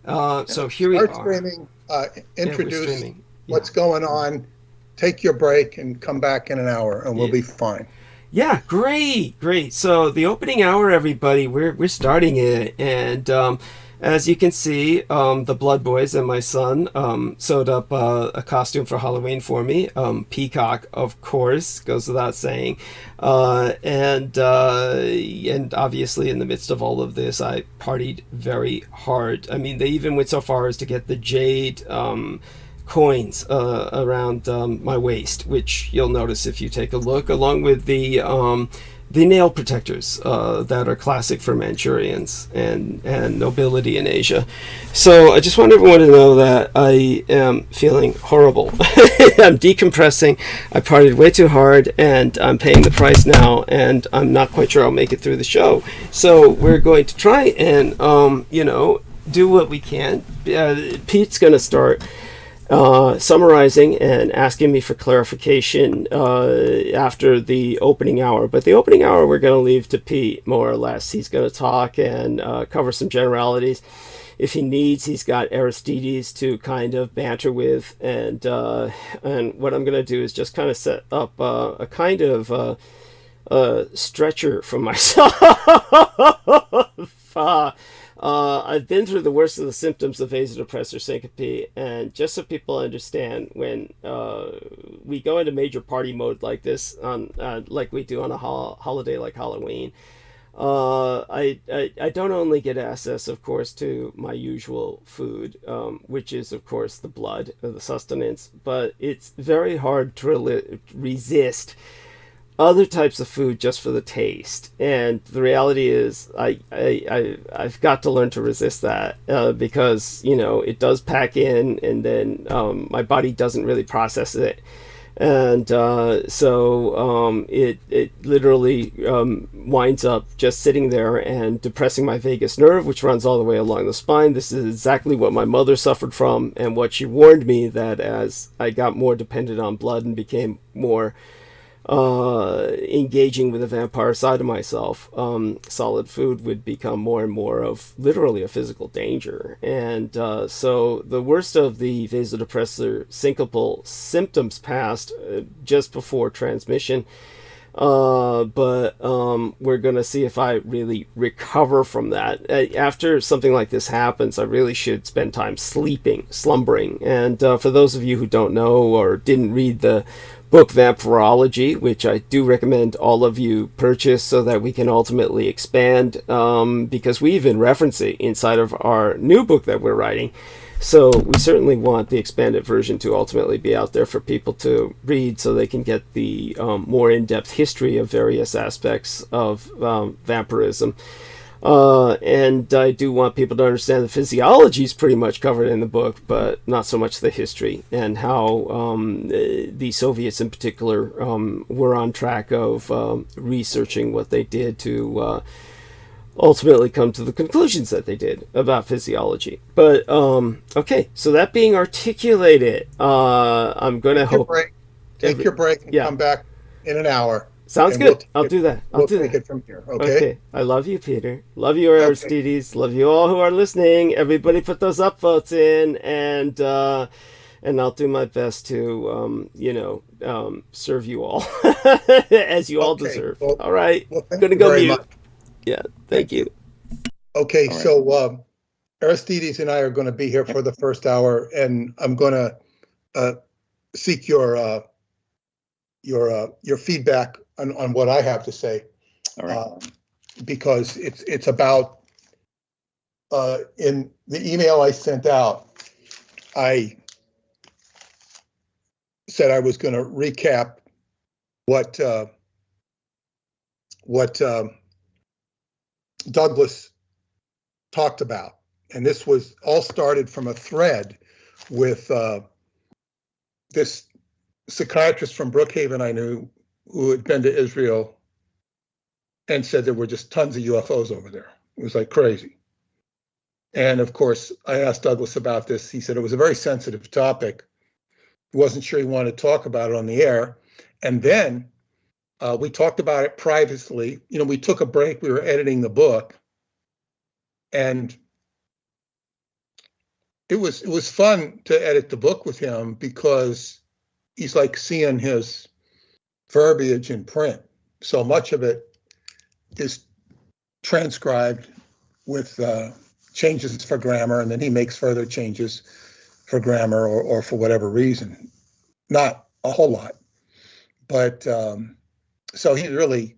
So here we Start are. streaming, introduce Yeah. what's going on, take your break, and come back in an hour, and we'll Yeah. be fine. Yeah, great. So the opening hour, everybody, we're starting it, and as you can see, the Blood Boys and my son sewed up a costume for Halloween for me. Peacock, of course, goes without saying, and obviously in the midst of all of this, I partied very hard. I mean, they even went so far as to get the jade. Coins around my waist, which you'll notice if you take a look, along with the nail protectors that are classic for Manchurians and nobility in Asia. So I just want everyone to know that I am feeling horrible. I'm decompressing. I partied way too hard, and I'm paying the price now, and I'm not quite sure I'll make it through the show. So we're going to try and do what we can. Pete's going to start summarizing and asking me for clarification after the opening hour. But the opening hour we're going to leave to Pete, more or less. He's going to talk and cover some generalities. If he needs, he's got Aristides to kind of banter with. And what I'm going to do is just kind of set up a kind of stretcher for myself. I've been through the worst of the symptoms of vasodepressor syncope, and just so people understand, when we go into major party mode like this, on like we do on a holiday like Halloween, I don't only get access, of course, to my usual food, which is, of course, the blood, or the sustenance, but it's very hard to resist other types of food just for the taste. And the reality is I've got to learn to resist that because it does pack in, and then my body doesn't really process it, and so it literally winds up just sitting there and depressing my vagus nerve, which runs all the way along the spine. This is exactly what my mother suffered from, and what she warned me, that as I got more dependent on blood and became more engaging with the vampire side of myself, solid food would become more and more of literally a physical danger. And so the worst of the vasodepressor syncopal symptoms passed just before transmission. But we're going to see if I really recover from that. After something like this happens, I really should spend time slumbering. And for those of you who don't know or didn't read the book ÄMPHyrology, which I do recommend all of you purchase so that we can ultimately expand, because we even reference it inside of our new book that we're writing. So we certainly want the expanded version to ultimately be out there for people to read, so they can get the more in-depth history of various aspects of vampirism. And I do want people to understand the physiology is pretty much covered in the book, but not so much the history, and how the Soviets in particular were on track of researching what they did to ultimately come to the conclusions that they did about physiology. But okay, so that being articulated, I'm going to hope... Take your break and come back in an hour. Sounds good. I'll do that. We'll take it from here. Okay. I love you, Peter. Love you, Aristides. Love you all who are listening. Everybody, put those upvotes in, and I'll do my best to serve you all as you all deserve. Well, all right. Well, I'm gonna go mute. Yeah. Thank you. Okay. Right. So Aristides and I are going to be here for the first hour, and I'm going to seek your feedback on what I have to say, because it's about in the email I sent out, I said I was going to recap what Douglas talked about, and this was all started from a thread with this psychiatrist from Brookhaven I knew, who had been to Israel and said there were just tons of UFOs over there. It was like crazy. And of course, I asked Douglas about this. He said it was a very sensitive topic. He wasn't sure he wanted to talk about it on the air. And then we talked about it privately. We took a break. We were editing the book. And it was fun to edit the book with him because he's like seeing his verbiage in print. So much of it is transcribed with changes for grammar, and then he makes further changes for grammar or for whatever reason. Not a whole lot, but so he's really,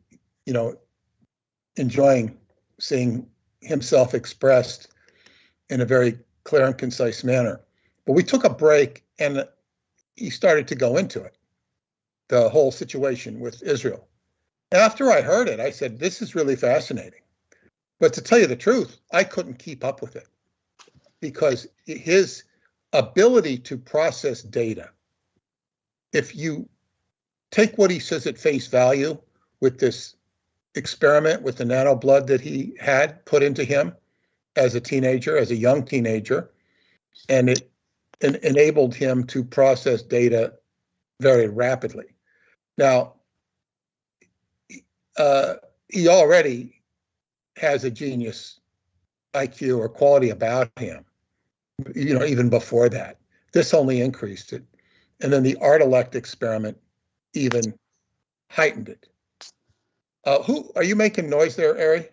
enjoying seeing himself expressed in a very clear and concise manner. But we took a break, and he started to go into it, the whole situation with Israel. After I heard it, I said, this is really fascinating. But to tell you the truth, I couldn't keep up with it because his ability to process data, if you take what he says at face value with this experiment with the nanoblood that he had put into him as a teenager, as a young teenager, and it enabled him to process data very rapidly. Now, he already has a genius IQ or quality about him, even before that. This only increased it. And then the Art-elect experiment even heightened it. Who are you making noise there, Ari?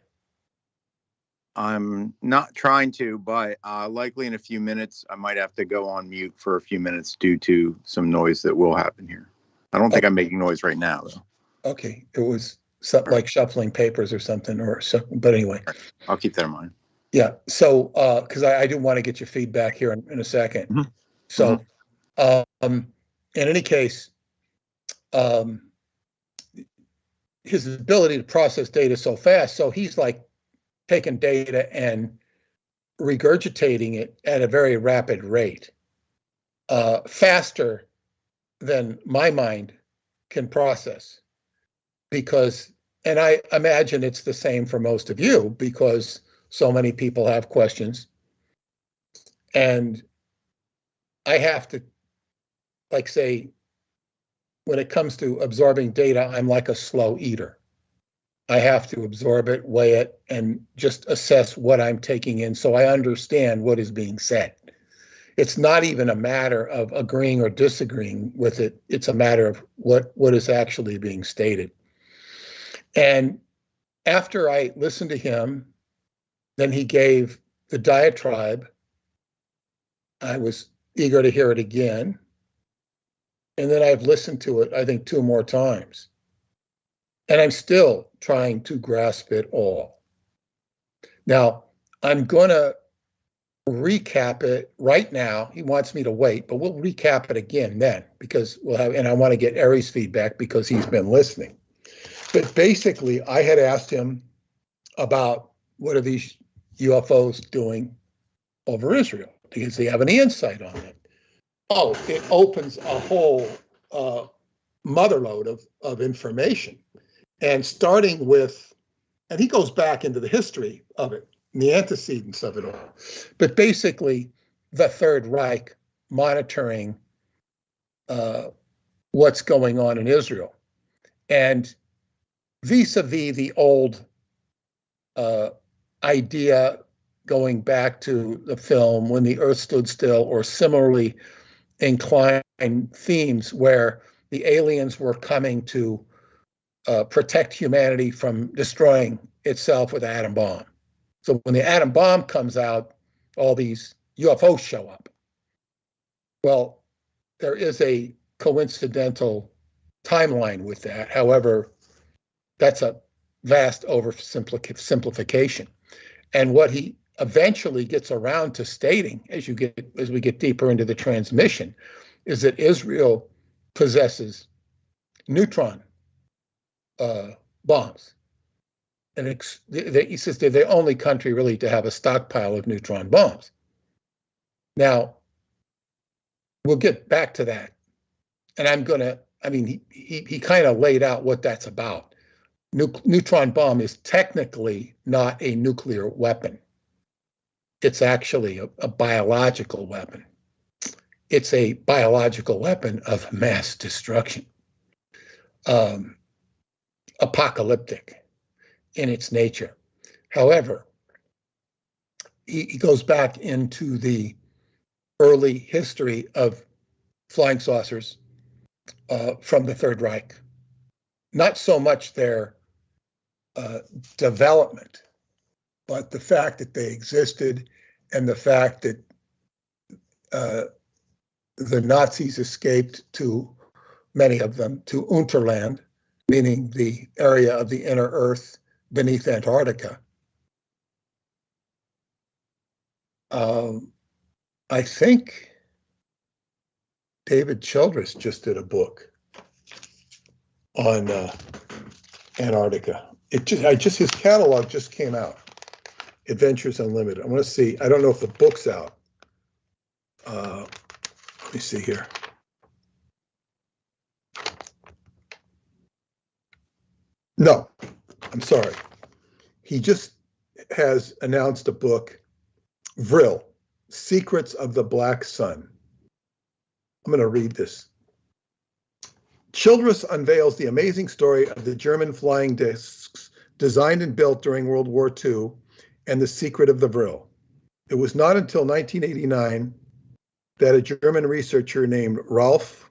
I'm not trying to, but likely in a few minutes, I might have to go on mute for a few minutes due to some noise that will happen here. I don't think I'm making noise right now, though. Okay, it was something like shuffling papers or something, but anyway. I'll keep that in mind. Yeah, so because I do want to get your feedback here in a second. Mm-hmm. So, in any case, his ability to process data so fast, so he's like taking data and regurgitating it at a very rapid rate, faster than my mind can process. Because, and I imagine it's the same for most of you because so many people have questions. And I have to, like, say, when it comes to absorbing data, I'm like a slow eater. I have to absorb it, weigh it, and just assess what I'm taking in so I understand what is being said. It's not even a matter of agreeing or disagreeing with it. It's a matter of what is actually being stated. And after I listened to him, then he gave the diatribe. I was eager to hear it again. And then I've listened to it, I think, 2 more times. And I'm still trying to grasp it all. Now, I'm going to recap it right now. He wants me to wait, but we'll recap it again then because we'll have, and I want to get Ari's feedback because he's been listening. But basically, I had asked him about what are these UFOs doing over Israel? Does he have any insight on it? Oh, it opens a whole motherload of information. And starting with, and he goes back into the history of it, and the antecedents of it all. But basically, the Third Reich monitoring what's going on in Israel. And vis-a-vis the old idea going back to the film When the Earth Stood Still, or similarly inclined themes where the aliens were coming to protect humanity from destroying itself with an atom bomb. So when the atom bomb comes out, all these UFOs show up. Well, there is a coincidental timeline with that. However, that's a vast oversimplification. And what he eventually gets around to stating, as we get deeper into the transmission, is that Israel possesses neutron bombs. And he says they're the only country really to have a stockpile of neutron bombs. Now, we'll get back to that. And he kind of laid out what that's about. Neutron bomb is technically not a nuclear weapon. It's actually a biological weapon. It's a biological weapon of mass destruction. Apocalyptic in its nature. However, he goes back into the early history of flying saucers from the Third Reich. Not so much their development, but the fact that they existed and the fact that the Nazis escaped to, many of them, to Unterland, meaning the area of the inner earth beneath Antarctica. I think David Childress just did a book on Antarctica. His catalog just came out. Adventures Unlimited. I want to see. I don't know if the book's out. Let me see here. No, I'm sorry. He just has announced a book, Vril, Secrets of the Black Sun. I'm going to read this. Childress unveils the amazing story of the German flying discs designed and built during World War II and the secret of the Vril. It was not until 1989 that a German researcher named Ralph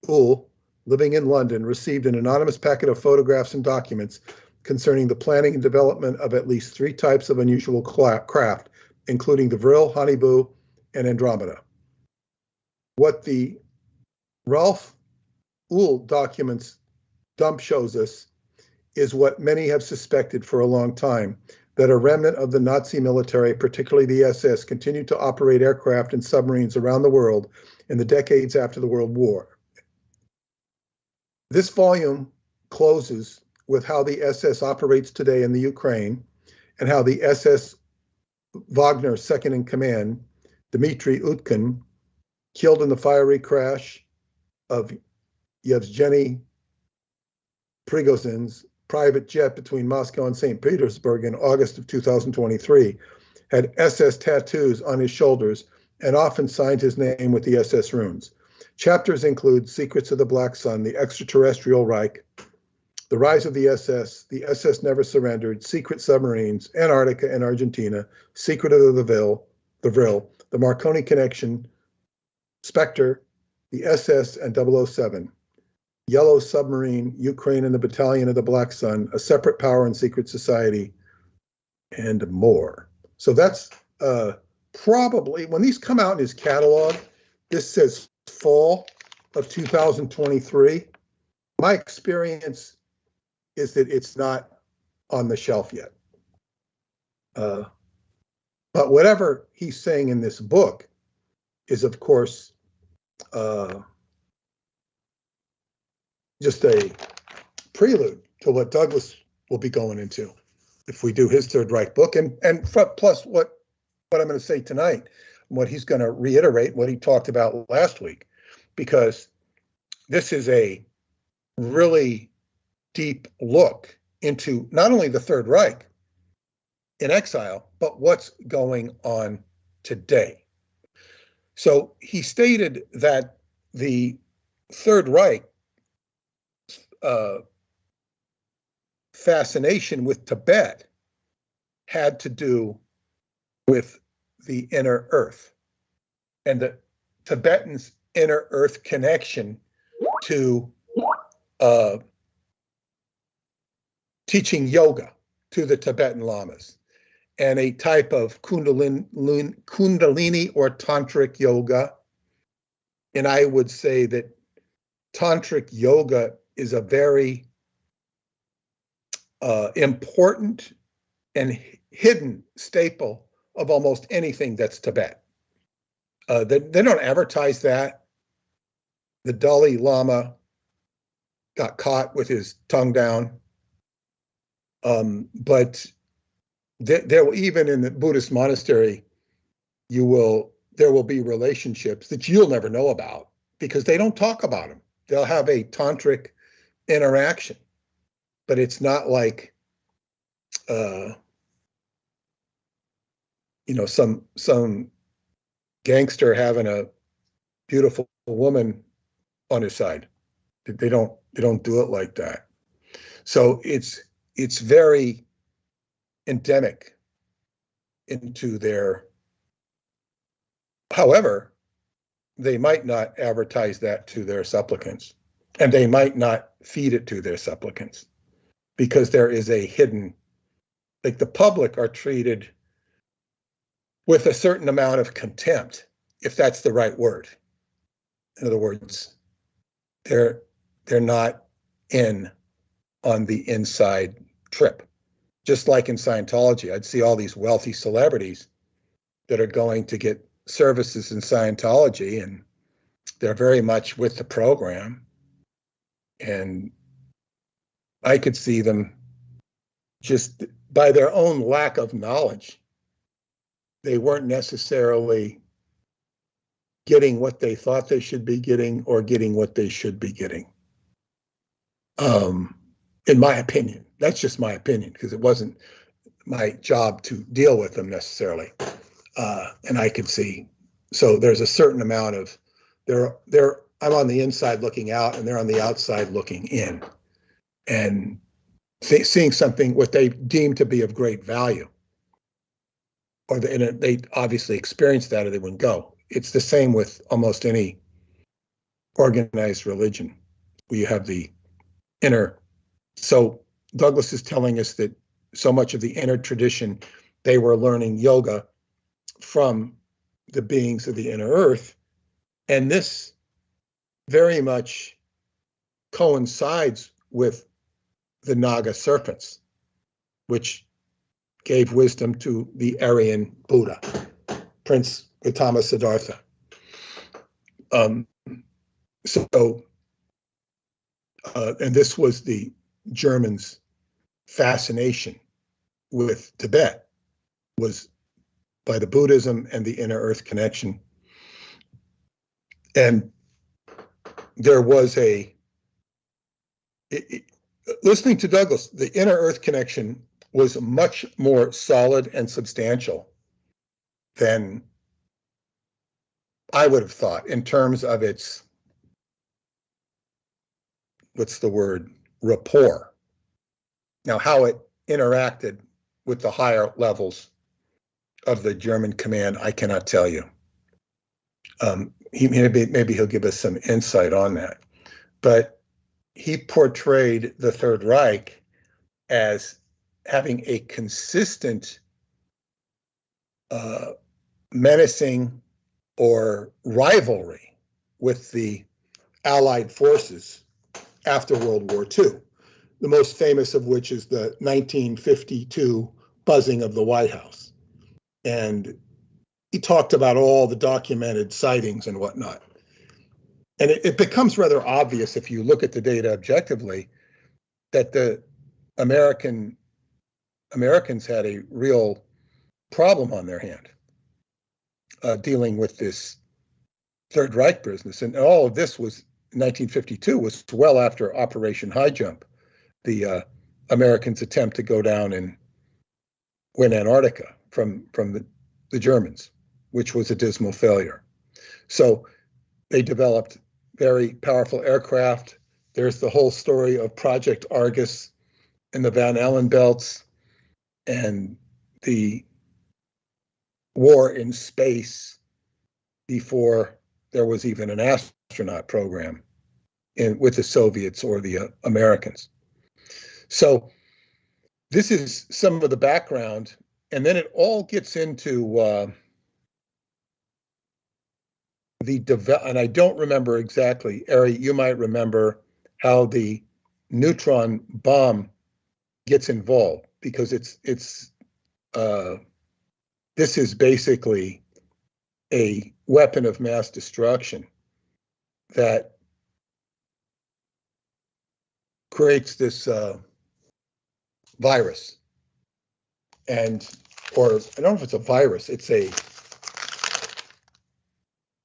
Uhl, living in London, received an anonymous packet of photographs and documents concerning the planning and development of at least 3 types of unusual craft, including the Vril, Honeybu, and Andromeda. What the Ralph Uhl documents dump shows us is what many have suspected for a long time, that a remnant of the Nazi military, particularly the SS, continued to operate aircraft and submarines around the world in the decades after the World War. This volume closes with how the SS operates today in the Ukraine and how the SS Wagner's second in command, Dmitry Utkin, killed in the fiery crash of Yevgeny Prigozhin's private jet between Moscow and St. Petersburg in August of 2023, had SS tattoos on his shoulders and often signed his name with the SS runes. Chapters include Secrets of the Black Sun, the Extraterrestrial Reich, The Rise of the SS Never Surrendered, Secret Submarines, Antarctica and Argentina, Secret of the Vril, the Marconi Connection, Spectre, the SS and 007, Yellow Submarine, Ukraine and the Battalion of the Black Sun, A Separate Power and Secret Society, and more. So that's probably, when these come out in his catalog, this says fall of 2023. My experience is that it's not on the shelf yet. But whatever he's saying in this book is, of course, just a prelude to what Douglas will be going into if we do his Third Reich book, and plus what I'm going to say tonight, what he's going to reiterate, what he talked about last week, because this is a really deep look into not only the Third Reich in exile, but what's going on today. So he stated that the Third Reich fascination with Tibet had to do with the inner earth and the Tibetans' inner earth connection to teaching yoga to the Tibetan lamas and a type of kundalini or tantric yoga. And I would say that tantric yoga is a very important and hidden staple of almost anything that's Tibet. They don't advertise that. The Dalai Lama got caught with his tongue down. But there, even in the Buddhist monastery, there will be relationships that you'll never know about because they don't talk about them. They'll have a tantric interaction, but it's not like some gangster having a beautiful woman on his side. They don't do it like that. So it's very endemic into their However, they might not advertise that to their supplicants, and they might not feed it to their supplicants, because there is a hidden, like the public are treated with a certain amount of contempt, if that's the right word. In other words, they're not in on the inside trip. Just like in Scientology, I'd see all these wealthy celebrities that are going to get services in Scientology, and they're very much with the program. And I could see them just by their own lack of knowledge, they weren't necessarily getting what they thought they should be getting or getting what they should be getting. In my opinion, that's just my opinion, because it wasn't my job to deal with them necessarily. And I could see, so there's a certain amount of, I'm on the inside looking out, and they're on the outside looking in, and seeing something, what they deem to be of great value, or they obviously experienced that or they wouldn't go. It's the same with almost any organized religion, where you have the inner. So Douglas is telling us that so much of the inner tradition, they were learning yoga from the beings of the inner earth. And this very much coincides with the Naga serpents, which gave wisdom to the Aryan Buddha, Prince Gautama Siddhartha. And this was the Germans' fascination with Tibet, was by the Buddhism and the inner earth connection. And there was listening to Douglas, the inner earth connection was much more solid and substantial than I would have thought in terms of its, what's the word, rapport. Now, how it interacted with the higher levels of the German command, I cannot tell you. Maybe he'll give us some insight on that. But he portrayed the Third Reich as having a consistent menacing or rivalry with the Allied forces after World War II, the most famous of which is the 1952 buzzing of the White House. And he talked about all the documented sightings and whatnot. And it becomes rather obvious if you look at the data objectively that the Americans had a real problem on their hand dealing with this Third Reich business. And all of this was, 1952, was well after Operation High Jump, the Americans' attempt to go down and win Antarctica from the Germans, which was a dismal failure. So they developed very powerful aircraft. There's the whole story of Project Argus and the Van Allen belts and the war in space before there was even an astronaut program with the Soviets or the Americans. So this is some of the background, and then it all gets into and I don't remember exactly, Ari, you might remember how the neutron bomb gets involved, because this is basically a weapon of mass destruction that creates this virus, or I don't know if it's a virus,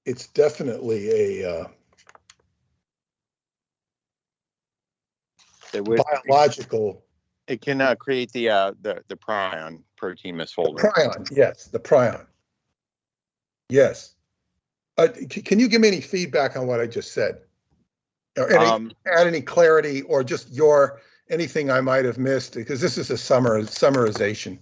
it's definitely a biological. It can create the prion protein misfolding. The prion, yes, the prion. Yes. Can you give me any feedback on what I just said? Or add any clarity, or just anything I might have missed, because this is a summarization.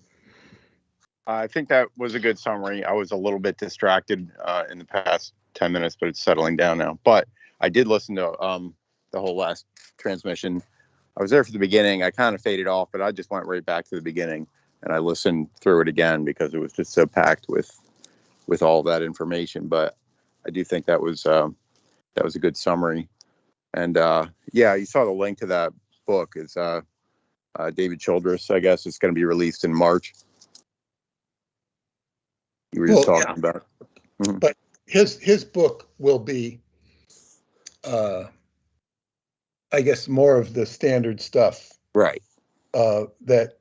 I think that was a good summary. I was a little bit distracted in the past 10 minutes, but it's settling down now. But I did listen to the whole last transmission. I was there for the beginning. I kind of faded off, but I just went right back to the beginning, and I listened through it again because it was just so packed with all that information. But I do think that was a good summary. And yeah, you saw the link to that book. It's David Childress, I guess. It's going to be released in March. You were just talking about it. Mm-hmm. But his book will be, I guess, more of the standard stuff, right? That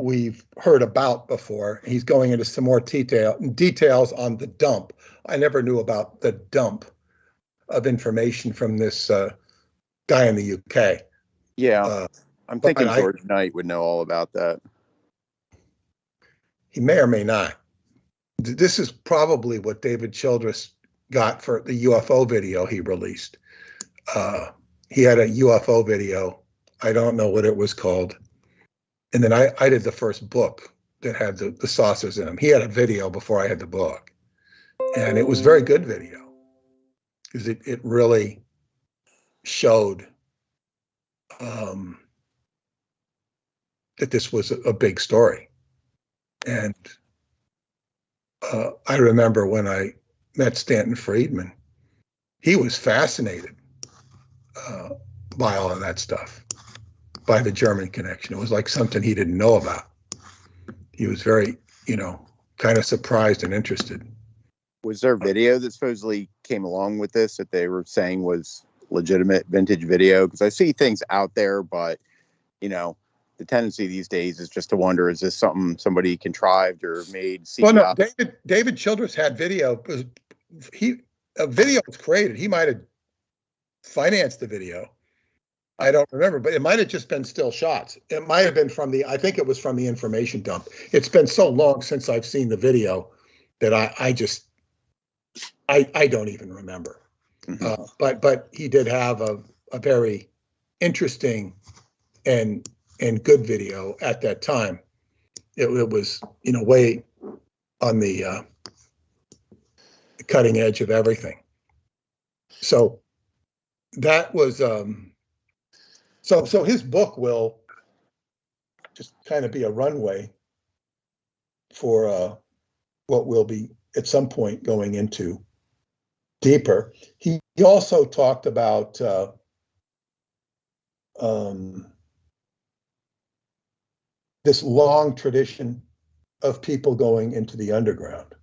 we've heard about before. He's going into some more details on the dump. I never knew about the dump of information from this guy in the UK. Yeah, I'm thinking George Knight would know all about that. He may or may not. This is probably what David Childress got for the UFO video he released. He had a UFO video. I don't know what it was called. And then I did the first book that had the saucers in them. He had a video before I had the book. And it was a very good video because it really showed that this was a big story. And I remember when I met Stanton Friedman, he was fascinated by all of that stuff, by the German connection. It was like something he didn't know about. He was very, kind of surprised and interested. Was there video that supposedly came along with this that they were saying was legitimate vintage video? Because I see things out there, but, the tendency these days is just to wonder, is this something somebody contrived or made? Well, no, David Childress had video. A video was created. He might have financed the video. I don't remember, but it might have just been still shots. It might have been I think it was from the information dump. It's been so long since I've seen the video that I don't even remember. Mm-hmm. But he did have a very interesting and good video at that time. It was, way on the cutting edge of everything. So that was, so his book will just kind of be a runway for what we'll be at some point going into deeper. He also talked about this long tradition of people going into the underground.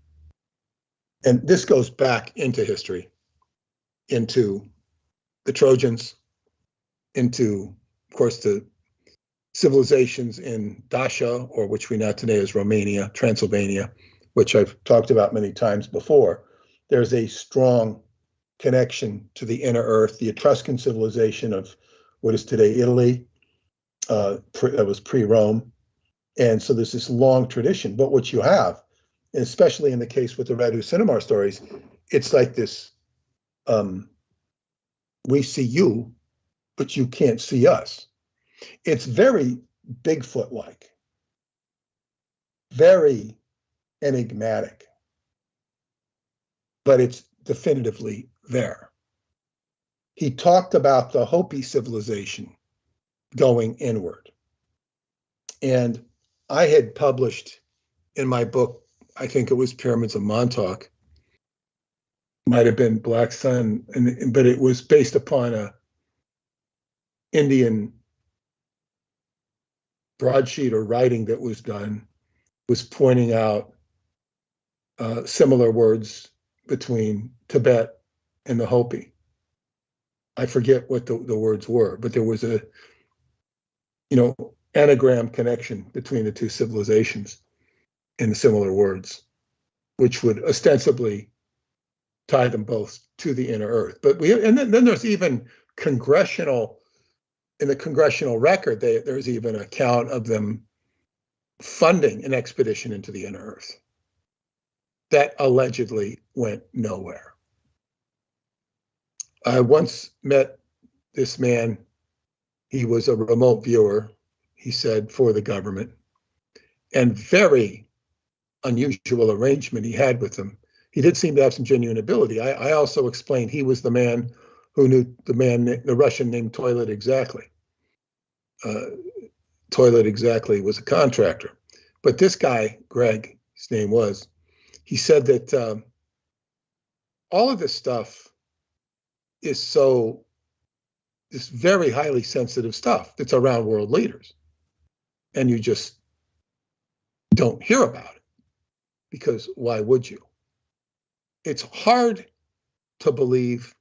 And this goes back into history, into the Trojans, into, of course, the civilizations in Dacia, or which we know today as Romania, Transylvania, which I've talked about many times before. There's a strong connection to the inner earth, the Etruscan civilization of what is today Italy, that was pre-Rome. And so there's this long tradition. But what you have, especially in the case with the Radu Cinnabar stories, it's like this, we see you, but you can't see us. It's very Bigfoot-like, very enigmatic, but it's definitively there. He talked about the Hopi civilization going inward. And I had published in my book, I think it was Pyramids of Montauk, might have been Black Sun, but it was based upon a Indian broadsheet or writing that was done, was pointing out similar words between Tibet and the Hopi. I forget what the words were, but there was a, anagram connection between the two civilizations in the similar words, which would ostensibly tie them both to the inner earth. But then there's even in the congressional record, there's even an account of them funding an expedition into the inner earth that allegedly went nowhere. I once met this man. He was a remote viewer, he said, for the government, and very unusual arrangement he had with them. He did seem to have some genuine ability. I also explained he was the man who knew the Russian named Toilet Exactly. Toilet Exactly was a contractor. But this guy, Greg, his name was, he said that all of this stuff is this very highly sensitive stuff that's around world leaders. And you just don't hear about it, because why would you? It's hard to believe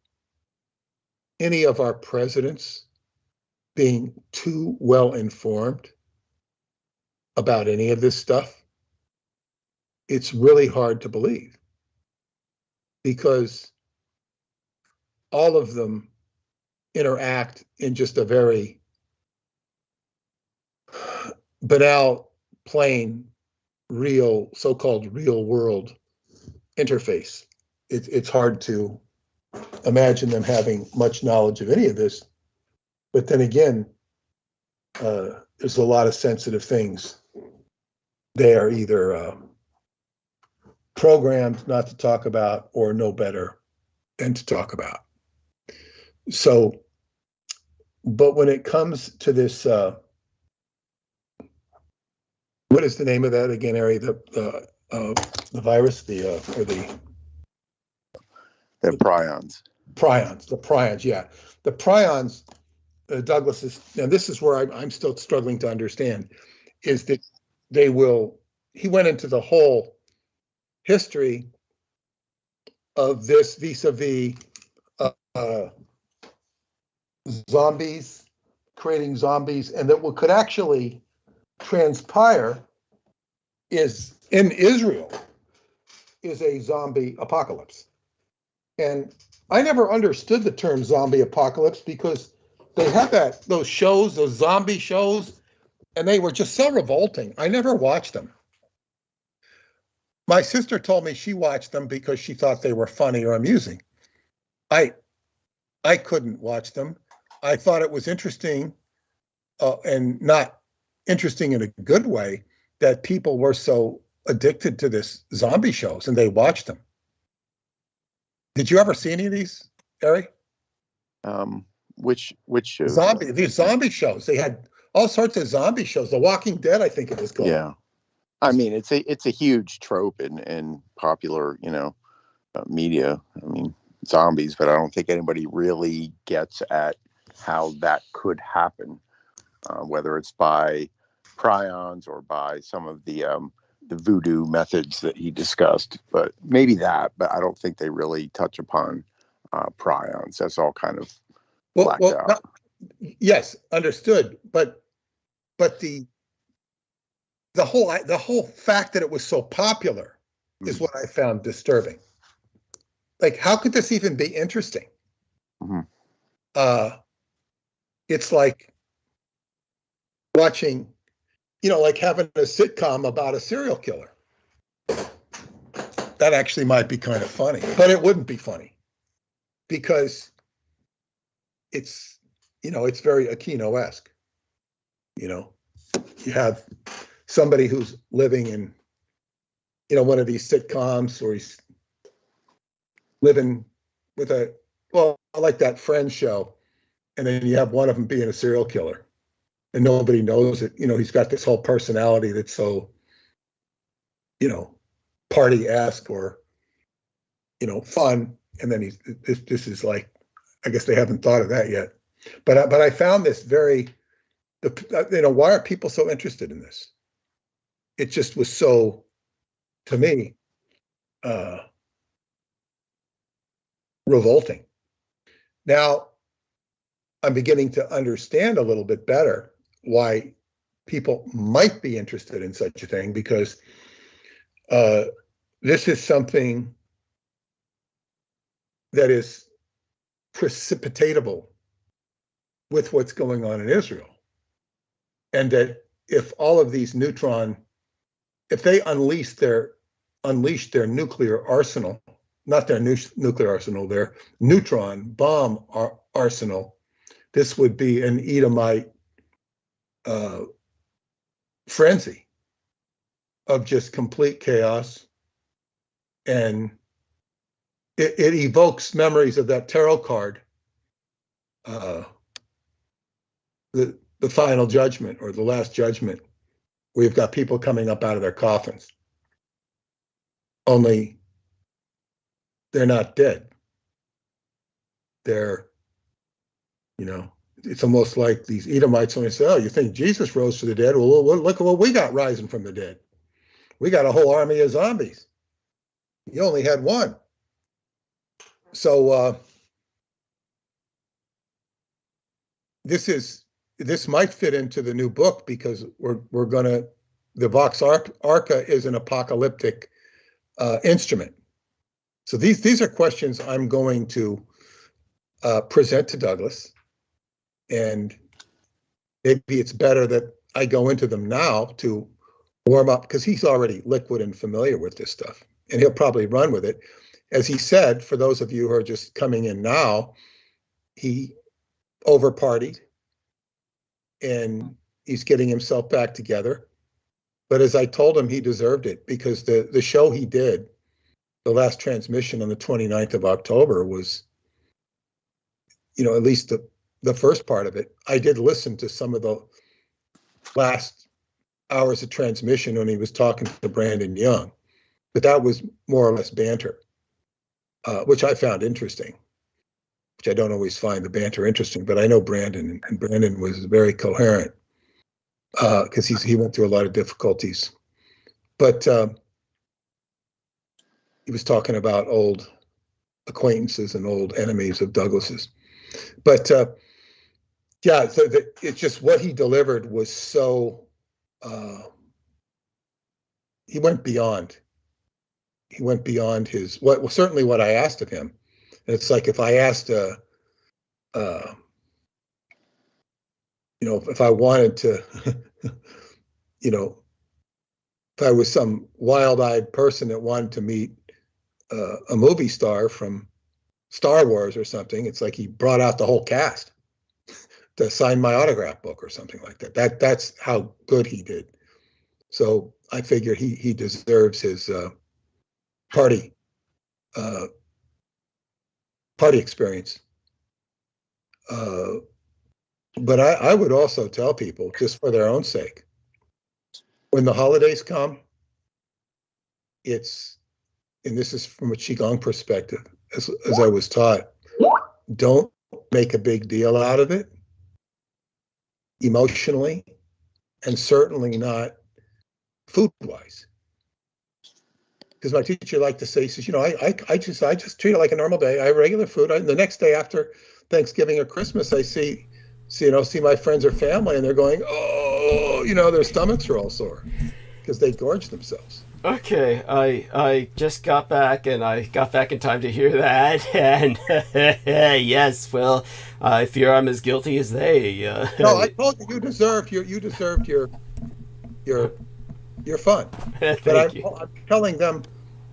any of our presidents being too well informed about any of this stuff. It's really hard to believe, because all of them interact in just a very banal, plain, real, so-called real world interface. It's hard to imagine them having much knowledge of any of this. But then again, there's a lot of sensitive things they are either programmed not to talk about or know better than to talk about. So, but when it comes to this, what is the name of that again, Ari? The virus, the prions. The prions, yeah. The prions, Douglas is, and this is where I'm still struggling to understand, is that he went into the whole history of this vis-a-vis zombies, creating zombies, and that what could actually transpire is in Israel is a zombie apocalypse. And I never understood the term zombie apocalypse, because they had those shows, those zombie shows, and they were just so revolting. I never watched them. My sister told me she watched them because she thought they were funny or amusing. I couldn't watch them. I thought it was interesting, and not interesting in a good way, that people were so addicted to this zombie shows and they watched them. Did you ever see any of these, Ari? Which shows? These zombie shows. They had all sorts of zombie shows. The Walking Dead, I think it was called. Yeah, I mean, it's a huge trope in popular, media. I mean, zombies, but I don't think anybody really gets at how that could happen, whether it's by prions or by some of the voodoo methods that he discussed. But maybe that, but I don't think they really touch upon prions. That's all kind of blacked out. Yes, understood. But the whole fact that it was so popular is what I found disturbing. Like, how could this even be interesting? Mm-hmm. It's like watching, like having a sitcom about a serial killer. That actually might be kind of funny, but it wouldn't be funny, because it's, it's very Aquino-esque. You have somebody who's living in, one of these sitcoms, or he's living with like that Friends show, and then you have one of them being a serial killer, and nobody knows it. He's got this whole personality that's so, party-esque or, fun, and then this is like, I guess they haven't thought of that yet. But I found this very, why are people so interested in this? It just was so, to me, revolting. Now, I'm beginning to understand a little bit better why people might be interested in such a thing, because this is something that is precipitatable with what's going on in Israel. And that if all of these if they unleash their nuclear arsenal, not their nuclear arsenal, their neutron bomb arsenal, this would be an Edomite frenzy of just complete chaos. And it evokes memories of that tarot card, the final judgment or the last judgment. We've got people coming up out of their coffins. Only they're not dead. They're, it's almost like these Edomites when they say, oh, you think Jesus rose from the dead? Well, look at what we got rising from the dead. We got a whole army of zombies. You only had one. So this might fit into the new book because we're gonna, the Vox Arca is an apocalyptic instrument. So these are questions I'm going to present to Douglas, and maybe it's better that I go into them now to warm up, because he's already liquid and familiar with this stuff, and he'll probably run with it. As he said, for those of you who are just coming in now, he over-partied, and he's getting himself back together. But as I told him, he deserved it, because the show he did, the last transmission on the 29th of October was, at least the first part of it. I did listen to some of the last hours of transmission when he was talking to Brandon Young, but that was more or less banter, which I found interesting, which I don't always find the banter interesting, but I know Brandon, and Brandon was very coherent because he went through a lot of difficulties. But he was talking about old acquaintances and old enemies of Douglas's. But yeah, so it's just what he delivered was so, he went beyond his, certainly what I asked of him. And it's like if I asked, if I wanted to, if I was some wild-eyed person that wanted to meet a movie star from Star Wars or something, it's like he brought out the whole cast to sign my autograph book or something like that. That's how good he did. So I figure he deserves his party experience. But I would also tell people, just for their own sake, when the holidays come, and this is from a Qigong perspective, as I was taught, don't make a big deal out of it emotionally, and certainly not food-wise. Because my teacher liked to say, he says, I just treat it like a normal day. I have regular food. The next day after Thanksgiving or Christmas, I see my friends or family, and they're going, oh, their stomachs are all sore because they gorged themselves. Okay, I just got back, and I got back in time to hear that, and yes, well, I fear I'm as guilty as they. No, I told you deserved your fun. Thank you. I'm telling them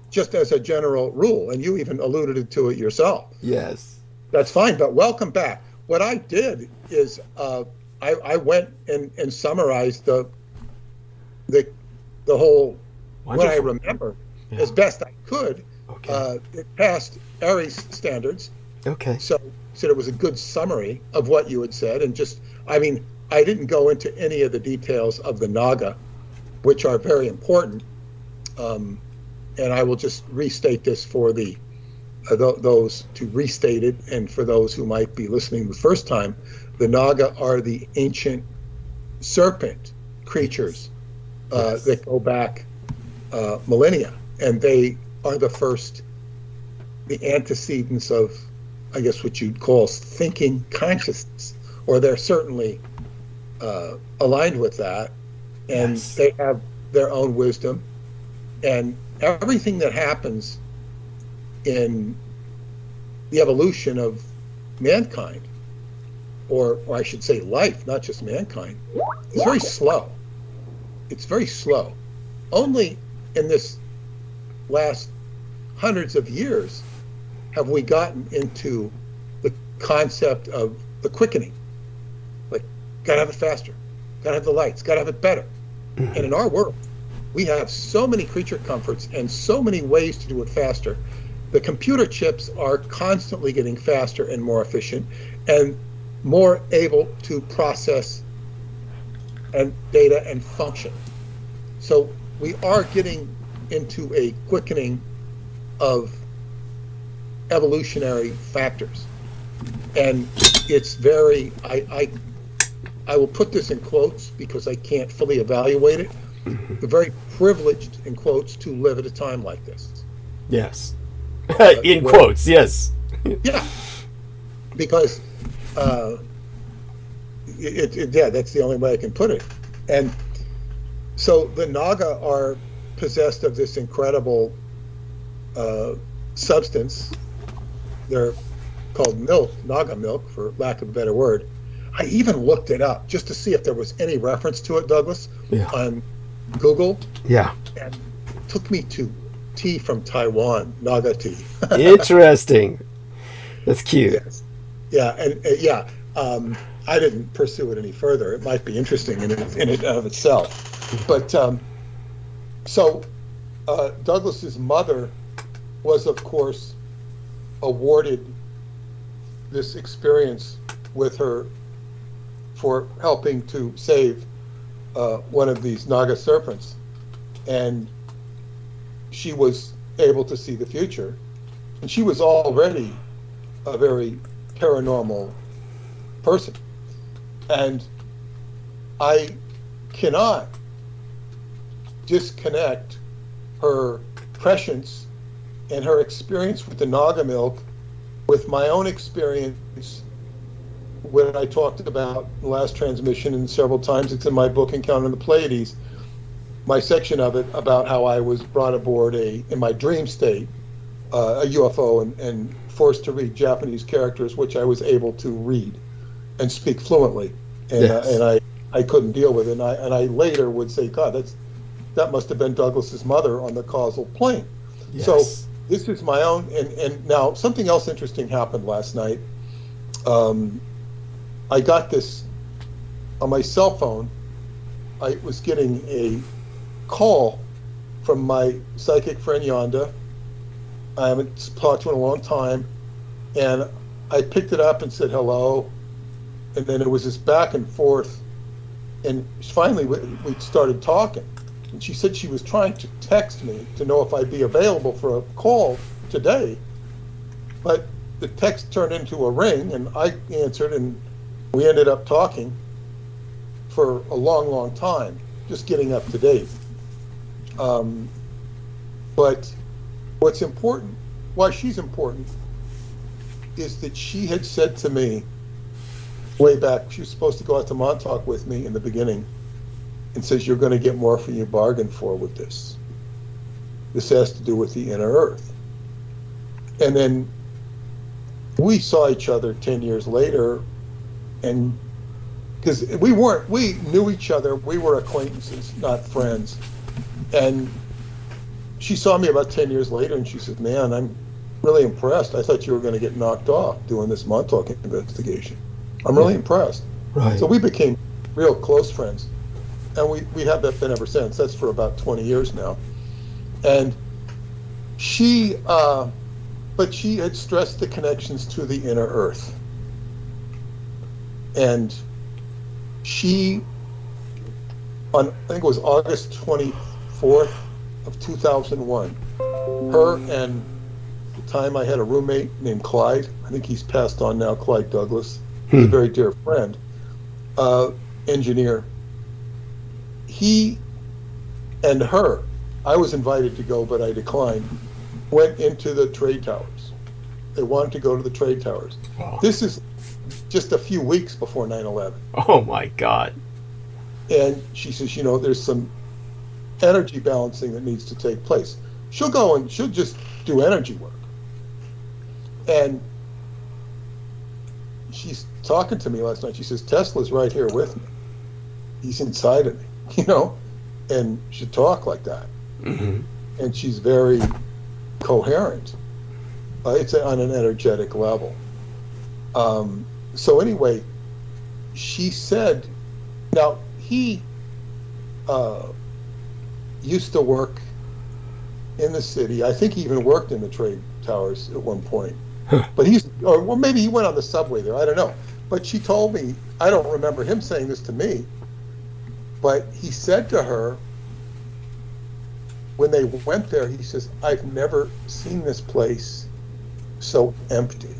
just as a general rule, and you even alluded to it yourself. Yes. That's fine, but welcome back. What I did is I went and summarized the whole. Wonderful. What I remember as best I could. Okay. It passed ARIES standards. Okay. So it was a good summary of what you had said. And I didn't go into any of the details of the Naga, which are very important. And I will just restate this for those to restate it. And for those who might be listening the first time, the Naga are the ancient serpent creatures that go back millennia, and they are the antecedents of, I guess, what you'd call thinking consciousness, or they're certainly aligned with that, and yes. They have their own wisdom, and everything that happens in the evolution of mankind, or I should say life, not just mankind, is very slow. It's very slow. Only in this last hundreds of years have we gotten into the concept of the quickening. Like, gotta have it faster, gotta have the lights, gotta have it better. And in our world, we have so many creature comforts and so many ways to do it faster. The computer chips are constantly getting faster and more efficient and more able to process and data and function. So we are getting into a quickening of evolutionary factors. And it's very, I will put this in quotes because I can't fully evaluate it. We're very privileged, in quotes, to live at a time like this. Yes. In quotes, yes. Yeah. Because, yeah, that's the only way I can put it. And so the Naga are possessed of this incredible substance. They're called milk, Naga milk, for lack of a better word. I even looked it up just to see if there was any reference to it, Douglas, on Google. Yeah. And it took me to tea from Taiwan, Naga tea. Interesting. That's cute. Yes. Yeah, and I didn't pursue it any further. It might be interesting in it of itself. But so Douglas's mother was, of course, awarded this experience with her for helping to save one of these Naga serpents. And she was able to see the future. And she was already a very paranormal person. And I cannot disconnect her prescience and her experience with the Naga milk with my own experience when I talked about the last transmission, and several times it's in my book, Encounter in the Pleiades, my section of it about how I was brought aboard in my dream state, a UFO and forced to read Japanese characters, which I was able to read and speak fluently. And, Yes. and I couldn't deal with it. And I later would say, God, that must have been Douglas's mother on the causal plane. Yes. So this is my own, and now something else interesting happened last night. I got this on my cell phone. I was getting a call from my psychic friend Yonda. I haven't talked to him in a long time, and I picked it up and said hello, and then it was this back and forth, and finally we started talking. And she said she was trying to text me to know if I'd be available for a call today. But the text turned into a ring, and I answered, and we ended up talking for a long, long time, just getting up to date. But what's important, why she's important, is that she had said to me way back, she was supposed to go out to Montauk with me in the beginning, and says, you're going to get more than you bargained for with this. This has to do with the inner earth. And then we saw each other 10 years later, and because we knew each other, we were acquaintances, not friends. And she saw me about 10 years later, and she said, man, I'm really impressed. I thought you were going to get knocked off doing this Montauk investigation. I'm really impressed. Right. So we became real close friends. And we have that been ever since. That's for about 20 years now. And she, but she had stressed the connections to the inner earth. And she, on, I think it was August 24th of 2001, her and the time I had a roommate named Clyde, I think he's passed on now, Clyde Douglas, he's a very dear friend, engineer. He and her, I was invited to go, but I declined, went into the trade towers. They wanted to go to the trade towers. Wow. This is just a few weeks before 9/11. Oh my God. And she says, you know, there's some energy balancing that needs to take place. She'll go and she'll just do energy work. And she's talking to me last night. She says, Tesla's right here with me. He's inside of me, you know, and she talk like that. Mm-hmm. And she's very coherent. It's on an energetic level. So anyway, she said, now he used to work in the city. I think he even worked in the trade towers at one point. But or maybe he went on the subway there. I don't know. But she told me, I don't remember him saying this to me, but he said to her when they went there, he says, "I've never seen this place so empty.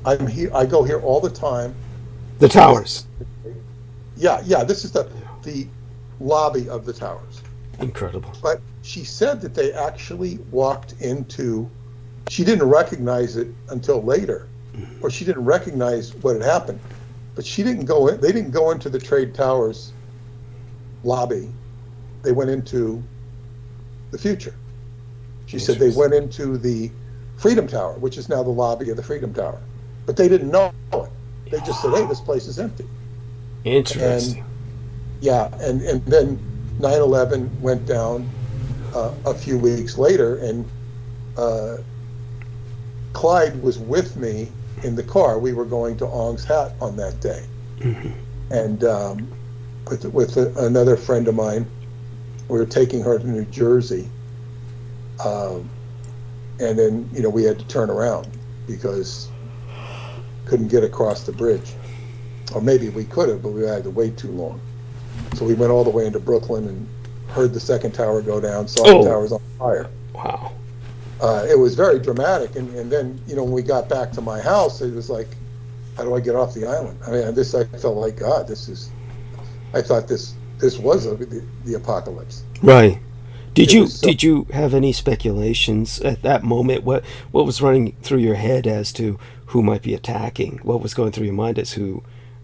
I'm here. I go here all the time." The towers. Yeah. This is the lobby of the towers. Incredible. But she said that they actually walked into. She didn't recognize it until later, or she didn't recognize what had happened. But she didn't go in. They didn't go into the trade towers lobby. They went into the future. She said they went into the Freedom Tower, which is now the lobby of the Freedom Tower. But they didn't know it. They just said, "Hey, this place is empty." Interesting. And then 9/11 went down a few weeks later, and Clyde was with me in the car. We were going to Ong's Hat on that day, and with another friend of mine, we were taking her to New Jersey, and then we had to turn around because couldn't get across the bridge, or maybe we could have, but we had to wait too long. So we went all the way into Brooklyn and heard the second tower go down, saw the towers on fire. Wow. It was very dramatic, and then when we got back to my house, it was like, how do I get off the island? I mean, I felt like, God, I thought this was the apocalypse. Right. Did you have any speculations at that moment? What was running through your head as to who might be attacking? What was going through your mind as who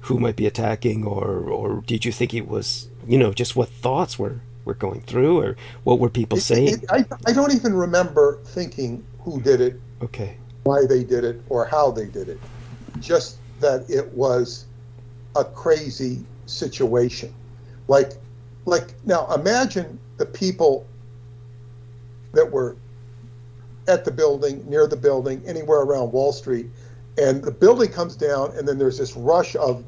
might be attacking, or did you think it was just what thoughts were going through, or what were people saying? I don't even remember thinking who did it, okay, why they did it, or how they did it. Just that it was a crazy situation. Like now imagine the people that were at the building, near the building, anywhere around Wall Street, and the building comes down, and then there's this rush of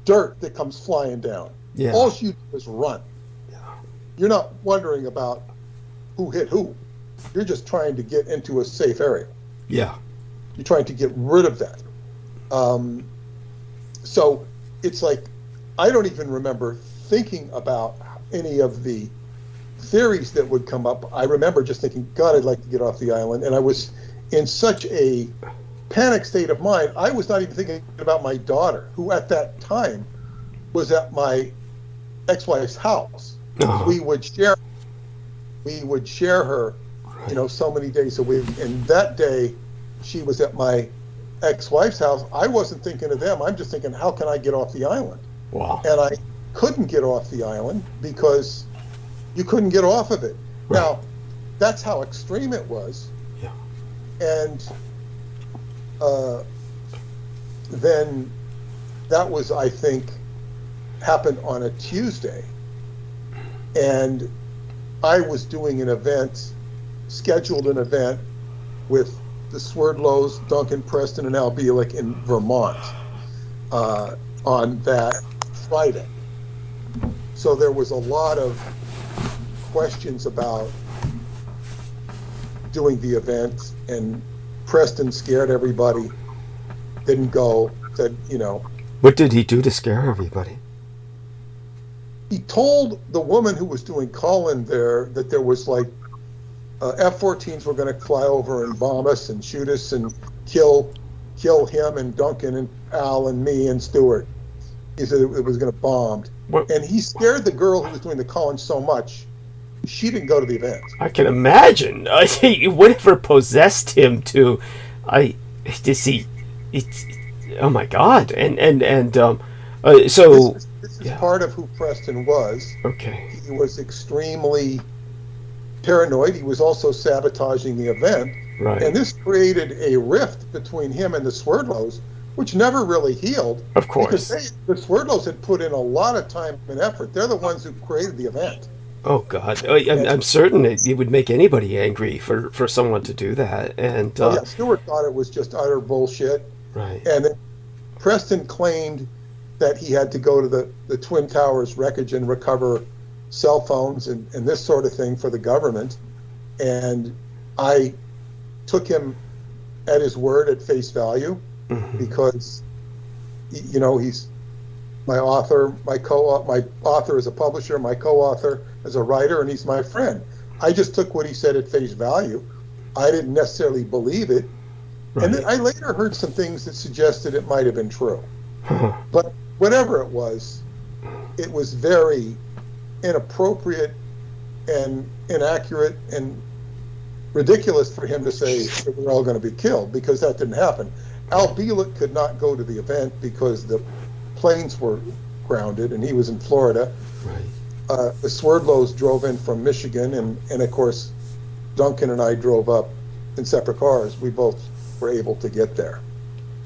dirt that comes flying down. Yeah. All you do is run. Yeah. You're not wondering about who hit who. You're just trying to get into a safe area. Yeah. You're trying to get rid of that. So it's like, I don't even remember thinking about any of the theories that would come up. I remember just thinking, God, I'd like to get off the island. And I was in such a panic state of mind, I was not even thinking about my daughter, who at that time was at my ex-wife's house. Uh-huh. We would share her, right, so many days a week. And that day, she was at my ex-wife's house. I wasn't thinking of them. I'm just thinking, how can I get off the island? Wow. And I couldn't get off the island because you couldn't get off of it. Right. Now, that's how extreme it was. Yeah. And then that was, I think, happened on a Tuesday. And I was doing an event, scheduled an event with the Swerdlows, Duncan Preston, and Al Bielek in Vermont on that Friday. So there was a lot of questions about doing the event, and Preston scared everybody, didn't go, said, What did he do to scare everybody? He told the woman who was doing call-in there that there was like F-14s were going to fly over and bomb us and shoot us and kill him and Duncan and Al and me and Stuart. He said it was going to bomb. What? And he scared the girl who was doing the call-in so much, she didn't go to the event. I can imagine. Whatever possessed him to, oh my God. So this is part of who Preston was. Okay. He was extremely paranoid. He was also sabotaging the event. Right. And this created a rift between him and the Swerdlows, which never really healed. Of course. Because the Swerdlows had put in a lot of time and effort. They're the ones who created the event. Oh God, I'm certain it would make anybody angry for someone to do that. And Stuart thought it was just utter bullshit. Right. And then Preston claimed that he had to go to the Twin Towers wreckage and recover cell phones and this sort of thing for the government. And I took him at his word at face value, because, you know, he's my author, my author as a publisher, my co-author as a writer, and he's my friend. I just took what he said at face value. I didn't necessarily believe it. Right. And then I later heard some things that suggested it might have been true. But whatever it was very inappropriate and inaccurate and ridiculous for him to say that we're all going to be killed, because that didn't happen. ÄLBILIT could not go to the event because the planes were grounded, and he was in Florida. Right. The Swerdlows drove in from Michigan, and of course, Duncan and I drove up in separate cars. We both were able to get there.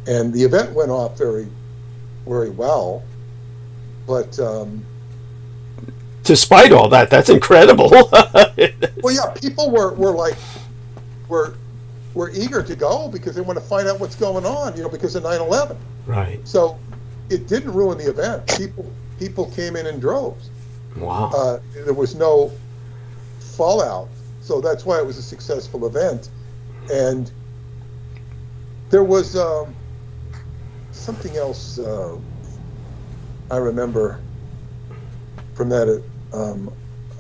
And the event went off very, very well. But despite all that, that's incredible. Well, yeah, people were eager to go because they want to find out what's going on, you know, because of 9/11. Right. So it didn't ruin the event. People came in droves. Wow. There was no fallout, so that's why it was a successful event. And there was something else I remember from that.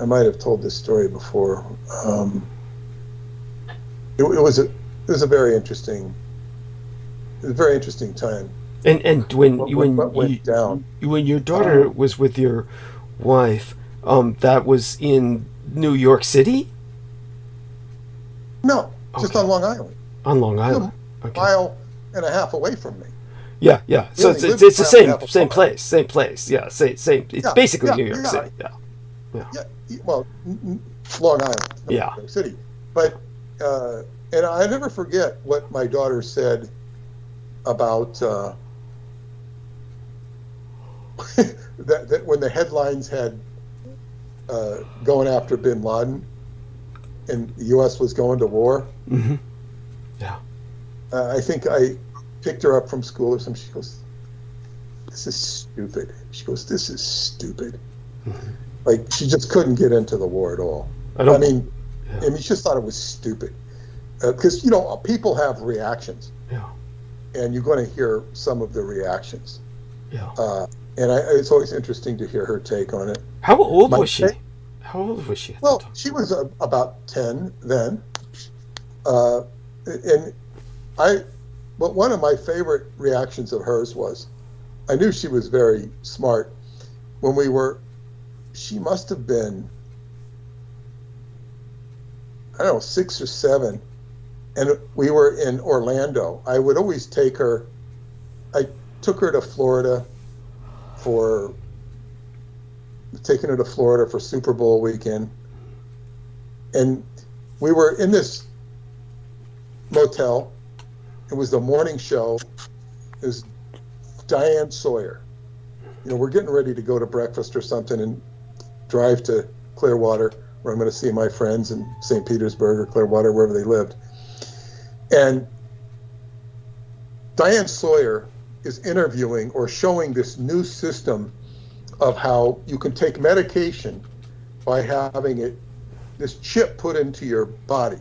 I might have told this story before. It was a very interesting time. And when your daughter was with your wife, that was in New York City? No, just on Long Island. On Long Island, a mile and a half away from me. Yeah, yeah. So it's the same place. Yeah, same. It's basically New York City. Yeah. Well, Long Island, New York City. But and I never forget what my daughter said about that when the headlines had going after bin Laden and the U.S. was going to war. Mm-hmm. Yeah. I think I picked her up from school or something. She goes, "This is stupid." She goes, "This is stupid." Mm-hmm. Like, she just couldn't get into the war at all. I mean, she just thought it was stupid. Because, you know, people have reactions. Yeah. And you're going to hear some of the reactions. Yeah. And it's always interesting to hear her take on it. How old was she? How old was she? Well, she was about 10 then. But one of my favorite reactions of hers was, I knew she was very smart. She must have been, I don't know, 6 or 7. And we were in Orlando. I would always take her. I took her to Florida taking her to Florida for Super Bowl weekend. And we were in this motel. It was the morning show. It was Diane Sawyer. You know, we're getting ready to go to breakfast or something and drive to Clearwater, where I'm going to see my friends in St. Petersburg or Clearwater, wherever they lived. And Diane Sawyer is interviewing or showing this new system of how you can take medication by having this chip put into your body.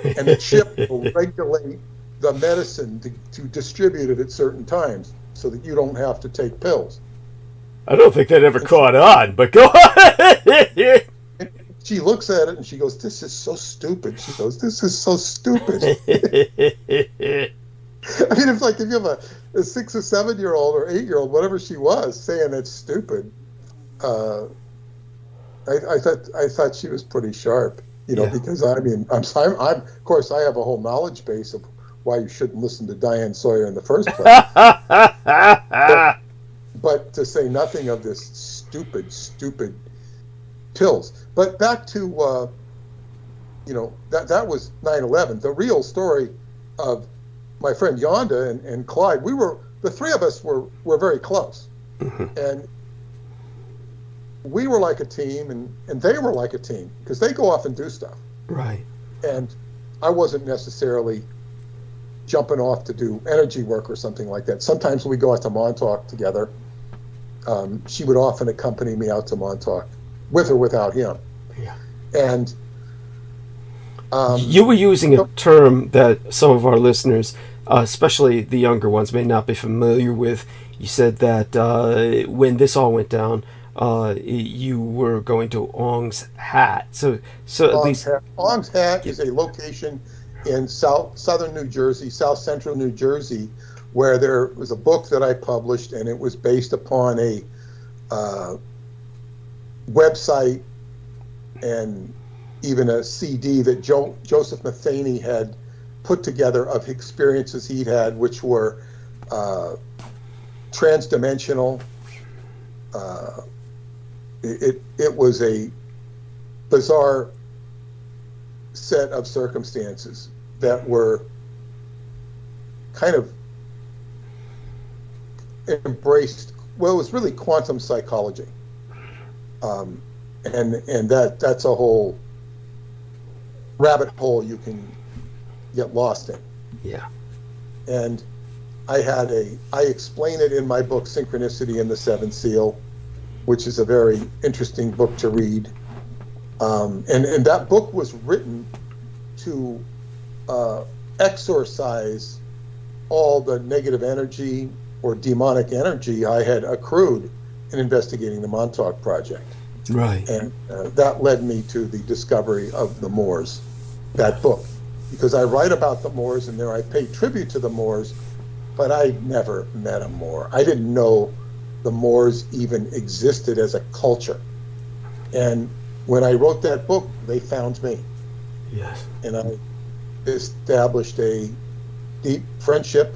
And the chip will regulate the medicine to distribute it at certain times so that you don't have to take pills. I don't think that ever caught on, but go on. She looks at it and she goes, "This is so stupid." She goes, "This is so stupid." I mean, it's like if you have a 6 or 7 year old or 8 year old, whatever she was, saying it's stupid. I thought she was pretty sharp, you know, because I mean, I'm of course I have a whole knowledge base of why you shouldn't listen to Diane Sawyer in the first place. But to say nothing of this stupid pills. But back to, you know, that was 9/11. The real story of my friend Yonda and Clyde, the three of us were very close. Mm-hmm. And we were like a team, and they were like a team, because they go off and do stuff. Right. And I wasn't necessarily jumping off to do energy work or something like that. Sometimes when we go out to Montauk together, she would often accompany me out to Montauk. with or without him. Yeah. And you were using a term that some of our listeners, especially the younger ones, may not be familiar with. You said that when this all went down, you were going to Ong's Hat. So Ong's Hat is a location in southern New Jersey, south central New Jersey, where there was a book that I published, and it was based upon a website and even a CD that Joseph Matheny had put together of experiences he'd had, which were transdimensional. It was a bizarre set of circumstances that were kind of embraced. Well, it was really quantum psychology, and that's a whole rabbit hole you can get lost in. Yeah. And I explain it in my book Synchronicity and the Seventh Seal, which is a very interesting book to read. And that book was written to exorcise all the negative energy or demonic energy I had accrued in investigating the Montauk Project. Right. And that led me to the discovery of the Moors, that book. Because I write about the Moors and there I pay tribute to the Moors, but I never met a Moor. I didn't know the Moors even existed as a culture. And when I wrote that book, they found me. Yes. And I established a deep friendship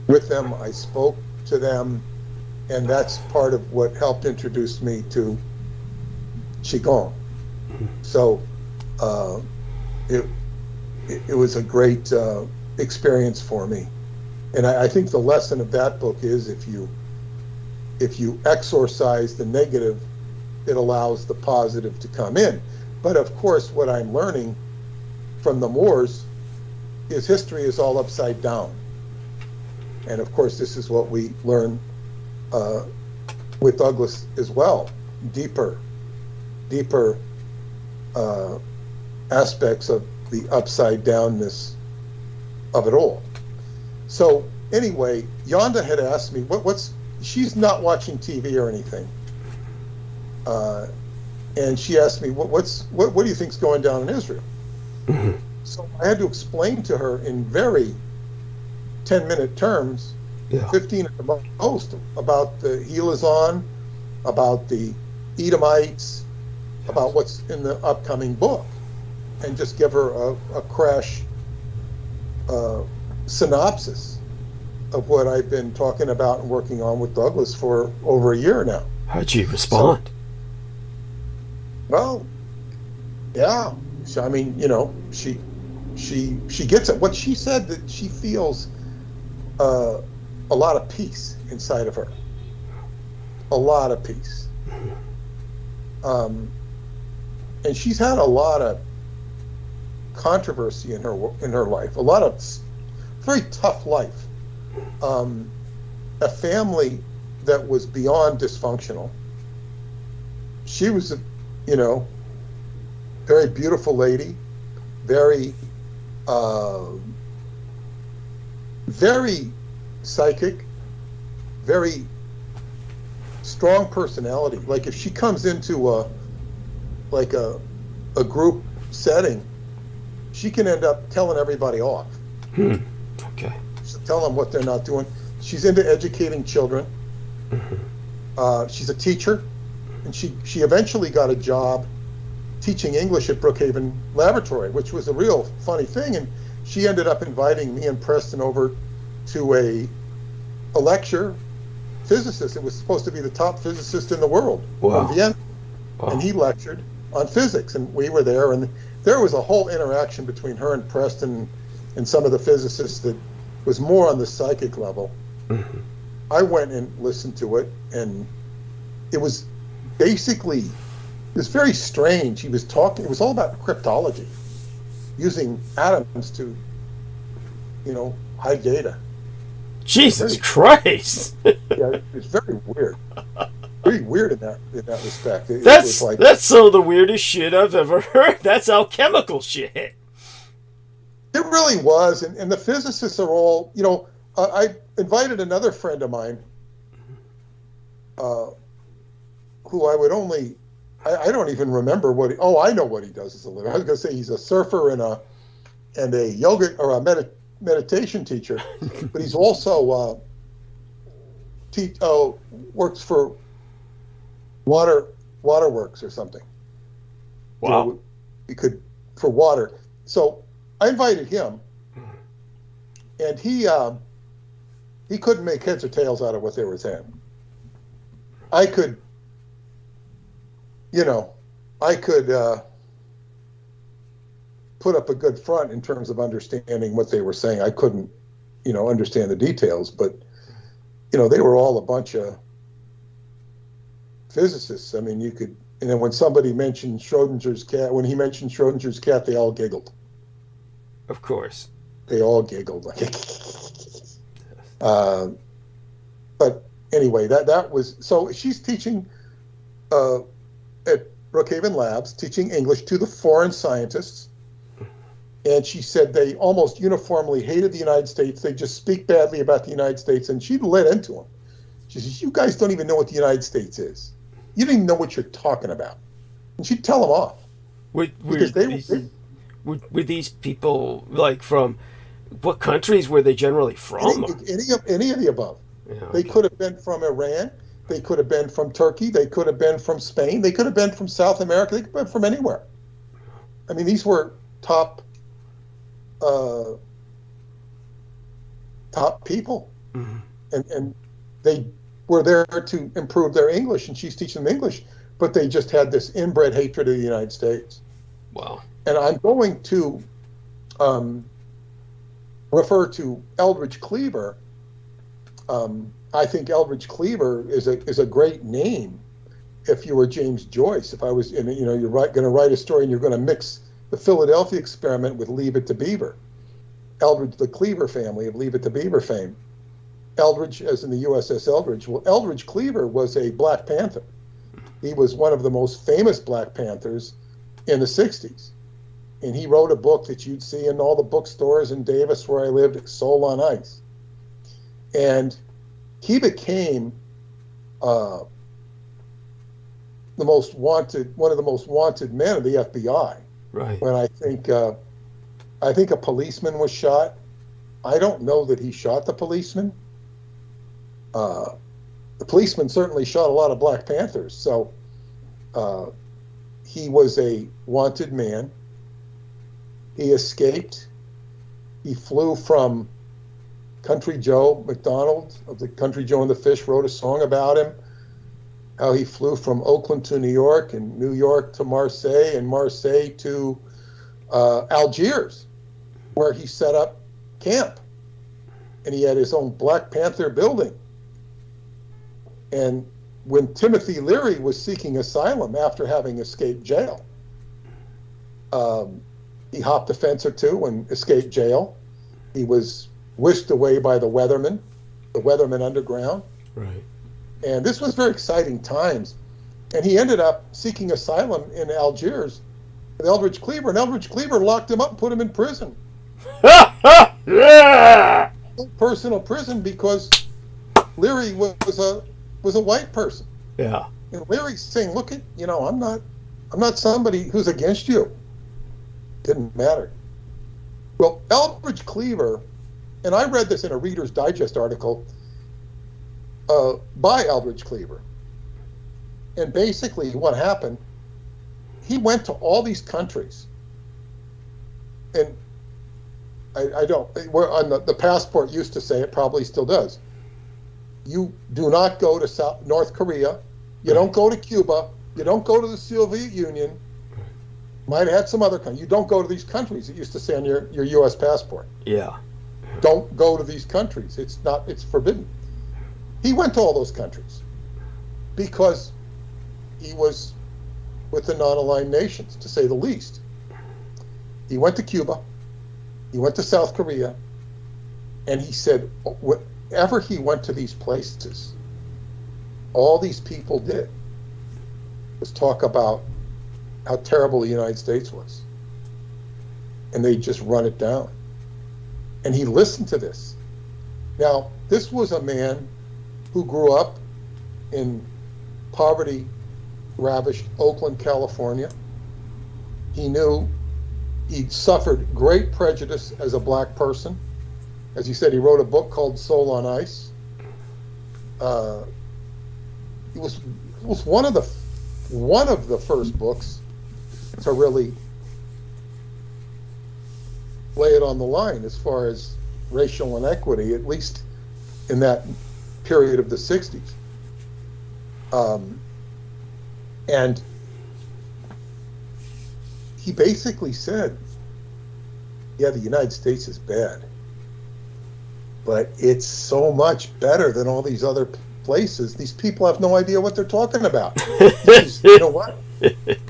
with them. I spoke to them, and that's part of what helped introduce me to Qigong. So it was a great experience for me. And I think the lesson of that book is if you exorcise the negative, it allows the positive to come in. But of course, what I'm learning from the Moors is history is all upside down. And of course, this is what we learn with Douglas as well, deeper aspects of the upside downness of it all. So anyway, Yonda had asked me, she's not watching TV or anything. And she asked me, what do you think's going down in Israel? Mm-hmm. So I had to explain to her in very 10-minute terms, 15 at the most, about the Helazon, about the Edomites, about what's in the upcoming book, and just give her a crash synopsis of what I've been talking about and working on with Douglas for over a year now. How'd you respond? Well, yeah. I mean, she gets it. What she said, that she feels a lot of peace inside of her. A lot of peace. And she's had a lot of controversy in her life. A lot of very tough life. A family that was beyond dysfunctional. She was a very beautiful lady, very psychic, very strong personality. Like if she comes into a group setting, she can end up telling everybody off. Okay. She'll tell them what they're not doing. She's into educating children. Mm-hmm. She's a teacher, and she eventually got a job teaching English at Brookhaven Laboratory, which was a real funny thing. And she ended up inviting me and Preston over to a lecture. Physicist. It was supposed to be the top physicist in the world from Vienna. Wow. And he lectured on physics, and we were there, and there was a whole interaction between her and Preston and some of the physicists that was more on the psychic level. Mm-hmm. I went and listened to it, and it was basically, it was very strange. He was talking, it was all about cryptology, using atoms to, hide data. Jesus Christ! Yeah, it's very weird. pretty weird in that respect. That's some of the weirdest shit I've ever heard. That's alchemical shit. It really was, and the physicists are all, I invited another friend of mine, who I would only, I don't even remember I know what he does as a living. I was going to say he's a surfer and a yoga or a meditation teacher, but he's also works for waterworks or something. Wow. For water. So I invited him, and he couldn't make heads or tails out of what they were saying. I could put up a good front in terms of understanding what they were saying. I couldn't, understand the details, but, they were all a bunch of physicists. I mean, and then when somebody mentioned Schrodinger's cat, they all giggled. Of course. They all giggled. But anyway, that was, so she's teaching at Brookhaven Labs, teaching English to the foreign scientists. And she said they almost uniformly hated the United States. They just speak badly about the United States. And she lit into them. She says, you guys don't even know what the United States is. You don't even know what you're talking about. And she'd tell them off. Were these people, like, from what countries were they generally from? Any of the above. Yeah, okay. They could have been from Iran. They could have been from Turkey. They could have been from Spain. They could have been from South America. They could have been from anywhere. I mean, these were top people. Mm-hmm. And they were there to improve their English, and she's teaching them English, but they just had this inbred hatred of the United States. Wow. And I'm going to refer to Eldridge Cleaver. I think Eldridge Cleaver is a great name if you were James Joyce. If I was, you're going to write a story and you're going to mix the Philadelphia experiment with Leave It to Beaver. Eldridge, the Cleaver family of Leave It to Beaver fame. Eldridge, as in the USS Eldridge. Well, Eldridge Cleaver was a Black Panther. He was one of the most famous Black Panthers in the 60s. And he wrote a book that you'd see in all the bookstores in Davis where I lived, Soul on Ice. And he became one of the most wanted men of the FBI. Right. When I think a policeman was shot. I don't know that he shot the policeman. The policeman certainly shot a lot of Black Panthers. So he was a wanted man. He escaped. He flew from Country Joe McDonald of the Country Joe and the Fish wrote a song about him, how he flew from Oakland to New York and New York to Marseille and Marseille to Algiers, where he set up camp. And he had his own Black Panther building. And when Timothy Leary was seeking asylum after having escaped jail, he hopped a fence or two and escaped jail. He was whisked away by the Weathermen Underground. Right. And this was very exciting times. And he ended up seeking asylum in Algiers with Eldridge Cleaver, and Eldridge Cleaver locked him up and put him in prison. Yeah! Personal prison, because Leary was a white person. Yeah. And Leary's saying, look at, I'm not somebody who's against you. Didn't matter. Well, Eldridge Cleaver, and I read this in a Reader's Digest article by Eldridge Cleaver. And basically what happened, he went to all these countries. And the passport used to say, it probably still does, you do not go to North Korea, you don't go to Cuba, you don't go to the Soviet Union, might have had some other country. You don't go to these countries. It used to say on your U.S. passport. Yeah. Don't go to these countries. It's forbidden. He went to all those countries because he was with the non-aligned nations, to say the least. He went to Cuba. He went to South Korea. And he said, whenever he went to these places, all these people did was talk about how terrible the United States was. And they just run it down. And he listened to this. Now, this was a man who grew up in poverty-ravished Oakland, California. He'd suffered great prejudice as a black person. As he said, he wrote a book called Soul on Ice. It was one of the first books to really lay it on the line as far as racial inequity, at least in that period of the 60s. And he basically said, yeah, the United States is bad, but it's so much better than all these other places. These people have no idea what they're talking about. You know what?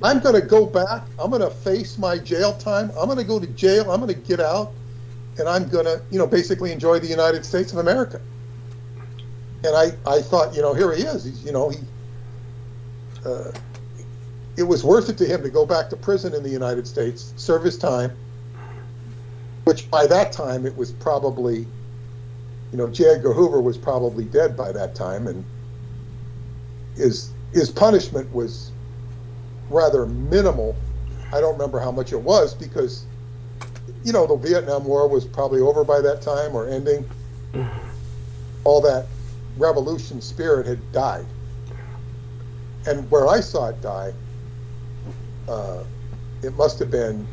I'm going to go back. I'm going to face my jail time. I'm going to go to jail. I'm going to get out, and I'm going to, basically enjoy the United States of America. And I thought, here he is. He's, it was worth it to him to go back to prison in the United States, serve his time, which by that time it was probably, J. Edgar Hoover was probably dead by that time, and his punishment was rather minimal. I don't remember how much it was because, the Vietnam War was probably over by that time or ending. All that revolution spirit had died. And where I saw it die, it must have been,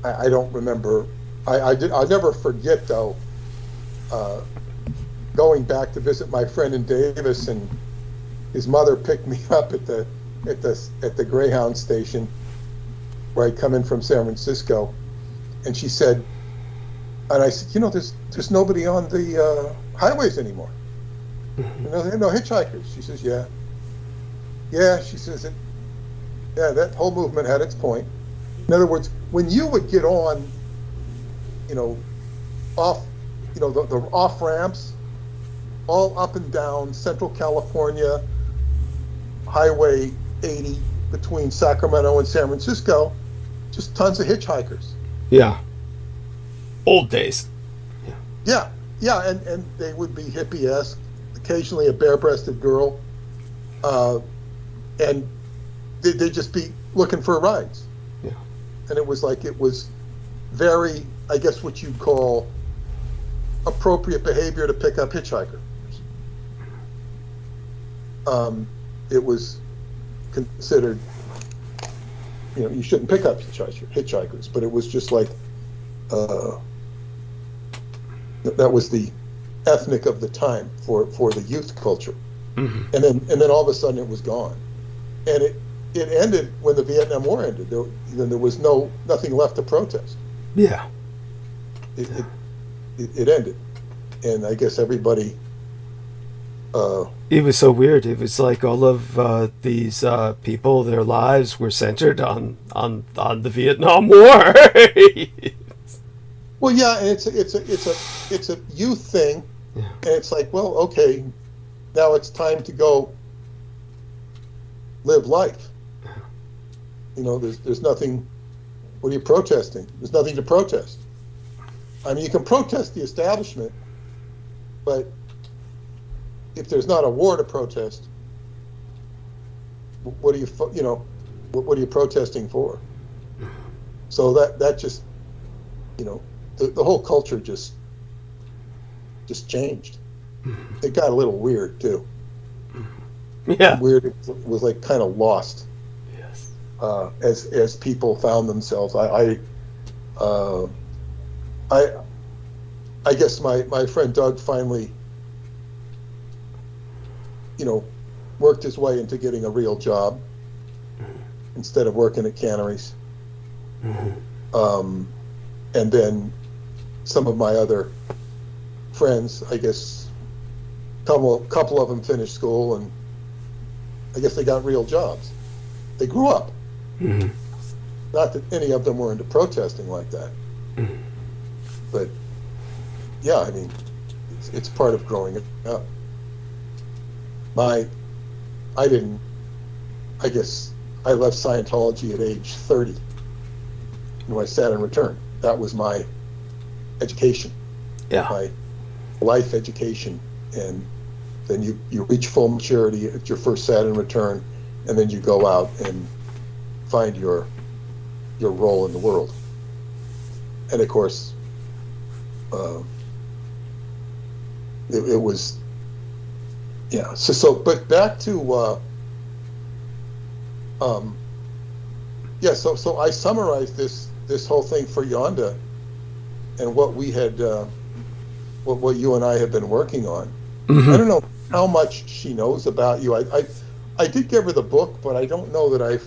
I don't remember. I'll never forget, though, going back to visit my friend in Davis, and his mother picked me up at the Greyhound station where I'd come in from San Francisco, and she said, and I said, there's nobody on the highways anymore. There are no hitchhikers. She says, yeah. Yeah, she says, that whole movement had its point. In other words, when you would get on, off, the off ramps, all up and down Central California, Highway 80 between Sacramento and San Francisco, just tons of hitchhikers. Yeah. Old days. Yeah, and they would be hippie-esque, occasionally a bare-breasted girl, and they'd just be looking for rides. Yeah. And it was very, I guess what you'd call appropriate behavior to pick up hitchhikers. It was considered, you shouldn't pick up hitchhikers, but it was just like, that was the ethnic of the time for the youth culture. Mm-hmm. And then all of a sudden it was gone. And it ended when the Vietnam War ended. There was nothing left to protest. Yeah. It ended. And I guess everybody... it was so weird. It was like all of these people, their lives were centered on the Vietnam War. Well, yeah, and it's a youth thing, yeah. And it's like, well, okay, now it's time to go live life. There's nothing. What are you protesting? There's nothing to protest. I mean, you can protest the establishment, but if there's not a war to protest, what are you protesting for? So that just, the whole culture just changed. It got a little weird too. Yeah. Weird. It was like kind of lost. Yes. As people found themselves. I guess my friend Doug finally, worked his way into getting a real job instead of working at canneries. Mm-hmm. And then some of my other friends, I guess, couple of them finished school, and I guess they got real jobs. They grew up. Mm-hmm. Not that any of them were into protesting like that. Mm-hmm. But yeah, I mean, it's part of growing up. I guess I left Scientology at age 30 when I sat and returned. That was my education, my life education. And then you reach full maturity at your first Saturn return, and then you go out and find your role in the world. And of course, it was, yeah. So but back to, yeah. So I summarized this whole thing for Yonda, and what we had, what you and I have been working on. Mm-hmm. I don't know how much she knows about you. I did give her the book, but I don't know that I've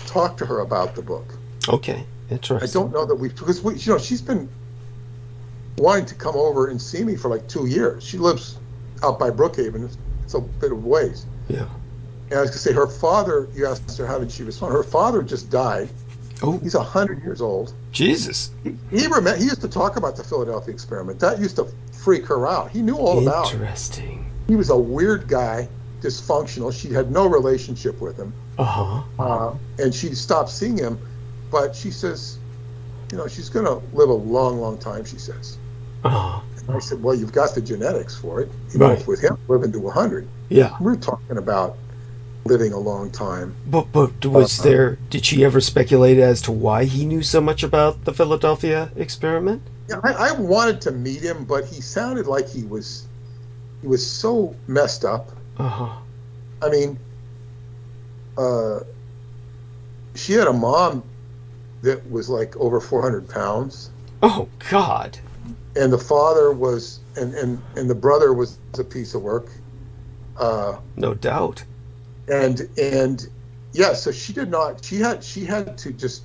talked to her about the book. Okay, interesting. I don't know that because she's been wanting to come over and see me for like 2 years. She lives out by Brookhaven. It's a bit of ways. Yeah. And I was gonna say, her father. You asked her how did she respond. Her father just died. Oh. He's 100 years old. Jesus. He used to talk about the Philadelphia experiment. That used to freak her out. He knew all about it. Interesting. He was a weird guy, dysfunctional. She had no relationship with him. And she stopped seeing him, but she says, she's going to live a long, long time, she says. And I said, well, you've got the genetics for it. Right. With him living to 100. Yeah. We're talking about living a long time. But did she ever speculate as to why he knew so much about the Philadelphia experiment? Yeah, I wanted to meet him, but he sounded like he was so messed up. I mean, she had a mom that was like over 400 pounds. Oh God. And the father was, and the brother was a piece of work. No doubt. And yeah, so she did not. She had to just,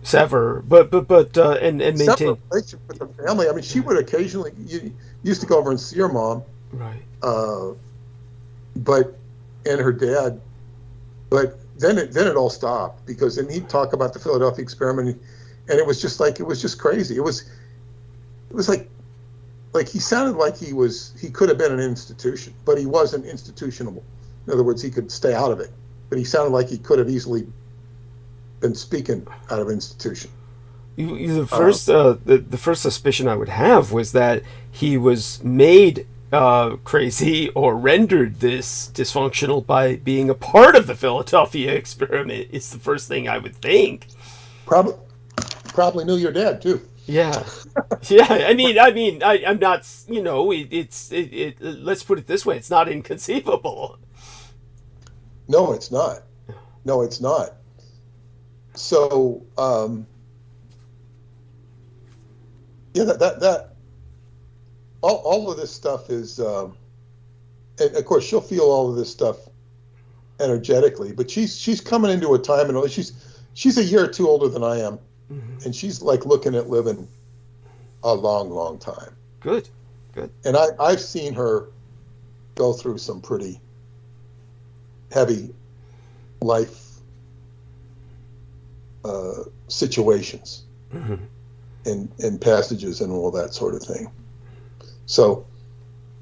sever, but and maintain relationship with the family. I mean, she would occasionally used to go over and see her mom, right? But and her dad, but then it all stopped because then he'd talk about the Philadelphia experiment, and it was just crazy. It was like he sounded like he could have been an institution, but he wasn't institutional. In other words, he could stay out of it, but he sounded like he could have easily been speaking out of institution. The first suspicion I would have was that he was made crazy or rendered this dysfunctional by being a part of the Philadelphia experiment. Is the first thing I would think. Probably knew your dad too. Yeah, yeah. I mean, I'm not. Let's put it this way: it's not inconceivable. No, it's not. No, it's not. So, yeah, that all of this stuff is, and of course she'll feel all of this stuff energetically. But she's coming into a time, and she's a year or two older than I am, and she's like looking at living a long, long time. Good. And I've seen her go through some pretty heavy life situations and passages and all that sort of thing. So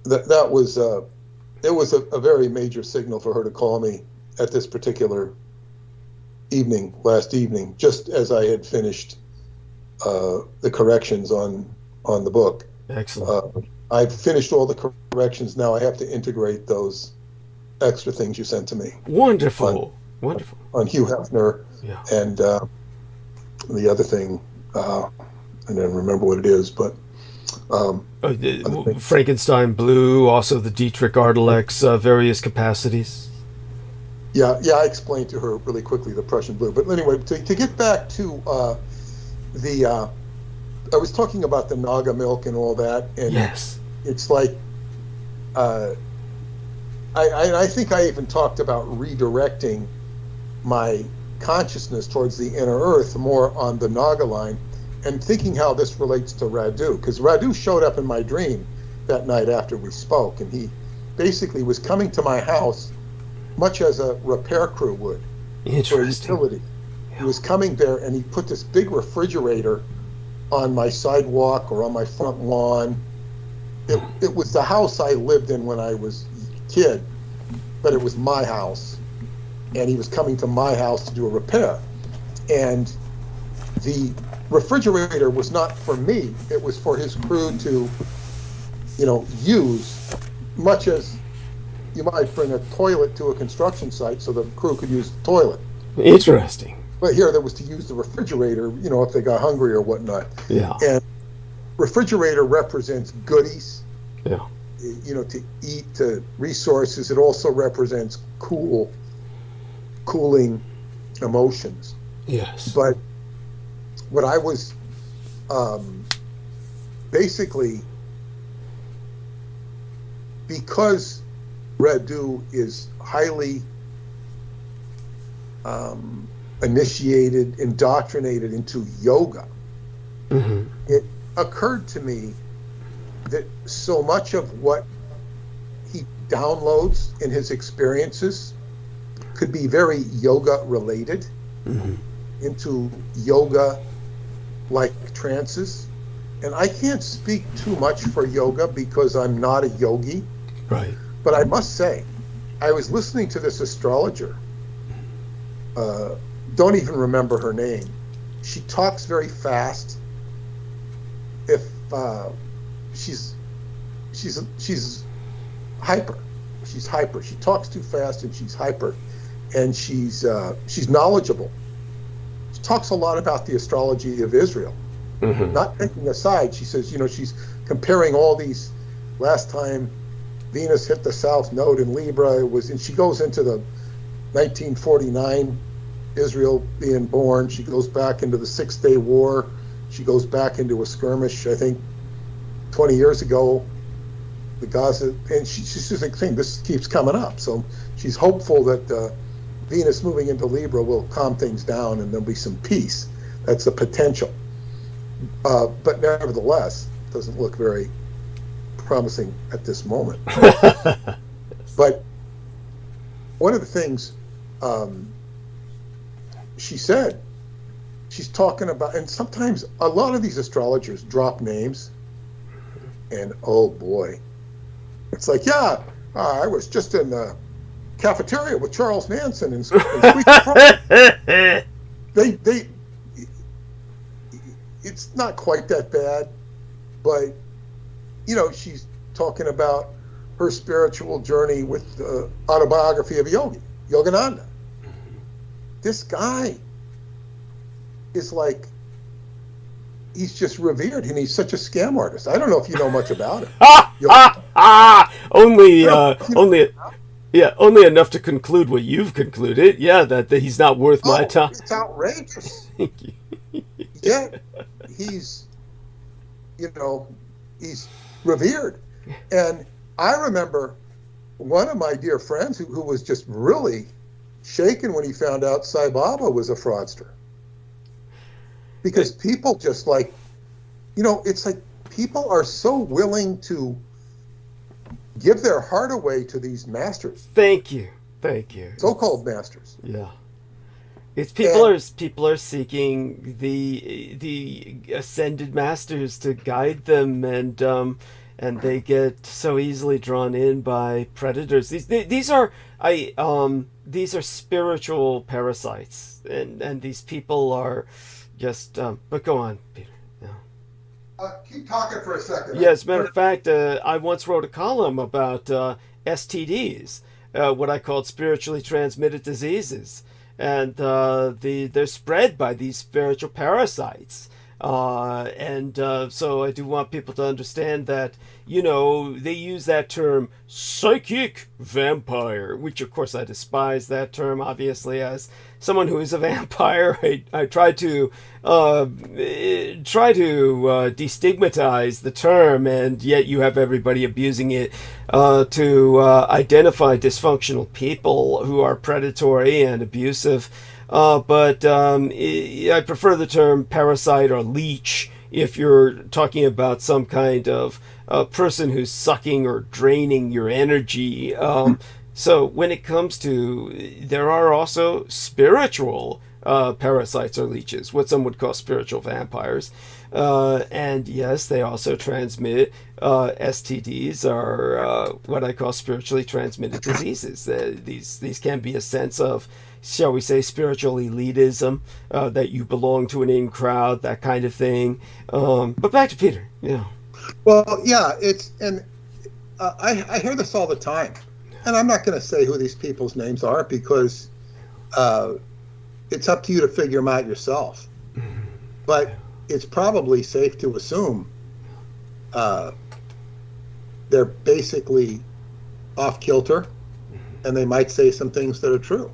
that was it was a very major signal for her to call me at this particular last evening, just as I had finished the corrections on the book. Excellent. I've finished all the corrections. Now I have to integrate those extra things you sent to me. Wonderful. On Hugh Hefner, yeah. And the other thing, I don't remember what it is, but Frankenstein Blue, also the Dietrich Artelex, various capacities. Yeah, I explained to her really quickly the Prussian Blue. But anyway, to get back to I was talking about the Naga milk and all that, and yes, it's like, I think I even talked about redirecting my consciousness towards the inner earth more on the Naga line, and thinking how this relates to Radu, because Radu showed up in my dream that night after we spoke, and he basically was coming to my house much as a repair crew would for a utility. Yeah. He was coming there, and he put this big refrigerator on my sidewalk or on my front lawn. It was the house I lived in when I was kid, but it was my house, and he was coming to my house to do a repair. And the refrigerator was not for me, it was for his crew to, use, much as you might bring a toilet to a construction site so the crew could use the toilet. Interesting. But here, there was to use the refrigerator, if they got hungry or whatnot. Yeah. And refrigerator represents goodies. Yeah. To eat, to resources. It also represents cooling emotions. Yes. But what I was basically, because Radu is highly initiated, indoctrinated into yoga, Mm-hmm. it occurred to me that so much of what he downloads in his experiences could be very yoga related, Mm-hmm. into yoga like trances. And I can't speak too much for yoga because I'm not a yogi, Right. but I must say, I was listening to this astrologer, don't even remember her name. She talks very fast. If she's hyper. She's hyper. She talks too fast and she's hyper, and she's knowledgeable. She talks a lot about the astrology of Israel. Mm-hmm. Not taking a side. She says, she's comparing all these. Last time Venus hit the South Node in Libra, it was, and she goes into the 1949 Israel being born. She goes back into the 6-Day War. She goes back into a skirmish, I think, 20 years ago, the Gaza, and she's just saying this keeps coming up. So she's hopeful that Venus moving into Libra will calm things down and there'll be some peace. That's the potential. But nevertheless, it doesn't look very promising at this moment. But one of the things she said, she's talking about, and sometimes a lot of these astrologers drop names, and oh boy, it's like, I was just in the cafeteria with Charles Manson and they it's not quite that bad, but she's talking about her spiritual journey with the autobiography of a yogi, Yogananda. This guy is like, he's just revered, and he's such a scam artist. I don't know if you know much about him. Only enough to conclude what you've concluded. Yeah, that he's not worth my time. It's outrageous. Thank you. Yet he's revered. And I remember one of my dear friends who was just really shaken when he found out Sai Baba was a fraudster. Because people just like, it's like people are so willing to give their heart away to these masters. Thank you. So-called masters. Yeah. It's people are seeking the ascended masters to guide them, and they get so easily drawn in by predators. These are spiritual parasites, and these people are just. But go on, Peter. Yeah. Keep talking for a second. Yeah, as a matter of fact, I once wrote a column about STDs, what I called spiritually transmitted diseases. And they're spread by these spiritual parasites. So I do want people to understand that, they use that term psychic vampire, which of course I despise that term, obviously, as someone who is a vampire. I try to destigmatize the term, and yet you have everybody abusing it to identify dysfunctional people who are predatory and abusive. But I prefer the term parasite or leech if you're talking about some kind of person who's sucking or draining your energy. So when it comes to, there are also spiritual parasites or leeches, what some would call spiritual vampires. And yes, they also transmit STDs, are what I call spiritually transmitted diseases. These can be a sense of, shall we say, spiritual elitism, that you belong to an in crowd, that kind of thing. But back to Peter. Yeah. Well, yeah, I hear this all the time, and I'm not going to say who these people's names are because it's up to you to figure them out yourself. But it's probably safe to assume they're basically off kilter, and they might say some things that are true.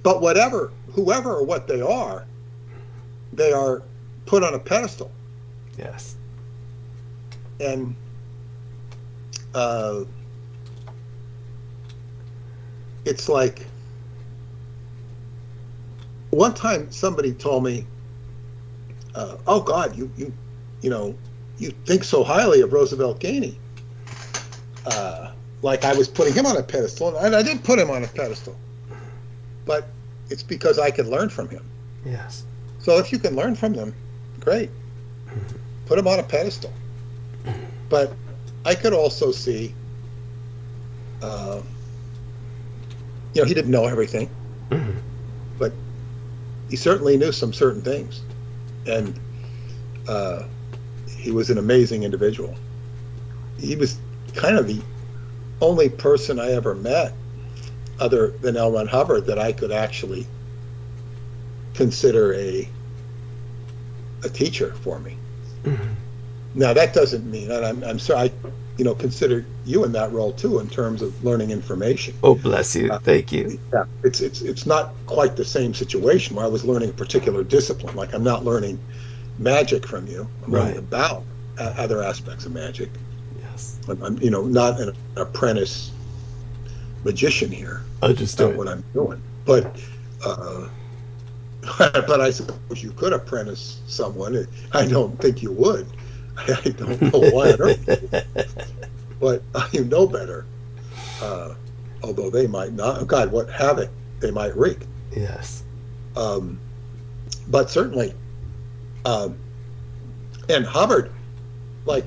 But whoever or what they are put on a pedestal. Yes. And it's like, one time somebody told me, oh God, you think so highly of Roosevelt Gainey. Like I was putting him on a pedestal, and I did put him on a pedestal. But it's because I could learn from him. Yes. So if you can learn from them, great. Put him on a pedestal. But I could also see, he didn't know everything, but he certainly knew some certain things. And he was an amazing individual. He was kind of the only person I ever met other than L. Ron Hubbard that I could actually consider a teacher for me. Now that doesn't mean, and I'm sorry, I consider you in that role too in terms of learning information. Oh, bless you. Thank you. Yeah, it's not quite the same situation where I was learning a particular discipline. Like I'm not learning magic from you. I'm learning about other aspects of magic. Yes. I'm not an apprentice magician here. Understood. That's not what I'm doing. But but I suppose you could apprentice someone. I don't think you would. I don't know why on earth. But you know better. Although they might not. God, what havoc they might wreak. Yes. But certainly, and Hubbard, like,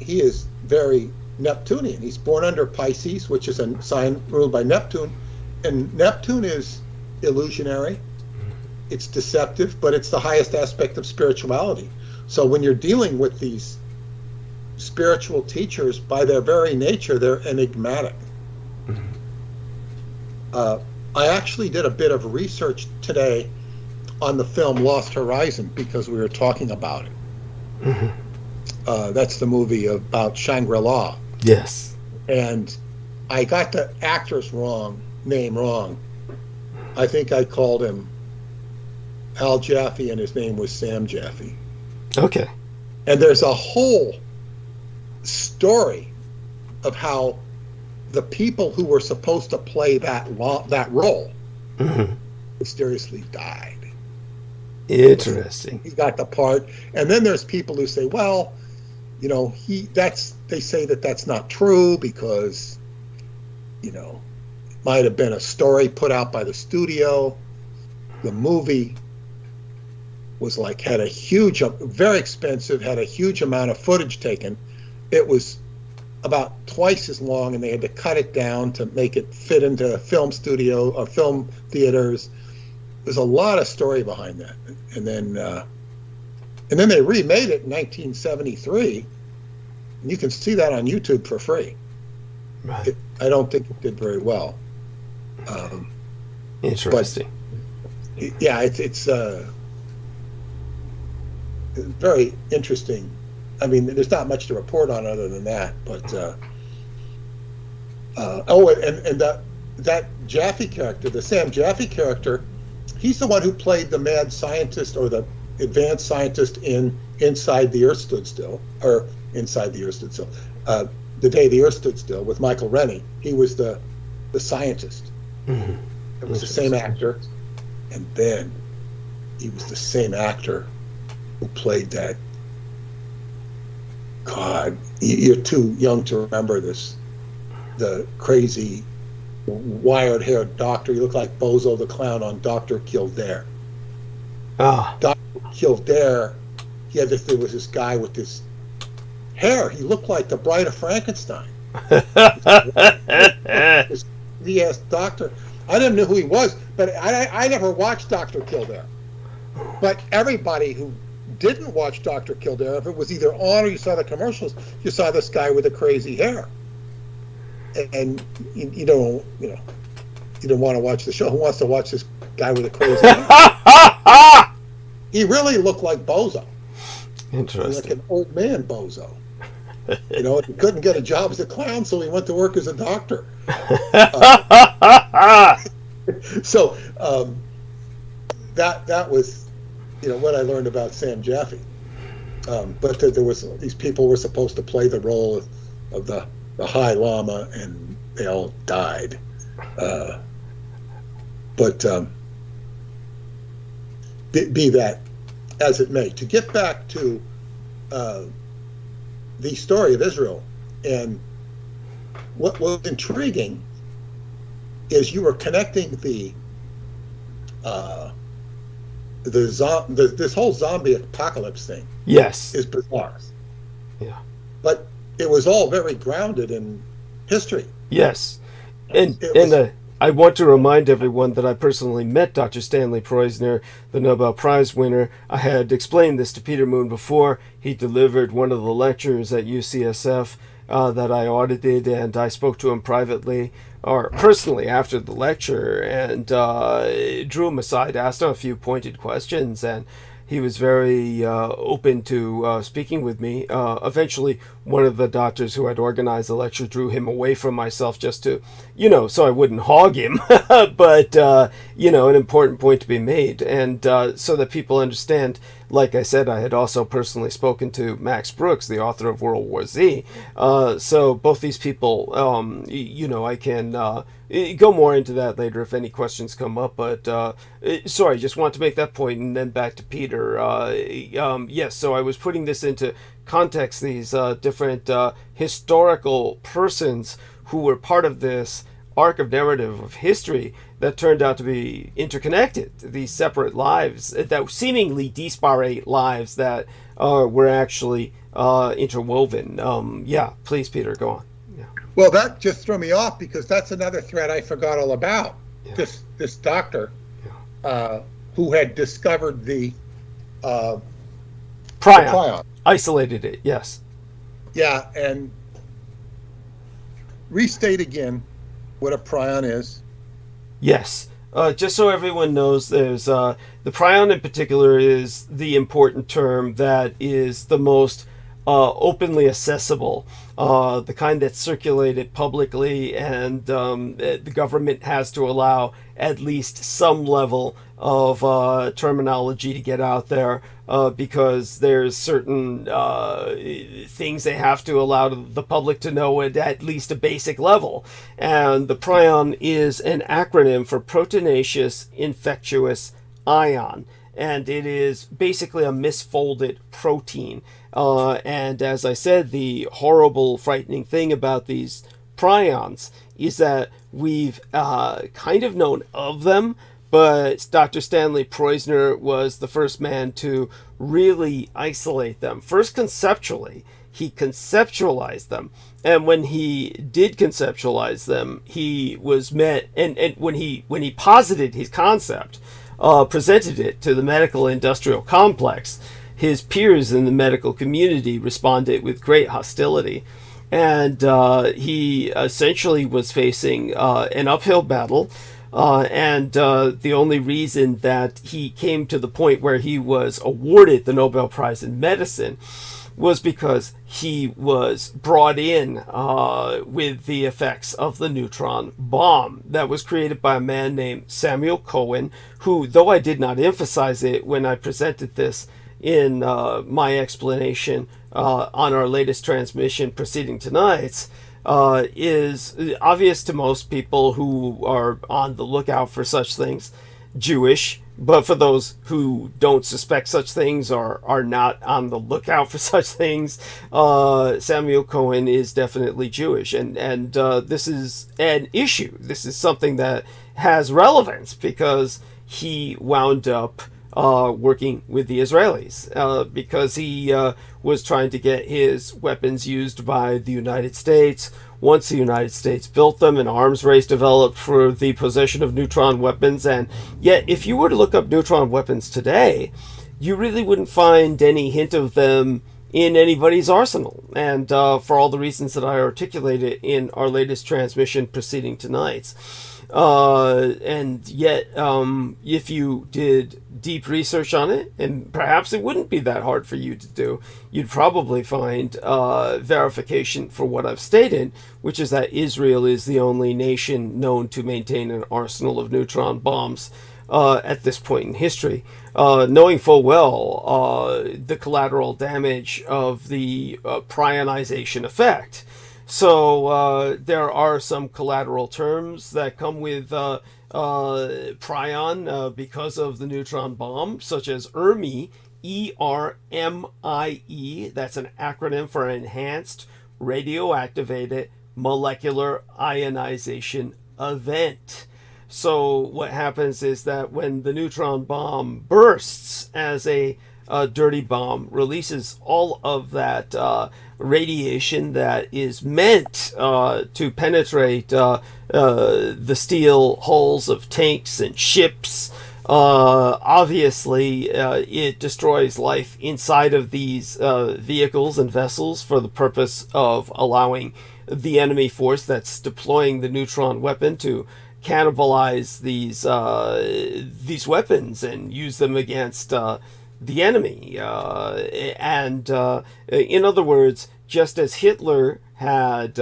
he is very Neptunian. He's born under Pisces, which is a sign ruled by Neptune. And Neptune is illusionary. It's deceptive, but it's the highest aspect of spirituality. So when you're dealing with these spiritual teachers, by their very nature, they're enigmatic. I actually did a bit of research today on the film Lost Horizon because we were talking about it. That's the movie about Shangri-La. Yes. And I got the actor's name wrong. I think I called him Al Jaffe and his name was Sam Jaffe. Okay. And there's a whole story of how the people who were supposed to play that role mysteriously died. Interesting. He got the part. And then there's people who say, well, they say that that's not true because, it might have been a story put out by the studio. The movie was had a huge, very expensive, had a huge amount of footage taken. It was about twice as long, and they had to cut it down to make it fit into a film studio or film theaters. There's a lot of story behind that. And then they remade it in 1973, and you can see that on YouTube for free. Right. I don't think it did very well. Interesting. But, yeah, it's very interesting. I mean, there's not much to report on other than that. But and that Jaffe character, the Sam Jaffe character, he's the one who played the mad scientist or the advanced scientist in Inside the Earth Stood Still, or Inside the Earth Stood Still, The Day the Earth Stood Still with Michael Rennie. He was the scientist. It was the same actor, and then he was the same actor who played that. God, you're too young to remember this. The crazy, wired-haired doctor. You look like Bozo the Clown on Dr. Kildare. Dr. Kildare there was this guy with this hair. He looked like the Bride of Frankenstein. He asked Doctor. I didn't know who he was, but I never watched Dr. Kildare. But everybody who didn't watch Dr. Kildare, if it was either on or you saw the commercials, you saw this guy with the crazy hair. And you don't want to watch the show. Who wants to watch this guy with a crazy hair? He really looked like Bozo. Interesting. Like an old man Bozo. He couldn't get a job as a clown, so he went to work as a doctor. So that was, what I learned about Sam Jaffe. But there was these people were supposed to play the role of the High Lama, and they all died. But be that as it may, to get back to the story of Israel, and what was intriguing is you were connecting this whole zombie apocalypse thing. Yes, is bizarre. Yeah, but it was all very grounded in history. Yes, and I want to remind everyone that I personally met Dr. Stanley Preussner, the Nobel Prize winner. I had explained this to Peter Moon before. He delivered one of the lectures at UCSF that I audited, and I spoke to him privately or personally after the lecture, and drew him aside, asked him a few pointed questions, and he was very open to speaking with me. Eventually, one of the doctors who had organized the lecture drew him away from myself just to, so I wouldn't hog him. But, an important point to be made. And so that people understand, like I said, I had also personally spoken to Max Brooks, the author of World War Z. So both these people, I can go more into that later if any questions come up. But sorry, just want to make that point, and then back to Peter. Yes, so I was putting this into context, these different historical persons who were part of this arc of narrative of history that turned out to be interconnected, these separate lives, that seemingly disparate lives that were actually interwoven. Yeah, please, Peter, go on. Yeah. Well, that just threw me off, because that's another thread I forgot all about. Yeah. This doctor who had discovered the prion. Isolated it, yes. Yeah, and restate again what a prion is. Yes. Just so everyone knows, there's the prion in particular is the important term that is the most openly accessible, the kind that's circulated publicly, and the government has to allow at least some level of terminology to get out there, because there's certain things they have to allow the public to know at least a basic level. And the prion is an acronym for proteinaceous infectious ion, and it is basically a misfolded protein. And as I said, the horrible, frightening thing about these prions is that we've kind of known of them, but Dr. Stanley Preussner was the first man to really isolate them. First conceptually, he conceptualized them. And when he did conceptualize them, he was met, and when he posited his concept, presented it to the medical industrial complex, his peers in the medical community responded with great hostility. And he essentially was facing an uphill battle. And the only reason that he came to the point where he was awarded the Nobel Prize in Medicine was because he was brought in with the effects of the neutron bomb that was created by a man named Samuel Cohen, who, though I did not emphasize it when I presented this in my explanation on our latest transmission preceding tonight's, is obvious to most people who are on the lookout for such things, Jewish. But for those who don't suspect such things or are not on the lookout for such things, Samuel Cohen is definitely Jewish. And this is an issue. This is something that has relevance because he wound up working with the Israelis because he was trying to get his weapons used by the United States. Once the United States built them, an arms race developed for the possession of neutron weapons. And yet, if you were to look up neutron weapons today, you really wouldn't find any hint of them in anybody's arsenal. And for all the reasons that I articulated in our latest transmission preceding tonight's. And yet, if you did deep research on it, and perhaps it wouldn't be that hard for you to do, you'd probably find verification for what I've stated, which is that Israel is the only nation known to maintain an arsenal of neutron bombs at this point in history, knowing full well the collateral damage of the prionization effect. So there are some collateral terms that come with prion because of the neutron bomb, such as ERMIE, E-R-M-I-E. That's an acronym for Enhanced Radioactivated Molecular Ionization Event. So what happens is that when the neutron bomb bursts as a dirty bomb, releases all of that radiation that is meant to penetrate the steel hulls of tanks and ships. Obviously, it destroys life inside of these vehicles and vessels for the purpose of allowing the enemy force that's deploying the neutron weapon to cannibalize these weapons and use them against the enemy. In other words, just as Hitler had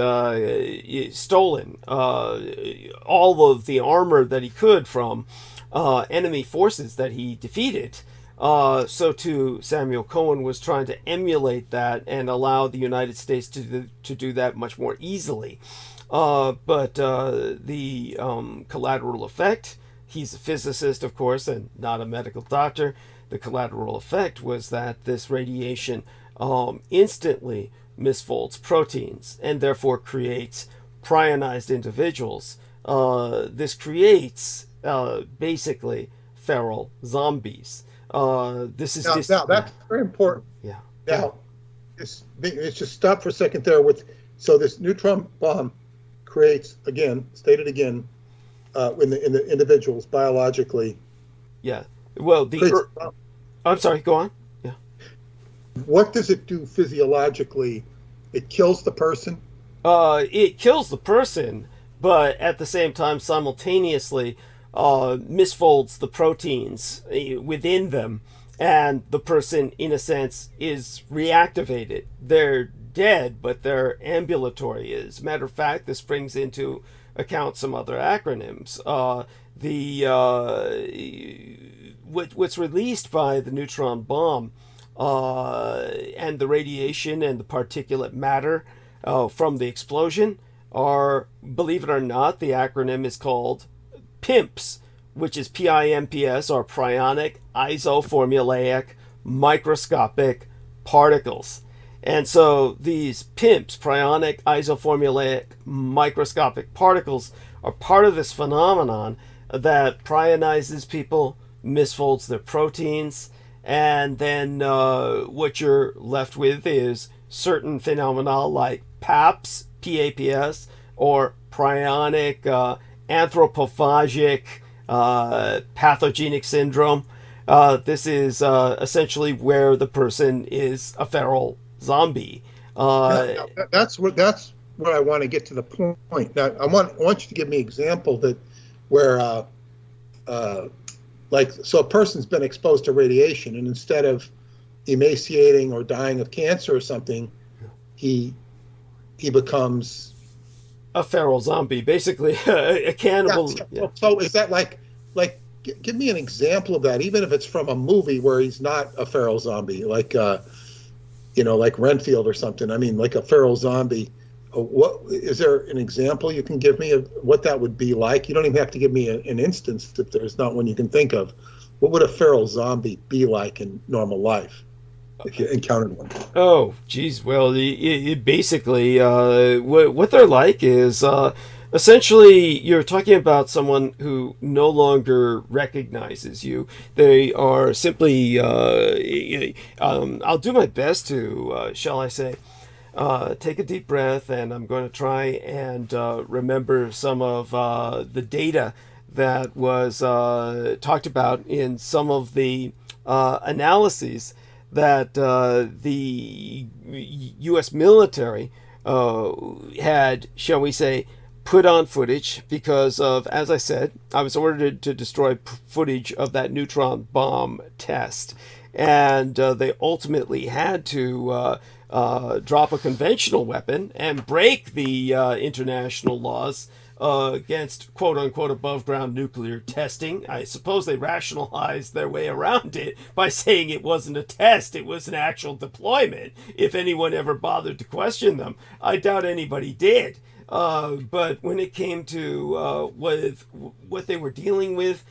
stolen all of the armor that he could from enemy forces that he defeated, so too Samuel Cohen was trying to emulate that and allow the United States to do that much more easily. But the collateral effect, he's a physicist, of course, and not a medical doctor. The collateral effect was that this radiation instantly misfolds proteins and therefore creates prionized individuals. This creates basically feral zombies. This is now that's very important. Yeah. Now, let's just stop for a second there. So this neutron bomb creates, again, stated again, in the individuals biologically. Yeah. Well, I'm sorry. Go on. Yeah. What does it do physiologically? It kills the person. It kills the person, but at the same time, simultaneously, misfolds the proteins within them, and the person, in a sense, is reactivated. They're dead, but they're ambulatory. As a matter of fact, this brings into account some other acronyms. What's released by the neutron bomb and the radiation and the particulate matter from the explosion are, believe it or not, the acronym is called PIMPs, which is PIMPs, or Prionic Isoformulaic Microscopic Particles. And so these PIMPs, Prionic Isoformulaic Microscopic Particles, are part of this phenomenon that prionizes people, misfolds their proteins, and then what you're left with is certain phenomena like PAPS, PAPS, or prionic anthropophagic pathogenic syndrome. This is essentially where the person is a feral zombie. That's what I want to get to the point. Now, I want you to give me an example where so a person's been exposed to radiation, and instead of emaciating or dying of cancer or something, he becomes a feral zombie, basically a cannibal. Yeah. So is that like give me an example of that, even if it's from a movie where he's not a feral zombie, like Renfield or something. I mean, like a feral zombie. What is there an example you can give me of what that would be like? You don't even have to give me an instance if there's not one you can think of. What would a feral zombie be like in normal life if you encountered one? Oh, geez. Well, it basically, what they're like is essentially, you're talking about someone who no longer recognizes you. They are simply, I'll do my best to, shall I say, take a deep breath, and I'm going to try and remember some of the data that was talked about in some of the analyses that the U.S. military had, shall we say, put on footage because of, as I said, I was ordered to destroy footage of that neutron bomb test. And they ultimately had to drop a conventional weapon and break the international laws against quote-unquote above-ground nuclear testing. I suppose they rationalized their way around it by saying it wasn't a test, it was an actual deployment, if anyone ever bothered to question them. I doubt anybody did. But when it came to what they were dealing with,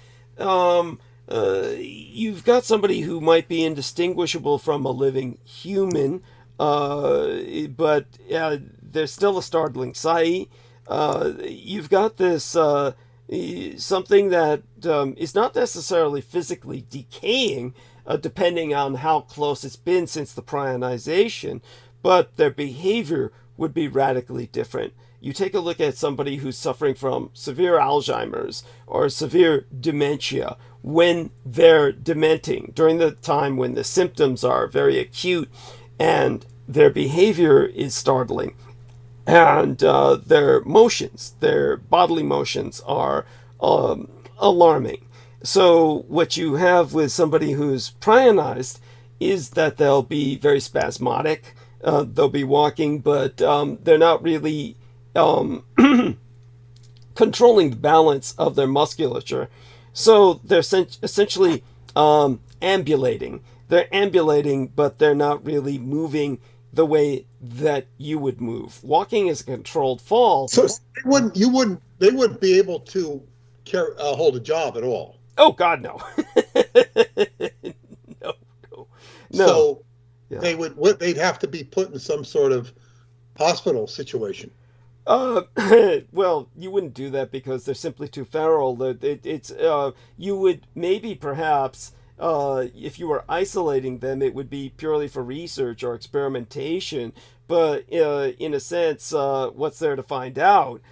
you've got somebody who might be indistinguishable from a living human, but there's still a startling sight. You've got this something that is not necessarily physically decaying, depending on how close it's been since the prionization, but their behavior would be radically different. You take a look at somebody who's suffering from severe Alzheimer's or severe dementia when they're dementing, during the time when the symptoms are very acute and their behavior is startling. And their motions, their bodily motions, are alarming. So what you have with somebody who's prionized is that they'll be very spasmodic. They'll be walking, but they're not really controlling the balance of their musculature. So they're essentially ambulating. They're ambulating, but they're not really moving the way that you would move. Walking is a controlled fall. So they wouldn't be able to hold a job at all. Oh God, no. No. So yeah. They'd have to be put in some sort of hospital situation. Well, you wouldn't do that because they're simply too feral. You would maybe perhaps, if you were isolating them, it would be purely for research or experimentation. But in a sense, what's there to find out?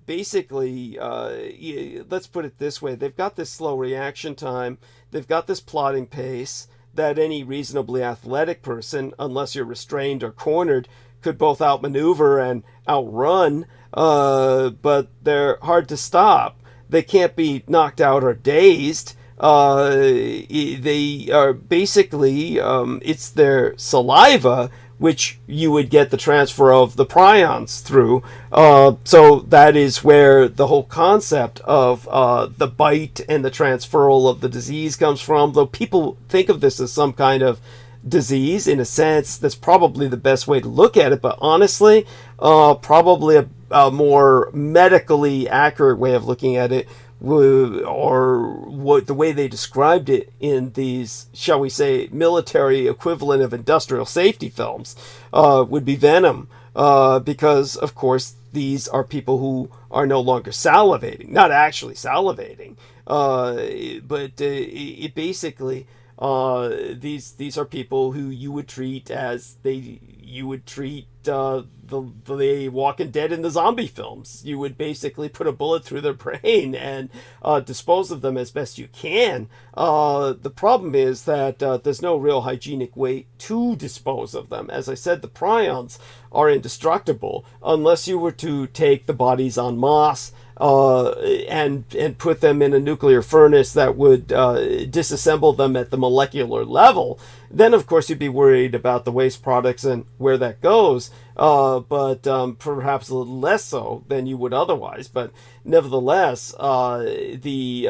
Basically, let's put it this way. They've got this slow reaction time. They've got this plodding pace that any reasonably athletic person, unless you're restrained or cornered, could both outmaneuver and outrun, but they're hard to stop. They can't be knocked out or dazed. They are basically, it's their saliva which you would get the transfer of the prions through. So that is where the whole concept of the bite and the transferal of the disease comes from. Though people think of this as some kind of disease, in a sense, that's probably the best way to look at it. But honestly, probably a more medically accurate way of looking at it, or what the way they described it in these, shall we say, military equivalent of industrial safety films, would be venom, because of course these are people who are no longer salivating, not actually salivating, but it basically, these are people who you would treat as you would treat the Walking Dead in the zombie films. You would basically put a bullet through their brain and dispose of them as best you can. The problem is that there's no real hygienic way to dispose of them. As I said, the prions are indestructible unless you were to take the bodies en masse and put them in a nuclear furnace that would disassemble them at the molecular level. Then of course you'd be worried about the waste products and where that goes, but perhaps a little less so than you would otherwise. But nevertheless, the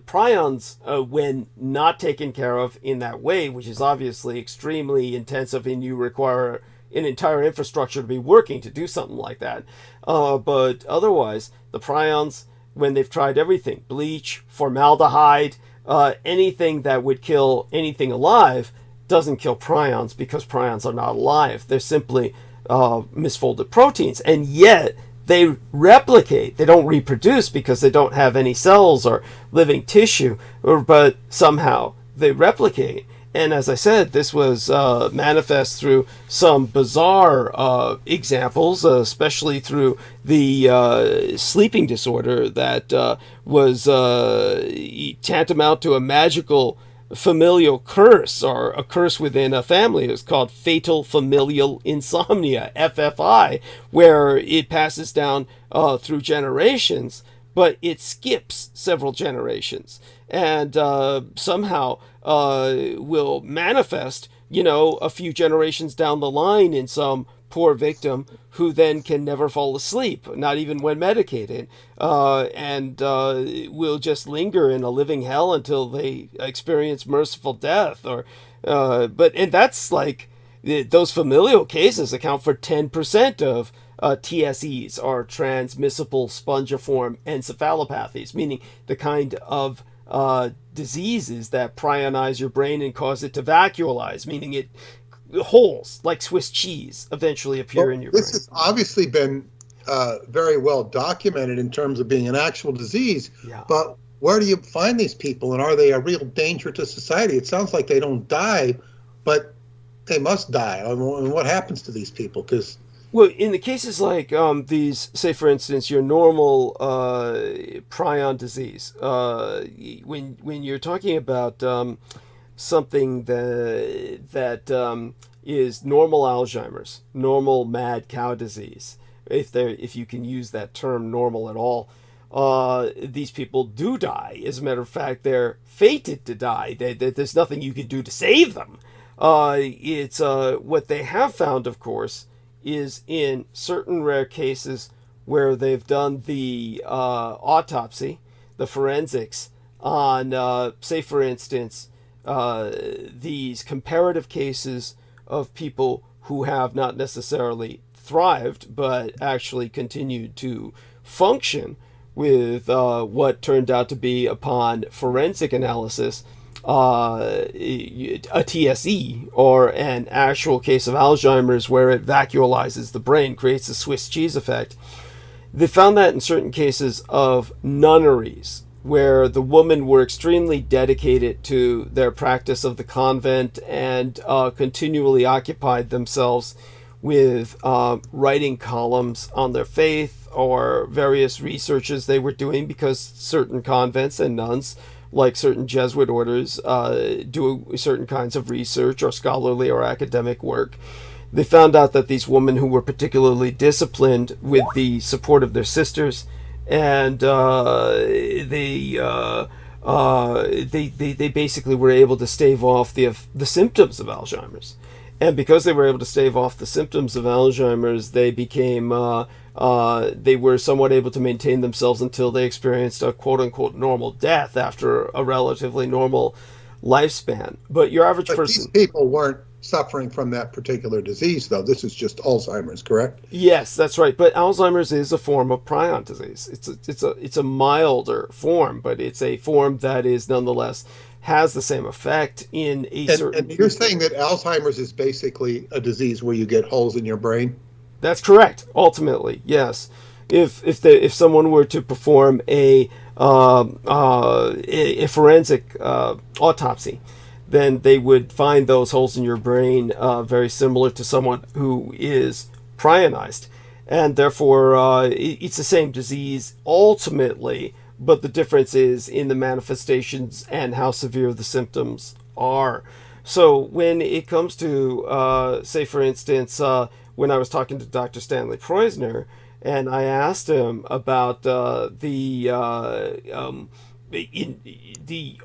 prions, when not taken care of in that way, which is obviously extremely intensive and you require an entire infrastructure to be working to do something like that, but otherwise the prions, when they've tried everything, bleach, formaldehyde, anything that would kill anything alive, doesn't kill prions, because prions are not alive. They're simply misfolded proteins. And yet they replicate. They don't reproduce because they don't have any cells or living tissue, but somehow they replicate. And as I said, this was manifest through some bizarre examples, especially through the sleeping disorder that was tantamount to a magical familial curse, or a curse within a family. It was called fatal familial insomnia, FFI, where it passes down through generations, but it skips several generations, and somehow will manifest, a few generations down the line in some poor victim who then can never fall asleep, not even when medicated, and will just linger in a living hell until they experience merciful death. And that's like, those familial cases account for 10% of TSEs, or transmissible spongiform encephalopathies, meaning the kind of diseases that prionize your brain and cause it to vacuolize, meaning holes like Swiss cheese eventually appear in your brain. This has obviously been very well documented in terms of being an actual disease, but where do you find these people, and are they a real danger to society? It sounds like they don't die, but they must die. I mean, what happens to these people? Well, in the cases like these, say for instance, your normal prion disease, when you're talking about something that is normal Alzheimer's, normal mad cow disease, if you can use that term normal at all, these people do die. As a matter of fact, they're fated to die. There's nothing you can do to save them. It's what they have found, of course, is in certain rare cases where they've done the autopsy, the forensics, on, say for instance, these comparative cases of people who have not necessarily thrived, but actually continued to function with what turned out to be, upon forensic analysis, a TSE, or an actual case of Alzheimer's where it vacuolizes the brain, creates a Swiss cheese effect. They found that in certain cases of nunneries, where the women were extremely dedicated to their practice of the convent and continually occupied themselves with writing columns on their faith or various researches they were doing, because certain convents and nuns, like certain Jesuit orders, do certain kinds of research or scholarly or academic work. They found out that these women who were particularly disciplined with the support of their sisters, and they basically were able to stave off the symptoms of Alzheimer's. And because they were able to stave off the symptoms of Alzheimer's, they became they were somewhat able to maintain themselves until they experienced a quote-unquote normal death after a relatively normal lifespan. But your average person... These people weren't suffering from that particular disease, though. This is just Alzheimer's, correct? Yes, that's right. But Alzheimer's is a form of prion disease. It's a milder form, but it's a form that is nonetheless has the same effect in a certain... And you're saying that Alzheimer's is basically a disease where you get holes in your brain? That's correct. Ultimately, yes. If someone were to perform a forensic autopsy, then they would find those holes in your brain very similar to someone who is prionized, and therefore it's the same disease ultimately, but the difference is in the manifestations and how severe the symptoms are. So when it comes to, say for instance, when I was talking to Dr. Stanley Preussner, and I asked him about the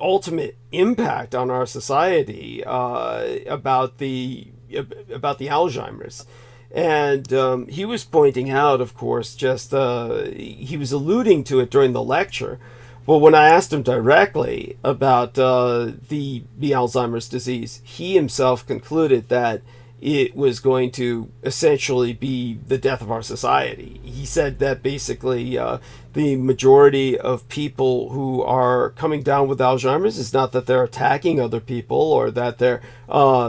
ultimate impact on our society about the Alzheimer's, and he was pointing out, of course, just he was alluding to it during the lecture. Well, when I asked him directly about the Alzheimer's disease, he himself concluded that it was going to essentially be the death of our society. He said that basically the majority of people who are coming down with Alzheimer's is not that they're attacking other people or that they're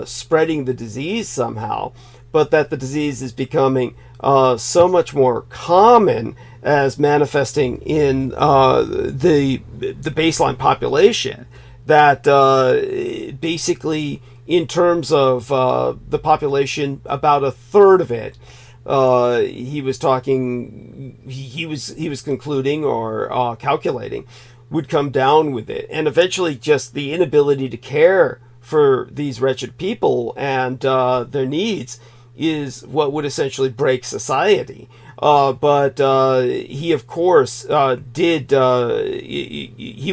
spreading the disease somehow, but that the disease is becoming so much more common as manifesting in the baseline population that basically, in terms of the population, about a third of it, he was concluding or calculating, would come down with it, and eventually just the inability to care for these wretched people and their needs is what would essentially break society. But he, of course, he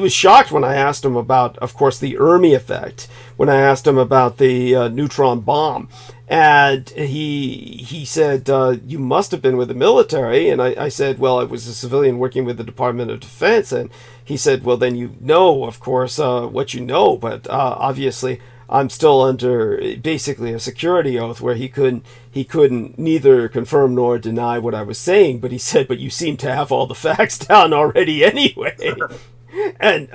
was shocked when I asked him about, of course, the Fermi effect, when I asked him about the neutron bomb. And he said, you must have been with the military. And I said, well, I was a civilian working with the Department of Defense. And he said, well, then you know, of course, what you know. But obviously, I'm still under basically a security oath where he couldn't neither confirm nor deny what I was saying. But he said, but you seem to have all the facts down already anyway. And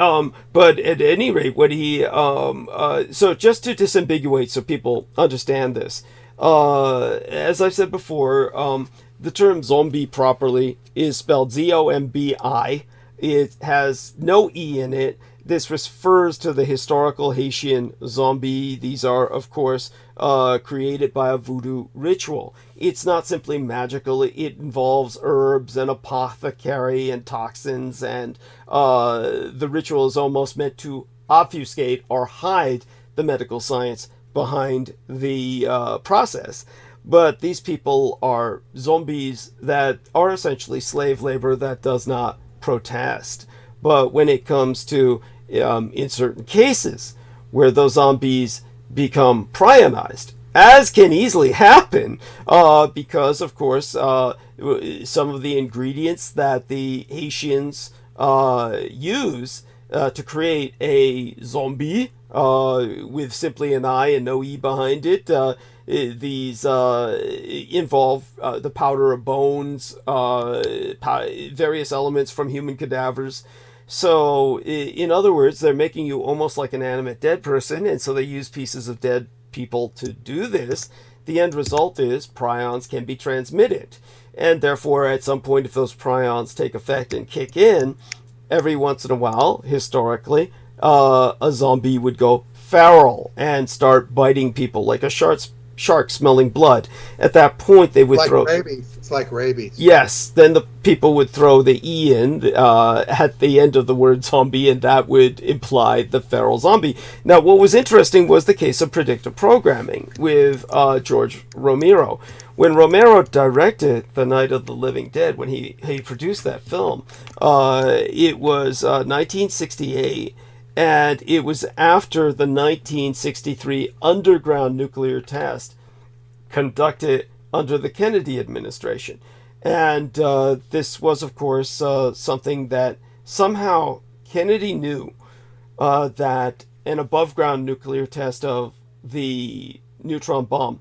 but at any rate, what he so just to disambiguate so people understand this, as I've said before, the term zombie properly is spelled ZOMBI. It has no E in it. This refers to the historical Haitian zombie. These are, of course, created by a voodoo ritual. It's not simply magical. It involves herbs and apothecary and toxins, and the ritual is almost meant to obfuscate or hide the medical science behind the process. But these people are zombies that are essentially slave labor that does not protest. But when it comes to, in certain cases, where those zombies become prionized, as can easily happen, because, of course, some of the ingredients that the Haitians use to create a zombie, with simply an I and no E behind it, these involve the powder of bones, various elements from human cadavers. So, in other words, they're making you almost like an animate dead person, and so they use pieces of dead people to do this. The end result is prions can be transmitted, and therefore, at some point, if those prions take effect and kick in, every once in a while, historically, a zombie would go feral and start biting people like a shark smelling blood. At that point, they would throw rabies. It's like rabies. Yes, then the people would throw the E in at the end of the word zombie, and that would imply the feral zombie. Now, what was interesting was the case of predictive programming with George Romero. When Romero directed The Night of the Living Dead, when he produced that film, it was 1968. And it was after the 1963 underground nuclear test conducted under the Kennedy administration. And this was, of course, something that somehow Kennedy knew that an above-ground nuclear test of the neutron bomb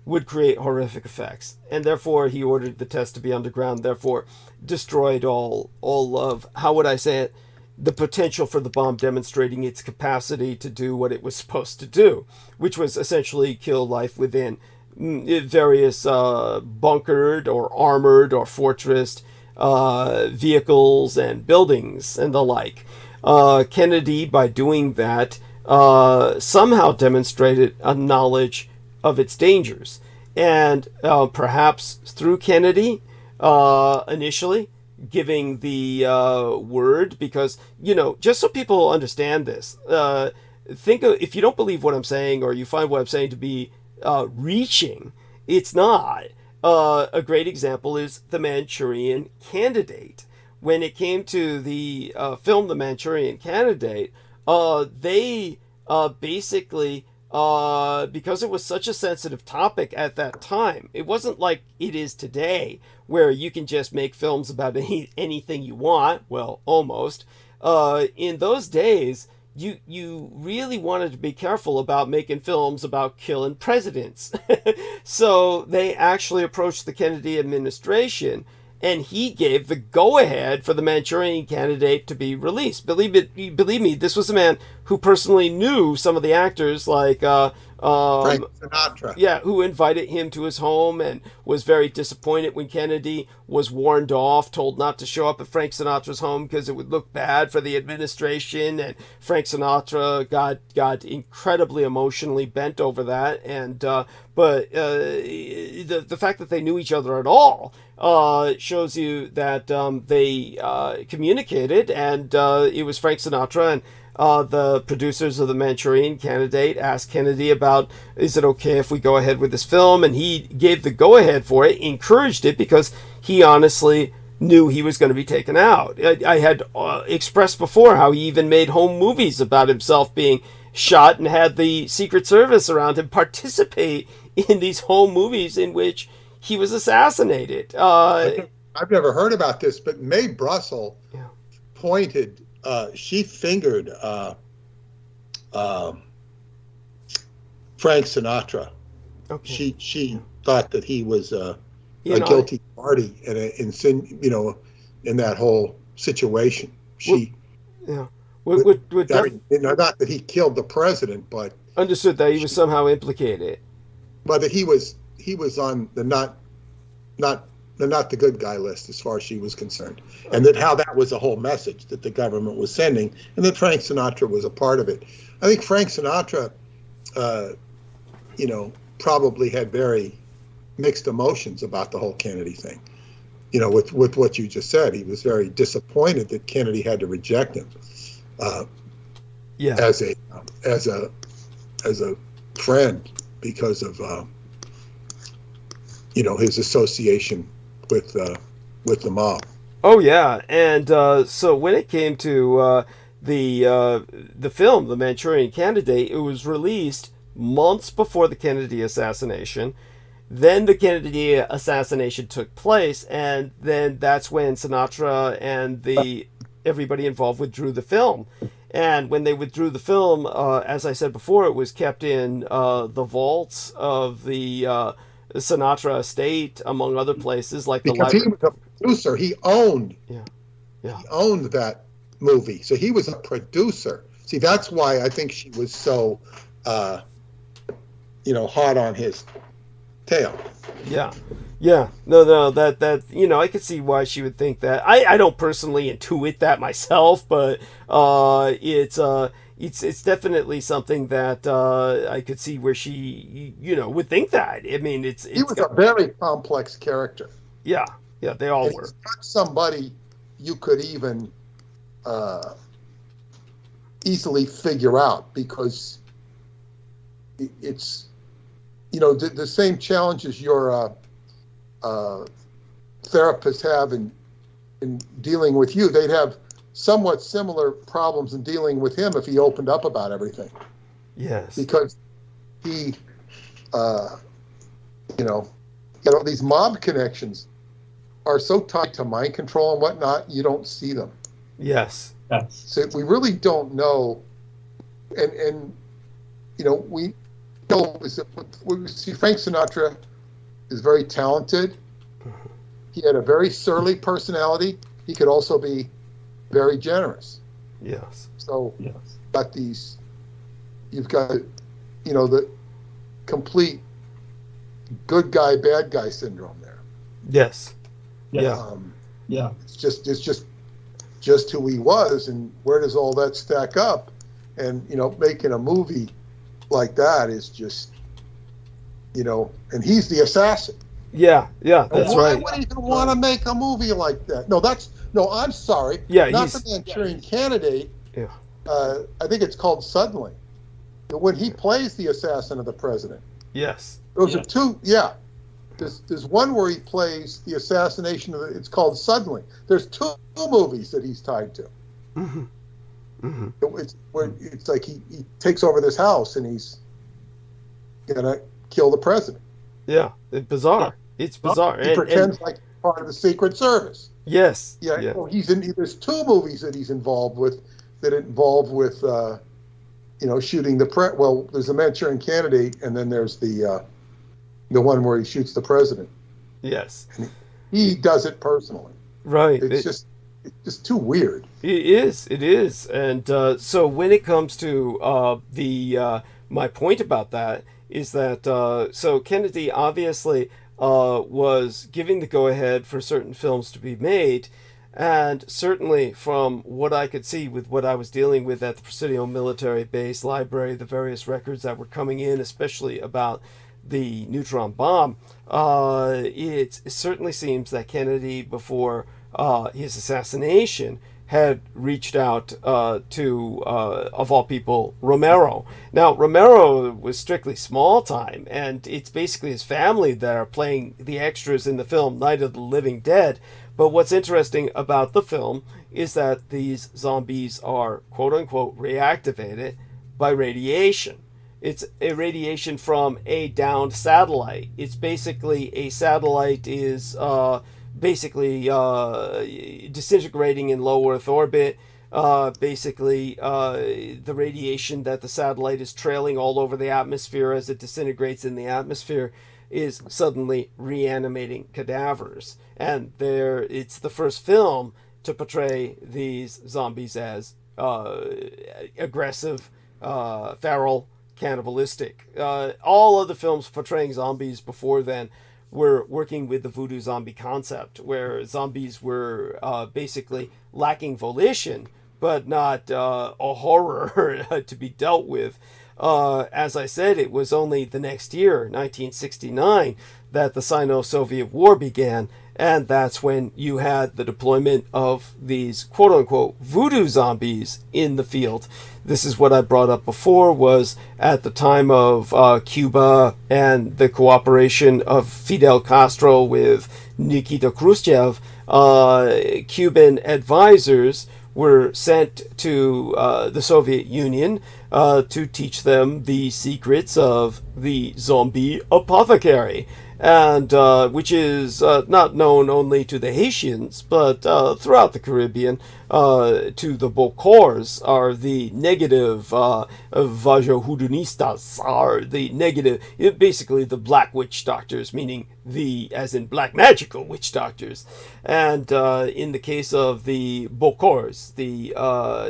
would create horrific effects. And therefore, he ordered the test to be underground, therefore destroyed all of, how would I say it, the potential for the bomb demonstrating its capacity to do what it was supposed to do, which was essentially kill life within various bunkered or armored or fortressed vehicles and buildings and the like. Kennedy, by doing that, somehow demonstrated a knowledge of its dangers. And perhaps through Kennedy, initially, giving the word, because, just so people understand this, think of, if you don't believe what I'm saying, or you find what I'm saying to be reaching, it's not. A great example is The Manchurian Candidate. When it came to the film The Manchurian Candidate, they basically, because it was such a sensitive topic at that time, it wasn't like it is today, where you can just make films about anything you want. Well, almost. In those days, you really wanted to be careful about making films about killing presidents. So they actually approached the Kennedy administration, and he gave the go-ahead for The Manchurian Candidate to be released. Believe me, this was a man who personally knew some of the actors, like Frank Sinatra. Yeah, who invited him to his home and was very disappointed when Kennedy was warned off, told not to show up at Frank Sinatra's home because it would look bad for the administration. And Frank Sinatra got incredibly emotionally bent over that. And but the fact that they knew each other at all shows you that they communicated, and it was Frank Sinatra and the producers of the Manchurian Candidate asked Kennedy about, is it okay if we go ahead with this film? And he gave the go-ahead for it, encouraged it, because he honestly knew he was going to be taken out. I had expressed before how he even made home movies about himself being shot and had the Secret Service around him participate in these home movies in which he was assassinated. I've never heard about this, but Mae Brussell pointed... she fingered Frank Sinatra. Okay. She thought that he was a guilty party in that whole situation. Not that he killed the president, but understood that he was somehow implicated. But that he was on the not the good guy list as far as she was concerned, and that how that was a whole message that the government was sending, and that Frank Sinatra was a part of it. I think Frank Sinatra, probably had very mixed emotions about the whole Kennedy thing. With what you just said, he was very disappointed that Kennedy had to reject him as a friend because of his association with the mob. Oh yeah, and so when it came to the film, The Manchurian Candidate, it was released months before the Kennedy assassination. Then the Kennedy assassination took place, and then that's when Sinatra and everybody involved withdrew the film. And when they withdrew the film, as I said before, it was kept in the vaults of the Sinatra estate, among other places, like because he was a producer. He owned he owned that movie, so he was a producer. See, that's why I think she was so hot on his tail. No, that I could see why she would think that. I don't personally intuit that myself, but it's definitely something that I could see where she would think that. I mean, he was a very complex character. Yeah, they all were. He's not somebody you could even easily figure out, because it's the same challenges your therapists have in dealing with you. They'd have somewhat similar problems in dealing with him if he opened up about everything. Yes. Because he, these mob connections are so tied to mind control and whatnot, you don't see them. Yes. So we really don't know, and we know is that we see Frank Sinatra is very talented. He had a very surly personality. He could also be very generous. Yes. So, but you've got the complete good guy, bad guy syndrome there. Yes. It's just who he was, and where does all that stack up? And making a movie like that is just, and he's the assassin. Yeah, that's right. Why would he even want to make a movie like that? I'm sorry. Yeah, not the Manchurian Candidate. Yeah. I think it's called Suddenly. When he plays the assassin of the president. Yes. Those are two. Yeah. There's one where he plays the assassination of it's called Suddenly. There's two movies that he's tied to. Mm-hmm. Mm-hmm. It's like he takes over this house and he's gonna kill the president. Yeah, it's bizarre. It's bizarre. He pretends like part of the Secret Service. Yes. Yeah. There's two movies that he's involved with shooting the well, there's the Manchurian Candidate, and then there's the one where he shoots the president. Yes. And he does it personally. Right. It's just too weird. It is. And so when it comes to the my point about that is that so Kennedy obviously was giving the go-ahead for certain films to be made, and certainly from what I could see with what I was dealing with at the Presidio military base library, the various records that were coming in, especially about the neutron bomb, it certainly seems that Kennedy, before his assassination, had reached out to, of all people, Romero. Now, Romero was strictly small time, and it's basically his family that are playing the extras in the film Night of the Living Dead. But what's interesting about the film is that these zombies are, quote-unquote, reactivated by radiation. It's a radiation from a downed satellite. It's basically a satellite is basically disintegrating in low Earth orbit. The radiation that the satellite is trailing all over the atmosphere as it disintegrates in the atmosphere is suddenly reanimating cadavers. And it's the first film to portray these zombies as aggressive, feral, cannibalistic. All of the films portraying zombies before then were working with the voodoo zombie concept, where zombies were basically lacking volition, but not a horror to be dealt with. As I said, it was only the next year, 1969, that the Sino-Soviet War began, and that's when you had the deployment of these quote-unquote voodoo zombies in the field. This is what I brought up before, was at the time of Cuba and the cooperation of Fidel Castro with Nikita Khrushchev, Cuban advisors were sent to the Soviet Union to teach them the secrets of the zombie apothecary, and which is not known only to the Haitians, but throughout the Caribbean, to the Bokors, are the negative Vajohudunistas, are the negative, basically the black witch doctors, meaning the, as in black magical witch doctors. And in the case of the Bokors, the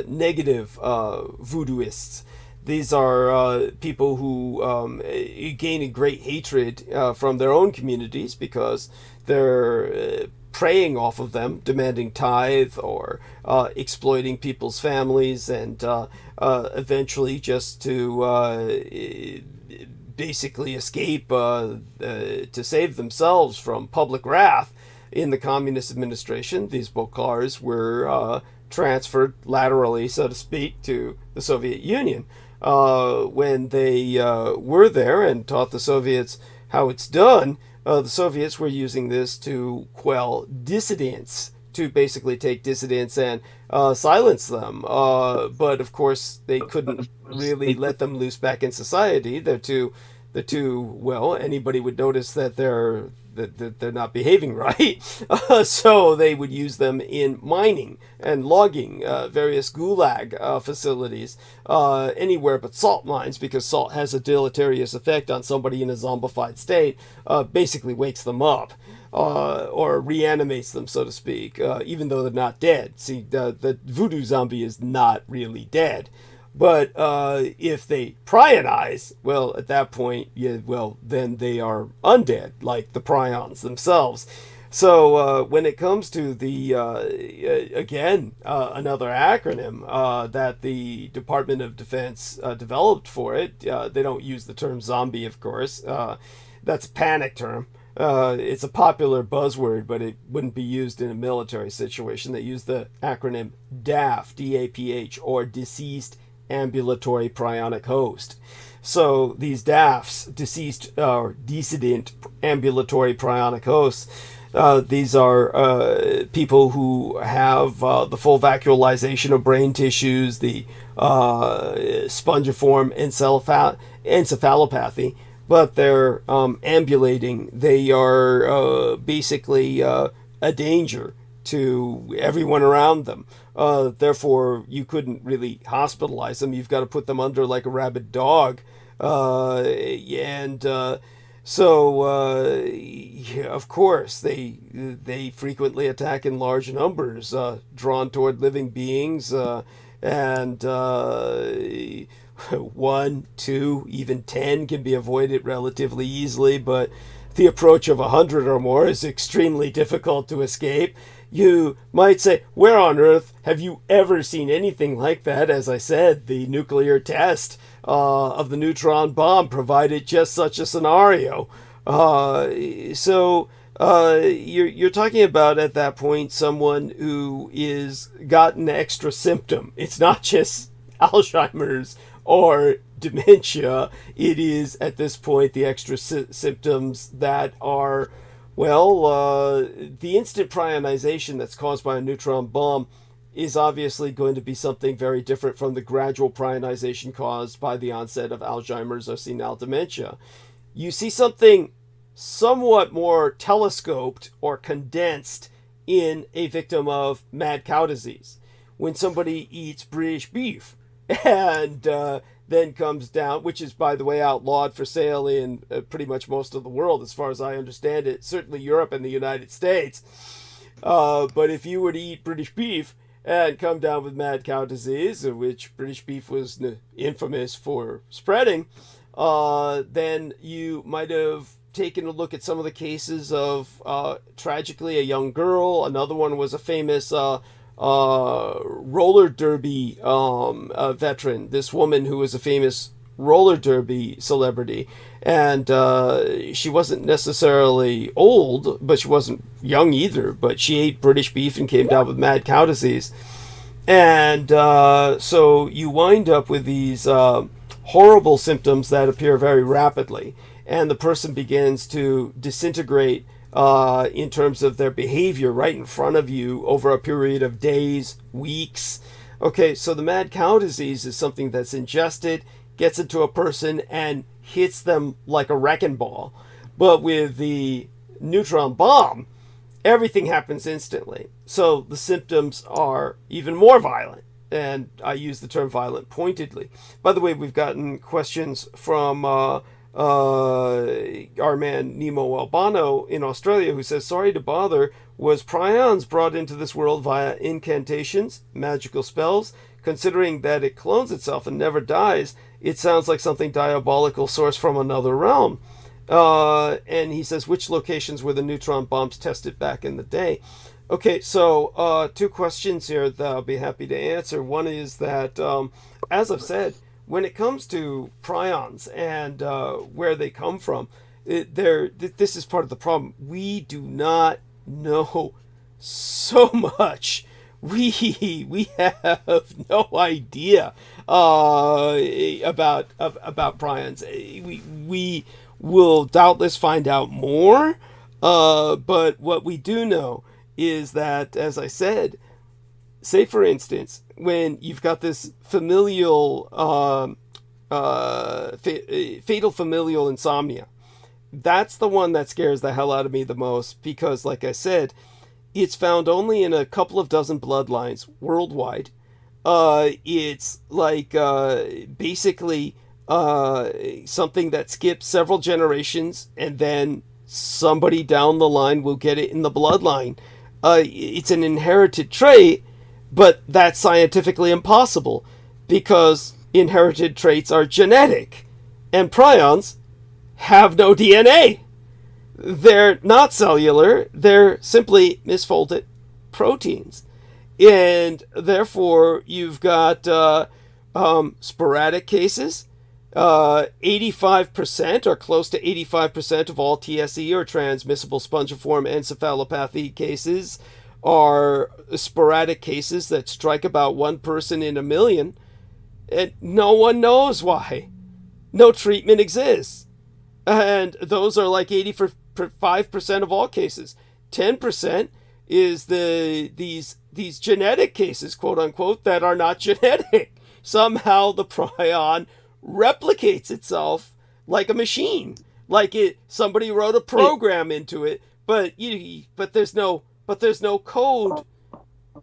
negative voodooists, these are people who gain a great hatred from their own communities because they're preying off of them, demanding tithe or exploiting people's families, and eventually just to basically escape to save themselves from public wrath. In the communist administration, these Bokars were transferred laterally, so to speak, to the Soviet Union. When they were there and taught the Soviets how it's done, the Soviets were using this to quell dissidents, to basically take dissidents and silence them. But of course, they couldn't really let them loose back in society. They're too well, anybody would notice that they're not behaving right. So they would use them in mining and logging, various gulag facilities, anywhere but salt mines, because salt has a deleterious effect on somebody in a zombified state, basically wakes them up. Or reanimates them, so to speak, even though they're not dead. See, the voodoo zombie is not really dead. But if they prionize, well, at that point, then they are undead, like the prions themselves. So when it comes to the, again, another acronym that the Department of Defense developed for it, they don't use the term zombie, of course. That's a panic term. It's a popular buzzword, but it wouldn't be used in a military situation. They use the acronym DAPH, D-A-P-H, or Deceased Ambulatory Prionic Host. So these DAPHs, deceased or dissident ambulatory prionic hosts, these are people who have the full vacuolization of brain tissues, the spongiform encephalopathy, but they're ambulating. They are basically a danger to everyone around them. Therefore, you couldn't really hospitalize them. You've got to put them under like a rabid dog. Of course, they frequently attack in large numbers, drawn toward living beings, and 1, 2, even 10 can be avoided relatively easily, but the approach of 100 or more is extremely difficult to escape. You might say, where on earth have you ever seen anything like that? As I said, the nuclear test of the neutron bomb provided just such a scenario. So you're talking about, at that point, someone who is got an extra symptom. It's not just Alzheimer's or dementia. It is, at this point, the extra symptoms that are, well, the instant prionization that's caused by a neutron bomb is obviously going to be something very different from the gradual prionization caused by the onset of Alzheimer's or senile dementia. You see something somewhat more telescoped or condensed in a victim of mad cow disease. When somebody eats British beef and then comes down, which is, by the way, outlawed for sale in pretty much most of the world, as far as I understand it, certainly Europe and the United States. But if you were to eat British beef and come down with mad cow disease, which British beef was infamous for spreading, then you might have taken a look at some of the cases of, tragically, a young girl. Another one was a famous roller derby veteran. This woman who was a famous roller derby celebrity, and she wasn't necessarily old, but she wasn't young either, but she ate British beef and came down with mad cow disease. And so you wind up with these horrible symptoms that appear very rapidly, and the person begins to disintegrate in terms of their behavior right in front of you over a period of days, weeks. Okay, so the mad cow disease is something that's ingested, gets into a person, and hits them like a wrecking ball. But with the neutron bomb, everything happens instantly. So the symptoms are even more violent. And I use the term violent pointedly. By the way, we've gotten questions from our man Nemo Albano in Australia, who says, sorry to bother, was prions brought into this world via incantations, magical spells? Considering that it clones itself and never dies, it sounds like something diabolical sourced from another realm. And he says, which locations were the neutron bombs tested back in the day? Okay, so two questions here that I'll be happy to answer. One is that, as I've said, when it comes to prions and where they come from, this is part of the problem. We do not know so much. We have no idea about prions. We will doubtless find out more, but what we do know is that, as I said, say for instance, when you've got this familial, fatal familial insomnia, that's the one that scares the hell out of me the most, because, like I said, it's found only in a couple of dozen bloodlines worldwide. It's like basically something that skips several generations, and then somebody down the line will get it in the bloodline. It's an inherited trait, but that's scientifically impossible because inherited traits are genetic, and prions have no DNA. They're not cellular, they're simply misfolded proteins. And therefore, you've got sporadic cases. 85% or close to 85% of all TSE or transmissible spongiform encephalopathy cases are sporadic cases that strike about one person in a million, and no one knows why. No treatment exists. And those are like 85% of all cases. 10% is these genetic cases, quote unquote, that are not genetic. Somehow the prion replicates itself like a machine, like somebody wrote a program into it, but there's no code,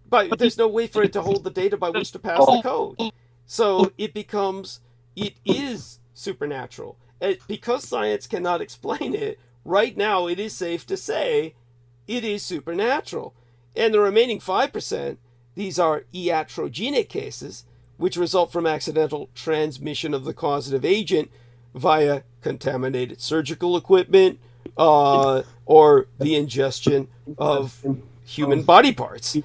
but there's no way for it to hold the data by which to pass the code. So it is supernatural. Because science cannot explain it, right now it is safe to say it is supernatural. And the remaining 5%, these are iatrogenic cases, which result from accidental transmission of the causative agent via contaminated surgical equipment or the ingestion of human body parts,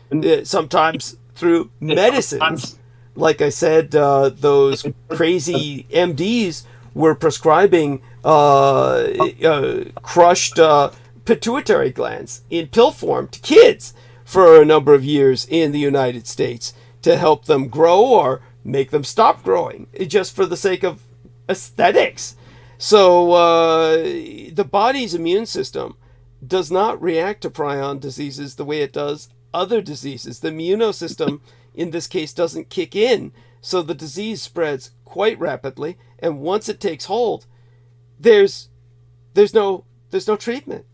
sometimes through medicines. Like I said, those crazy MDs were prescribing crushed pituitary glands in pill form to kids for a number of years in the United States to help them grow or make them stop growing, just for the sake of aesthetics. So the body's immune system does not react to prion diseases the way it does other diseases. The immunosystem in this case doesn't kick in, so the disease spreads quite rapidly, and once it takes hold, there's no treatment,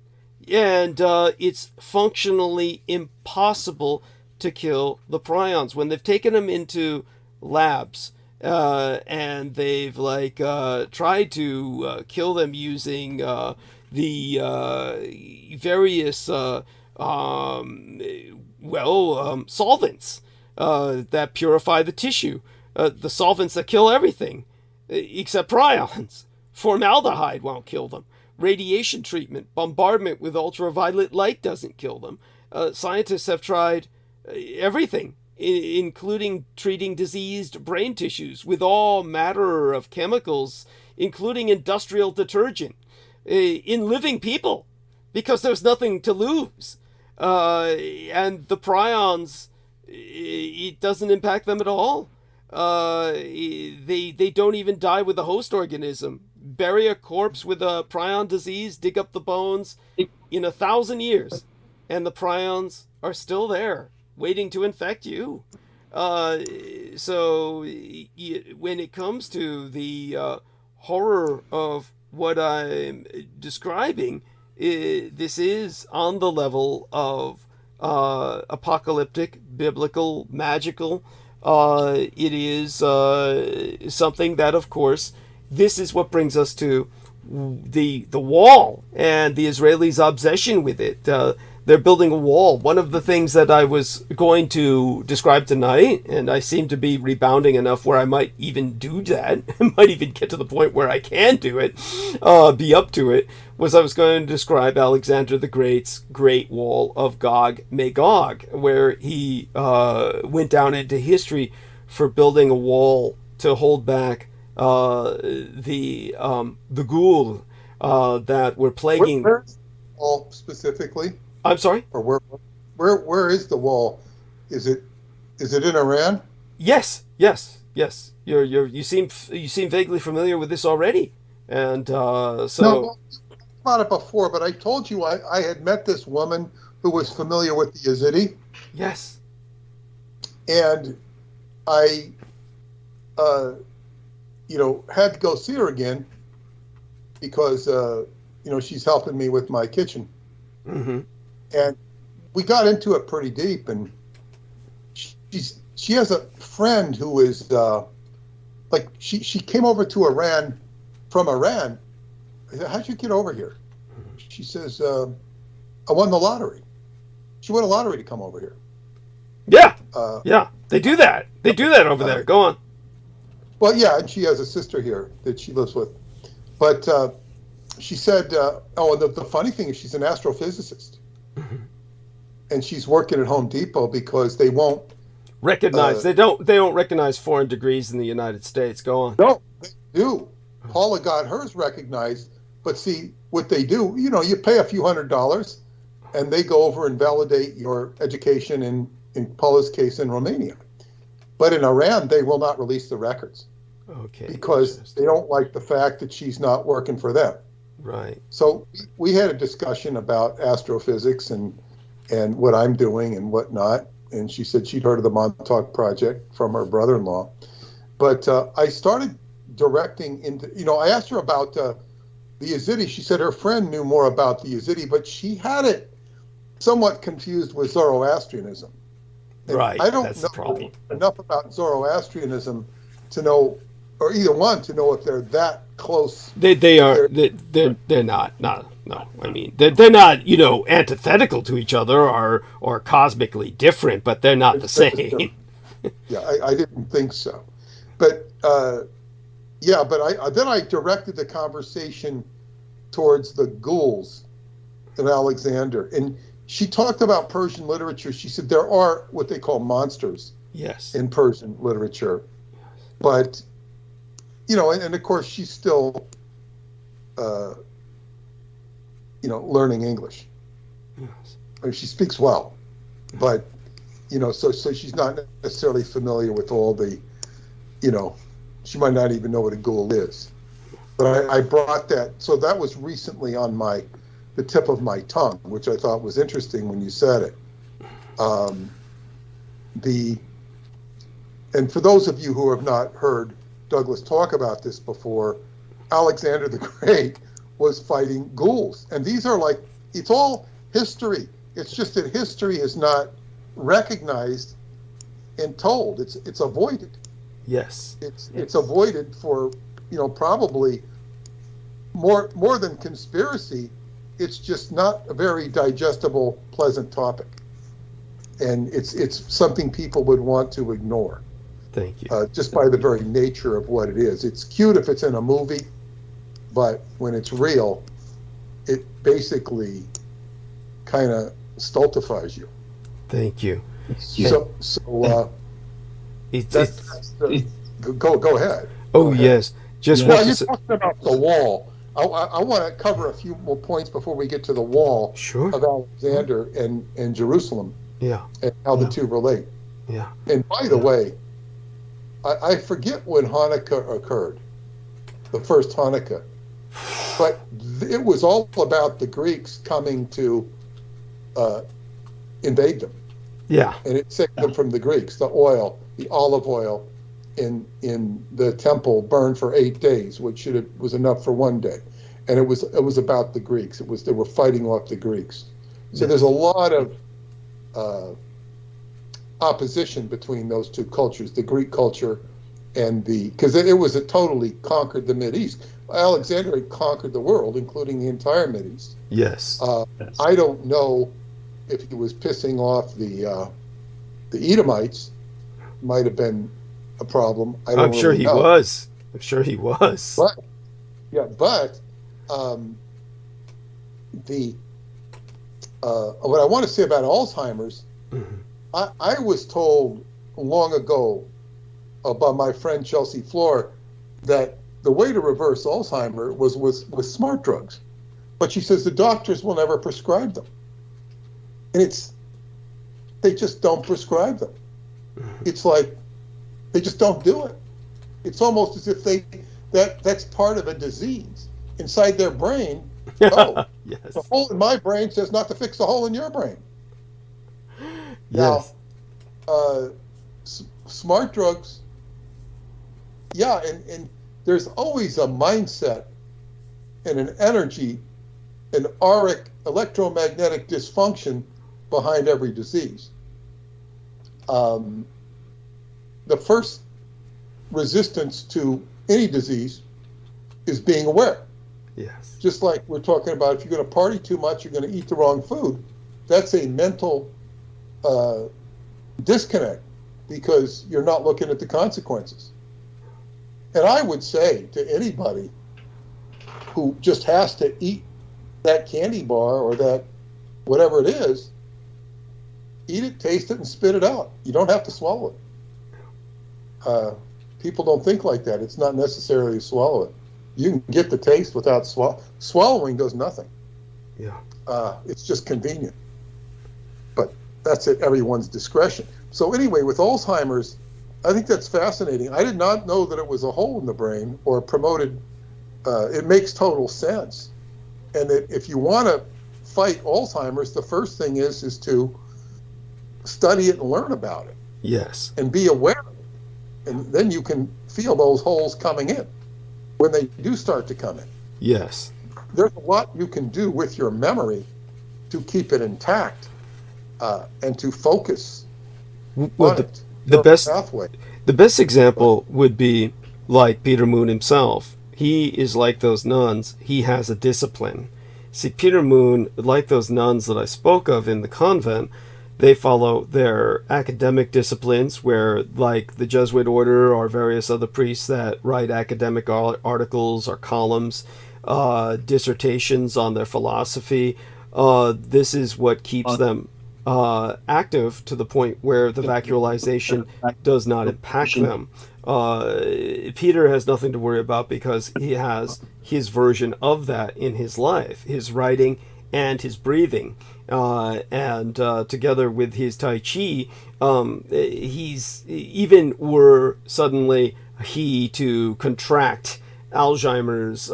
and it's functionally impossible to kill the prions. When they've taken them into labs and they've tried to kill them using the various solvents that purify the tissue, the solvents that kill everything except prions. Formaldehyde won't kill them. Radiation treatment, bombardment with ultraviolet light doesn't kill them. Scientists have tried everything, including treating diseased brain tissues with all manner of chemicals, including industrial detergent, in living people, because there's nothing to lose. And the prions, it doesn't impact them at all. They don't even die with the host organism. Bury a corpse with a prion disease, dig up the bones in 1,000 years, and the prions are still there, waiting to infect you. So when it comes to the horror of what I'm describing, this is on the level of apocalyptic, biblical, magical. It is something that, of course, this is what brings us to the wall and the Israelis' obsession with it. They're building a wall. One of the things that I was going to describe tonight, and I seem to be rebounding enough where I might even do that, might even get to the point where I can do it, be up to it, was I was going to describe Alexander the Great's Great Wall of Gog-Magog, where he went down into history for building a wall to hold back the ghoul that were plaguing. Where's the wall specifically? I'm sorry? Or where is the wall? Is it in Iran? Yes. You seem vaguely familiar with this already, and so. No, about it before, but I told you I had met this woman who was familiar with the Yazidi. Yes. And I had to go see her again because, she's helping me with my kitchen. Mm-hmm. And we got into it pretty deep, and she has a friend who is, she came over to Iran from Iran. I said, how'd you get over here? She says, I won the lottery. She won a lottery to come over here. Yeah, they do that. They do that over there. Go on. Well, yeah, and she has a sister here that she lives with. But she said, and the funny thing is she's an astrophysicist. Mm-hmm. And she's working at Home Depot because they won't recognize. They don't recognize foreign degrees in the United States. Go on. No, they do. Paula got hers recognized. But see, what they do, you pay a few $100s, and they go over and validate your education in Paula's case in Romania. But in Iran, they will not release the records. Okay. Because they don't like the fact that she's not working for them. Right. So we had a discussion about astrophysics and what I'm doing and whatnot. And she said she'd heard of the Montauk Project from her brother-in-law. But I started directing into, I asked her about the Yazidi. She said her friend knew more about the Yazidi, but she had it somewhat confused with Zoroastrianism. And right. I don't That's know the problem. enough about Zoroastrianism to know, or either one to know if they're that close. They are. They're not. No. I mean, they're not. Antithetical to each other or cosmically different, but they're not the same. Yeah, I didn't think so. But yeah, but then I directed the conversation towards the ghouls of Alexander. And she talked about Persian literature. She said there are what they call monsters Yes. in Persian literature. But, you know, and of course she's still, you know, learning English. Yes. I mean, she speaks well, but, you know, so she's not necessarily familiar with all the, you know, she might not even know what a ghoul is. But I brought that, so that was recently on the tip of my tongue, which I thought was interesting when you said it. And for those of you who have not heard Douglas talk about this before, Alexander the Great was fighting ghouls. And these are like, it's all history. It's just that history is not recognized and told. It's avoided. Yes. It's avoided for, you know, probably more than conspiracy. It's just not a very digestible, pleasant topic. And it's something people would want to ignore. Thank you. Just by the very nature of what it is. It's cute if it's in a movie, but when it's real, it basically kind of stultifies you. Thank you. So go ahead. Oh, yes. Just Well, want you're to talking about the wall. I want to cover a few more points before we get to the wall Sure. of Alexander and Jerusalem Yeah. and how the two relate. Yeah. And by the way, I forget when Hanukkah occurred, the first Hanukkah, but it was all about the Greeks coming to invade them. Yeah. And it saved them from the Greeks. The oil, the olive oil in the temple burned for 8 days, which was enough for 1 day. And it was about the Greeks. They were fighting off the Greeks. So there's a lot of opposition between those two cultures, the Greek culture and because it was totally conquered the Mideast. Alexander had conquered the world, including the entire Mideast. Yes. I don't know if he was pissing off the Edomites. Might have been a problem. I'm sure he was. I'm sure he was. But what I want to say about Alzheimer's, Mhm. I was told long ago by my friend Chelsea Floor that the way to reverse Alzheimer was with smart drugs. But she says the doctors will never prescribe them. And they just don't prescribe them. It's like they just don't do it. It's almost as if that's part of a disease inside their brain. Oh, Yes. the hole in my brain says not to fix the hole in your brain. Yes. Now, smart drugs, yeah, and there's always a mindset and an energy, an auric electromagnetic dysfunction behind every disease. The first resistance to any disease is being aware. Yes. Just like we're talking about, if you're going to party too much, you're going to eat the wrong food. That's a mental disconnect because you're not looking at the consequences. And I would say to anybody who just has to eat that candy bar or that whatever it is, eat it, taste it, and spit it out. You don't have to swallow it. People don't think like that. It's not necessarily swallow it. You can get the taste without swallowing does nothing. Yeah. It's just convenient. But that's at everyone's discretion. So anyway, with Alzheimer's, I think that's fascinating. I did not know that it was a hole in the brain or promoted. It makes total sense. And that if you want to fight Alzheimer's, the first thing is to study it and learn about it. Yes. And be aware of it. And then you can feel those holes coming in when they do start to come in. Yes. There's a lot you can do with your memory to keep it intact and to focus Well, on it. the best pathway. The best example would be like Peter Moon himself. He is like those nuns. He has a discipline. See, Peter Moon, like those nuns that I spoke of in the convent, They follow their academic disciplines, where, like the Jesuit order or various other priests that write academic articles or columns, dissertations on their philosophy. This is what keeps them active to the point where the vacuolization does not impact them. Peter has nothing to worry about because he has his version of that in his life, his writing and his breathing. And together with his Tai Chi, he's, even were suddenly he to contract Alzheimer's,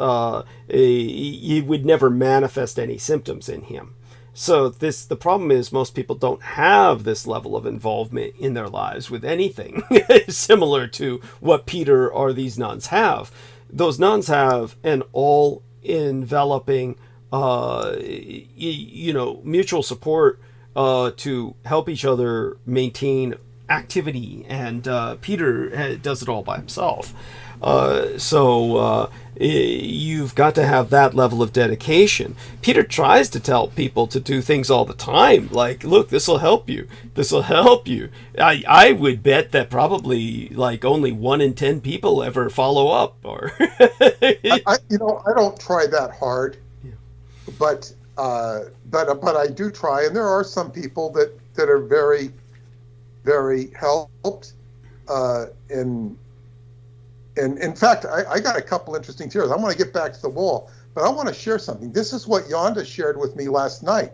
he would never manifest any symptoms in him. So the problem is most people don't have this level of involvement in their lives with anything similar to what Peter or these nuns have. Those nuns have an all-enveloping, mutual support to help each other maintain activity, and Peter does it all by himself. So you've got to have that level of dedication. Peter tries to tell people to do things all the time, like, look, this will help you. This will help you. I would bet that probably like only 1 in 10 people ever follow up. Or I don't try that hard, but I do try, and there are some people that are very, very helped. And in fact, I got a couple interesting tears. I want to get back to the wall, but I want to share something. This is what Yonda shared with me last night.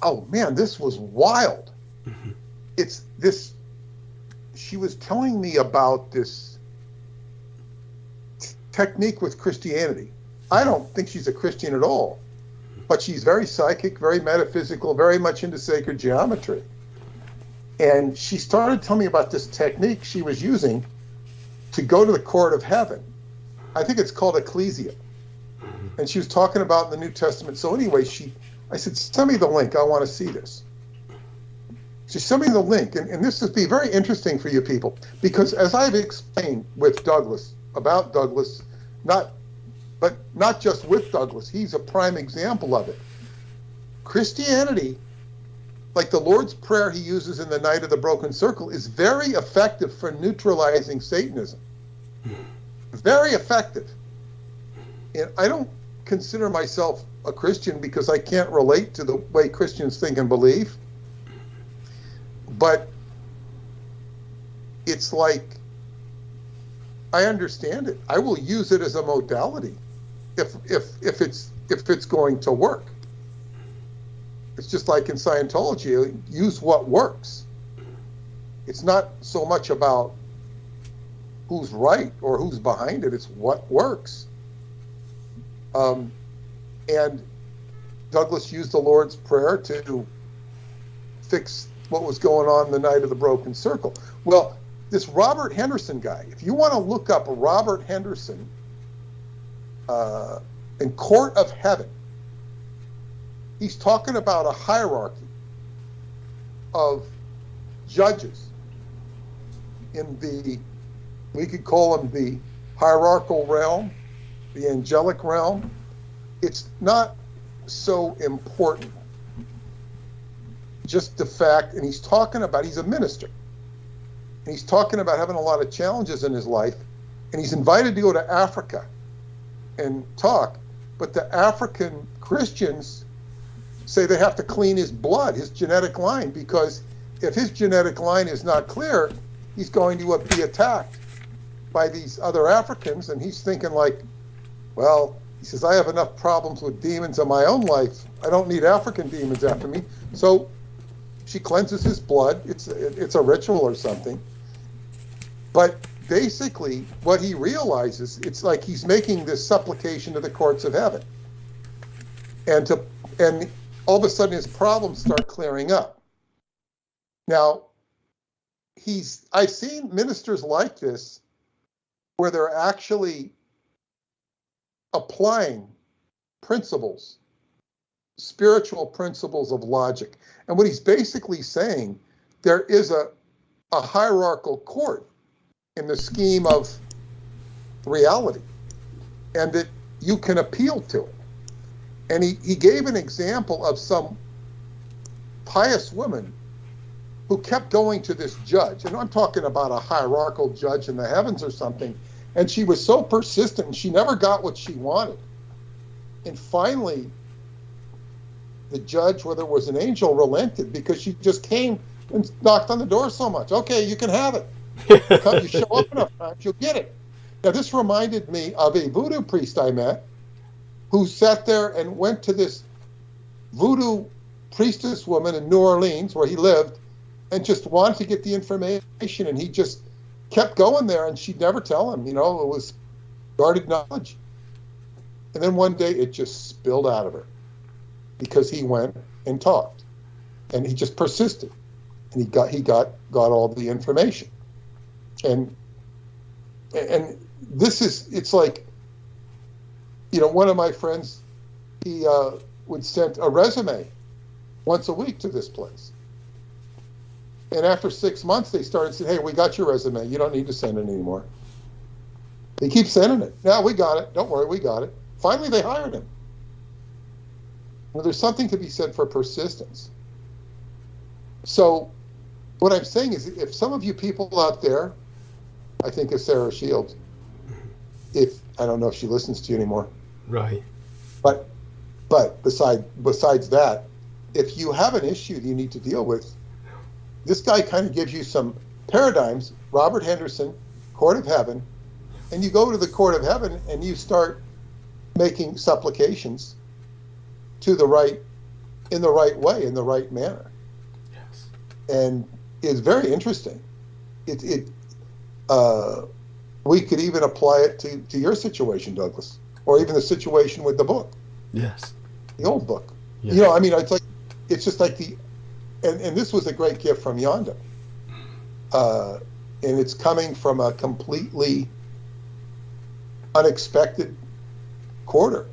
Oh man, this was wild. It's this, she was telling me about this technique with Christianity. I don't think she's a Christian at all, but she's very psychic, very metaphysical, very much into sacred geometry. And she started telling me about this technique she was using to go to the court of heaven. I think it's called ecclesia. And she was talking about in the New Testament. So anyway, I said, send me the link. I want to see this. She sent me the link. And this would be very interesting for you people, because as I've explained with Douglas, about Douglas, not just with Douglas, he's a prime example of it. Christianity, like the Lord's Prayer he uses in the Night of the Broken Circle, is very effective for neutralizing Satanism. Very effective. And I don't consider myself a Christian because I can't relate to the way Christians think and believe. But it's like, I understand it. I will use it as a modality if it's going to work. It's just like in Scientology, use what works. It's not so much about who's right or who's behind it, it's what works. And Douglas used the Lord's Prayer to fix what was going on the Night of the Broken Circle. Well, this Robert Henderson guy, if you want to look up Robert Henderson in Court of Heaven, he's talking about a hierarchy of judges in the, we could call them the hierarchical realm, the angelic realm. It's not so important. Just the fact, and he's talking about, he's a minister, and he's talking about having a lot of challenges in his life, and he's invited to go to Africa and talk, but the African Christians say they have to clean his blood, his genetic line, because if his genetic line is not clear, he's going to be attacked by these other Africans. And he's thinking like, well, he says, I have enough problems with demons in my own life. I don't need African demons after me. So she cleanses his blood. It's a ritual or something. But basically what he realizes, it's like he's making this supplication to the courts of heaven. And all of a sudden his problems start clearing up. Now, I've seen ministers like this where they're actually applying principles, spiritual principles of logic. And what he's basically saying, there is a hierarchical court in the scheme of reality, and that you can appeal to it. And he gave an example of some pious woman who kept going to this judge, and I'm talking about a hierarchical judge in the heavens or something, and she was so persistent, and she never got what she wanted. And finally, the judge, whether it was an angel, relented because she just came and knocked on the door so much. Okay, you can have it. Come, you show up enough times, you'll get it. Now, this reminded me of a voodoo priest I met who sat there and went to this voodoo priestess woman in New Orleans, where he lived, and just wanted to get the information, and he just kept going there, and she'd never tell him. You know, it was guarded knowledge. And then one day it just spilled out of her because he went and talked, and he just persisted, and he got all the information. And this is, it's like, you know, one of my friends, he would send a resume once a week to this place. And after 6 months, they started saying, hey, we got your resume. You don't need to send it anymore. They keep sending it. Now, we got it. Don't worry, we got it. Finally, they hired him. Well, there's something to be said for persistence. So what I'm saying is, if some of you people out there, I think of Sarah Shields, I don't know if she listens to you anymore. Right. But besides that, if you have an issue that you need to deal with, this guy kind of gives you some paradigms. Robert Henderson, Court of Heaven, and you go to the Court of Heaven and you start making supplications in the right way, in the right manner. Yes. And it's very interesting. We could even apply it to your situation, Douglas, or even the situation with the book. Yes. The old book. Yes. You know, I mean, it's just like and this was a great gift from Yonda. And it's coming from a completely unexpected quarter,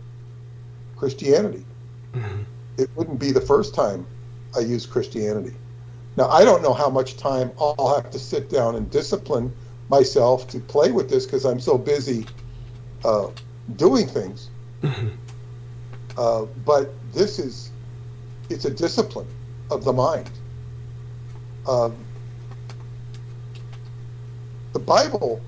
Christianity. Mm-hmm. It wouldn't be the first time I used Christianity. Now, I don't know how much time I'll have to sit down and discipline myself to play with this because I'm so busy doing things. Mm-hmm. But it's a discipline of the mind. The Bible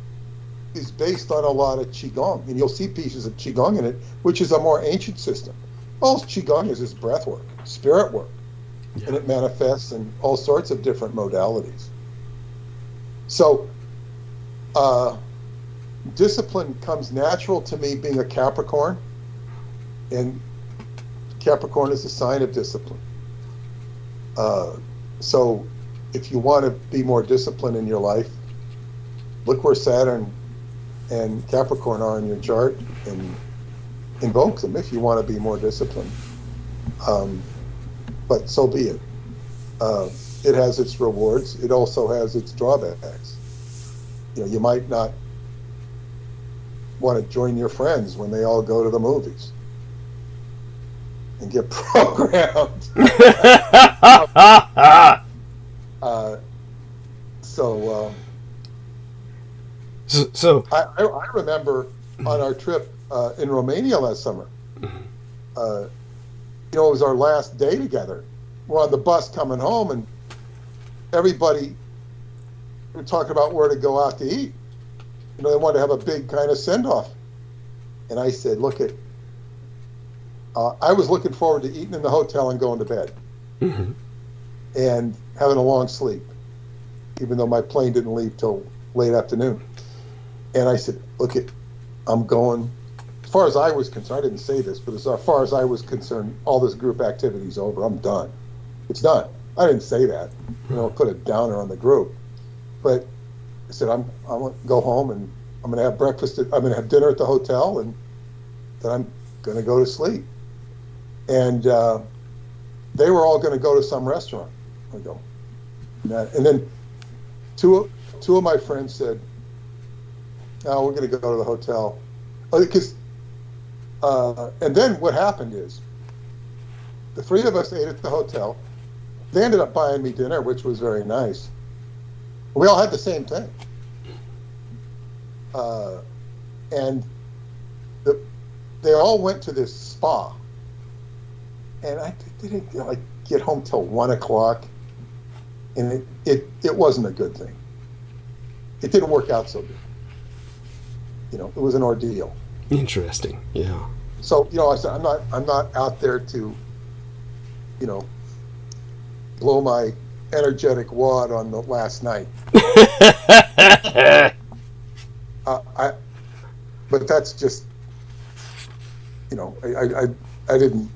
is based on a lot of Qigong, and you'll see pieces of Qigong in it, which is a more ancient system. All Qigong is breath work, spirit work, and it manifests in all sorts of different modalities. So, discipline comes natural to me being a Capricorn, and Capricorn is a sign of discipline. So if you want to be more disciplined in your life, look where Saturn and Capricorn are in your chart and invoke them if you want to be more disciplined. But so be it. It has its rewards. It also has its drawbacks. You know, you might not want to join your friends when they all go to the movies and get programmed. So I remember on our trip in Romania last summer, you know, it was our last day together. We're on the bus coming home, and everybody were talking about where to go out to eat. You know, they wanted to have a big kind of send-off. And I said, I was looking forward to eating in the hotel and going to bed. Mm-hmm. And having a long sleep, even though my plane didn't leave till late afternoon. And I said, I'm going, as far as I was concerned, I didn't say this, but as far as I was concerned, all this group activity's over. I'm done. It's done. I didn't say that. You know, put a downer on the group. But I said, I'm going to go home and I'm going to have breakfast. I'm going to have dinner at the hotel, and then I'm going to go to sleep. And they were all going to go to some restaurant. I go, and then two of my friends said, "No, we're going to go to the hotel." Because, and then what happened is, the three of us ate at the hotel. They ended up buying me dinner, which was very nice. We all had the same thing. And they all went to this spa. And I didn't, like get home till 1 o'clock, and it wasn't a good thing. It didn't work out so good. You know, it was an ordeal. Interesting. Yeah. So, you know, I said, I'm not out there to, you know, blow my energetic wad on the last night. But that's just, you know, I didn't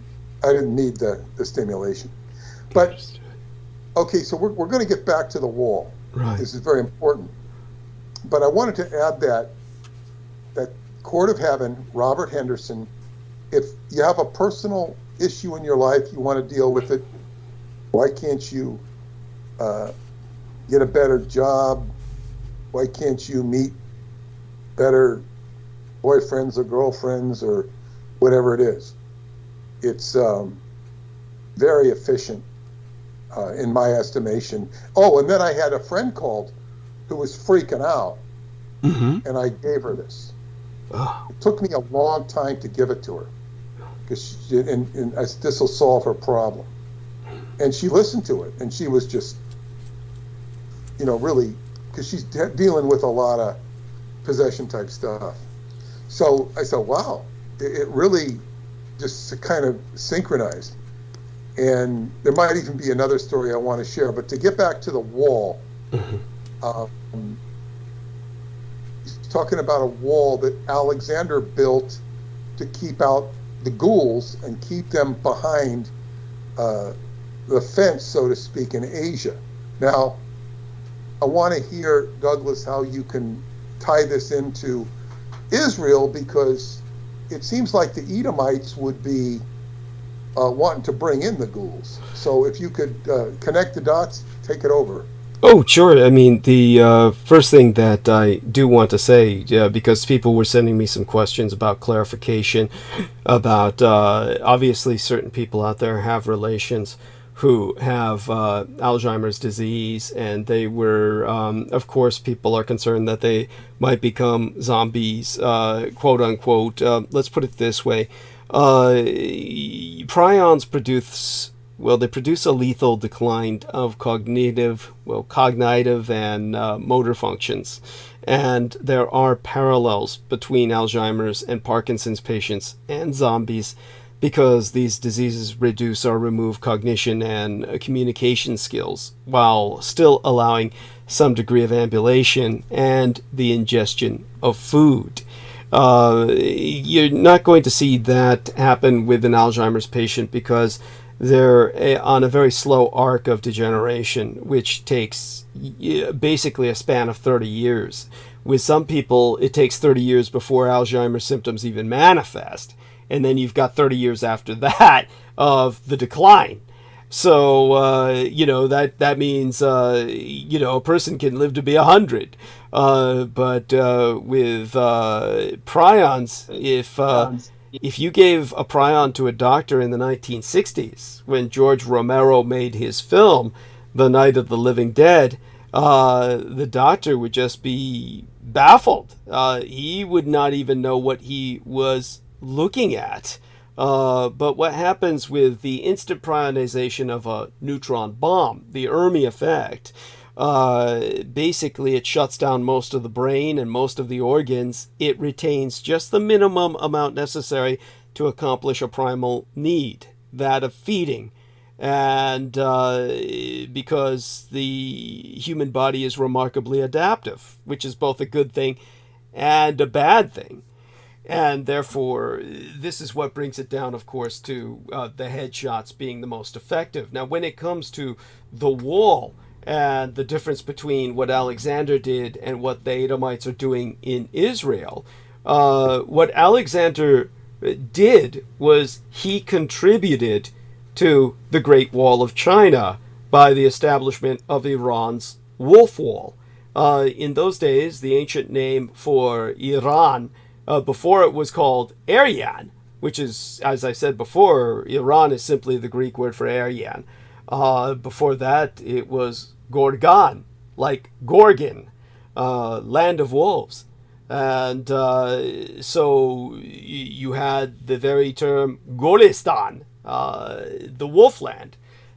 need the stimulation. But okay, so we're going to get back to the wall. Right. This is very important. But I wanted to add that Court of Heaven, Robert Henderson, if you have a personal issue in your life, you want to deal with it, why can't you get a better job? Why can't you meet better boyfriends or girlfriends or whatever it is? It's very efficient in my estimation. Oh, and then I had a friend called who was freaking out, and I gave her this. Oh. It took me a long time to give it to her, because this will solve her problem. And she listened to it, and she was just, you know, really, because she's dealing with a lot of possession type stuff. So I said, wow, it really just kind of synchronized. And there might even be another story I want to share, but to get back to the wall, he's talking about a wall that Alexander built to keep out the ghouls and keep them behind the fence, so to speak, in Asia. Now, I want to hear, Douglas, how you can tie this into Israel, because it seems like the Edomites would be wanting to bring in the ghouls. So if you could connect the dots, take it over. Oh, sure. I mean, the first thing that I do want to say, because people were sending me some questions about clarification, about obviously certain people out there have relations who have Alzheimer's disease, and they were, of course, people are concerned that they might become zombies, quote unquote. Let's put it this way. Prions produce a lethal decline of cognitive and motor functions. And there are parallels between Alzheimer's and Parkinson's patients and zombies, because these diseases reduce or remove cognition and communication skills while still allowing some degree of ambulation and the ingestion of food. You're not going to see that happen with an Alzheimer's patient, because they're on a very slow arc of degeneration, which takes basically a span of 30 years. With some people, it takes 30 years before Alzheimer's symptoms even manifest. And then you've got 30 years after that of the decline. So, you know, that means, you know, a person can live to be 100. But with prions, if you gave a prion to a doctor in the 1960s, when George Romero made his film, The Night of the Living Dead, the doctor would just be baffled. He would not even know what he was looking at. But what happens with the instant prionization of a neutron bomb, the Fermi effect, basically it shuts down most of the brain and most of the organs. It retains just the minimum amount necessary to accomplish a primal need, that of feeding. And because the human body is remarkably adaptive, which is both a good thing and a bad thing. And therefore, this is what brings it down, of course, to the headshots being the most effective. Now, when it comes to the wall and the difference between what Alexander did and what the Edomites are doing in Israel, what Alexander did was he contributed to the Great Wall of China by the establishment of Iran's Wolf Wall. In those days, the ancient name for Iran, before it was called Aryan, which is, as I said before, Iran is simply the Greek word for Aryan. Before that, it was Gorgan, like Gorgon, land of wolves. And so you had the very term Golistan, the wolf land.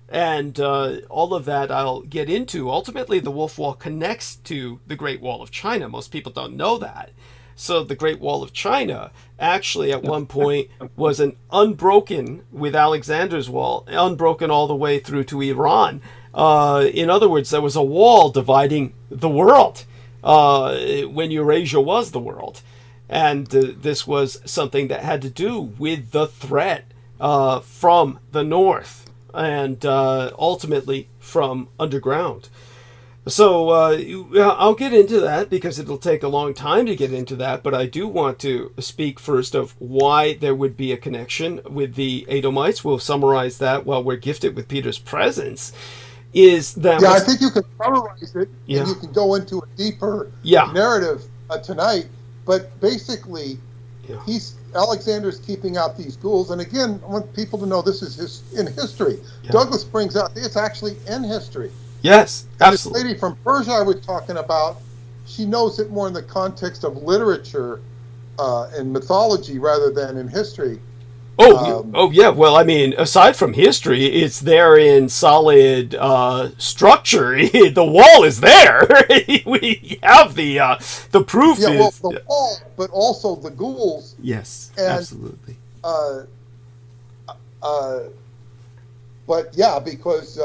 And all of that I'll get into. Ultimately, the Wolf Wall connects to the Great Wall of China. Most people don't know that. So the Great Wall of China actually at one point was an unbroken, with Alexander's wall, unbroken all the way through to Iran. In other words, there was a wall dividing the world when Eurasia was the world. And this was something that had to do with the threat from the north and ultimately from underground. So I'll get into that because it'll take a long time to get into that, but I do want to speak first of why there would be a connection with the Edomites. We'll summarize that while we're gifted with Peter's presence. Is that I think you can summarize it, Yeah. and you can go into a deeper Yeah. narrative tonight. But basically, Yeah. Alexander's keeping out these ghouls. And again, I want people to know this is in history. Yeah. Douglas brings out it's actually in history. Yes, And absolutely. this lady from Persia I was talking about, she knows it more in the context of literature and mythology rather than in history. Oh yeah. Well, I mean, aside from history, it's there in solid structure. The wall is there. We have the proof. Yeah, is well, the wall, but also the ghouls. yes, and, absolutely. But yeah, because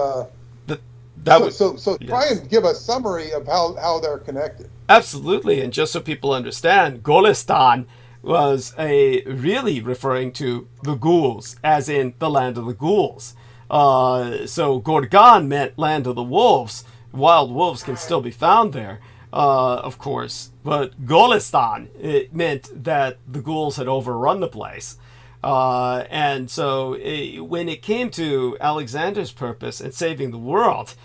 That was so try yes. and give a summary of how they're connected. Absolutely, and just so people understand, Golestan was really referring to the ghouls, as in the land of the ghouls. So Gorgan meant land of the wolves. Wild wolves can still be found there, of course, but Golestan, it meant that the ghouls had overrun the place. And so when it came to Alexander's purpose and saving the world,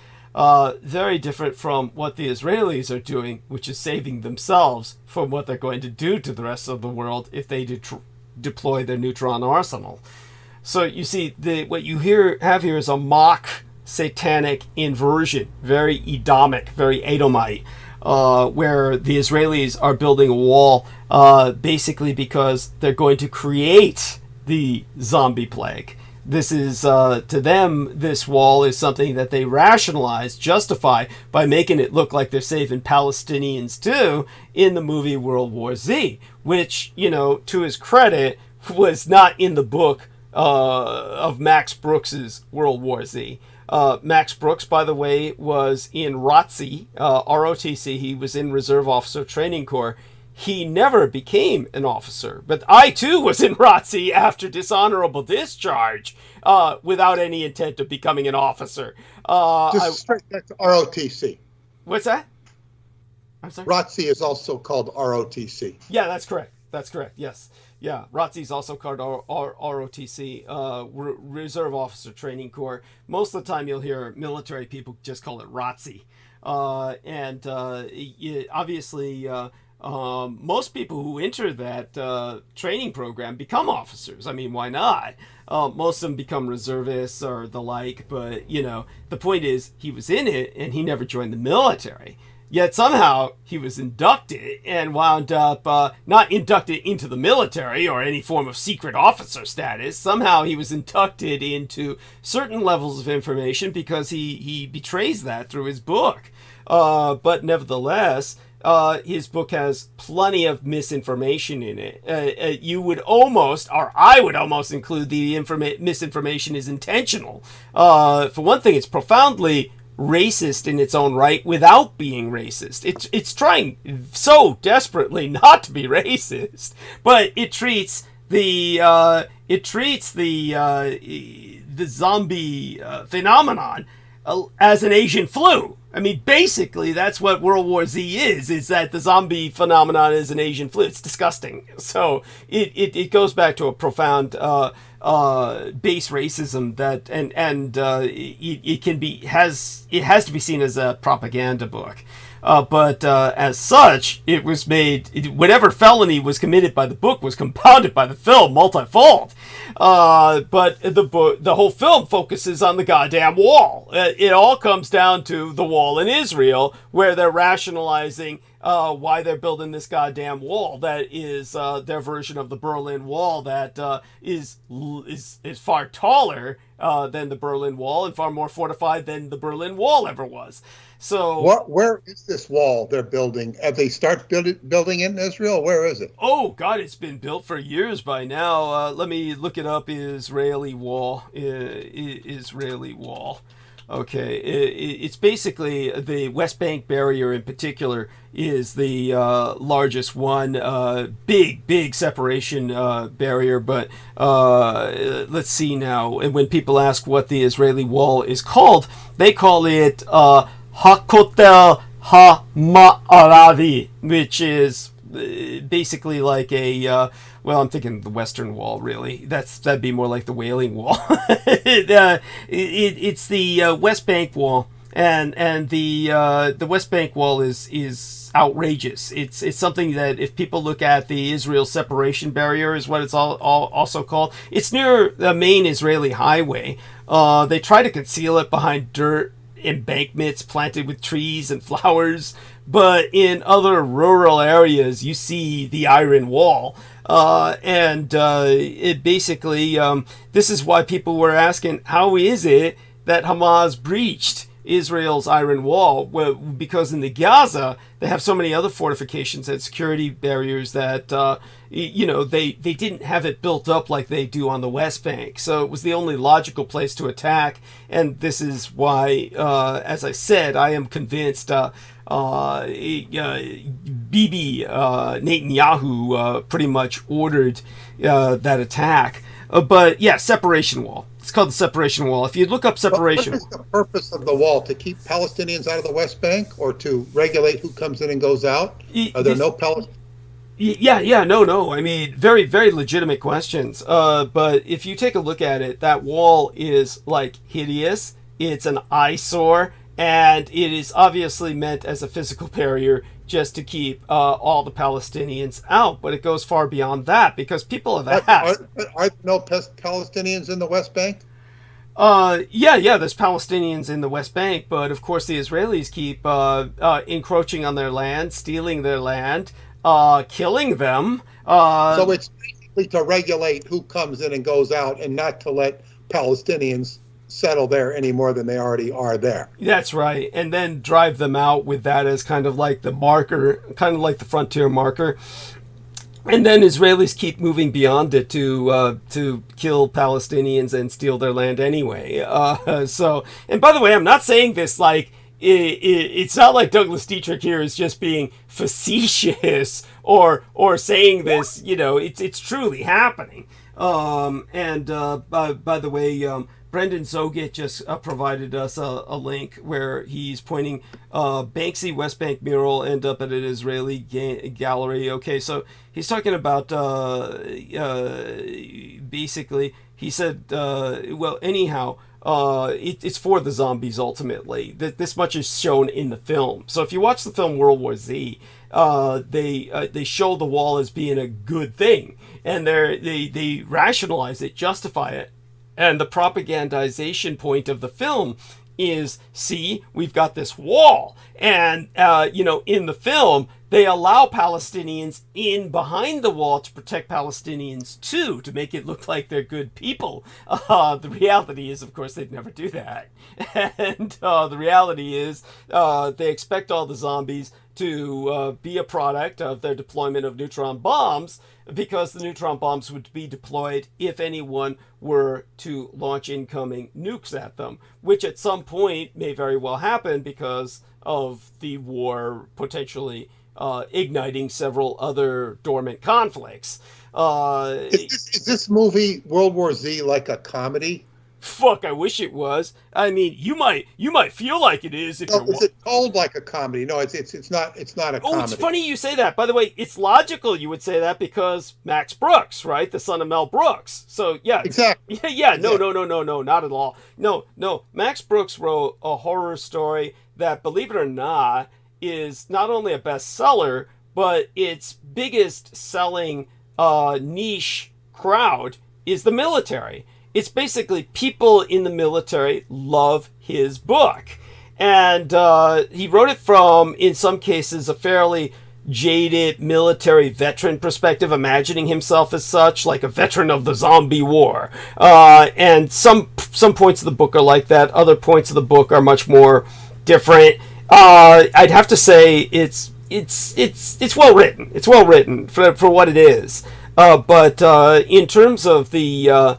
very different from what the Israelis are doing, which is saving themselves from what they're going to do to the rest of the world if they deploy their neutron arsenal. So you see, what you have here is a mock satanic inversion, very Edomic, very Edomite, where the Israelis are building a wall basically because they're going to create the zombie plague. This is, to them, this wall is something that they rationalize, justify, by making it look like they're saving Palestinians too in the movie World War Z, which, to his credit, was not in the book of Max Brooks's World War Z. Max Brooks, by the way, was in ROTC, ROTC. He was in Reserve Officer Training Corps. He never became an officer, but I too was in ROTC after dishonorable discharge, without any intent of becoming an officer. That's ROTC. What's that? I'm sorry? ROTC is also called ROTC. Yeah, that's correct. That's correct. Yes. Yeah, ROTC is also called ROTC, Reserve Officer Training Corps. Most of the time you'll hear military people just call it ROTC. Obviously, most people who enter that training program become officers. I mean, why not? Most of them become reservists or the like, but, the point is he was in it and he never joined the military. Yet somehow he was inducted and wound up not inducted into the military or any form of secret officer status. Somehow he was inducted into certain levels of information because he betrays that through his book. But nevertheless, his book has plenty of misinformation in it. You would almost, or I would almost include the misinformation is intentional. For one thing, it's profoundly racist in its own right without being racist. It's trying so desperately not to be racist, but it treats the zombie phenomenon as an Asian flu. I mean, basically, that's what World War Z is that the zombie phenomenon is an Asian flu. It's disgusting. So it goes back to a profound base racism that it has to be seen as a propaganda book. But as such, it was made, whatever felony was committed by the book was compounded by the film multifold. But the whole film focuses on the goddamn wall. It all comes down to the wall in Israel, where they're rationalizing why they're building this goddamn wall that is their version of the Berlin Wall that is far taller than the Berlin Wall, and far more fortified than the Berlin Wall ever was. So, where is this wall they're building? Have they start building it in Israel? Where is it? oh God, it's been built for years by now. Let me look it up. Israeli Wall. Israeli Wall. Okay, it's basically the West Bank barrier in particular is the largest one. Big separation barrier. But let's see now. And when people ask what the Israeli Wall is called, they call it Hakotel HaMa'aravi, which is basically like a well, I'm thinking the Western Wall, really. That'd be more like the Wailing Wall. It's the West Bank Wall, and the West Bank Wall is outrageous. It's something that if people look at the Israel separation barrier, is what it's all also called. It's near the main Israeli highway. They try to conceal it behind dirt embankments planted with trees and flowers, but in other rural areas you see the Iron Wall. It basically, this is why people were asking, how is it that Hamas breached Israel's Iron Wall? Well, because in the Gaza, they have so many other fortifications and security barriers that, they didn't have it built up like they do on the West Bank. So it was the only logical place to attack. And this is why, as I said, I am convinced Bibi Netanyahu pretty much ordered that attack. But yeah, separation wall. It's called the separation wall. If you look up separation, what is the purpose of the wall? To keep Palestinians out of the West Bank, or to regulate who comes in and goes out? Are there no Palestinians? No. I mean, very legitimate questions. But if you take a look at it, that wall is like hideous. It's an eyesore, and it is obviously meant as a physical barrier just to keep all the Palestinians out. But it goes far beyond that, because people have asked. Are there no Palestinians in the West Bank? There's Palestinians in the West Bank, but of course the Israelis keep encroaching on their land, stealing their land, killing them. So it's basically to regulate who comes in and goes out, and not to let Palestinians settle there any more than they already are there. That's right. And then drive them out with that as kind of like the marker, kind of like the frontier marker. And then Israelis keep moving beyond it to kill Palestinians and steal their land anyway. And by the way, I'm not saying this like, it's not like Douglas Dietrich here is just being facetious or saying this, it's truly happening. By the way, Brendan Zogit just provided us a link where he's pointing Banksy West Bank mural end up at an Israeli gallery. Okay, so he's talking about basically, he said, it's for the zombies ultimately. This much is shown in the film. So if you watch the film World War Z, they show the wall as being a good thing, and they rationalize it, justify it. And the propagandization point of the film is, see, we've got this wall. And, in the film, they allow Palestinians in behind the wall to protect Palestinians, too, to make it look like they're good people. The reality is, of course, they'd never do that. And the reality is they expect all the zombies to be a product of their deployment of neutron bombs, because the neutron bombs would be deployed if anyone were to launch incoming nukes at them, which at some point may very well happen because of the war potentially igniting several other dormant conflicts. Is this movie World War Z like a comedy? Fuck, I wish it was. I mean, you might feel like it is if you're. Is it told like a comedy? No, it's not. It's not a comedy. Oh, it's funny you say that. By the way, it's logical you would say that because Max Brooks, right, the son of Mel Brooks. So yeah, exactly. Yeah. No, not at all. No. Max Brooks wrote a horror story that, believe it or not, is not only a bestseller, but its biggest selling niche crowd is the military. It's basically people in the military love his book. And he wrote it from, in some cases, a fairly jaded military veteran perspective, imagining himself as such, like a veteran of the zombie war. And some points of the book are like that. Other points of the book are much more different. I'd have to say it's well written. It's well written for what it is. But in terms of the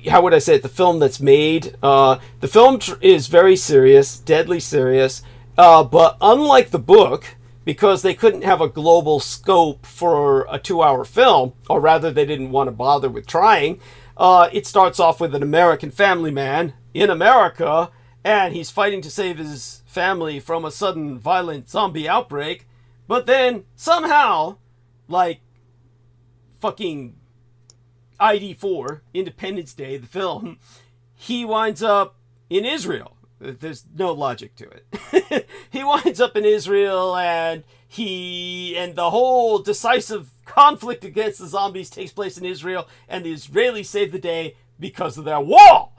how would I say it? The film that's made. The film is very serious, deadly serious. But unlike the book, because they couldn't have a global scope for a 2-hour film, or rather they didn't want to bother with trying, it starts off with an American family man in America, and he's fighting to save his family from a sudden violent zombie outbreak. But then somehow, like fucking ID4, Independence Day, the film, he winds up in Israel. There's no logic to it. He winds up in Israel, and the whole decisive conflict against the zombies takes place in Israel, and the Israelis save the day because of their wall.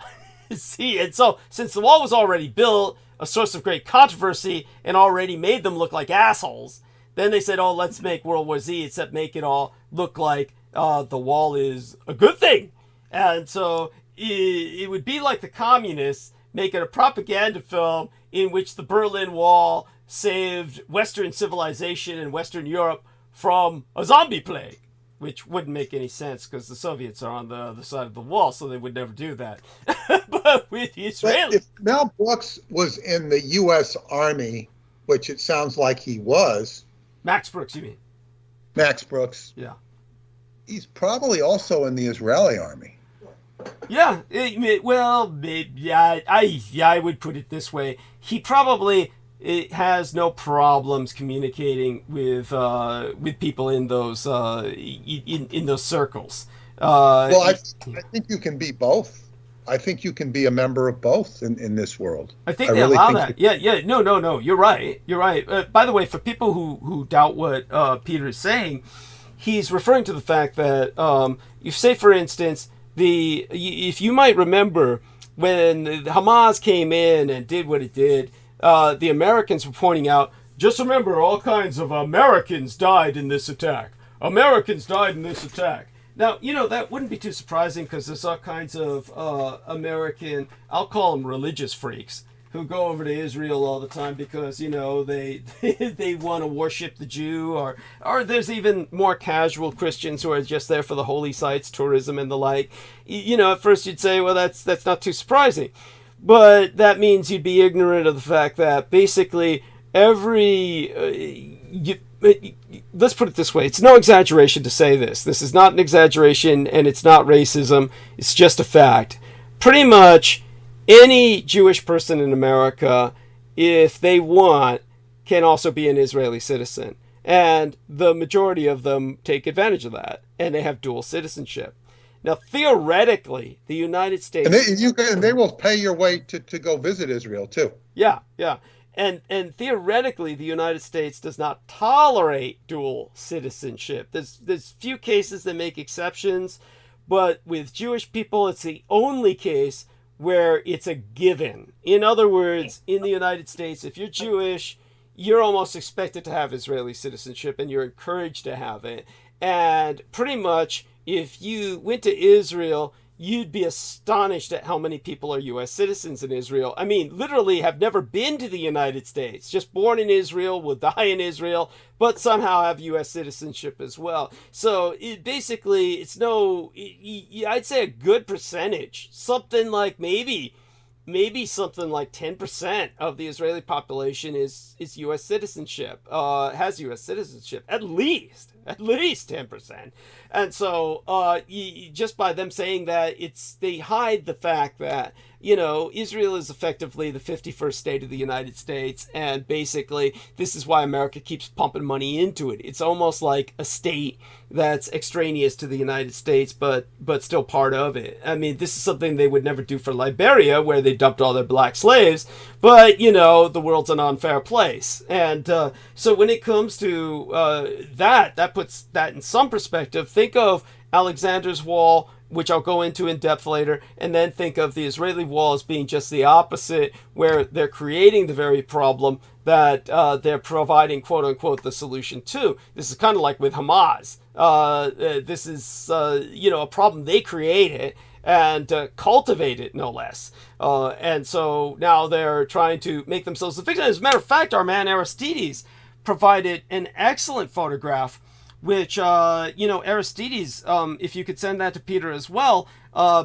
See, and so since the wall was already built, a source of great controversy, and already made them look like assholes, then they said, oh, let's make World War Z, except make it all look like the wall is a good thing. And so it would be like the communists making a propaganda film in which the Berlin Wall saved Western civilization and Western Europe from a zombie plague, which wouldn't make any sense because the Soviets are on the other side of the wall, so they would never do that. But with the Israelis... But if Mel Brooks was in the U.S. Army, which it sounds like he was... Max Brooks, you mean? Max Brooks. Yeah. He's probably also in the Israeli Army. Yeah, I would put it this way. He probably has no problems communicating with people in those in those circles. Well, I think you can be both. I think you can be a member of both in this world. I think they really allow that. Yeah. No. You're right. By the way, for people who doubt what Peter is saying, he's referring to the fact that you say, for instance, if you might remember when Hamas came in and did what it did, the Americans were pointing out, just remember, all kinds of Americans died in this attack. Americans died in this attack. Now, that wouldn't be too surprising because there's all kinds of American, I'll call them religious freaks, who go over to Israel all the time because, they want to worship the Jew, or there's even more casual Christians who are just there for the holy sites, tourism, and the like. At first you'd say, well, that's not too surprising. But that means you'd be ignorant of the fact that basically let's put it this way. It's no exaggeration to say this. This is not an exaggeration, and it's not racism. It's just a fact. Pretty much any Jewish person in America, if they want, can also be an Israeli citizen. And the majority of them take advantage of that, and they have dual citizenship. Now, theoretically, the United States... And they will pay your way to go visit Israel, too. Yeah. And theoretically, the United States does not tolerate dual citizenship. There's few cases that make exceptions, but with Jewish people, it's the only case where it's a given. In other words, in the United States, if you're Jewish, you're almost expected to have Israeli citizenship, and you're encouraged to have it. And pretty much, if you went to Israel, you'd be astonished at how many people are U.S. citizens in Israel. I mean, literally have never been to the United States, just born in Israel, will die in Israel, but somehow have U.S. citizenship as well. So it's I'd say a good percentage, something like maybe something like 10% of the Israeli population is U.S. citizenship, has U.S. citizenship, at least 10%. And so just by them saying that, they hide the fact that, Israel is effectively the 51st state of the United States. And basically, this is why America keeps pumping money into it. It's almost like a state that's extraneous to the United States, but still part of it. I mean, this is something they would never do for Liberia, where they dumped all their black slaves. But, the world's an unfair place. And so when it comes to that puts that in some perspective. Think of Alexander's Wall which I'll go into in depth later, and then think of the Israeli wall as being just the opposite, where they're creating the very problem that they're providing, quote unquote, the solution to. This is kind of like with Hamas. This is, a problem they created and cultivated, no less. And so now they're trying to make themselves the victim. As a matter of fact, our man Aristides provided an excellent photograph, which, Aristides, if you could send that to Peter as well,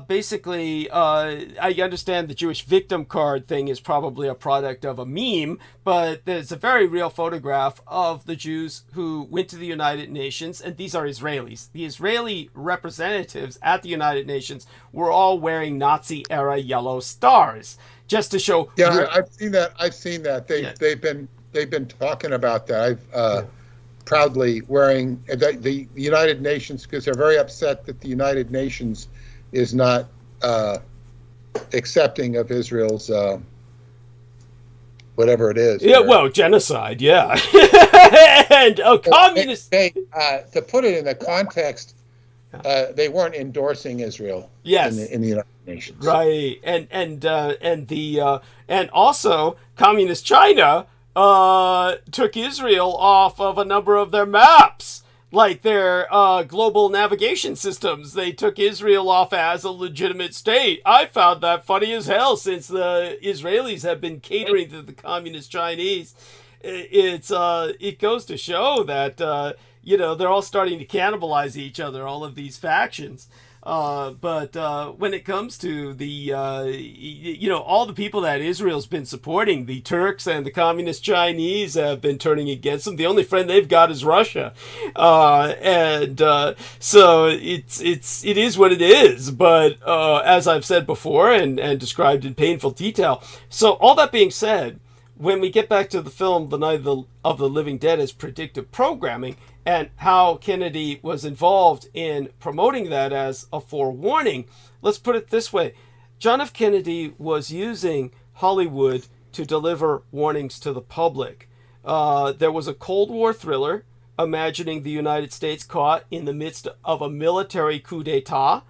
basically, I understand the Jewish victim card thing is probably a product of a meme, but there's a very real photograph of the Jews who went to the United Nations, and these are Israelis. The Israeli representatives at the United Nations were all wearing Nazi-era yellow stars, just to show... Yeah, I've seen that. They've been talking about that. Proudly wearing the United Nations, because they're very upset that the United Nations is not accepting of Israel's whatever it is. Yeah, genocide, yeah. And communist... to put it in the context, they weren't endorsing Israel in the United Nations. Right, and also communist China took Israel off of a number of their maps, like their global navigation systems. They took Israel off as a legitimate state. I found that funny as hell, since the Israelis have been catering to the communist Chinese. It goes to show that they're all starting to cannibalize each other, all of these factions. But when it comes to the, all the people that Israel's been supporting, the Turks and the communist Chinese have been turning against them. The only friend they've got is Russia. So it is what it is. But as I've said before and described in painful detail. So all that being said, when we get back to the film, The Night of the Living Dead as predictive programming, and how Kennedy was involved in promoting that as a forewarning, let's put it this way. John F. Kennedy was using Hollywood to deliver warnings to the public. There was a Cold War thriller imagining the United States caught in the midst of a military coup d'etat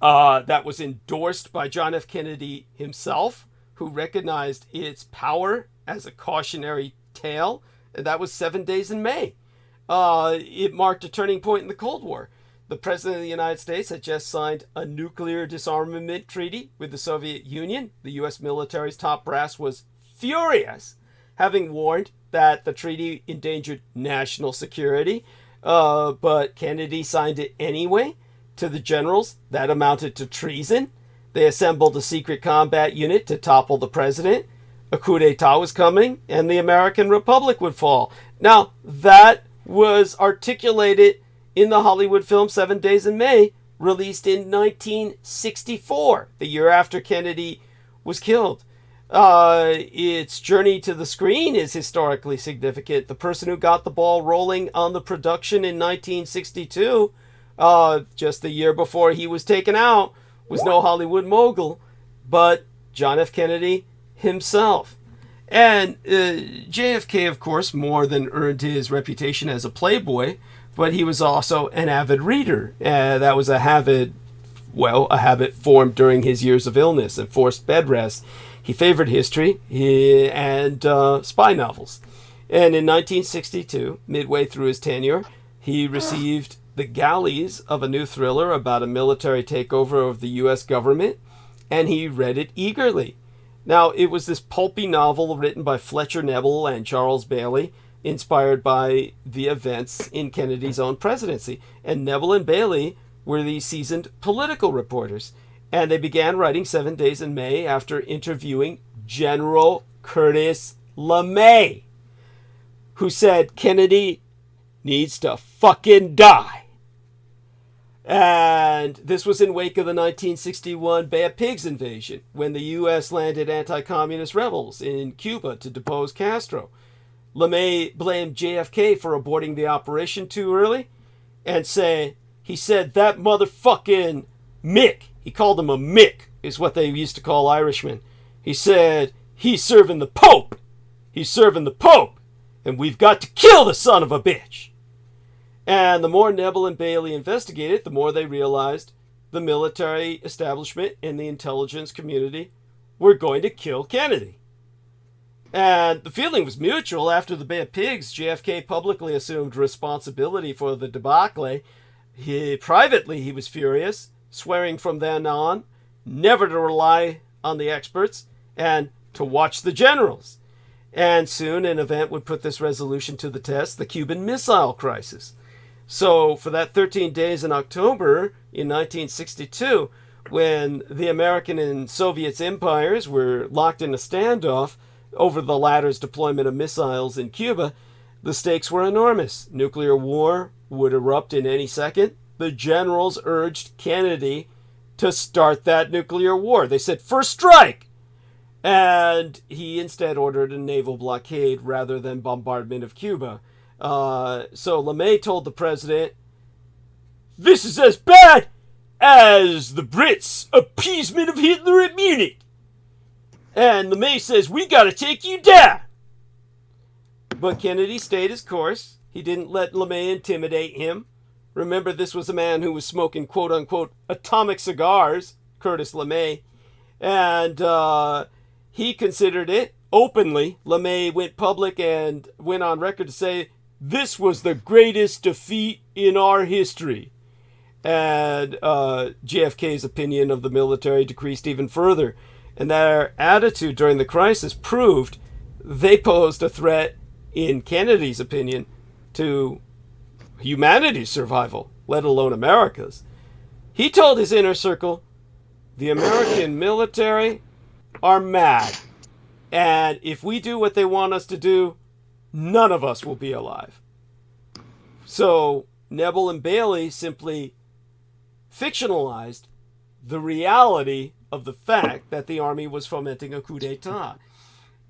that was endorsed by John F. Kennedy himself, who recognized its power as a cautionary tale, and that was 7 Days in May. It marked a turning point in the Cold War. The President of the United States had just signed a nuclear disarmament treaty with the Soviet Union. The U.S. military's top brass was furious, having warned that the treaty endangered national security. But Kennedy signed it anyway. To the generals, that amounted to treason. They assembled a secret combat unit to topple the president. A coup d'etat was coming, and the American Republic would fall. Now, that was articulated in the Hollywood film 7 Days in May, released in 1964, the year after Kennedy was killed. Its journey to the screen is historically significant. The person who got the ball rolling on the production in 1962, just the year before he was taken out, was no Hollywood mogul, but John F. Kennedy himself. And JFK, of course, more than earned his reputation as a playboy, but he was also an avid reader. That was a habit formed during his years of illness and forced bed rest. He favored history and spy novels. And in 1962, midway through his tenure, he received the galleys of a new thriller about a military takeover of the U.S. government, and he read it eagerly. Now, it was this pulpy novel written by Fletcher Nebel and Charles Bailey, inspired by the events in Kennedy's own presidency. And Nebel and Bailey were these seasoned political reporters. And they began writing 7 Days in May after interviewing General Curtis LeMay, who said Kennedy needs to fucking die. And this was in wake of the 1961 Bay of Pigs invasion, when the U.S. landed anti-communist rebels in Cuba to depose Castro. LeMay blamed JFK for aborting the operation too early, and he said that motherfucking Mick, he called him a Mick, is what they used to call Irishmen. He said, he's serving the Pope, and we've got to kill the son of a bitch. And the more Nebel and Bailey investigated, the more they realized the military establishment and the intelligence community were going to kill Kennedy. And the feeling was mutual. After the Bay of Pigs, JFK publicly assumed responsibility for the debacle. Privately, he was furious, swearing from then on never to rely on the experts and to watch the generals. And soon an event would put this resolution to the test, the Cuban Missile Crisis. So for that 13 days in October in 1962, when the American and Soviet empires were locked in a standoff over the latter's deployment of missiles in Cuba, the stakes were enormous. Nuclear war would erupt in any second. The generals urged Kennedy to start that nuclear war. They said, first strike! And he instead ordered a naval blockade rather than bombardment of Cuba. So LeMay told the president, "This is as bad as the Brits' appeasement of Hitler at Munich." And LeMay says, "We gotta take you down." But Kennedy stayed his course. He didn't let LeMay intimidate him. Remember, this was a man who was smoking quote-unquote atomic cigars, Curtis LeMay. And he considered it openly. LeMay went public and went on record to say, "This was the greatest defeat in our history." And JFK's opinion of the military decreased even further. And their attitude during the crisis proved they posed a threat, in Kennedy's opinion, to humanity's survival, let alone America's. He told his inner circle, "The American military are mad. And if we do what they want us to do, none of us will be alive." So Nebel and Bailey simply fictionalized the reality of the fact that the army was fomenting a coup d'etat.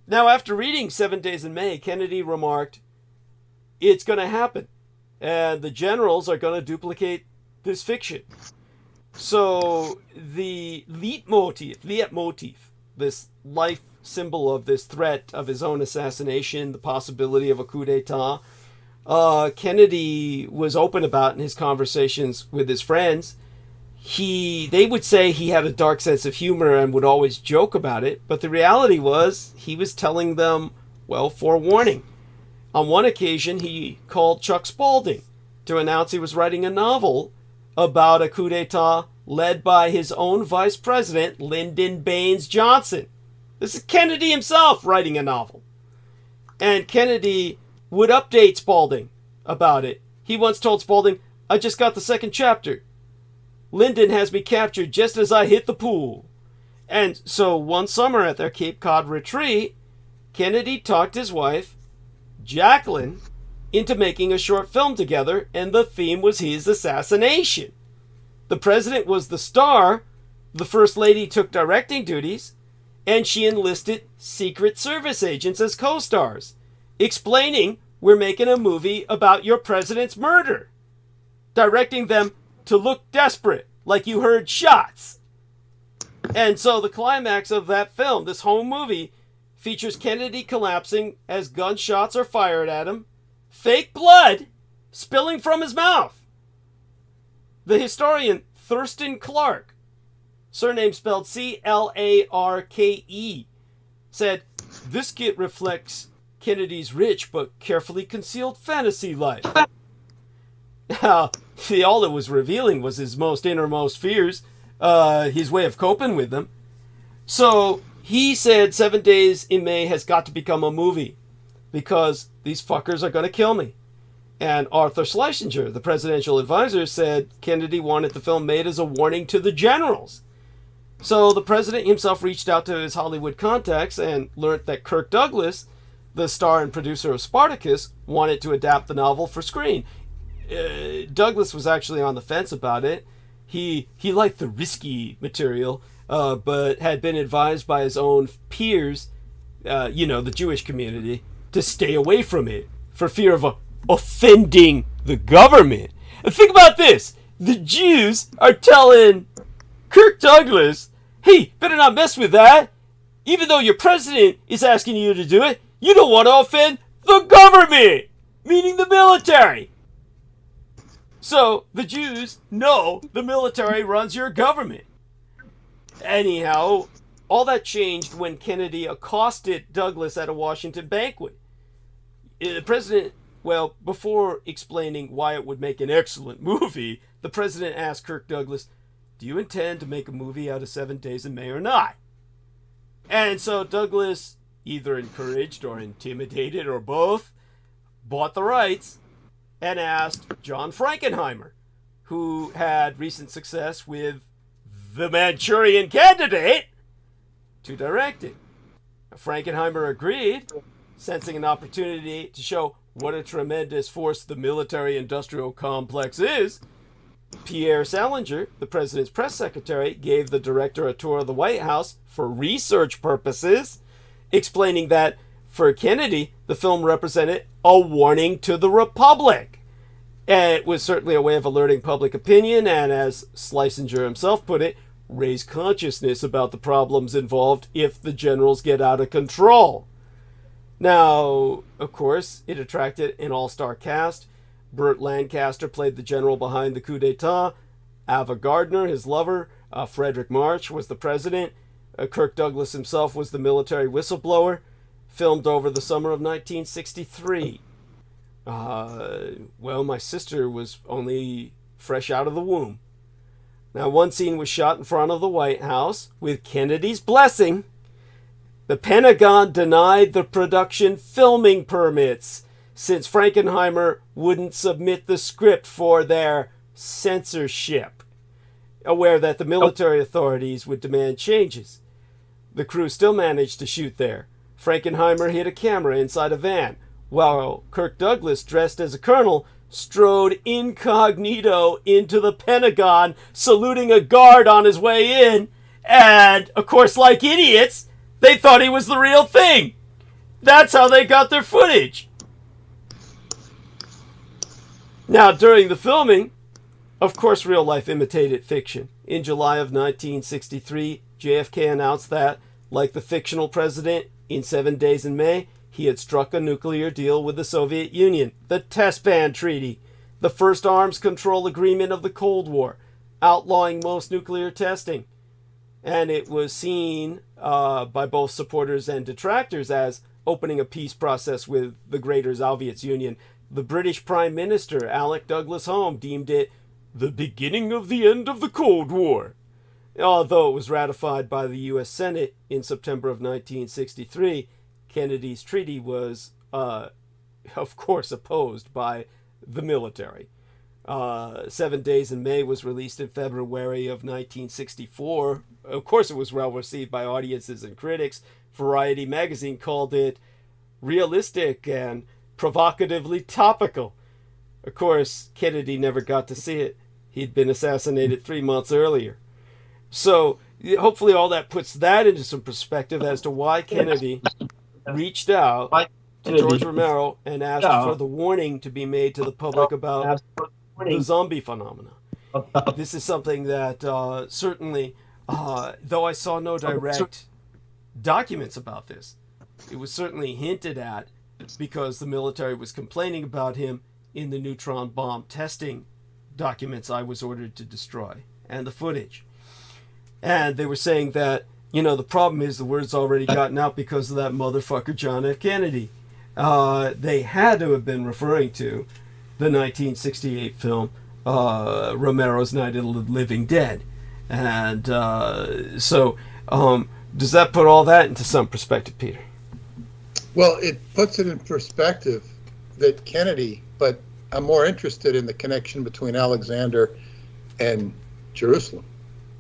Now, after reading 7 Days in May, Kennedy remarked, "It's going to happen. And the generals are going to duplicate this fiction." So the leitmotif, this life symbol of this threat of his own assassination, the possibility of a coup d'etat, Kennedy was open about in his conversations with his friends. They would say he had a dark sense of humor and would always joke about it, but the reality was he was telling them, well, forewarning. On one occasion, he called Chuck Spaulding to announce he was writing a novel about a coup d'etat led by his own vice president, Lyndon Baines Johnson. This is Kennedy himself writing a novel. And Kennedy would update Spaulding about it. He once told Spaulding, "I just got the second chapter. Lyndon has me captured just as I hit the pool." And so one summer at their Cape Cod retreat, Kennedy talked his wife, Jacqueline, into making a short film together, and the theme was his assassination. The president was the star, the first lady took directing duties, and she enlisted Secret Service agents as co-stars, explaining, "We're making a movie about your president's murder," directing them to look desperate, like you heard shots. And so the climax of that film, this home movie, features Kennedy collapsing as gunshots are fired at him, fake blood spilling from his mouth. The historian Thurston Clarke, surname spelled Clarke, said, "This skit reflects Kennedy's rich but carefully concealed fantasy life." Now, all it was revealing was his most innermost fears, his way of coping with them. So he said 7 Days in May has got to become a movie because these fuckers are going to kill me. And Arthur Schlesinger, the presidential advisor, said Kennedy wanted the film made as a warning to the generals. So the president himself reached out to his Hollywood contacts and learned that Kirk Douglas, the star and producer of Spartacus, wanted to adapt the novel for screen. Douglas was actually on the fence about it. He liked the risky material, but had been advised by his own peers, the Jewish community, to stay away from it for fear of offending the government. And think about this. The Jews are telling Kirk Douglas, "Hey, better not mess with that. Even though your president is asking you to do it, you don't want to offend the government," meaning the military. So the Jews know the military runs your government. Anyhow, all that changed when Kennedy accosted Douglas at a Washington banquet. The president, well, before explaining why it would make an excellent movie, the president asked Kirk Douglas, "Do you intend to make a movie out of 7 Days in May or not?" And so Douglas, either encouraged or intimidated or both, bought the rights and asked John Frankenheimer, who had recent success with The Manchurian Candidate, to direct it. Frankenheimer agreed, sensing an opportunity to show what a tremendous force the military-industrial complex is. Pierre Salinger, the president's press secretary, gave the director a tour of the White House for research purposes, explaining that for Kennedy, the film represented a warning to the Republic. And it was certainly a way of alerting public opinion, and as Schlesinger himself put it, raise consciousness about the problems involved if the generals get out of control. Now, of course, it attracted an all-star cast. Burt Lancaster played the general behind the coup d'etat. Ava Gardner, his lover. Frederick March was the president. Kirk Douglas himself was the military whistleblower. Filmed over the summer of 1963. Well, my sister was only fresh out of the womb. Now, one scene was shot in front of the White House with Kennedy's blessing. The Pentagon denied the production filming permits since Frankenheimer wouldn't submit the script for their censorship, aware that the military authorities would demand changes. The crew still managed to shoot there. Frankenheimer hid a camera inside a van, while Kirk Douglas, dressed as a colonel, strode incognito into the Pentagon, saluting a guard on his way in, and, of course, like idiots, they thought he was the real thing. That's how they got their footage. Now, during the filming, of course, real life imitated fiction. In July of 1963, JFK announced that, like the fictional president in 7 Days in May, he had struck a nuclear deal with the Soviet Union, the Test Ban Treaty, the first arms control agreement of the Cold War, outlawing most nuclear testing. And it was seen by both supporters and detractors as opening a peace process with the Greater Soviet Union. The British Prime Minister, Alec Douglas Home, deemed it the beginning of the end of the Cold War. Although it was ratified by the U.S. Senate in September of 1963, Kennedy's treaty was, of course, opposed by the military. 7 Days in May was released in February of 1964. Of course, it was well received by audiences and critics. Variety magazine called it realistic and provocatively topical. Of course, Kennedy never got to see it. He'd been assassinated 3 months earlier. So, hopefully all that puts that into some perspective as to why Kennedy reached out to George Romero and asked for the warning to be made to the public about the zombie phenomena. This is something that certainly, though I saw no direct documents about this, it was certainly hinted at because the military was complaining about him in the neutron bomb testing documents I was ordered to destroy and the footage. And they were saying that, you know, the problem is the word's already gotten out because of that motherfucker John F. Kennedy. They had to have been referring to the 1968 film Romero's Night of the Living Dead. And so does that put all that into some perspective, Peter? Well, it puts it in perspective that Kennedy, but I'm more interested in the connection between Alexander and Jerusalem.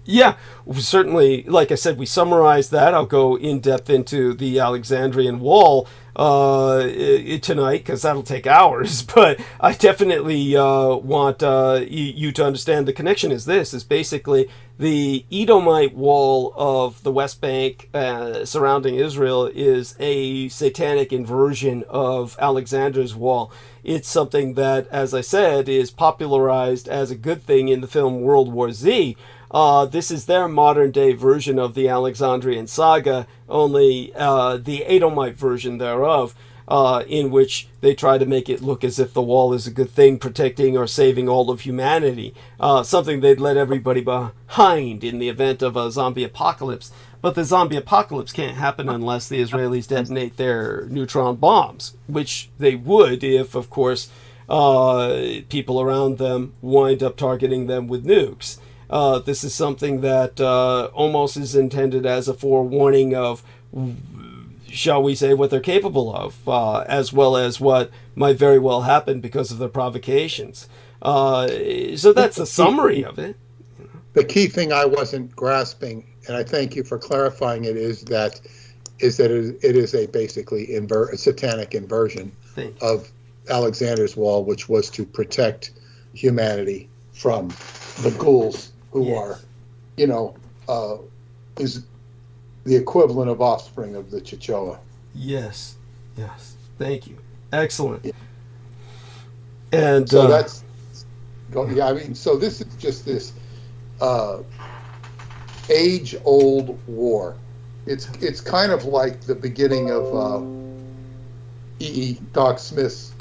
Yeah, certainly, like I said, we summarized that. I'll go in depth into the Alexandrian Wall tonight because that'll take hours. But I definitely want you to understand the connection is this, is basically the Edomite wall of the West Bank surrounding Israel is a satanic inversion of Alexander's wall. It's something that, as I said, is popularized as a good thing in the film World War Z. This is their modern-day version of the Alexandrian saga, only the Edomite version thereof. in which they try to make it look as if the wall is a good thing, protecting or saving all of humanity, something they'd let everybody behind in the event of a zombie apocalypse. But the zombie apocalypse can't happen unless the Israelis detonate their neutron bombs, which they would if, of course, people around them wind up targeting them with nukes. This is something that almost is intended as a forewarning of, shall we say, what they're capable of, as well as what might very well happen because of their provocations. So that's the summary of it. The key thing I wasn't grasping, and I thank you for clarifying it, is that it is a basically a satanic inversion of Alexander's Wall, which was to protect humanity from the ghouls, who are, is the equivalent of offspring of the Chichewa. Yes, yes. Thank you. Excellent. Yeah. And so so this is just this age-old war. It's kind of like the beginning of Doc Smith's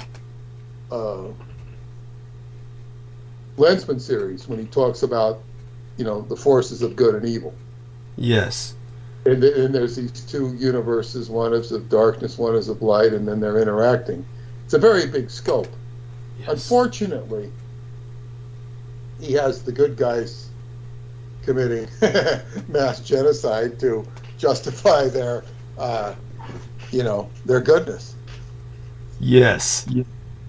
Lensman series, when he talks about, the forces of good and evil. Yes. And there's these two universes, one is of darkness, one is of light, and then they're interacting. It's a very big scope. Yes. Unfortunately, he has the good guys committing mass genocide to justify their goodness. Yes.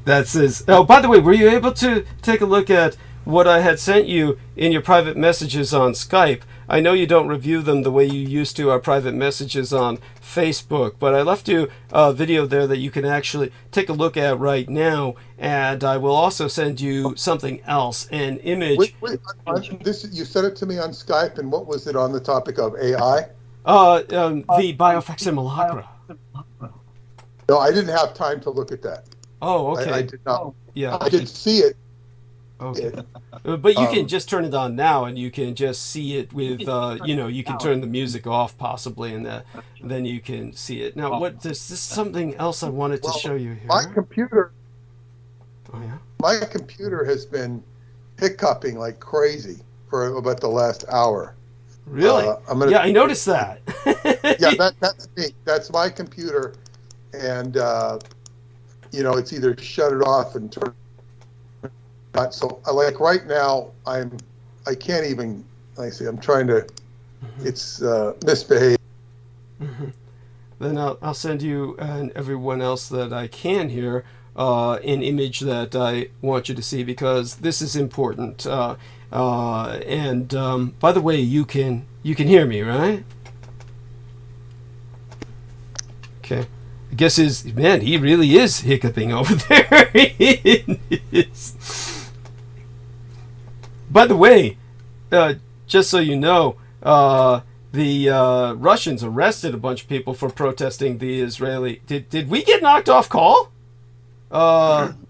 That's his. Oh, by the way, were you able to take a look at what I had sent you in your private messages on Skype? I know you don't review them the way you used to our private messages on Facebook, but I left you a video there that you can actually take a look at right now, and I will also send you something else, an image. Wait, you sent it to me on Skype, and what was it on the topic of AI? The ＢioFacsimilacra. No, I didn't have time to look at that. Oh, okay. I did not. Yeah. I did see it. Okay. But you can just turn it on now, and you can just see it with, you can turn the music off possibly, and then you can see it. Now, there's something else I wanted to show you here. My computer. Oh, yeah? My computer has been hiccuping like crazy for about the last hour. Really? Yeah, I noticed that. Yeah, that's me. That's my computer, and it's either shut it off and turn. So, like right now, I can't even. I see. I'm trying to. It's misbehaved. Mm-hmm. Then I'll send you and everyone else that I can here an image that I want you to see, because this is important. And by the way, you can hear me, right? Okay. I guess he really is hiccuping over there. He is. By the way, just so you know, the Russians arrested a bunch of people for protesting the Israeli. Did we get knocked off call?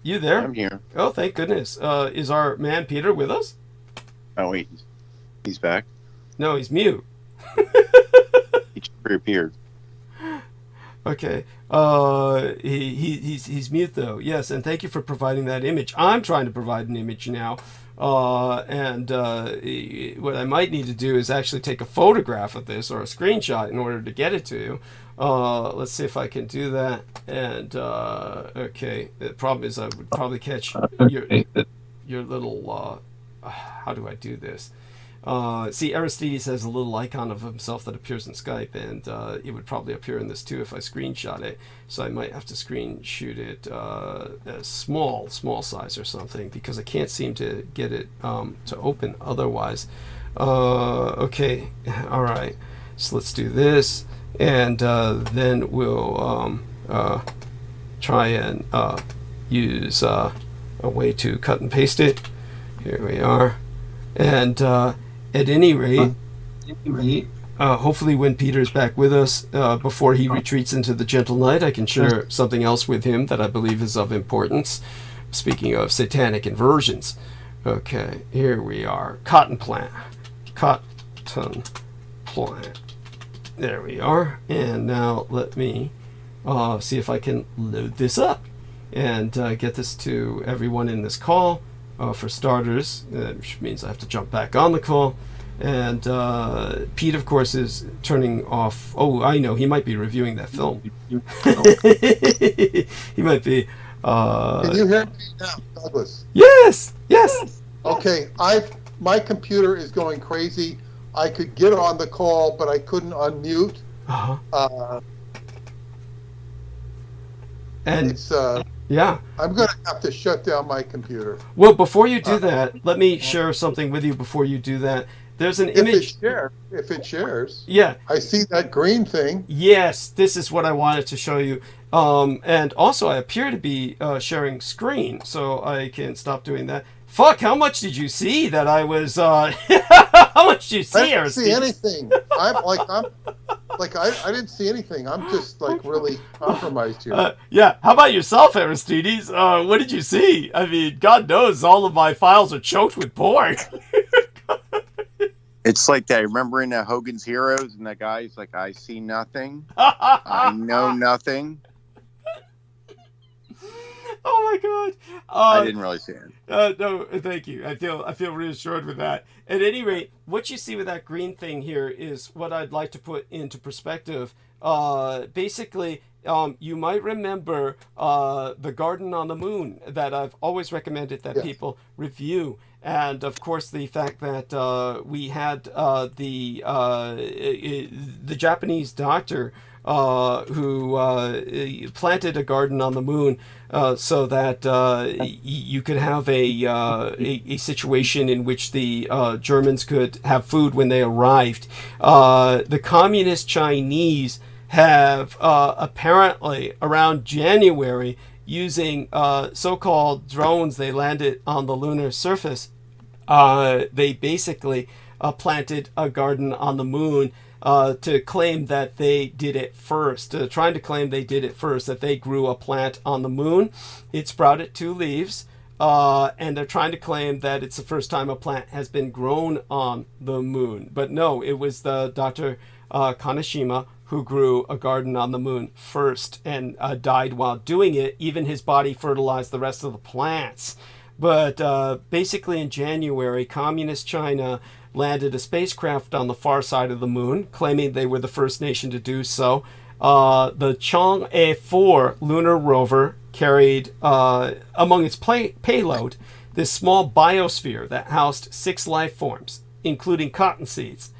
You there? I'm here. Oh, thank goodness. Is our man Peter with us? Oh wait, he's back. No, he's mute. He reappeared. Okay. He's mute though. Yes, and thank you for providing that image. I'm trying to provide an image now. And what I might need to do is actually take a photograph of this, or a screenshot, in order to get it to you. Let's see if I can do that. And okay, the problem is I would probably catch your little. How do I do this? See, Aristides has a little icon of himself that appears in Skype, and it would probably appear in this too if I screenshot it. So I might have to screenshot it as small size or something, because I can't seem to get it to open otherwise. Okay, all right. So let's do this, and then we'll try and use a way to cut and paste it. Here we are, and at any rate, hopefully when Peter's back with us, before he retreats into the gentle night, I can share something else with him that I believe is of importance. Speaking of satanic inversions. Okay, here we are. Cotton plant. There we are. And now let me see if I can load this up and get this to everyone in this call. For starters, which means I have to jump back on the call. And Pete, of course, is turning off. Oh, I know. He might be reviewing that film. He might be. Can you hear me now, Douglas? Yes. Yes. Okay. My computer is going crazy. I could get on the call, but I couldn't unmute. And it's yeah, I'm going to have to shut down my computer. Well, before you do that, let me share something with you. Before you do that, there's an image. If it shares. Yeah. I see that green thing. Yes, this is what I wanted to show you. And also, I appear to be sharing screen, so I can stop doing that. Fuck, how much did you see that I was... how much did you see? I didn't see anything. I didn't see anything. I'm just like really compromised here. Yeah, how about yourself, Aristides? What did you see? I mean, God knows all of my files are choked with porn. It's like that. Remember in Hogan's Heroes, and that guy's like, I see nothing. I know nothing. Oh my God! I didn't really see it. No, thank you. I feel reassured with that. At any rate, what you see with that green thing here is what I'd like to put into perspective. Basically, you might remember the Garden on the Moon that I've always recommended that people review. And of course, the fact that we had the Japanese doctor who planted a garden on the moon so that you could have a situation in which the Germans could have food when they arrived. The communist Chinese have apparently around January, using so-called drones they landed on the lunar surface, they basically planted a garden on the moon to claim that they did it first, trying to claim they did it first, that they grew a plant on the moon. It sprouted 2 leaves, and they're trying to claim that it's the first time a plant has been grown on the moon. But no, it was the Dr. Kaneshima who grew a garden on the moon first and died while doing it. Even his body fertilized the rest of the plants. But basically in January, Communist China landed a spacecraft on the far side of the moon, claiming they were the first nation to do so. The Chang'e-4 lunar rover carried, among its payload, this small biosphere that housed 6 life forms, including cotton seeds.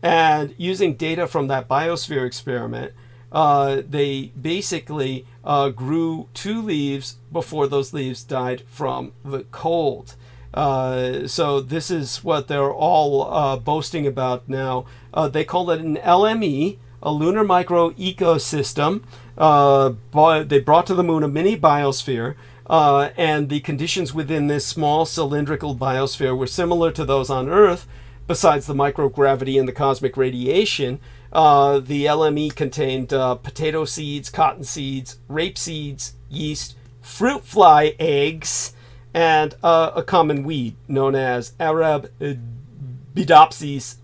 And using data from that biosphere experiment, they basically grew 2 leaves before those leaves died from the cold. So this is what they're all boasting about now. They call it an LME, a lunar micro ecosystem. They brought to the moon a mini biosphere, and the conditions within this small cylindrical biosphere were similar to those on Earth. Besides the microgravity and the cosmic radiation, the LME contained potato seeds, cotton seeds, rape seeds, yeast, fruit fly eggs, and a common weed known as Arabidopsis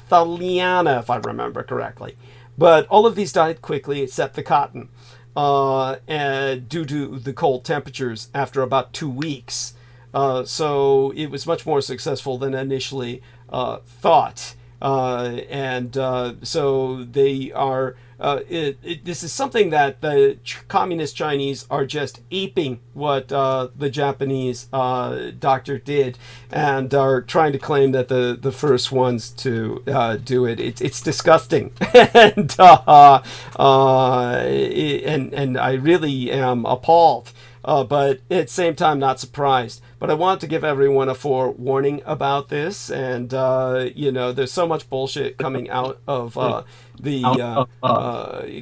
thaliana, if I remember correctly. But all of these died quickly except the cotton, and due to the cold temperatures after about 2 weeks. So it was much more successful than initially thought. So they are, this is something that the communist Chinese are just aping what the Japanese doctor did, and are trying to claim that the first ones to do it. It's disgusting. and I really am appalled. But at the same time, not surprised. But I want to give everyone a forewarning about this. And, there's so much bullshit coming out of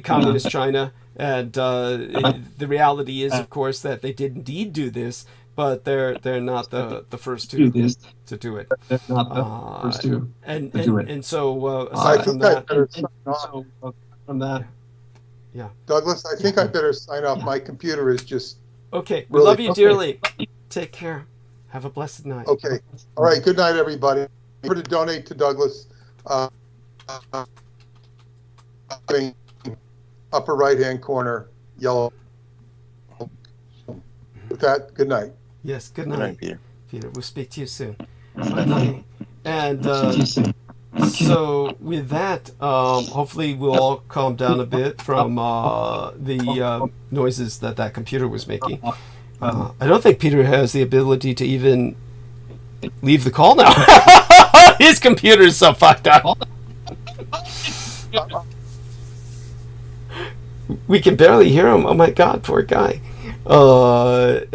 communist China. And the reality is, of course, that they did indeed do this. But they're not the first to do it. They're not the first to do it. And so, aside from that, from that, yeah, Douglas, I think I better sign off. My computer is just. Okay, we love you dearly. Take care. Have a blessed night. Okay. All right. Good night, everybody. Remember to donate to Douglas. upper right-hand corner, yellow. With that, good night. Yes, good Good night, night, Peter. Peter. We'll speak to you soon. Okay. And so with that, hopefully we'll all calm down a bit from the noises that computer was making. I don't think Peter has the ability to even leave the call now. His computer is so fucked up. We can barely hear him. Oh my god, poor guy. At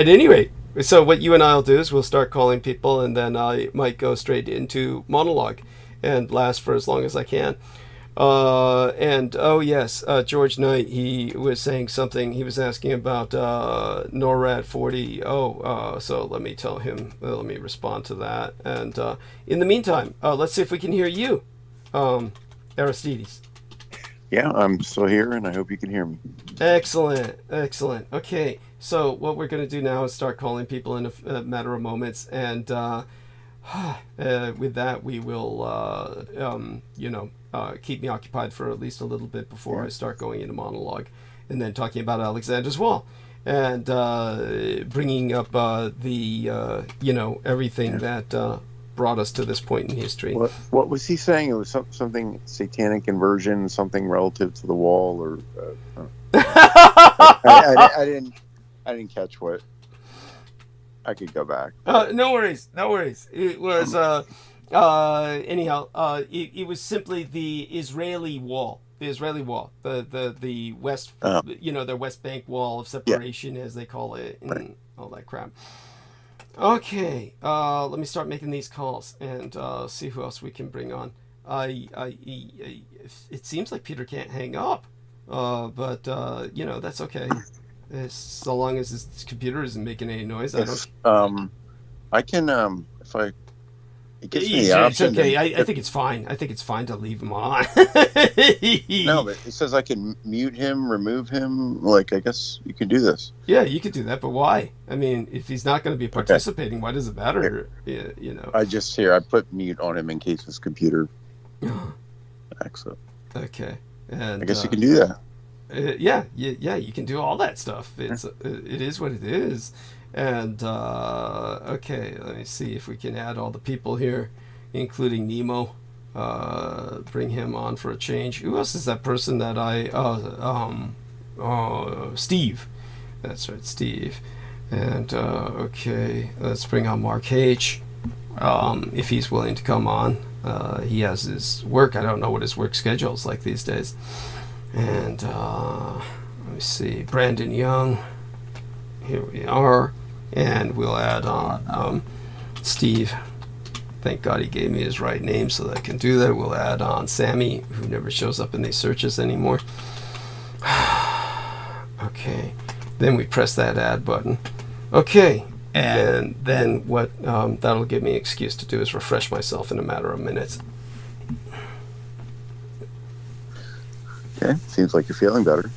any rate, so what you and I'll do is we'll start calling people, and then I might go straight into monologue and last for as long as I can. George Knight, he was saying something. He was asking about NORAD 40. So let me tell him. Let me respond to that. And in the meantime, let's see if we can hear you, Aristides. Yeah, I'm still here, and I hope you can hear me. Excellent. Okay, so what we're going to do now is start calling people in a matter of moments, and with that, we will, keep me occupied for at least a little bit before I start going into monologue, and then talking about Alexander's Wall, and bringing up everything that brought us to this point in history. What was he saying? It was something satanic inversion, something relative to the wall, or I didn't catch what. I could go back. No worries. It was anyhow. It was simply the Israeli wall. The west, their West Bank wall of separation, as they call it, and all that crap. Okay, let me start making these calls and see who else we can bring on. It seems like Peter can't hang up, but that's okay. So long as his computer isn't making any noise, I can if I. It gives me the option. It's okay. I think it's fine. I think it's fine to leave him on. No, but it says I can mute him, remove him. Like, I guess you can do this. Yeah, you could do that, but why? I mean, if he's not going to be participating, why does it matter? I put mute on him in case his computer acts up. Okay, and I guess you can do that. Yeah, you can do all that stuff. It is what it is. And okay, let me see if we can add all the people here, including Nemo. Bring him on for a change. Who else is that person that Steve. That's right, Steve. And okay, let's bring on Mark H. If he's willing to come on. He has his work. I don't know what his work schedule is like these days. And let me see, Brandon Young. Here we are. And we'll add on Steve. Thank God he gave me his right name so that I can do that. We'll add on Sammy, who never shows up in these searches anymore. Okay. Then we press that add button. Okay. And then what that'll give me an excuse to do is refresh myself in a matter of minutes. Okay. Seems like you're feeling better.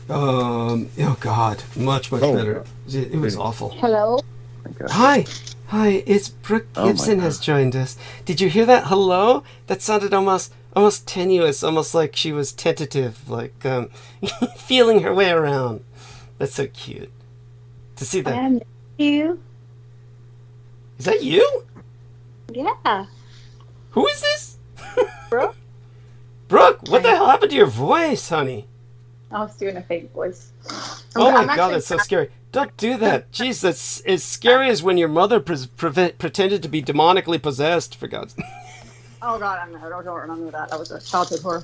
Oh God, much better. It was awful. Hello. Hi, it's Brooke Gibson has joined us. Did you hear that? Hello? That sounded almost tenuous, almost like she was tentative, like feeling her way around. That's so cute to see that. And you? Is that you? Yeah. Who is this? Brooke. Brooke, what the hell happened to your voice, honey? I was doing a fake voice. Oh my God, that's so scary. Don't do that. Jeez, that's as scary as when your mother pretended to be demonically possessed, for God's sake. Oh God, I don't remember that. That was a childhood horror.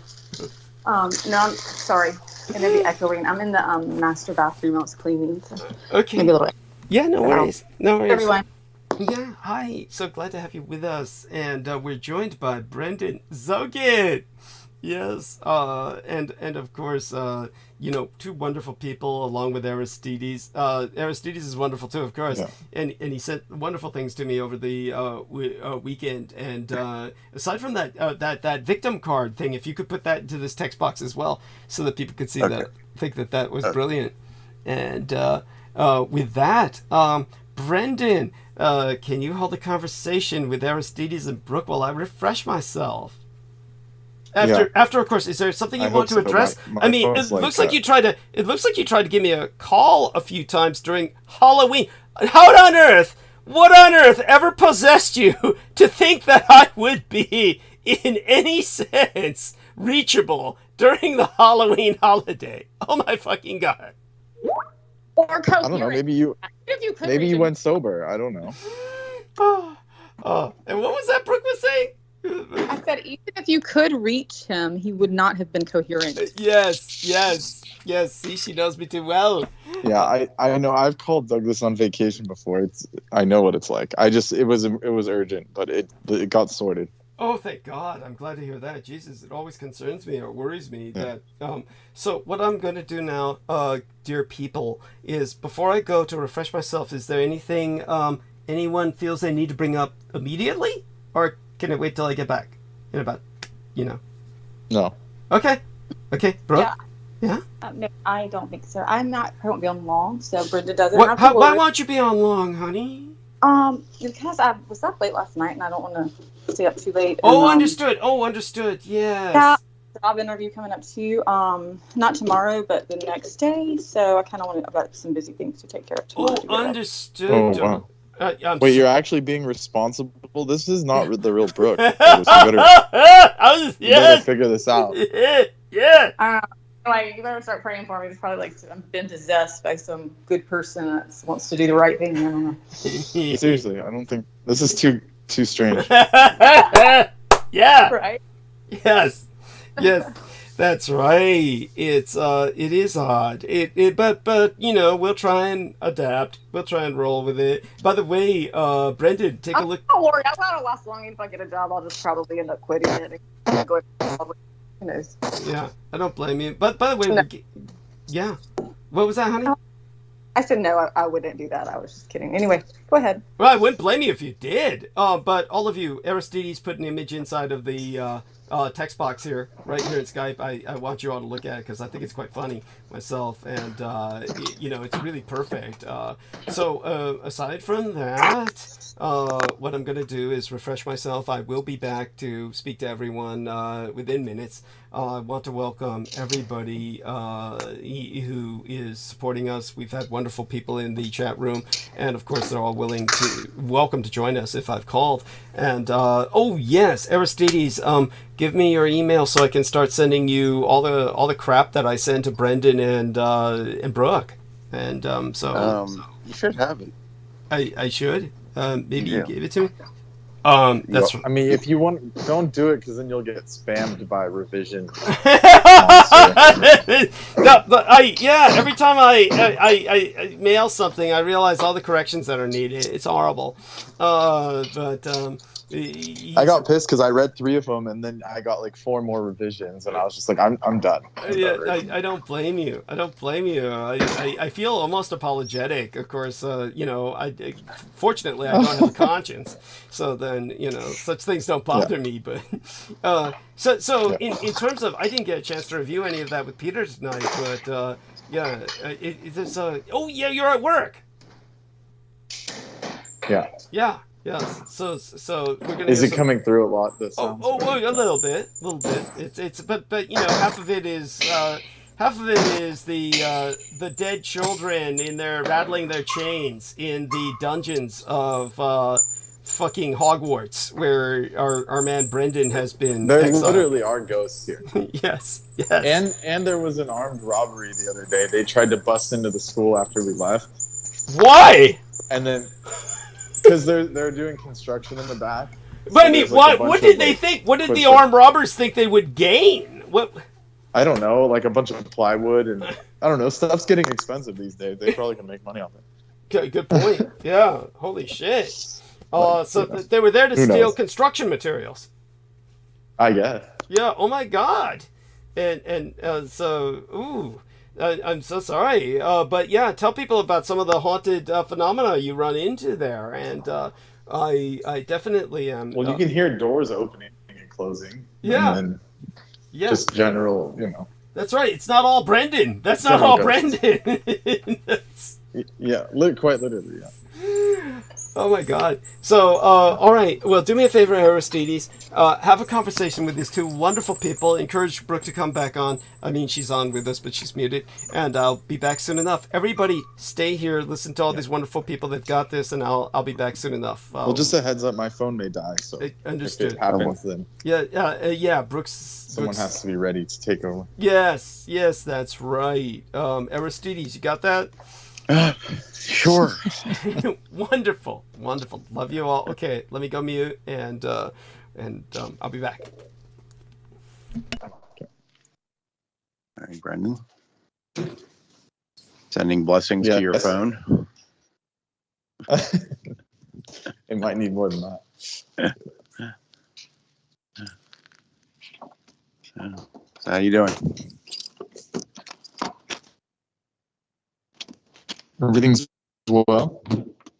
No, I'm sorry. It's going to be echoing. I'm in the master bathroom. I was cleaning. So okay. Maybe a little bit. Yeah, no worries. No worries. Everyone. Yeah, hi. So glad to have you with us. And we're joined by Brendan Zoget. Yes, and of course, two wonderful people along with Aristides. Aristides is wonderful too, of course, and he sent wonderful things to me over the weekend. And aside from that victim card thing, if you could put that into this text box as well, so that people could see that, think that was brilliant. And with that, Brendan, can you hold a conversation with Aristides and Brooke while I refresh myself? After, of course, is there something you want to address? I mean, it looks like you tried to give me a call a few times during Halloween. What on earth ever possessed you to think that I would be in any sense reachable during the Halloween holiday? Oh my fucking god! Or coherent. I don't know. Maybe you went sober. I don't know. And what was that Brooke was saying? I said even if you could reach him, he would not have been coherent. Yes. See, she knows me too well. Yeah, I know. I've called Douglas on vacation before. I know what it's like. It was urgent, but it got sorted. Oh, thank God. I'm glad to hear that. Jesus, it always concerns me or worries me that... So what I'm going to do now, dear people, is before I go to refresh myself, is there anything anyone feels they need to bring up immediately? Or can it wait till I get back? In about, No. Okay, Brooke? Yeah? No, I don't think so. I won't be on long, so Brenda doesn't have to worry. Why won't you be on long, honey? Because I was up late last night and I don't want to stay up too late. Understood. Yes. Yeah, job interview coming up too. Not tomorrow, but the next day. So I kind of want about some busy things to take care of tomorrow. Understood. Oh, wow. Wait, you're actually being responsible? This is not the real Brooke. You better figure this out. Yeah. You better start praying for me. It's probably like I've been possessed by some good person that wants to do the right thing. I don't know. Seriously, I don't think this is too strange. Yeah. Right. Yes. That's right. It is odd. But we'll try and adapt. We'll try and roll with it. By the way, Brendan, take a look. Don't worry, I'm not gonna last long. If I get a job, I'll just probably end up quitting it and going to public. Who knows? Yeah, I don't blame you. But by the way, yeah. What was that, honey? I said no, I wouldn't do that. I was just kidding. Anyway, go ahead. Well, I wouldn't blame you if you did. But all of you, Aristides put an image inside of the text box here, right here in Skype. I want you all to look at it because I think it's quite funny myself, and it's really perfect. So aside from that, what I'm going to do is refresh myself. I will be back to speak to everyone within minutes. I want to welcome everybody who is supporting us. We've had wonderful people in the chat room, and of course they're all welcome to join us if I've called. And yes, Aristides, give me your email so I can start sending you all the crap that I send to Brendan and Brooke. And you should have it. I should. Maybe you gave it to me. That's. I mean, if you want, don't do it because then you'll get spammed by revision. Every time I mail something, I realize all the corrections that are needed. It's horrible. I got pissed because I read 3 of them and then I got like 4 more revisions and I was just like, I'm done. I don't blame you. I feel almost apologetic. Of course, fortunately I don't have a conscience, so then such things don't bother me. But in terms of, I didn't get a chance to review any of that with Peter tonight. But you're at work. Yeah. Yes. So we're gonna. Is it coming through a lot? This a little bit. It's but half of it is the dead children in there rattling their chains in the dungeons of fucking Hogwarts, where our man Brendan has been. There exiled. literally are ghosts here. Yes. And there was an armed robbery the other day. They tried to bust into the school after we left. Why? And then. Because they're doing construction in the back. But I mean, what did they think? What did the armed robbers think they would gain? What? I don't know, like a bunch of plywood and I don't know. Stuff's getting expensive these days. They probably can make money off it. Okay, good point. Yeah, holy shit. They were there to steal construction materials. I guess. Yeah. Oh my God. And I'm so sorry, but yeah, tell people about some of the haunted phenomena you run into there, and I definitely am. Well, you can hear doors opening and closing. Yeah. And then just general, That's right. It's not all Brendan. That's not all Brendan. Yeah, quite literally. Yeah. Oh my God. So, all right. Well, do me a favor, Aristides. Have a conversation with these two wonderful people. Encourage Brooke to come back on. I mean, she's on with us, but she's muted. And I'll be back soon enough. Everybody, stay here. Listen to all these wonderful people that got this, and I'll be back soon enough. Well, just a heads up, my phone may die, so understood. if it happens, then yeah. Brooks. Someone has to be ready to take over. Yes, that's right. Aristides, you got that? Sure. Wonderful. Love you all. Okay, let me go mute, and I'll be back. All right, Brendan. Sending blessings to your phone. It might need more than that. So how you doing? Everything's well.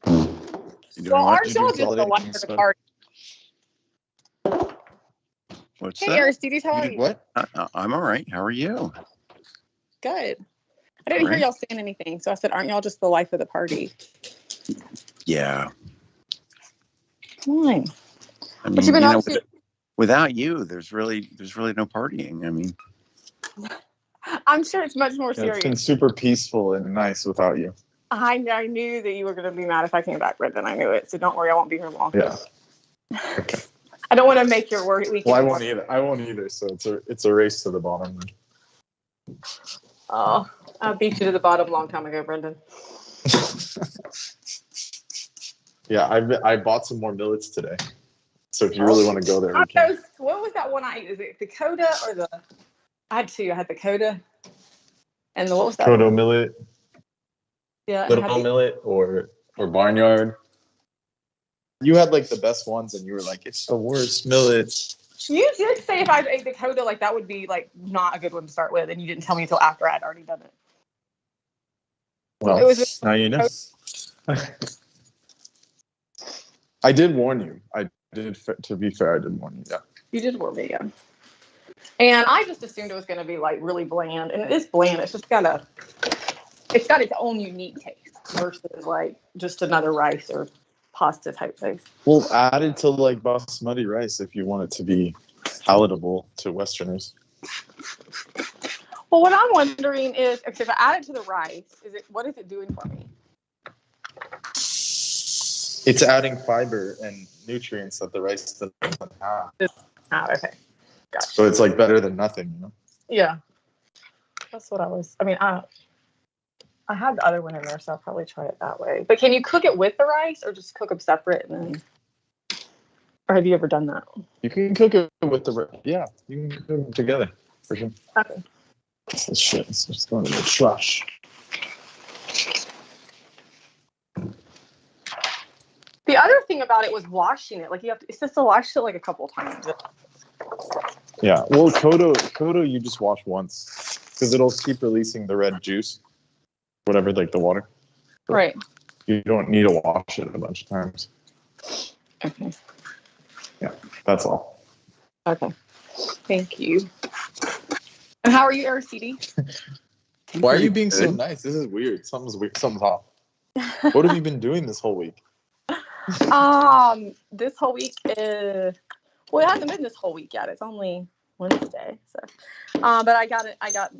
Well, aren't y'all just the life of the party? What's Hey, that? Aristides, how are you? What? I'm all right. How are you? Good. I didn't hear y'all saying anything, so I said, aren't y'all just the life of the party? Yeah. Fine. I mean, What you been up to? Without you, there's really no partying. I mean, I'm sure it's much more It's serious. been super peaceful and nice without you. I knew that you were going to be mad if I came back, Brendan. I knew it. So don't worry, I won't be here long. Yeah. Okay. I don't want to make your weekend. Well, I won't either. So it's a race to the bottom. Oh, I beat you to the bottom a long time ago, Brendan. Yeah, I bought some more millets today. So if you really want to go there, we can. What was that one I ate? Is it the Coda or the? I had two. I had the Coda, and what was that? Proto millet. Yeah, Little millet or barnyard. You had like the best ones, and you were like, "It's the worst millet." You did say if I ate the Coda, like that would be like not a good one to start with, and you didn't tell me until after I'd already done it. Well, It was now you know. I did warn you. To be fair, I did warn you. Yeah. You did warn me, yeah. And I just assumed it was going to be like really bland, and it is bland. It's got its own unique taste versus like just another rice or pasta type thing. Well, add it to like basmati rice if you want it to be palatable to Westerners. Well, what I'm wondering is, if I add it to the rice, what is it doing for me? It's adding fiber and nutrients that the rice doesn't have. Okay. Gotcha. So it's like better than nothing, you know? Yeah. That's what I had the other one in there, so I'll probably try it that way. But can you cook it with the rice or just cook them separate and then? Or have you ever done that? You can cook it with the rice. Yeah, you can cook them together for sure. Okay. This shit is just going to the trash. The other thing about it was washing it. Like it's supposed to wash it like a couple times. Yeah, well, Kodo, you just wash once because it'll keep releasing the red juice, whatever, like the water. Right. You don't need to wash it a bunch of times. Okay. Yeah, that's all. Okay. Thank you. And how are you, Aristides? Why are you being so nice? This is weird. Something's weird. Something's off. What have you been doing this whole week? This whole week is, well, it hasn't been this whole week yet. It's only Wednesday. So, but I got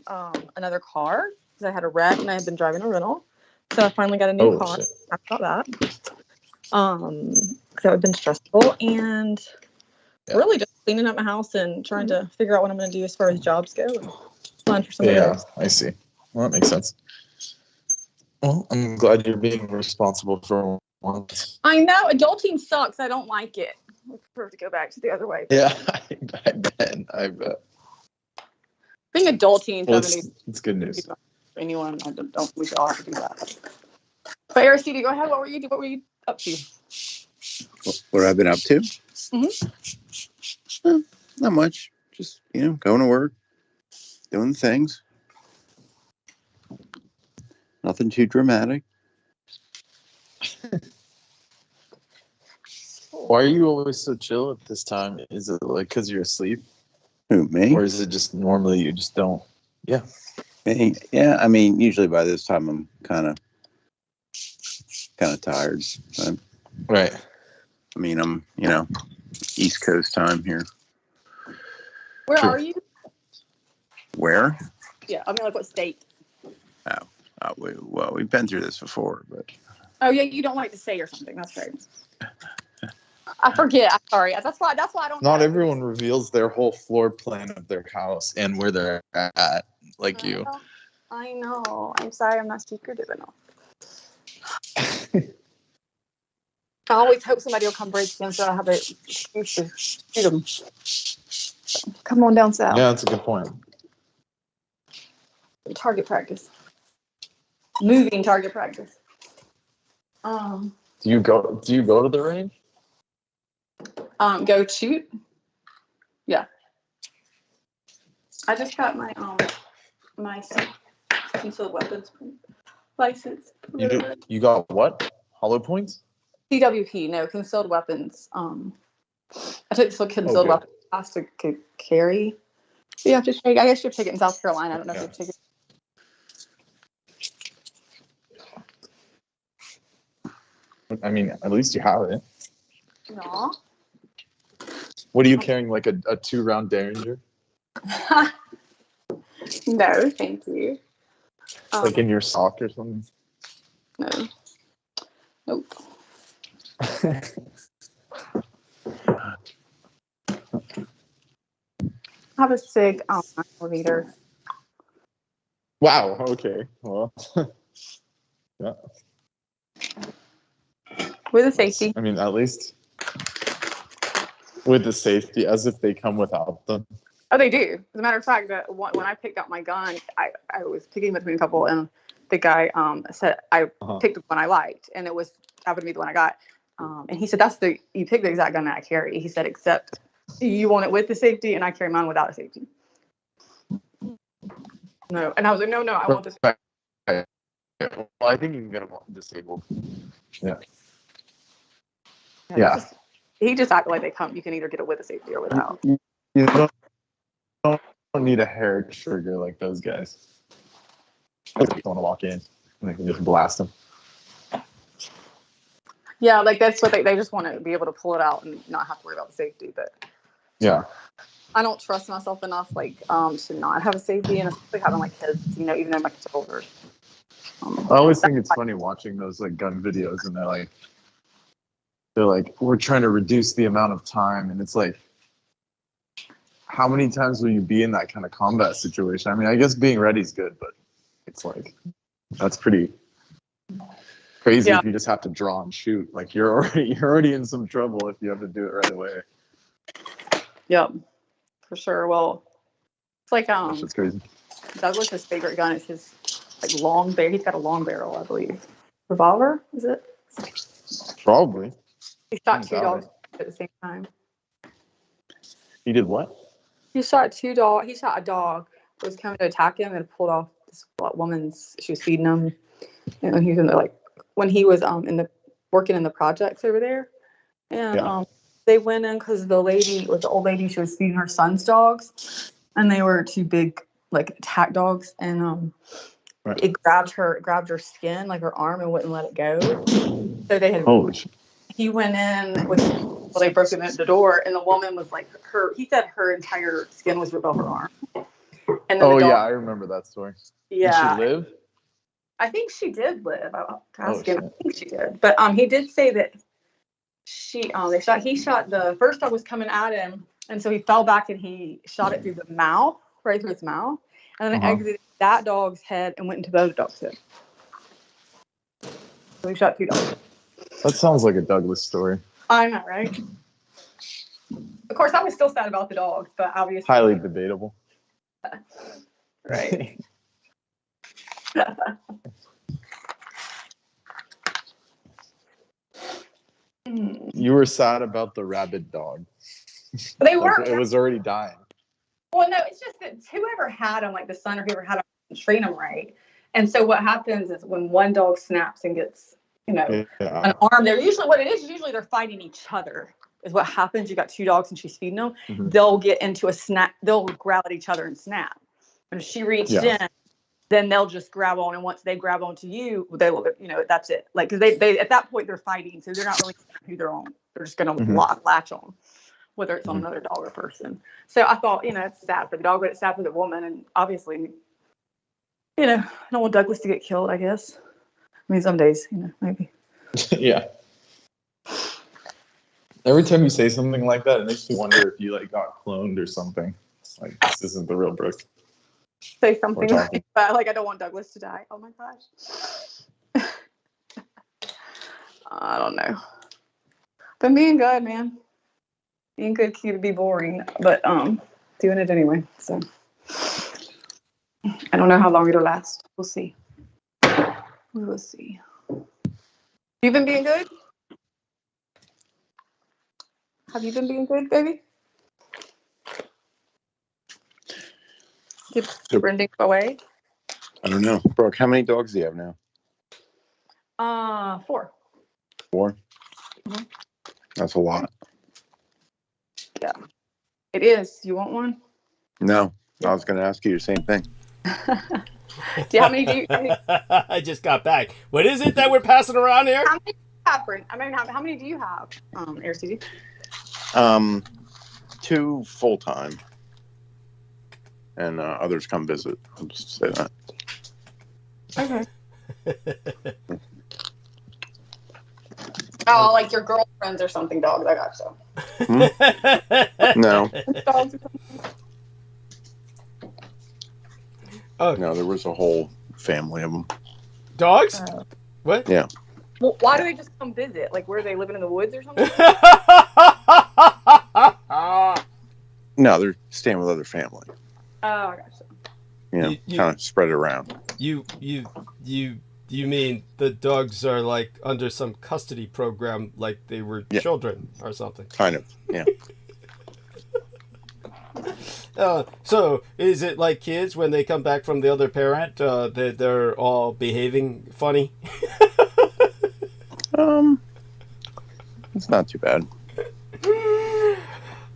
another car because I had a wreck and I had been driving a rental. So I finally got a new car. Talk about that. Because that had been stressful and really just cleaning up my house and trying to figure out what I'm going to do as far as jobs go. And plan for somebody else. I see. Well, that makes sense. Well, I'm glad you're being responsible for once. I know. Adulting sucks. I don't like it. I prefer to go back to the other way. Yeah, I bet. Being adulting, well, it's good news. Anyone, I don't. We should all have to do that. But Aristides, go ahead. What were you up to? What I've been up to? Mm-hmm. Not much. Just going to work, doing things. Nothing too dramatic. Why are you always so chill at this time? Is it like because you're asleep? Who, me? Or is it just normally you just don't? Yeah. Me? Yeah, I mean, usually by this time I'm kind of tired. But Right. I mean, I'm, East Coast time here. Where True. are you? Where? Yeah, I mean, like what state? Well, we've been through this before, but. Oh yeah, you don't like to say or something. That's right. I forget. I'm sorry. That's why I don't. Not everyone reveals their whole floor plan of their house and where they're at, like you. I know. I'm sorry. I'm not secretive enough. I always hope somebody will come break in so I have a excuse to shoot them. Come on down south. Yeah, that's a good point. Target practice. Moving target practice. Do you go to the range? Go shoot. Yeah. I just got my my concealed weapons license. You got what? Hollow points? CWP, no, concealed weapons. I took this concealed weapons class to carry. So you have to take. I guess you take it in South Carolina. I don't know if you take it. I mean, at least you have it. No. What are you carrying? Like a 2-round Derringer? No, thank you. Like in your sock or something? No. Nope. I have a SIG 9mm. Wow. Okay. Well. Yeah. With a safety. I mean, at least with the safety, as if they come without them. Oh, they do. As a matter of fact, when I picked up my gun, I was picking between a couple, and the guy said I picked the one I liked, and it was happened to be the one I got. And he said, you picked the exact gun that I carry. He said, except you want it with the safety, and I carry mine without a safety. No. And I was like, no, I want this. Well, I think you can get them disabled. Yeah. Yeah. He just acted like you can either get it with a safety or without. You don't need a hair trigger like those guys. You don't want to walk in and they can just blast them. Yeah, like that's what they just want to be able to pull it out and not have to worry about the safety. But yeah, I don't trust myself enough to not have a safety, and especially having like kids, even though my kids are older. I always think it's funny watching those like gun videos, and they're like, we're trying to reduce the amount of time, and it's like, how many times will you be in that kind of combat situation? I mean, I guess being ready is good, but it's like, that's pretty crazy if you just have to draw and shoot. Like you're already in some trouble if you have to do it right away. Yep, for sure. Well, it's like That's crazy. Douglas's favorite gun is his like long barrel. He's got a long barrel, I believe. Revolver, is it? Probably. He shot 2 dogs at the same time. He did what? He shot 2 dogs. He shot a dog that was coming to attack him and pulled off this woman's. She was feeding him, and he was when he was working in the projects over there, and they went in because the old lady. She was feeding her son's dogs, and they were 2 big like attack dogs, and it grabbed her skin, like her arm, and wouldn't let it go. So they had. Holy shit. He went in they broke in the door, and the woman was like he said her entire skin was ripped off her arm. And then I remember that story. Yeah. Did she live? I think she did live. I'll ask him. I think she did. But he did say that he shot the first dog was coming at him, and so he fell back and he shot it through the mouth, right through its mouth, and then it exited that dog's head and went into the other dog's head. So he shot 2 dogs. That sounds like a Douglas story. I know, right? Of course, I was still sad about the dogs, but obviously highly debatable. Right. You were sad about the rabid dog. They were. It was already dying. Well, no, it's just that whoever had them, like the son or whoever had them, train them right. And so what happens is when one dog snaps and gets, an arm, they're usually they're fighting each other. Is what happens. You got 2 dogs and she's feeding them. Mm-hmm. They'll get into a snap. They'll growl at each other and snap. And if she reached in, then they'll just grab on, and once they grab onto you, they will, you know, that's it. Like, because they at that point they're fighting, so they're not really who they're on. They're just gonna latch on, whether it's on another dog or person. So I thought, you know, it's sad for the dog, but it's sad for the woman, and obviously, you know, I don't want Douglas to get killed, I guess. I mean, some days, you know, maybe. Yeah. Every time you say something like that, it makes me wonder if you like got cloned or something. Like, this isn't the real Brooke. Say something like that, like I don't want Douglas to die. Oh my gosh. I don't know. But being good, man. Being good can be boring, but doing it anyway. So I don't know how long it'll last. We'll see. We will see. You been being good? Have you been being good, baby? Did Brendan go away? I don't know. Brooke, how many dogs do you have now? 4. 4? Mm-hmm. That's a lot. Yeah. It is. You want one? No. I was going to ask you the same thing. How many do you I just got back. What is it that we're passing around here? How many do you have, Brent? I mean, how many do you have, AirCD? 2 full-time. And others come visit. I'll just say that. Okay. Oh, like your girlfriends or something, dogs. I got you. No. Dogs or something. Oh no, there was a whole family of them. Dogs? What? Yeah. Well, why do they just come visit? Like, where are they living in the woods or something? No, they're staying with other family. Oh, I got you. You know, kind of spread it around. You mean the dogs are like under some custody program, like they were children or something? Kind of, yeah. So is it like kids when they come back from the other parent, they're all behaving funny? It's not too bad.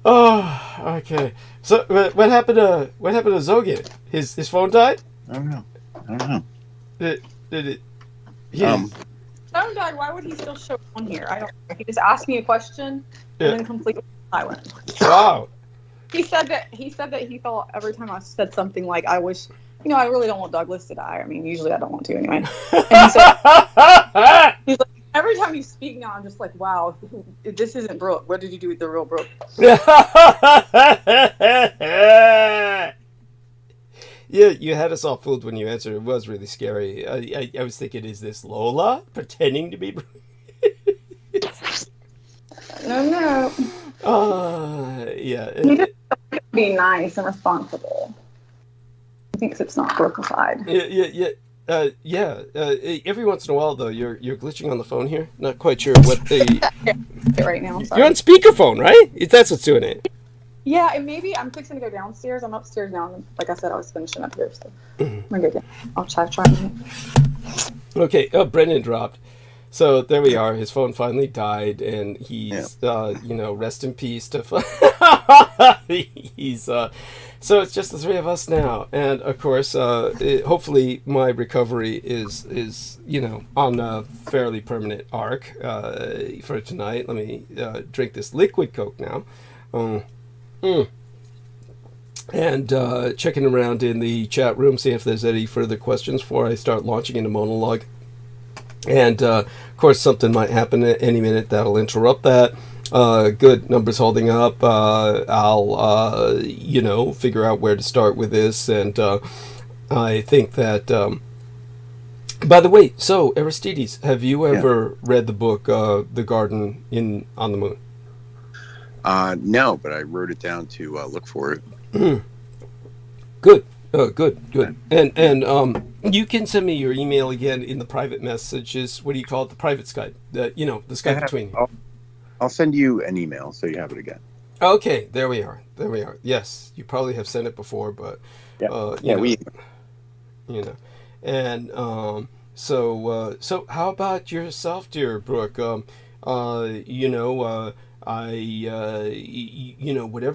Oh, okay. So what happened to Zogan? His phone died? I don't know. Did it? Yeah. Phone died. Why would he still show on here? I don't know. He just asked me a question and then completely silent. Wow. He said that he thought every time I said something like, I wish, you know, I really don't want Douglas to die. I mean, usually I don't want to anyway. And he said, he's like, every time you speak now, I'm just like, wow, this isn't Brooke. What did you do with the real Brooke? Yeah, you had us all fooled when you answered. It was really scary. I was thinking, is this Lola pretending to be Brooke? No. Yeah. He just wants to be nice and responsible. He thinks it's not Brookified. Every once in a while, though, you're glitching on the phone here. Not quite sure what the. Right now, I'm sorry. You're on speakerphone, right? That's what's doing it. Yeah, and maybe I'm fixing to go downstairs. I'm upstairs now. And like I said, I was finishing up here, so I'm gonna go down. I'll try. Okay. Oh, Brendan dropped. So there we are. His phone finally died, and he's, rest in peace to. He's. So it's just the 3 of us now, and of course, hopefully my recovery is on a fairly permanent arc for tonight. Let me drink this liquid Coke now. And checking around in the chat room, see if there's any further questions before I start launching into monologue. And of course, something might happen at any minute that'll interrupt that. Good, numbers holding up. I'll figure out where to start with this, and I think that. By the way, so Aristides, have you ever read the book "The Garden on the Moon"? No, but I wrote it down to look for it. Good. Good. And you can send me your email again in the private messages. What do you call it? The private Skype. The Skype between you. I'll send you an email so you have it again. Okay, there we are. Yes, you probably have sent it before, but And so how about yourself, dear Brooke? Whatever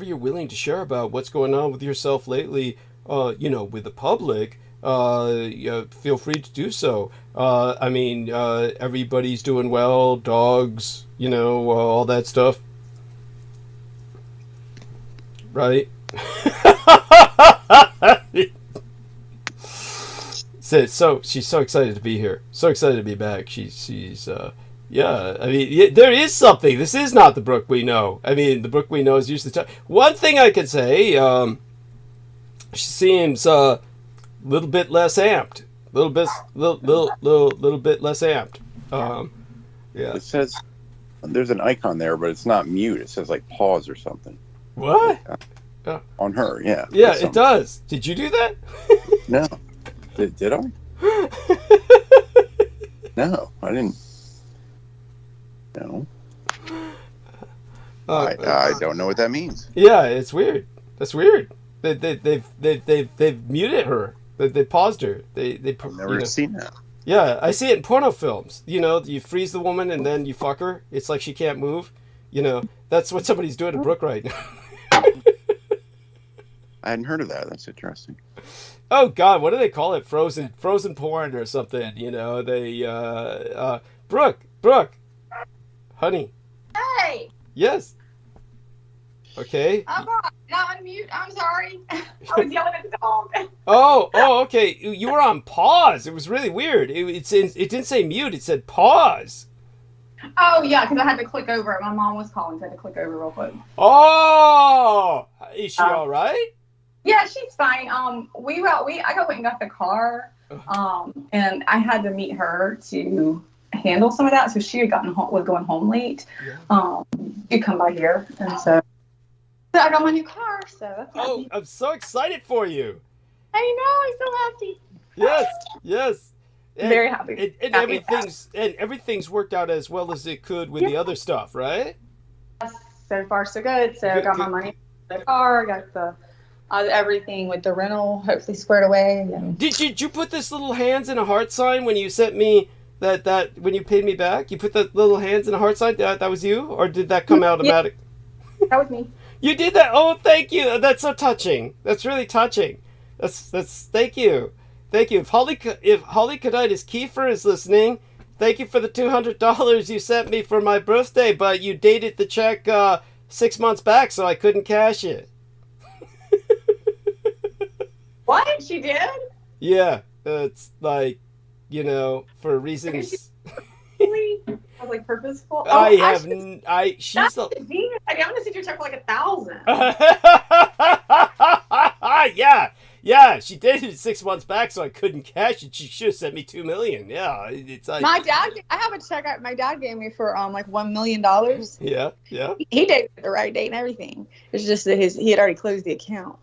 you're willing to share about what's going on with yourself lately, with the public, feel free to do so. I mean, everybody's doing well, dogs, you know, all that stuff. Right? So she's so excited to be here. So excited to be back. She's yeah, I mean, there is something. This is not the Brooke we know. I mean, the Brooke we know is usually one thing I could say, she seems a little bit less amped. Little bit less amped. Yeah. It says there's an icon there, but it's not mute. It says like pause or something. What? On her, yeah. Yeah, it does. Did you do that? No. Did I? No, I didn't. No. I don't know what that means. Yeah, it's weird. That's weird. They've muted her. They paused her. I've never seen that. Yeah, I see it in porno films. You know, you freeze the woman and then you fuck her. It's like she can't move. You know, that's what somebody's doing to Brooke right now. I hadn't heard of that. That's interesting. Oh God, what do they call it? Frozen porn or something? You know, they Brooke, honey. Hey. Yes. Okay. I'm not on mute. I'm sorry. I was yelling at the dog. Oh, okay. You were on pause. It was really weird. It didn't say mute. It said pause. Oh yeah, because I had to click over it. My mom was calling, so I had to click over real quick. Oh, is she all right? Yeah, she's fine. I went and got the car, and I had to meet her to handle some of that. So she had was going home late. Yeah. You come by here, and so I got my new car. So that's happy. I'm so excited for you. I know, I'm so happy. Yes. And, very happy. And everything's worked out as well as it could with the other stuff, right? So far, so good. So I got my money for the car. Got the everything with the rental hopefully squared away. And Did you put this little hands in a heart sign when you sent me that when you paid me back? You put the little hands in a heart sign. That was you, or did that come automatic? That was me. You did that. Oh, thank you. That's so touching. That's really touching. That's thank you. Thank you. If Hollycoditis Kiefer is listening, thank you for the $200 you sent me for my birthday, but you dated the check 6 months back, so I couldn't cash it. What? She did? Yeah, it's like, you know, for reasons. Really? I was like purposeful. She's that's the genius. I want to send your check for like 1,000. Yeah, she dated it 6 months back, so I couldn't cash it. She should have sent me $2 million. Yeah, it's like my dad. I have a check my dad gave me for like $1 million. Yeah. He dated the right date and everything. It's just that he had already closed the account.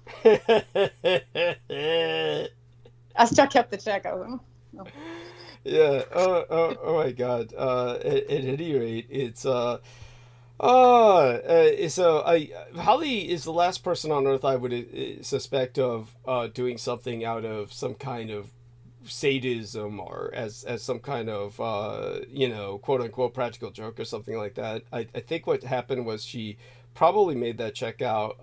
I still kept the check. I was like, Yeah. Oh my God. At any rate, it's so Holly is the last person on Earth I would suspect of doing something out of some kind of sadism or as some kind of quote unquote practical joke or something like that. I think what happened was she probably made that check out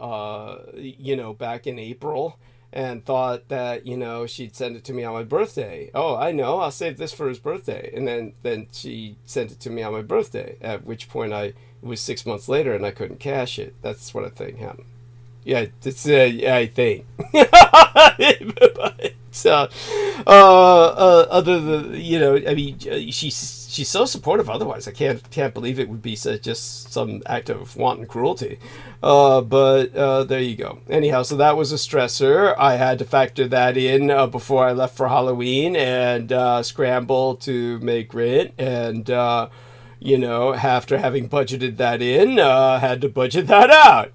back in April and thought that she'd send it to me on my birthday. Oh, I know, I'll save this for his birthday. And then she sent it to me on my birthday, at which point it was 6 months later and I couldn't cash it. That's what I think happened. Yeah, it's I think. But other than I mean, she's so supportive. Otherwise, I can't believe it would be just some act of wanton cruelty. But there you go. Anyhow, so that was a stressor. I had to factor that in before I left for Halloween and scramble to make rent and. After having budgeted that in, had to budget that out.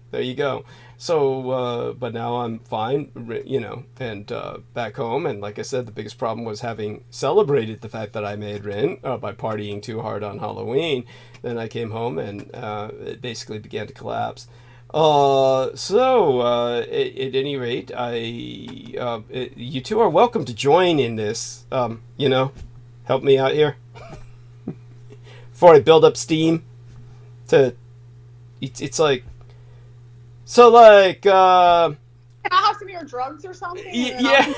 There you go. So, but now I'm fine, and back home. And like I said, the biggest problem was having celebrated the fact that I made rent by partying too hard on Halloween. Then I came home and it basically began to collapse. So at any rate, you two are welcome to join in this. Help me out here. Before I build up steam it's like so like Can I have some of your drugs or something? Yeah.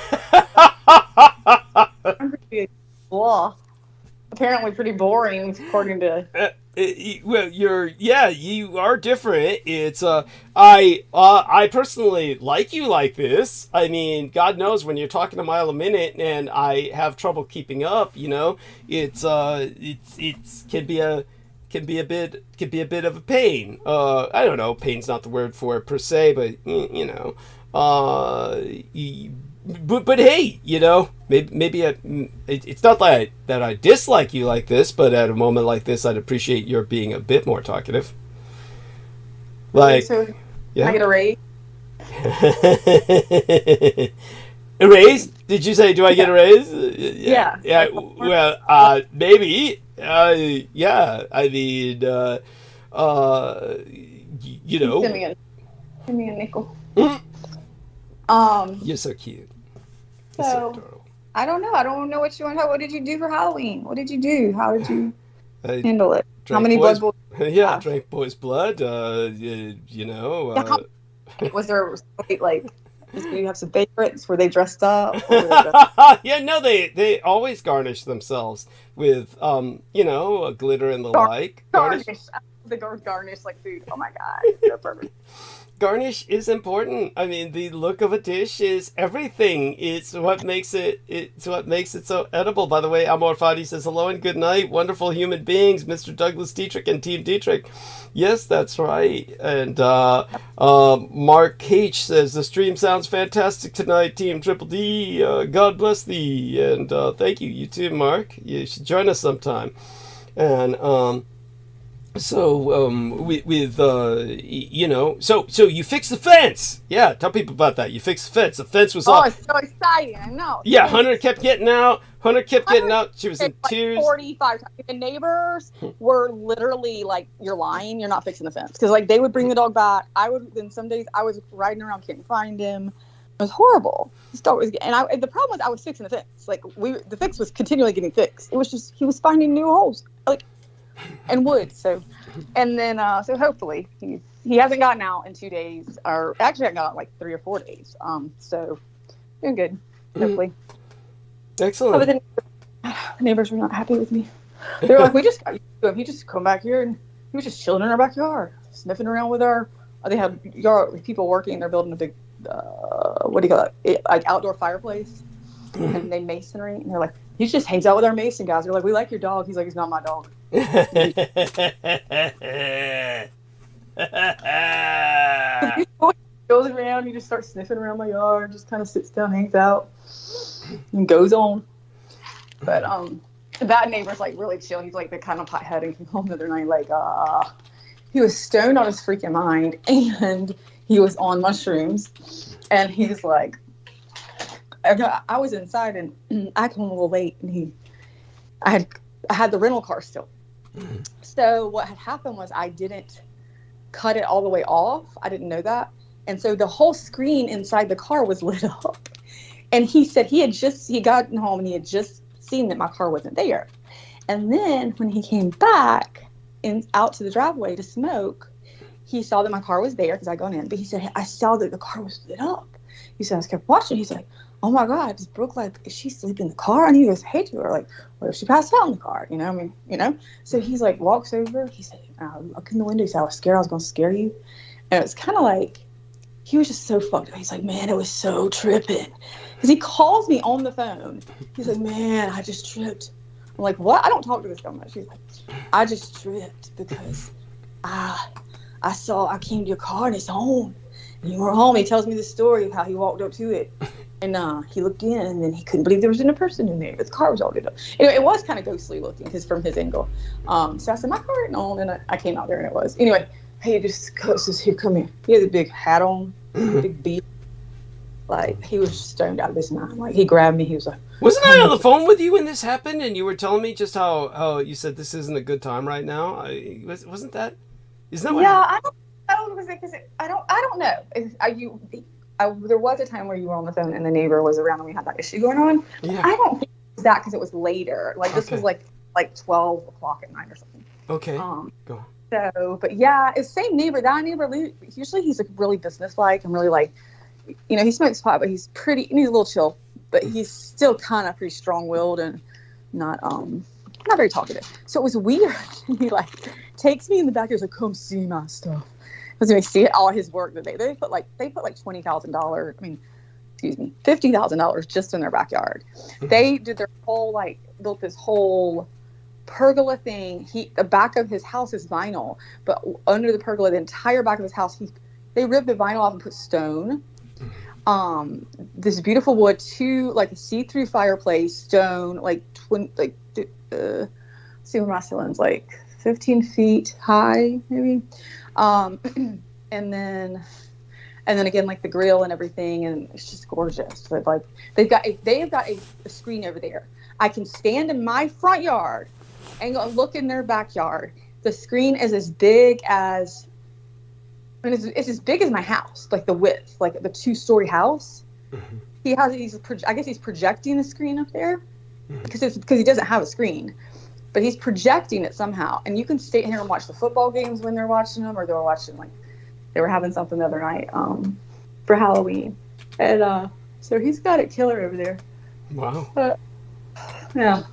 I'm pretty, blah. Apparently pretty boring, according to. Well, you are different. It's I personally like you like this. I mean, God knows when you're talking a mile a minute and I have trouble keeping up, you know, it's can be a bit of a pain. I don't know, pain's not the word for it per se, but you know, but hey, you know, maybe it's not that I dislike you like this, but at a moment like this, I'd appreciate your being a bit more talkative. Like, So, yeah. can I get a raise? A raise? Did you say, do I get a raise? Yeah. Yeah. Well, maybe. Yeah. I mean, you know. Give me a nickel. You're so cute. So, so adorable. I don't know. I don't know what you want to. What did you do for Halloween? What did you do? How did you handle it? How many blood boys? Yeah, drank boys' blood. You know. Was there like? Did you have some favorites? Were they dressed up? Yeah, no, they always garnish themselves with you know, glitter and the like. Garnish. The garnish like food. Oh my god, so perfect. Garnish is important. I mean, the look of a dish is everything. It's what makes it. It's what makes it so edible. By the way, ÄLMRY:FADI says hello and good night, wonderful human beings, Mr. Douglas Dietrich and Team Dietrich. Yes, that's right. And Mark H says the stream sounds fantastic tonight, Team Triple D. God bless thee, and thank you. You too, Mark. You should join us sometime. And so you know, so you fixed the fence. Yeah, tell people about that. You fixed the fence. The fence was off. Oh, it's so exciting. I know. Yeah, Hunter kept getting out. She was in tears. 45 times. The neighbors were literally like, "You're lying. You're not fixing the fence." Because like they would bring the dog back. Then some days I was riding around, couldn't find him. It was horrible. The problem was I was fixing the fence. Like the fix was continually getting fixed. It was just he was finding new holes. Like. And wood. So hopefully he hasn't gotten out in 2 days, or actually I got out like 3 or 4 days. So doing good. Hopefully. Excellent. But the neighbors were not happy with me. They were like, "We just got used to him. He just come back here and he was just chilling in our backyard, sniffing around with our." They have people working. They're building a big what do you call it? Like outdoor fireplace, and they masonry. And they're like, "He just hangs out with our mason guys." They're like, "We like your dog." He's like, "He's not my dog." He goes around, he just starts sniffing around my yard, just kind of sits down, hangs out, and goes on. But that neighbor's like really chill. He's like the kind of pothead, and came home the other night like he was stoned on his freaking mind, and he was on mushrooms, and he's like, I was inside, and I came home a little late, and I had the rental car still. So what had happened was I didn't cut it all the way off. I didn't know that. And so the whole screen inside the car was lit up. And he said he gotten home and he had just seen that my car wasn't there. And then when he came back out to the driveway to smoke, he saw that my car was there because I'd gone in. But he said, "I saw that the car was lit up." He said, "I kept watching." He's like, "Oh my God, is Brooke like, is she sleeping in the car?" And he goes, "Hey to her, like, what if she passed out in the car?" You know, I mean, you know? So he's like, walks over. He said, "Look in the window." He said, "I was scared I was going to scare you." And it was kind of like, he was just so fucked up. He's like, "Man, it was so tripping." Because he calls me on the phone. He's like, "Man, I just tripped." I'm like, "What?" I don't talk to this guy much. He's like, "I just tripped because I came to your car and it's home. And you were home." He tells me the story of how he walked up to it. And he looked in, and then he couldn't believe there was a person in there. The car was all lit up. Anyway, it was kind of ghostly looking, because from his angle. So I said, "My car isn't on," and I came out there, and it was. Anyway, he just says, "Here, come here." He had a big hat on, big beard. Like, he was stoned out of his mind. Like, he grabbed me. He was like, "Wasn't I on the phone with you when this happened, and you were telling me just how you said this isn't a good time right now?" Wasn't that? Isn't that what? Yeah, I don't know. There was a time where you were on the phone and the neighbor was around and we had that issue going on. Yeah. I don't think it was that, because it was later. Like, this was like 12 o'clock at night or something. Okay. Go on. So, but yeah, it's the same neighbor. That neighbor, usually he's like really businesslike and really like, he smokes pot, but he's a little chill, but he's still kind of pretty strong-willed and not very talkative. So it was weird. He like takes me in the back. He's like, "Come see my stuff." Because we see all his work that they put like $20,000. I mean, excuse me, $50,000 just in their backyard. They did their whole built this whole pergola thing. The back of his house is vinyl, but under the pergola, the entire back of his house, they ripped the vinyl off and put stone. This beautiful wood, a see-through fireplace, stone, see what my ceiling's like 15 feet high, maybe. And then again, like the grill and everything, and it's just gorgeous. But like they have got a screen over there. I can stand in my front yard and go look in their backyard. The screen is as big as, it's as big as my house, like the width, like the 2-story house. Mm-hmm. I guess he's projecting the screen up there because he doesn't have a screen, but he's projecting it somehow. And you can stay here and watch the football games when they're watching them, or they're watching they were having something the other night for Halloween. And so he's got it killer over there. Wow. Yeah.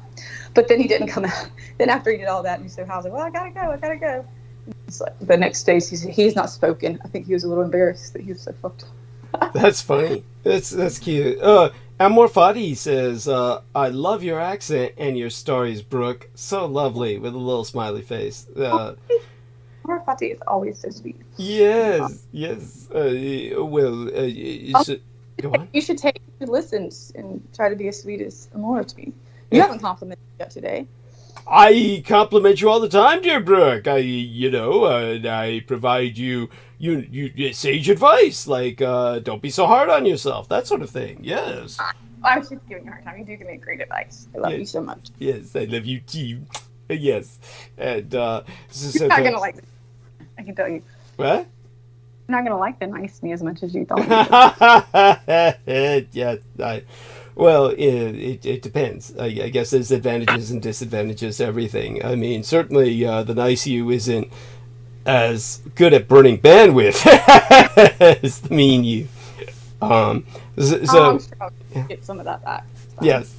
But then he didn't come out. Then after he did all that, and he said, I was like, well, I gotta go. It's like the next day, he's not spoken. I think he was a little embarrassed that he was so fucked up. That's funny. That's cute. ÄMORFADI says, I love your accent and your stories, Brooke. So lovely, with a little smiley face. ÄMORFADI is always so sweet. Yes. Go on. You should listen and try to be as sweet as Amor to me. You haven't complimented me yet today. I compliment you all the time, dear Brooke. I provide you sage advice, like don't be so hard on yourself, that sort of thing. Yes. I was just giving you a hard time. You do give me great advice. I love you so much. Yes, I love you too. Yes, and you're not gonna like it. I can tell you. What? You're not gonna like the nice me as much as you thought. Yeah. Well, it depends. I guess there's advantages and disadvantages to everything. I mean, certainly the nice you isn't as good at burning bandwidth as the mean you. I'm sure I'll get some of that back. Yes,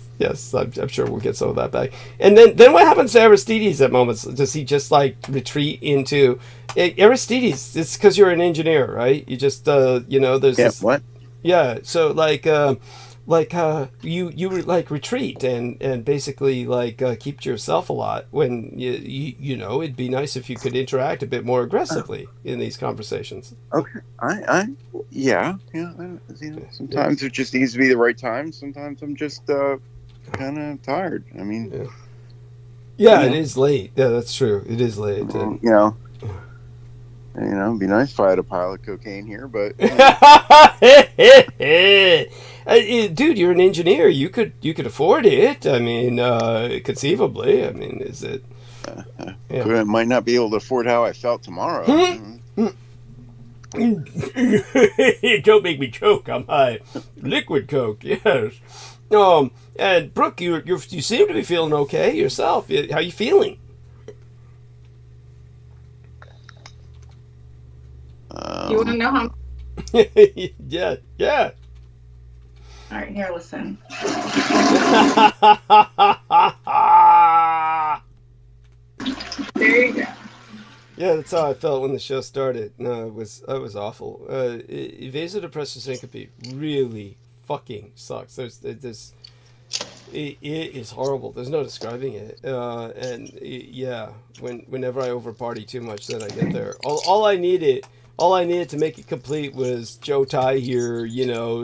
I'm sure we'll get some of that back. And then what happens to Aristides at moments? Does he just retreat into Aristides? It's because you're an engineer, right? You just there's this. What? Yeah. So you retreat and basically keep to yourself a lot when you know it'd be nice if you could interact a bit more aggressively in these conversations. Okay, yeah. Sometimes it just needs to be the right time. Sometimes I'm just kind of tired. I mean, yeah, it is late. Yeah, that's true. It is late. It'd be nice if I had a pile of cocaine here, but dude, you're an engineer. You could afford it. I mean, conceivably. I mean, is it? I might not be able to afford how I felt tomorrow. Don't make me choke on my liquid coke. Yes. And Brooke, you seem to be feeling okay yourself. How you feeling? You want to know how? Yeah. All right, here, listen. There you go. Yeah, that's how I felt when the show started. No, it was awful. Vasodepressor syncope really fucking sucks. It is horrible. There's no describing it. Whenever I over party too much, then I get there. All I needed to make it complete was Joe Ty here,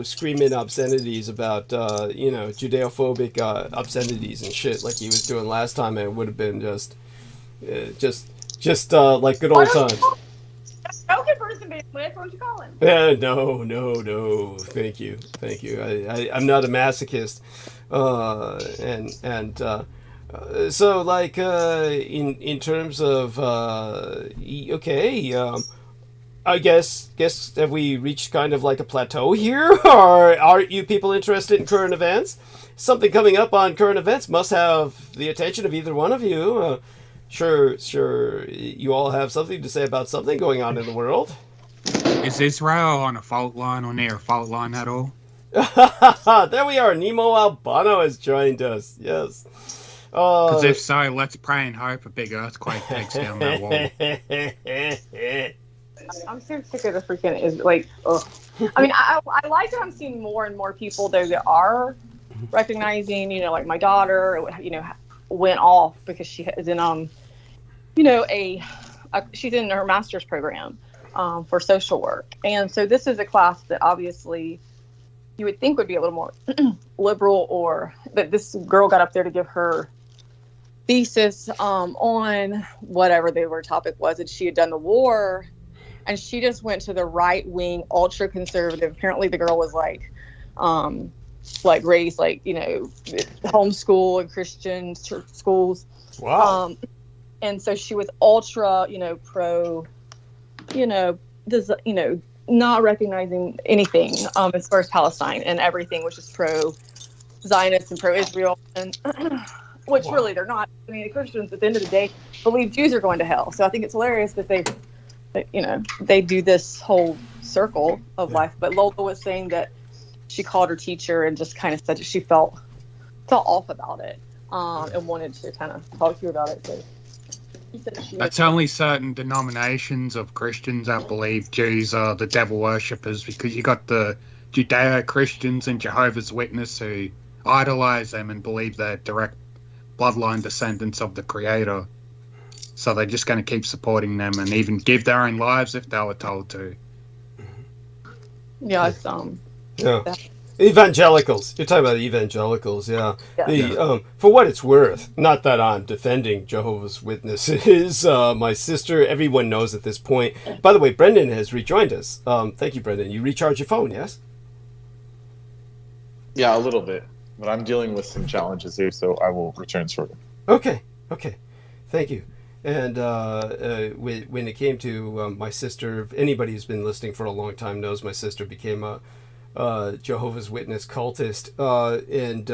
screaming obscenities about, Judeo-phobic obscenities and shit like he was doing last time, and it would have been just like good old times. No good person being with. What you calling? No. Thank you. I'm not a masochist. In terms of I guess have we reached kind of like a plateau here? Or are you people interested in current events? Something coming up on current events must have the attention of either one of you. Sure, you all have something to say about something going on in the world. Is Israel on a fault line or near a fault line at all? There we are. Nemo Albano has joined us. Yes. Because if so, let's pray and hope a big earthquake takes down that wall. I'm so sick of the freaking is like. Ugh. I mean, I like that I'm seeing more and more people though that are recognizing. You know, like my daughter. You know, went off because she is in you know, she's in her master's program for social work, and so this is a class that obviously you would think would be a little more liberal, or that this girl got up there to give her thesis on whatever the topic was, and she had done the war, and she just went to the right wing, ultra conservative. Apparently, the girl was like raised like, you know, homeschool and Christian schools. Wow. And so she was ultra, you know, pro, you know, this, you know, not recognizing anything as far as Palestine, and everything was just pro-Zionist and pro-Israel, and which really they're not. I mean, the Christians at the end of the day believe Jews are going to hell. So I think it's hilarious that you know, they do this whole circle of life. But Lola was saying that she called her teacher and just kind of said that she felt off about it, and wanted to kind of talk to you about it. So that's only certain denominations of Christians that believe Jews are the devil worshippers, because you got the Judeo-Christians and Jehovah's Witnesses who idolize them and believe they're direct bloodline descendants of the Creator. So they're just going to keep supporting them and even give their own lives if they were told to. Yeah, it's yeah. Evangelicals. You're talking about evangelicals, yeah. For what it's worth, not that I'm defending Jehovah's Witnesses, my sister, everyone knows at this point. By the way, Brendan has rejoined us. Thank you, Brendan. You recharge your phone, yes? Yeah, a little bit. But I'm dealing with some challenges here, so I will return shortly. Okay. Thank you. And when it came to my sister, anybody who's been listening for a long time knows my sister became a Jehovah's Witness cultist, and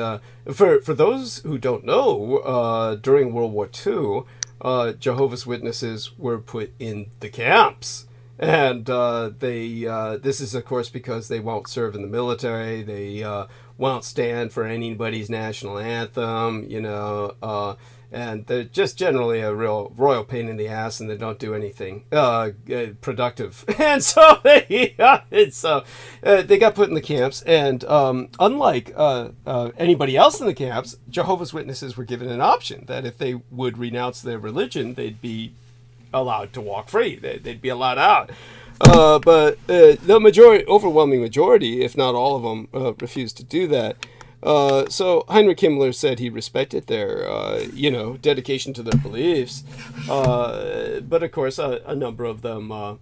for those who don't know, during World War II, Jehovah's Witnesses were put in the camps, and this is of course because they won't serve in the military, they won't stand for anybody's national anthem, you know, and they're just generally a real royal pain in the ass, and they don't do anything productive. And so they got put in the camps. And unlike anybody else in the camps, Jehovah's Witnesses were given an option that if they would renounce their religion, they'd be allowed to walk free. They'd be allowed out. But the overwhelming majority, if not all of them, refused to do that. So Heinrich Himmler said he respected their, dedication to their beliefs. But of course, a number of them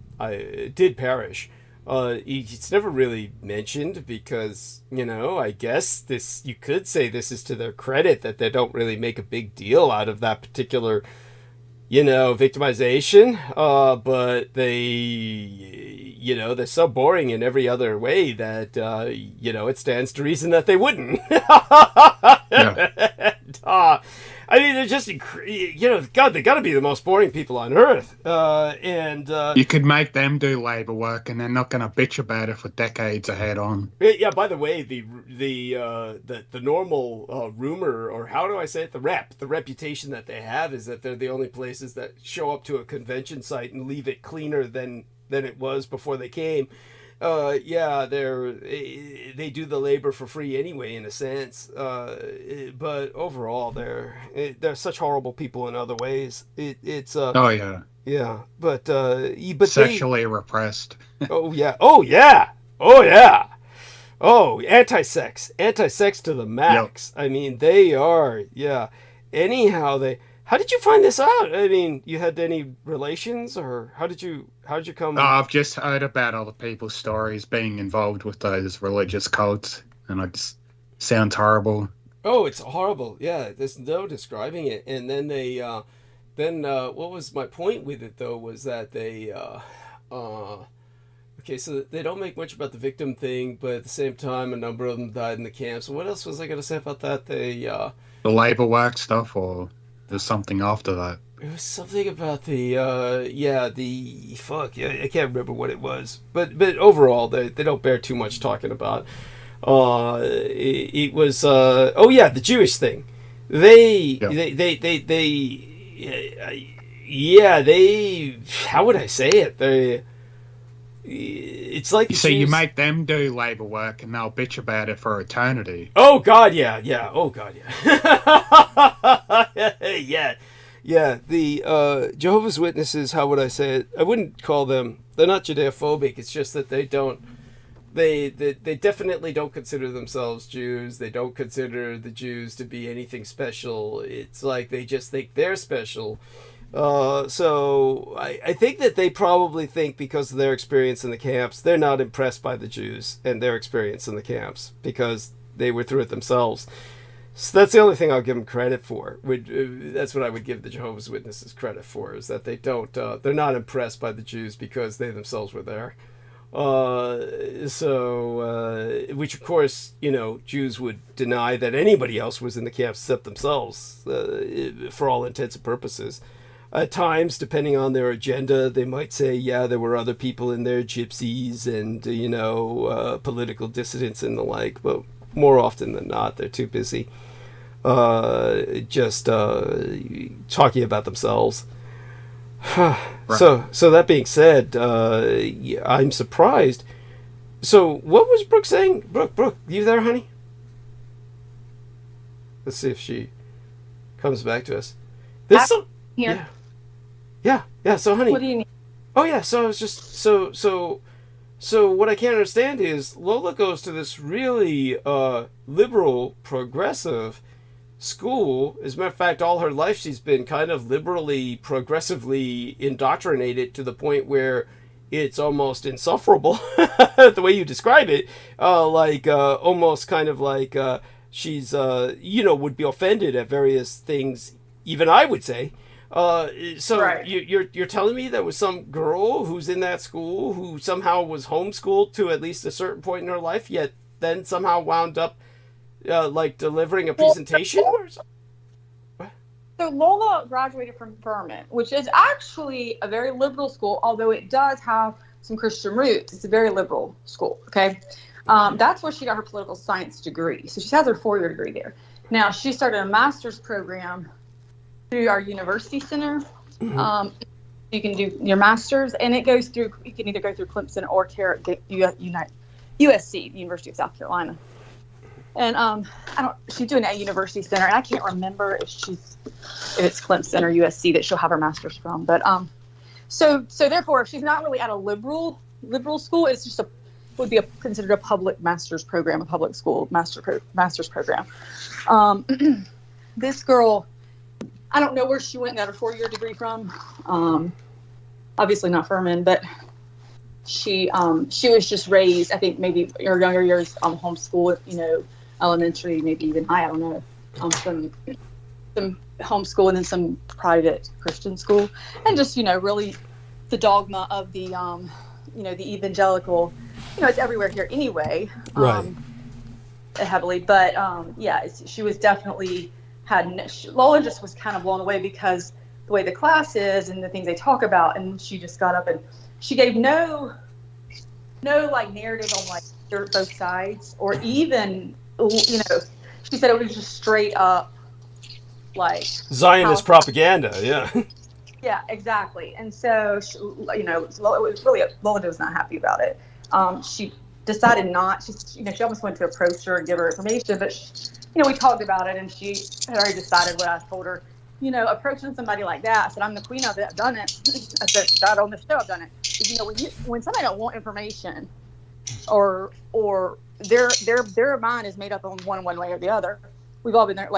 did perish. It's never really mentioned because, I guess you could say this is to their credit that they don't really make a big deal out of that particular, victimization. But they're so boring in every other way that, it stands to reason that they wouldn't. I mean, they're just, God, they got to be the most boring people on earth. You could make them do labor work, and they're not going to bitch about it for decades ahead on. Yeah. By the way, the normal rumor, or how do I say it, the reputation that they have is that they're the only places that show up to a convention site and leave it cleaner than it was before they came. They do the labor for free anyway, in a sense. But overall, they're such horrible people in other ways. But sexually repressed. Anti-sex to the max. Yep. I mean, they are. Yeah. Anyhow, how did you find this out? I mean, you had any relations, or how did you come? I've just heard about other people's stories being involved with those religious cults, and it just sounds horrible. Oh, it's horrible. Yeah, there's no describing it. And then what was my point with it though? Was that okay, so they don't make much about the victim thing, but at the same time, a number of them died in the camps. So what else was I going to say about that? The labor work stuff, or there's something after that. It was something about the I can't remember what it was, but overall they don't bear too much talking about. It was the Jewish thing. They how would I say it? It's like so you make them do labor work and they'll bitch about it for eternity. Oh God, yeah. Oh God, yeah. Yeah, the Jehovah's Witnesses, how would I say it? I wouldn't call them, they're not Judeophobic, it's just that they definitely don't consider themselves Jews. They don't consider the Jews to be anything special. It's like they just think they're special. So I think that they probably think, because of their experience in the camps, they're not impressed by the Jews and their experience in the camps because they were through it themselves. So that's the only thing I'll give them credit for. That's what I would give the Jehovah's Witnesses credit for, is that they're not impressed by the Jews because they themselves were there. Which of course, Jews would deny that anybody else was in the camps except themselves, for all intents and purposes. At times, depending on their agenda, they might say, yeah, there were other people in there, gypsies and, political dissidents and the like, but more often than not, they're too busy just talking about themselves. Right. So that being said, I'm surprised. So what was Brooke saying? Brooke, you there, honey? Let's see if she comes back to us. Here. Yeah. So, honey. What do you mean? Oh, yeah. So I was just So what I can't understand is Lola goes to this really liberal, progressive school. As a matter of fact, all her life she's been kind of liberally, progressively indoctrinated to the point where it's almost insufferable, the way you describe it. Almost kind of like she's, would be offended at various things, even I would say. Right. You're telling me there was some girl who's in that school who somehow was homeschooled to at least a certain point in her life, yet then somehow wound up delivering a presentation? So Lola graduated from Furman, which is actually a very liberal school, although it does have some Christian roots. It's a very liberal school. Okay, that's where she got her political science degree. So she has her 4-year degree there. Now she started a master's program through our university center. Mm-hmm. You can do your master's, and it goes through. You can either go through Clemson or USC, the University of South Carolina. And she's doing it at University Center, and I can't remember if it's Clemson or USC that she'll have her master's from. But so therefore, if she's not really at a liberal school, it's just would be considered a public master's program, a public school master's program. This girl, I don't know where she went and got her 4-year degree from. Obviously not Furman, but she was just raised, I think maybe her younger years, homeschooled, elementary, maybe even high, I don't know. Some homeschool and then some private Christian school. And just, really the dogma of the, the evangelical, it's everywhere here anyway. Right. Heavily. But, she was definitely Lola just was kind of blown away because the way the class is and the things they talk about, and she just got up and she gave no narrative on both sides, or even she said it was just straight up Zionist propaganda. Yeah, exactly. And so Lola was not happy about it. She decided not. She almost went to approach her and give her information, but we talked about it, and she had already decided what I told her. Approaching somebody like that, I said, I'm the queen of it. I've done it. I said, God, on the show, I've done it. But, when somebody don't want information, or their mind is made up on one way or the other, we've all been there.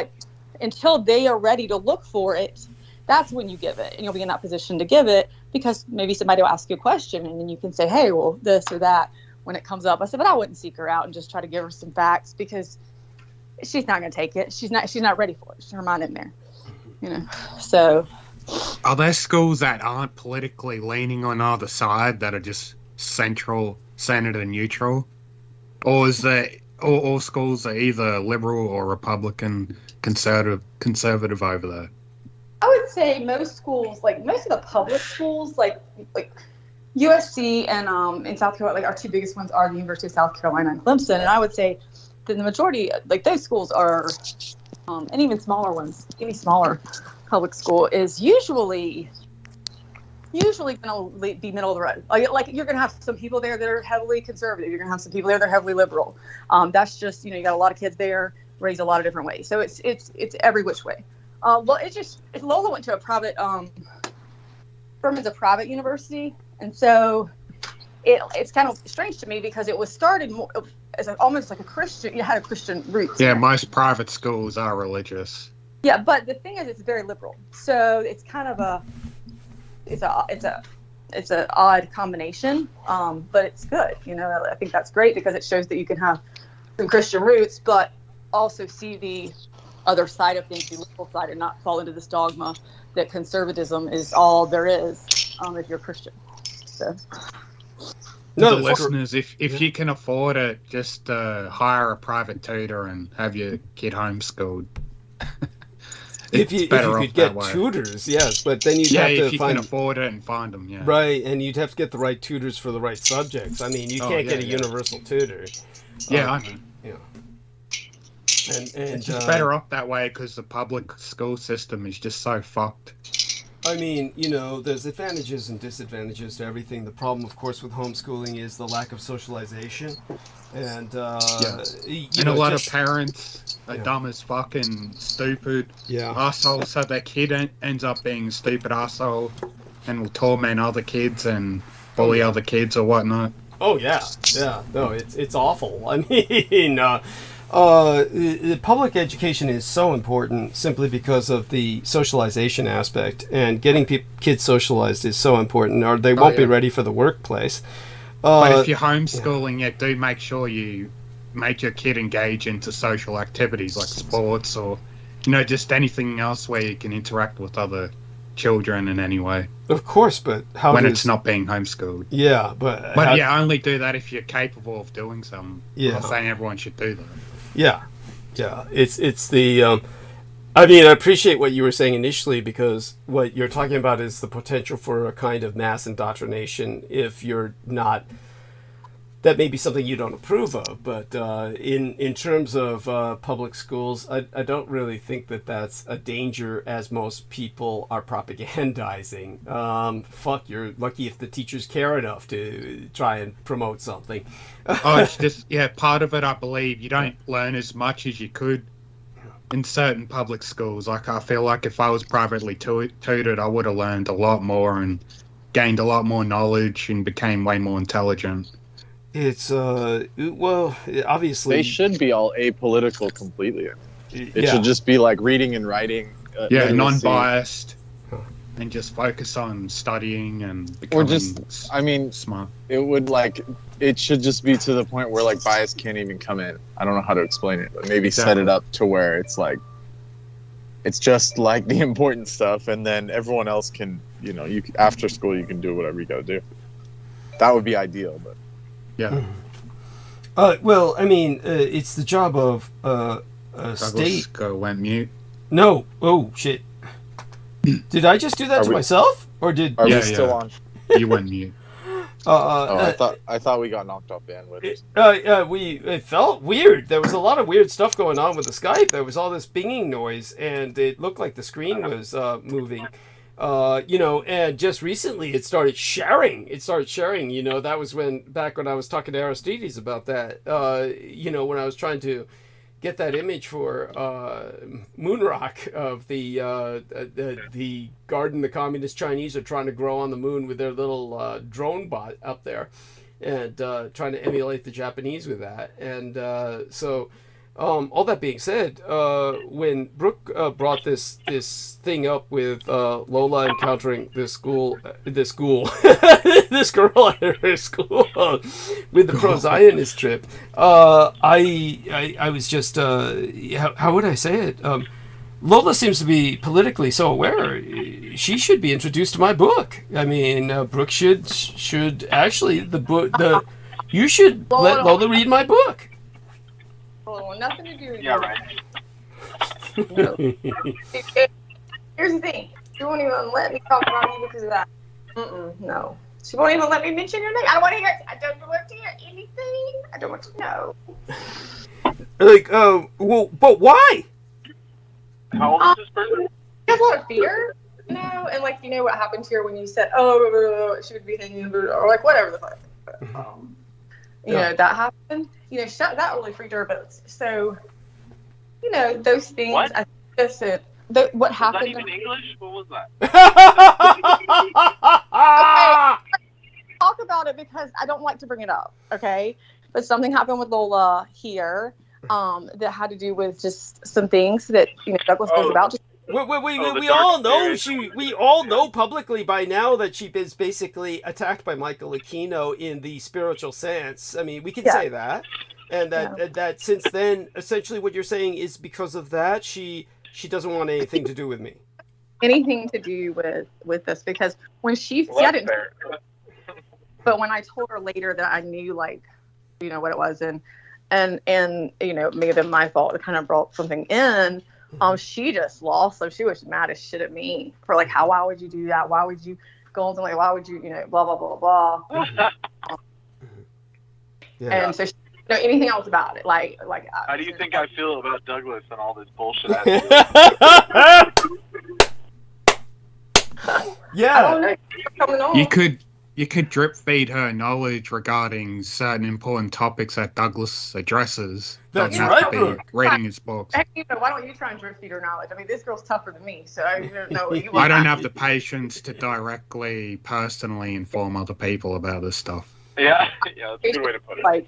Until they are ready to look for it, that's when you give it, and you'll be in that position to give it, because maybe somebody will ask you a question, and then you can say, hey, well, this or that when it comes up. I said, but I wouldn't seek her out and just try to give her some facts, because she's not going to take it. She's not ready for it. Her mind in there. So are there schools that aren't politically leaning on either side that are just centered and neutral, or is there all schools are either liberal or Republican, conservative over there? I would say most schools, like most of the public schools, like USC and in South Carolina, like our two biggest ones are the University of South Carolina and Clemson. And I would say that the majority, like those schools are, and even smaller ones, any smaller public school is usually going to be middle of the road. Like you're going to have some people there that are heavily conservative. You're going to have some people there that are heavily liberal. That's just, you got a lot of kids there raised a lot of different ways. So it's every which way. Well, Lola went to a private, Furman's a private university. And so it's kind of strange to me because it was started more as almost like a Christian, it had a Christian roots. Yeah, most private schools are religious. Yeah, but the thing is, it's very liberal. So it's kind of it's an odd combination, but it's good. I think that's great because it shows that you can have some Christian roots, but also see the other side of things, the liberal side, and not fall into this dogma that conservatism is all there is if you're Christian. So. No, listeners, if you can afford it, just hire a private tutor and have your kid homeschooled. If you could get tutors, yes, but then you'd have to if you can afford it and find them, yeah. Right, and you'd have to get the right tutors for the right subjects. I mean, you can't get a universal tutor. Yeah, I know. Yeah. And it's just better off that way because the public school system is just so fucked. I mean, there's advantages and disadvantages to everything. The problem, of course, with homeschooling is the lack of socialization. And, and a lot of parents are dumb as fuck and stupid assholes, so their kid ends up being a stupid asshole and will torment other kids and bully other kids or whatnot. Oh, yeah. Yeah. No, it's awful. I mean, the public education is so important simply because of the socialization aspect, and getting kids socialized is so important, or they won't be ready for the workplace. But if you're homeschooling, do make sure you make your kid engage into social activities like sports or, just anything else where you can interact with other children in any way. Of course, but it's not being homeschooled. Yeah, but only do that if you're capable of doing something. I'm not saying everyone should do that. Yeah. It's the. I mean, I appreciate what you were saying initially, because what you're talking about is the potential for a kind of mass indoctrination if you're not. That may be something you don't approve of, but in terms of public schools, I don't really think that that's a danger, as most people are propagandizing. Fuck, you're lucky if the teachers care enough to try and promote something. It's just, part of it, I believe, you don't learn as much as you could in certain public schools. Like, I feel like if I was privately tutored, I would have learned a lot more and gained a lot more knowledge and became way more intelligent. It's obviously they should be all apolitical completely. It should just be like reading and writing. Non-biased, and just focus on studying and becoming smart. It should just be to the point where like bias can't even come in. I don't know how to explain it, but maybe set it up to where it's like it's just like the important stuff, and then everyone else can, after school you can do whatever you got to do. That would be ideal, but. Yeah. Well, I mean, it's the job of state. Went mute. No. Oh shit. Did I just do that to myself, or did? Are we still on? You went mute. I thought we got knocked off bandwidth. It felt weird. There was a lot of weird stuff going on with the Skype. There was all this pinging noise, and it looked like the screen was moving. And just recently it started sharing. That was back when I was talking to Aristides about that, when I was trying to get that image for Moonrock of the garden the communist Chinese are trying to grow on the moon with their little drone bot up there, and trying to emulate the Japanese with that. And all that being said, when Brooke brought this thing up with Lola encountering this girl at her school with the pro-Zionist trip, I was just how would I say it? Lola seems to be politically so aware. She should be introduced to my book. I mean, Brooke should actually you should let Lola read my book. Oh, nothing to do with right. No. Here's the thing. won't even let me talk about you because of that. No. She won't even let me mention your name. I don't want to hear. I don't want to hear anything. I don't want to know. Like, well, but why? How old is this person? She has a lot of fear, you know, and like, you know what happened here when you said, oh, she would be hanging, or like whatever the fuck. You know, that happened. You know, that really freaked her. But so, you know, those things. What? I guess what happened. Was that even English? What was that? Okay, talk about it because I don't like to bring it up. Okay, but something happened with Lola here. That had to do with just some things that Douglas knows about. We all know we all know publicly by now that she is basically attacked by Michael Aquino in the spiritual sense. I mean, we can say that, and that since then, essentially, what you're saying is because of that, she doesn't want anything to do with me. Anything to do with this because when she Well, I didn't, but when I told her later that I knew what it was and you know, it may have been my fault to kind of brought something in. She just lost. So she was mad as shit at me for like, why would you do that? Why would you go on something? Why would you, blah, blah, blah, blah. And so she didn't know anything else about it. Like. How do you think I feel about Douglas and all this bullshit? Yeah. You could drip feed her knowledge regarding certain important topics that Douglas addresses. That's Don't right, have to be reading his books. Heck, why don't you try and drip feed her knowledge? I mean, this girl's tougher than me, so I don't know what you I don't have the patience to directly, personally inform other people about this stuff. Yeah, that's a good way to put it. Like,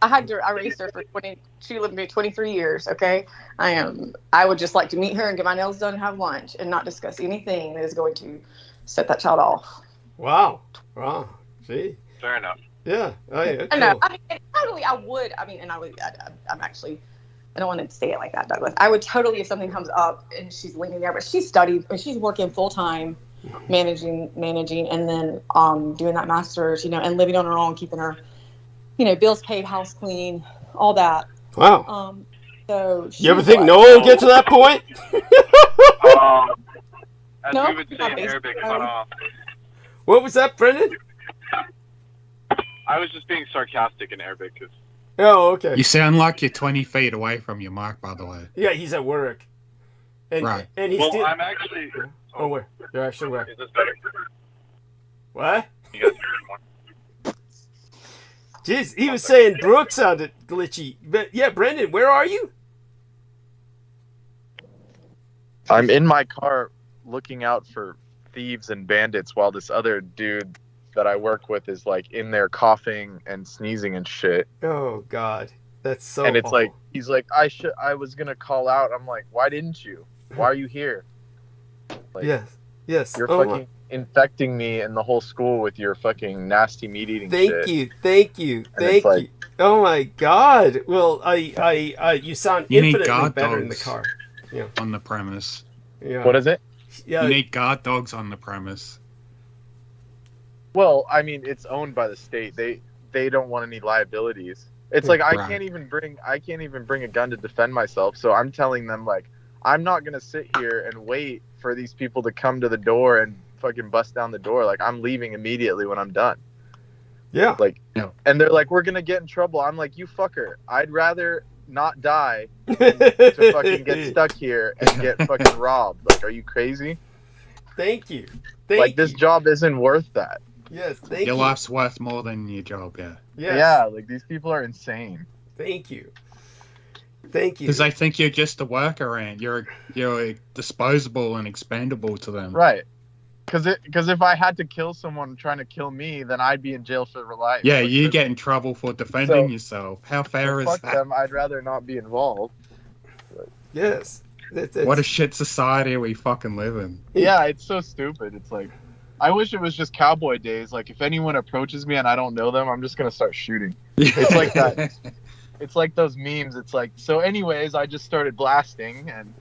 I raised her for 20. She lived with me 23 years. Okay, I would just like to meet her and get my nails done and have lunch and not discuss anything that is going to set that child off. Wow. Gee. Fair enough. Yeah. I know. I mean, totally. I would. I mean, and I'm actually. I don't want to say it like that, Douglas. I would totally, if something comes up and she's leaning there, but she studied and she's working full time, managing, and then doing that master's, and living on her own, keeping her, bills paid, house clean, all that. Wow. So you ever think Noah will get to that point? As No, we would say in Arabic, What was that, Brendan? I was just being sarcastic in Arabic. Oh, okay. You sound like you're 20 feet away from your mic, by the way. Yeah, he's at work. And, right. And he's well, I'm actually... Oh, where? You're actually where? Is this better? What? You guys hear more? Jeez, he was saying Brooke sounded glitchy. But yeah, Brendan, where are you? I'm in my car looking out for thieves and bandits while this other dude that I work with is like in there coughing and sneezing and shit. Oh God, that's so. And it's awful. like he's like, I was gonna call out. I'm like, why didn't you? Why are you here? Like, yes. You're fucking infecting me and the whole school with your fucking nasty meat eating shit. Thank you. Oh my God. Well, you sound infinitely better in the car. Yeah. On the premise. Yeah. What is it? Yeah. You need guard dogs on the premise. Well, I mean, it's owned by the state. They don't want any liabilities. It's like I can't even bring a gun to defend myself. So I'm telling them like I'm not gonna sit here and wait for these people to come to the door and fucking bust down the door. Like I'm leaving immediately when I'm done. Yeah. Like, and they're like, we're gonna get in trouble. I'm like, you fucker. I'd rather not die than to fucking get stuck here and get fucking robbed. Like, are you crazy? Thank you. This job isn't worth that. Yes, thank you. Your life's worth more than your job, yeah. Yes. Yeah, like these people are insane. Thank you. Because they think you're just a worker ant. You're disposable and expendable to them. Right. Because if I had to kill someone trying to kill me, then I'd be in jail for life. Yeah, you get in trouble for defending yourself. How fair is fuck that? them. I'd rather not be involved. Yes. What a shit society we fucking live in. Yeah, it's so stupid. It's like, I wish it was just cowboy days. Like, if anyone approaches me and I don't know them, I'm just going to start shooting. It's like that. It's like those memes. It's like, so anyways, I just started blasting and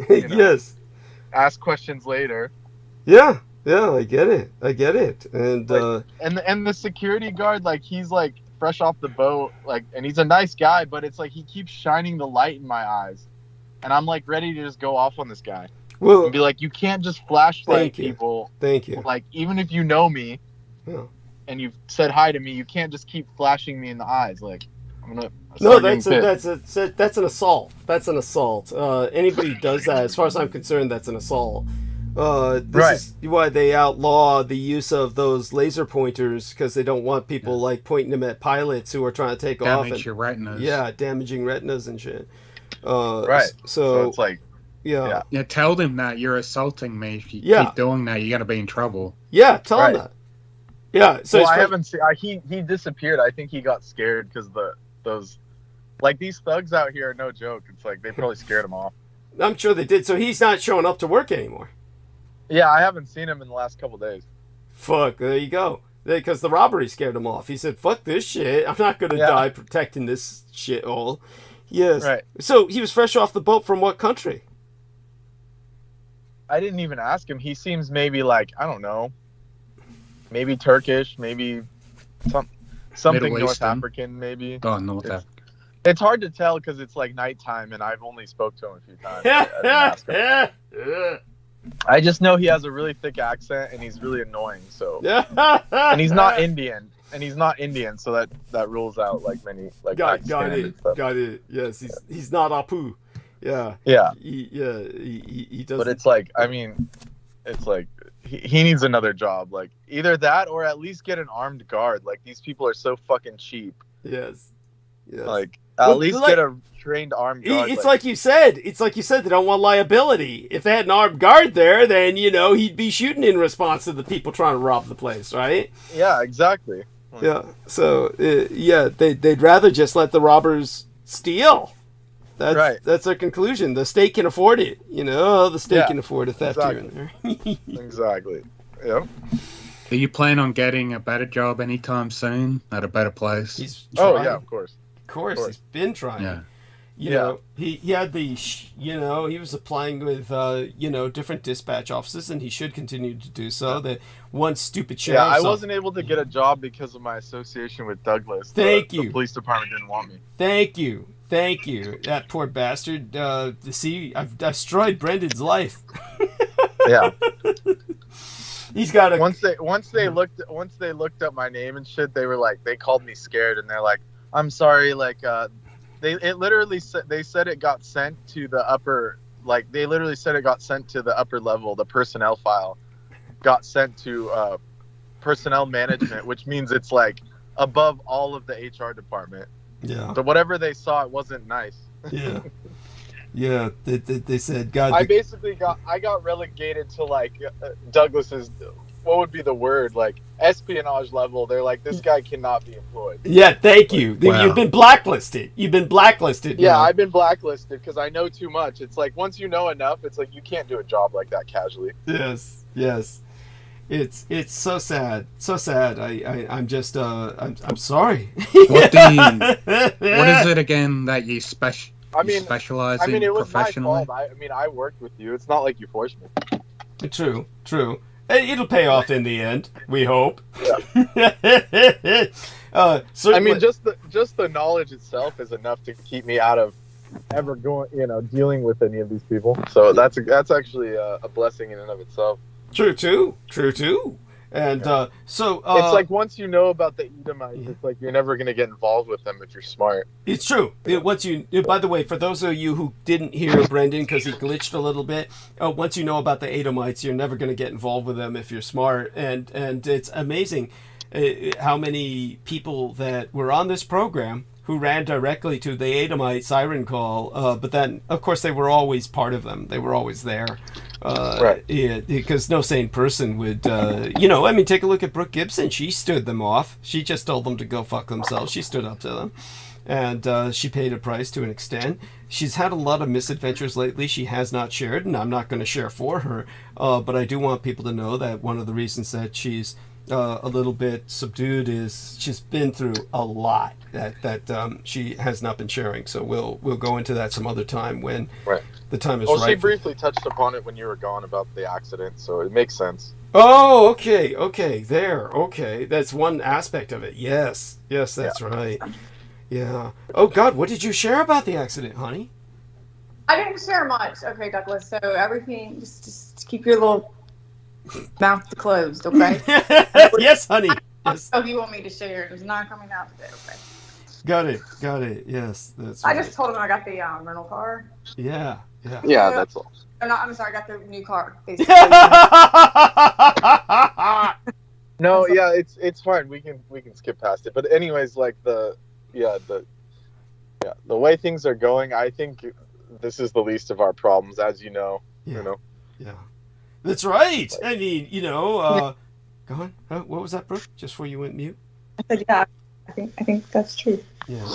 yes, ask questions later. Yeah, I get it. And like, and the security guard, like, he's like fresh off the boat, like, and he's a nice guy, but it's like he keeps shining the light in my eyes, and I'm like ready to just go off on this guy. Well, and be like, you can't just flashlight thank you. people. Thank you. Like, even if you know me and you've said hi to me, you can't just keep flashing me in the eyes. Like, I'm gonna. No, that's an assault. That's an assault. Anybody who does that, as far as I'm concerned, that's an assault. This is why they outlaw the use of those laser pointers, because they don't want people like pointing them at pilots who are trying to take off. Damage your retinas. Yeah, damaging retinas and shit. Right. So it's like, yeah. Tell them that you're assaulting me. If you keep doing that, you're gonna be in trouble. Yeah, tell them that. Yeah. So I haven't seen. He disappeared. I think he got scared because those like these thugs out here are no joke. It's like they probably scared him off. I'm sure they did. So he's not showing up to work anymore. Yeah, I haven't seen him in the last couple days. Fuck, there you go. Because the robbery scared him off. He said, fuck this shit. I'm not going to die protecting this shit all. Yes. Right. So he was fresh off the boat from what country? I didn't even ask him. He seems maybe like, I don't know, maybe Turkish, maybe something North African, maybe. Oh, North African. It's hard to tell because it's like nighttime and I've only spoke to him a few times. I didn't ask him. I just know he has a really thick accent and he's really annoying. So, and he's not Indian, so that rules out like many like. Got it. Yes, he's not Apu. Yeah. Yeah. He does. But it's like, I mean, it's like he needs another job, like either that or at least get an armed guard. Like these people are so fucking cheap. Yes. Like at least get a trained armed guard. It's like you said. It's like you said. They don't want liability. If they had an armed guard there, then he'd be shooting in response to the people trying to rob the place, right? Yeah, exactly. Yeah. So they'd rather just let the robbers steal. That's their conclusion. The state can afford it. The state can afford a theft here and there. Exactly. Yeah. Do you plan on getting a better job anytime soon at a better place? He's trying. Of course. Of course, he's been trying. Yeah. You know, he had the, he was applying with, different dispatch offices, and he should continue to do so. The one stupid sheriff. Yeah, I wasn't able to get a job because of my association with Douglas. Thank you. The police department didn't want me. Thank you. That poor bastard. I've destroyed Brendan's life. Yeah. He's got a. Once they looked up my name and shit, they were like, they called me scared, and they're like, I'm sorry, like, they said it got sent to the upper, like, they literally said it got sent to the upper level. The personnel file got sent to personnel management, which means it's like above all of the HR department. Yeah. So whatever they saw, it wasn't nice. Yeah. Yeah. They said, God. I got relegated to like Douglas's, what would be the word, like espionage level. They're like, this guy cannot be employed. Yeah, thank you. Wow. You've been blacklisted. Yeah, now. I've been blacklisted because I know too much. It's like once you know enough, it's like you can't do a job like that casually. Yes. It's so sad. So sad. I'm just I'm sorry. What is it again that you specialize in? It was my professionally? fault. I worked with you. It's not like you forced me. True. It'll pay off in the end, we hope. Yeah. Just the knowledge itself is enough to keep me out of ever going, dealing with any of these people. So that's actually a blessing in and of itself. True too. And it's like once you know about the Edomites, it's like you're never going to get involved with them if you're smart. It's true. By the way, for those of you who didn't hear Brendan because he glitched a little bit, once you know about the Edomites, you're never going to get involved with them if you're smart. And it's amazing how many people that were on this program who ran directly to the Edomite siren call, but then, of course, they were always part of them. They were always there. Right. Yeah, because no sane person would, take a look at Brooke Gibson. She stood them off. She just told them to go fuck themselves. She stood up to them. And she paid a price to an extent. She's had a lot of misadventures lately she has not shared, and I'm not going to share for her. But I do want people to know that one of the reasons that she's a little bit subdued is she's been through a lot that she has not been sharing. So we'll go into that some other time when the time is right. Well, she briefly touched upon it when you were gone about the accident, so it makes sense. Oh, okay, there, okay. That's one aspect of it. Yes, that's right. Yeah. Oh God, what did you share about the accident, honey? I didn't share much. Okay, Douglas. So everything, just keep your little mouth closed, okay? Yes, honey. Yes. Oh, you want me to share? It's not coming out today, okay? Got it. Yes, that's I right. just told him I got the rental car. Yeah. Yeah, that's all. I'm sorry, I got the new car, basically. No, yeah, it's fine. We can skip past it. But anyways, like the way things are going, I think this is the least of our problems, as you know. Yeah. You know. Yeah. That's right. I mean, go on. What was that, Brooke? Just before you went mute? I said, yeah, I think that's true. Yeah.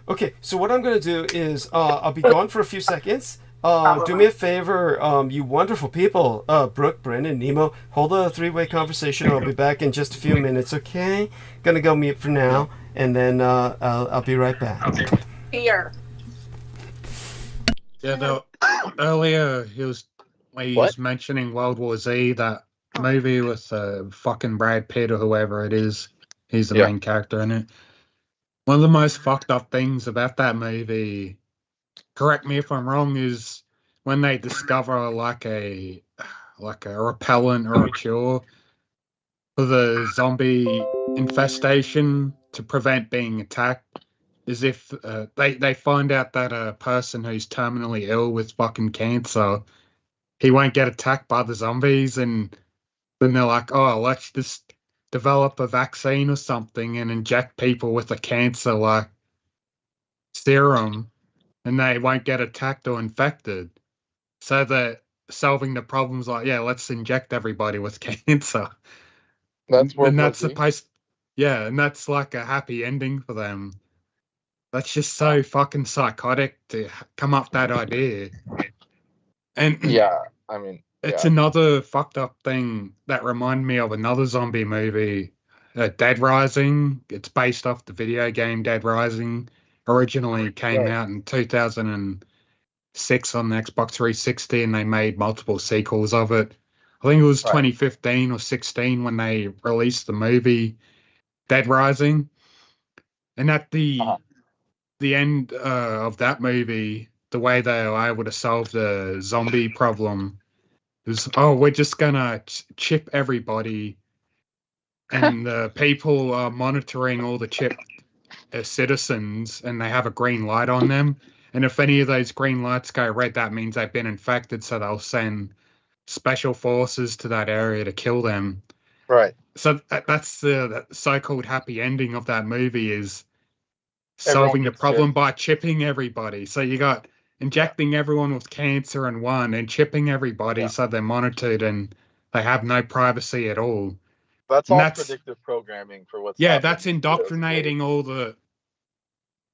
Okay, so what I'm going to do is I'll be gone for a few seconds. Do me a favor, you wonderful people, Brooke, Brennan, Nemo, hold a three-way conversation. I'll be back in just a few minutes, okay? Gonna go mute for now, and then I'll be right back. Here. Yeah, though, earlier he was mentioning World War Z, that movie with fucking Brad Pitt or whoever it is. He's the main character in it. One of the most fucked up things about that movie, correct me if I'm wrong, is when they discover like a repellent or a cure for the zombie infestation to prevent being attacked. Is if they find out that a person who's terminally ill with fucking cancer, he won't get attacked by the zombies, and then they're like, oh, let's just develop a vaccine or something and inject people with a cancer like serum, and they won't get attacked or infected. So that solving the problems, like, yeah, let's inject everybody with cancer. That's and that's supposed, and that's like a happy ending for them. That's just so fucking psychotic to come up with that idea. And I mean, it's another fucked up thing that reminded me of another zombie movie, Dead Rising. It's based off the video game Dead Rising. Originally came out in 2006 on the Xbox 360, and they made multiple sequels of it. I think it was 2015 or 16 when they released the movie Dead Rising. And at the end of that movie, the way they were able to solve the zombie problem was, we're just gonna chip everybody, and the people are monitoring all the chipped citizens, and they have a green light on them. And if any of those green lights go red, that means they've been infected, so they'll send special forces to that area to kill them. Right. So that's the so-called happy ending of that movie, is solving the problem by chipping everybody. So you got injecting everyone with cancer in one, and chipping everybody so they're monitored and they have no privacy at all. That's all predictive programming for what's happening. That's indoctrinating all the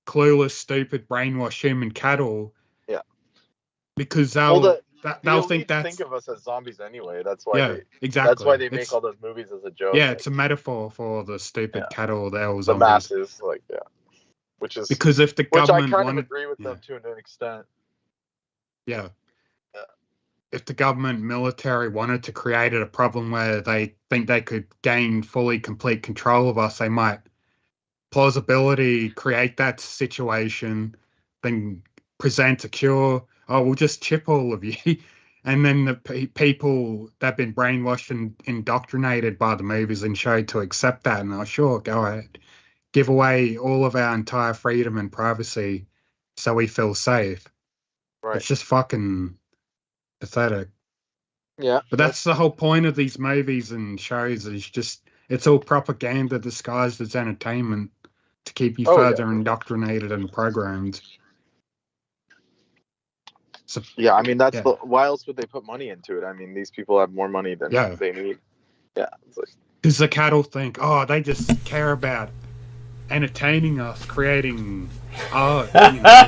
clueless, stupid, brainwashed human cattle. Yeah. Because they'll think of us as zombies anyway. That's why that's why they make all those movies as a joke. Yeah, it's a metaphor for the stupid cattle. They're all zombies. The masses, which is because if the government I kind of agree with them to an extent. Yeah. If the government military wanted to create a problem where they think they could gain fully complete control of us, they might plausibility create that situation, then present a cure. Oh, we'll just chip all of you. And then the people that have been brainwashed and indoctrinated by the movies and showed to accept that, and sure, go ahead. Give away all of our entire freedom and privacy so we feel safe. Right. It's just fucking pathetic. Yeah. But that's the whole point of these movies and shows, is just, it's all propaganda disguised as entertainment to keep you further indoctrinated and programmed. So, I mean, that's why else would they put money into it? I mean, these people have more money than they need. Yeah. Because the cattle think, they just care about entertaining us, creating art,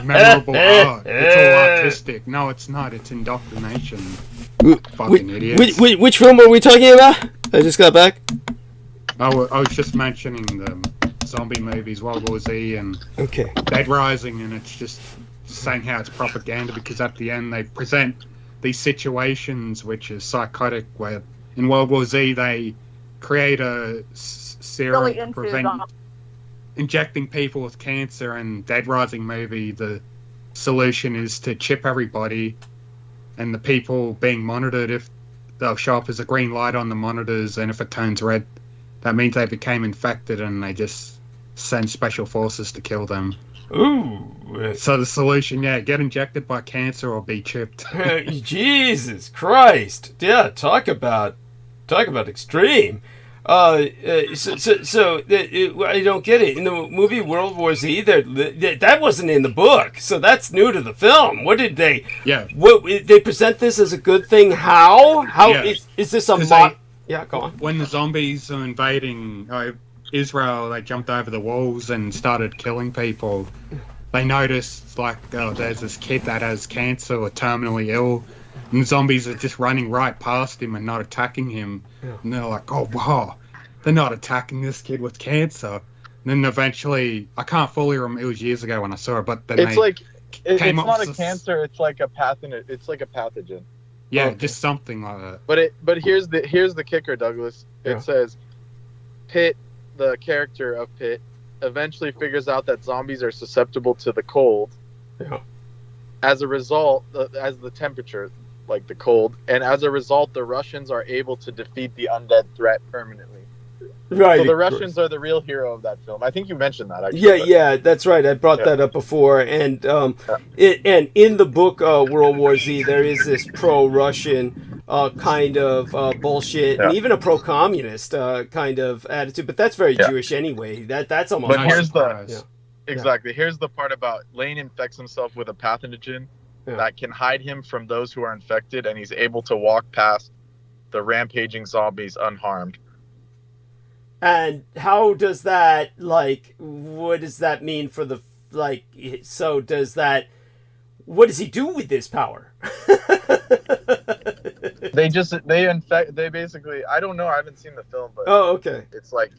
memorable art. It's all artistic. No, it's not. It's indoctrination. Fucking idiots. Which film are we talking about? I just got back. I was just mentioning the zombie movies, World War Z and Dead Rising, and it's just saying how it's propaganda, because at the end they present these situations which is psychotic, where in World War Z they create a serum to prevent injecting people with cancer. And Dead Rising movie, the solution is to chip everybody, and the people being monitored, if they'll show up as a green light on the monitors, and if it turns red, that means they became infected, and they just send special forces to kill them. Ooh. So the solution, get injected by cancer or be chipped. Jesus Christ. Yeah, talk about extreme. I don't get it. In the movie World War Z, that wasn't in the book, so that's new to the film. What did they? Yeah. What they present this as a good thing? How? Is this a yeah, go on. When the zombies are invading Israel, they jumped over the walls and started killing people. They noticed, there's this kid that has cancer or terminally ill, and the zombies are just running right past him and not attacking him. Yeah. And they're like, oh, wow, they're not attacking this kid with cancer. And then eventually, I can't fully remember, it was years ago when I saw it, but then it's came it's not a cancer, it's like a pathogen. It's like a pathogen. Yeah, okay. Just something like that. But here's the kicker, Douglas. It says, Pitt, the character of Pitt, eventually figures out that zombies are susceptible to the cold. Yeah. As a result, as the temperature, like the cold, and as a result, the Russians are able to defeat the undead threat permanently. Right. So the Russians are the real hero of that film. I think you mentioned that, actually. Yeah, that's right. I brought that up before. And and in the book World War Z, there is this pro-Russian kind of bullshit, and even a pro-communist kind of attitude. But that's very Jewish anyway. That's almost. But here's here's the part about Lane infects himself with a pathogen that can hide him from those who are infected, and he's able to walk past the rampaging zombies unharmed. And how does that, what does that mean for the, so does that, what does he do with this power? They basically, I don't know, I haven't seen the film, but okay. It's like,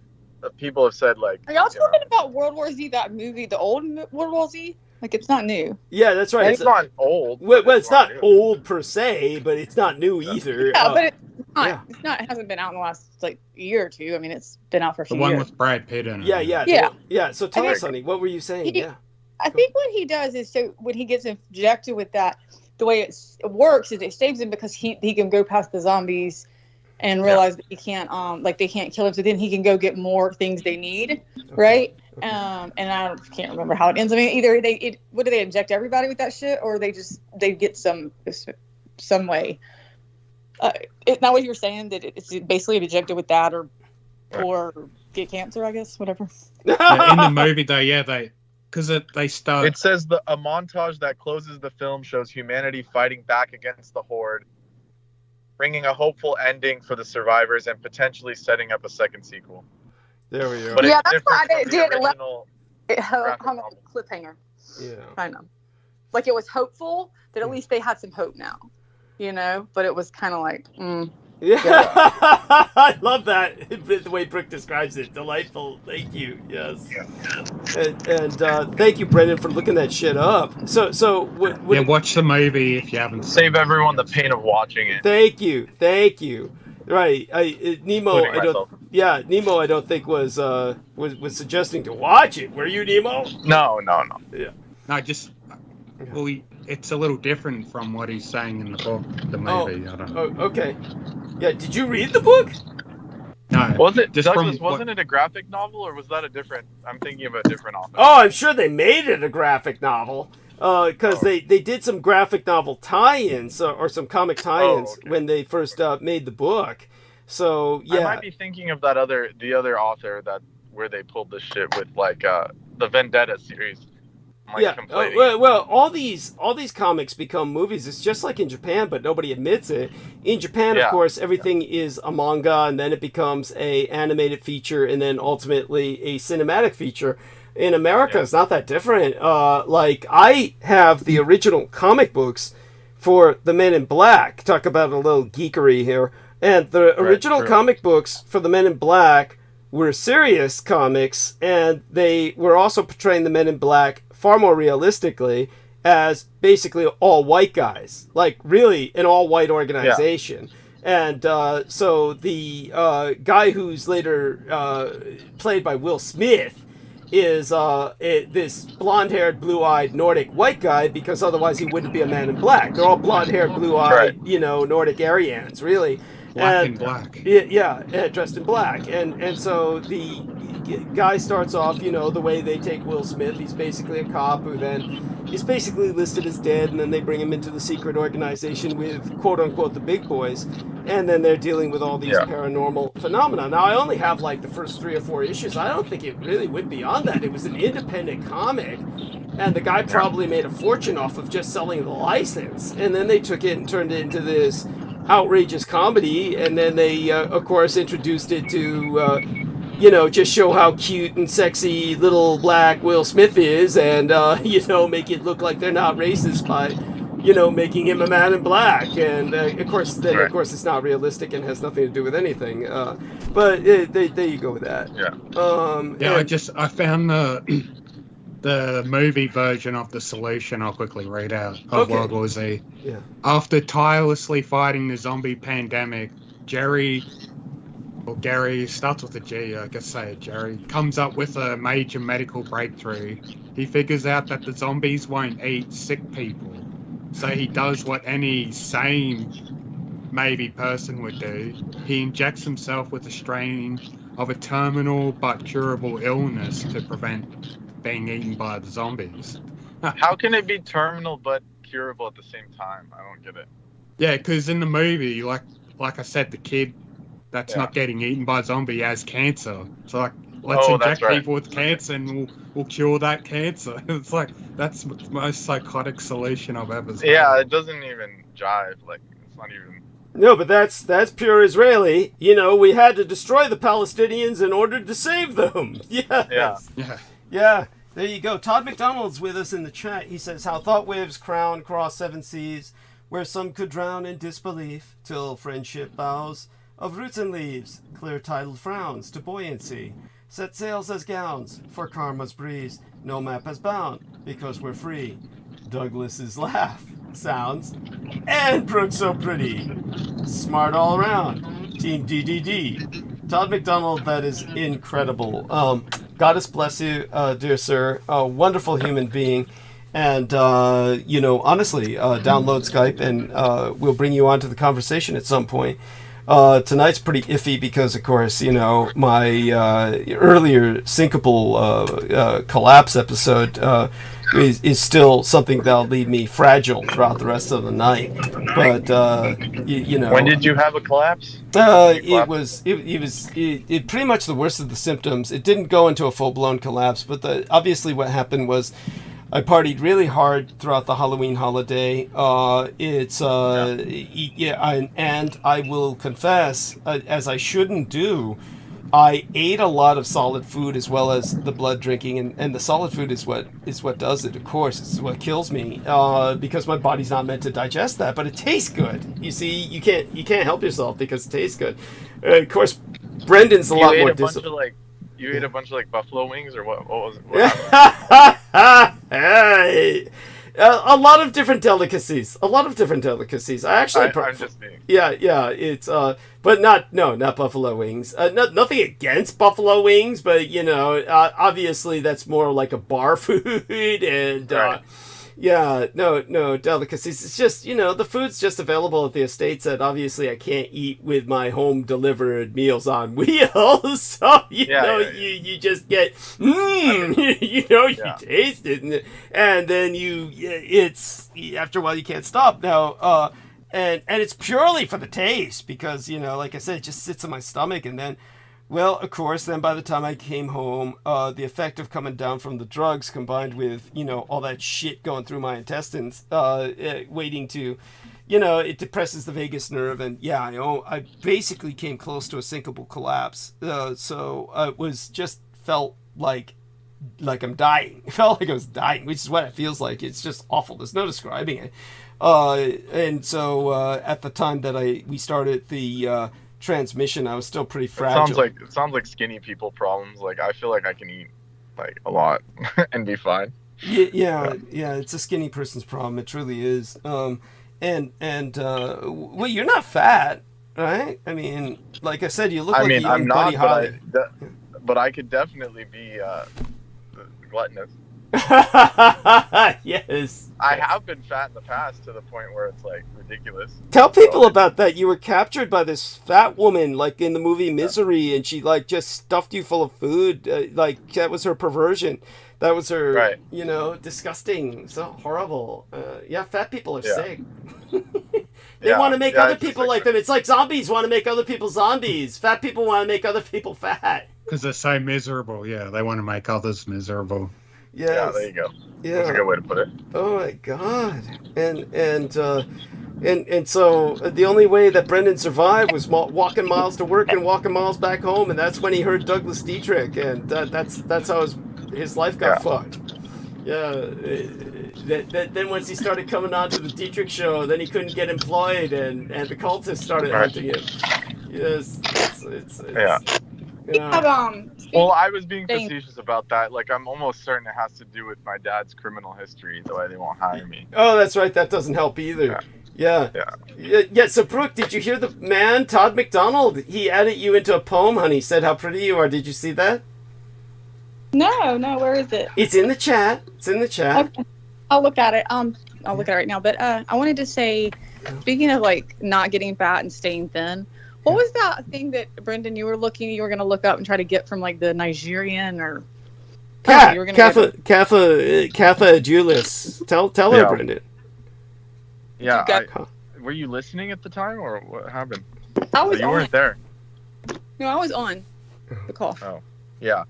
people have said, Are y'all talking about World War Z, that movie, the old World War Z? It's not new. Yeah, that's right. It's not old. Well, it's not old per se, but it's not new either. Yeah, but it's not. It hasn't been out in the last year or two. I mean, it's been out for a few years. The one with Brad Pitt in it. Yeah. So tell us, honey, what were you saying? I think what he does is, so when he gets injected with that, the way it works is it saves him because he can go past the zombies and realize that he can't they can't kill him. So then he can go get more things they need, right? And I can't remember how it ends. I mean, either what do they inject everybody with that shit, or they get some way. It's not what you were saying, that it's basically injected with that or get cancer, I guess, whatever. In the movie, they start. It says a montage that closes the film shows humanity fighting back against the horde, bringing a hopeful ending for the survivors and potentially setting up a second sequel. There we go. But that's why I did it. Hung up a cliffhanger. Yeah. Kind of. It was hopeful that at least they had some hope now, but it was kind of Yeah. I love that, the way Brooke describes it. Delightful. Thank you. Yes. And thank you, Brendan, for looking that shit up. So what watch the movie if you haven't. Save everyone the pain of watching it. Thank you. Right. Nemo, I don't think was suggesting to watch it. Were you, Nemo? No. Yeah. No, it's a little different from what he's saying in the book, the movie. I don't know. Okay. Yeah, did you read the book? No. Wasn't it a graphic novel, or was that a different? I'm thinking of a different author. Oh, I'm sure they made it a graphic novel. Because they did some graphic novel tie-ins or some comic tie-ins when they first made the book. So yeah, I might be thinking of the other author where they pulled this shit with the Vendetta series. Well, all these comics become movies. It's just like in Japan, but nobody admits it. In Japan, of course, everything is a manga, and then it becomes a animated feature, and then ultimately a cinematic feature. In America, it's not that different. I have the original comic books for the Men in Black. Talk about a little geekery here. And the original comic books for the Men in Black were serious comics, and they were also portraying the Men in Black far more realistically as basically all white guys, really an all white organization. And so the guy who's later played by Will Smith is this blonde-haired, blue-eyed Nordic white guy, because otherwise he wouldn't be a man in black. They're all blonde-haired, blue-eyed, Nordic Aryans, really. Black and black. Yeah, dressed in black. And so the guy starts off, the way they take Will Smith. He's basically a cop who then is basically listed as dead, and then they bring him into the secret organization with quote-unquote the big boys, and then they're dealing with all these paranormal phenomena. Now, I only have like the first 3 or 4 issues. I don't think it really went beyond that. It was an independent comic, and the guy probably made a fortune off of just selling the license, and then they took it and turned it into this outrageous comedy, and then they, of course, introduced it to... just show how cute and sexy little black Will Smith is, and, make it look like they're not racist by, making him a man in black. And, of course, it's not realistic and has nothing to do with anything. But there you go with that. I found the movie version of the solution. I'll quickly read out of World War Z. Yeah. After tirelessly fighting the zombie pandemic, Gary, starts with a G, I guess say it, Jerry, comes up with a major medical breakthrough. He figures out that the zombies won't eat sick people. So he does what any sane, maybe person would do. He injects himself with a strain of a terminal but curable illness to prevent being eaten by the zombies. How can it be terminal but curable at the same time? I don't get it. Yeah, because in the movie, like I said, the kid that's not getting eaten by a zombie has cancer. So like, let's inject people with cancer and we'll cure that cancer. It's like, that's the most psychotic solution I've ever seen. Yeah, it doesn't even jive. Like, it's not even... No, but that's pure Israeli. We had to destroy the Palestinians in order to save them. Yes. Yeah. There you go. Todd McDonald's with us in the chat. He says, how thought waves crown cross 7 seas, where some could drown in disbelief, till friendship bows of roots and leaves, clear tidal frowns to buoyancy, set sails as gowns for karma's breeze, no map as bound, because we're free. Douglas's laugh sounds, and Brooke so pretty, smart all around, Team DDD. Todd McDonald, that is incredible. Goddess bless you, dear sir, a wonderful human being. And, honestly, download Skype, and we'll bring you onto the conversation at some point. Tonight's pretty iffy because, of course, my earlier syncopal collapse episode is still something that'll leave me fragile throughout the rest of the night. But when did you have a collapse? It was pretty much the worst of the symptoms. It didn't go into a full-blown collapse, but obviously what happened was I partied really hard throughout the Halloween holiday. And I will confess, as I shouldn't do, I ate a lot of solid food as well as the blood drinking, and the solid food is what does it. Of course, it's what kills me because my body's not meant to digest that, but it tastes good. You see, you can't help yourself because it tastes good. Of course, Brendan's a lot more disciplined. You ate a bunch of buffalo wings, or what was it? Hey, a lot of different delicacies. I actually, I'm just being. Yeah. It's but not buffalo wings. Nothing against buffalo wings, but obviously that's more like a bar food, and no delicacies. It's just the food's just available at the estates that obviously I can't eat with my home delivered Meals on Wheels. So you just get you taste it, and then it's after a while you can't stop now. And it's purely for the taste because like I said, it just sits in my stomach, and then. Well, of course, then by the time I came home, the effect of coming down from the drugs combined with, all that shit going through my intestines, waiting to, it depresses the vagus nerve. And I basically came close to a syncopal collapse. So it felt like I'm dying. It felt like I was dying, which is what it feels like. It's just awful. There's no describing it. And so at the time that we started the... transmission, I was still pretty fragile. It sounds like skinny people problems. Like I feel like I can eat a lot and be fine. Yeah, it's a skinny person's problem. It truly is. Well, you're not fat, right? I mean, like I said, you look like a young I'm not, Buddy Holly. but I could definitely be gluttonous. Yes. I have been fat in the past to the point where it's like ridiculous. Tell people about that. You were captured by this fat woman, like in the movie Misery, and she like just stuffed you full of food. Like that was her perversion. That was her, Right. you know, disgusting, so horrible. Yeah, fat people are sick. They want to make other people like them. It's like zombies want to make other people zombies. Fat people want to make other people fat. Because they're so miserable. Yeah, they want to make others miserable. Yes. Yeah, there you go. Yeah. That's a good way to put it. Oh my God. And so the only way that Brendan survived was walking miles to work and walking miles back home, and that's when he heard Douglas Dietrich, and that's how his life got fucked. Yeah. Then once he started coming on to the Dietrich show, then he couldn't get employed, and the cultists started hunting him. Yes. It's yeah. Well, I was being facetious about that. Like, I'm almost certain it has to do with my dad's criminal history, the way they won't hire me. Oh, that's right. That doesn't help either. Yeah. So, Brooke, did you hear the man, Todd McDonald? He added you into a poem, honey. He said how pretty you are. Did you see that? No. Where is it? It's in the chat. Okay. I'll look at it. I'll look at it right now. But I wanted to say, speaking of like not getting fat and staying thin, what was that thing that Brendan you were going to look up and try to get from like the Nigerian or Katha Julius. Tell her, Brendan. Yeah. Were you listening at the time, or what happened? I was. You weren't there. No, I was on the call. Oh, yeah.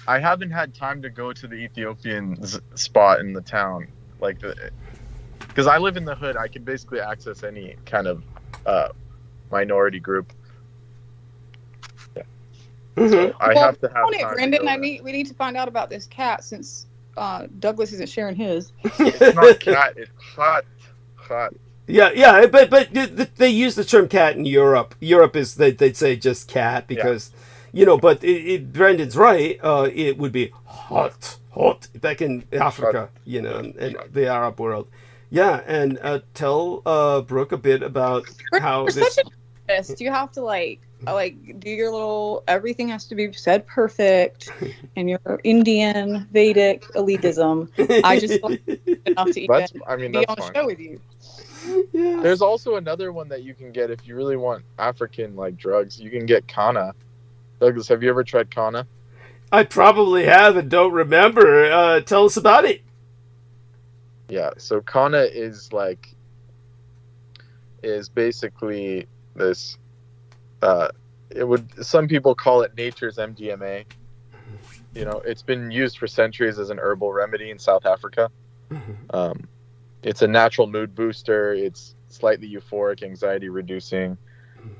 I haven't had time to go to the Ethiopian spot in the town, because I live in the hood. I can basically access any kind of minority group. Yeah. So I have to have time. Brendan, we need to find out about this cat since Douglas isn't sharing his. It's not cat. It's hot. Yeah, but they use the term cat in Europe. Europe is they'd say just cat because, but Brendan's right. It would be hot back in Africa, and the Arab world. Yeah, and tell Brooke a bit about how this. You have to do your little. Everything has to be said perfect, and your Indian Vedic elitism. I just enough to even be on the show with you. Yeah. There's also another one that you can get if you really want African drugs. You can get Kana. Douglas, have you ever tried Kana? I probably have and don't remember. Tell us about it. Yeah, so Kana is basically this. Some people call it nature's MDMA. It's been used for centuries as an herbal remedy in South Africa. It's a natural mood booster. It's slightly euphoric, anxiety reducing,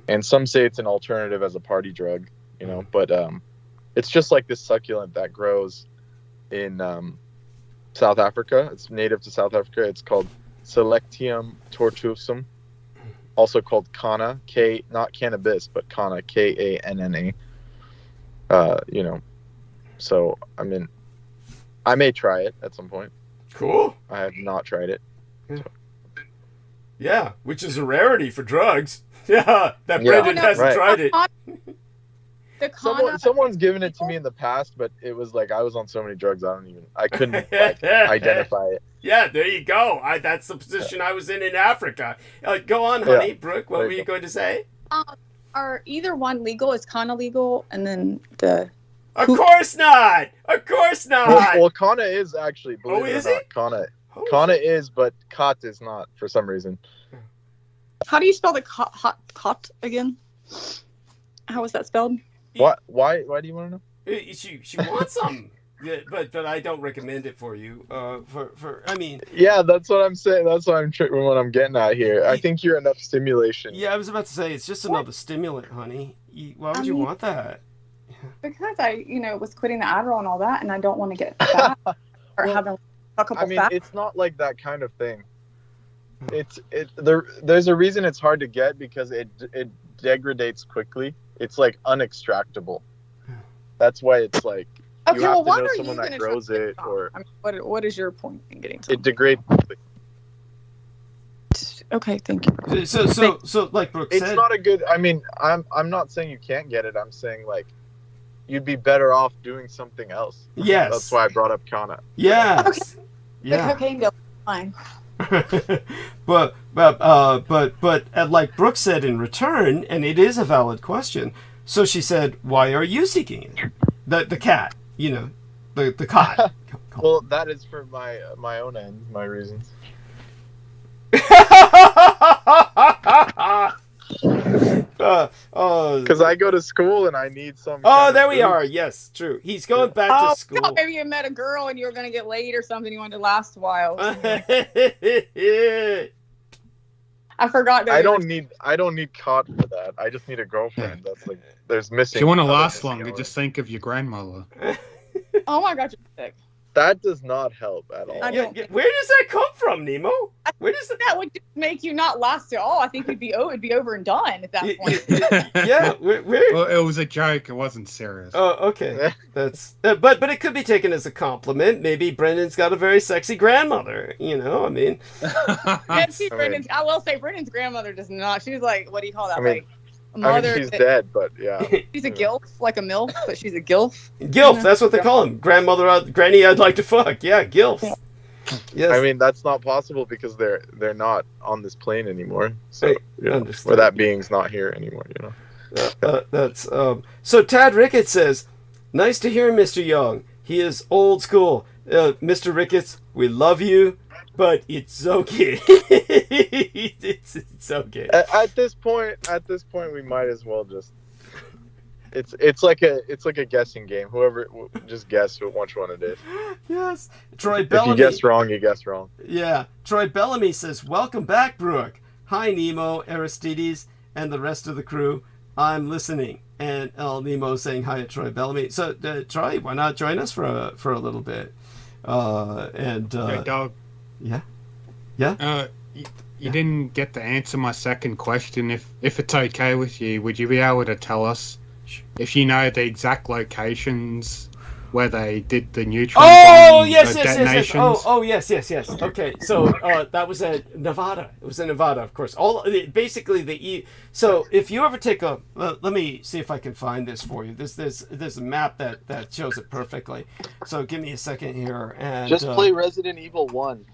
and some say it's an alternative as a party drug. But it's just like this succulent that grows in South Africa. It's native to South Africa. It's called Selectium tortuosum, also called Kana, not cannabis, but Kana, Kanna. So I may try it at some point. Cool. I have not tried it. Yeah, which is a rarity for drugs. Yeah, that Brendan hasn't tried it. Someone's given it to me in the past, but it was I was on so many drugs I couldn't identify it. Yeah, there you go. That's the position I was in Africa. Go on, honey. Brooke, what were you going to say? Are either one legal? Is Kana legal? And then the... Of course not! Of course not! Well, Kana is actually, believe it or not. It? Kana is, but Kat is not for some reason. How do you spell the Kot again? How is that spelled? What? Why do you want to know? She wants some. Yeah, but I don't recommend it for you. Yeah, that's what I'm saying. That's what I'm getting at here. I think you're enough stimulation. Yeah, I was about to say it's just another stimulant, honey. Why would you want that? Because I, was quitting the Adderall and all that, and I don't want to get fat or having a couple fat. It's not like that kind of thing. There's a reason it's hard to get because it degrades quickly. It's unextractable. That's why it's Okay, you have what to know are someone you that grows it, or what is your point in getting to it degrades quickly. Okay, thank you. So like Brooke said, it's not a good. I'm not saying you can't get it. I'm saying you'd be better off doing something else. Yes. That's why I brought up Kana. Yes. Okay. Yeah. The cocaine deal. Fine. but like Brooke said in return, and it is a valid question. So she said, "Why are you seeking it?" The cat, you know, the cot. Well, that is for my own ends, my reasons. Because I go to school and I need some. Oh, there we are. Yes, true. He's going back to school. I thought maybe you met a girl and you were gonna get laid or something. You wanted to last a while. I forgot. I don't need caught for that. I just need a girlfriend. That's like there's missing. If you want to last longer, just think of your grandmother. Oh my God, you're sick. That does not help at all. I don't. Where does that come from, Nemo? Where does that would just make you not last at all? I think it'd be over and done at that point. Yeah, where? Well, it was a joke. It wasn't serious. Oh, okay. That's but it could be taken as a compliment. Maybe Brendan's got a very sexy grandmother. You know, I mean. I will say Brendan's grandmother does not. She's like, what do you call that? Like a mother. She's dead, but yeah. She's a gilf, like a milf, but she's a gilf. Gilf, that's what they call him. Grandmother, granny, I'd like to fuck. Yeah, gilf. Yeah. Yes. I mean, that's not possible because they're not on this plane anymore. So, understand. or that being's not here anymore. You know. That's so. Tad Ricketts says, "Nice to hear Mr. Young. He is old school. Mr. Ricketts, we love you, but it's okay. it's okay." At this point, we might as well just. It's like a guessing game. Whoever just guess which one it is. Yes, Troy Bellamy. If you guess wrong, you guess wrong. Yeah, Troy Bellamy says, "Welcome back, Brooke. Hi, Nemo, Aristides, and the rest of the crew. I'm listening." And El Nemo saying hi to Troy Bellamy. So, Troy, why not join us for a little bit? Hey, dog. Yeah. Yeah. You didn't get to answer my second question. If it's okay with you, would you be able to tell us if you know the exact locations where they did the neutron bomb detonations? Oh, yes. Okay, so that was at Nevada. It was in Nevada, of course. Basically so if you ever take a let me see if I can find this for you. There's a map that shows it perfectly. So give me a second here and just play Resident Evil 1.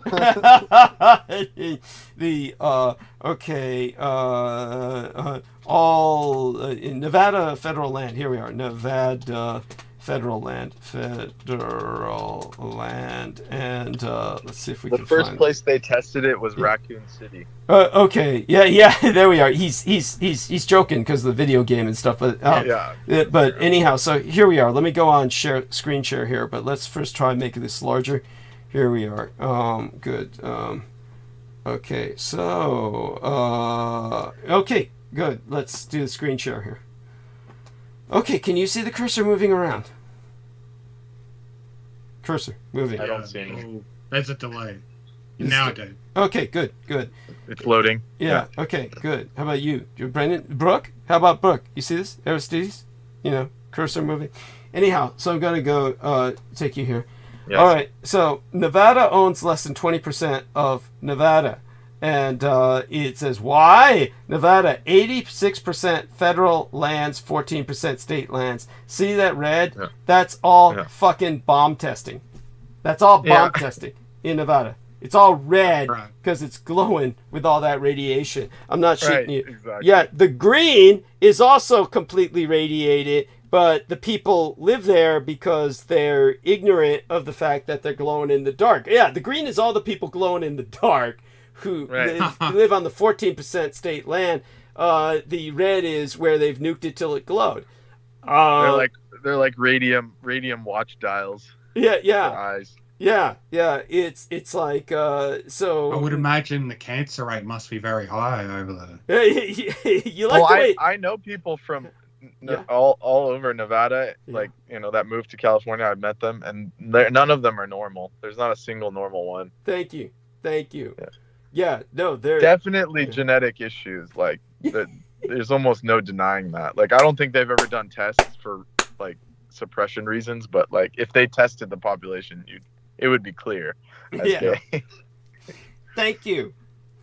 All in Nevada federal land. Here we are, Nevada federal land, and let's see if we can find. The first place they tested it was Raccoon City. Okay, yeah, there we are. He's joking because of the video game and stuff, but But anyhow, so here we are. Let me go on screen share here, but let's first try and make this larger. Here we are. Good. Okay, so okay, good. Let's do the screen share here. Okay, can you see the cursor moving around? Cursor moving. I don't see any. There's a delay. Now I do. Okay, good. It's loading. Yeah. Okay, good. How about you? Brendan? Brooke? How about Brooke? You see this? Aristides? You know, cursor moving. Anyhow, so I'm going to go take you here. Yes. All right, so Nevada owns less than 20% of Nevada. And it says, why? Nevada, 86% federal lands, 14% state lands. See that red? Yeah. That's all fucking bomb testing. That's all bomb testing in Nevada. It's all red because it's glowing with all that radiation. I'm not shooting you. Exactly. Yeah, the green is also completely radiated, but the people live there because they're ignorant of the fact that they're glowing in the dark. Yeah, the green is all the people glowing in the dark who live on the 14% state land. The red is where they've nuked it till it glowed. They're like radium watch dials. Yeah. For eyes. Yeah. It's like so. I would imagine the cancer rate must be very high over there. You like the way I know people from all over Nevada, like that moved to California. I've met them, and none of them are normal. There's not a single normal one. Thank you. Yeah, no, they're definitely genetic issues. Like there's almost no denying that. Like I don't think they've ever done tests for like suppression reasons, but like if they tested the population, it would be clear. Yeah. Thank you.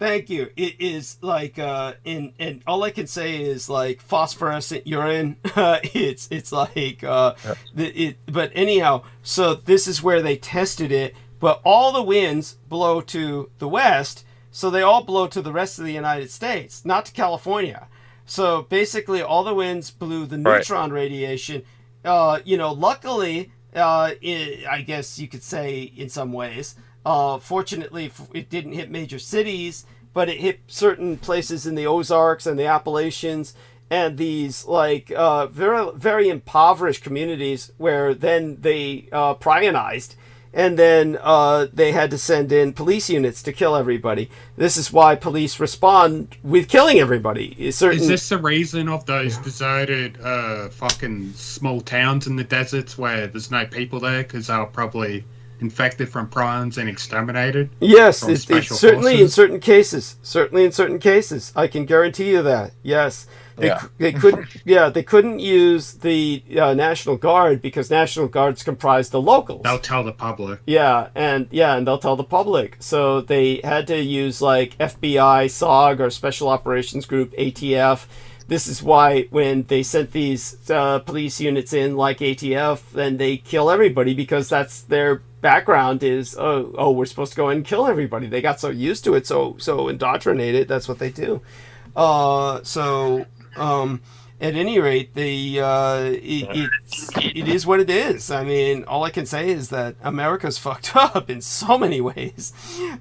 Thank you. It is like and all I can say is like phosphorescent urine. It's like but anyhow, so this is where they tested it, but all the winds blow to the west, so they all blow to the rest of the United States, not to California. So basically all the winds blew the neutron radiation. Luckily, I guess you could say in some ways, fortunately, it didn't hit major cities, but it hit certain places in the Ozarks and the Appalachians and these like very, very impoverished communities where then they prionized. And then they had to send in police units to kill everybody. This is why police respond with killing everybody. Is this the reason of those deserted fucking small towns in the deserts where there's no people there because they were probably infected from prions and exterminated? Yes, it's certainly in certain cases. Certainly in certain cases. I can guarantee you that. Yes. They couldn't use the National Guard because National Guards comprise the locals. They'll tell the public. And they'll tell the public. So they had to use like FBI, SOG, or Special Operations Group, ATF. This is why when they sent these police units in like ATF, then they kill everybody because that's their background is, we're supposed to go in and kill everybody. They got so used to it, so indoctrinated, that's what they do. At any rate, it is what it is. I mean, all I can say is that America's fucked up in so many ways.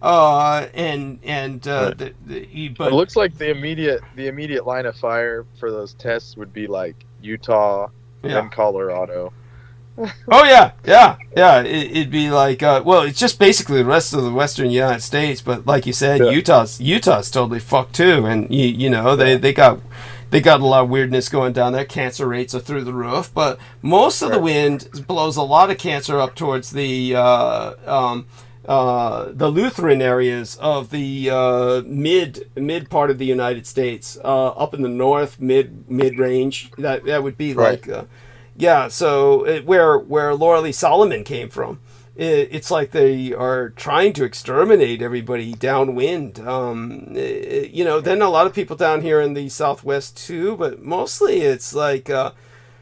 But it looks like the immediate line of fire for those tests would be like Utah and Colorado. Oh yeah. It'd be like, it's just basically the rest of the Western United States. But like you said, Utah's totally fucked too, and they got a lot of weirdness going down there. Cancer rates are through the roof, but most of the wind blows a lot of cancer up towards the Lutheran areas of the mid part of the United States, up in the north mid range. That would be like. So where Laura Lee Solomon came from, it's like they are trying to exterminate everybody downwind. Then a lot of people down here in the Southwest too, but mostly it's like,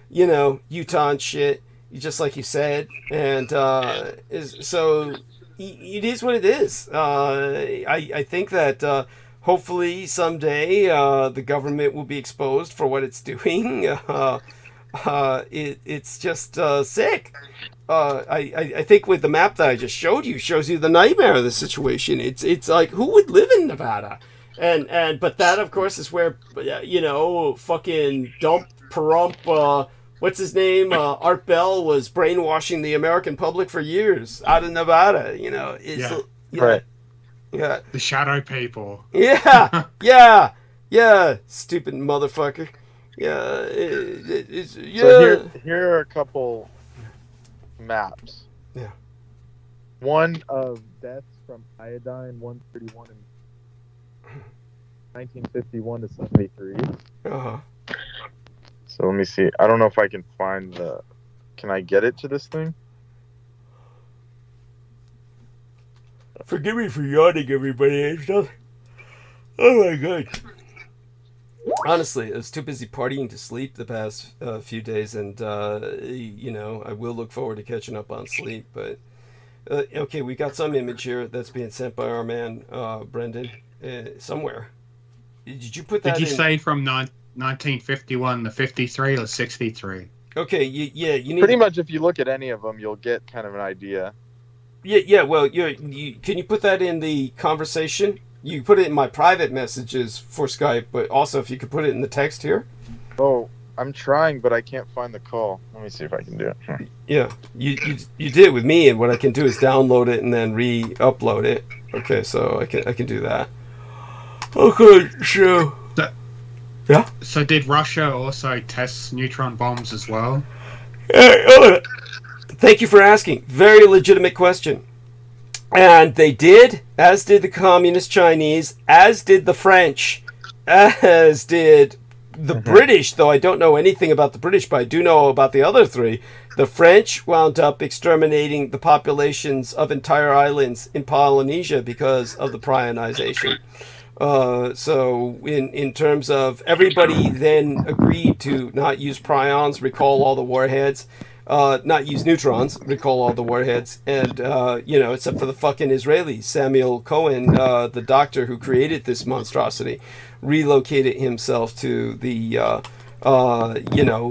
Utah and shit, just like you said. And so it is what it is. I think that hopefully someday the government will be exposed for what it's doing. It's just sick. I think with the map that I just showed you shows you the nightmare of the situation. It's like, who would live in Nevada? But that of course is where fucking what's his name? Art Bell was brainwashing the American public for years out of Nevada. The shadow people. Yeah, stupid motherfucker. So here are a couple maps. Yeah. One of deaths from iodine-131 in 1951 to 73. So let me see. I don't know if I can find the. Can I get it to this thing? Forgive me for yawning, everybody. Oh my god. Honestly, I was too busy partying to sleep the past few days, and I will look forward to catching up on sleep. But okay, we got some image here that's being sent by our man Brendan somewhere. Did you put that? Did you say from 1951 to 53 or 63? Okay, you need pretty much. If you look at any of them, you'll get kind of an idea. Yeah. Well, can you put that in the conversation? You put it in my private messages for Skype, but also if you could put it in the text here. Oh, I'm trying, but I can't find the call. Let me see if I can do it. Yeah, you did it with me, and what I can do is download it and then re-upload it. Okay, so I can do that. Okay, so yeah. So did Russia also test neutron bombs as well? Thank you for asking. Very legitimate question. And they did, as did the Communist Chinese, as did the French, as did the British, though I don't know anything about the British, but I do know about the other three. The French wound up exterminating the populations of entire islands in Polynesia because of the prionization. So in terms of everybody then agreed to not use prions, recall all the warheads, not use neutrons, recall all the warheads, and except for the fucking Israelis. Samuel Cohen, the doctor who created this monstrosity, relocated himself to the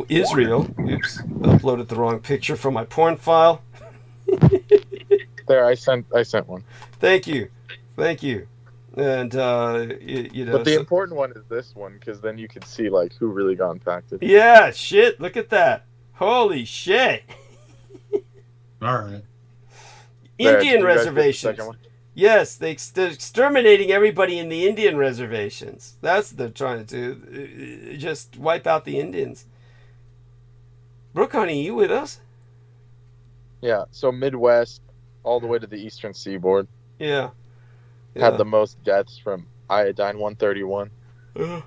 Israel. Oops, uploaded the wrong picture from my porn file. There, I sent one. Thank you. And but the important one is this one, because then you can see like who really got impacted. Yeah, shit. Look at that. Holy shit. All right. Indian reservations. Yes, they're exterminating everybody in the Indian reservations. That's what they're trying to do. Just wipe out the Indians. Brooke, honey, you with us? Yeah, so Midwest, all the way to the Eastern Seaboard. Yeah. Had the most deaths from iodine-131. It's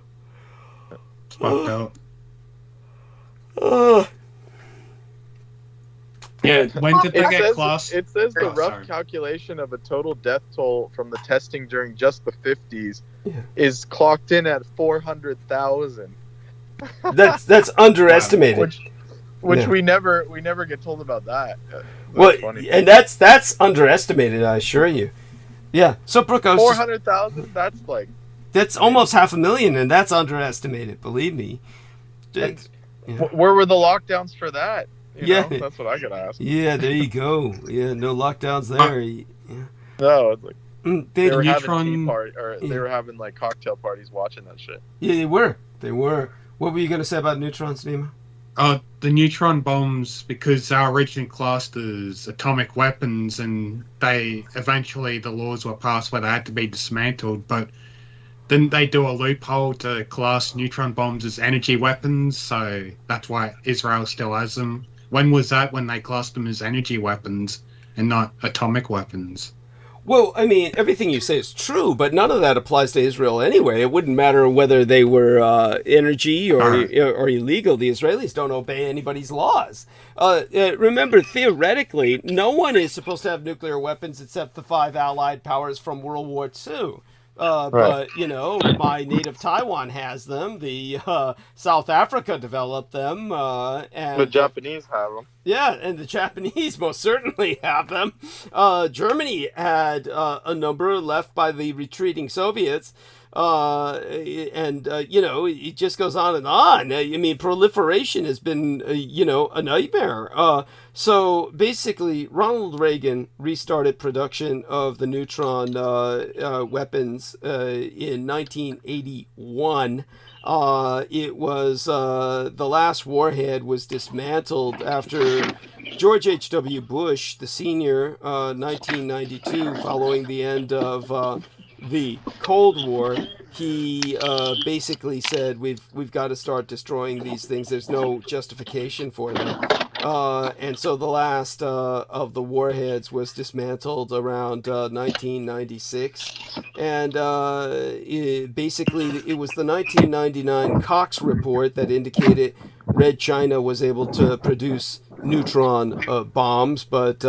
fucked up. Yeah, when did they get classed? It says the rough calculation of a total death toll from the testing during just the 50s is clocked in at 400,000. That's underestimated. Which we never get told about that. Funny. And that's underestimated, I assure you. Yeah. So Brooke, 400,000. That's almost 500,000, and that's underestimated. Believe me. Where were the lockdowns for that? You know, that's what I gotta ask. Yeah, there you go. Yeah, no lockdowns there. Yeah. No, it's like they were neutron... having tea party, or they were having like cocktail parties watching that shit. Yeah, they were. What were you gonna say about neutrons, Nima? The neutron bombs, because they were originally classed as atomic weapons, and the laws were passed where they had to be dismantled, but didn't they do a loophole to class neutron bombs as energy weapons? So that's why Israel still has them. When was that, when they classed them as energy weapons and not atomic weapons? Well, I mean, everything you say is true, but none of that applies to Israel anyway. It wouldn't matter whether they were energy or illegal. The Israelis don't obey anybody's laws. Remember, theoretically, no one is supposed to have nuclear weapons except the 5 Allied powers from World War II. But, my native Taiwan has them. The South Africa developed them. And the Japanese have them. Yeah, and the Japanese most certainly have them. Germany had a number left by the retreating Soviets. It just goes on and on. I mean, proliferation has been, a nightmare. So basically, Ronald Reagan restarted production of the neutron weapons in 1981. It was the last warhead was dismantled after George H.W. Bush, the senior, 1992, following the end of the Cold War. He basically said we've got to start destroying these things. There's no justification for them. And so the last of the warheads was dismantled around 1996. And it was the 1999 Cox report that indicated Red China was able to produce neutron bombs. But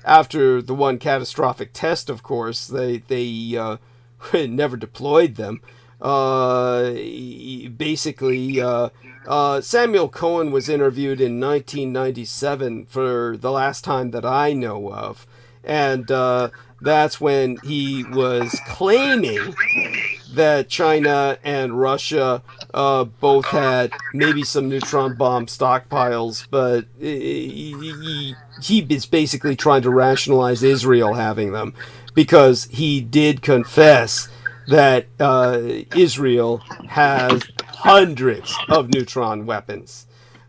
after the one catastrophic test, of course, they never deployed them. Samuel Cohen was interviewed in 1997 for the last time that I know of. And that's when he was claiming that China and Russia both had maybe some neutron bomb stockpiles, but he is basically trying to rationalize Israel having them, because he did confess that Israel has hundreds of neutron weapons.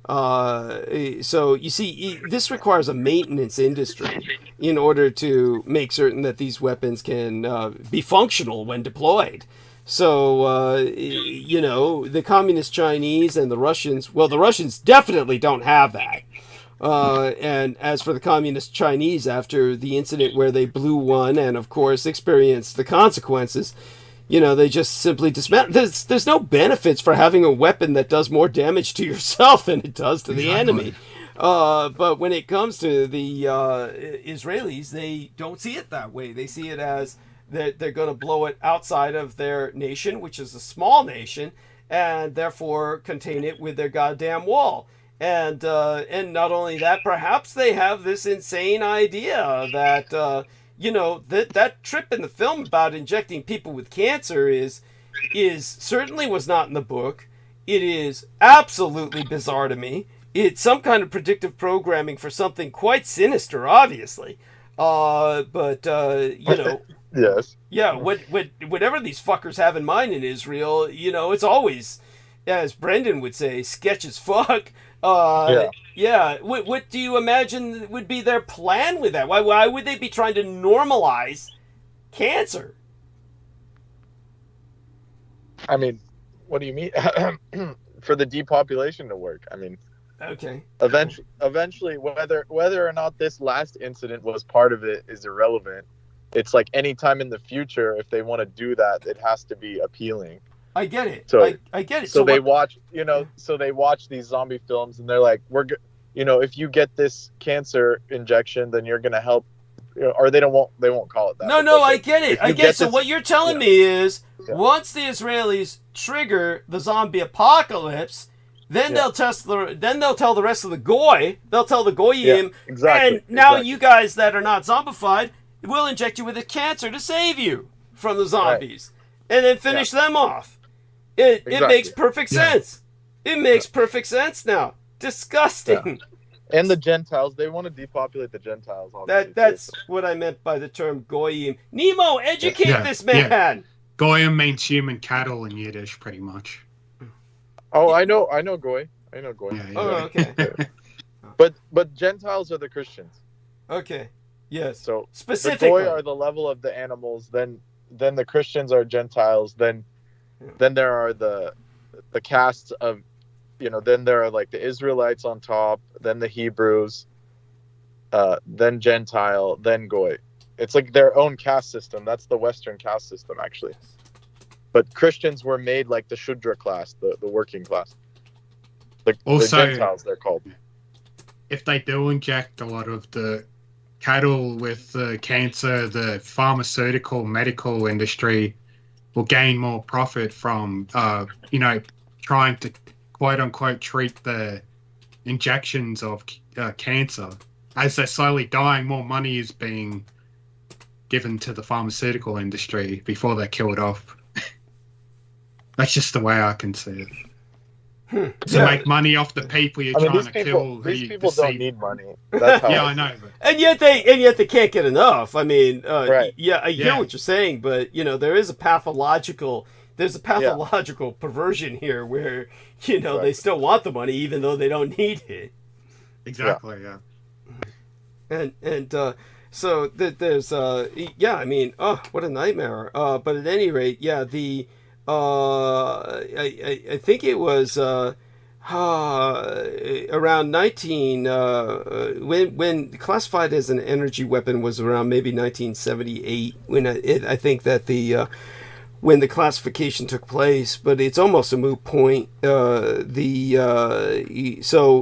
So you see, this requires a maintenance industry in order to make certain that these weapons can be functional when deployed. So, the communist Chinese and the Russians, well, the Russians definitely don't have that. And as for the communist Chinese, after the incident where they blew one and, of course, experienced the consequences, they just simply dismantle. There's no benefits for having a weapon that does more damage to yourself than it does to the enemy. But when it comes to the Israelis, they don't see it that way. They see it as they're going to blow it outside of their nation, which is a small nation, and therefore contain it with their goddamn wall. And not only that, perhaps they have this insane idea that that trip in the film about injecting people with cancer is certainly was not in the book. It is absolutely bizarre to me. It's some kind of predictive programming for something quite sinister, obviously. Yes. Yeah, whatever these fuckers have in mind in Israel, it's always, as Brendan would say, sketch as fuck. Yeah. What do you imagine would be their plan with that? Why would they be trying to normalize cancer? I mean, what do you mean? For the depopulation to work. I mean, okay. Eventually, whether or not this last incident was part of it is irrelevant. It's like any time in the future, if they want to do that, it has to be appealing. I get it. So I get it. So they watch, so they watch these zombie films, and they're like, if you get this cancer injection, then you're gonna help. Or they won't call it that. No, I get it. I get it. So what you're telling me is, once the Israelis trigger the zombie apocalypse, then they'll tell the rest of the goy. They'll tell the goyim, and now you guys that are not zombified, we'll inject you with a cancer to save you from the zombies, and then finish them off. It makes perfect sense. It makes perfect sense now. Disgusting. Yeah. And the Gentiles, they want to depopulate the Gentiles. That's what I meant by the term goyim. Nemo, educate this man. Yeah. Goyim means human cattle in Yiddish, pretty much. Oh, I know goy. I know goy. Yeah. Oh, okay. But Gentiles are the Christians. Okay. Yes. So specifically, the goy are the level of the animals. Then the Christians are Gentiles. Then there are the castes of, then there are like the Israelites on top, then the Hebrews, then Gentile, then goy. It's like their own caste system. That's the Western caste system, actually. But Christians were made like the Shudra class, the working class. The Gentiles, they're called. If they do inject a lot of the cattle with cancer, the pharmaceutical medical industry will gain more profit from, trying to quote unquote treat the injections of cancer. As they're slowly dying, more money is being given to the pharmaceutical industry before they're killed off. That's just the way I can see it. To make money off the people you're trying to kill. These people don't need money. That's how I know. But... And yet they can't get enough. I mean, right. I hear what you're saying, but there is a pathological perversion here where they still want the money even though they don't need it. Exactly. Yeah. And so there's I mean, what a nightmare. But at any rate, the I think it was around 19 when classified as an energy weapon was around maybe 1978 when I think that when the classification took place, but it's almost a moot point. So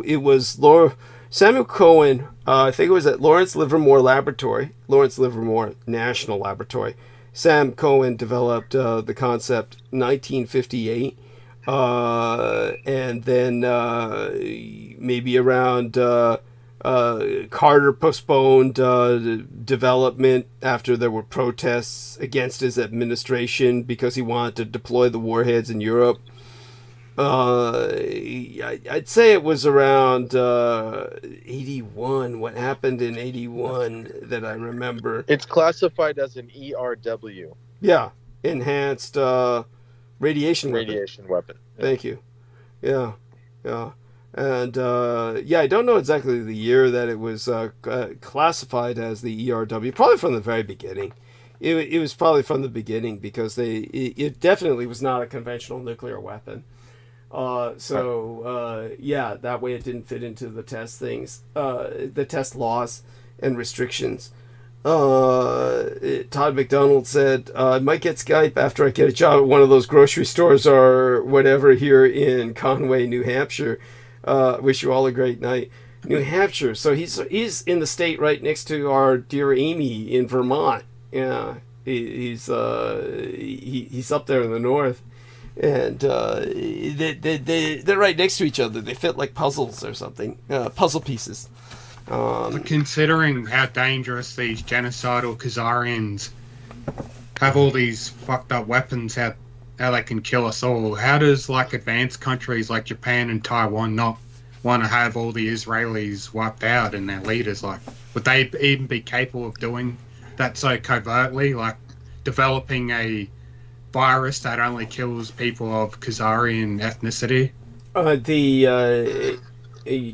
it was Samuel Cohen, I think it was at Lawrence Livermore National Laboratory. Sam Cohen developed the concept 1958, and then maybe around Carter postponed development after there were protests against his administration because he wanted to deploy the warheads in Europe. I'd say it was around 81. What happened in 81 that I remember? It's classified as an ERW. Yeah, enhanced radiation weapon. Thank you. Yeah. And I don't know exactly the year that it was classified as the ERW. Probably from the very beginning. It was probably from the beginning because it definitely was not a conventional nuclear weapon. That way it didn't fit into the test the test laws and restrictions. Todd McDonald said, I might get Skype after I get a job at one of those grocery stores or whatever here in Conway, New Hampshire. Wish you all a great night. New Hampshire. So he's in the state right next to our dear Amy in Vermont. Yeah. He's up there in the north, and they're right next to each other. They fit like puzzles or something, puzzle pieces. But considering how dangerous these genocidal Khazarians have, all these fucked up weapons, how they can kill us all, how does like advanced countries like Japan and Taiwan not want to have all the Israelis wiped out and their leaders? Like, would they even be capable of doing that so covertly, like developing a virus that only kills people of Khazarian ethnicity? The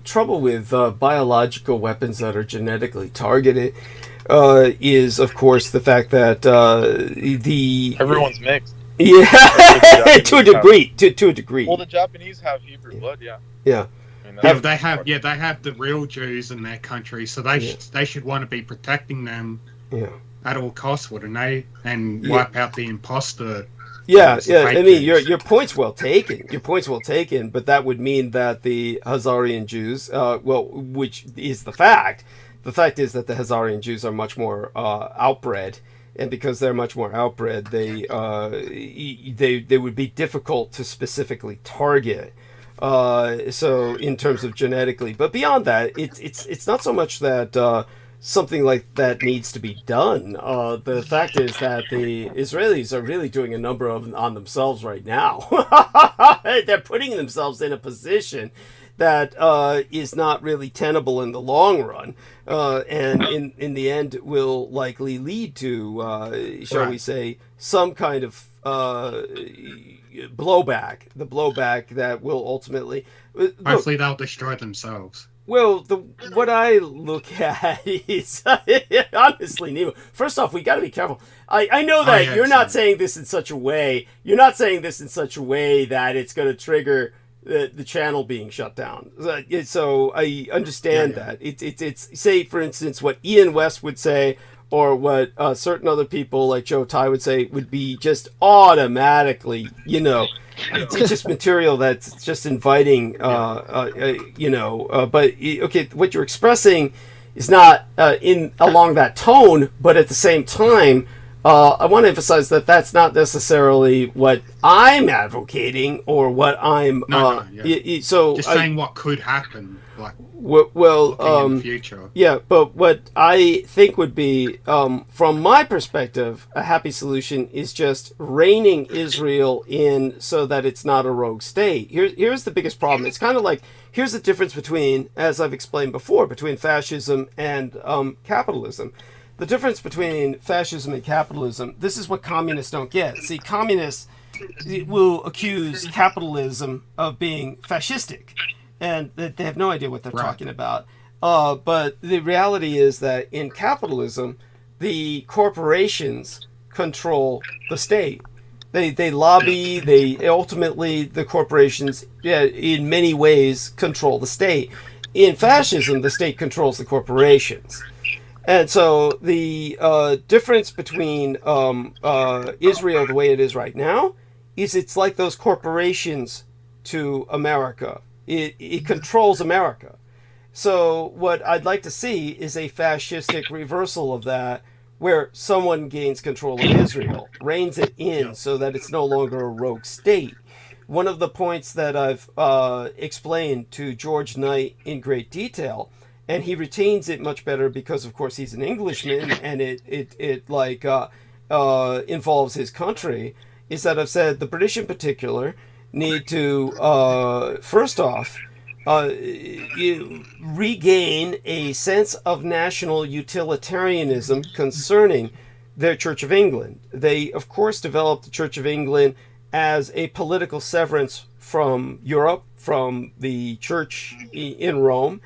trouble with biological weapons that are genetically targeted is, of course, the fact that everyone's mixed. Yeah, to a degree. To a degree. Well, the Japanese have Hebrew blood, yeah. Yeah. They have the real Jews in their country, so they should want to be protecting them at all costs, wouldn't they? And wipe out the imposter. Yeah. I mean, your point's well taken. But that would mean that the Khazarian Jews, which is the fact. The fact is that the Khazarian Jews are much more outbred, and because they're much more outbred, they would be difficult to specifically target. So in terms of genetically, but beyond that, it's not so much that something like that needs to be done. The fact is that the Israelis are really doing a number on themselves right now. They're putting themselves in a position that is not really tenable in the long run, and in the end will likely lead to, shall we say, some kind of blowback. The blowback that will ultimately... Hopefully they'll destroy themselves. Well, what I look at is, honestly, Nemo, first off, we got to be careful. I know that you're not saying this in such a way, that it's going to trigger the channel being shut down. So I understand that. It's say, for instance, what Ian West would say, or what certain other people like Joe Tai would say, would be just automatically, it's just material that's just inviting, but okay, what you're expressing is not along that tone, but at the same time, I want to emphasize that that's not necessarily what I'm advocating or what I'm. So just saying what could happen, like in the future. Yeah, but what I think would be, from my perspective, a happy solution is just reining Israel in so that it's not a rogue state. Here's the biggest problem. It's kind of like, here's the difference between, as I've explained before, between fascism and capitalism. The difference between fascism and capitalism, this is what communists don't get. See, communists will accuse capitalism of being fascistic, and they have no idea what they're talking about. But the reality is that in capitalism, the corporations control the state. They lobby, ultimately, the corporations, in many ways, control the state. In fascism, the state controls the corporations. And so the difference between Israel, the way it is right now, is it's like those corporations to America. It controls America. So what I'd like to see is a fascistic reversal of that, where someone gains control of Israel, reins it in so that it's no longer a rogue state. One of the points that I've explained to George Knight in great detail, and he retains it much better because, of course, he's an Englishman, and it involves his country, is that I've said the British in particular need to, first off, regain a sense of national utilitarianism concerning their Church of England. They, of course, developed the Church of England as a political severance from Europe, from the Church in Rome.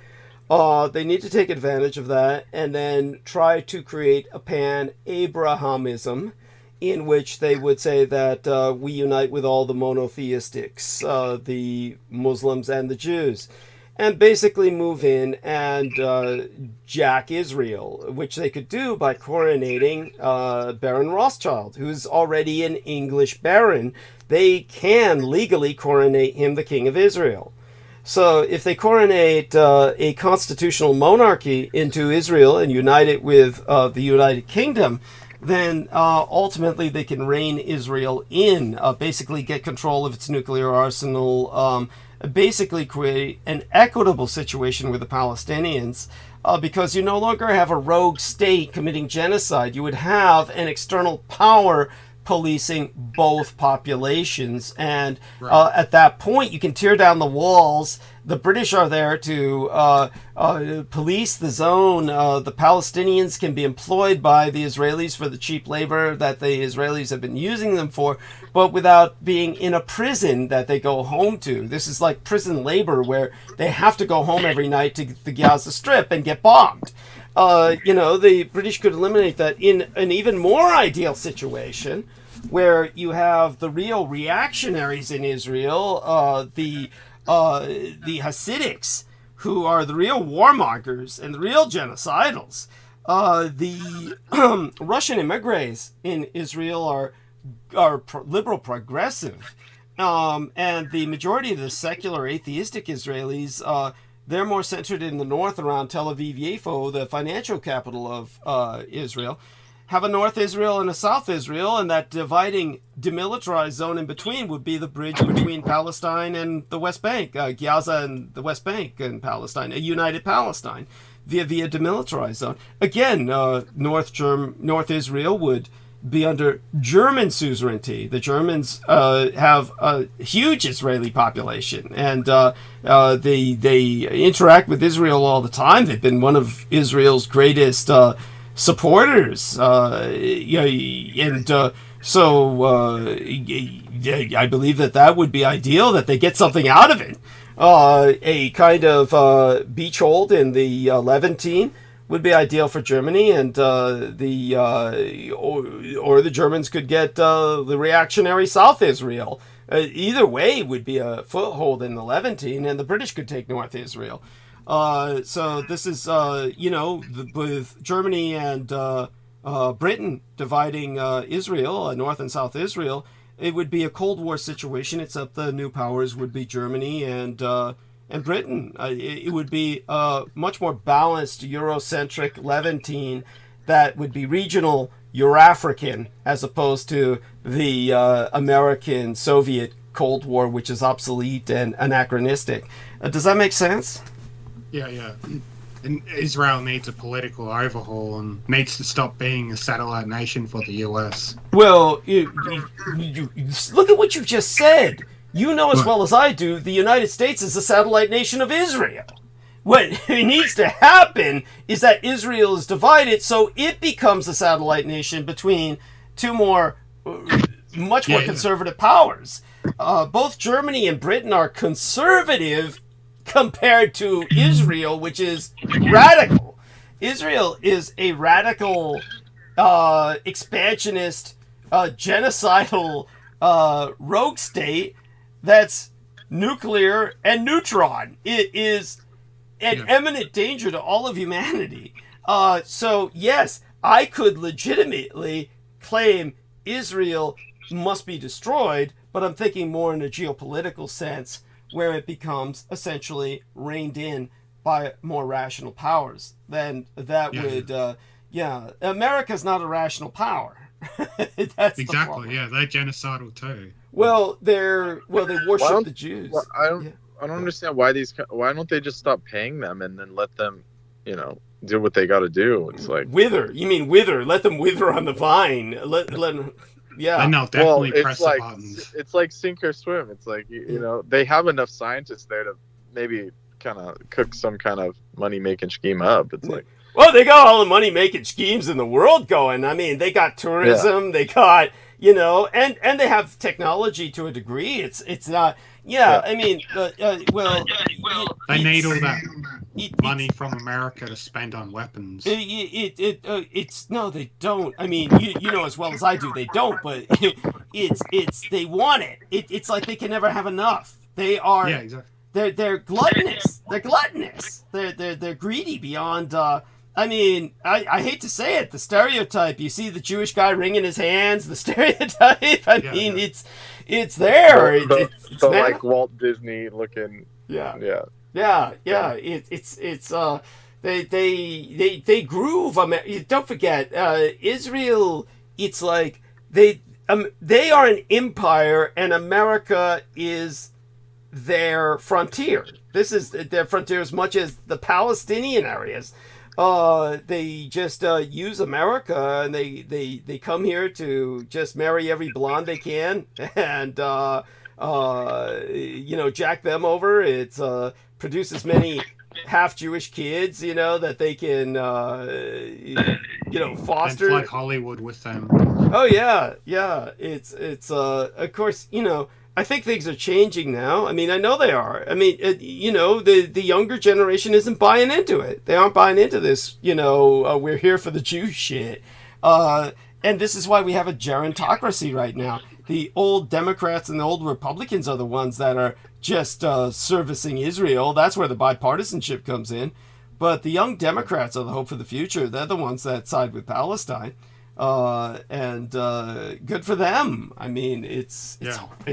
They need to take advantage of that and then try to create a pan-Abrahamism in which they would say that we unite with all the monotheistics, the Muslims and the Jews, and basically move in and jack Israel, which they could do by coronating Baron Rothschild, who's already an English baron. They can legally coronate him the King of Israel. So if they coronate a constitutional monarchy into Israel and unite it with the United Kingdom, then ultimately they can rein Israel in, basically get control of its nuclear arsenal, basically create an equitable situation with the Palestinians, because you no longer have a rogue state committing genocide. You would have an external power policing both populations, and at that point you can tear down the walls. The British are there to police the zone. The Palestinians can be employed by the Israelis for the cheap labor that the Israelis have been using them for, but without being in a prison that they go home to. This is like prison labor, where they have to go home every night to the Gaza Strip and get bombed. The British could eliminate that in an even more ideal situation, where you have the real reactionaries in Israel, the Hasidics, who are the real warmongers and the real genocidals. The Russian immigrants in Israel are liberal progressive, and the majority of the secular atheistic Israelis, they're more centered in the north around Tel Aviv-Yafo, the financial capital of Israel. Have a North Israel and a South Israel, and that dividing demilitarized zone in between would be the bridge between Palestine and the West Bank, Gaza and the West Bank and Palestine, a united Palestine via demilitarized zone. Again, North Israel would be under German suzerainty. The Germans have a huge Israeli population, and they interact with Israel all the time. They've been one of Israel's greatest supporters, so I believe that would be ideal, that they get something out of it. A kind of beachhold in the Levantine would be ideal for Germany, and or the Germans could get the reactionary South Israel. Either way would be a foothold in the Levantine, and the British could take North Israel. So this is, with Germany and Britain dividing Israel, North and South Israel, it would be a Cold War situation, except the new powers would be Germany and Britain. It would be a much more balanced Eurocentric Levantine that would be regional Eurafrican, as opposed to the American Soviet Cold War, which is obsolete and anachronistic. Does that make sense? Yeah. And Israel needs a political overhaul and needs to stop being a satellite nation for the US. Well, you look at what you just said. You know as well as I do, the United States is a satellite nation of Israel. What needs to happen is that Israel is divided, so it becomes a satellite nation between two much more conservative powers. Both Germany and Britain are conservative compared to Israel, which is radical. Israel is a radical, expansionist, genocidal rogue state that's nuclear and neutron. It is an imminent danger to all of humanity. So yes, I could legitimately claim Israel must be destroyed, but I'm thinking more in a geopolitical sense, where it becomes essentially reined in by more rational powers. Then that would, America's not a rational power. That's exactly. Yeah, they're genocidal too. Well, they worship the Jews. Well, I don't understand why don't they just stop paying them and then let them, do what they got to do? It's like wither. You mean wither? Let them wither on the vine. Let them. Yeah. And they'll definitely press the buttons. It's like sink or swim. It's like, they have enough scientists there to maybe kind of cook some kind of money-making scheme up. It's like, well, they got all the money-making schemes in the world going. I mean, they got tourism, they got, and they have technology to a degree. It's not, I mean, they need all that money from America to spend on weapons. It's no, they don't. I mean, you know as well as I do, they don't. But they want it. It's like they can never have enough. They are. Yeah, exactly. They're gluttonous. They're gluttonous. They're greedy beyond. I mean, I hate to say it, the stereotype. You see the Jewish guy wringing his hands. The stereotype. I mean, it's there. It's like Walt Disney looking. Yeah. Yeah. Yeah. It's They groove. Don't forget, Israel. It's like they are an empire, and America is their frontier. This is their frontier as much as the Palestinian areas. They just use America, and they come here to just marry every blonde they can, and jack them over. It's produce as many half Jewish kids, that they can, foster. And like Hollywood with them. Oh yeah. It's of course, I think things are changing now. I mean, I know they are. I mean, the younger generation isn't buying into it. They aren't buying into this, we're here for the Jew shit. And this is why we have a gerontocracy right now. The old Democrats and the old Republicans are the ones that are just servicing Israel. That's where the bipartisanship comes in. But the young Democrats are the hope for the future. They're the ones that side with Palestine. And good for them. I mean, it's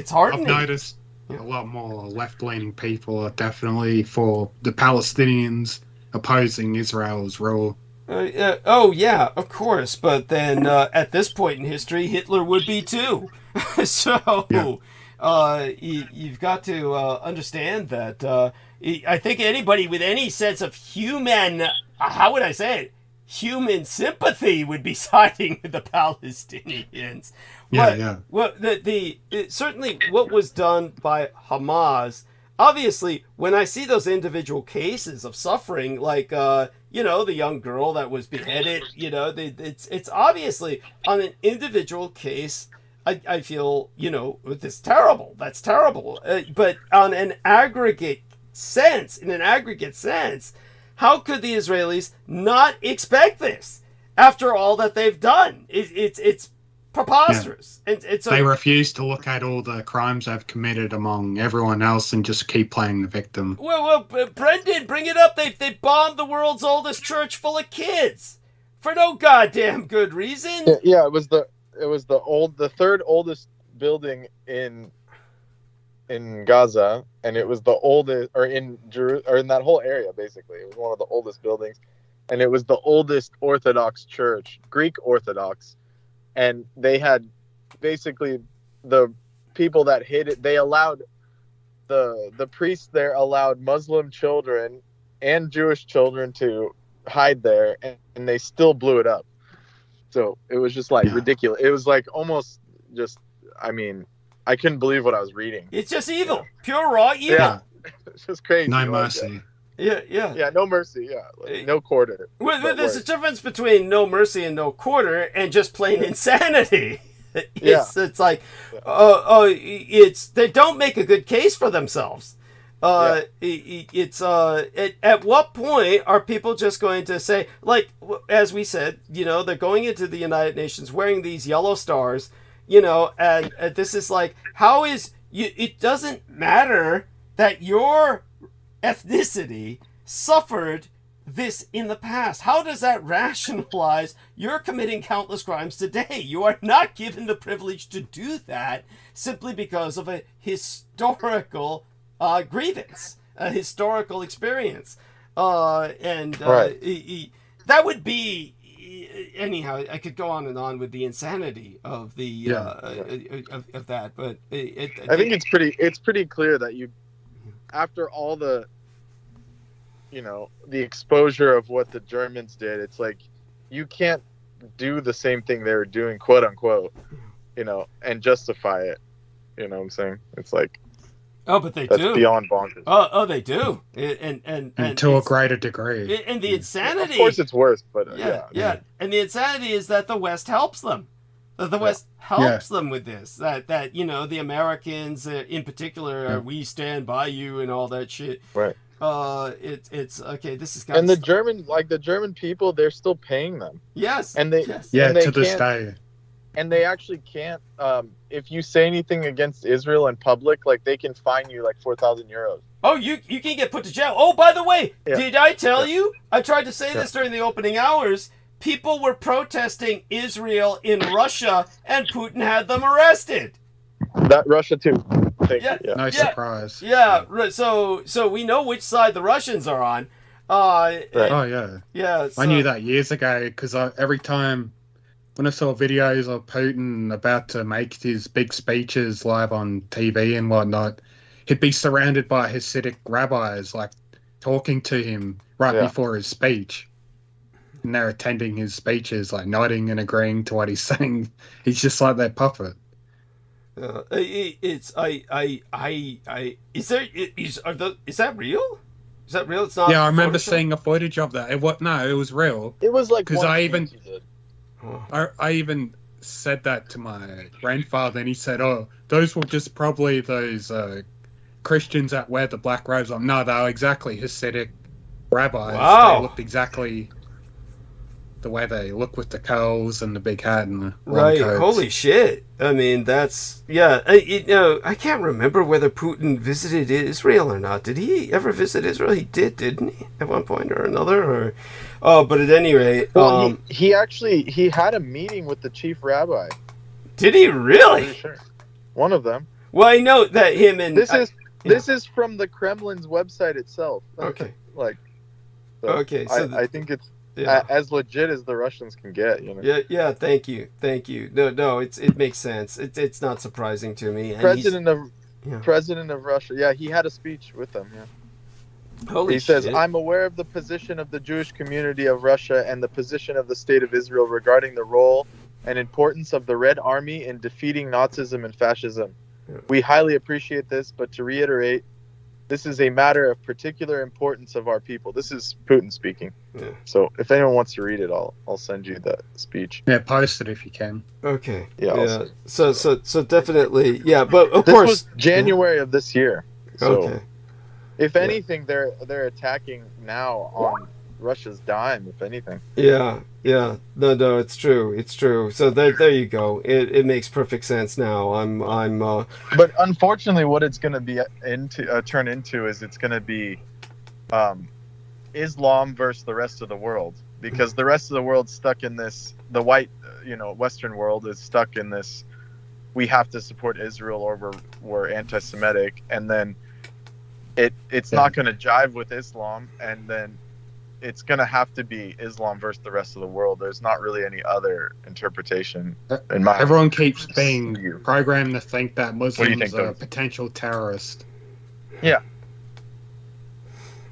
heartening. I've noticed a lot more left-leaning people are definitely for the Palestinians opposing Israel's rule. Oh yeah, of course. But then at this point in history, Hitler would be too. So you've got to understand that. I think anybody with any sense of human, how would I say it? Human sympathy would be siding with the Palestinians. Well, certainly what was done by Hamas. Obviously, when I see those individual cases of suffering, like the young girl that was beheaded, it's obviously on an individual case. I feel it's terrible. That's terrible. But on an aggregate sense, how could the Israelis not expect this after all that they've done? It's preposterous. Yeah. And so they refuse to look at all the crimes they've committed among everyone else and just keep playing the victim. Well, Brendan, bring it up. They bombed the world's oldest church full of kids for no goddamn good reason. Yeah, it was the third oldest building in Gaza, and it was the oldest, or in that whole area, basically. It was one of the oldest buildings, and it was the oldest Orthodox church, Greek Orthodox, and they had basically the people that hid it. They allowed the priests there allowed Muslim children and Jewish children to hide there, and they still blew it up. So it was just ridiculous. It was like almost just, I mean, I couldn't believe what I was reading. It's just evil. Pure raw evil. Yeah. It's just crazy. No mercy. Yeah, no mercy. Yeah, no quarter. Well, there's a difference between no mercy and no quarter and just plain insanity. It's like, they don't make a good case for themselves. At what point are people just going to say, like, as we said, they're going into the United Nations wearing these yellow stars, and this is like, how is it doesn't matter that your ethnicity suffered this in the past. How does that rationalize you're committing countless crimes today? You are not given the privilege to do that simply because of a historical grievance, a historical experience. That would be, anyhow, I could go on and on with the insanity of the of that, but I think it's pretty clear that after all the the exposure of what the Germans did, it's like you can't do the same thing they were doing, quote unquote, and justify it. You know what I'm saying? It's like, but they that's do beyond bonkers. Oh, they do, and to a greater degree. And the insanity, of course, it's worse, but and the insanity is that the West helps them. The West helps them with this. That the Americans in particular, we stand by you and all that shit. Right. It's okay. This is and the German people, they're still paying them. Yes. And they to this day. And they actually can't. If you say anything against Israel in public, like they can fine you like 4,000 euros. Oh, you can get put to jail. Oh, by the way, did I tell you? I tried to say this during the opening hours. People were protesting Israel in Russia, and Putin had them arrested. That Russia too. No surprise. Yeah. So we know which side the Russians are on. Right. Oh yeah, yeah. I knew that years ago because every time when I saw videos of Putin about to make his big speeches live on TV and whatnot, he'd be surrounded by Hasidic rabbis, like talking to him right before his speech. And they're attending his speeches, like nodding and agreeing to what he's saying. He's just like their puppet. Is that real? Is that real? It's not. Yeah, I remember Photoshop? seeing a footage of that. It was real. It was like because I even Oh. I even said that to my grandfather, and he said, "Oh, those were just probably those Christians that wear the black robes." No, they were exactly Hasidic rabbis. Wow. They looked exactly the way they look with the curls and the big hat and the long Right. coats. Holy shit. I mean, that's I can't remember whether Putin visited Israel or not. Did he ever visit Israel? He did, didn't he? At one point or another, but at any rate, well, he had a meeting with the chief rabbi. Did he really? Pretty sure. One of them. Well, I know that him and this is from the Kremlin's website itself. Okay. Okay, so I think it's as legit as the Russians can get, you know. Yeah. Thank you. No, it makes sense. It's not surprising to me. And President of Russia. Yeah, he had a speech with them. Yeah. Holy he says, shit. "I'm aware of the position of the Jewish community of Russia and the position of the State of Israel regarding the role and importance of the Red Army in defeating Nazism and fascism. We highly appreciate this, but to reiterate, this is a matter of particular importance of our people." This is Putin speaking. Yeah. So if anyone wants to read it, I'll send you the speech. Yeah, post it if you can. Okay. Yeah. So definitely, yeah. But of this course, was January of this year. So okay. if anything, they're attacking now on Russia's dime. If anything. Yeah. No, it's true. So there you go. It makes perfect sense now. I'm. But unfortunately, what it's going to be turn into is it's going to be Islam versus the rest of the world, because the rest of the world's stuck in this. The white, Western world is stuck in this. We have to support Israel or we're anti-Semitic, and then it's not going to jive with Islam, and then it's going to have to be Islam versus the rest of the world. There's not really any other interpretation. Everyone keeps being programmed to think that Muslims are potential terrorists. Yeah.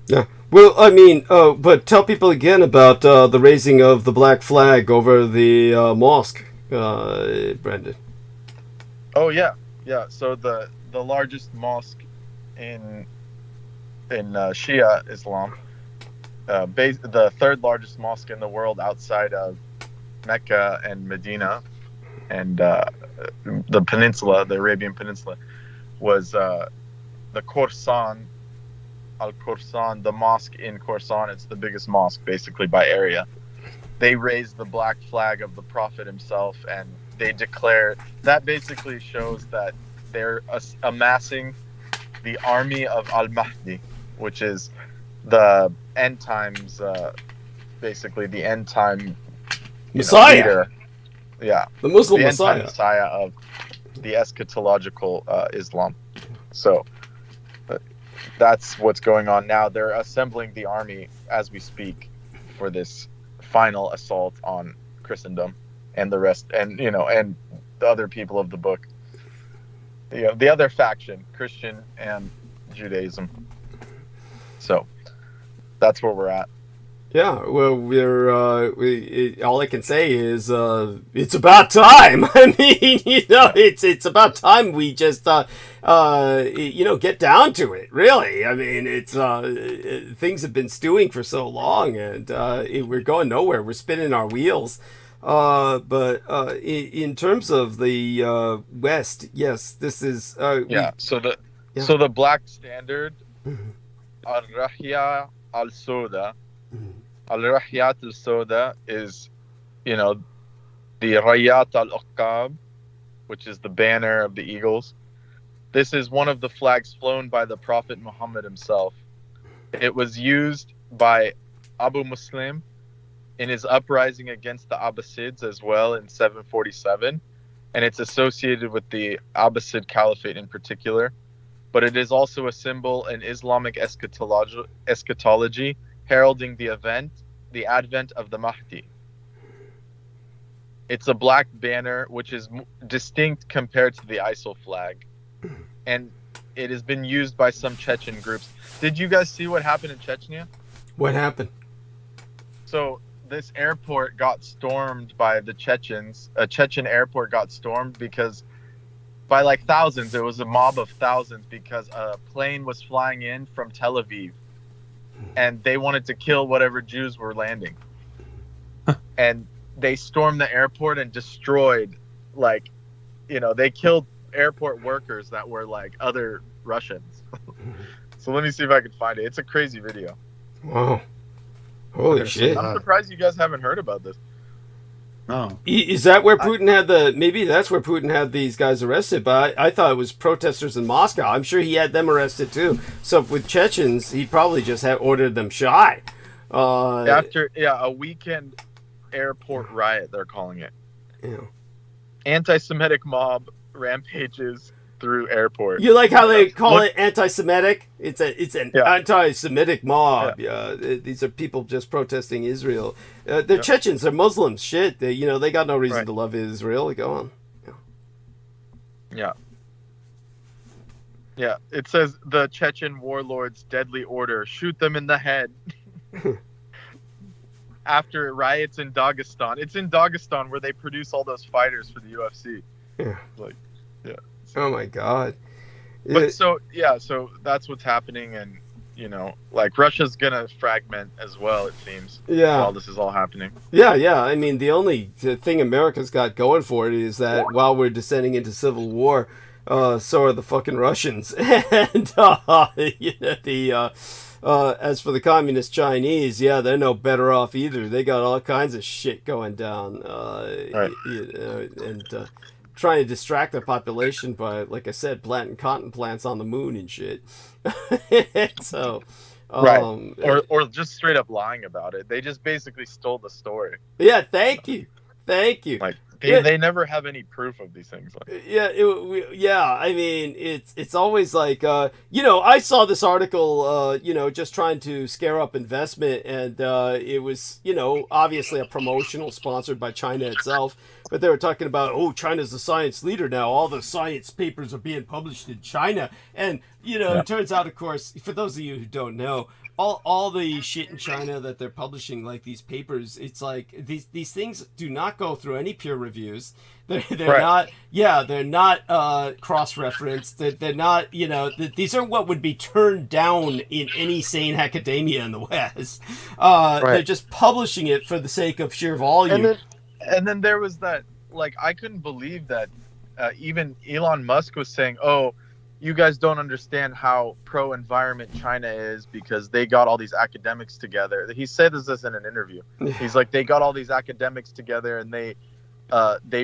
Yeah. Well, I mean, but tell people again about the raising of the black flag over the mosque, Brendan. Oh yeah. So the largest mosque in Shia Islam. The third largest mosque in the world outside of Mecca and Medina and the peninsula, the Arabian Peninsula, was the Khorasan, Al-Khorasan, the mosque in Khorasan. It's the biggest mosque basically by area. They raised the black flag of the Prophet himself, and they declare that basically shows that they're amassing the army of Al-Mahdi, which is the end times, basically the end time Messiah. Leader. Yeah, the Muslim Messiah of the eschatological Islam. So that's what's going on now. They're assembling the army as we speak for this final assault on Christendom and the rest, and and the other people of the book. The other faction, Christian and Judaism. So that's where we're at. Yeah, well, all I can say is it's about time. I mean, it's about time we just get down to it. Really, I mean, it's things have been stewing for so long, and we're going nowhere. We're spinning our wheels. But in terms of the West, yes, this is So the black standard, Al-Rahya al-Soda. Al-Rahiyat al-Soda is, the Rayat al-Uqab, which is the banner of the eagles. This is one of the flags flown by the Prophet Muhammad himself. It was used by Abu Muslim in his uprising against the Abbasids as well in 747, and it's associated with the Abbasid Caliphate in particular. But it is also a symbol in Islamic eschatology heralding the advent of the Mahdi. It's a black banner which is distinct compared to the ISIL flag, and it has been used by some Chechen groups. Did you guys see what happened in Chechnya? What happened? So this airport got stormed by the Chechens. A Chechen airport got stormed because by like thousands, it was a mob of thousands, because a plane was flying in from Tel Aviv and they wanted to kill whatever Jews were landing. And they stormed the airport and destroyed, like, you know, they killed airport workers that were like other Russians. So let me see if I can find it. It's a crazy video. Wow. Holy shit. I'm surprised you guys haven't heard about this. No. Is that where Putin had maybe that's where Putin had these guys arrested, but I thought it was protesters in Moscow. I'm sure he had them arrested too. So with Chechens, he probably just had ordered them shot. After a weekend airport riot, they're calling it. Yeah. Anti-Semitic mob rampages through airport. You like how they call it anti-Semitic? It's an anti-Semitic mob. Yeah. These are people just protesting Israel. They're Chechens. They're Muslims. Shit. They got no reason to love Israel. Go on. Yeah. It says the Chechen warlords' deadly order: shoot them in the head. After riots in Dagestan. It's in Dagestan where they produce all those fighters for the UFC. Yeah. So, oh my God. But so that's what's happening, and like Russia's gonna fragment as well, it seems. Yeah. While this is all happening. Yeah. I mean, the only thing America's got going for it is that while we're descending into civil war, so are the fucking Russians, and as for the communist Chinese, they're no better off either. They got all kinds of shit going down, and trying to distract their population by, like I said, planting cotton plants on the moon and shit. So, or just straight up lying about it. They just basically stole the story. Yeah, thank you. Like they never have any proof of these things. Like. I mean, it's always like I saw this article, just trying to scare up investment, and it was obviously a promotional sponsored by China itself, but they were talking about China's the science leader now. All the science papers are being published in China, and it turns out, of course, for those of you who don't know, all the shit in China that they're publishing, like these papers, it's like these things do not go through any peer reviews. They're not cross-referenced. They're not, these are what would be turned down in any sane academia in the West. They're just publishing it for the sake of sheer volume. And then there was that, like, I couldn't believe that even Elon Musk was saying, you guys don't understand how pro-environment China is because they got all these academics together. He said this in an interview. He's like, they got all these academics together and they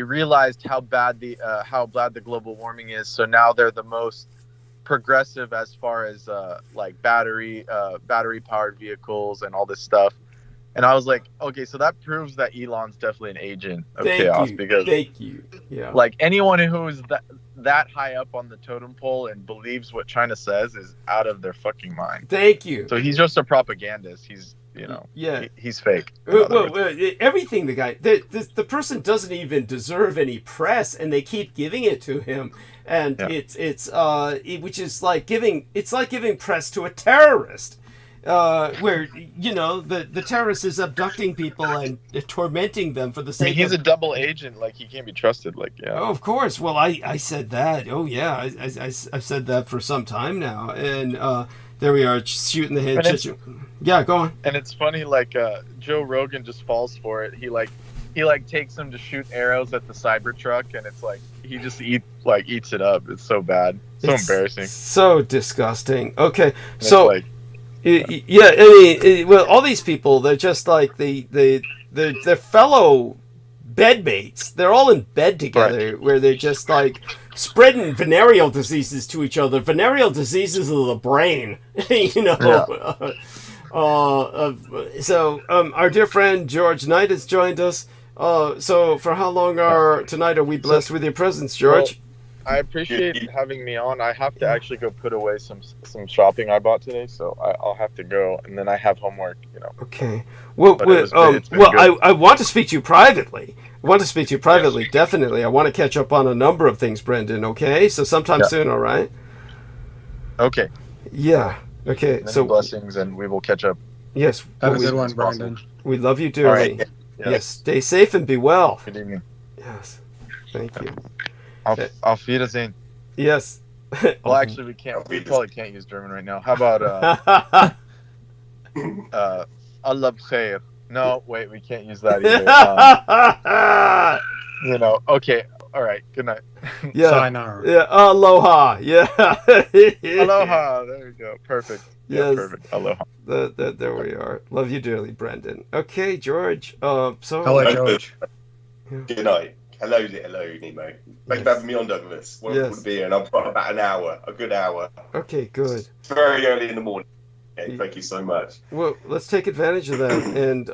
realized how bad the global warming is. So now they're the most progressive as far as like battery powered vehicles and all this stuff. And I was like, okay, so that proves that Elon's definitely an agent of chaos. Because like anyone who is that high up on the totem pole and believes what China says is out of their fucking mind. Thank you. So he's just a propagandist. He's he's fake. Everything the person doesn't even deserve any press, and they keep giving it to him, and it's which is like giving press to a terrorist. Where the terrorist is abducting people and tormenting them for the sake. He's a double agent. Like, he can't be trusted. Like, Oh, of course. Well, I said that. Oh yeah, I've said that for some time now, and there we are shooting the head. Yeah, go on. And it's funny, like Joe Rogan just falls for it. He takes him to shoot arrows at the Cybertruck, and it's like he just eats it up. It's so bad, it's embarrassing, so disgusting. Okay, so. I mean, all these people, they're just like they're fellow bedmates. They're all in bed together, where they're just like spreading venereal diseases to each other. Venereal diseases of the brain, So our dear friend George Knight has joined us. So for how long tonight are we blessed with your presence, George? I appreciate having me on. I have to actually go put away some shopping I bought today, so I'll have to go, and then I have homework. Okay. Well, I want to speak to you privately. Definitely. I want to catch up on a number of things, Brendan. Okay, so sometime soon. All right. Okay. Yeah. Okay. Many blessings, and we will catch up. Yes. Have a good one, Brendan. We love you dearly. All right. Yes. Stay safe and be well. Good evening. Yes. Thank you. Auf Wiedersehen. Yes. Well, actually, we probably can't use German right now. How about Allah b'khair? No, wait, we can't use that either. Okay. All right. Good night. Yeah. Sayonara. Yeah. Aloha. Yeah. Aloha. There we go. Perfect. Yeah, Yes. perfect. Aloha. There we are. Love you dearly, Brendan. Okay, George. Hello, George. Good night. Hello, Nemo. Thank you for having me on, Douglas. Wonderful to be here, and I've got about an hour, a good hour. Okay, good. It's very early in the morning. Okay, thank you so much. Well, let's take advantage of that. And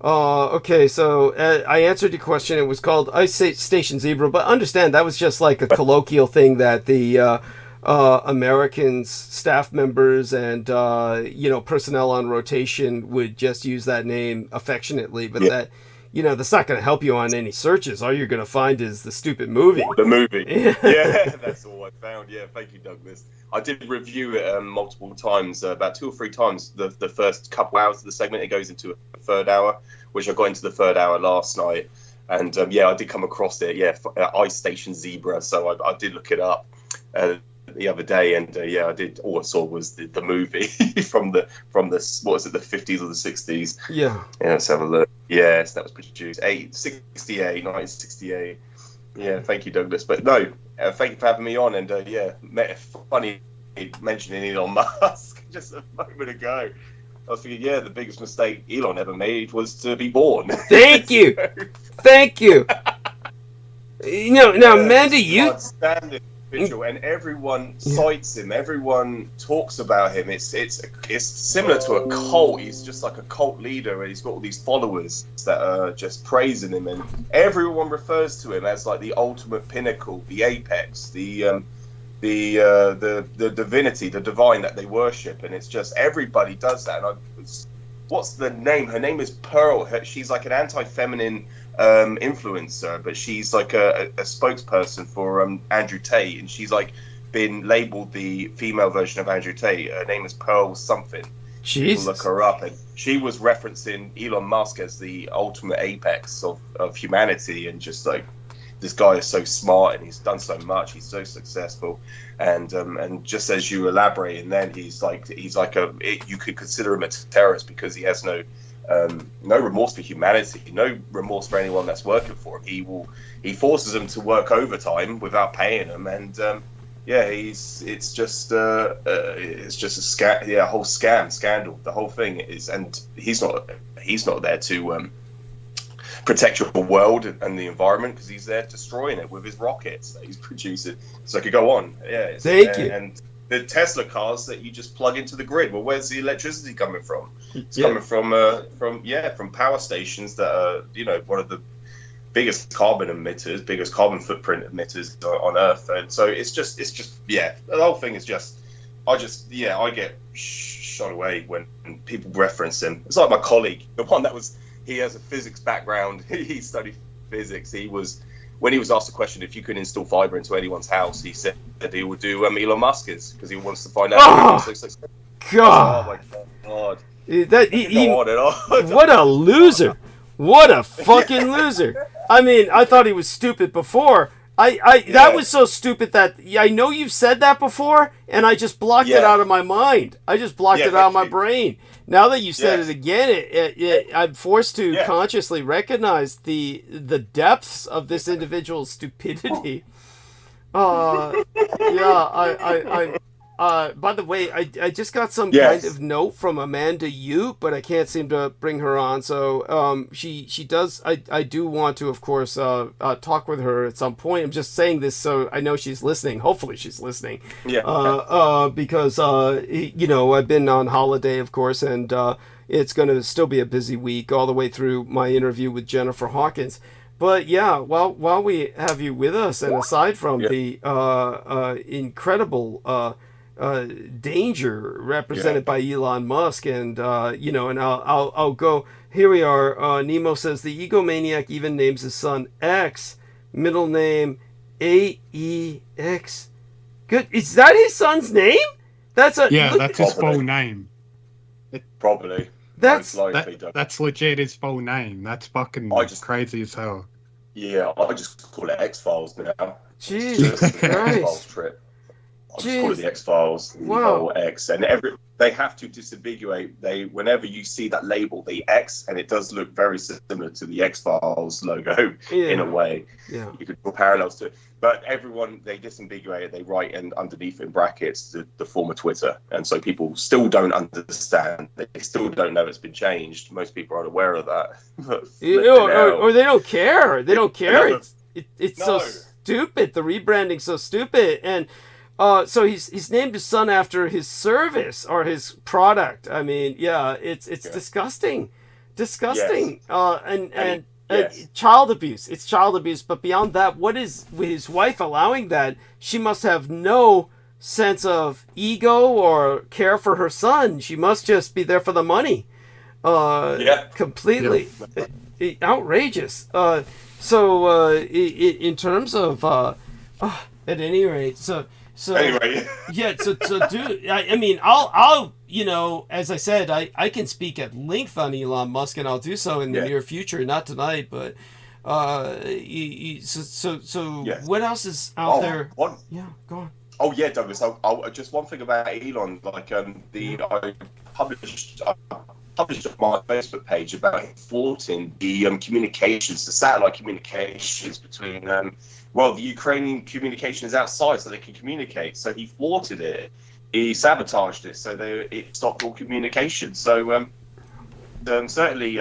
okay, so I answered your question. It was called Ice Station Zebra, but understand that was just like a colloquial thing that the Americans, staff members, and personnel on rotation would just use that name affectionately, but that. That's not going to help you on any searches. All you're going to find is the stupid movie. The movie. Yeah, that's all I found. Yeah, thank you, Douglas. I did review it multiple times, about 2 or 3 times. The first couple hours of the segment, it goes into a third hour, which I got into the third hour last night. And I did come across it. Yeah, Ice Station Zebra. So I did look it up the other day, and I did. All I saw was the movie from the what was it, the 50s or the 60s? Yeah. Let's have a look. Yes, that was produced 1968. Yeah, thank you, Douglas. But no, thank you for having me on. And funny mentioning Elon Musk just a moment ago. I was thinking, the biggest mistake Elon ever made was to be born. Thank you. Thank you. Now, Amanda, you. And everyone cites him. Everyone talks about him. It's similar to a cult. He's just like a cult leader, and he's got all these followers that are just praising him, and everyone refers to him as like the ultimate pinnacle, the apex, the divinity, the divine that they worship, and it's just everybody does that. And what's the name? Her name is Pearl. She's like an anti-feminine influencer, but she's like a spokesperson for Andrew Tate, and she's like been labeled the female version of Andrew Tate. Her name is Pearl something. Jesus. Look her up, and she was referencing Elon Musk as the ultimate apex of humanity, and just like, this guy is so smart and he's done so much, he's so successful, and just as you elaborate, and then he's like you could consider him a terrorist because he has no remorse for humanity, no remorse for anyone that's working for him. He forces them to work overtime without paying them, and it's just a whole scandal. The whole thing is, and he's not there to protect your world and the environment, because he's there destroying it with his rockets that he's producing. So I could go on. Thank you. And the Tesla cars that you just plug into the grid. Well, where's the electricity coming from? It's coming from power stations that are one of the biggest carbon emitters, biggest carbon footprint emitters on Earth. And so it's just the whole thing is just I get shot away when people reference him. It's like my colleague, the one that was. He has a physics background. He studied physics. When he was asked a question, if you could install fiber into anyone's house, he said that he would do Elon Musk's, because he wants to find out. God. Oh my God. What a loser. What a fucking loser. I mean, I thought he was stupid before. That was so stupid that I know you've said that before, and I just blocked it out of my mind. I just blocked it out of my brain. Now that you said it again, I'm forced to consciously recognize the depths of this individual's stupidity. By the way, I just got some kind of note from ÄMANDA, but I can't seem to bring her on. So she does. I do want to, of course, talk with her at some point. I'm just saying this so I know she's listening. Hopefully she's listening. Because I've been on holiday, of course, and it's going to still be a busy week all the way through my interview with Jennifer Hawkins. But yeah, while we have you with us, and aside from the incredible danger represented by Elon Musk, and and I'll go. Here we are. Nemo says the egomaniac even names his son X, middle name AEX. Good. Is that his son's name? That's his full name. Probably. That's legit his full name. That's fucking crazy as hell. Yeah, I just call it X-Files now. Jesus Christ. X-Files trip. I just call it the X-Files. Wow. X, and they have to disambiguate. Whenever you see that label, the X, and it does look very similar to the X-Files logo in a way. Yeah. You could draw parallels to it. But everyone, they disambiguate it. They write underneath in brackets the former Twitter. And so people still don't understand. They still don't know it's been changed. Most people aren't aware of that. or they don't care. They don't care. It's so stupid. The rebranding's so stupid. And so he's named his son after his service or his product. I mean, it's disgusting. Disgusting. Yes. Child abuse. It's child abuse. But beyond that, what is with his wife allowing that? She must have no sense of ego or care for her son. She must just be there for the money. Completely outrageous. So in terms of at any rate, so anyway, dude, I mean, I'll as I said, I can speak at length on Elon Musk, and I'll do so in the near future, not tonight, but what else is out there? Yeah, go on. Oh yeah, Douglas. I'll just one thing about Elon, like I published on my Facebook page about him thwarting the communications, the satellite communications between the Ukrainian communications outside, so they can communicate. So he thwarted it. He sabotaged it, so it stopped all communication. So certainly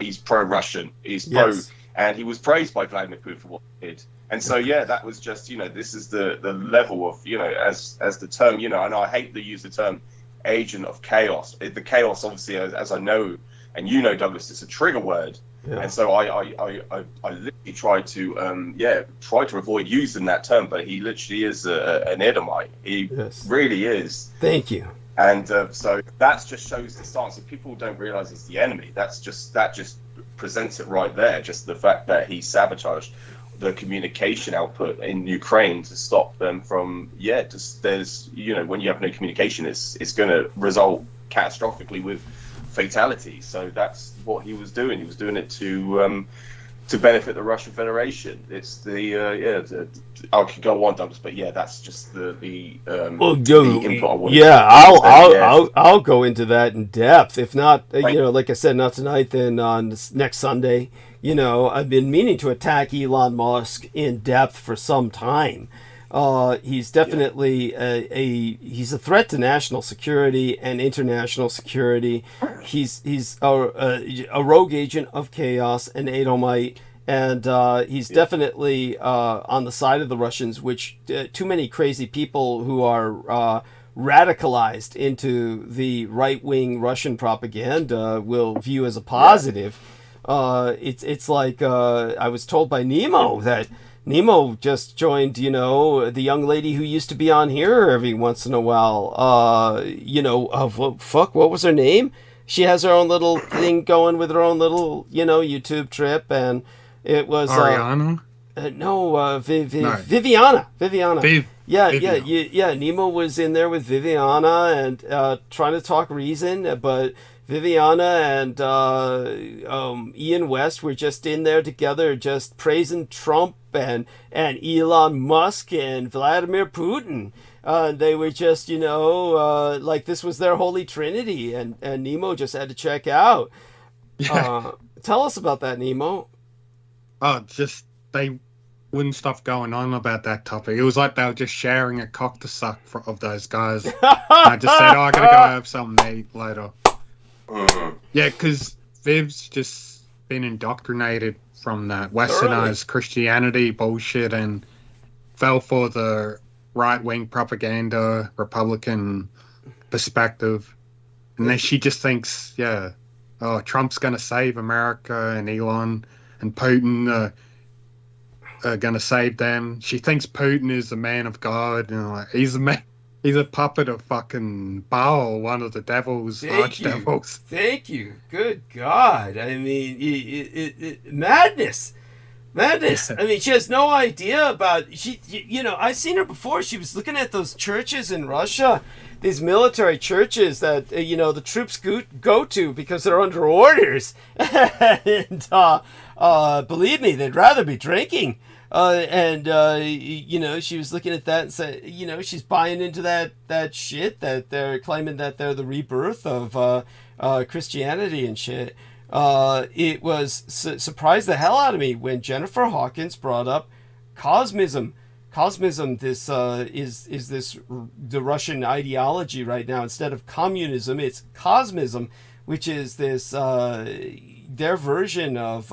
he's pro-Russian. He's pro, and he was praised by Vladimir Putin for what he did. And so that was just this is the level of as the term and I hate to use the term agent of chaos. The chaos, obviously, as I know, and Douglas, it's a trigger word. Yeah. And so I literally try to avoid using that term, but he literally is an Edomite. He really is. Thank you. And so that just shows the stance. If people don't realize he's the enemy, that just presents it right there. Just the fact that he sabotaged the communication output in Ukraine to stop them from there's when you have no communication, it's going to result catastrophically with fatality. So that's what he was doing. He was doing it to benefit the Russian Federation. It's the I could go on, Douglas, but that's just the input I wanted. I'll go into that in depth. If not, like I said, not tonight, then on next Sunday. I've been meaning to attack Elon Musk in depth for some time. He's definitely he's a threat to national security and international security. He's a rogue agent of chaos, an Edomite, and he's definitely on the side of the Russians, which too many crazy people who are radicalized into the right-wing Russian propaganda will view as a positive. It's like I was told by Nemo that Nemo just joined, the young lady who used to be on here every once in a while. What was her name? She has her own little thing going with her own little, YouTube trip, and it was Ariana. Viviana. Viviana. Nemo was in there with Viviana and trying to talk reason, but Viviana and Ian West were just in there together, just praising Trump and Elon Musk and Vladimir Putin. They were just, like this was their holy trinity, and Nemo just had to check out. Tell us about that, Nemo. Just they wouldn't stop going on about that topic. It was like they were just sharing a cock to suck of those guys. I just said, I gotta go have some meat later. Yeah, because Viv's just been indoctrinated from that westernized Christianity bullshit and fell for the right-wing propaganda, Republican perspective. And then she just thinks, oh, Trump's going to save America and Elon and Putin are going to save them. She thinks Putin is the man of God. And like, he's a puppet of fucking Baal, one of the devils, archdevils. Thank you. Good God. I mean, madness. Madness. I mean, she has no idea about... I've seen her before. She was looking at those churches in Russia, these military churches that, the troops go to because they're under orders. And believe me, they'd rather be drinking. She was looking at that and said, she's buying into that shit, that they're claiming that they're the rebirth of Christianity and shit. It was surprised the hell out of me when Jennifer Hawkins brought up cosmism. Cosmism, this is this the Russian ideology right now. Instead of communism, it's cosmism, which is this their version of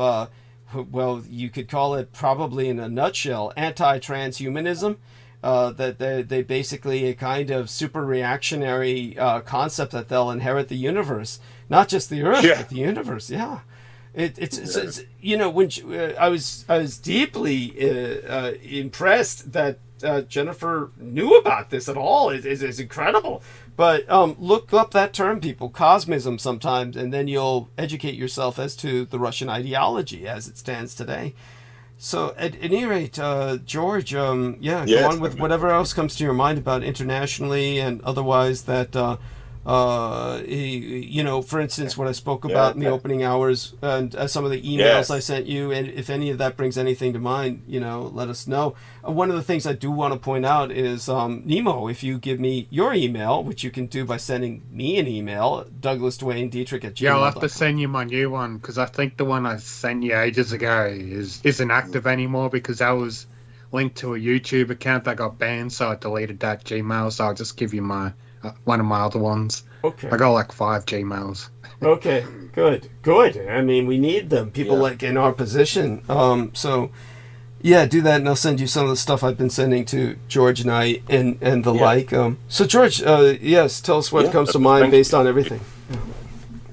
well, you could call it, probably in a nutshell, anti-transhumanism. That they basically a kind of super reactionary concept that they'll inherit the universe, not just the Earth, but the universe. Yeah, it's when I was deeply impressed that Jennifer knew about this at all. It's incredible. But look up that term, people, cosmism, sometimes, and then you'll educate yourself as to the Russian ideology as it stands today. So at any rate, George, go on with whatever else comes to your mind about internationally and otherwise that, for instance, what I spoke about in the opening hours and some of the emails I sent you, and if any of that brings anything to mind, let us know. One of the things I do want to point out is, Nemo, if you give me your email, which you can do by sending me an email, DouglasDwayneDietrich@gmail.com. Yeah, I'll have to send you my new one, because I think the one I sent you ages ago isn't active anymore, because that was linked to a YouTube account that got banned, so I deleted that Gmail, so I'll just give you my one of my other ones. Okay. I got like 5 Gmails. Okay, good. I mean, we need them. People like in our position. So, yeah, do that, and I'll send you some of the stuff I've been sending to George and I and the like. So, George, yes, tell us what comes to mind based on everything.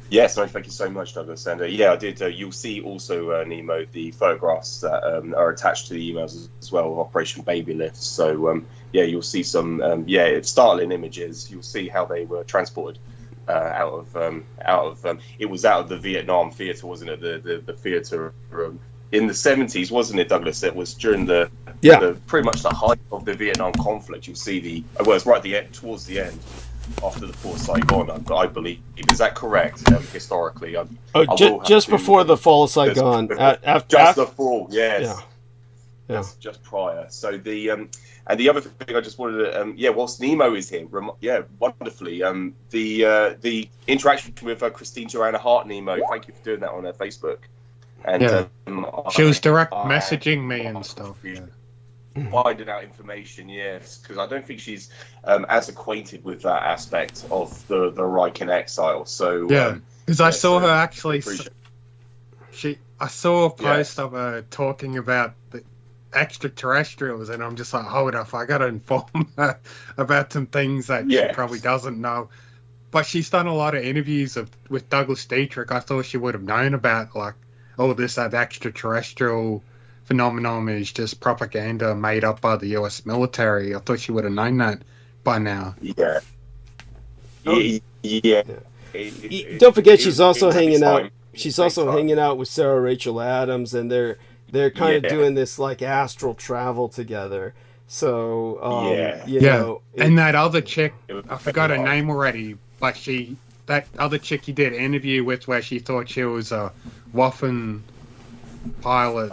Yes, no, thank you so much, Douglas. And I did. You'll see also, Nemo, the photographs that are attached to the emails as well of Operation Baby Lift. So, you'll see some, startling images. You'll see how they were transported out of. It was out of the Vietnam theater, wasn't it? The theater in the 70s, wasn't it, Douglas? It was during the pretty much the height of the Vietnam conflict. You'll see it's right at the end, towards the end. After the fall of Saigon, I believe. Is that correct? Historically, just before the fall of Saigon, after the fall, yes, just prior. So and the other thing I just wanted to, whilst Nemo is here, wonderfully, the interaction with Christine Joanna Hart, Nemo. Thank you for doing that on her Facebook. And she was direct messaging me and stuff. Yeah. Finding out information, yes, because I don't think she's as acquainted with that aspect of the Reich in exile. So because I saw her actually. I saw a post of her talking about the extraterrestrials, and I'm just like, hold up, I got to inform her about some things that she probably doesn't know. But she's done a lot of interviews with Douglas Dietrich. I thought she would have known about that extraterrestrial phenomenon is just propaganda made up by the U.S. military. I thought she would have known that by now. Yeah. Don't forget, she's also hanging out. She's also hanging out with Sarah Rachel Adams, and they're kind of doing this like astral travel together. So and that other chick, I forgot her name already, but that other chick you did an interview with where she thought she was a Waffen pilot.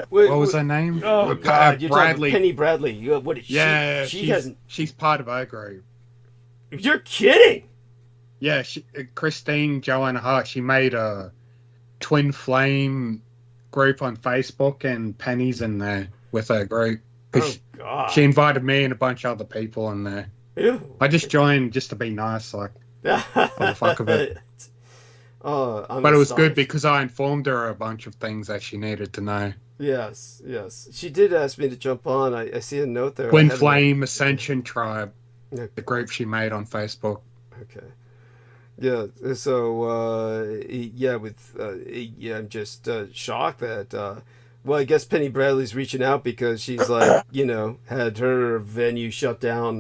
What was her name? Oh God, you're Bradley. Penny Bradley. What is she? She's part of our group. You're kidding. Yeah, Christine Joanna Hart. She made a Twin Flame group on Facebook, and Penny's in there with her group. Oh God. She invited me and a bunch of other people in there. Ew. I just joined just to be nice, for the fuck of it. But it was good because I informed her a bunch of things that she needed to know. Yes. She did ask me to jump on. I see a note there. Twin Flame Ascension Tribe, the group she made on Facebook. Okay. Yeah. So I'm just shocked that. Well, I guess Penny Bradley's reaching out because she's like, had her venue shut down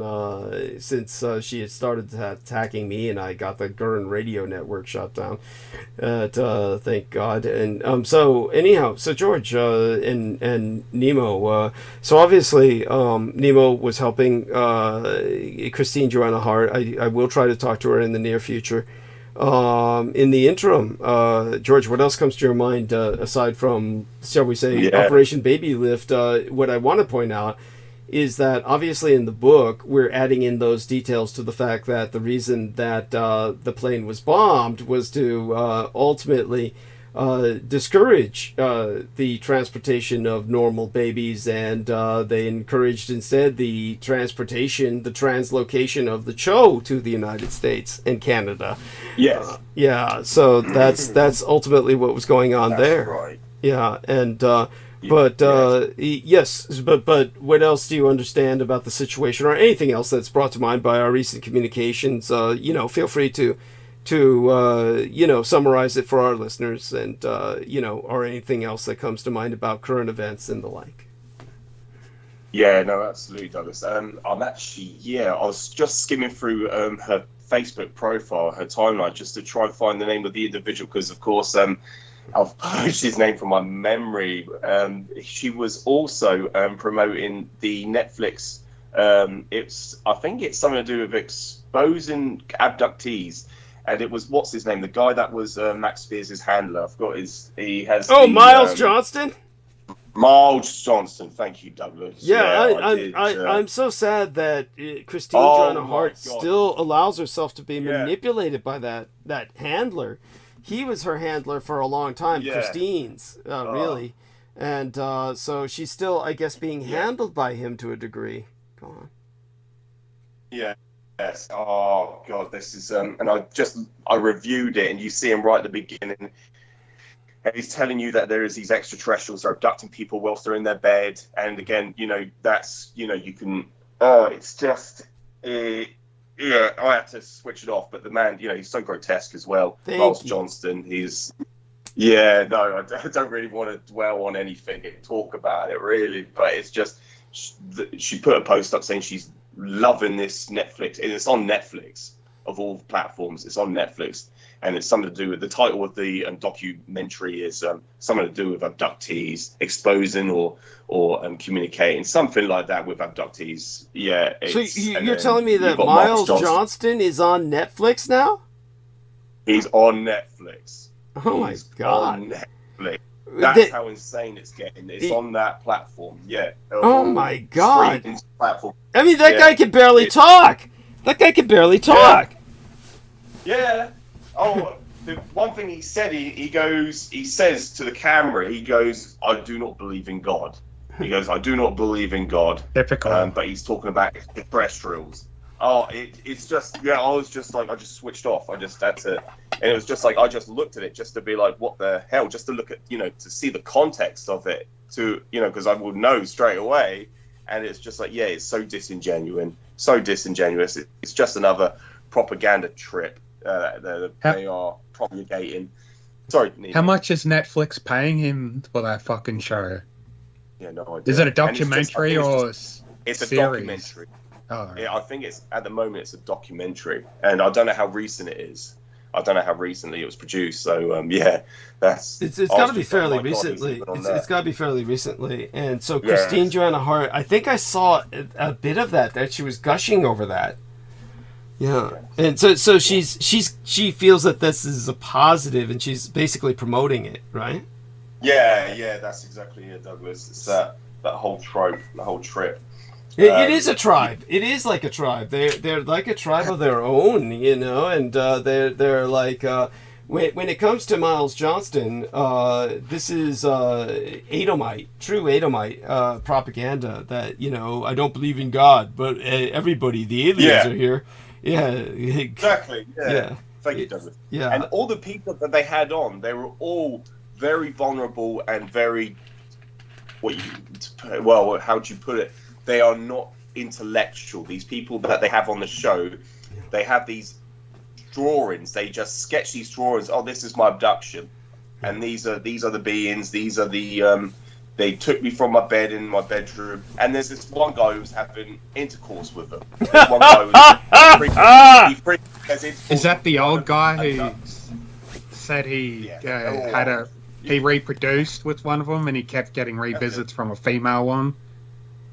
since she had started attacking me, and I got the GERN radio network shut down. Thank God. And so anyhow, so George and Nemo. So obviously, Nemo was helping Christine Joanna Hart. I will try to talk to her in the near future. In the interim, George, what else comes to your mind aside from, shall we say, Operation Baby Lift? What I want to point out is that obviously in the book we're adding in those details to the fact that the reason that the plane was bombed was to ultimately discourage the transportation of normal babies, and they encouraged instead the translocation of the CHO to the United States and Canada. Yes. So that's ultimately what was going on there. Right. Yeah, and but what else do you understand about the situation, or anything else that's brought to mind by our recent communications? Feel free to summarize it for our listeners, and or anything else that comes to mind about current events and the like. Yeah, no, absolutely, Douglas. I'm actually, I was just skimming through her Facebook profile, her timeline, just to try and find the name of the individual, because of course I've purged his name from my memory. She was also promoting the Netflix. I think it's something to do with exposing abductees. And it was, what's his name? The guy that was Max Spears' handler. I forgot Miles Johnston? Miles Johnston. Thank you, Douglas. Yeah, I'm so sad that Christine Joanna Hart still allows herself to be manipulated by that handler. He was her handler for a long time, Christine's, really. And so she's still, I guess, being handled by him to a degree. Go on. Yeah. Yes. Oh God, this is and I reviewed it, and you see him right at the beginning, and he's telling you that there is these extraterrestrials that are abducting people whilst they're in their bed, and again, that's you can. Oh, it's just, I had to switch it off, but the man, he's so grotesque as well. Miles Johnston, he's. Yeah, no, I don't really want to dwell on anything and talk about it really, but it's just she put a post up saying she's loving this Netflix, and it's on Netflix of all platforms. It's on Netflix, and it's something to do with the title of the documentary is something to do with abductees, exposing or communicating, something like that with abductees. Yeah. So you're telling me that Miles Johnston is on Netflix now? He's on Netflix. Oh my God! On Netflix. That's how insane it's getting. It's on that platform. Yeah. Oh my God! Platform. I mean, that guy can barely talk. That guy can barely talk. Yeah. Oh, the one thing he said, he says to the camera, he goes, "I do not believe in God." He goes, "I do not believe in God." Typical. But he's talking about extraterrestrials. Oh, it's just, I was just like, I just switched off. I just had to, and it was just like, I just looked at it just to be like, what the hell? Just to look at, to see the context of it, because I would know straight away. And it's just like, it's so disingenuous. It's just another propaganda trip that they are promulgating. Sorry, Nina. How much is Netflix paying him for that fucking show? Yeah, no idea. Is it a documentary or it's a series? Documentary. Oh, right. I think it's, at the moment, it's a documentary, and I don't know how recent it is. I don't know how recently it was produced. So that's it's got to be fairly recently. It's got to be fairly recently. And so Christine Joanna Hart, I think I saw a bit of that she was gushing over that. Yeah, and so she feels that this is a positive, and she's basically promoting it, right? Yeah, that's exactly it, Douglas. It's that whole trope, the whole trip. It is a tribe. It is like a tribe. They're like a tribe of their own, and they're like when it comes to Miles Johnston, this is true Edomite propaganda that I don't believe in God, but everybody, the aliens are here. Yeah, exactly. Yeah. Thank you, Douglas. Yeah, and all the people that they had on, they were all very vulnerable and very how do you put it? They are not intellectual. These people that they have on the show, they have these drawings. They just sketch these drawings. Oh, this is my abduction, and these are the beings. These are the they took me from my bed in my bedroom, and there's this one guy who's having intercourse with them. There's one guy is that the old guy who said he he reproduced with one of them, and he kept getting revisits from a female one?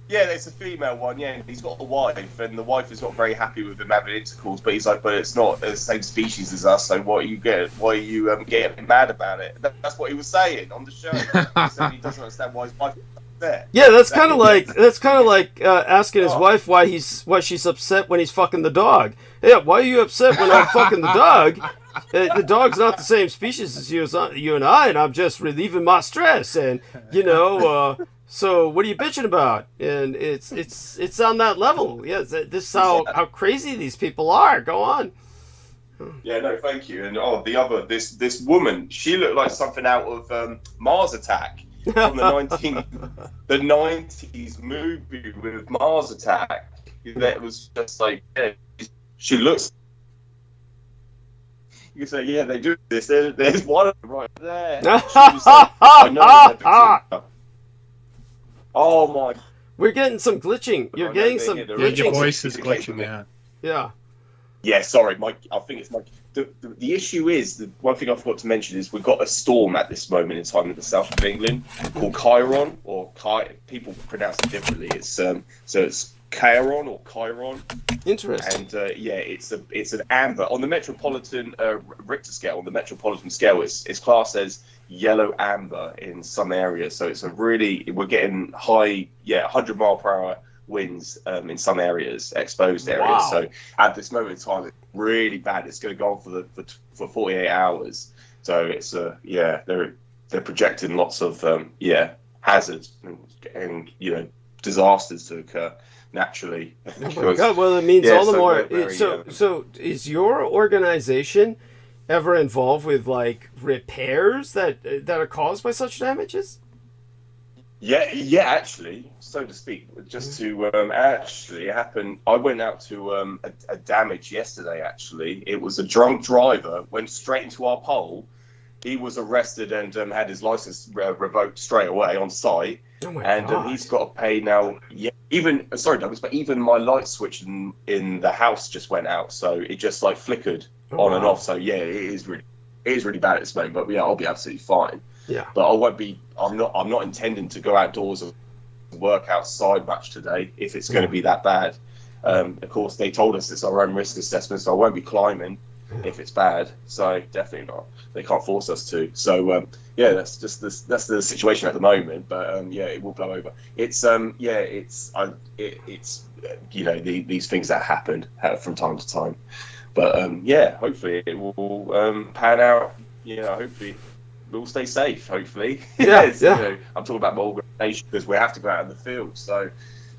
Yeah, there's a female one. Yeah, he's got a wife, and the wife is not very happy with him having intercourse. But he's like, but it's not the same species as us. So why are you getting mad about it? That's what he was saying on the show. He said he doesn't understand why his wife is upset. Yeah, that's kind of like asking his wife why she's upset when he's fucking the dog. Yeah, why are you upset when I'm fucking the dog? The dog's not the same species as you and I, and I'm just relieving my stress. And so what are you bitching about? And it's on that level. Yeah, this is how crazy these people are. Go on. Yeah, no, thank you. And this woman, she looked like something out of Mars Attack from the 90s movie with Mars Attack. That was just like, yeah, she looks. You say, yeah, they do this. There's one right there. She was like, I know. Oh my! We're getting some glitching. You're getting some glitching. Your voice is glitching now. Yeah. Yeah, sorry, Mike. I think it's Mike. The issue is, the one thing I forgot to mention is we've got a storm at this moment in time in the south of England called Chiron, or people pronounce it differently. It's so it's Chiron or Chiron. Interesting. And it's an amber on the metropolitan Richter scale. On the metropolitan scale, it's classed as yellow amber in some areas. So it's we're getting high, 100-mile-per-hour winds in some areas, exposed areas. Wow. So at this moment in time, it's really bad. It's going to go on for 48 hours. So it's they're projecting lots of hazards and disasters to occur naturally. Oh my God! Well, it means all the more. So is your organization ever involved with like repairs that are caused by such damages? Yeah, actually, so to speak. Just to actually, it happened. I went out to a damage yesterday. Actually, it was a drunk driver went straight into our pole. He was arrested and had his license revoked straight away on site. Oh my God. He's got to pay now. Yeah, sorry, Douglas, but even my light switch in the house just went out, so it just like flickered on and off. So yeah, it is really bad at this moment. But yeah, I'll be absolutely fine. Yeah. But I won't be. I'm not intending to go outdoors and work outside much today if it's going to be that bad. Of course, they told us it's our own risk assessment, so I won't be climbing if it's bad. So definitely not. They can't force us to. So that's the situation at the moment. But it will blow over. It's these things that happen from time to time. But hopefully it will pan out. Hopefully we'll stay safe. Hopefully. I'm talking about my organisation because we have to go out in the field. So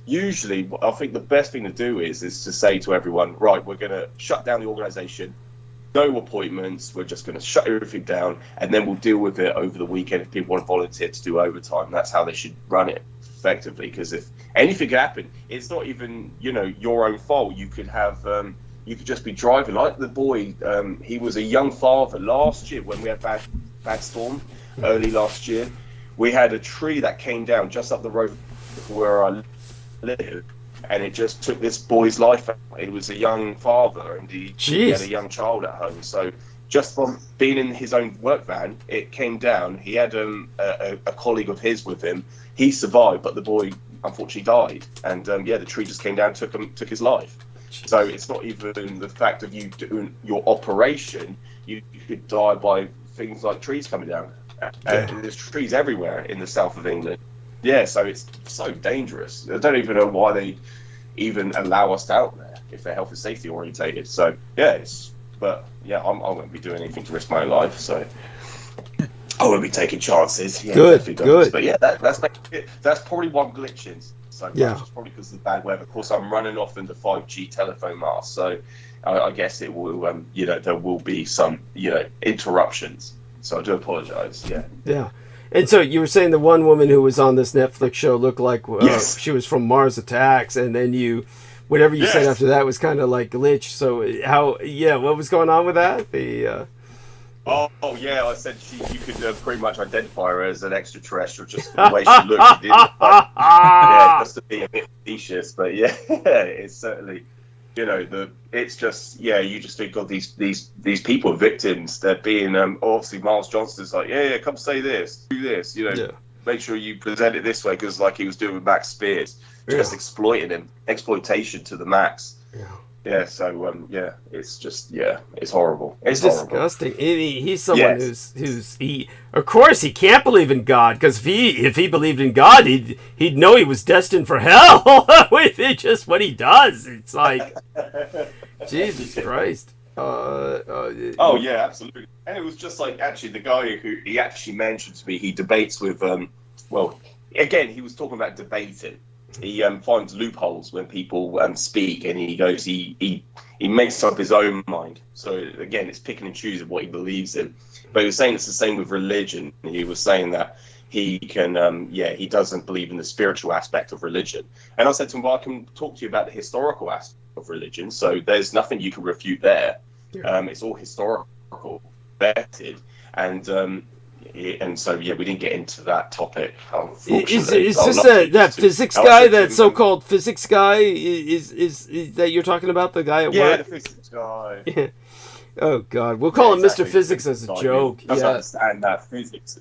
usually, I think the best thing to do is to say to everyone, right, we're going to shut down the organisation. No appointments. We're just going to shut everything down, and then we'll deal with it over the weekend if people want to volunteer to do overtime. That's how they should run it effectively. Because if anything could happen, it's not even your own fault. You could have you could just be driving like the boy. He was a young father last year when we had bad storm early last year. We had a tree that came down just up the road where I live. And it just took this boy's life out. He was a young father, and he had a young child at home. So just from being in his own work van, it came down. He had a colleague of his with him. He survived, but the boy unfortunately died. And the tree just came down, took his life. So it's not even the fact of you doing your operation. You could die by things like trees coming down. There's trees everywhere in the south of England. Yeah, so it's so dangerous. I don't even know why they even allow us out there if they're health and safety orientated. So I won't be doing anything to risk my life. So I won't be taking chances. Yeah, good. But yeah, that's probably one glitching so much. Yeah. It's probably because of the bad weather. Of course, I'm running off into 5G telephone mast, so I guess it will. There will be some interruptions. So I do apologise. Yeah. Yeah. And so you were saying the one woman who was on this Netflix show looked like yes. She was from Mars Attacks, and then you whatever you said Yes. after that was kind of like glitch. So what was going on with that? Oh yeah, I said you could pretty much identify her as an extraterrestrial just from the way she looked. It didn't yeah, just to be a bit facetious, but yeah, it's certainly, it's just, you just think of these people, victims. They're being obviously Miles Johnston's like, come say this, do this, make sure you present it this way, because like he was doing with Max Spears, just exploiting him, exploitation to the max. Yeah, so it's just it's horrible. It's disgusting. He's someone who's of course he can't believe in God, because if he believed in God, he'd know he was destined for hell with just what he does. It's like Jesus Christ. Oh yeah, absolutely. And it was just like actually the guy who he actually mentioned to me, he debates with again he was talking about debating. He finds loopholes when people speak, and he goes, he makes up his own mind. So again, it's picking and choosing what he believes in. But he was saying it's the same with religion. He was saying that he can, he doesn't believe in the spiritual aspect of religion. And I said to him, well, I can talk to you about the historical aspect of religion. So there's nothing you can refute there. It's all historical, vetted, and so we didn't get into that topic. Is this that physics guy, that so-called physics guy, is that you're talking about, the guy at work? Yeah, the physics guy. Oh God, we'll call him Mr. Physics as a joke. He doesn't understand that physics.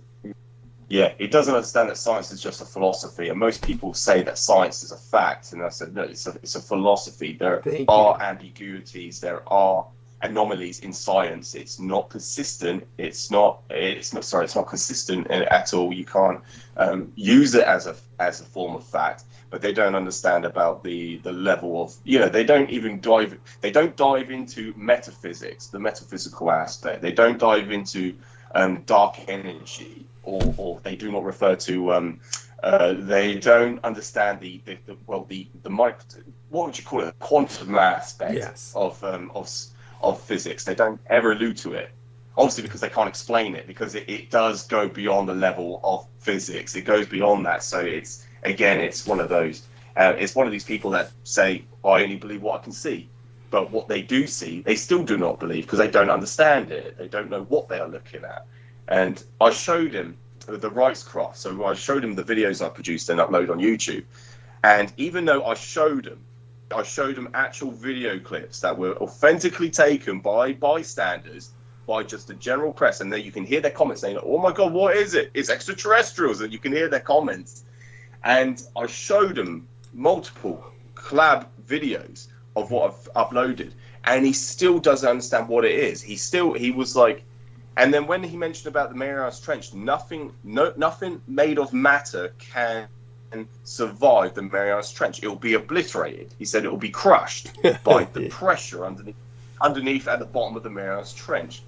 Yeah, he doesn't understand that science is just a philosophy, and most people say that science is a fact, and I said no, it's a philosophy. There are ambiguities. There are anomalies in science. It's not persistent. It's not consistent at all. You can't use it as a form of fact. But they don't understand about the level of, they don't dive into metaphysics, the metaphysical aspect. They don't dive into dark energy, or they do not refer to they don't understand the what would you call it, quantum aspect of physics. They don't ever allude to it, obviously because they can't explain it, because it does go beyond the level of physics. It goes beyond that. So it's one of those. It's one of these people that say, I only believe what I can see. But what they do see, they still do not believe, because they don't understand it. They don't know what they are looking at. And I showed him the Rijkskraft. So I showed him the videos I produced and upload on YouTube. And even though I showed him actual video clips that were authentically taken by bystanders, by just the general press, and then you can hear their comments saying, oh my God, what is it? It's extraterrestrials, and you can hear their comments. And I showed him multiple collab videos of what I've uploaded, and he still doesn't understand what it is. He was like, and then when he mentioned about the Marianas Trench, nothing made of matter can survive the Marianas Trench. It will be obliterated. He said it will be crushed by the pressure underneath at the bottom of the Marianas Trench.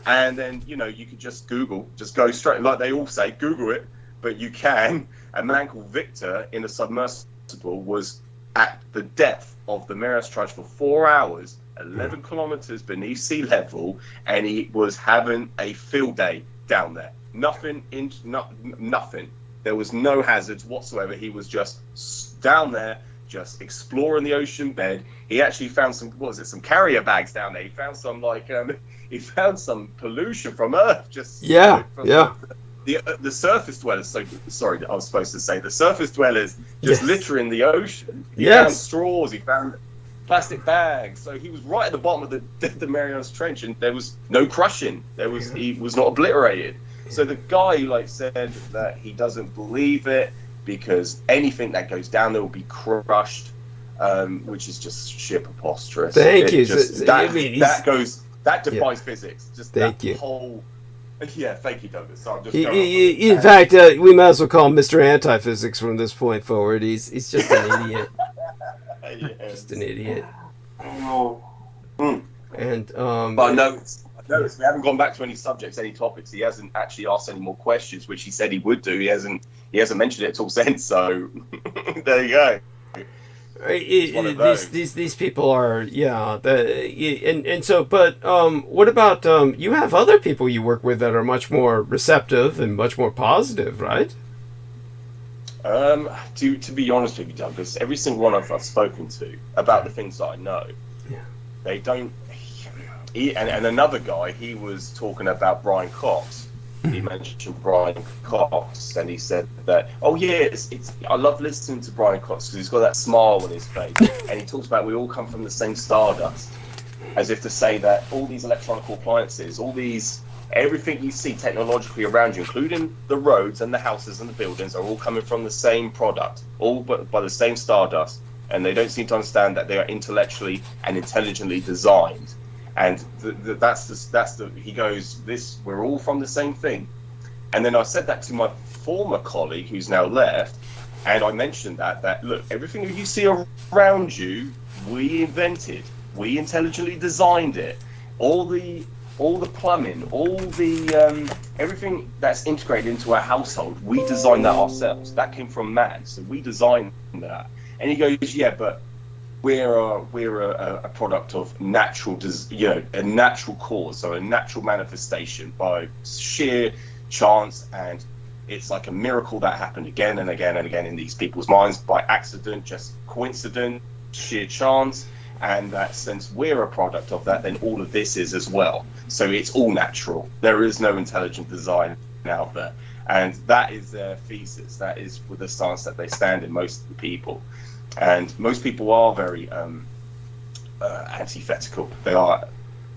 And then, you could just go straight, like they all say, Google it, but you can. A man called Victor in a submersible was at the depth of the Marianas Trench for 4 hours, 11 kilometers beneath sea level, and he was having a field day down there. Nothing. There was no hazards whatsoever. He was just down there, just exploring the ocean bed. He actually found some carrier bags down there. He found some pollution from Earth. The surface dwellers. So sorry, I was supposed to say the surface dwellers just littering the ocean. He found straws. He found plastic bags. So he was right at the bottom of the Marianas Trench, and there was no crushing. He was not obliterated. So the guy said that he doesn't believe it because anything that goes down there will be crushed, which is just sheer preposterous. Thank you. That defies physics. Just thank you. Whole. Yeah, thank you, Douglas. So I'm just in fact, we might as well call him Mr. Anti-Physics from this point forward. He's just an idiot. Just an idiot. And but I noticed we haven't gone back to any subjects, any topics. He hasn't actually asked any more questions, which he said he would do. He hasn't mentioned it at all since. So there you go. These people are what about you have other people you work with that are much more receptive and much more positive, right? To be honest with you, Douglas, every single one I've spoken to about the things that I know, they don't. And another guy, he was talking about Brian Cox. He mentioned Brian Cox, and he said that, oh yeah, I love listening to Brian Cox because he's got that smile on his face, and he talks about we all come from the same stardust, as if to say that all these electronic appliances, everything you see technologically around you, including the roads and the houses and the buildings, are all coming from the same product, all but by the same stardust, and they don't seem to understand that they are intellectually and intelligently designed. And he goes, we're all from the same thing. And then I said that to my former colleague who's now left, and I mentioned that look, everything you see around you, we invented, we intelligently designed it. All the plumbing, all the everything that's integrated into our household, we designed that ourselves. That came from man, so we designed that. And he goes, yeah, but we're a product of natural, a natural cause, so a natural manifestation by sheer chance, and it's like a miracle that happened again and again and again in these people's minds by accident, just coincidence, sheer chance. And that since we're a product of that, then all of this is as well. So it's all natural. There is no intelligent design out there. And that is their thesis. That is with the stance that they stand in, most of the people. And most people are very antithetical. They are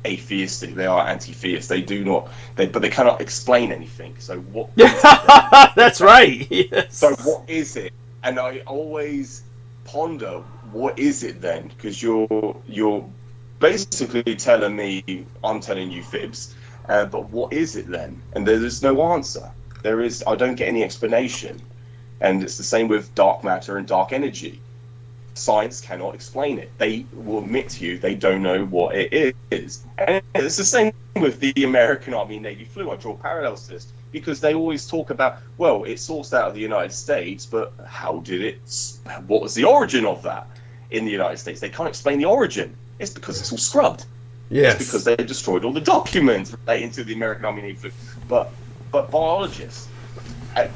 atheistic. They are anti-theist. But they cannot explain anything. So what? That's right. Yes. So what is it? And I always ponder, what is it then? Because you're basically telling me I'm telling you fibs, but what is it then? And there is no answer. I don't get any explanation. And it's the same with dark matter and dark energy. Science cannot explain it. They will admit to you they don't know what it is. And it's the same with the American Army and Navy flu. I draw parallels to this because they always talk about, well, it's sourced out of the United States, but what was the origin of that in the United States? They can't explain the origin. It's because it's all scrubbed. Yes. It's because they destroyed all the documents relating to the American Army and Navy flu. But biologists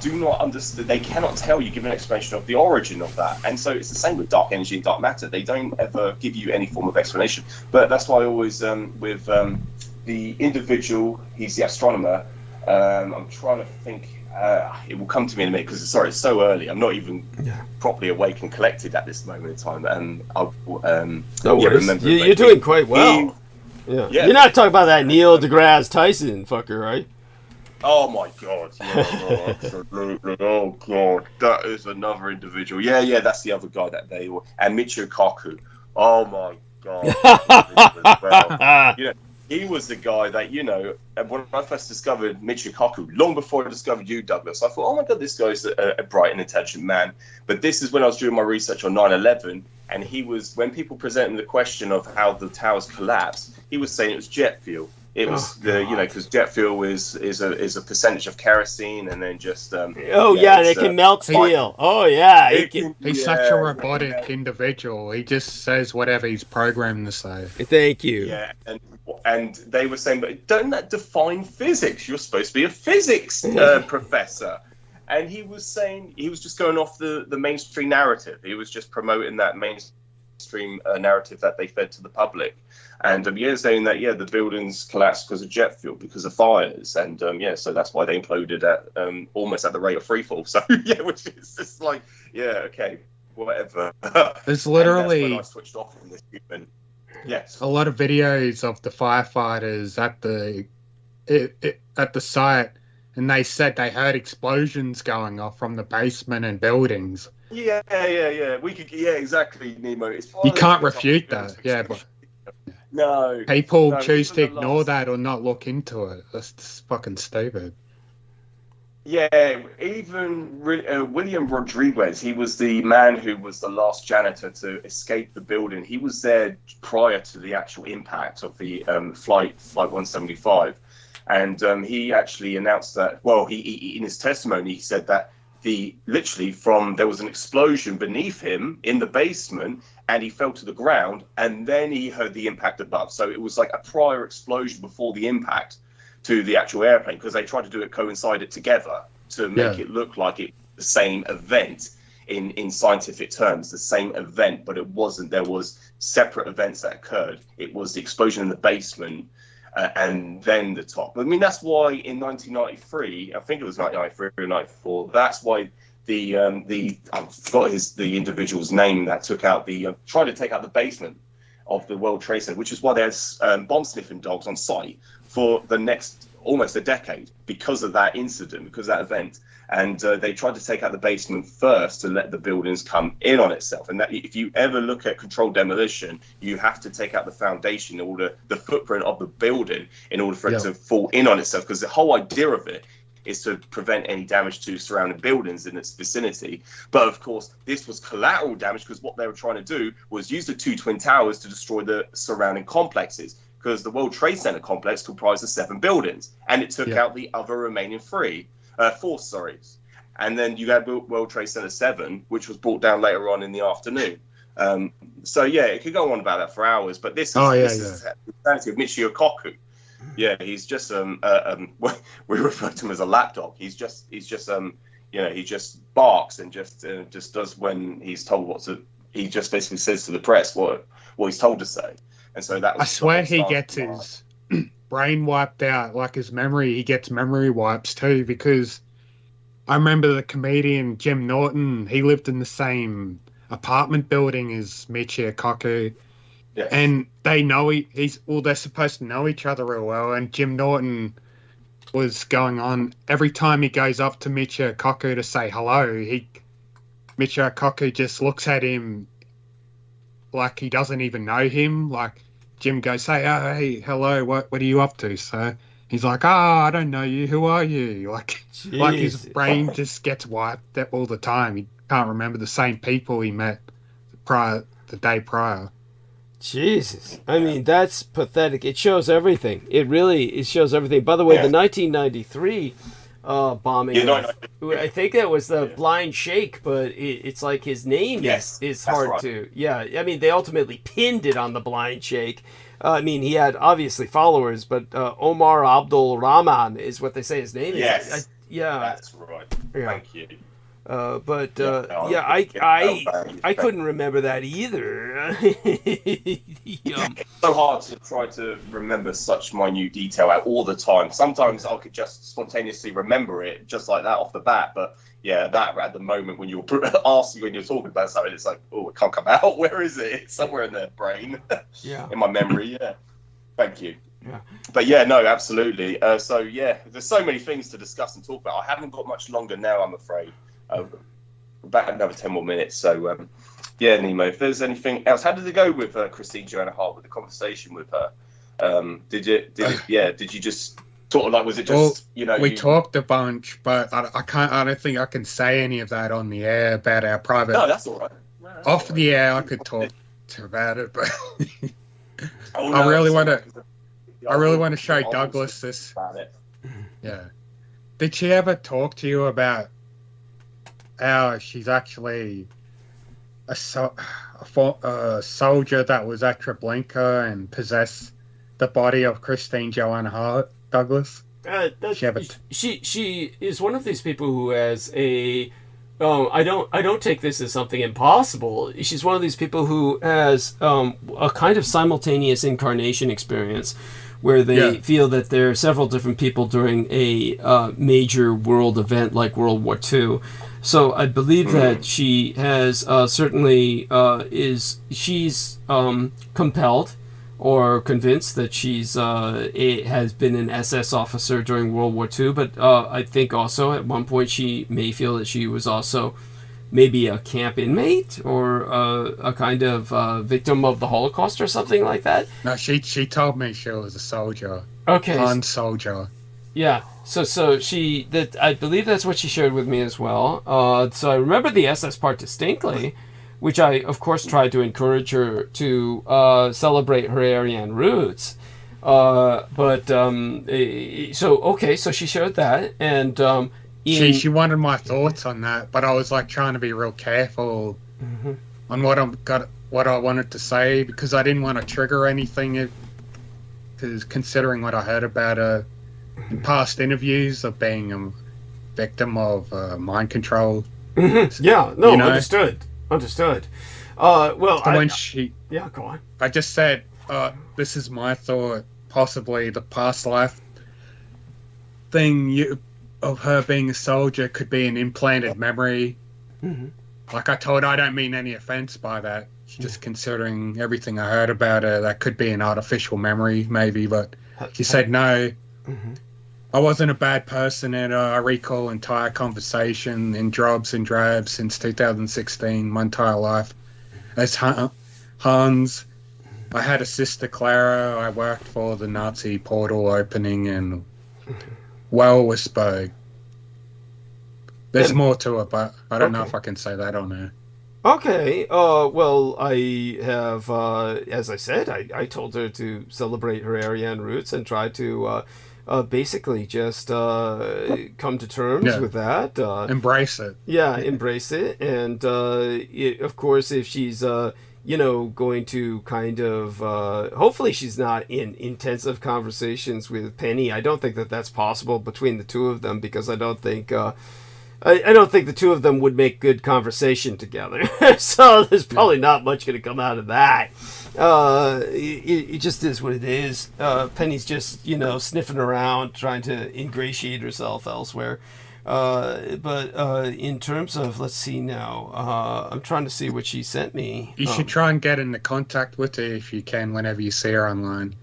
do not understand. They cannot tell you, give an explanation of the origin of that. And so it's the same with dark energy and dark matter. They don't ever give you any form of explanation. But that's why I always, with the individual, he's the astronomer. I'm trying to think. It will come to me in a minute because it's so early. I'm not even properly awake and collected at this moment in time. Remember, you're doing quite well. You're not talking about that Neil deGrasse Tyson fucker, right? Oh my God! Yeah, absolutely. Oh God, that is another individual. Yeah, that's the other guy that they were. And Michio Kaku. Oh my God! He was the guy that when I first discovered Michio Kaku, long before I discovered you, Douglas, I thought, oh my God, this guy's a bright and intelligent man. But this is when I was doing my research on 9/11, and when people presented the question of how the towers collapsed, he was saying it was jet fuel. It was because jet fuel is a percentage of kerosene, and then just they can melt steel. He's such a robotic individual. He just says whatever he's programmed to say. Thank you. Yeah, and they were saying, but don't that define physics? You're supposed to be a physics professor. And he was saying he was just going off the mainstream narrative. He was just promoting that mainstream narrative that they fed to the public. And saying that the buildings collapsed because of jet fuel, because of fires, and so that's why they imploded at almost at the rate of freefall. So which is just like okay, whatever. There's literally when I switched off from this human. Yes, a lot of videos of the firefighters at the site, and they said they heard explosions going off from the basement and buildings. Yeah. We could. Yeah, exactly, Nemo. You can't refute that. But. No. People choose to ignore that or not look into it. That's just fucking stupid. Yeah, even William Rodriguez, he was the man who was the last janitor to escape the building. He was there prior to the actual impact of the flight 175. And he actually announced that, he in his testimony, he said that there was an explosion beneath him in the basement, and he fell to the ground, and then he heard the impact above. So it was like a prior explosion before the impact to the actual airplane, because they tried to coincide it together to make it look like it the same event in scientific terms, the same event, but it wasn't. There was separate events that occurred. It was the explosion in the basement and then the top. I mean, that's why in 1993, I think it was 1993 or 94, that's why the I forgot the individual's name that took out tried to take out the basement of the World Trade Center, which is why there's bomb sniffing dogs on site for the next almost a decade because of that incident, because of that event. And they tried to take out the basement first to let the buildings come in on itself. And that, if you ever look at controlled demolition, you have to take out the foundation, the footprint of the building, in order for it to fall in on itself. Because the whole idea of it is to prevent any damage to surrounding buildings in its vicinity. But of course, this was collateral damage, because what they were trying to do was use the two Twin Towers to destroy the surrounding complexes, because the World Trade Center complex comprised of 7 buildings, and it took out the other remaining 4, sorry. And then you had World Trade Center 7, which was brought down later on in the afternoon. So yeah, it could go on about that for hours, but this is the insanity of Michio Kaku. Yeah, he's just we refer to him as a lapdog. He's just he just barks and just does when he's told what to. He just basically says to the press what he's told to say. And so that was, I swear he gets his brain wiped out, like his memory. He gets memory wipes too, because I remember the comedian Jim Norton. He lived in the same apartment building as Michio Kaku. Yes. And they know they're supposed to know each other real well. And Jim Norton was going on every time he goes up to Michio Kaku to say hello. Michio Kaku just looks at him like he doesn't even know him. Like Jim goes, hey, hello, what are you up to? So he's like, I don't know you. Who are you? Like his brain just gets wiped all the time. He can't remember the same people he met the day prior. Jesus. I mean, that's pathetic. It shows everything. It shows everything. By the way, the 1993 bombing, I think that was the Blind Sheikh, but it's like his name is hard to... Yeah, I mean, they ultimately pinned it on the Blind Sheikh. I mean, he had obviously followers, but Omar Abdul Rahman is what they say his name is. Yes, that's right. Thank you. I couldn't remember that either. It's so hard to try to remember such minute detail all the time. Sometimes I could just spontaneously remember it just like that off the bat, but yeah, that at the moment when you're asking, when you're talking about something, it's like, oh, it can't come out. Where is it? It's somewhere in the brain. In my memory. Thank you. But yeah, no, absolutely. So yeah, there's so many things to discuss and talk about. I haven't got much longer now, I'm afraid. About another 10 more minutes. So yeah, Nemo, if there's anything else, how did it go with Christine Joanna Hart, with the conversation with her? Did you just sort of like, was it just, we talked a bunch, but I don't think I can say any of that on the air about our private. No, that's all right. Off the air, I could talk about it, but I really want to show Douglas this. Yeah. Did she ever talk to you about how she's actually a soldier that was at Treblinka and possessed the body of Christine Joanna Hart, Douglas? She is one of these people who has a... I don't take this as something impossible. She's one of these people who has a kind of simultaneous incarnation experience, where they feel that there are several different people during a major world event like World War II. So I believe that she has certainly she's compelled or convinced that she's has been an SS officer during World War II. But I think also at one point she may feel that she was also maybe a camp inmate or a kind of victim of the Holocaust or something like that. No, she told me she was a soldier. Okay. Non-soldier. Yeah. So I believe that's what she shared with me as well. So I remember the SS part distinctly, which I of course tried to encourage her to celebrate her Aryan roots. So she shared that, and she wanted my thoughts on that, but I was like trying to be real careful on what I wanted to say, because I didn't want to trigger anything. Because considering what I heard about her in past interviews of being victim of mind control. Yeah, no, you know? understood. Well, so when she... Yeah, go on. I just said, this is my thought, possibly the past life thing of her being a soldier could be an implanted memory. Like I told her, I don't mean any offense by that. Just considering everything I heard about her, that could be an artificial memory, maybe. But she said no. I wasn't a bad person, and I recall entire conversation in drobs and drabs since 2016, my entire life. As Hans, I had a sister, Clara. I worked for the Nazi portal opening, and well was spoke. There's more to it, but I don't know if I can say that on there. Okay. Well, I have, as I said, I told her to celebrate her Aryan roots and try to basically just come to terms with that. Embrace it. Yeah, embrace it. And of course, if she's, going to kind of, hopefully she's not in intensive conversations with Penny. I don't think that that's possible between the two of them, because I don't think the two of them would make good conversation together. So there's probably not much going to come out of that. It just is what it is. Penny's just, sniffing around, trying to ingratiate herself elsewhere. But in terms of, let's see now, I'm trying to see what she sent me. You should try and get into contact with her if you can, whenever you see her online.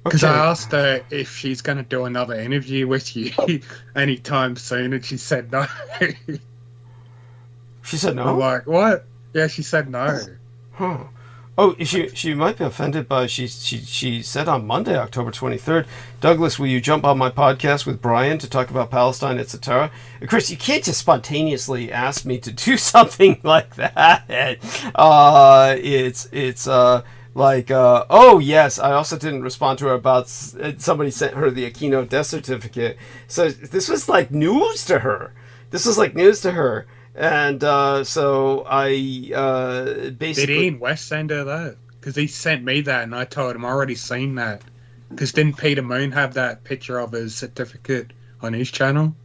Because I asked her if she's going to do another interview with you anytime soon, and she said no. She said no? I'm like, what? Yeah, she said no. Huh. Oh, she might be offended by, she said on Monday, October 23rd, Douglas, will you jump on my podcast with Brian to talk about Palestine, etc.? Chris, you can't just spontaneously ask me to do something like that. It's like, oh yes, I also didn't respond to her about, somebody sent her the Aquino death certificate. So this was like news to her. And so I basically... Did Ian West send her that? Because he sent me that, and I told him I already seen that. Because didn't Peter Moon have that picture of his certificate on his channel?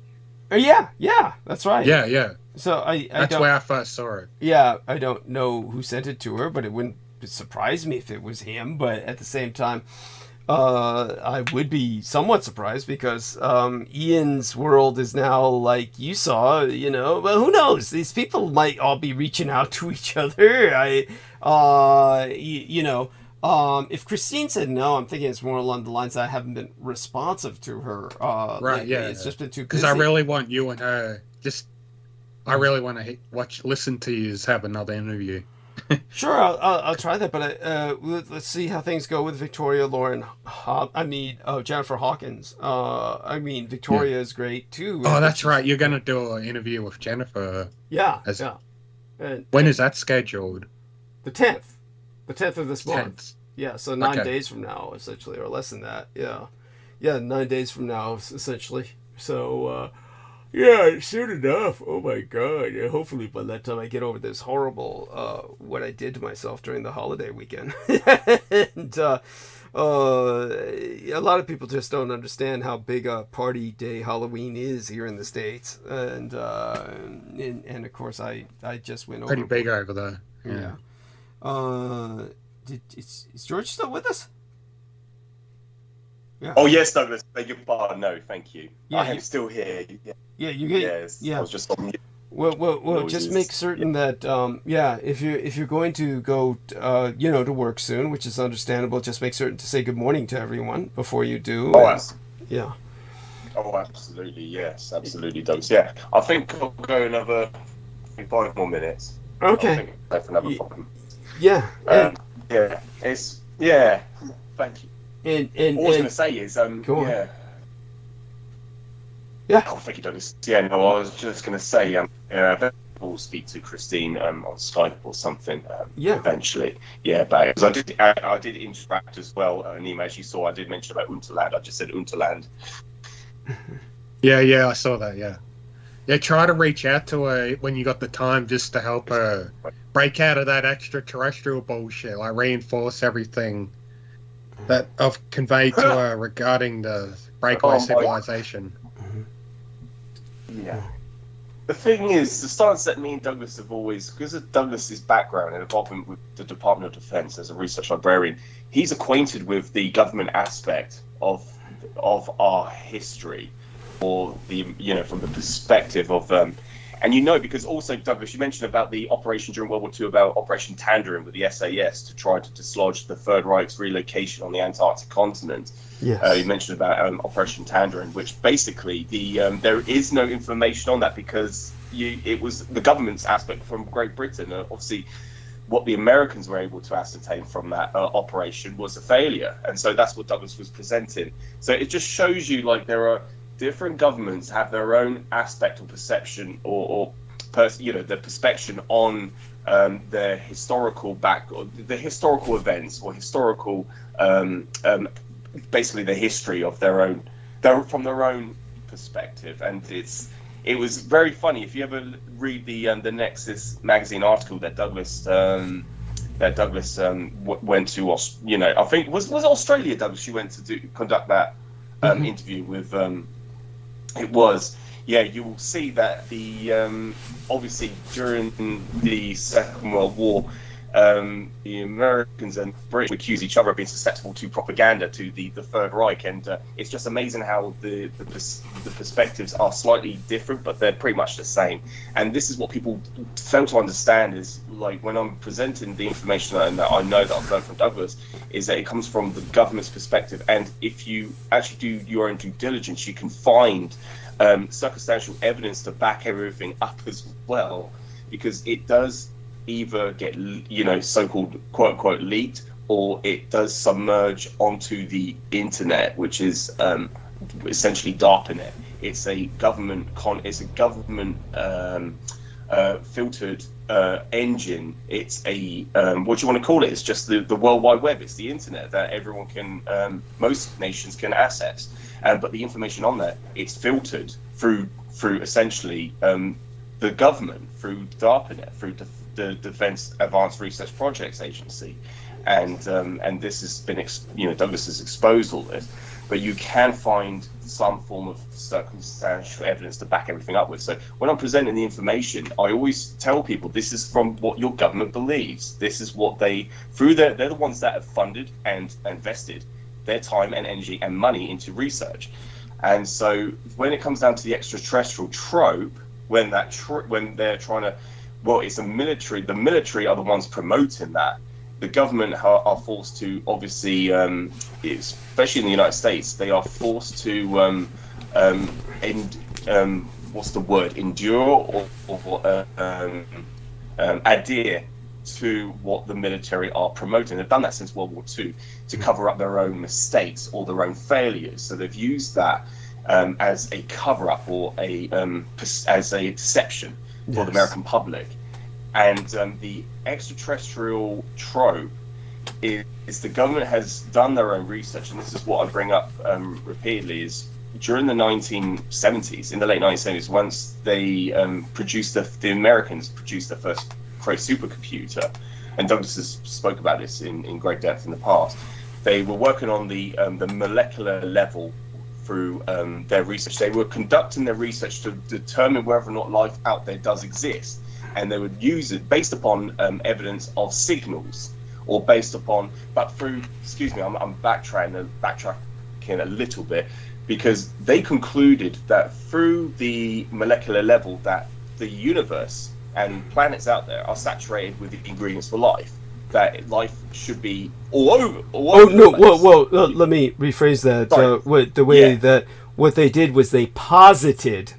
Yeah, that's right. Yeah. So that's where I first saw it. Yeah, I don't know who sent it to her, but it wouldn't surprise me if it was him. But at the same time, I would be somewhat surprised, because Ian's world is now, like you saw, well, who knows? These people might all be reaching out to each other. If Christine said no, I'm thinking it's more along the lines that I haven't been responsive to her. Right, lately. yeah. It's just been too busy. Because I really want you and her, I really want to listen to you have another interview. Sure, I'll try that, but let's see how things go with Victoria Lauren. Jennifer Hawkins. Victoria is great too. Oh, that's right. You're gonna do an interview with Jennifer. Yeah. When is that scheduled? The 10th of this month. Yeah, so 9 days from now, essentially, or less than that. Yeah, 9 days from now, essentially. So. Yeah, soon enough. Oh my god. Hopefully by that time I get over this horrible, what I did to myself during the holiday weekend. And a lot of people just don't understand how big a party day Halloween is here in the States. And of course I just went over. Pretty big over there. Yeah. Is George still with us? Yeah. Oh yes, Douglas. Beg your pardon. No, thank you. Yeah, I am still here. Yeah, you get. Yes. I was just on mute. Well, just make certain that if you're going to go to work soon, which is understandable, just make certain to say good morning to everyone before you do. Yeah. Oh, absolutely. Yes, absolutely, Douglas. Yeah, I think I'll go another 5 more minutes. Okay. I think for another 5 minutes. Yeah. Thank you. And all I was going to say is, Yeah. Oh, thank you, Douglas. Yeah, no, I was just going to say, we'll speak to Christine on Skype or something. Eventually. Yeah, but I did interact as well. Nima, as you saw, I did mention about Unterland. I just said Unterland. Yeah, I saw that. Yeah. Try to reach out to her when you got the time, just to help her break out of that extraterrestrial bullshit. Like reinforce everything that I've conveyed to her regarding the breakaway civilization. Yeah. The thing is, the stance that me and Douglas have always, because of Douglas's background and involvement with the Department of Defense as a research librarian, he's acquainted with the government aspect of our history, or from the perspective of and because also, Douglas, you mentioned about the operation during World War II, about Operation Tangerine with the SAS to try to dislodge the Third Reich's relocation on the Antarctic continent. Yes. You mentioned about Operation Tangerine, which basically there is no information on that because it was the government's aspect from Great Britain. Obviously, what the Americans were able to ascertain from that operation was a failure, and so that's what Douglas was presenting. So it just shows you there are different governments have their own aspect or perception the perception on their historical the historical events or historical basically the history of their own from their own perspective. And it was very funny if you ever read the Nexus magazine article that Douglas went to I think was it Australia, Douglas, you went to conduct that interview with it was, you will see that the obviously during the Second World War, the Americans and British accuse each other of being susceptible to propaganda to the Third Reich, and it's just amazing how the perspectives are slightly different, but they're pretty much the same. And this is what people fail to understand is when I'm presenting the information that I know that I've learned from Douglas, is that it comes from the government's perspective. And if you actually do your own due diligence, you can find circumstantial evidence to back everything up as well, because it does either get so-called quote-unquote leaked, or it does submerge onto the internet, which is essentially DARPANET. It's a government filtered engine. It's a what do you want to call it? It's just the World Wide Web. It's the internet that everyone can, most nations can access. But the information on there, it's filtered through essentially the government, through DARPANET, through the Defense Advanced Research Projects Agency, and this has been Douglas has exposed all this, but you can find some form of circumstantial evidence to back everything up with. So when I'm presenting the information, I always tell people this is from what your government believes. This is what they're the ones that have funded and invested their time and energy and money into research. And so when it comes down to the extraterrestrial trope, when they're trying to, it's the military are the ones promoting that. The government are forced to, obviously, especially in the United States, they are forced to endure or adhere to what the military are promoting. They've done that since World War II to cover up their own mistakes or their own failures. So they've used that as a cover-up or as a deception for the American public. And the extraterrestrial trope is the government has done their own research, and this is what I bring up repeatedly, is during the 1970s, in the late 1970s, once they the Americans produced their first Cray supercomputer, and Douglas has spoke about this in great depth in the past. They were working on the molecular level through their research. They were conducting their research to determine whether or not life out there does exist, and they would use it based upon evidence of signals, or based upon, but through, I'm backtracking a little bit, because they concluded that through the molecular level that the universe and planets out there are saturated with the ingredients for life, that life should be all over. Let me rephrase that. That what they did was they posited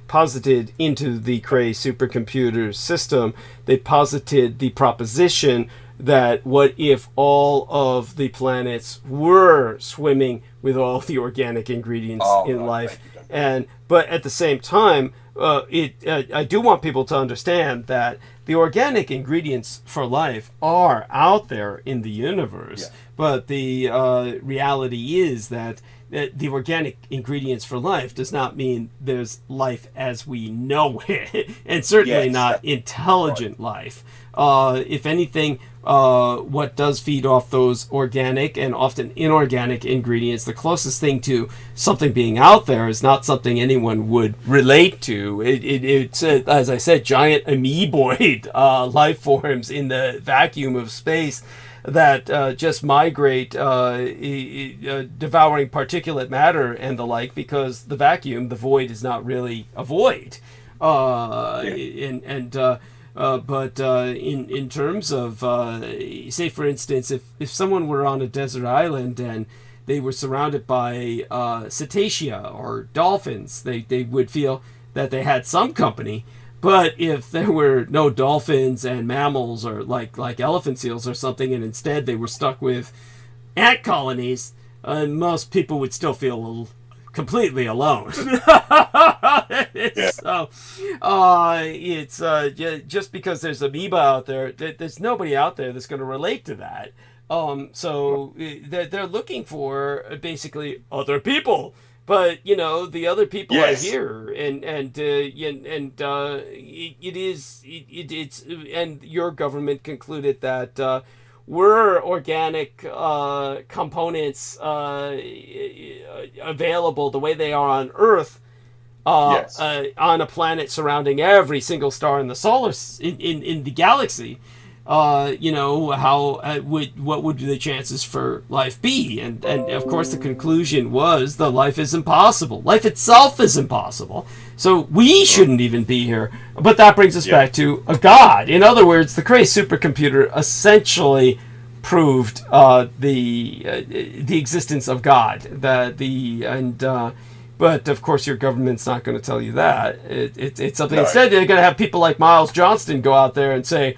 into the Cray supercomputer system, they posited the proposition that what if all of the planets were swimming with all the organic ingredients in life? But at the same time, I do want people to understand that the organic ingredients for life are out there in the universe, but the reality is that the organic ingredients for life does not mean there's life as we know it, and certainly not intelligent life. If anything, what does feed off those organic and often inorganic ingredients. The closest thing to something being out there is not something anyone would relate to. It's as I said, giant amoeboid life forms in the vacuum of space that just migrate, devouring particulate matter and the like, because the vacuum, the void, is not really a void. But in terms of, say, for instance, if someone were on a desert island and they were surrounded by cetacea or dolphins, they would feel that they had some company. But if there were no dolphins and mammals or like elephant seals or something, and instead they were stuck with ant colonies, most people would still feel completely alone. So it's just because there's amoeba out there, there's nobody out there that's going to relate to that. So they're looking for basically other people. But the other people are here, and your government concluded that were organic components available the way they are on Earth, on a planet surrounding every single star in the in the galaxy. What would the chances for life be? And of course the conclusion was that life is impossible. Life itself is impossible. So we shouldn't even be here. But that brings us back to a god. In other words, the Cray supercomputer essentially proved the existence of God. But of course your government's not going to tell you that. It's something. No. Instead, they're going to have people like Miles Johnston go out there and say,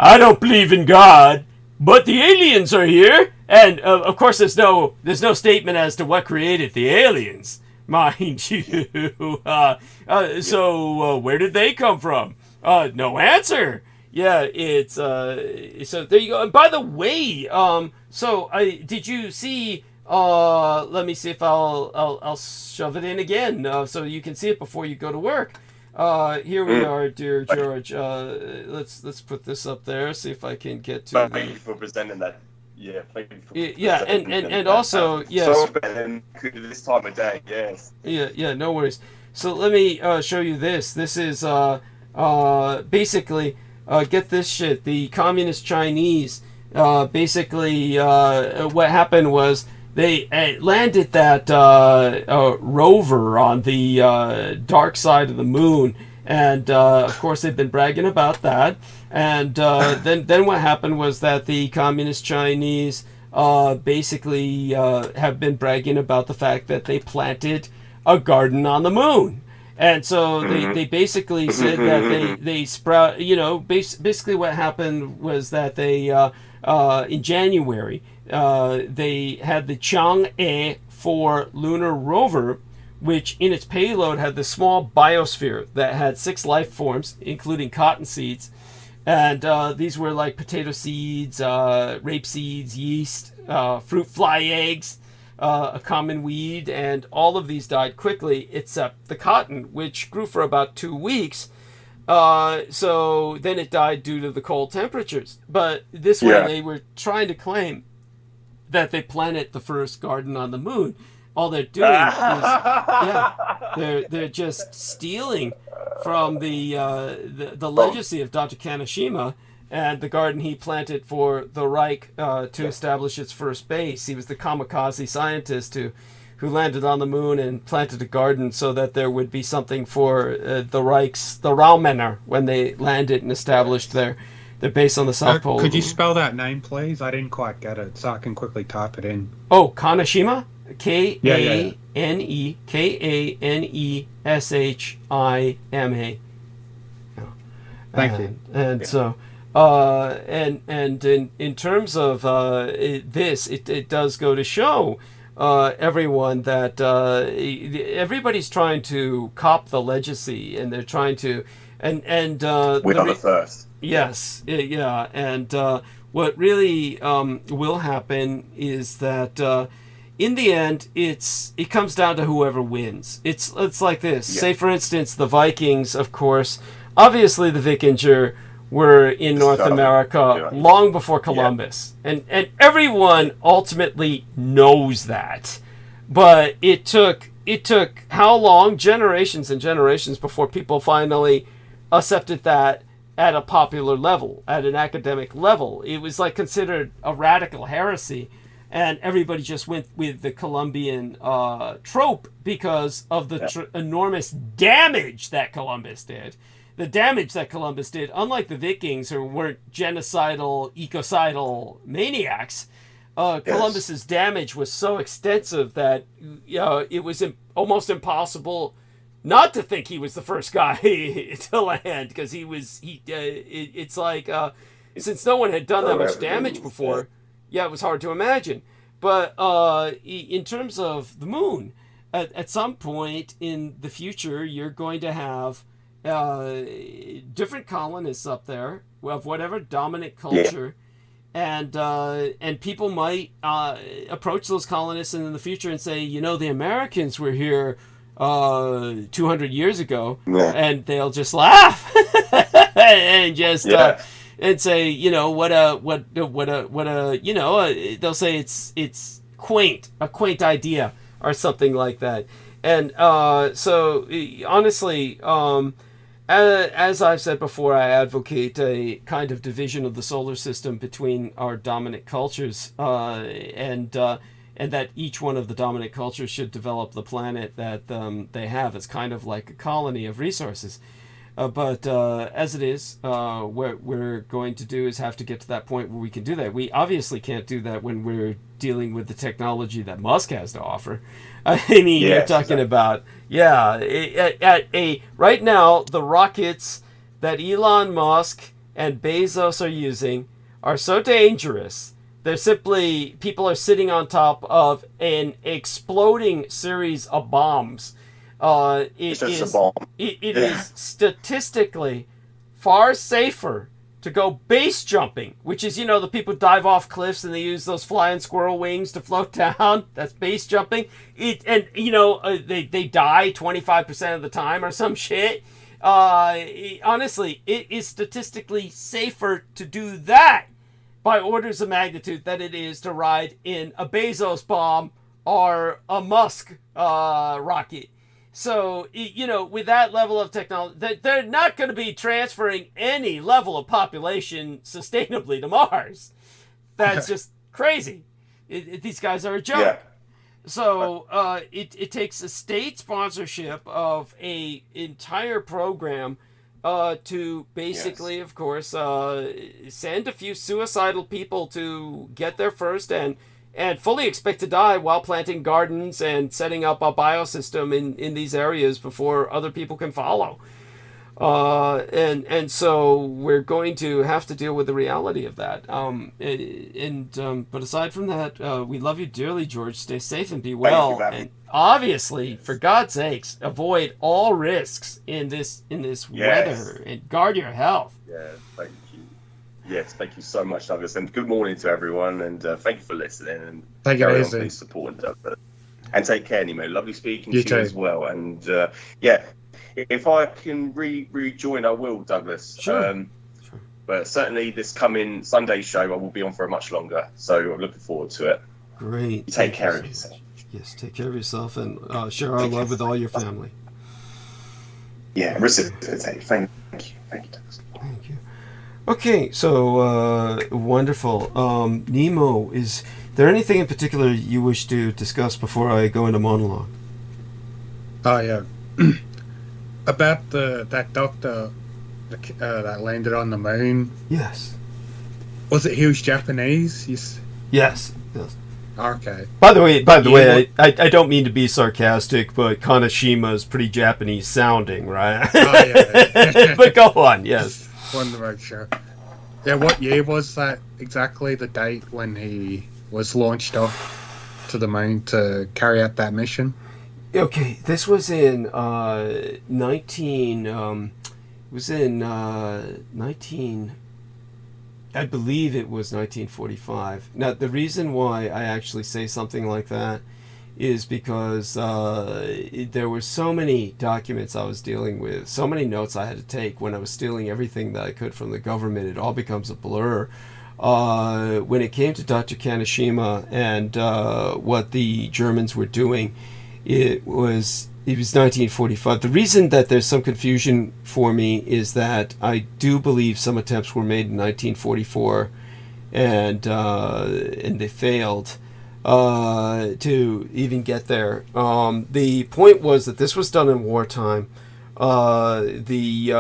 I don't believe in God, but the aliens are here. And of course, there's no statement as to what created the aliens, mind you. So where did they come from? No answer. Yeah, it's so there you go. And by the way, did you see? Let me see if I'll shove it in again so you can see it before you go to work. Here we are, dear George. Let's put this up there. See if I can get to. Thank you for presenting that. Yeah, thank you for and also yes. So this time of day, yes. Yeah, no worries. So let me show you this. This is basically get this shit. The communist Chinese basically what happened was they landed that rover on the dark side of the moon, and of course they've been bragging about that. And then what happened was that the communist Chinese basically have been bragging about the fact that they planted a garden on the moon. And so they basically said that they sprout. Basically what happened was that they in January. They had the ЧангЭ-4 lunar rover, which in its payload had the small biosphere that had 6 life forms, including cotton seeds. And these were like potato seeds, rape seeds, yeast, fruit fly eggs, a common weed, and all of these died quickly except the cotton, which grew for about 2 weeks. So then it died due to the cold temperatures. But this way they were trying to claim that they planted the first garden on the moon. All they're doing is they're just stealing from the legacy of Dr. Kaneshima and the garden he planted for the Reich to establish its first base. He was the kamikaze scientist who landed on the moon and planted a garden so that there would be something for the Reichs, the Raumänner, when they landed and established their base on the South Pole. Could you spell that name, please? I didn't quite get it, so I can quickly type it in. Oh, Kaneshima? K-A-N-E-K-A-N-E-S-H-I-M-A. Thank you. And so, and in terms of this, it does go to show everyone that everybody's trying to cop the legacy, and they're trying to, and we're not the first. Yes, yeah, and what really will happen is that in the end, it comes down to whoever wins. It's like this. Yeah. Say, for instance, the Vikings, of course. Obviously, the Vikinger were in North Southern, America yeah. long before Columbus. And everyone ultimately knows that. But it took how long? Generations and generations before people finally accepted that at a popular level, at an academic level. It was like considered a radical heresy, and everybody just went with the Columbian trope because of the enormous damage that Columbus did. The damage that Columbus did, unlike the Vikings, who weren't genocidal, ecocidal maniacs, Columbus's damage was so extensive that it was almost impossible not to think he was the first guy to land, because it's like since no one had done that much damage before, it was hard to imagine. But in terms of the moon, at some point in the future, you're going to have different colonists up there of whatever dominant culture. And people might approach those colonists in the future and say, the Americans were here 200 years ago, and they'll just laugh and just and say, they'll say it's a quaint idea or something like that. And so honestly, as I've said before, I advocate a kind of division of the solar system between our dominant cultures, and that each one of the dominant cultures should develop the planet that they have as kind of like a colony of resources. But as it is, what we're going to do is have to get to that point where we can do that. We obviously can't do that when we're dealing with the technology that Musk has to offer. I mean, you're talking about, right now, the rockets that Elon Musk and Bezos are using are so dangerous. They're simply, people are sitting on top of an exploding series of bombs. It is statistically far safer to go base jumping, which is, the people dive off cliffs and they use those flying squirrel wings to float down. That's base jumping. They die 25% of the time or some shit. Honestly, it is statistically safer to do that by orders of magnitude than it is to ride in a Bezos bomb or a Musk rocket. So, with that level of technology, they're not going to be transferring any level of population sustainably to Mars. That's just crazy. These guys are a joke. Yeah. So, it takes a state sponsorship of a entire program to basically, of course, send a few suicidal people to get there first and fully expect to die while planting gardens and setting up a biosystem in these areas before other people can follow. And so we're going to have to deal with the reality of that. But aside from that, we love you dearly, George. Stay safe and be well. And obviously, for God's sakes, avoid all risks in this weather and guard your health. Yeah, thank you. Yes, thank you so much, Douglas, and good morning to everyone, and thank you for listening, and thank you for please support Douglas. And take care, Nemo. Lovely speaking you to too. You as well. And if I can rejoin, I will, Douglas. Sure. But certainly this coming Sunday show, I will be on for much longer, so I'm looking forward to it. Great. Take care of yourself. Yes, take care of yourself, and share our love with all your family. Yeah, reciprocate. Thank you, Douglas. Thank you. Okay, so wonderful. Nemo, is there anything in particular you wish to discuss before I go into monologue? Oh, yeah. About that doctor that landed on the moon. Yes. Was it he was Japanese? Yes. Okay. By the way, I don't mean to be sarcastic, but Kaneshima is pretty Japanese sounding, right? Oh, yeah. But go on, yes. Wanted to make sure. Yeah, what year was that exactly, the date when he was launched off to the moon to carry out that mission? Okay, this was in 19 I believe it was 1945. Now, the reason why I actually say something like that is because there were so many documents I was dealing with, so many notes I had to take when I was stealing everything that I could from the government. It all becomes a blur. When it came to Dr. Kaneshima and what the Germans were doing, it was 1945. The reason that there's some confusion for me is that I do believe some attempts were made in 1944, and they failed to even get there. The point was that this was done in wartime. The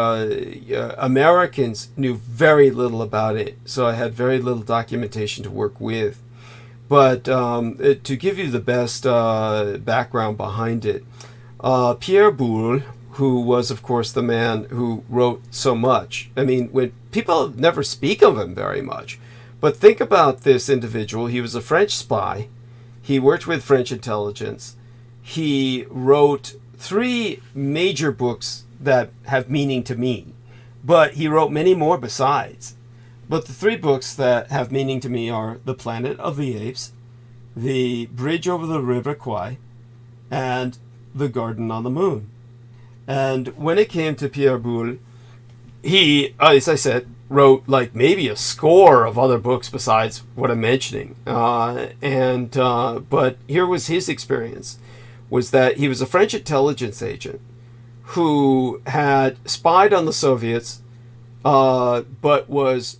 Americans knew very little about it, so I had very little documentation to work with. But to give you the best background behind it, Pierre Boulle, who was, of course, the man who wrote so much. I mean, when people never speak of him very much. But think about this individual. He was a French spy. He worked with French intelligence. He wrote 3 major books that have meaning to me. But he wrote many more besides. But the 3 books that have meaning to me are The Planet of the Apes, The Bridge over the River Kwai, and The Garden on the Moon. And when it came to Pierre Boulle, he, as I said, wrote like maybe a score of other books besides what I'm mentioning. But here was his experience, was that he was a French intelligence agent who had spied on the Soviets, but was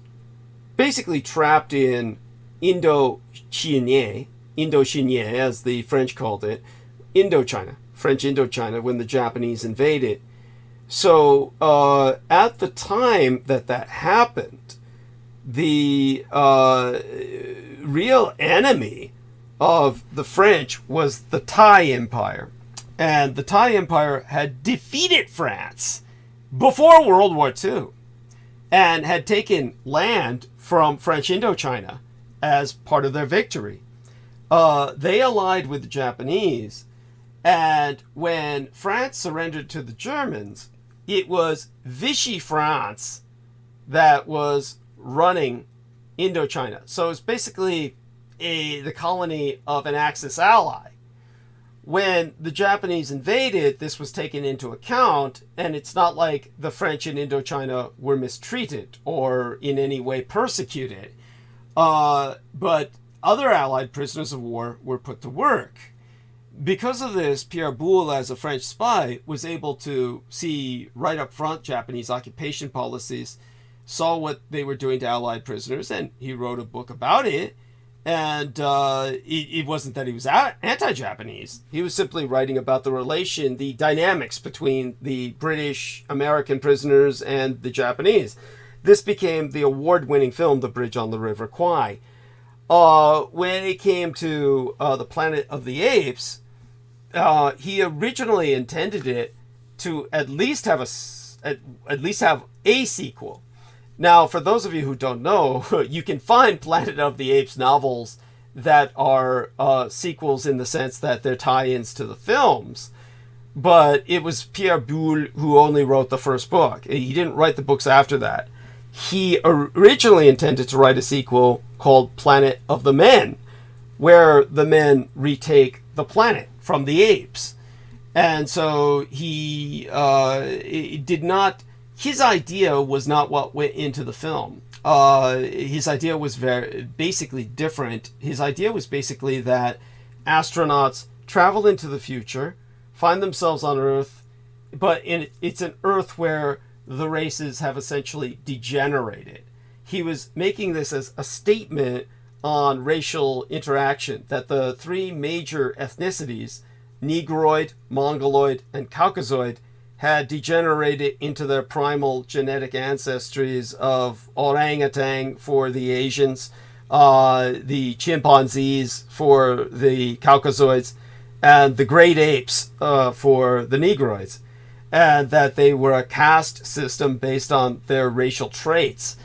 basically trapped in Indochine, as the French called it, Indochina, French Indochina, when the Japanese invaded. So at the time that happened, the real enemy of the French was the Thai Empire. And the Thai Empire had defeated France before World War II and had taken land from French Indochina as part of their victory. They allied with the Japanese, and when France surrendered to the Germans, it was Vichy France that was running Indochina. So it's basically the colony of an Axis ally. When the Japanese invaded, this was taken into account, and it's not like the French in Indochina were mistreated or in any way persecuted. But other Allied prisoners of war were put to work. Because of this, Pierre Boulle, as a French spy, was able to see right up front Japanese occupation policies, saw what they were doing to Allied prisoners, and he wrote a book about it. And it wasn't that he was anti-Japanese. He was simply writing about the relation, the dynamics between the British American prisoners and the Japanese. This became the award-winning film, The Bridge on the River Kwai. When it came to The Planet of the Apes, he originally intended it to at least have a sequel. Now, for those of you who don't know, you can find Planet of the Apes novels that are sequels in the sense that they're tie-ins to the films. But it was Pierre Boulle who only wrote the first book. He didn't write the books after that. He originally intended to write a sequel called Planet of the Men, where the men retake the planet from the apes. And so he did not... His idea was not what went into the film. His idea was basically different. His idea was basically that astronauts travel into the future, find themselves on Earth, but it's an Earth where the races have essentially degenerated. He was making this as a statement on racial interaction, that the 3 major ethnicities, Negroid, Mongoloid, and Caucasoid, had degenerated into their primal genetic ancestries of orangutan for the Asians, the chimpanzees for the Caucasoids, and the great apes for the Negroids, and that they were a caste system based on their racial traits,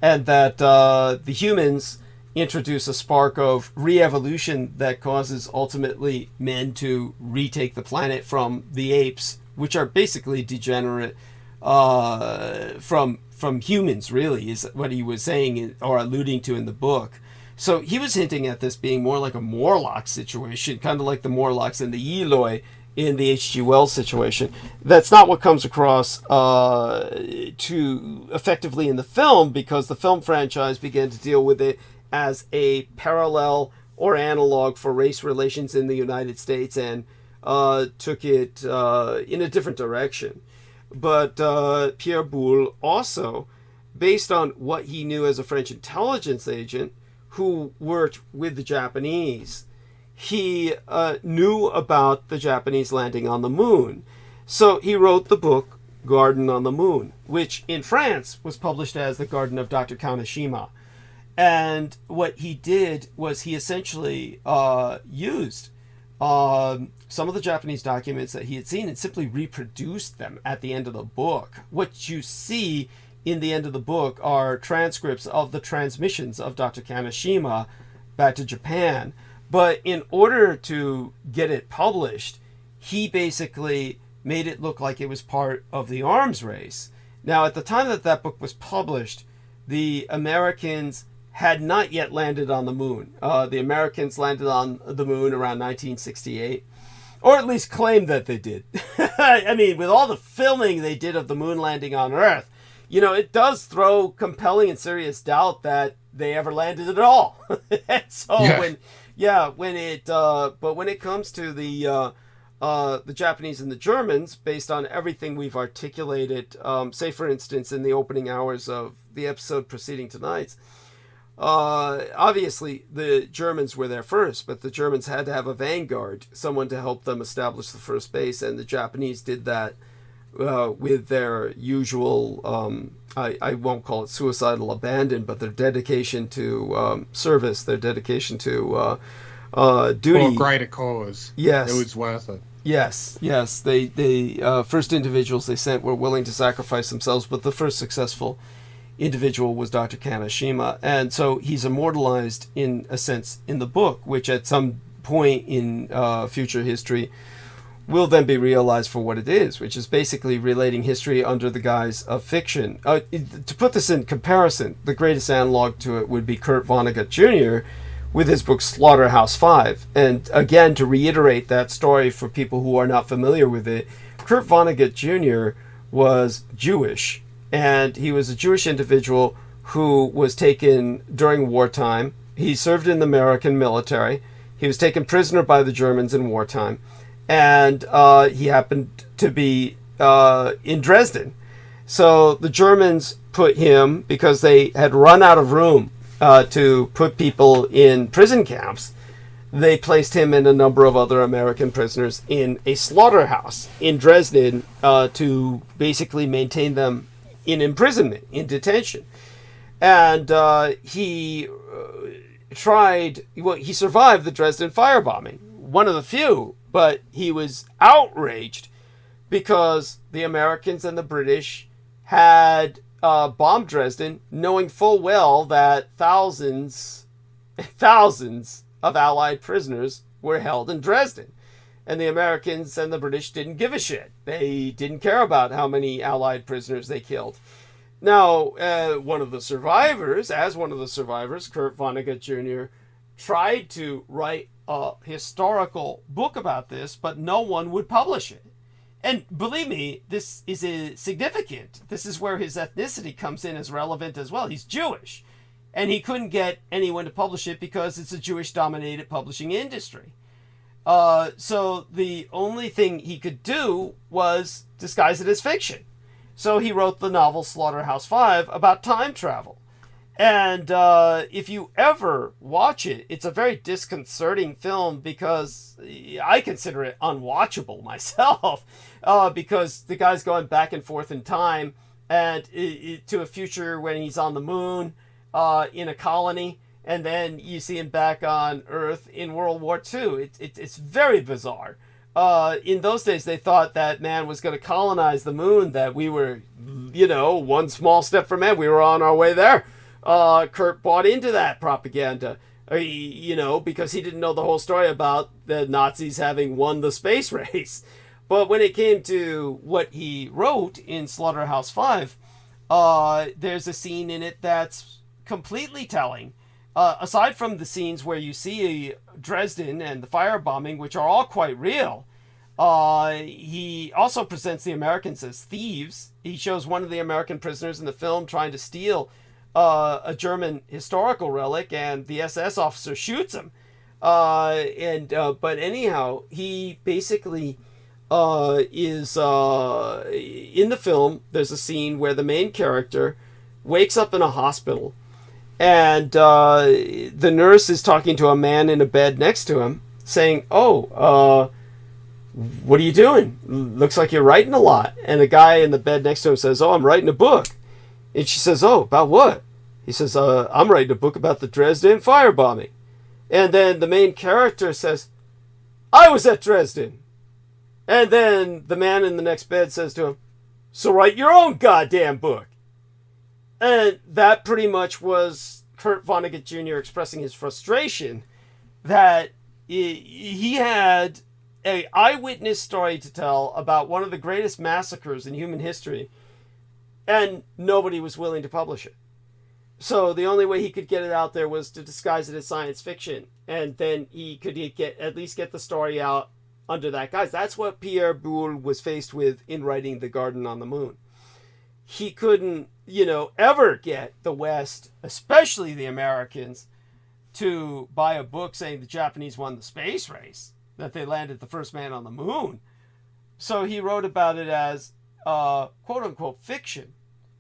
and that the humans introduce a spark of re-evolution that causes ultimately men to retake the planet from the apes, which are basically degenerate from humans, really, is what he was saying or alluding to in the book. So he was hinting at this being more like a Morlock situation, kind of like the Morlocks and the Eloi in the H.G. Wells situation. That's not what comes across too effectively in the film, because the film franchise began to deal with it as a parallel or analog for race relations in the United States, and took it in a different direction. But Pierre Boulle also, based on what he knew as a French intelligence agent who worked with the Japanese, he knew about the Japanese landing on the moon. So he wrote the book Garden on the Moon, which in France was published as The Garden of Dr. Kaneshima. And what he did was he essentially used some of the Japanese documents that he had seen and simply reproduced them at the end of the book. What you see in the end of the book are transcripts of the transmissions of Dr. Kaneshima back to Japan. But in order to get it published, he basically made it look like it was part of the arms race. Now, at the time that that book was published, the Americans had not yet landed on the moon. The Americans landed on the moon around 1968, or at least claimed that they did. I mean, with all the filming they did of the moon landing on Earth, you know, it does throw compelling and serious doubt that they ever landed at all. And so when it comes to the Japanese and the Germans, based on everything we've articulated, say for instance in the opening hours of the episode preceding tonight's, obviously the Germans were there first, but the Germans had to have a vanguard, someone to help them establish the first base, and the Japanese did that with their usual, I won't call it suicidal abandon, but their dedication to service, their dedication to duty. For a greater cause. Yes. It was worth it. Yes. They first individuals they sent were willing to sacrifice themselves, but the first successful individual was Dr. Kaneshima. And so he's immortalized, in a sense, in the book, which at some point in future history will then be realized for what it is, which is basically relating history under the guise of fiction. To put this in comparison, the greatest analog to it would be Kurt Vonnegut Jr. with his book Slaughterhouse-Five. And again, to reiterate that story for people who are not familiar with it, Kurt Vonnegut Jr. was Jewish, and he was a Jewish individual who was taken during wartime. He served in the American military. He was taken prisoner by the Germans in wartime. And he happened to be in Dresden. So the Germans put him, because they had run out of room to put people in prison camps, they placed him and a number of other American prisoners in a slaughterhouse in Dresden to basically maintain them in imprisonment, in detention. And he survived the Dresden firebombing, one of the few. But he was outraged because the Americans and the British had bombed Dresden, knowing full well that thousands of Allied prisoners were held in Dresden. And the Americans and the British didn't give a shit. They didn't care about how many Allied prisoners they killed. Now, one of the survivors, Kurt Vonnegut Jr., tried to write a historical book about this, but no one would publish it. And believe me, this is significant. This is where his ethnicity comes in as relevant as well. He's Jewish, and he couldn't get anyone to publish it because it's a Jewish-dominated publishing industry. So the only thing he could do was disguise it as fiction. So he wrote the novel Slaughterhouse-Five about time travel. And if you ever watch it, it's a very disconcerting film, because I consider it unwatchable myself, because the guy's going back and forth in time and to a future when he's on the moon in a colony, and then you see him back on Earth in World War II. It's very bizarre. In those days, they thought that man was going to colonize the moon, that we were, one small step from man. We were on our way there. Kurt bought into that propaganda, because he didn't know the whole story about the Nazis having won the space race. But when it came to what he wrote in Slaughterhouse-Five, there's a scene in it that's completely telling. aside from the scenes where you see Dresden and the firebombing, which are all quite real, he also presents the Americans as thieves. He shows one of the American prisoners in the film trying to steal a German historical relic, and the SS officer shoots him. But anyhow, he basically is in the film. There's a scene where the main character wakes up in a hospital, and the nurse is talking to a man in a bed next to him, saying, "Oh, what are you doing? Looks like you're writing a lot." And the guy in the bed next to him says, "Oh, I'm writing a book." And she says, "Oh, about what?" He says, "I'm writing a book about the Dresden firebombing." And then the main character says, "I was at Dresden." And then the man in the next bed says to him, "So write your own goddamn book." And that pretty much was Kurt Vonnegut Jr. expressing his frustration that he had an eyewitness story to tell about one of the greatest massacres in human history, and nobody was willing to publish it. So the only way he could get it out there was to disguise it as science fiction, and then he could at least get the story out under that guise. That's what Pierre Boulle was faced with in writing The Garden on the Moon. He couldn't, ever get the West, especially the Americans, to buy a book saying the Japanese won the space race, that they landed the first man on the moon. So he wrote about it as quote-unquote fiction,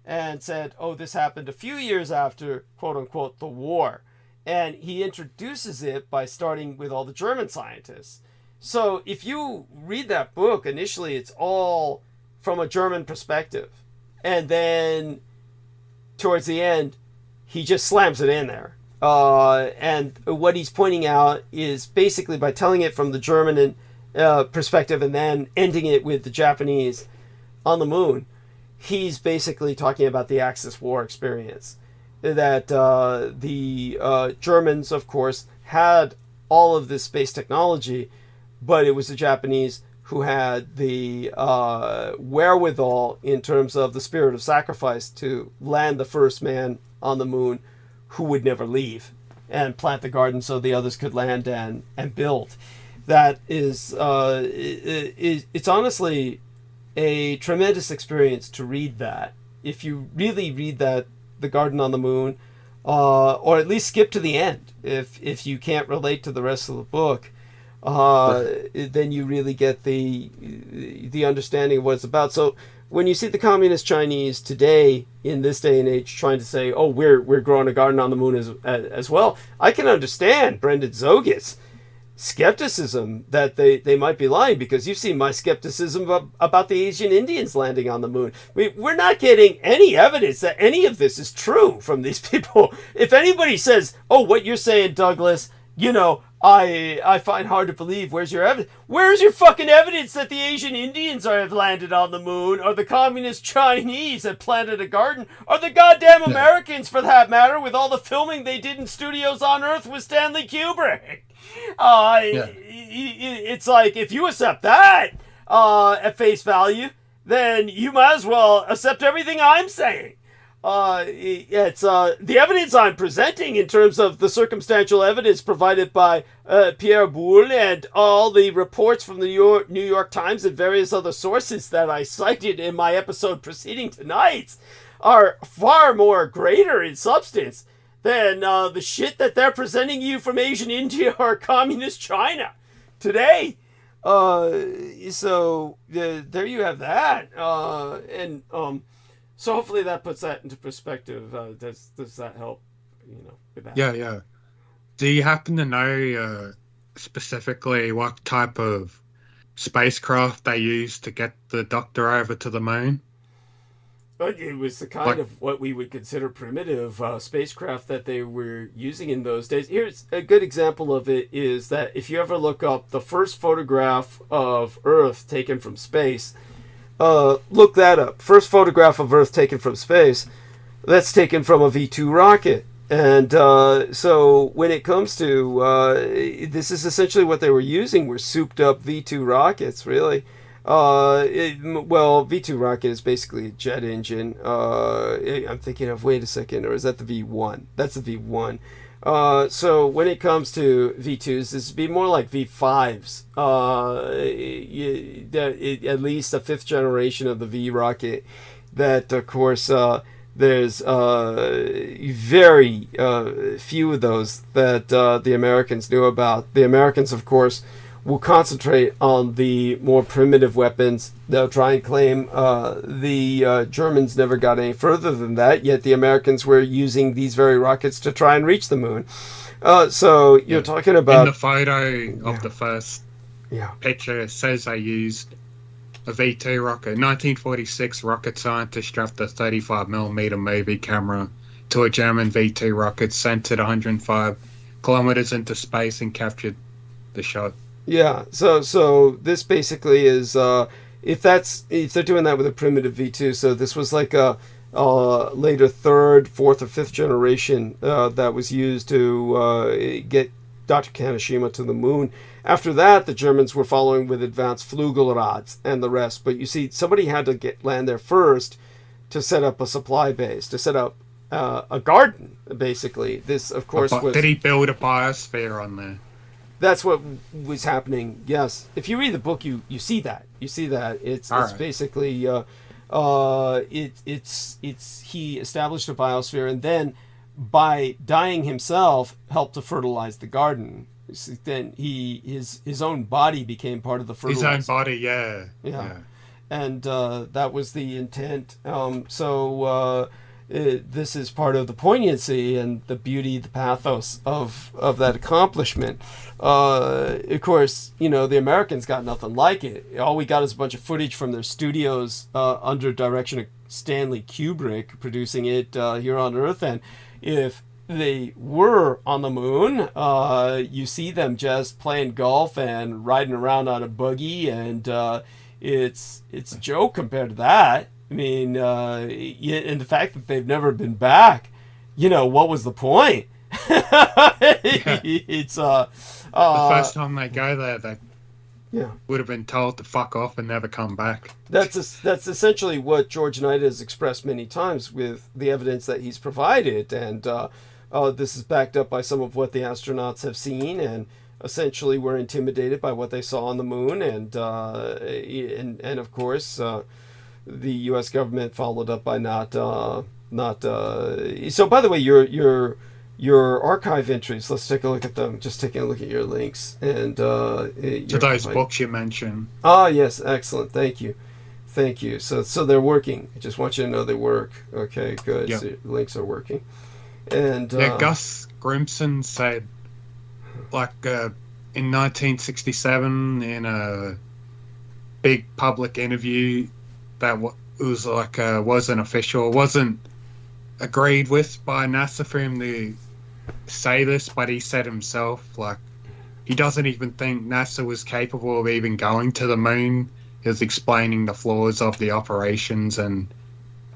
and said, "Oh, this happened a few years after, quote-unquote, the war." And he introduces it by starting with all the German scientists. So if you read that book, initially it's all from a German perspective. And then towards the end, he just slams it in there. And what he's pointing out is basically by telling it from the German perspective and then ending it with the Japanese on the moon, he's basically talking about the Axis war experience. That the Germans, of course, had all of this space technology, but it was the Japanese who had the wherewithal in terms of the spirit of sacrifice to land the first man on the moon who would never leave and plant the garden so the others could land and build. That is, it's honestly a tremendous experience to read that. If you really read that, The Garden on the Moon, or at least skip to the end, if you can't relate to the rest of the book, then you really get the understanding of what it's about. So when you see the communist Chinese today, in this day and age, trying to say, "Oh, we're growing a garden on the moon as well," I can understand Brendan Zogit's skepticism that they might be lying, because you've seen my skepticism about the Asian Indians landing on the moon. We're not getting any evidence that any of this is true from these people. If anybody says, "Oh, what you're saying, Douglas, I find hard to believe," where's your evidence? Where's your fucking evidence that the Asian Indians have landed on the moon, or the communist Chinese have planted a garden, or the goddamn Americans, for that matter, with all the filming they did in studios on Earth with Stanley Kubrick? It's like, if you accept that at face value, then you might as well accept everything I'm saying. It's the evidence I'm presenting in terms of the circumstantial evidence provided by Pierre Boulle and all the reports from the New York Times and various other sources that I cited in my episode preceding tonight's are far more greater in substance than the shit that they're presenting you from Asian India or communist China today. So there you have that. So hopefully that puts that into perspective. Does that help? With that? Yeah. Do you happen to know specifically what type of spacecraft they used to get the Doctor over to the moon? But it was the kind of what we would consider primitive spacecraft that they were using in those days. Here's a good example of it, is that if you ever look up the first photograph of Earth taken from space, look that up. First photograph of Earth taken from space, that's taken from a V2 rocket. And so when it comes to, this is essentially what they were using, were souped up V2 rockets, really. V2 rocket is basically a jet engine. I'm thinking of, wait a second, or is that the V1? That's the V1. So when it comes to V2s, this would be more like V5s. At least a fifth generation of the V rocket. That, of course, there's very few of those that the Americans knew about. The Americans, of course, will concentrate on the more primitive weapons. They'll try and claim the Germans never got any further than that, yet the Americans were using these very rockets to try and reach the moon. So you're talking about... In the photo of the first picture, it says they used a V2 rocket. 1946, rocket scientists strapped a 35mm movie camera to a German V2 rocket, sent it 105 kilometers into space and captured the shot. Yeah, so this basically is if they're doing that with a primitive V2, so this was like a later third, fourth, or fifth generation that was used to get Dr. Kaneshima to the moon. After that, the Germans were following with advanced Flügelrods and the rest. But you see, somebody had to land there first to set up a supply base, to set up a garden, basically. This, of course, was... Did he build a biosphere on there? That's what was happening. Yes, if you read the book, you see that. You see that it's basically he established a biosphere, and then by dying himself, helped to fertilize the garden. Then his own body became part of the fertilizer. His own body, yeah. And that was the intent. This is part of the poignancy and the beauty, the pathos of that accomplishment. Of course, the Americans got nothing like it. All we got is a bunch of footage from their studios under direction of Stanley Kubrick, producing it here on Earth. And if they were on the moon, you see them just playing golf and riding around on a buggy, and it's a joke compared to that. I mean, and the fact that they've never been back, what was the point? It's the first time they go there, they would have been told to fuck off and never come back. That's essentially what George Knight has expressed many times with the evidence that he's provided, and this is backed up by some of what the astronauts have seen, and essentially were intimidated by what they saw on the moon, and of course. The U.S. government followed up by not. So, by the way, your archive entries. Let's take a look at them. Just taking a look at your links and to those books you mentioned. Ah, yes, excellent. Thank you. So they're working. I just want you to know they work. Okay, good. Yep. So the links are working. And Gus Grimson said, in 1967, in a big public interview. That was wasn't official, wasn't agreed with by NASA for him to say this, but he said himself, he doesn't even think NASA was capable of even going to the moon. He was explaining the flaws of the operations and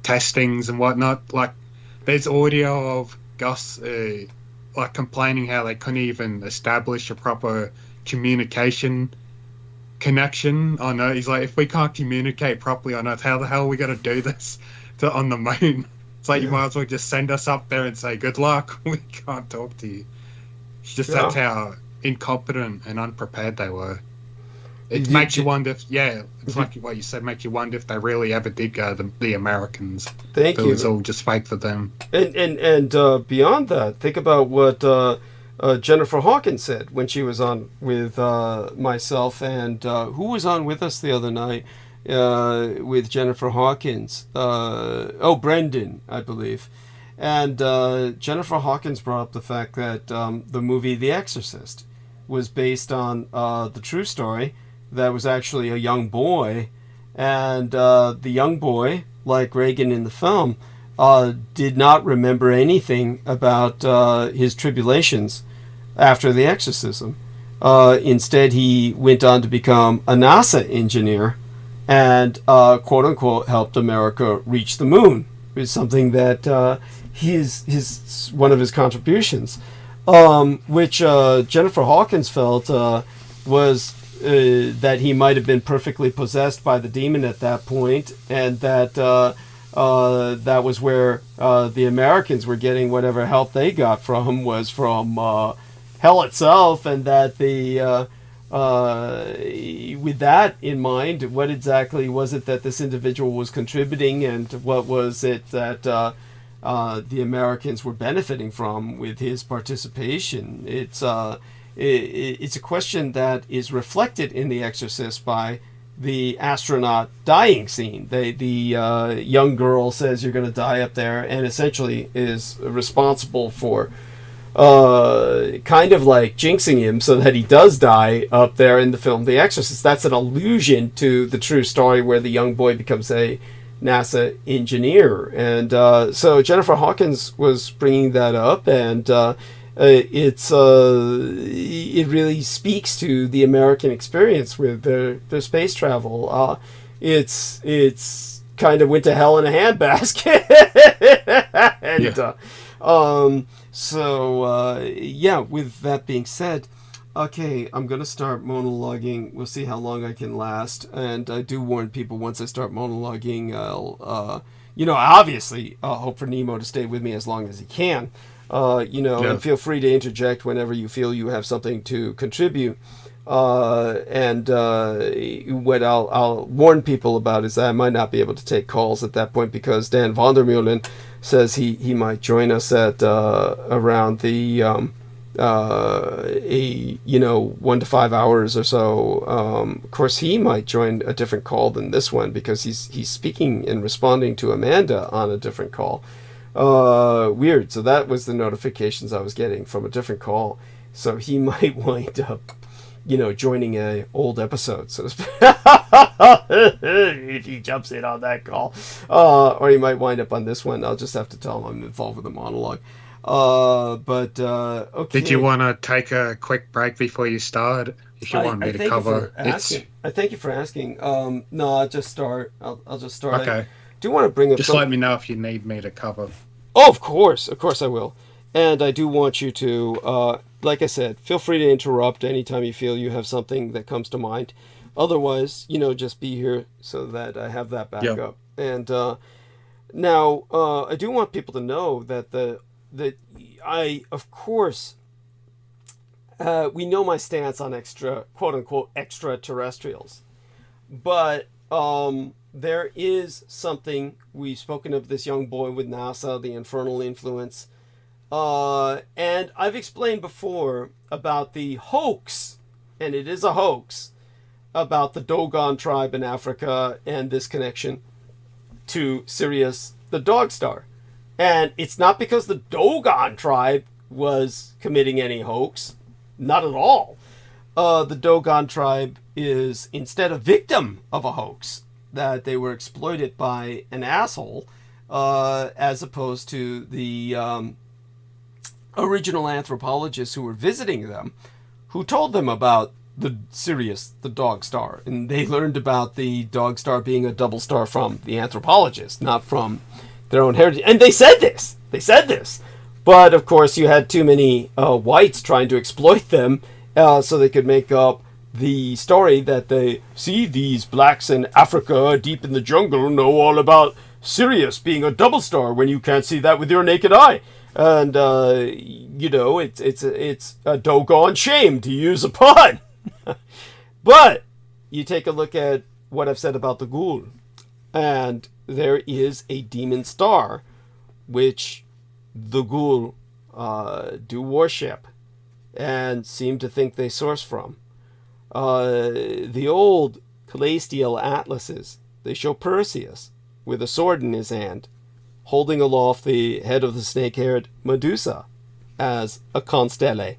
testings and whatnot. There's audio of Gus complaining how they couldn't even establish a proper communication connection on Earth. He's like, if we can't communicate properly on Earth, how the hell are we going to do this on the moon? It's like, you might as well just send us up there and say, good luck, we can't talk to you. It's just that's how incompetent and unprepared they were. It makes you wonder if, it's like what you said, makes you wonder if they really ever did go, the Americans. Thank you. It was all just fake for them. And beyond that, think about what Jennifer Hawkins said when she was on with myself, and who was on with us the other night with Jennifer Hawkins? Brendan, I believe. And Jennifer Hawkins brought up the fact that the movie The Exorcist was based on the true story that was actually a young boy, and the young boy, like Reagan in the film, did not remember anything about his tribulations after the exorcism. Instead, he went on to become a NASA engineer and, quote unquote, helped America reach the moon. It was something that his one of his contributions, which Jennifer Hawkins felt was that he might have been perfectly possessed by the demon at that point, and that that was where the Americans were getting whatever help they got from was from hell itself, and that with that in mind, what exactly was it that this individual was contributing, and what was it that the Americans were benefiting from with his participation? It's a question that is reflected in The Exorcist by the astronaut dying scene. The young girl says, "You're going to die up there," and essentially is responsible for kind of like jinxing him so that he does die up there in the film The Exorcist. That's an allusion to the true story where the young boy becomes a NASA engineer. And so Jennifer Hawkins was bringing that up, and it really speaks to the American experience with their space travel. It's kind of went to hell in a handbasket. And yeah, with that being said, okay, I'm going to start monologuing. We'll see how long I can last. And I do warn people, once I start monologuing, I'll, obviously, I'll hope for Nemo to stay with me as long as he can. And feel free to interject whenever you feel you have something to contribute. And what I'll warn people about is that I might not be able to take calls at that point, because Dan Vandermeulen says he might join us at around the 1 to 5 hours or so. Of course, he might join a different call than this one, because he's speaking and responding to Amanda on a different call. Weird. So that was the notifications I was getting from a different call. So he might wind up, joining a old episode, so to speak. If he jumps in on that call. Or he might wind up on this one. I'll just have to tell him I'm involved with a monologue. Okay. Did you want to take a quick break before you start? If you want me to cover it. I thank you for asking. No, I'll just start. I'll just start. Okay. I do want to bring up Just let me know if you need me to cover. Oh, of course I will. And I do want you to, like I said, feel free to interrupt anytime you feel you have something that comes to mind. Otherwise, just be here so that I have that backup. And now, I do want people to know that I, of course, we know my stance on quote unquote extraterrestrials, but there is something. We've spoken of this young boy with NASA, the infernal influence. And I've explained before about the hoax, and it is a hoax, about the Dogon tribe in Africa and this connection to Sirius the Dog Star. And it's not because the Dogon tribe was committing any hoax. Not at all. The Dogon tribe is instead a victim of a hoax, that they were exploited by an asshole, as opposed to the original anthropologists who were visiting them, who told them about the Sirius, the dog star. And they learned about the dog star being a double star from the anthropologist, not from their own heritage. And they said this. But, of course, you had too many whites trying to exploit them so they could make up the story that they see these blacks in Africa deep in the jungle know all about Sirius being a double star when you can't see that with your naked eye. And, it's a doggone shame, to use a pun. But you take a look at what I've said about the ghoul, and there is a demon star which the ghoul do worship and seem to think they source from. The old celestial atlases, they show Perseus with a sword in his hand, holding aloft the head of the snake-haired Medusa as a constelle.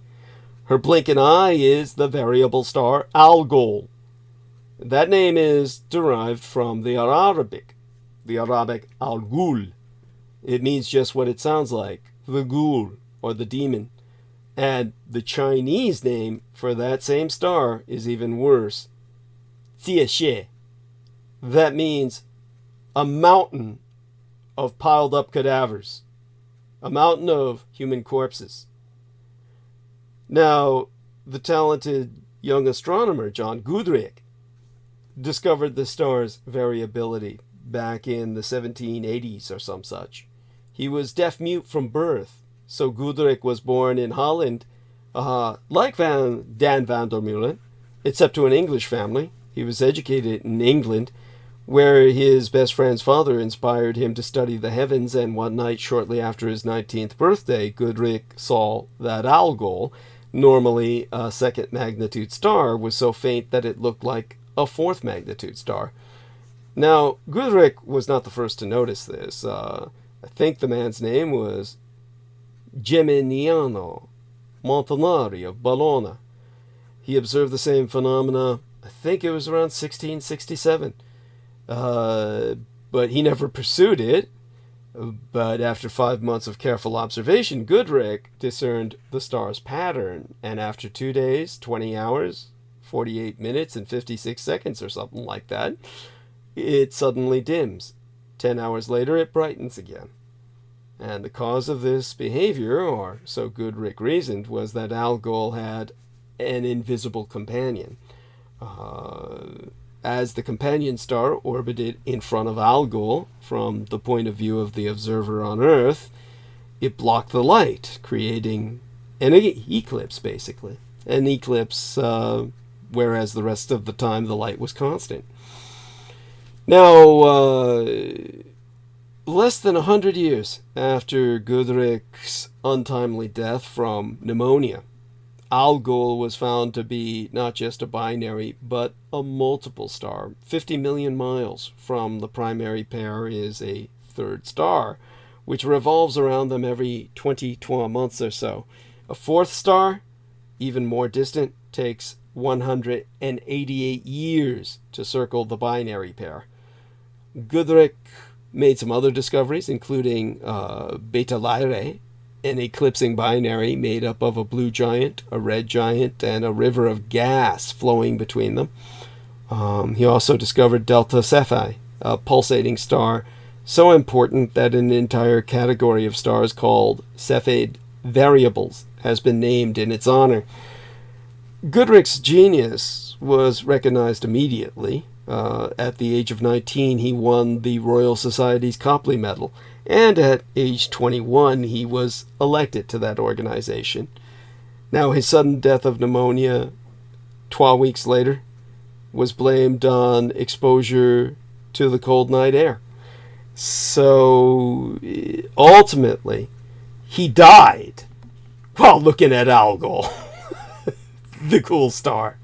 Her blinking eye is the variable star Algol. That name is derived from the Arabic Al-Ghul. It means just what it sounds like, the ghoul, or the demon. And the Chinese name for that same star is even worse, Jiexie. That means a mountain of piled up cadavers, a mountain of human corpses. Now, the talented young astronomer John Goodrich discovered the star's variability back in the 1780s or some such. He was deaf-mute from birth, so Goodrich was born in Holland, like Dan van der Meulen, except to an English family. He was educated in England, where his best friend's father inspired him to study the heavens, and one night shortly after his 19th birthday, Goodrich saw that Algol, normally a second magnitude star, was so faint that it looked like a fourth magnitude star. Now, Goodrich was not the first to notice this. I think the man's name was Geminiano Montanari of Bologna. He observed the same phenomena, I think it was around 1667. But he never pursued it. But after 5 months of careful observation, Goodrich discerned the star's pattern, and after 2 days, 20 hours, 48 minutes, and 56 seconds or something like that, it suddenly dims. 10 hours later, it brightens again. And the cause of this behavior, or so Goodrich reasoned, was that Algol had an invisible companion. As the companion star orbited in front of Algol, from the point of view of the observer on Earth, it blocked the light, creating an eclipse, basically. An eclipse, whereas the rest of the time the light was constant. Now, less than 100 years after Goodrich's untimely death from pneumonia, Algol was found to be not just a binary, but a multiple star. 50 million miles from the primary pair is a third star, which revolves around them every 20 months or so. A fourth star, even more distant, takes 188 years to circle the binary pair. Goodrich made some other discoveries, including Beta Lyrae, an eclipsing binary made up of a blue giant, a red giant, and a river of gas flowing between them. He also discovered Delta Cephei, a pulsating star so important that an entire category of stars called Cepheid variables has been named in its honor. Goodrich's genius was recognized immediately. At the age of 19, he won the Royal Society's Copley Medal, and at age 21, he was elected to that organization. Now, his sudden death of pneumonia 12 weeks later was blamed on exposure to the cold night air. So, ultimately, he died while looking at Algol, the cool star.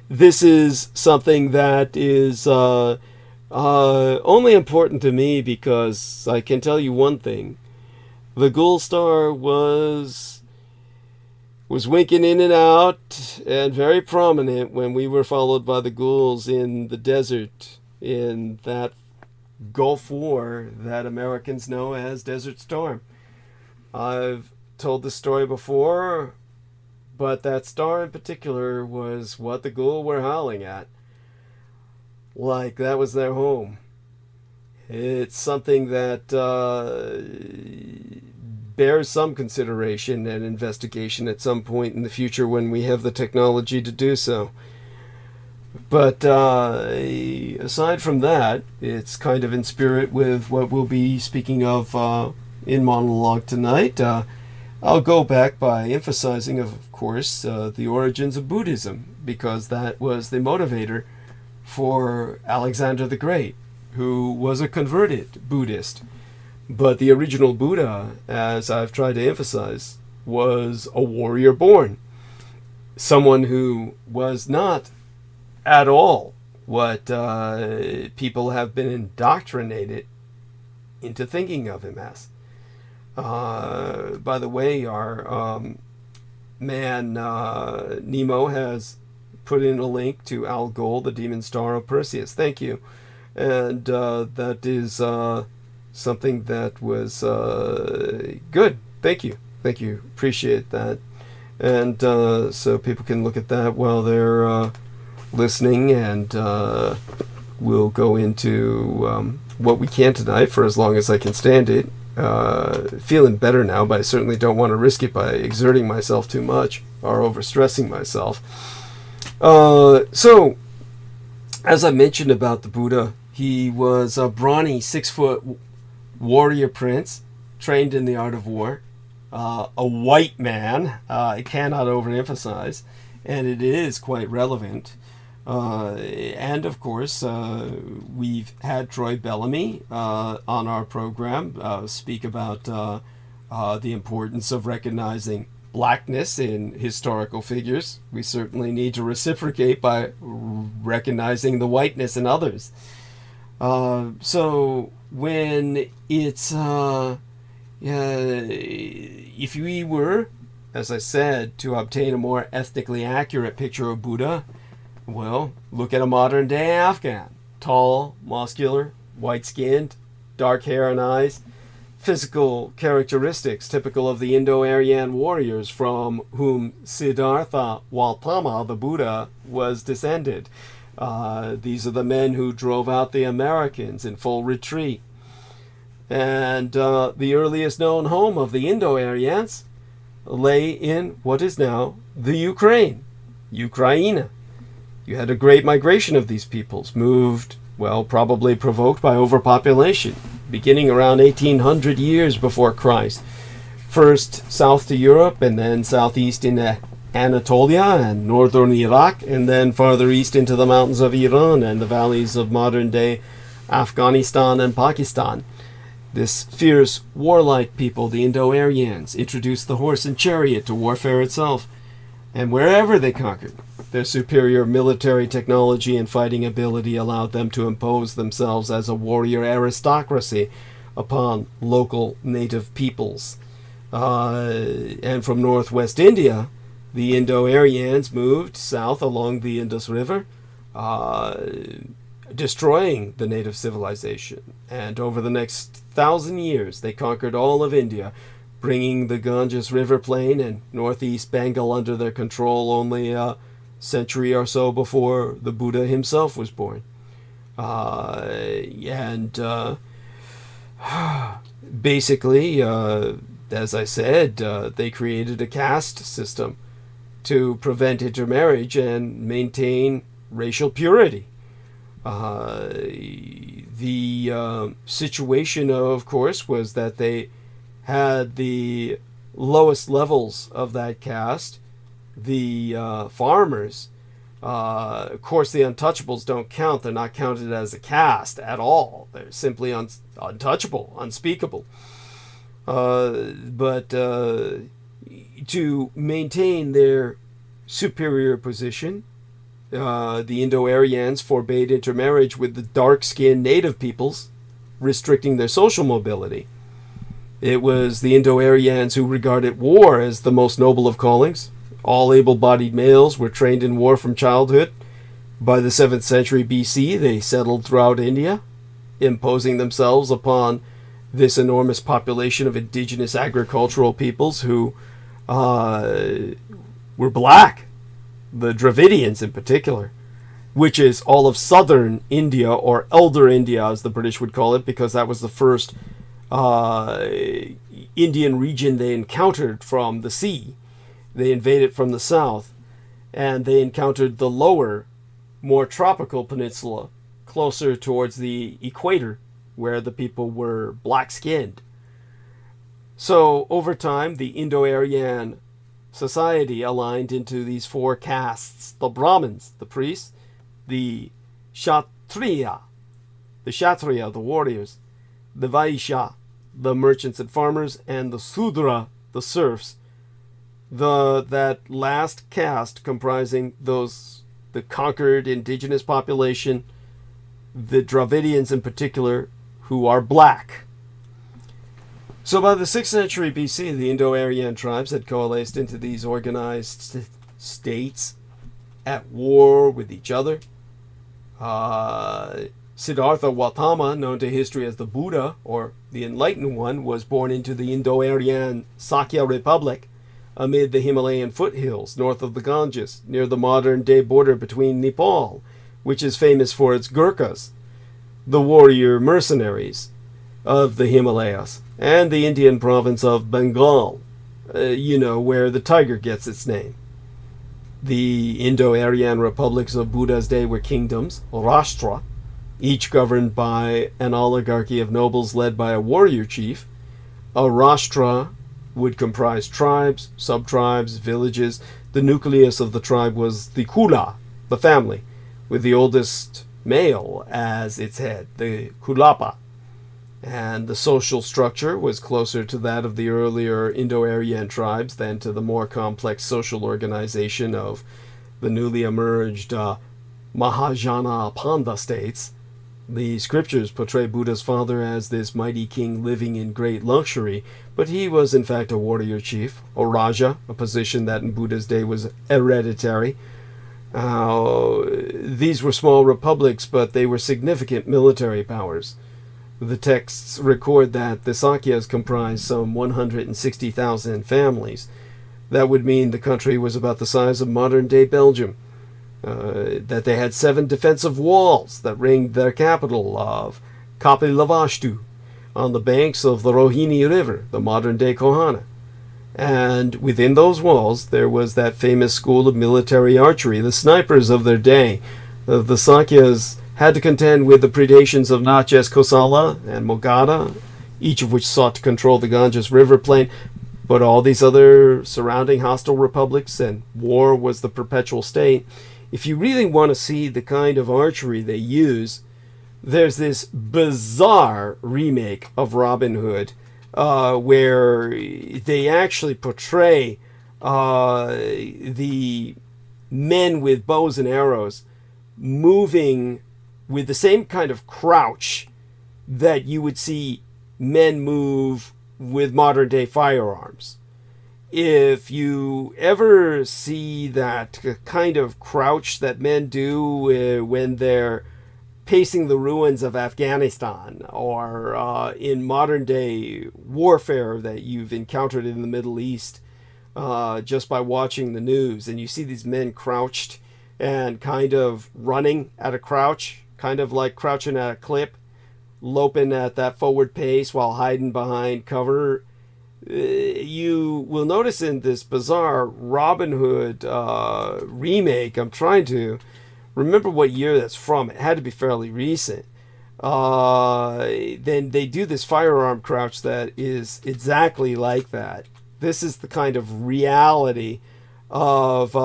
This is something that is only important to me because I can tell you one thing. The ghoul star was winking in and out and very prominent when we were followed by the ghouls in the desert in that Gulf War that Americans know as Desert Storm. I've told this story before, but that star in particular was what the ghoul were howling at. Like that was their home. It's something that bears some consideration and investigation at some point in the future when we have the technology to do so. But aside from that, it's kind of in spirit with what we'll be speaking of in monologue tonight. I'll go back by emphasizing, of course, the origins of Buddhism, because that was the motivator for Alexander the Great, who was a converted Buddhist. But the original Buddha, as I've tried to emphasize, was a warrior born. Someone who was not at all what people have been indoctrinated into thinking of him as. By the way, our man Nemo has put in a link to Algol, the demon star of Perseus. Thank you. And that is something that was good. Thank you. Thank you. Appreciate that. And so people can look at that while they're listening, and we'll go into what we can tonight for as long as I can stand it. Feeling better now, but I certainly don't want to risk it by exerting myself too much or overstressing myself. So, as I mentioned about the Buddha, He was a brawny 6-foot warrior prince, trained in the art of war, a white man. I cannot overemphasize, and it is quite relevant. And of course, we've had Troy Bellamy on our program speak about the importance of recognizing blackness in historical figures. We certainly need to reciprocate by recognizing the whiteness in others. So when it's if we were, as I said, to obtain a more ethnically accurate picture of Buddha, well, look at a modern day Afghan. Tall, muscular, white-skinned, dark hair and eyes. Physical characteristics typical of the Indo-Aryan warriors from whom Siddhartha Gautama, the Buddha, was descended. These are the men who drove out the Americans in full retreat. And the earliest known home of the Indo-Aryans lay in what is now the Ukraine. You had a great migration of these peoples, moved, well, probably provoked by overpopulation, beginning around 1800 years before Christ. First south to Europe, and then southeast into Anatolia and northern Iraq, and then farther east into the mountains of Iran and the valleys of modern-day Afghanistan and Pakistan. This fierce, warlike people, the Indo-Aryans, introduced the horse and chariot to warfare itself, and wherever they conquered, their superior military technology and fighting ability allowed them to impose themselves as a warrior aristocracy upon local native peoples. And from northwest India, the Indo-Aryans moved south along the Indus River, destroying the native civilization. And over the next 1,000 years, they conquered all of India, bringing the Ganges River plain and northeast Bengal under their control only a century or so before the Buddha himself was born. Basically, as I said, they created a caste system to prevent intermarriage and maintain racial purity. The situation, of course, was that they had the lowest levels of that caste, the farmers. Of course, the untouchables don't count. They're not counted as a caste at all. They're simply untouchable, unspeakable. But to maintain their superior position, the Indo-Aryans forbade intermarriage with the dark-skinned native peoples, restricting their social mobility. It was the Indo-Aryans who regarded war as the most noble of callings. All able-bodied males were trained in war from childhood. By the 7th century BC, they settled throughout India, imposing themselves upon this enormous population of indigenous agricultural peoples who were black, the Dravidians in particular, which is all of southern India, or Elder India as the British would call it, because that was the first Indian region they encountered from the sea. They invaded from the south, and they encountered the lower, more tropical peninsula, closer towards the equator, where the people were black-skinned. So, over time, the Indo-Aryan society aligned into these four castes: the Brahmins, the priests; the Kshatriya, the warriors; the Vaishya, the merchants and farmers; and the Sudra, the serfs. That last caste comprising the conquered indigenous population, the Dravidians in particular, who are black. So by the 6th century BC, the Indo-Aryan tribes had coalesced into these organized states at war with each other. Siddhartha Gautama, known to history as the Buddha, or the Enlightened One, was born into the Indo-Aryan Sakya Republic amid the Himalayan foothills north of the Ganges, near the modern-day border between Nepal, which is famous for its Gurkhas, the warrior mercenaries of the Himalayas, and the Indian province of Bengal, where the tiger gets its name. The Indo-Aryan republics of Buddha's day were kingdoms, Rashtra, each governed by an oligarchy of nobles led by a warrior chief. A rashtra would comprise tribes, sub-tribes, villages. The nucleus of the tribe was the kula, the family, with the oldest male as its head, the kulapa. And the social structure was closer to that of the earlier Indo-Aryan tribes than to the more complex social organization of the newly emerged Mahayana Panda states. The scriptures portray Buddha's father as this mighty king living in great luxury, but he was in fact a warrior chief, a raja, a position that in Buddha's day was hereditary. These were small republics, but they were significant military powers. The texts record that the Sakyas comprised some 160,000 families. That would mean the country was about the size of modern-day Belgium. That they had 7 defensive walls that ringed their capital of Kapilavastu on the banks of the Rohini River, the modern-day Kohana. And within those walls there was that famous school of military archery, the snipers of their day. The Sakyas had to contend with the predations of Natchez, Kosala, and Magadha, each of which sought to control the Ganges River plain, but all these other surrounding hostile republics, and war was the perpetual state. If you really want to see the kind of archery they use, there's this bizarre remake of Robin Hood, where they actually portray the men with bows and arrows moving with the same kind of crouch that you would see men move with modern day firearms. If you ever see that kind of crouch that men do when they're pacing the ruins of Afghanistan, or in modern day warfare that you've encountered in the Middle East, just by watching the news, and you see these men crouched and kind of running at a crouch, kind of like crouching at a clip, loping at that forward pace while hiding behind cover. You will notice in this bizarre Robin Hood remake, I'm trying to remember what year that's from. It had to be fairly recent. Then they do this firearm crouch that is exactly like that. This is the kind of reality of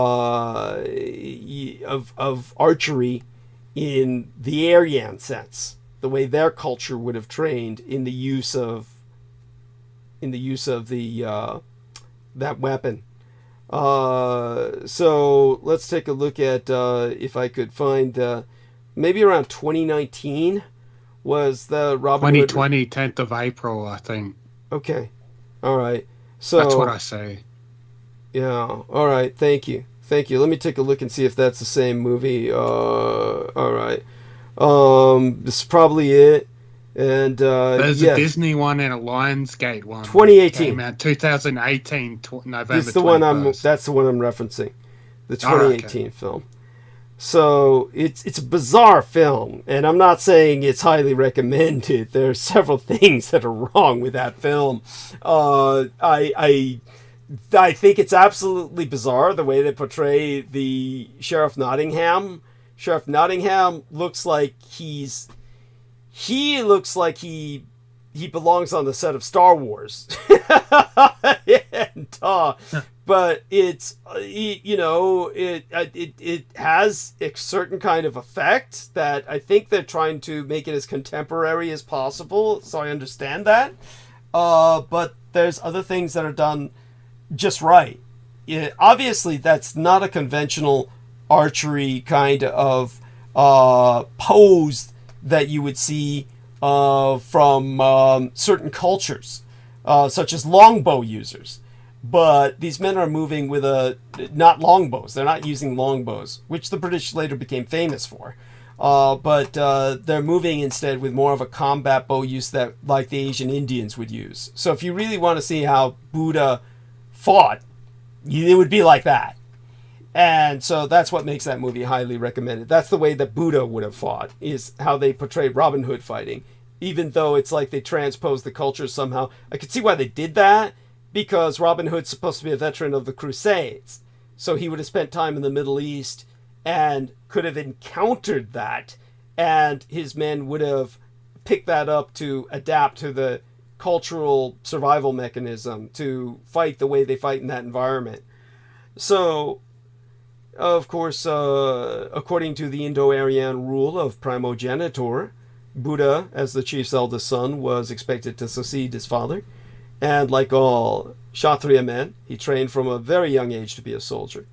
archery in the Aryan sense, the way their culture would have trained in the use of the that weapon. So let's take a look at if I could find maybe around 2019 was the Robin 2020 Hood. 10th of April, I think. Okay, all right. So that's what I say. Yeah. All right. Thank you. Let me take a look and see if that's the same movie. All right. This is probably it. And there's a Disney one and a Lionsgate one. 2018. Came out 2018 November. This is the 21st. That's the one I'm referencing. The 2018 film. So it's a bizarre film, and I'm not saying it's highly recommended. There are several things that are wrong with that film. I think it's absolutely bizarre the way they portray the Sheriff Nottingham. Sheriff Nottingham looks like he belongs on the set of Star Wars. But it's it has a certain kind of effect that I think they're trying to make it as contemporary as possible. So I understand that. But there's other things that are done just right. Obviously, that's not a conventional archery kind of pose that you would see from certain cultures, such as longbow users. But these men are moving with not longbows. They're not using longbows, which the British later became famous for. But they're moving instead with more of a combat bow use that like the Asian Indians would use. So if you really want to see how Buddha fought, it would be like that. And so that's what makes that movie highly recommended. That's the way that Buddha would have fought, is how they portrayed Robin Hood fighting. Even though it's like they transposed the culture somehow. I could see why they did that, because Robin Hood's supposed to be a veteran of the Crusades. So he would have spent time in the Middle East and could have encountered that and his men would have picked that up to adapt to the cultural survival mechanism to fight the way they fight in that environment. So, of course, according to the Indo-Aryan rule of primogeniture, Buddha, as the chief's eldest son, was expected to succeed his father. And like all Kshatriya men, he trained from a very young age to be a soldier.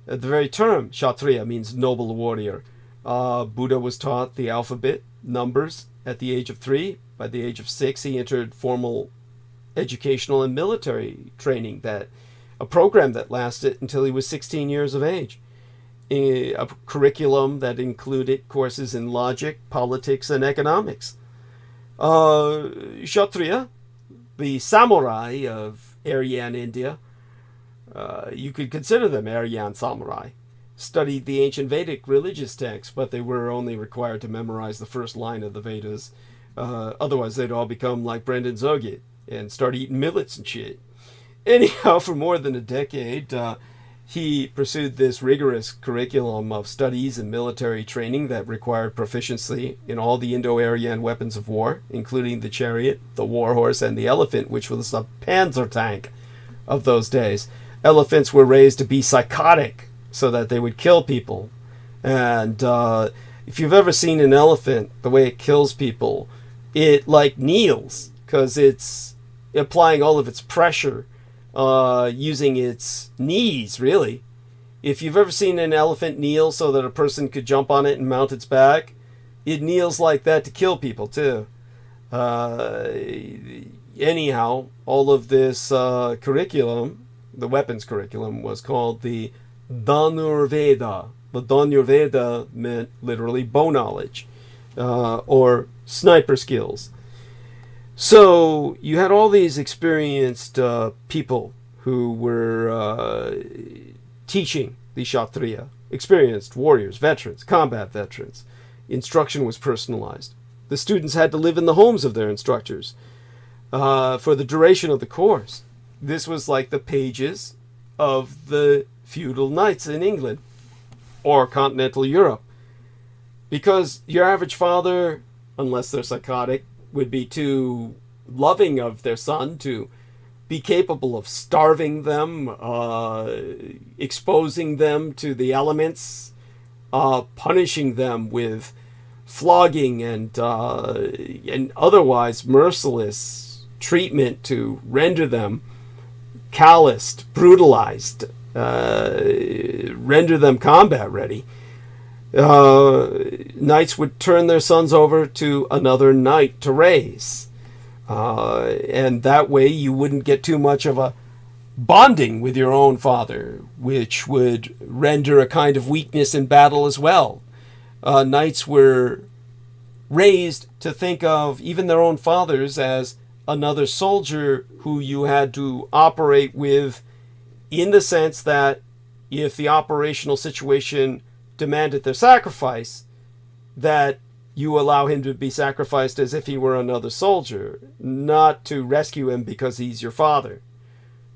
The very term Kshatriya means noble warrior. Buddha was taught the alphabet, numbers, at the age of 3. By the age of 6, he entered formal educational and military training, a program that lasted until he was 16 years of age. A curriculum that included courses in logic, politics, and economics. Kshatriya, the samurai of Aryan India, you could consider them Aryan samurai, studied the ancient Vedic religious texts, but they were only required to memorize the first line of the Vedas. Otherwise, they'd all become like Brendan Zogit and start eating millets and shit. Anyhow, for more than a decade, he pursued this rigorous curriculum of studies and military training that required proficiency in all the Indo-Aryan weapons of war, including the chariot, the war horse, and the elephant, which was a panzer tank of those days. Elephants were raised to be psychotic so that they would kill people. And if you've ever seen an elephant, the way it kills people, it like kneels because it's applying all of its pressure using its knees, really. If you've ever seen an elephant kneel so that a person could jump on it and mount its back, it kneels like that to kill people too. Anyhow, all of this curriculum, the weapons curriculum, was called the ಧಾನುರ್ವೇದ. The ಧಾನುರ್ವೇದ meant literally bow knowledge, or sniper skills. So you had all these experienced people who were teaching the Kshatriya, experienced warriors, veterans, combat veterans. Instruction was personalized. The students had to live in the homes of their instructors for the duration of the course. This was like the pages of the feudal knights in England or continental Europe. Because your average father, unless they're psychotic, would be too loving of their son to be capable of starving them, exposing them to the elements, punishing them with flogging and otherwise merciless treatment to render them calloused, brutalized, render them combat ready. Knights would turn their sons over to another knight to raise. And that way you wouldn't get too much of a bonding with your own father, which would render a kind of weakness in battle as well. Knights were raised to think of even their own fathers as another soldier who you had to operate with, in the sense that if the operational situation demanded their sacrifice, that you allow him to be sacrificed as if he were another soldier, not to rescue him because he's your father,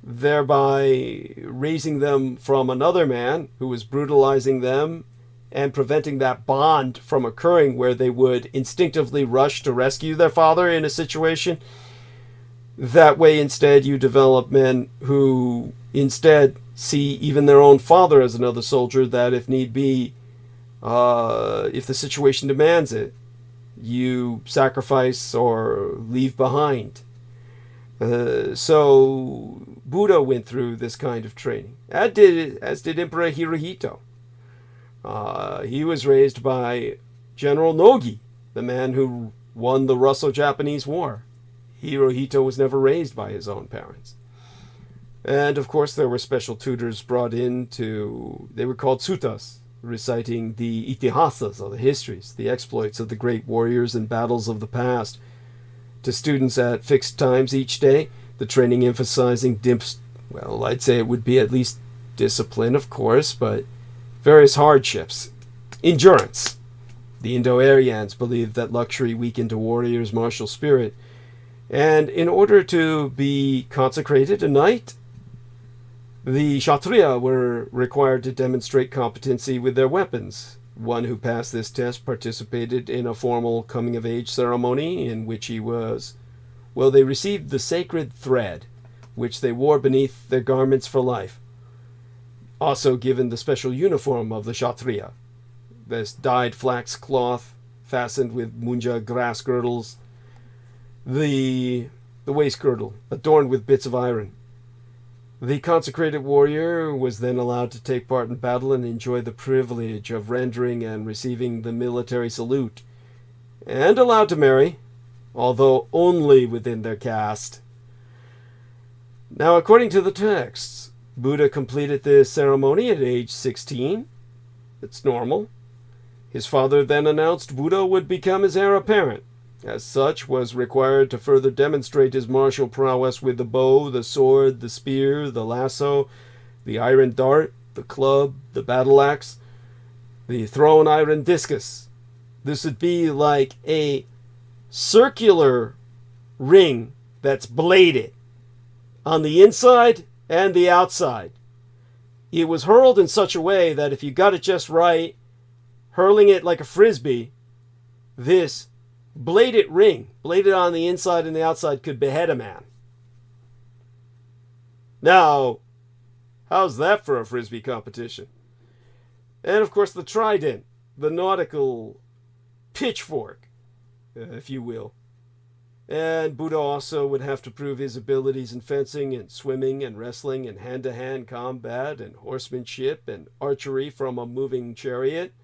thereby raising them from another man who was brutalizing them and preventing that bond from occurring where they would instinctively rush to rescue their father in a situation. That way, instead, you develop men who instead see even their own father as another soldier, that if need be, if the situation demands it, you sacrifice or leave behind. So Buddha went through this kind of training, as did Emperor Hirohito. He was raised by General Nogi, the man who won the Russo-Japanese War. Hirohito was never raised by his own parents. And of course there were special tutors brought in they were called suttas, reciting the itihasas, or the histories, the exploits of the great warriors and battles of the past, to students at fixed times each day, the training emphasizing I'd say it would be at least discipline, of course, but various hardships. Endurance. The Indo-Aryans believed that luxury weakened a warrior's martial spirit, and in order to be consecrated a knight, the Kshatriya were required to demonstrate competency with their weapons. One who passed this test participated in a formal coming-of-age ceremony in which they received the sacred thread, which they wore beneath their garments for life. Also given the special uniform of the Kshatriya, this dyed flax cloth fastened with munja grass girdles, the waist girdle adorned with bits of iron. The consecrated warrior was then allowed to take part in battle and enjoy the privilege of rendering and receiving the military salute, and allowed to marry, although only within their caste. Now, according to the texts, Buddha completed this ceremony at age 16. It's normal. His father then announced Buddha would become his heir apparent. As such, was required to further demonstrate his martial prowess with the bow, the sword, the spear, the lasso, the iron dart, the club, the battle axe, the thrown iron discus. This would be like a circular ring that's bladed on the inside and the outside. It was hurled in such a way that if you got it just right, hurling it like a frisbee, this bladed ring, bladed on the inside and the outside, could behead a man. Now, how's that for a frisbee competition? And of course the trident, the nautical pitchfork, if you will. And Buddha also would have to prove his abilities in fencing and swimming and wrestling and hand-to-hand combat and horsemanship and archery from a moving chariot.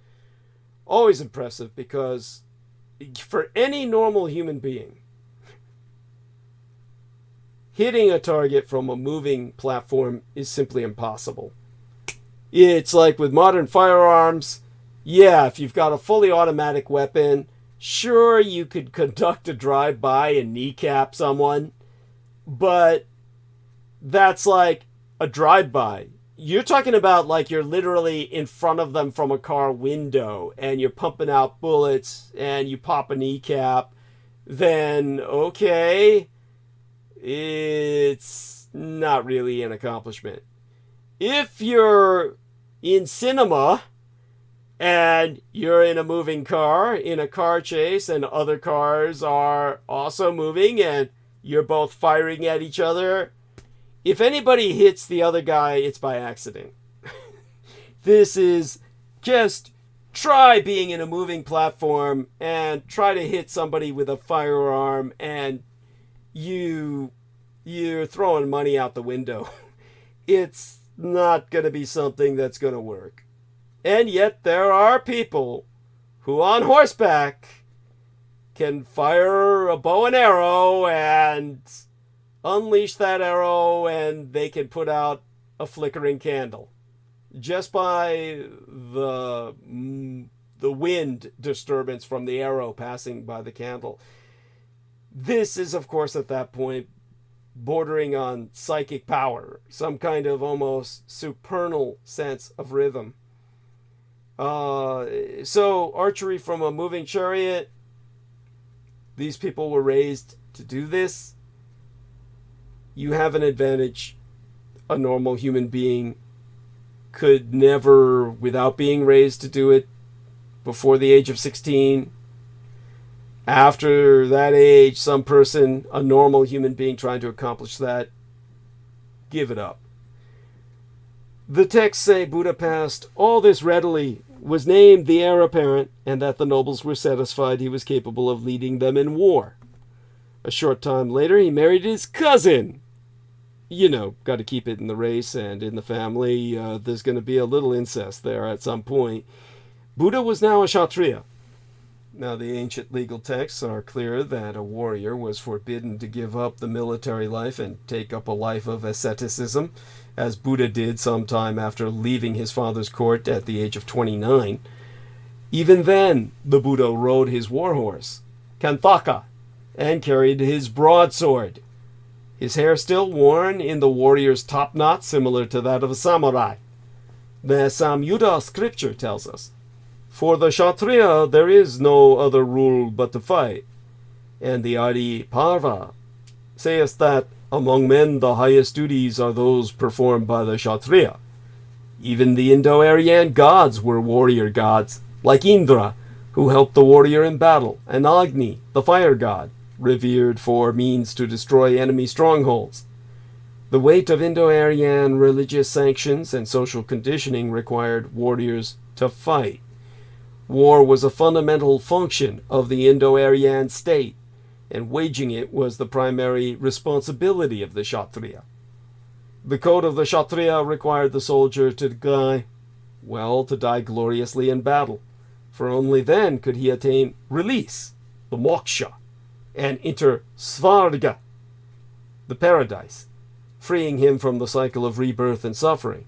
Always impressive, because for any normal human being, hitting a target from a moving platform is simply impossible. It's like with modern firearms. Yeah, if you've got a fully automatic weapon, sure, you could conduct a drive-by and kneecap someone, but that's like a drive-by. You're talking about like you're literally in front of them from a car window and you're pumping out bullets and you pop a kneecap, then okay, it's not really an accomplishment. If you're in cinema and you're in a moving car, in a car chase, and other cars are also moving and you're both firing at each other, if anybody hits the other guy, it's by accident. This is just try being in a moving platform and try to hit somebody with a firearm and you're throwing money out the window. It's not going to be something that's going to work. And yet there are people who on horseback can fire a bow and arrow and unleash that arrow, and they can put out a flickering candle just by the wind disturbance from the arrow passing by the candle. This is, of course, at that point bordering on psychic power, some kind of almost supernal sense of rhythm. So archery from a moving chariot, these people were raised to do this. You have an advantage. A normal human being could never, without being raised to do it before the age of 16. After that age, some person, a normal human being trying to accomplish that, give it up. The texts say Buddha passed all this readily, was named the heir apparent, and that the nobles were satisfied he was capable of leading them in war. A short time later, he married his cousin. You know, got to keep it in the race and in the family. There's going to be a little incest there at some point. Buddha was now a Kshatriya. Now, the ancient legal texts are clear that a warrior was forbidden to give up the military life and take up a life of asceticism, as Buddha did sometime after leaving his father's court at the age of 29. Even then, the Buddha rode his war horse, Kanthaka, and carried his broadsword. His hair still worn in the warrior's top knot, similar to that of a samurai. The Samhita scripture tells us, "For the Kshatriya there is no other rule but to fight." And the Adi Parva says that among men the highest duties are those performed by the Kshatriya. Even the Indo-Aryan gods were warrior gods, like Indra, who helped the warrior in battle, and Agni, the fire god, revered for means to destroy enemy strongholds. The weight of Indo-Aryan religious sanctions and social conditioning required warriors to fight. War was a fundamental function of the Indo-Aryan state, and waging it was the primary responsibility of the Kshatriya. The code of the Kshatriya required the soldier to die gloriously in battle, for only then could he attain release, the moksha, and enter svarga, the paradise, freeing him from the cycle of rebirth and suffering.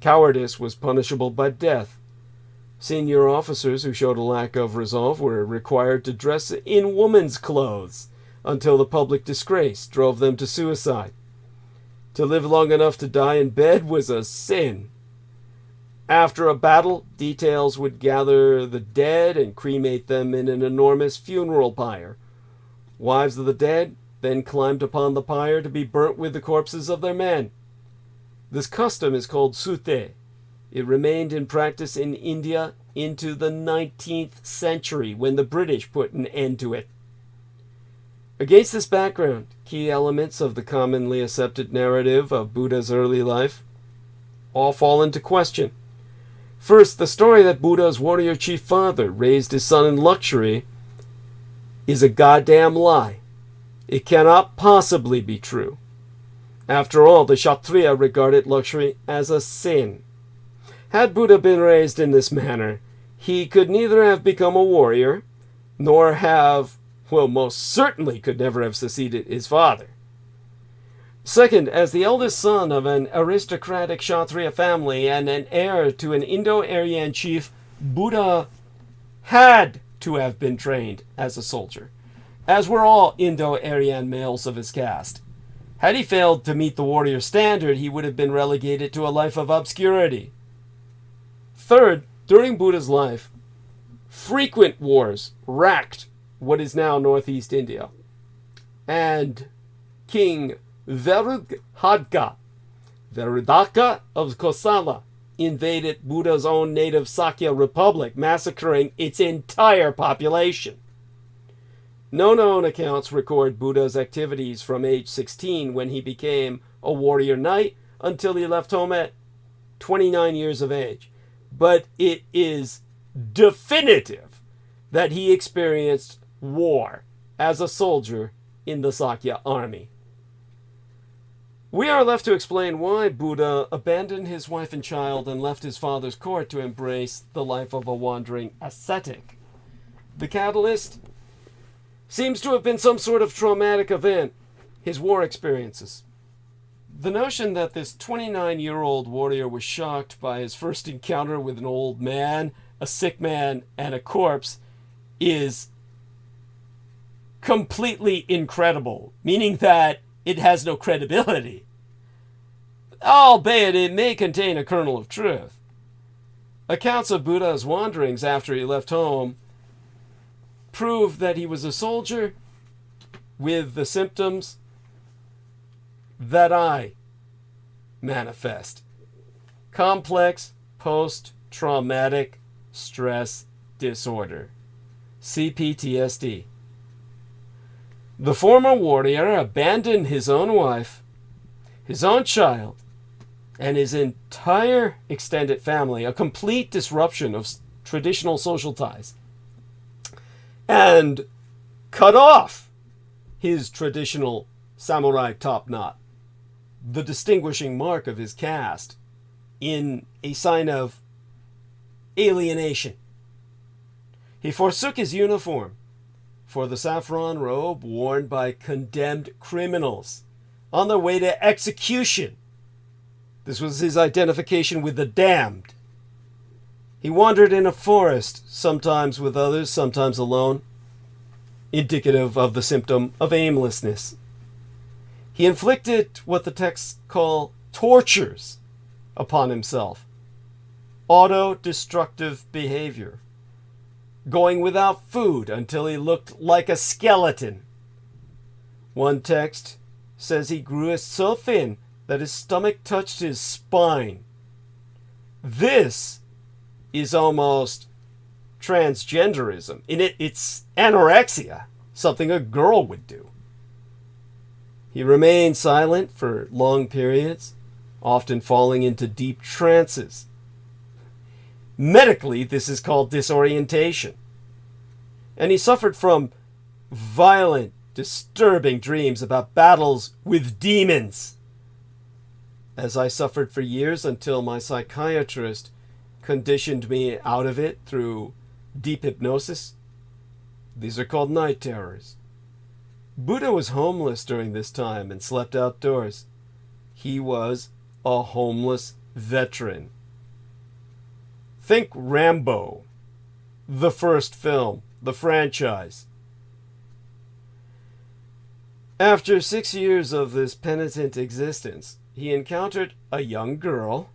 Cowardice was punishable by death. Senior officers who showed a lack of resolve were required to dress in woman's clothes until the public disgrace drove them to suicide. To live long enough to die in bed was a sin. After a battle, details would gather the dead and cremate them in an enormous funeral pyre. Wives of the dead then climbed upon the pyre to be burnt with the corpses of their men. This custom is called sute. It remained in practice in India into the 19th century, when the British put an end to it. Against this background, key elements of the commonly accepted narrative of Buddha's early life all fall into question. First, the story that Buddha's warrior chief father raised his son in luxury is a goddamn lie. It cannot possibly be true. After all, the Kshatriya regarded luxury as a sin. Had Buddha been raised in this manner, he could neither have become a warrior, nor have, most certainly could never have succeeded his father. Second, as the eldest son of an aristocratic Kshatriya family and an heir to an Indo-Aryan chief, Buddha had to have been trained as a soldier, as were all Indo-Aryan males of his caste. Had he failed to meet the warrior standard, he would have been relegated to a life of obscurity. Third, during Buddha's life, frequent wars racked what is now northeast India, and King Virudhaka of Kosala invaded Buddha's own native Sakya Republic, massacring its entire population. No known accounts record Buddha's activities from age 16, when he became a warrior knight, until he left home at 29 years of age. But it is definitive that he experienced war as a soldier in the Sakya army. We are left to explain why Buddha abandoned his wife and child and left his father's court to embrace the life of a wandering ascetic. The catalyst seems to have been some sort of traumatic event, his war experiences. The notion that this 29-year-old warrior was shocked by his first encounter with an old man, a sick man, and a corpse is completely incredible, meaning that it has no credibility. Albeit it may contain a kernel of truth. Accounts of Buddha's wanderings after he left home prove that he was a soldier with the symptoms that I manifest: complex post-traumatic stress disorder, CPTSD. The former warrior abandoned his own wife, his own child, and his entire extended family, a complete disruption of traditional social ties, and cut off his traditional samurai top knot, the distinguishing mark of his caste, in a sign of alienation. He forsook his uniform for the saffron robe worn by condemned criminals on their way to execution. This was his identification with the damned. He wandered in a forest, sometimes with others, sometimes alone, indicative of the symptom of aimlessness. He inflicted what the texts call tortures upon himself, auto-destructive behavior, going without food until he looked like a skeleton. One text says he grew so thin that his stomach touched his spine. This is almost transgenderism. It's anorexia, something a girl would do. He remained silent for long periods, often falling into deep trances. Medically, this is called disorientation. And he suffered from violent, disturbing dreams about battles with demons. As I suffered for years until my psychiatrist conditioned me out of it through deep hypnosis. These are called night terrors. Buddha was homeless during this time and slept outdoors. He was a homeless veteran. Think Rambo, the first film, the franchise. After 6 years of this penitent existence, he encountered a young girl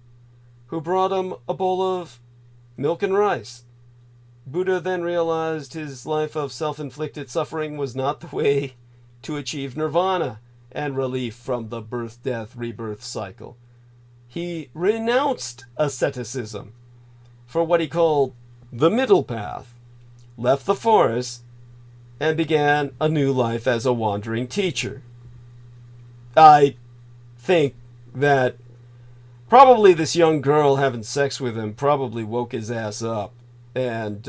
who brought him a bowl of milk and rice. Buddha then realized his life of self-inflicted suffering was not the way to achieve nirvana and relief from the birth, death, rebirth cycle. He renounced asceticism for what he called the middle path, left the forest, and began a new life as a wandering teacher. I think that probably this young girl having sex with him probably woke his ass up and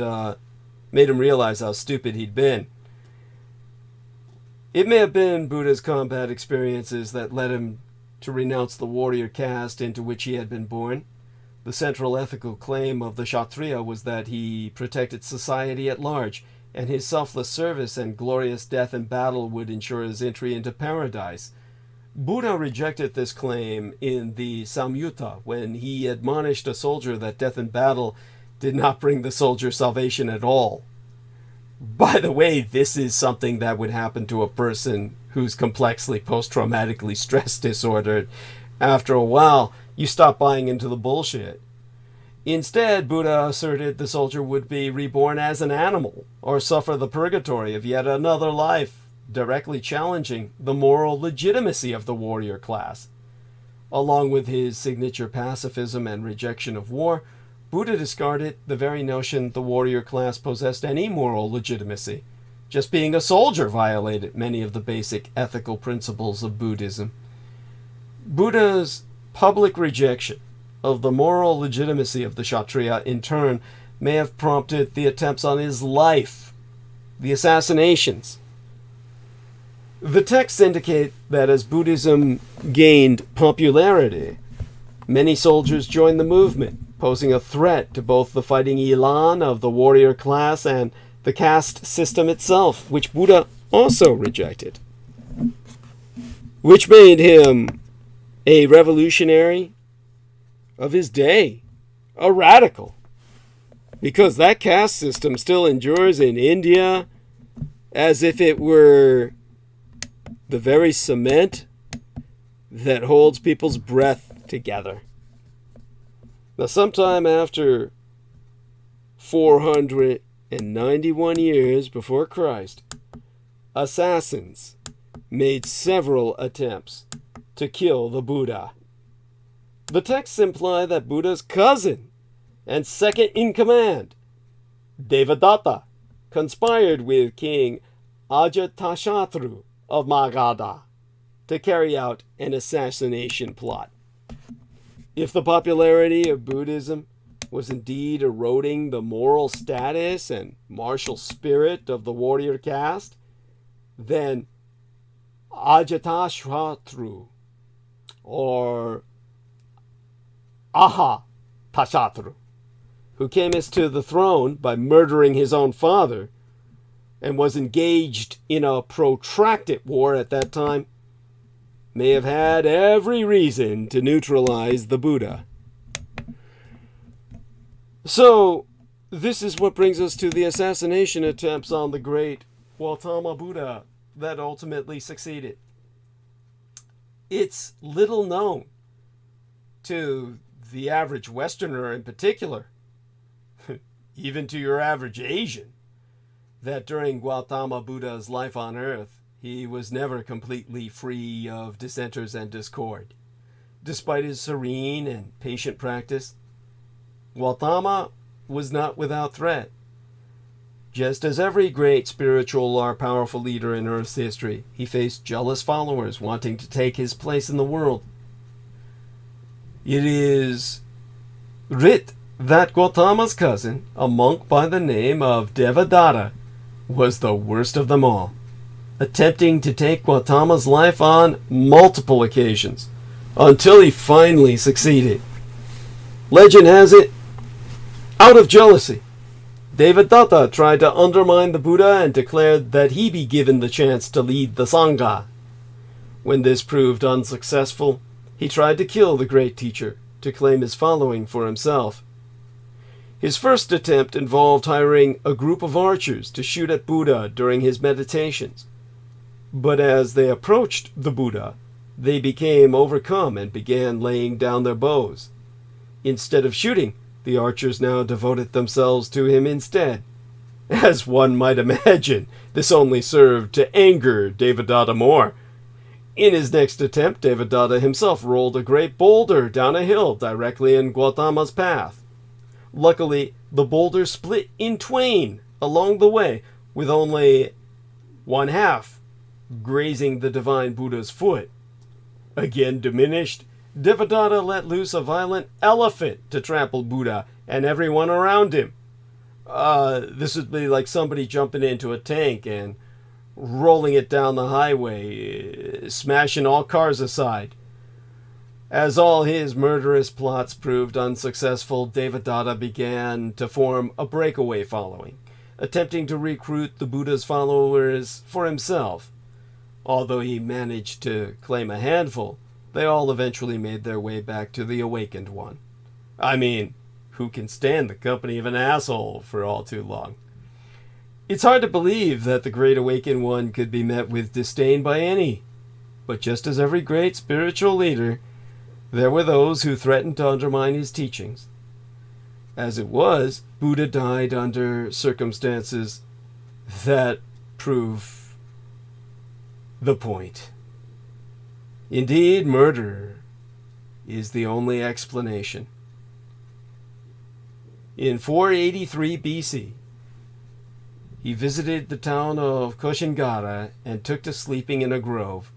made him realize how stupid he'd been. It may have been Buddha's combat experiences that led him to renounce the warrior caste into which he had been born. The central ethical claim of the Kshatriya was that he protected society at large, and his selfless service and glorious death in battle would ensure his entry into paradise. Buddha rejected this claim in the Samyutta when he admonished a soldier that death in battle did not bring the soldier salvation at all. By the way, this is something that would happen to a person who's complexly post-traumatically stress disordered. After a while, you stop buying into the bullshit. Instead, Buddha asserted the soldier would be reborn as an animal or suffer the purgatory of yet another life, directly challenging the moral legitimacy of the warrior class. Along with his signature pacifism and rejection of war, Buddha discarded the very notion the warrior class possessed any moral legitimacy. Just being a soldier violated many of the basic ethical principles of Buddhism. Buddha's public rejection of the moral legitimacy of the Kshatriya, in turn, may have prompted the attempts on his life, the assassinations. The texts indicate that as Buddhism gained popularity, many soldiers joined the movement, posing a threat to both the fighting elan of the warrior class and the caste system itself, which Buddha also rejected, which made him a revolutionary of his day, a radical, because that caste system still endures in India as if it were the very cement that holds people's breath together. Now, sometime after 491 years before Christ, assassins made several attempts to kill the Buddha. The texts imply that Buddha's cousin and second in command, Devadatta, conspired with King Ajatashatru of Magadha to carry out an assassination plot. If the popularity of Buddhism was indeed eroding the moral status and martial spirit of the warrior caste, then Ajatashatru, or Tashatru, who came to the throne by murdering his own father and was engaged in a protracted war at that time, may have had every reason to neutralize the Buddha. So, this is what brings us to the assassination attempts on the great Gautama Buddha that ultimately succeeded. It's little known to the average Westerner in particular, even to your average Asian, that during Gautama Buddha's life on earth, he was never completely free of dissenters and discord. Despite his serene and patient practice, Gautama was not without threat. Just as every great spiritual or powerful leader in Earth's history, he faced jealous followers wanting to take his place in the world. It is writ that Gautama's cousin, a monk by the name of Devadatta, was the worst of them all, attempting to take Gautama's life on multiple occasions, until he finally succeeded. Legend has it, out of jealousy, Devadatta tried to undermine the Buddha and declared that he be given the chance to lead the Sangha. When this proved unsuccessful, he tried to kill the great teacher to claim his following for himself. His first attempt involved hiring a group of archers to shoot at Buddha during his meditations. But as they approached the Buddha, they became overcome and began laying down their bows. Instead of shooting, the archers now devoted themselves to him instead. As one might imagine, this only served to anger Devadatta more. In his next attempt, Devadatta himself rolled a great boulder down a hill directly in Gautama's path. Luckily, the boulder split in twain along the way, with only one half grazing the divine Buddha's foot. Again diminished, Devadatta let loose a violent elephant to trample Buddha and everyone around him. This would be like somebody jumping into a tank and rolling it down the highway, smashing all cars aside. As all his murderous plots proved unsuccessful, Devadatta began to form a breakaway following, attempting to recruit the Buddha's followers for himself. Although he managed to claim a handful, they all eventually made their way back to the Awakened One. I mean, who can stand the company of an asshole for all too long? It's hard to believe that the Great Awakened One could be met with disdain by any. But just as every great spiritual leader, there were those who threatened to undermine his teachings. As it was, Buddha died under circumstances that prove the point. Indeed, murder is the only explanation. In 483 BC, he visited the town of Koshingara and took to sleeping in a grove.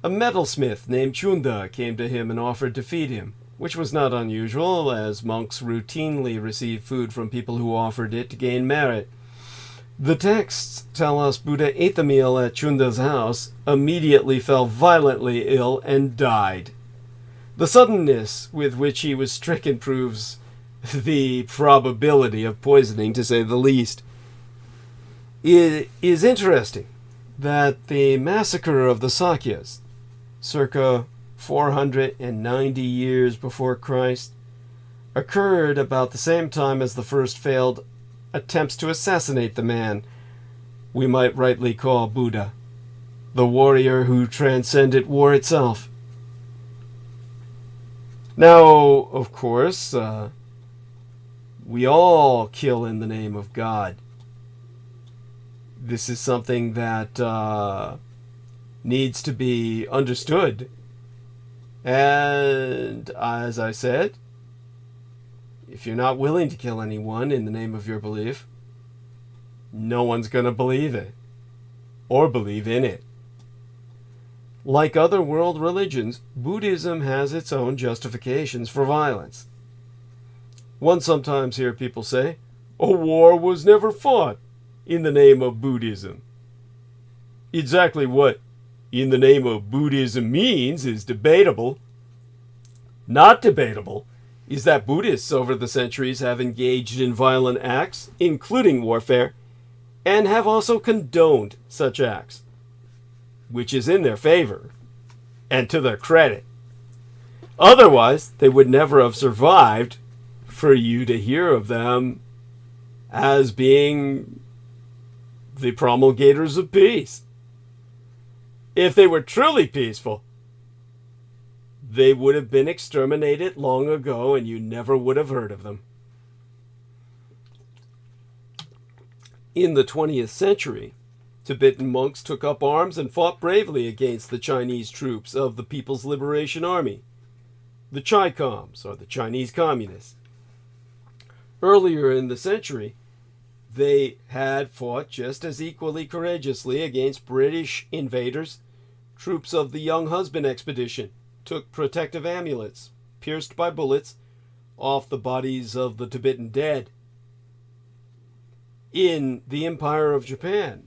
A metalsmith named Chunda came to him and offered to feed him, which was not unusual, as monks routinely received food from people who offered it to gain merit. The texts tell us Buddha ate the meal at Chunda's house, immediately fell violently ill, and died. The suddenness with which he was stricken proves the probability of poisoning, to say the least. It is interesting that the massacre of the Sakyas, circa 490 years before Christ, occurred about the same time as the first failed attempts to assassinate the man we might rightly call Buddha, the warrior who transcended war itself. Now, of course, we all kill in the name of God. This is something that needs to be understood. And as I said, if you're not willing to kill anyone in the name of your belief, no one's going to believe it or believe in it. Like other world religions, Buddhism has its own justifications for violence. One sometimes hear people say, a war was never fought in the name of Buddhism. Exactly what in the name of Buddhism means is debatable. Not debatable is that Buddhists over the centuries have engaged in violent acts, including warfare, and have also condoned such acts, which is in their favor and to their credit. Otherwise, they would never have survived for you to hear of them as being the promulgators of peace. If they were truly peaceful, they would have been exterminated long ago and you never would have heard of them. In the 20th century, Tibetan monks took up arms and fought bravely against the Chinese troops of the People's Liberation Army, the Chi-Coms, or the Chinese Communists. Earlier in the century, They had fought just as equally courageously against British invaders. Troops of the Young Husband expedition took protective amulets, pierced by bullets, off the bodies of the Tibetan dead. In the Empire of Japan,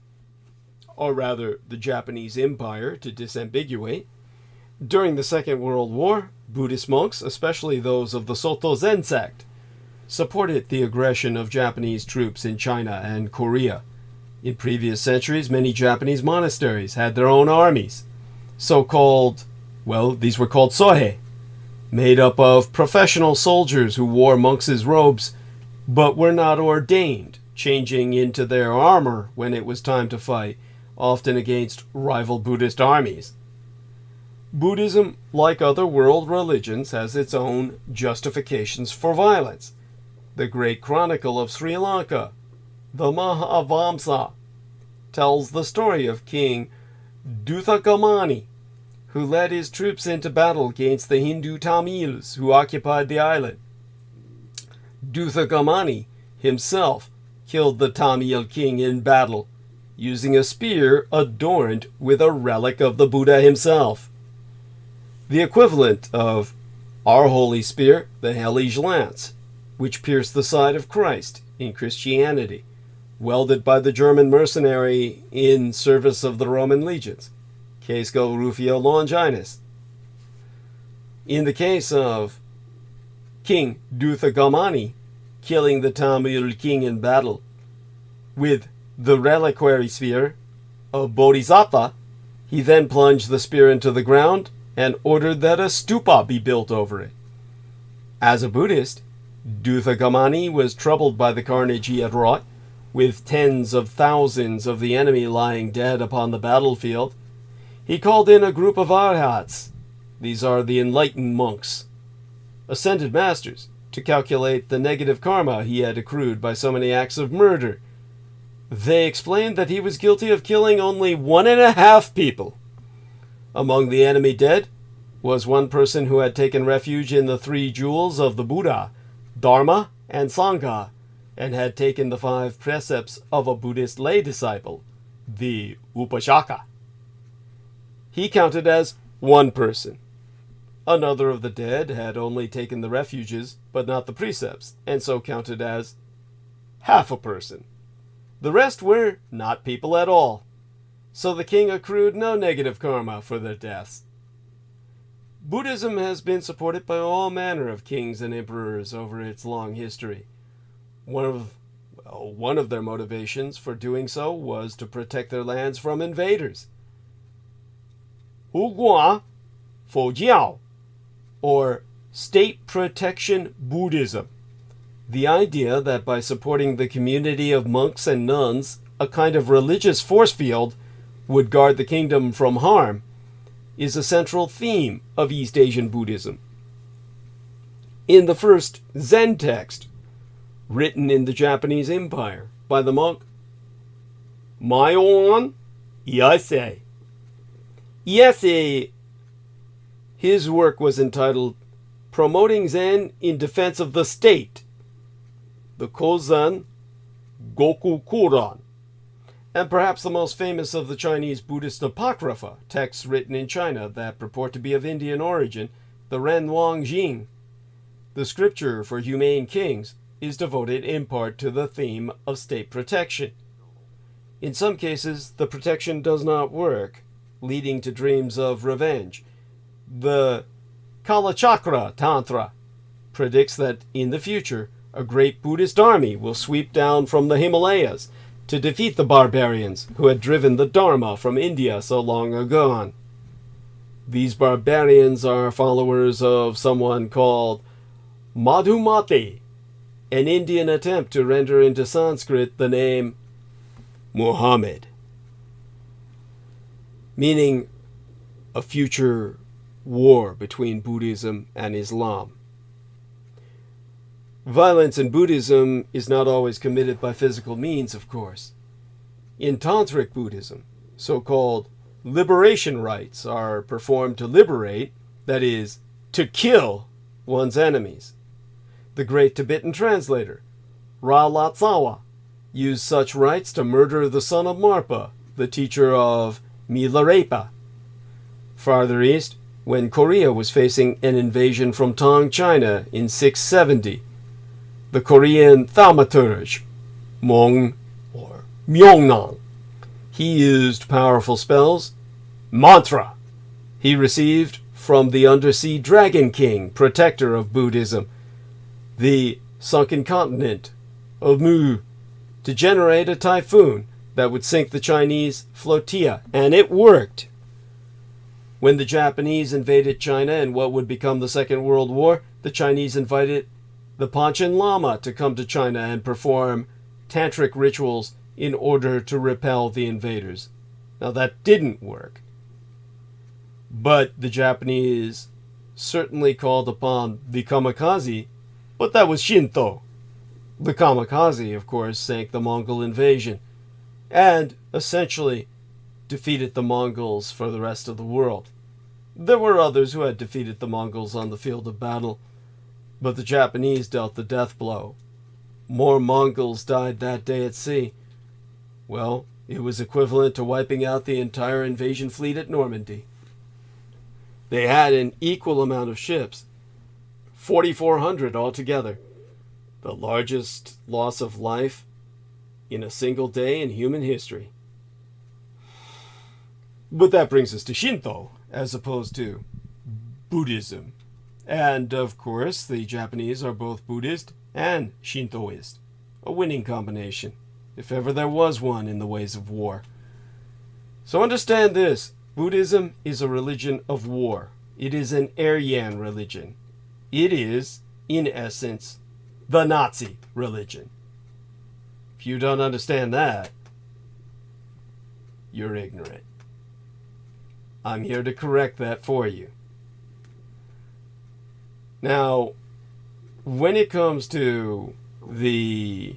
or rather the Japanese Empire to disambiguate, during the Second World War, Buddhist monks, especially those of the Soto Zen sect, supported the aggression of Japanese troops in China and Korea. In previous centuries, many Japanese monasteries had their own armies, so-called, well, these were called sohei, made up of professional soldiers who wore monks' robes, but were not ordained, changing into their armor when it was time to fight, often against rival Buddhist armies. Buddhism, like other world religions, has its own justifications for violence. The Great Chronicle of Sri Lanka, the Mahavamsa, tells the story of King Duthagamani, who led his troops into battle against the Hindu Tamils who occupied the island. Duthagamani himself killed the Tamil king in battle, using a spear adorned with a relic of the Buddha himself. The equivalent of our holy spear, the Hellige Lance, which pierced the side of Christ in Christianity, welded by the German mercenary in service of the Roman legions, Casco Rufio Longinus. In the case of King Duthagamani killing the Tamil king in battle with the reliquary spear of Bodhisattva, he then plunged the spear into the ground and ordered that a stupa be built over it. As a Buddhist, Duthagamani was troubled by the carnage he had wrought, with tens of thousands of the enemy lying dead upon the battlefield. He called in a group of arhats, these are the enlightened monks, ascended masters, to calculate the negative karma he had accrued by so many acts of murder. They explained that he was guilty of killing only 1.5 people. Among the enemy dead was one person who had taken refuge in the 3 jewels of the Buddha, Dharma and Sangha, and had taken the 5 precepts of a Buddhist lay disciple, the Upashaka. He counted as 1 person. Another of the dead had only taken the refuges, but not the precepts, and so counted as half a person. The rest were not people at all, so the king accrued no negative karma for their deaths. Buddhism has been supported by all manner of kings and emperors over its long history. One of their motivations for doing so was to protect their lands from invaders. Huguan Fojiao, or State Protection Buddhism. The idea that by supporting the community of monks and nuns, a kind of religious force field would guard the kingdom from harm, is a central theme of East Asian Buddhism. In the first Zen text, written in the Japanese Empire by the monk µânRYīN-BUÂIBè Ieyasu, his work was entitled Promoting Zen in Defense of the State, the Kozan Gokukuran, and perhaps the most famous of the Chinese Buddhist Apocrypha, texts written in China that purport to be of Indian origin, the Renwang-Jing. The scripture for humane kings is devoted in part to the theme of state protection. In some cases, the protection does not work, leading to dreams of revenge. The Kalachakra Tantra predicts that in the future, a great Buddhist army will sweep down from the Himalayas to defeat the barbarians who had driven the Dharma from India so long ago. These barbarians are followers of someone called Madhumati, an Indian attempt to render into Sanskrit the name Muhammad, meaning a future war between Buddhism and Islam. Violence in Buddhism is not always committed by physical means, of course. In Tantric Buddhism, so-called liberation rites are performed to liberate, that is, to kill one's enemies. The great Tibetan translator, Ra Lotsawa, used such rites to murder the son of Marpa, the teacher of მინRY:I:PA. Farther east, when Korea was facing an invasion from Tang China in 670, the Korean thaumaturge, Mong or Myeongnang, he used powerful spells, mantra, he received from the undersea dragon king, protector of Buddhism, the sunken continent of Mu, to generate a typhoon that would sink the Chinese flotilla, and it worked. When the Japanese invaded China in what would become the Second World War, the Chinese invited the Panchen Lama to come to China and perform tantric rituals in order to repel the invaders. Now that didn't work. But the Japanese certainly called upon the kamikaze, but that was Shinto. The kamikaze, of course, sank the Mongol invasion and essentially defeated the Mongols for the rest of the world. There were others who had defeated the Mongols on the field of battle, but the Japanese dealt the death blow. More Mongols died that day at sea. Well, it was equivalent to wiping out the entire invasion fleet at Normandy. They had an equal amount of ships, 4,400 altogether, the largest loss of life in a single day in human history. But that brings us to Shinto, as opposed to Buddhism. And, of course, the Japanese are both Buddhist and Shintoist. A winning combination, if ever there was one in the ways of war. So understand this. Buddhism is a religion of war. It is an Aryan religion. It is, in essence, the Nazi religion. If you don't understand that, you're ignorant. I'm here to correct that for you. Now, when it comes to the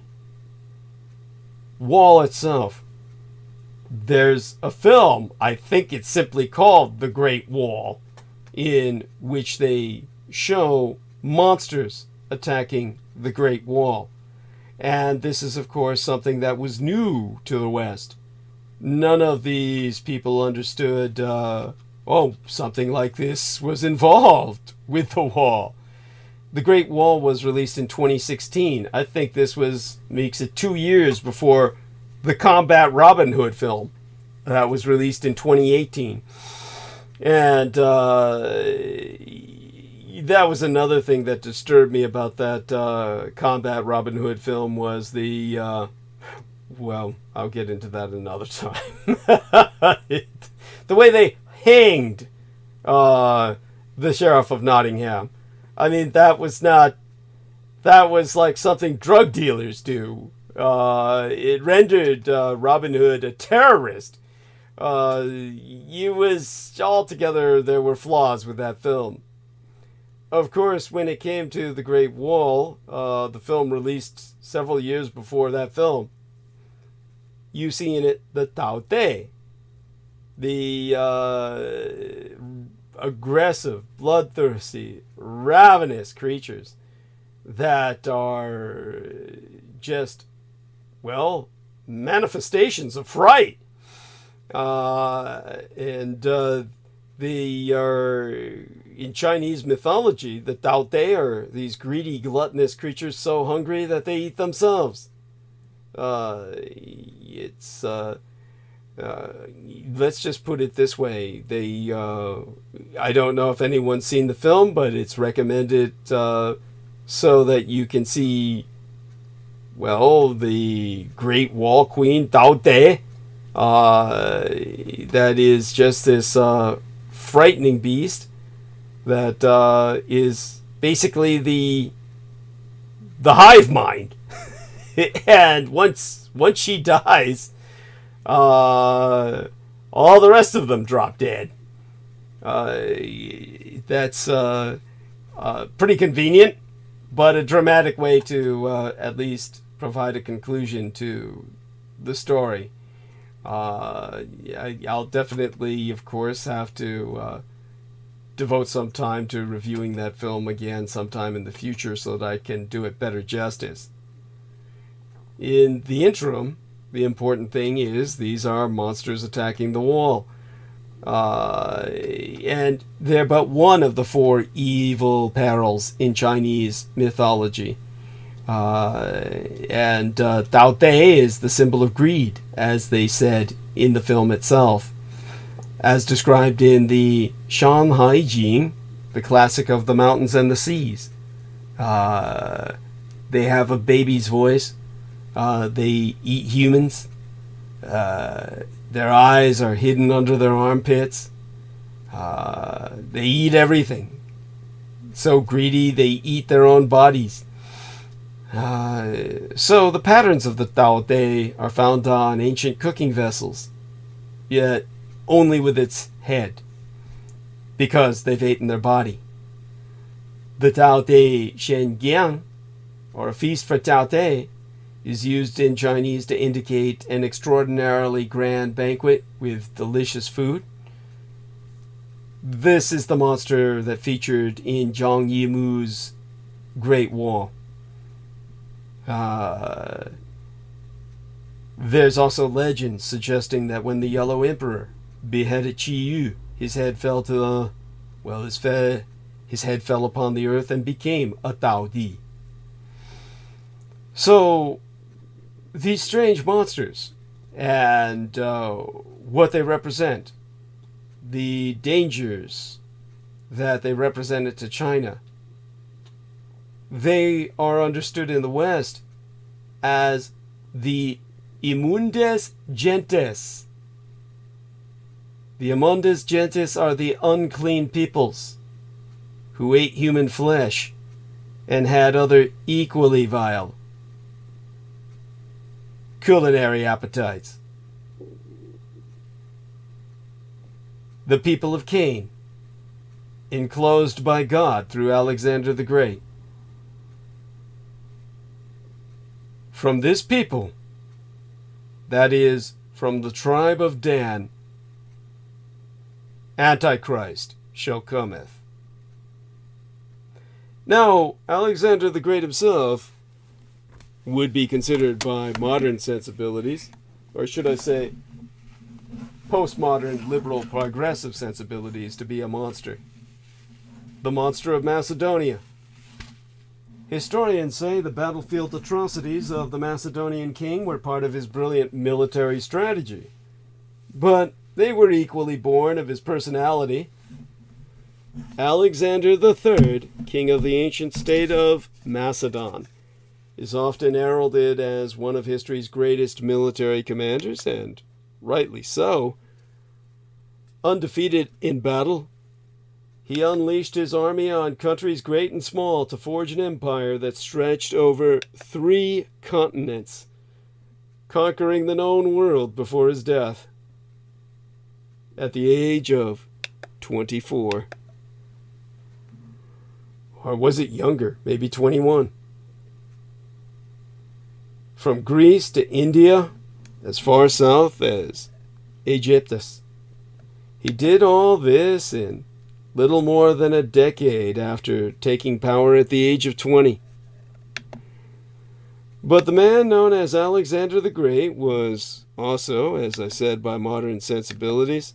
wall itself, there's a film, I think it's simply called The Great Wall, in which they show monsters attacking the Great Wall. And this is, of course, something that was new to the West. None of these people understood, something like this was involved with the wall. The Great Wall was released in 2016. I think this makes it 2 years before the µÁLÉXANDER Hood film that was released in 2018. And that was another thing that disturbed me about that µÁLÉXANDER Hood film was the... I'll get into that another time. The way they hanged the Sheriff of Nottingham. I mean, that was like something drug dealers do. It rendered Robin Hood a terrorist. Altogether, there were flaws with that film. Of course, when it came to The Great Wall, the film released several years before that film, you see in it the Tao Te, the aggressive, bloodthirsty, ravenous creatures that are just, manifestations of fright. They are, in Chinese mythology, the Tao Te are these greedy, gluttonous creatures so hungry that they eat themselves. Let's just put it this way. I don't know if anyone's seen the film, but it's recommended so that you can see, the Great Wall Queen, Tao Te. That is just this frightening beast that is basically the hive mind. And once she dies, all the rest of them drop dead. That's pretty convenient, but a dramatic way to at least provide a conclusion to the story. I'll definitely, of course, have to devote some time to reviewing that film again sometime in the future so that I can do it better justice. In the interim, the important thing is these are monsters attacking the wall. And they're but one of the 4 evil perils in Chinese mythology. And Tao Te is the symbol of greed, as they said in the film itself. As described in the ÀLÉXANDROS, the classic of the mountains and the seas. They have a baby's voice. They eat humans. Their eyes are hidden under their armpits. They eat everything. So greedy, they eat their own bodies. So the patterns of the Tao Te are found on ancient cooking vessels, yet only with its head, because they've eaten their body. The Tao Te Shen Giang, or a feast for Tao Te, is used in Chinese to indicate an extraordinarily grand banquet with delicious food. This is the monster that featured in Zhang Yimou's Great Wall. There's also legends suggesting that when the Yellow Emperor beheaded Qi Yu, his head fell to his head fell upon the earth and became a Tao Di. So these strange monsters and what they represent, the dangers that they represented to China, they are understood in the West as the immundes gentes. The immundes gentes are the unclean peoples who ate human flesh and had other equally vile culinary appetites. The people of Cain, enclosed by God through Alexander the Great. From this people, that is, from the tribe of Dan, Antichrist shall cometh. Now, Alexander the Great himself would be considered by modern sensibilities, or should I say, postmodern liberal progressive sensibilities, to be a monster. The monster of Macedonia. Historians say the battlefield atrocities of the Macedonian king were part of his brilliant military strategy, but they were equally born of his personality. Alexander III, king of the ancient state of Macedon, is often heralded as one of history's greatest military commanders, and rightly so. Undefeated in battle, he unleashed his army on countries great and small to forge an empire that stretched over 3 continents, conquering the known world before his death at the age of 24. Or was it younger? Maybe 21. From Greece to India, as far south as Egyptus. He did all this in little more than a decade after taking power at the age of 20. But the man known as Alexander the Great was also, as I said by modern sensibilities,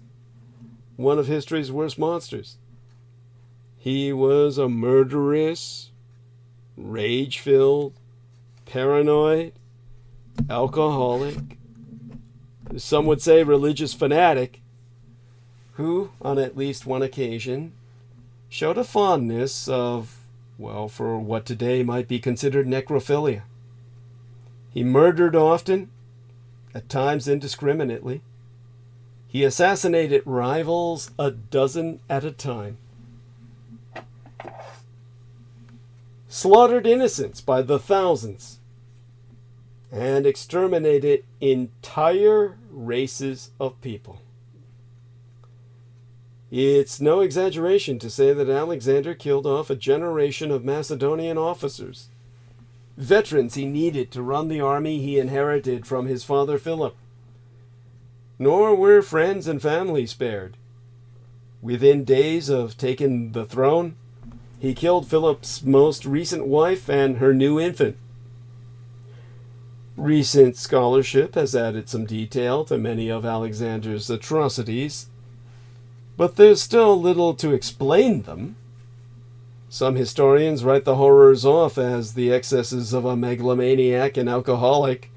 one of history's worst monsters. He was a murderous, rage-filled, paranoid, alcoholic, some would say religious fanatic, who, on at least one occasion, showed a fondness of, well, for what today might be considered necrophilia. He murdered often, at times indiscriminately. He assassinated rivals a dozen at a time. Slaughtered innocents by the thousands, and exterminated entire races of people. It's no exaggeration to say that Alexander killed off a generation of Macedonian officers, veterans he needed to run the army he inherited from his father Philip. Nor were friends and family spared. Within days of taking the throne, he killed Philip's most recent wife and her new infant. Recent scholarship has added some detail to many of Alexander's atrocities, but there's still little to explain them. Some historians write the horrors off as the excesses of a megalomaniac and alcoholic.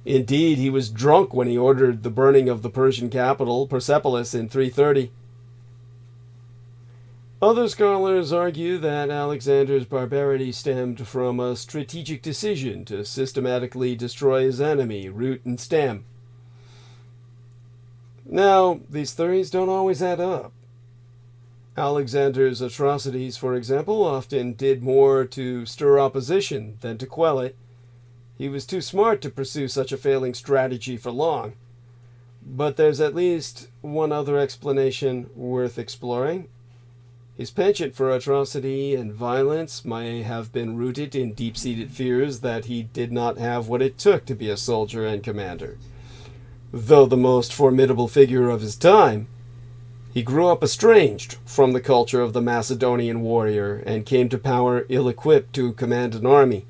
Indeed, he was drunk when he ordered the burning of the Persian capital, Persepolis, in 330. Other scholars argue that Alexander's barbarity stemmed from a strategic decision to systematically destroy his enemy, root and stem. Now, these theories don't always add up. Alexander's atrocities, for example, often did more to stir opposition than to quell it. He was too smart to pursue such a failing strategy for long. But there's at least one other explanation worth exploring. His penchant for atrocity and violence may have been rooted in deep-seated fears that he did not have what it took to be a soldier and commander. Though the most formidable figure of his time, he grew up estranged from the culture of the Macedonian warrior and came to power ill-equipped to command an army.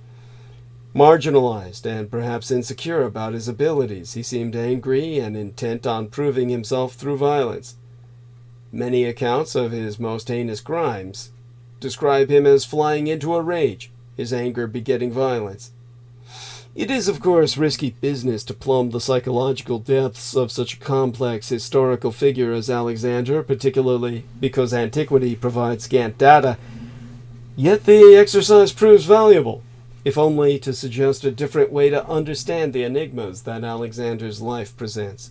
Marginalized and perhaps insecure about his abilities, he seemed angry and intent on proving himself through violence. Many accounts of his most heinous crimes describe him as flying into a rage, his anger begetting violence. It is, of course, risky business to plumb the psychological depths of such a complex historical figure as Alexander, particularly because antiquity provides scant data. Yet the exercise proves valuable, if only to suggest a different way to understand the enigmas that Alexander's life presents.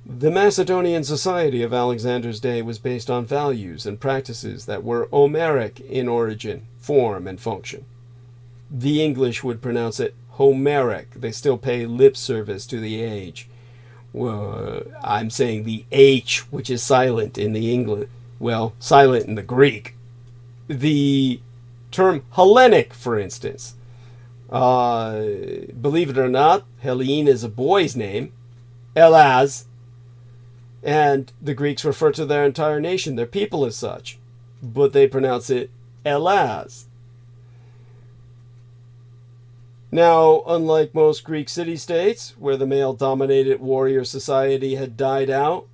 The Macedonian society of Alexander's day was based on values and practices that were Homeric in origin, form, and function. The English would pronounce it Homeric. They still pay lip service to the age. Well, I'm saying the H, which is silent in the English. Well, silent in the Greek. The term Hellenic, for instance. Believe it or not, Helene is a boy's name. Hellas. And the Greeks refer to their entire nation, their people, as such. But they pronounce it Hellas. Now, unlike most Greek city-states, where the male-dominated warrior society had died out,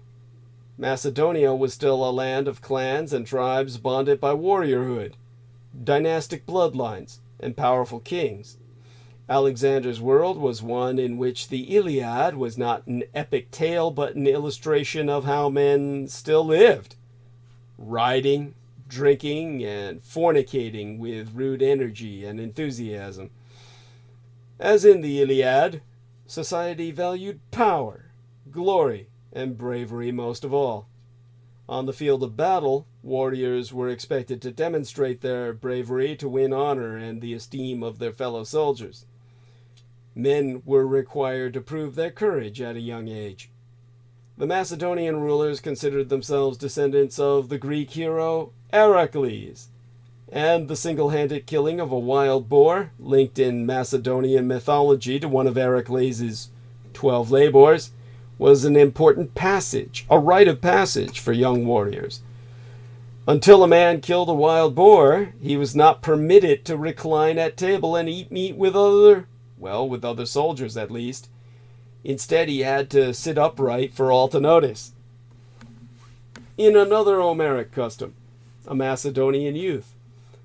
Macedonia was still a land of clans and tribes bonded by warriorhood, dynastic bloodlines, and powerful kings. Alexander's world was one in which the Iliad was not an epic tale, but an illustration of how men still lived, riding, drinking, and fornicating with rude energy and enthusiasm. As in the Iliad, society valued power, glory, and bravery most of all. On the field of battle, warriors were expected to demonstrate their bravery to win honor and the esteem of their fellow soldiers. Men were required to prove their courage at a young age. The Macedonian rulers considered themselves descendants of the Greek hero Heracles, and the single-handed killing of a wild boar, linked in Macedonian mythology to one of Heracles' 12 labors, was an important passage, a rite of passage for young warriors. Until a man killed a wild boar, he was not permitted to recline at table and eat meat with other soldiers at least. Instead, he had to sit upright for all to notice. In another Homeric custom, a Macedonian youth,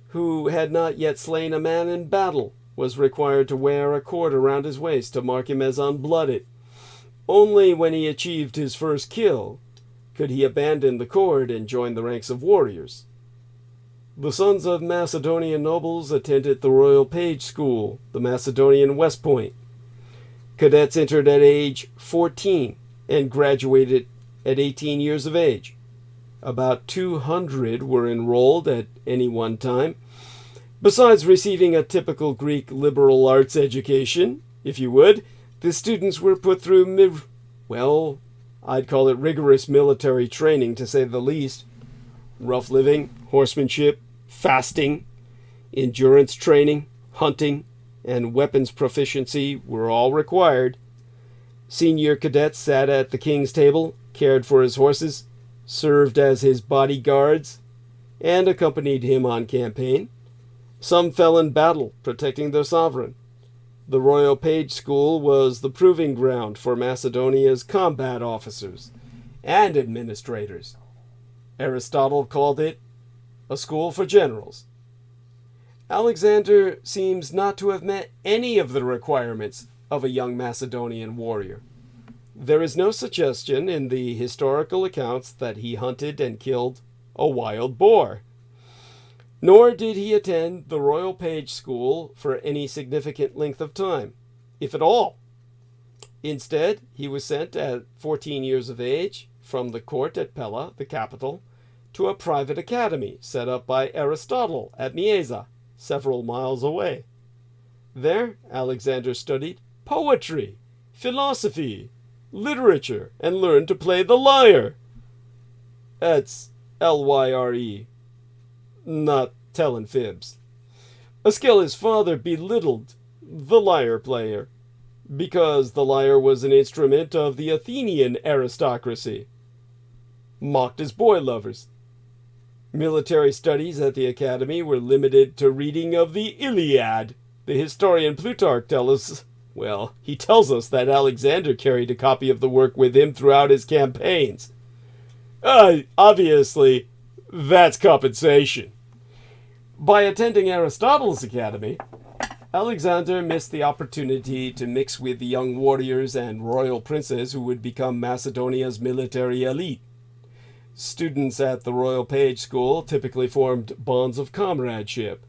who had not yet slain a man in battle, was required to wear a cord around his waist to mark him as unblooded. Only when he achieved his first kill could he abandon the cord and join the ranks of warriors. The sons of Macedonian nobles attended the Royal Page School, the Macedonian West Point. Cadets entered at age 14 and graduated at 18 years of age. About 200 were enrolled at any one time. Besides receiving a typical Greek liberal arts education, if you would, the students were put through, I'd call it rigorous military training, to say the least. Rough living, horsemanship, fasting, endurance training, hunting, and weapons proficiency were all required. Senior cadets sat at the king's table, cared for his horses, served as his bodyguards, and accompanied him on campaign. Some fell in battle, protecting their sovereign. The Royal Page School was the proving ground for Macedonia's combat officers and administrators. Aristotle called it a school for generals. Alexander seems not to have met any of the requirements of a young Macedonian warrior. There is no suggestion in the historical accounts that he hunted and killed a wild boar. Nor did he attend the Royal Page School for any significant length of time, if at all. Instead, he was sent at 14 years of age from the court at Pella, the capital, to a private academy set up by Aristotle at Mieza, several miles away. There, Alexander studied poetry, philosophy, literature, and learned to play the lyre. That's L-Y-R-E. Not telling fibs. A skill his father belittled, the lyre player, because the lyre was an instrument of the Athenian aristocracy. Mocked as boy lovers. Military studies at the academy were limited to reading of the Iliad. The historian Plutarch tells us that Alexander carried a copy of the work with him throughout his campaigns. Obviously, that's compensation. By attending Aristotle's academy, Alexander missed the opportunity to mix with the young warriors and royal princes who would become Macedonia's military elite. Students at the Royal Page School typically formed bonds of comradeship,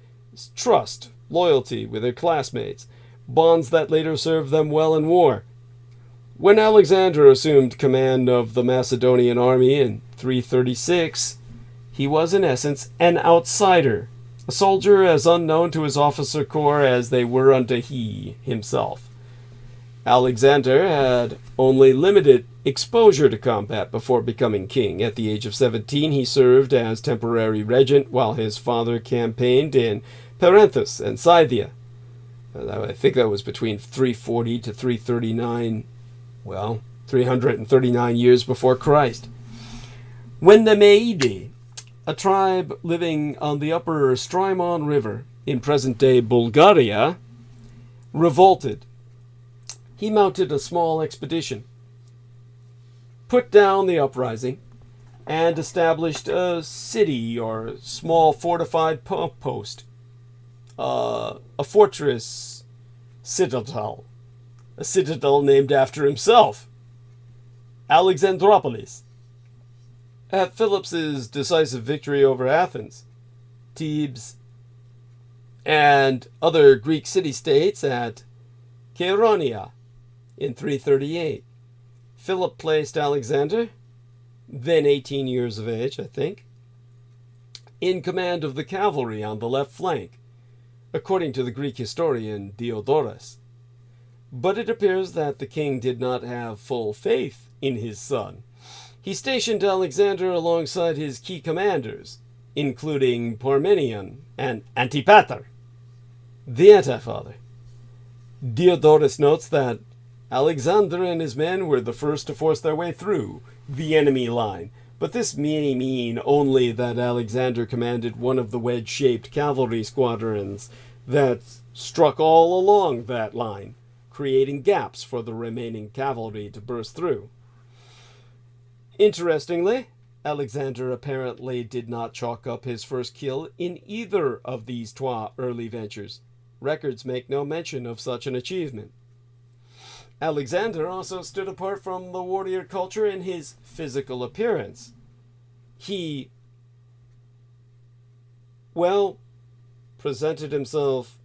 trust, loyalty with their classmates, bonds that later served them well in war. When Alexander assumed command of the Macedonian army in 336, he was in essence an outsider, a soldier as unknown to his officer corps as they were unto he himself. Alexander had only limited exposure to combat before becoming king. At the age of 17, he served as temporary regent while his father campaigned in Perinthus and Scythia. I think that was between 340 to 339, 339 years before Christ. When the ΜΕΓÁΛΟS, a tribe living on the upper Strymon River in present-day Bulgaria, revolted, he mounted a small expedition, put down the uprising, and established a city or small fortified post, a fortress citadel, a citadel named after himself, Alexandropolis. At Philip's decisive victory over Athens, Thebes, and other Greek city-states at Chaeronea in 338, Philip placed Alexander, then 18 years of age, I think, in command of the cavalry on the left flank, according to the Greek historian Diodorus. But it appears that the king did not have full faith in his son. He stationed Alexander alongside his key commanders, including Parmenion and Antipater, the anti-father. Diodorus notes that Alexander and his men were the first to force their way through the enemy line, but this may mean only that Alexander commanded one of the wedge-shaped cavalry squadrons that struck all along that line, creating gaps for the remaining cavalry to burst through. Interestingly, Alexander apparently did not chalk up his first kill in either of these trois early ventures. Records make no mention of such an achievement. Alexander also stood apart from the warrior culture in his physical appearance. He, presented himself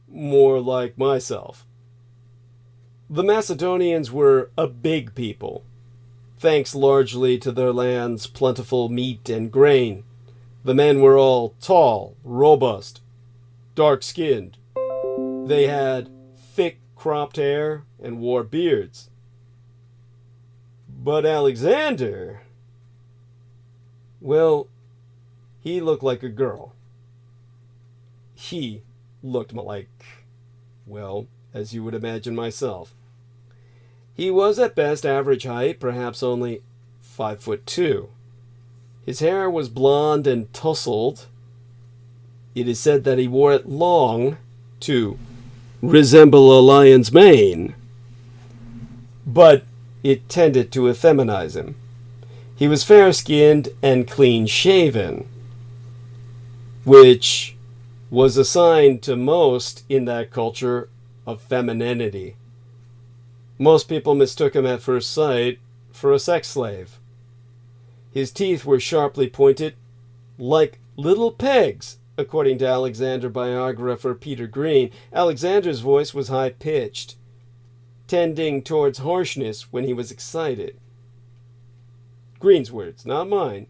more like myself. The Macedonians were a big people, thanks largely to their land's plentiful meat and grain. The men were all tall, robust, dark-skinned. They had thick, cropped hair and wore beards. But Alexander, he looked like a girl. He looked like, as you would imagine myself. He was at best average height, perhaps only 5'2". His hair was blonde and tousled. It is said that he wore it long, too. resemble a lion's mane, but it tended to effeminize him. He was fair-skinned and clean-shaven, which was a sign to most in that culture of femininity. Most people mistook him at first sight for a sex slave. His teeth were sharply pointed, like little pegs, according to Alexander biographer Peter Green. Alexander's voice was high-pitched, tending towards harshness when he was excited. Green's words, not mine.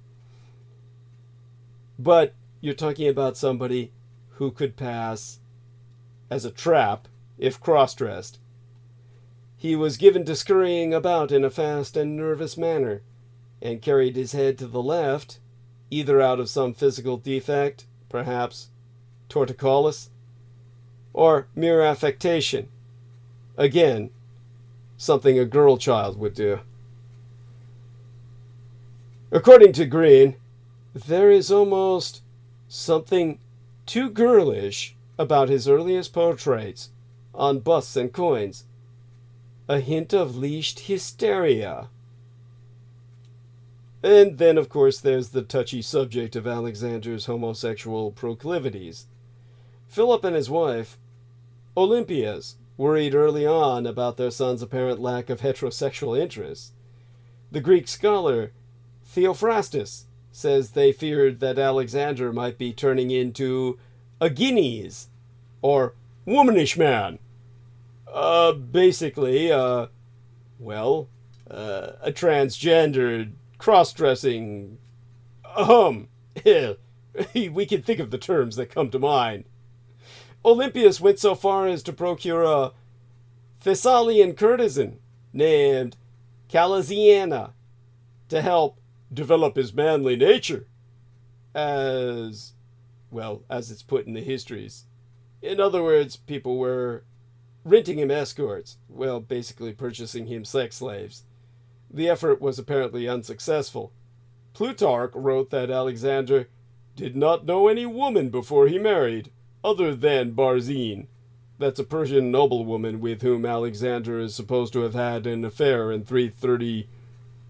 But you're talking about somebody who could pass as a trap if cross-dressed. He was given to scurrying about in a fast and nervous manner, and carried his head to the left, either out of some physical defect, perhaps torticollis, or mere affectation. Again, something a girl child would do. According to Green, there is almost something too girlish about his earliest portraits on busts and coins, a hint of leashed hysteria. And then, of course, there's the touchy subject of Alexander's homosexual proclivities. Philip and his wife, Olympias, worried early on about their son's apparent lack of heterosexual interests. The Greek scholar Theophrastus says they feared that Alexander might be turning into a Guineas, or womanish man. Basically, a transgendered, cross-dressing, we can think of the terms that come to mind. Olympias went so far as to procure a Thessalian courtesan named Calisiana to help develop his manly nature, as it's put in the histories. In other words, people were renting him escorts, basically purchasing him sex slaves. The effort was apparently unsuccessful. Plutarch wrote that Alexander did not know any woman before he married, other than ÄRYİN. That's a Persian noblewoman with whom Alexander is supposed to have had an affair in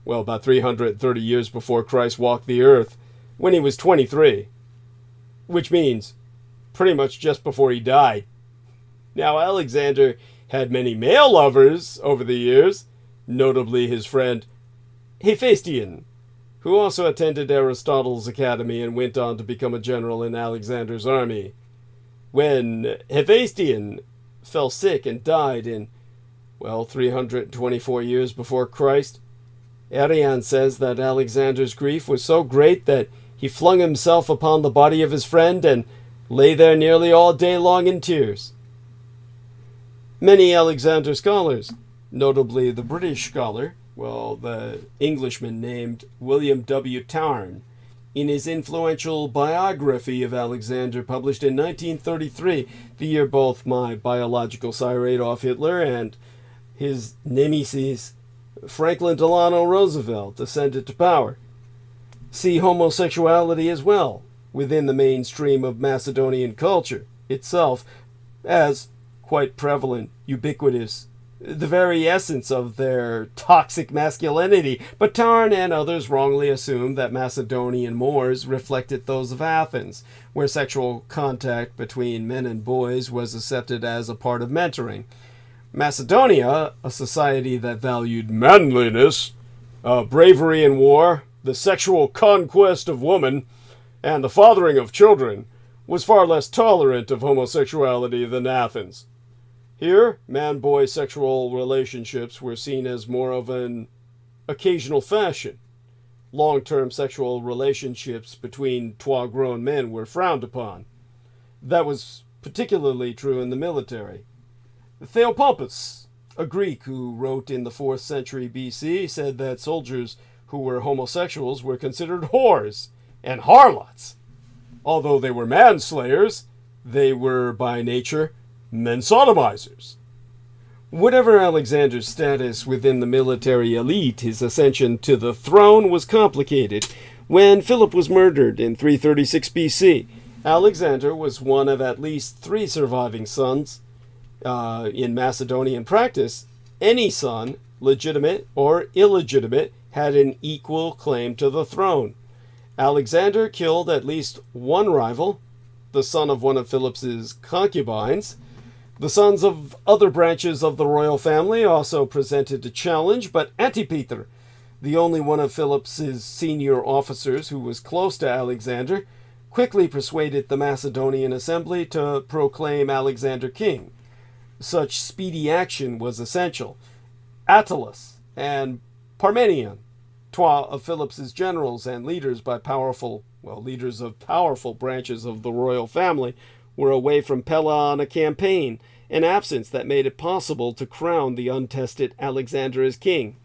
about 330 years before Christ walked the earth, when he was 23. Which means pretty much just before he died. Now, Alexander had many male lovers over the years, notably his friend Hephaestion, who also attended Aristotle's academy and went on to become a general in Alexander's army. When Hephaestion fell sick and died in, 324 years before Christ, Arrian says that Alexander's grief was so great that he flung himself upon the body of his friend and lay there nearly all day long in tears. Many Alexander scholars, notably the British scholar, the Englishman named William W. Tarn, in his influential biography of Alexander published in 1933, the year both my biological sire Adolf Hitler and his nemesis Franklin Delano Roosevelt ascended to power, see homosexuality as well within the mainstream of Macedonian culture itself as quite prevalent, ubiquitous, the very essence of their toxic masculinity. But Tarn and others wrongly assumed that Macedonian mores reflected those of Athens, where sexual contact between men and boys was accepted as a part of mentoring. Macedonia, a society that valued manliness, bravery in war, the sexual conquest of woman, and the fathering of children, was far less tolerant of homosexuality than Athens. Here, man-boy sexual relationships were seen as more of an occasional fashion. Long-term sexual relationships between grown men were frowned upon. That was particularly true in the military. Theopompus, a Greek who wrote in the 4th century BC, said that soldiers who were homosexuals were considered whores and harlots. Although they were manslayers, they were by nature men sodomizers. Whatever Alexander's status within the military elite, his ascension to the throne was complicated. When Philip was murdered in 336 BC, Alexander was one of at least 3 surviving sons, In Macedonian practice, any son, legitimate or illegitimate, had an equal claim to the throne. Alexander killed at least one rival, the son of one of Philip's concubines. The sons of other branches of the royal family also presented a challenge, but Antipater, the only one of Philip's senior officers who was close to Alexander, quickly persuaded the Macedonian assembly to proclaim Alexander king. Such speedy action was essential. Attalus and Parmenion, two of Philip's generals and leaders leaders of powerful branches of the royal family, were away from Pella on a campaign, an absence that made it possible to crown the untested Alexander as king.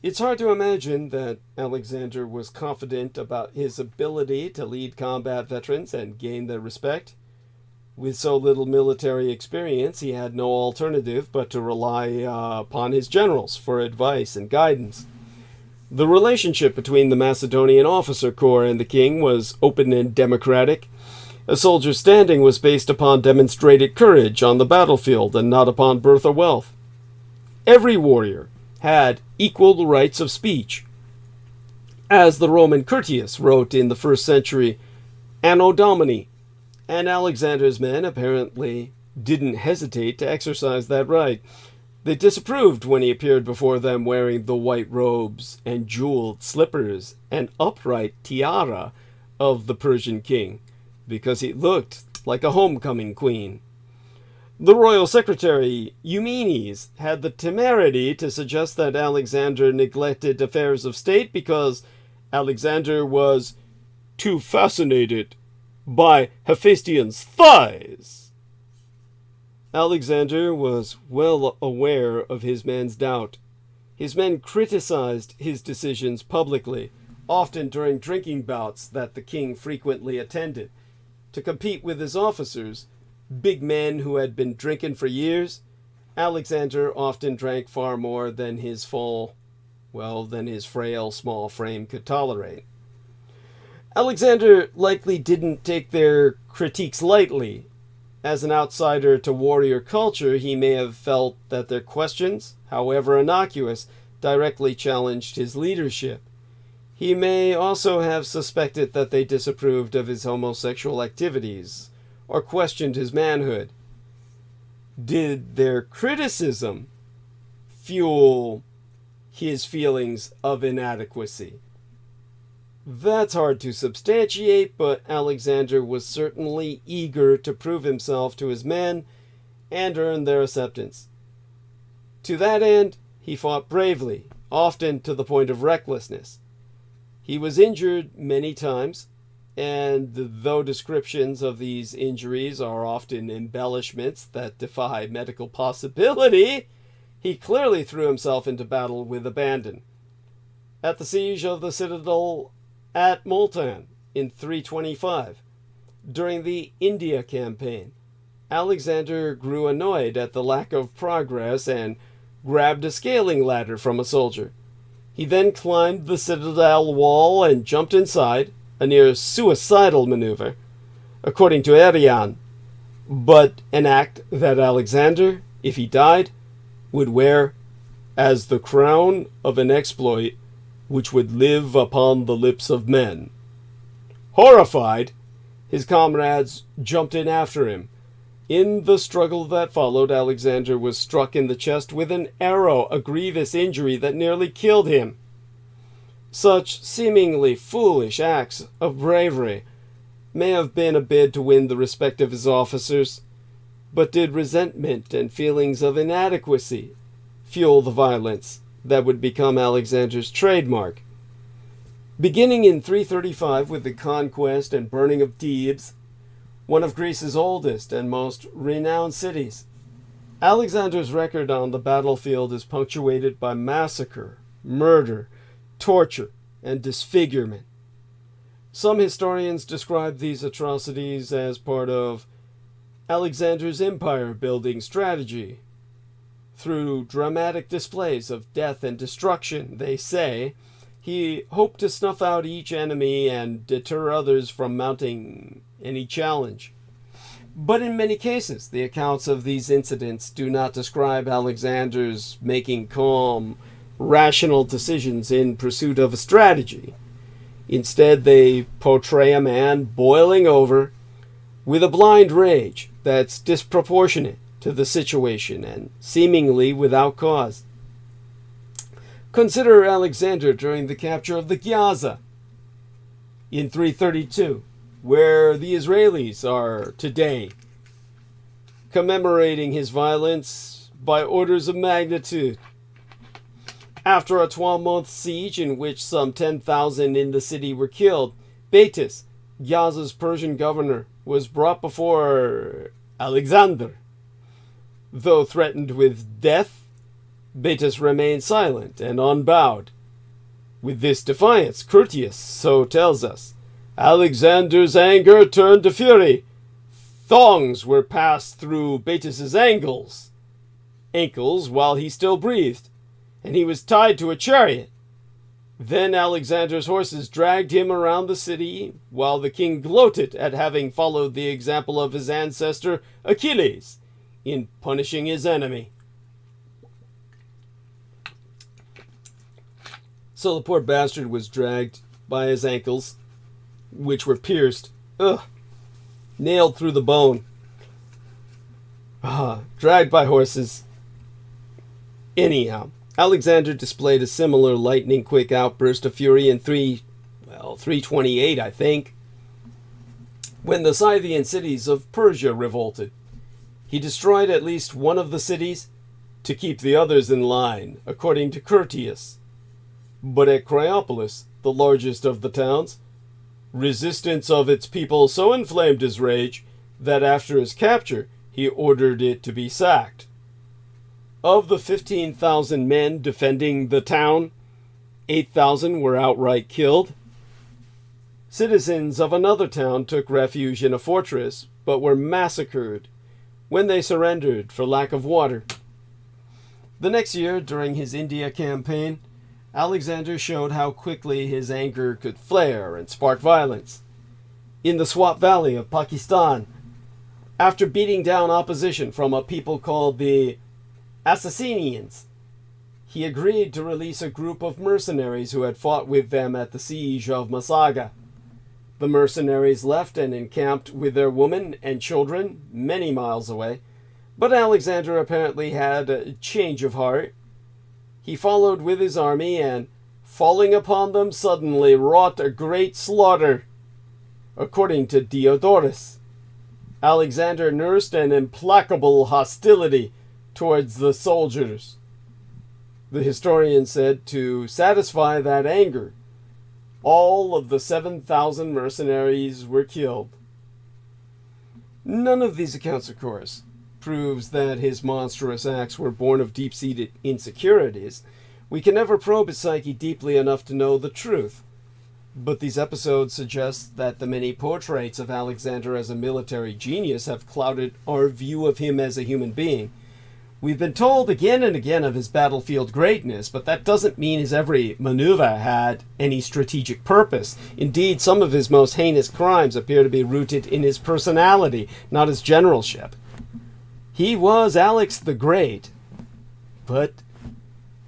It's hard to imagine that Alexander was confident about his ability to lead combat veterans and gain their respect. With so little military experience, he had no alternative but to rely upon his generals for advice and guidance. The relationship between the Macedonian officer corps and the king was open and democratic. A soldier's standing was based upon demonstrated courage on the battlefield and not upon birth or wealth. Every warrior had equal rights of speech. As the Roman Curtius wrote in the 1st century, Anno Domini, and Alexander's men apparently didn't hesitate to exercise that right. They disapproved when he appeared before them wearing the white robes and jeweled slippers and upright tiara of the Persian king, because he looked like a homecoming queen. The royal secretary, Eumenes, had the temerity to suggest that Alexander neglected affairs of state because Alexander was too fascinated by Hephaestion's thighs. Alexander was well aware of his men's doubt. His men criticized his decisions publicly, often during drinking bouts that the king frequently attended. To compete with his officers, big men who had been drinking for years, Alexander often drank far more than his frail small frame could tolerate. Alexander likely didn't take their critiques lightly. As an outsider to warrior culture, he may have felt that their questions, however innocuous, directly challenged his leadership. He may also have suspected that they disapproved of his homosexual activities or questioned his manhood. Did their criticism fuel his feelings of inadequacy? That's hard to substantiate, but Alexander was certainly eager to prove himself to his men and earn their acceptance. To that end, he fought bravely, often to the point of recklessness. He was injured many times, and though descriptions of these injuries are often embellishments that defy medical possibility, he clearly threw himself into battle with abandon. At the siege of the citadel at Multan in 325, during the India campaign, Alexander grew annoyed at the lack of progress and grabbed a scaling ladder from a soldier. He then climbed the citadel wall and jumped inside, a near suicidal maneuver, according to ÄRYÁN, but an act that Alexander, if he died, would wear as the crown of an exploit which would live upon the lips of men. Horrified, his comrades jumped in after him. In the struggle that followed, Alexander was struck in the chest with an arrow, a grievous injury that nearly killed him. Such seemingly foolish acts of bravery may have been a bid to win the respect of his officers, but did resentment and feelings of inadequacy fuel the violence that would become Alexander's trademark? Beginning in 335 with the conquest and burning of Thebes, one of Greece's oldest and most renowned cities, Alexander's record on the battlefield is punctuated by massacre, murder, torture, and disfigurement. Some historians describe these atrocities as part of Alexander's empire-building strategy. Through dramatic displays of death and destruction, they say, he hoped to snuff out each enemy and deter others from mounting any challenge. But in many cases, the accounts of these incidents do not describe Alexander's making calm, rational decisions in pursuit of a strategy. Instead, they portray a man boiling over with a blind rage that's disproportionate to the situation and seemingly without cause. Consider Alexander during the capture of the Gyaza in 332, where the Israelis are today, commemorating his violence by orders of magnitude. After a 12-month siege in which some 10,000 in the city were killed, Baitis, Gyaza's Persian governor, was brought before Alexander. Though threatened with death, Baitis remained silent and unbowed. With this defiance, Curtius so tells us, Alexander's anger turned to fury. Thongs were passed through Baitis's ankles while he still breathed, and he was tied to a chariot. Then Alexander's horses dragged him around the city, while the king gloated at having followed the example of his ancestor Achilles in punishing his enemy. So the poor bastard was dragged by his ankles, which were pierced, nailed through the bone, dragged by horses. Anyhow, Alexander displayed a similar lightning-quick outburst of fury in 328, I think, when the Scythian cities of Persia revolted. He destroyed at least one of the cities to keep the others in line, according to Curtius. But at Cryopolis, the largest of the towns, resistance of its people so inflamed his rage that after his capture he ordered it to be sacked. Of the 15,000 men defending the town, 8,000 were outright killed. Citizens of another town took refuge in a fortress, but were massacred when they surrendered for lack of water. The next year, during his India campaign, Alexander showed how quickly his anger could flare and spark violence. In the Swat Valley of Pakistan, after beating down opposition from a people called the Assassinians, he agreed to release a group of mercenaries who had fought with them at the siege of Masaga. The mercenaries left and encamped with their women and children many miles away, but Alexander apparently had a change of heart. He followed with his army and, falling upon them suddenly, wrought a great slaughter. According to Diodorus, Alexander nursed an implacable hostility towards the soldiers. The historian said to satisfy that anger, all of the 7,000 mercenaries were killed. None of these accounts, of course, proves that his monstrous acts were born of deep-seated insecurities. We can never probe his psyche deeply enough to know the truth. But these episodes suggest that the many portraits of Alexander as a military genius have clouded our view of him as a human being. We've been told again and again of his battlefield greatness, but that doesn't mean his every maneuver had any strategic purpose. Indeed, some of his most heinous crimes appear to be rooted in his personality, not his generalship. He was Alex the Great, but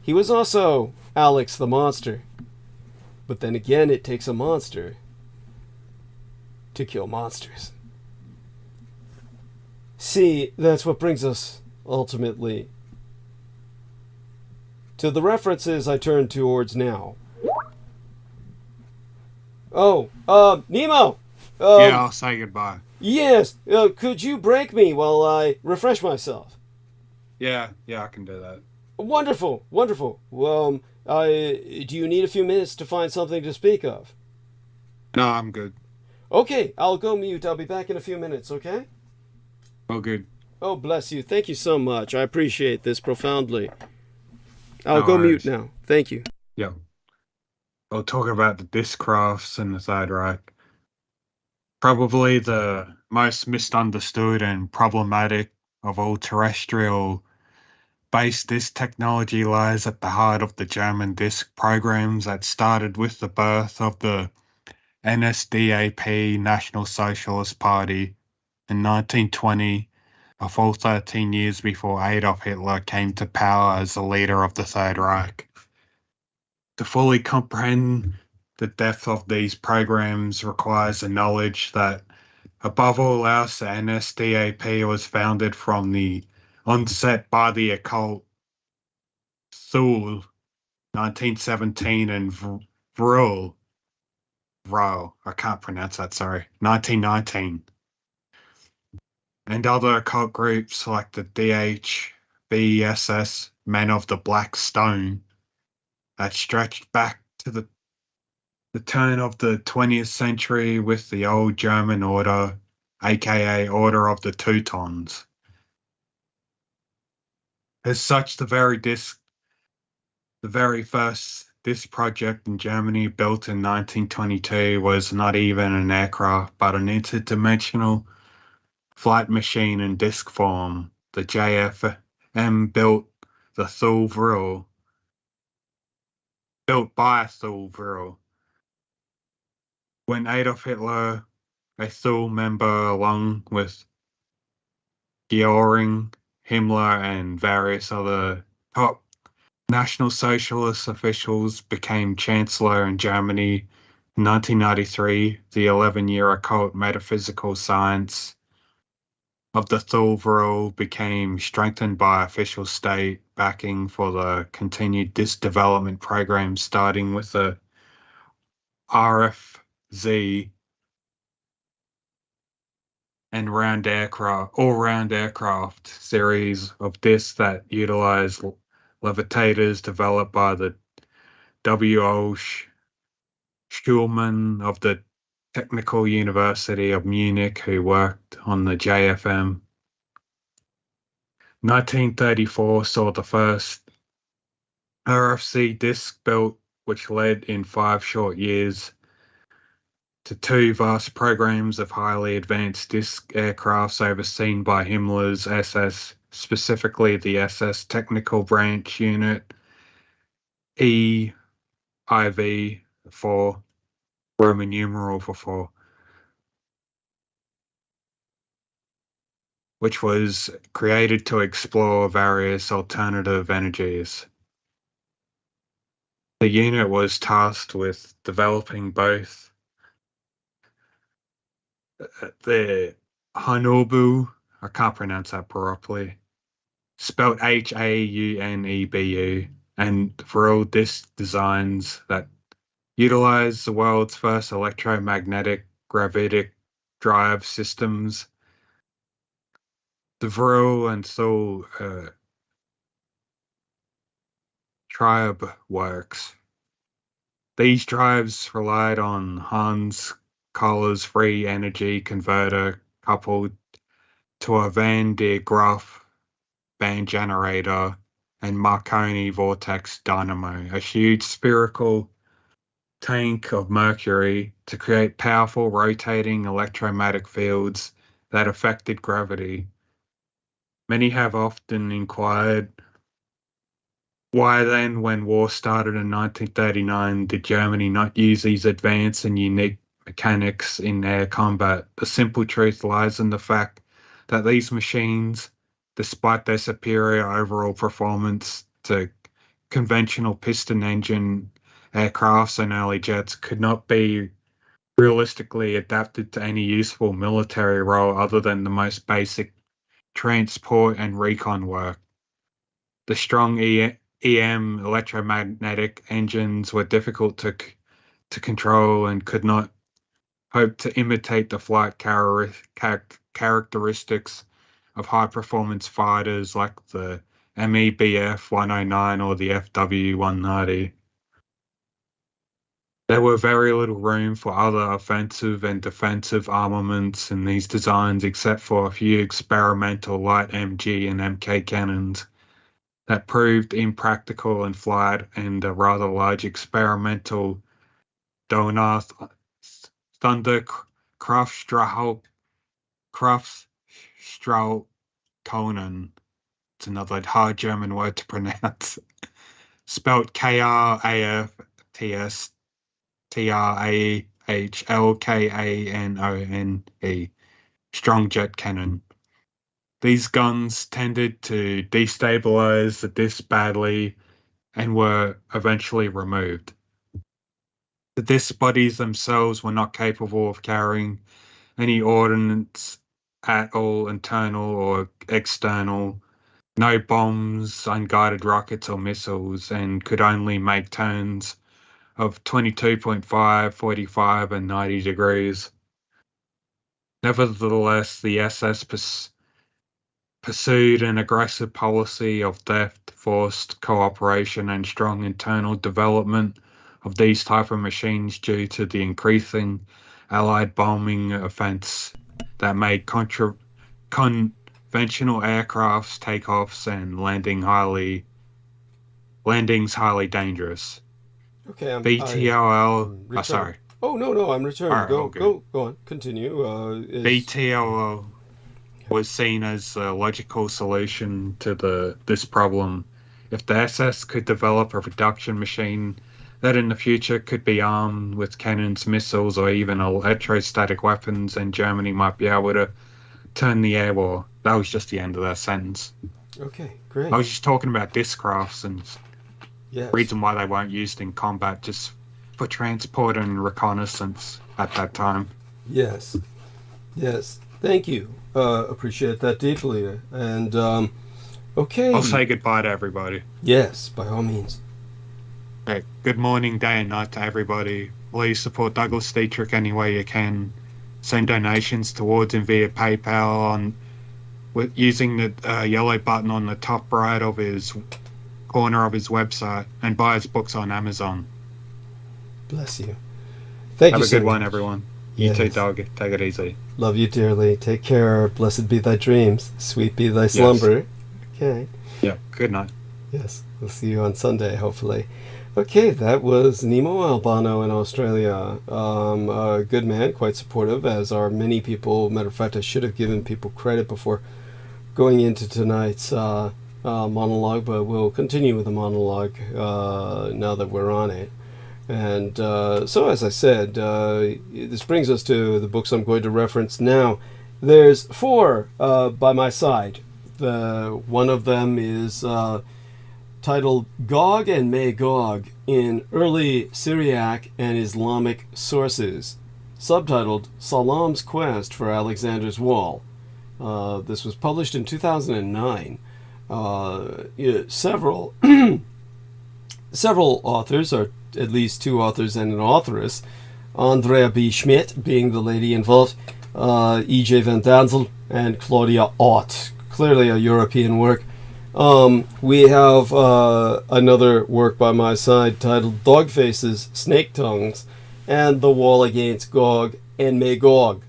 he was also Alex the Monster. But then again, it takes a monster to kill monsters. See, that's what brings us, ultimately, to the references I turn towards now. Nemo! Yeah, I'll say goodbye. Yes, could you break me while I refresh myself? Yeah, I can do that. Wonderful. Do you need a few minutes to find something to speak of? No, I'm good. Okay, I'll go mute. I'll be back in a few minutes, okay? Oh, good. Oh, bless you. Thank you so much. I appreciate this profoundly. I'll No go worries. mute now. Thank you. Yeah. I'll talk about the Discrafts and the Third Reich. Probably the most misunderstood and problematic of all terrestrial-based disk technology lies at the heart of the German disk programs that started with the birth of the NSDAP National Socialist Party in 1920, a full 13 years before Adolf Hitler came to power as the leader of the Third Reich. To fully comprehend the depth of these programs requires the knowledge that, above all else, the NSDAP was founded from the onset by the occult Thule, 1917, and Vril, I can't pronounce that, sorry, 1919. And other occult groups like the DHBSS, Men of the Black Stone, that stretched back to the turn of the 20th century with the old German order, aka Order of the Teutons. As such, the very first disc project in Germany, built in 1922, was not even an aircraft, but an interdimensional flight machine in disc form. The JFM built the Thule Vril, built by Thule Vril. When Adolf Hitler, a Thule member, along with Göring, Himmler, and various other top National Socialist officials, became Chancellor in Germany in 1993, the 11-year occult metaphysical science of the Thule Vril became strengthened by official state backing for the continued disc development program, starting with the RFZ and all-round aircraft series of discs that utilize levitators developed by the W.O. Schulman of the Technical University of Munich, who worked on the JFM. 1934 saw the first RFC disc built, which led in 5 short years to 2 vast programs of highly advanced disc aircrafts overseen by Himmler's SS, specifically the SS Technical Branch Unit, EIV 4, Roman numeral for 4, which was created to explore various alternative energies. The unit was tasked with developing both the Haunebu, I can't pronounce that properly, spelled HAUNEBU, and Vril disc designs that utilize the world's first electromagnetic gravitic drive systems. The Vril and Thule tribe works. These drives relied on Hans Kohler's free energy converter coupled to a Van der Graaf band generator and Marconi vortex dynamo, a huge spherical tank of mercury to create powerful rotating electromagnetic fields that affected gravity. Many have often inquired, why then, when war started in 1939, did Germany not use these advanced and unique mechanics in air combat? The simple truth lies in the fact that these machines, despite their superior overall performance to conventional piston engine aircrafts and early jets, could not be realistically adapted to any useful military role other than the most basic transport and recon work. The strong EM electromagnetic engines were difficult to control and could not hope to imitate the flight characteristics of high-performance fighters like the MEBF 109 or the FW 190. There were very little room for other offensive and defensive armaments in these designs except for a few experimental light MG and MK cannons that proved impractical in flight, and a rather large experimental Donner Thunder Kraftstrahlkanonen. It's another hard German word to pronounce. Spelt KRAFTS TRAHLKANONE. strong jet cannon. These guns tended to destabilize the disc badly and were eventually removed. The disc bodies themselves were not capable of carrying any ordnance at all, internal or external, no bombs, unguided rockets or missiles, and could only make turns of 22.5, 45, and 90 degrees. Nevertheless, the SS pursued an aggressive policy of theft, forced cooperation, and strong internal development of these type of machines due to the increasing Allied bombing offense that made conventional aircrafts, takeoffs, and landings highly dangerous. Okay, BTLL. Sorry. Oh no, I'm returning. Right, go on. Continue. BTLL was seen as a logical solution to this problem. If the SS could develop a production machine that in the future could be armed with cannons, missiles, or even electrostatic weapons, and Germany might be able to turn the air war. That was just the end of that sentence. Okay, great. I was just talking about disc crafts and yes. reason why they weren't used in combat, just for transport and reconnaissance at that time. Yes. Thank you. Appreciate that deeply. And okay. I'll say goodbye to everybody. Yes, by all means. Okay. Good morning, day and night to everybody. Please support Douglas Dietrich any way you can. Send donations towards him via PayPal using the yellow button on the top right of his corner of his website, and buy his books on Amazon. Bless you. Thank you. Have a good one, everyone. You too, Doug. Take it easy. Love you dearly. Take care. Blessed be thy dreams. Sweet be thy slumber. Yes. Okay. Yeah. Good night. Yes. We'll see you on Sunday, hopefully. Okay, that was Nemo Albano in Australia. A good man, quite supportive, as are many people. Matter of fact, I should have given people credit before going into tonight's monologue, but we'll continue with the monologue now that we're on it. And so, as I said, this brings us to the books I'm going to reference now. There's 4 by my side. One of them is titled Gog and Magog in Early Syriac and Islamic Sources, subtitled Salam's Quest for Alexander's Wall. This was published in 2009. Several authors, or at least 2 authors and an authoress, Andrea B. Schmidt being the lady involved, E.J. Van Danzel, and Claudia Ott. Clearly a European work. We have another work by my side titled Dog Faces, Snake Tongues, and The Wall Against Gog and Magog.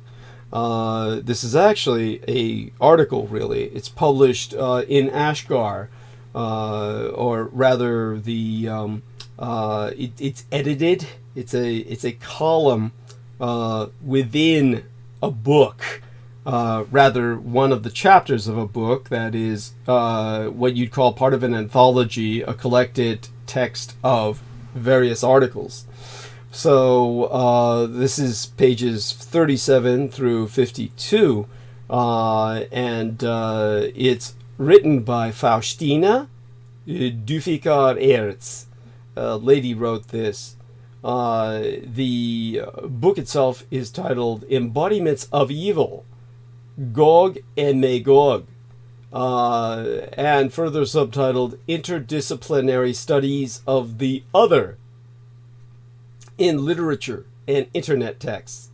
This is actually a article, really. It's published in Ashgar, or rather it's edited. It's a column within a book. Rather one of the chapters of a book that is what you'd call part of an anthology, a collected text of various articles. So this is pages 37 through 52, and it's written by Faustina Dufikar-Ertz. A lady wrote this. The book itself is titled Embodiments of Evil, Gog and Magog, and further subtitled Interdisciplinary Studies of the Other in Literature and Internet Texts,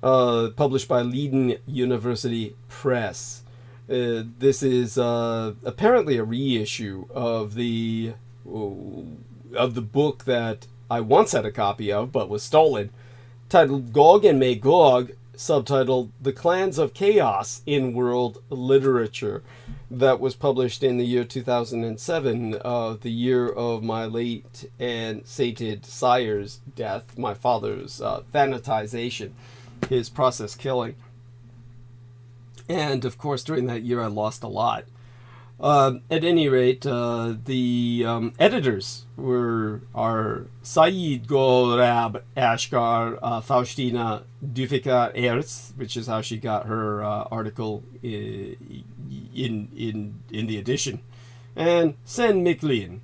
published by Leiden University Press. This is apparently a reissue of the book that I once had a copy of but was stolen, titled Gog and Magog, subtitled The Clans of Chaos in World Literature, that was published in the year 2007, the year of my late and sated sire's death, my father's thanatization, his process killing. And of course, during that year, I lost a lot. At any rate, the editors are Said Gorab-Ashkar Faustina Dufika Erz, which is how she got her article in the edition, and Sen Miklin.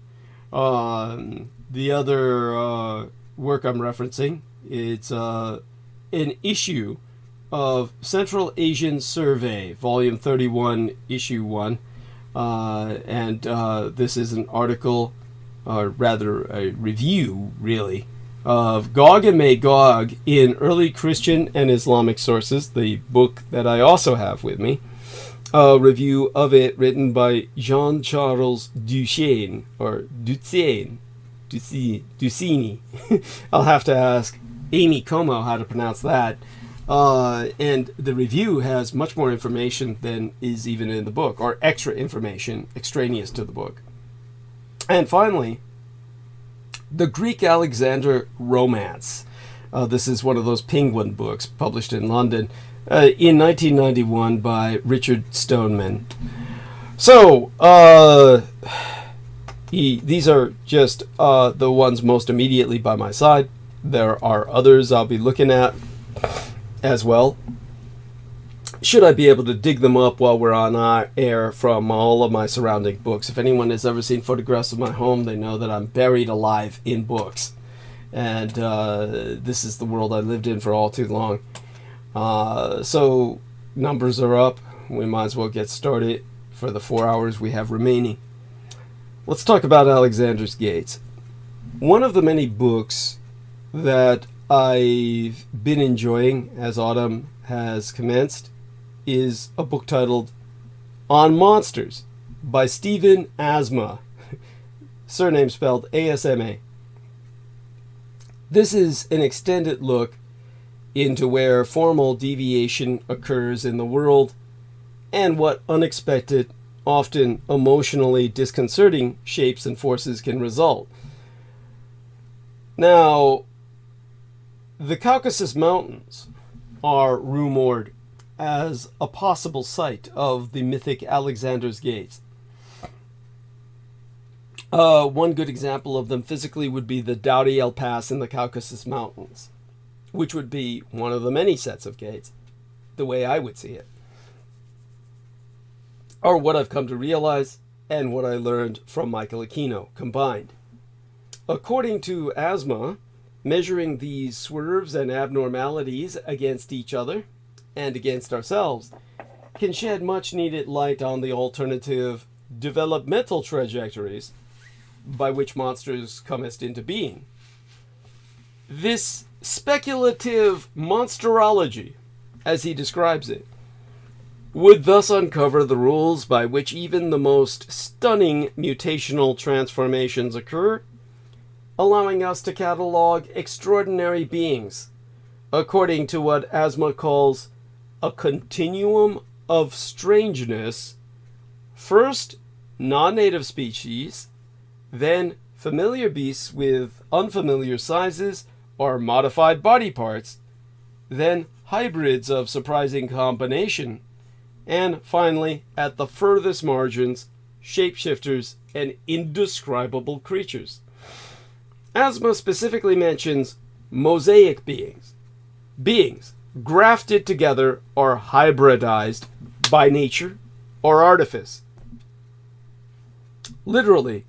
The other work I'm referencing, it's an issue of Central Asian Survey, Volume 31, Issue 1. And this is an article, or rather a review, really, of Gog and Magog in Early Christian and Islamic Sources, the book that I also have with me. A review of it written by Jean-Charles Duchesne, or Duchesne, Ducini. I'll have to ask Amy Como how to pronounce that. And the review has much more information than is even in the book, or extra information extraneous to the book. And finally, the Greek Alexander Romance. This is one of those Penguin books published in London in 1991 by Richard Stoneman. So, these are just the ones most immediately by my side. There are others I'll be looking at as well, should I be able to dig them up while we're on our air from all of my surrounding books. If anyone has ever seen photographs of my home, they know that I'm buried alive in books. And this is the world I lived in for all too long. So numbers are up. We might as well get started for the 4 hours we have remaining. Let's talk about Alexander's Gates. One of the many books that I've been enjoying as autumn has commenced is a book titled On Monsters by Stephen Asma, surname spelled A-S-M-A. This is an extended look into where formal deviation occurs in the world and what unexpected, often emotionally disconcerting shapes and forces can result. Now, the Caucasus Mountains are rumored as a possible site of the mythic Alexander's Gates. One good example of them physically would be the Dauriel Pass in the Caucasus Mountains, which would be one of the many sets of gates, the way I would see it. Or what I've come to realize and what I learned from Michael Aquino combined. According to Asma, measuring these swerves and abnormalities against each other and against ourselves can shed much needed light on the alternative developmental trajectories by which monsters comest into being. This speculative monsterology, as he describes it, would thus uncover the rules by which even the most stunning mutational transformations occur, allowing us to catalog extraordinary beings according to what Asma calls a continuum of strangeness, first non-native species, then familiar beasts with unfamiliar sizes or modified body parts, then hybrids of surprising combination, and finally, at the furthest margins, shapeshifters and indescribable creatures. Asma specifically mentions mosaic beings grafted together or hybridized by nature or artifice. Literally,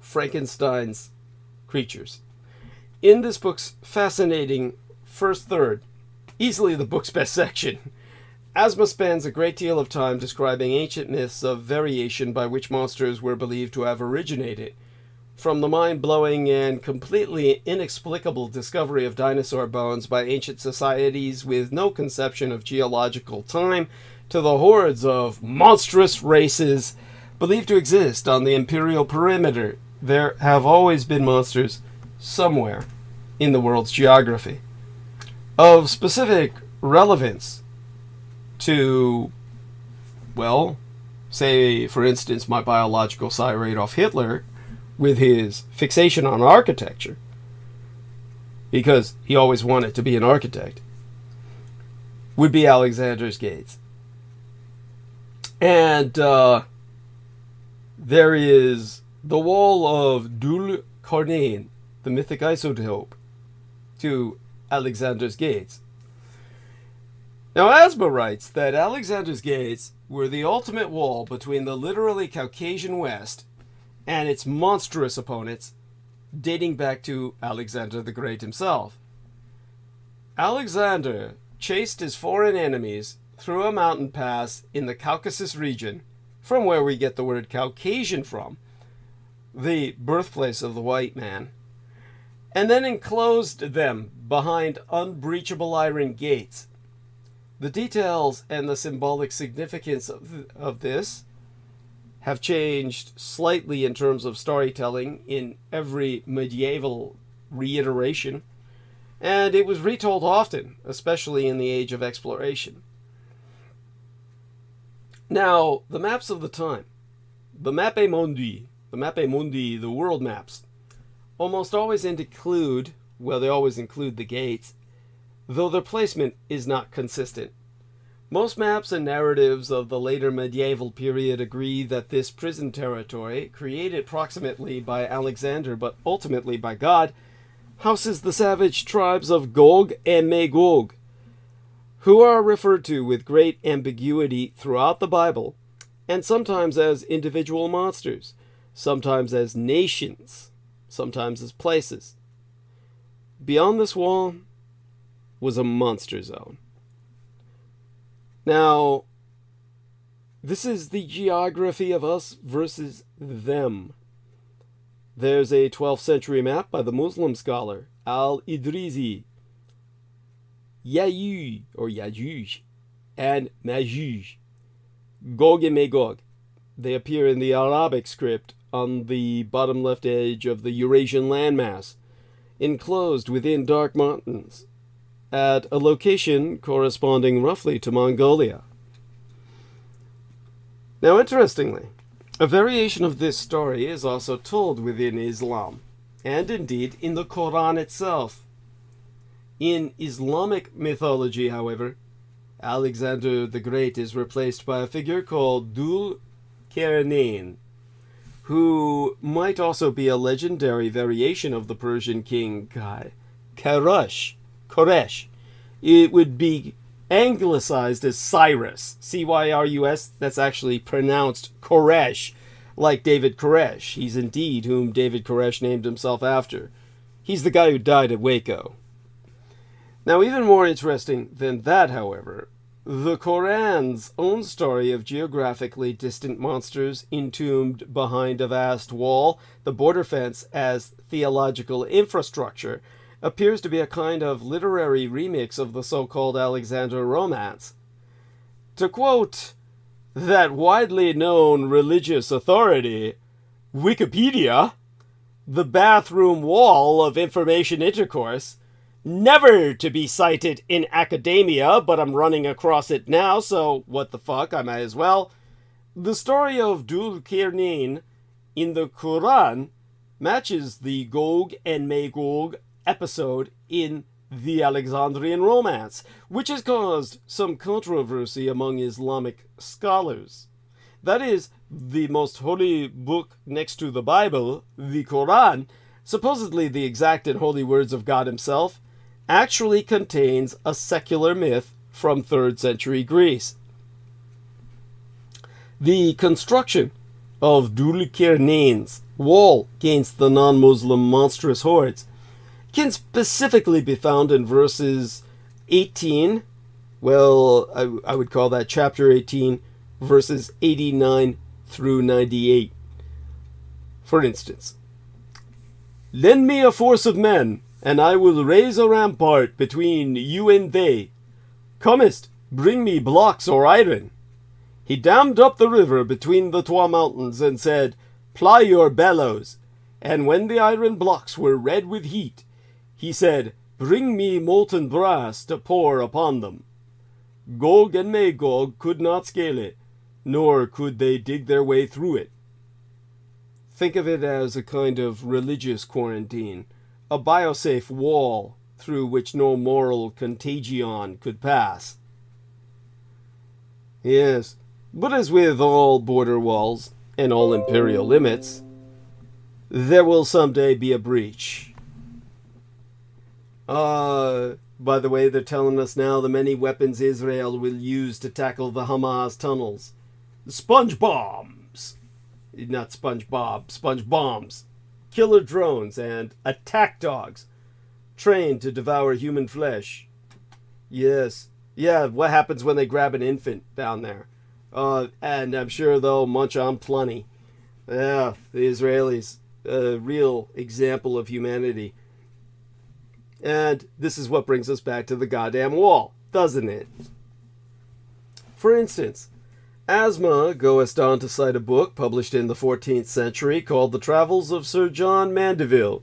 Frankenstein's creatures. In this book's fascinating first third, easily the book's best section, Asma spends a great deal of time describing ancient myths of variation by which monsters were believed to have originated, from the mind-blowing and completely inexplicable discovery of dinosaur bones by ancient societies with no conception of geological time, to the hordes of monstrous races believed to exist on the imperial perimeter. There have always been monsters somewhere in the world's geography. Of specific relevance to, well, say, for instance, my biological sire Adolf Hitler, with his fixation on architecture, because he always wanted to be an architect, would be Alexander's Gates. And there is the wall of Dúl-Carnain, the mythic isotope to Alexander's gates. Now, Asma writes that Alexander's gates were the ultimate wall between the literally Caucasian West and its monstrous opponents, dating back to Alexander the Great himself. Alexander chased his foreign enemies through a mountain pass in the Caucasus region, from where we get the word Caucasian from, the birthplace of the white man, and then enclosed them behind unbreachable iron gates. The details and the symbolic significance of this have changed slightly in terms of storytelling in every medieval reiteration, and it was retold often, especially in the age of exploration. Now, the maps of the time, the Mappae Mundi, the world maps, almost always include, well, they always include the gates, though their placement is not consistent. Most maps and narratives of the later medieval period agree that this prison territory, created proximately by Alexander but ultimately by God, houses the savage tribes of Gog and Magog, who are referred to with great ambiguity throughout the Bible, and sometimes as individual monsters, sometimes as nations, sometimes as places. Beyond this wall was a monster zone. Now, this is the geography of us versus them. There's a 12th century map by the Muslim scholar Al-Idrizi, Yajuj, and Majuj, Gog and Magog. They appear in the Arabic script on the bottom left edge of the Eurasian landmass, enclosed within dark mountains, at a location corresponding roughly to Mongolia. Now, interestingly, a variation of this story is also told within Islam, and indeed in the Quran itself. In Islamic mythology, however, Alexander the Great is replaced by a figure called Dul-Qarnayn, who might also be a legendary variation of the Persian king Koresh. It would be anglicized as Cyrus, Cyrus. That's actually pronounced Koresh, like David Koresh. He's indeed whom David Koresh named himself after. He's the guy who died at Waco. Now, even more interesting than that, however, the Quran's own story of geographically distant monsters entombed behind a vast wall, the border fence as theological infrastructure, appears to be a kind of literary remix of the so-called Alexander romance. To quote that widely known religious authority, Wikipedia, the bathroom wall of information intercourse, never to be cited in academia, but I'm running across it now, so what the fuck, I might as well. The story of Dul-Qarnayn in the Quran matches the Gog and Magog episode in the Alexandrian romance, which has caused some controversy among Islamic scholars. That is, the most holy book next to the Bible, the Quran, supposedly the exact and holy words of God himself, actually contains a secular myth from 3rd century Greece. The construction of Dul-Qarnayn's wall against the non-Muslim monstrous hordes can specifically be found in verses 18, well, I would call that chapter 18, verses 89 through 98. For instance, "Lend me a force of men, and I will raise a rampart between you and they. Comest, bring me blocks or iron. He dammed up the river between the twa mountains and said, Ply your bellows. And when the iron blocks were red with heat, he said, Bring me molten brass to pour upon them. Gog and Magog could not scale it, nor could they dig their way through it." Think of it as a kind of religious quarantine, a biosafe wall through which no moral contagion could pass. Yes, but as with all border walls, and all imperial limits, there will someday be a breach. By the way, they're telling us now the many weapons Israel will use to tackle the Hamas tunnels. Sponge bombs. Not SpongeBob, sponge bombs. Killer drones and attack dogs trained to devour human flesh. Yes. Yeah, what happens when they grab an infant down there? And I'm sure they'll munch on plenty. Yeah, the Israelis. A real example of humanity. And this is what brings us back to the goddamn wall, doesn't it? For instance, Asma goeth on to cite a book published in the 14th century called The Travels of Sir John Mandeville.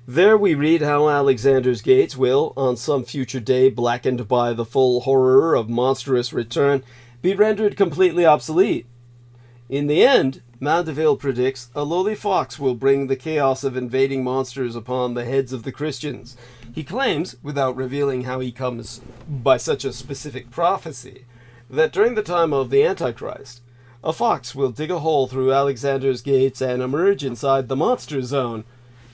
There we read how Alexander's gates will, on some future day blackened by the full horror of monstrous return, be rendered completely obsolete. In the end, Mandeville predicts a lowly fox will bring the chaos of invading monsters upon the heads of the Christians. He claims, without revealing how he comes by such a specific prophecy, that during the time of the Antichrist, a fox will dig a hole through Alexander's gates and emerge inside the monster zone.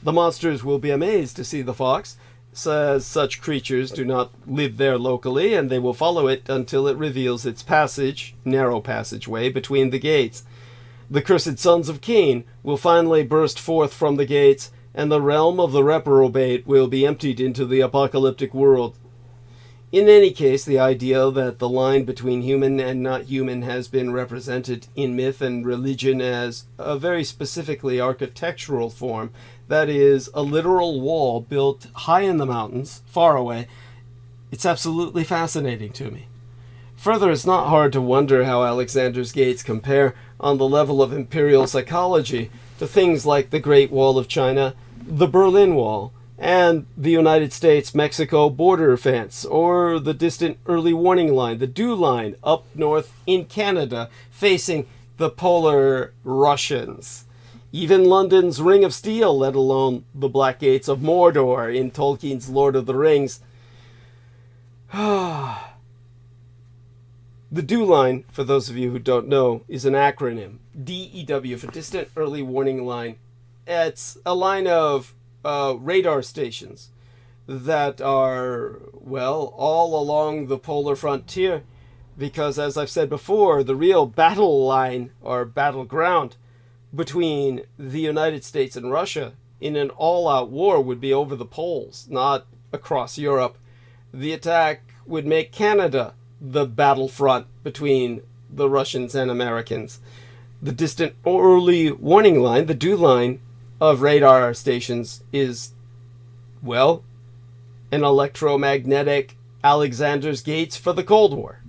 The monsters will be amazed to see the fox, says such creatures do not live there locally, and they will follow it until it reveals its narrow passageway between the gates. The cursed sons of Cain will finally burst forth from the gates, and the realm of the reprobate will be emptied into the apocalyptic world. In any case, the idea that the line between human and not human has been represented in myth and religion as a very specifically architectural form, that is, a literal wall built high in the mountains, far away, it's absolutely fascinating to me. Further, it's not hard to wonder how Alexander's gates compare on the level of imperial psychology to things like the Great Wall of China, the Berlin Wall, and the United States-Mexico border fence, or the distant early warning line, the Dew Line, up north in Canada, facing the polar Russians. Even London's Ring of Steel, let alone the Black Gates of Mordor in Tolkien's Lord of the Rings. The Dew Line, for those of you who don't know, is an acronym. DEW for Distant Early Warning Line. It's a line of radar stations that are, well, all along the polar frontier, because, as I've said before, the real battle line or battleground between the United States and Russia in an all-out war would be over the poles, not across Europe. The attack would make Canada the battlefront between the Russians and Americans. The distant early warning line, the Dew Line of radar stations, is, well, an electromagnetic Alexander's gates for the Cold War.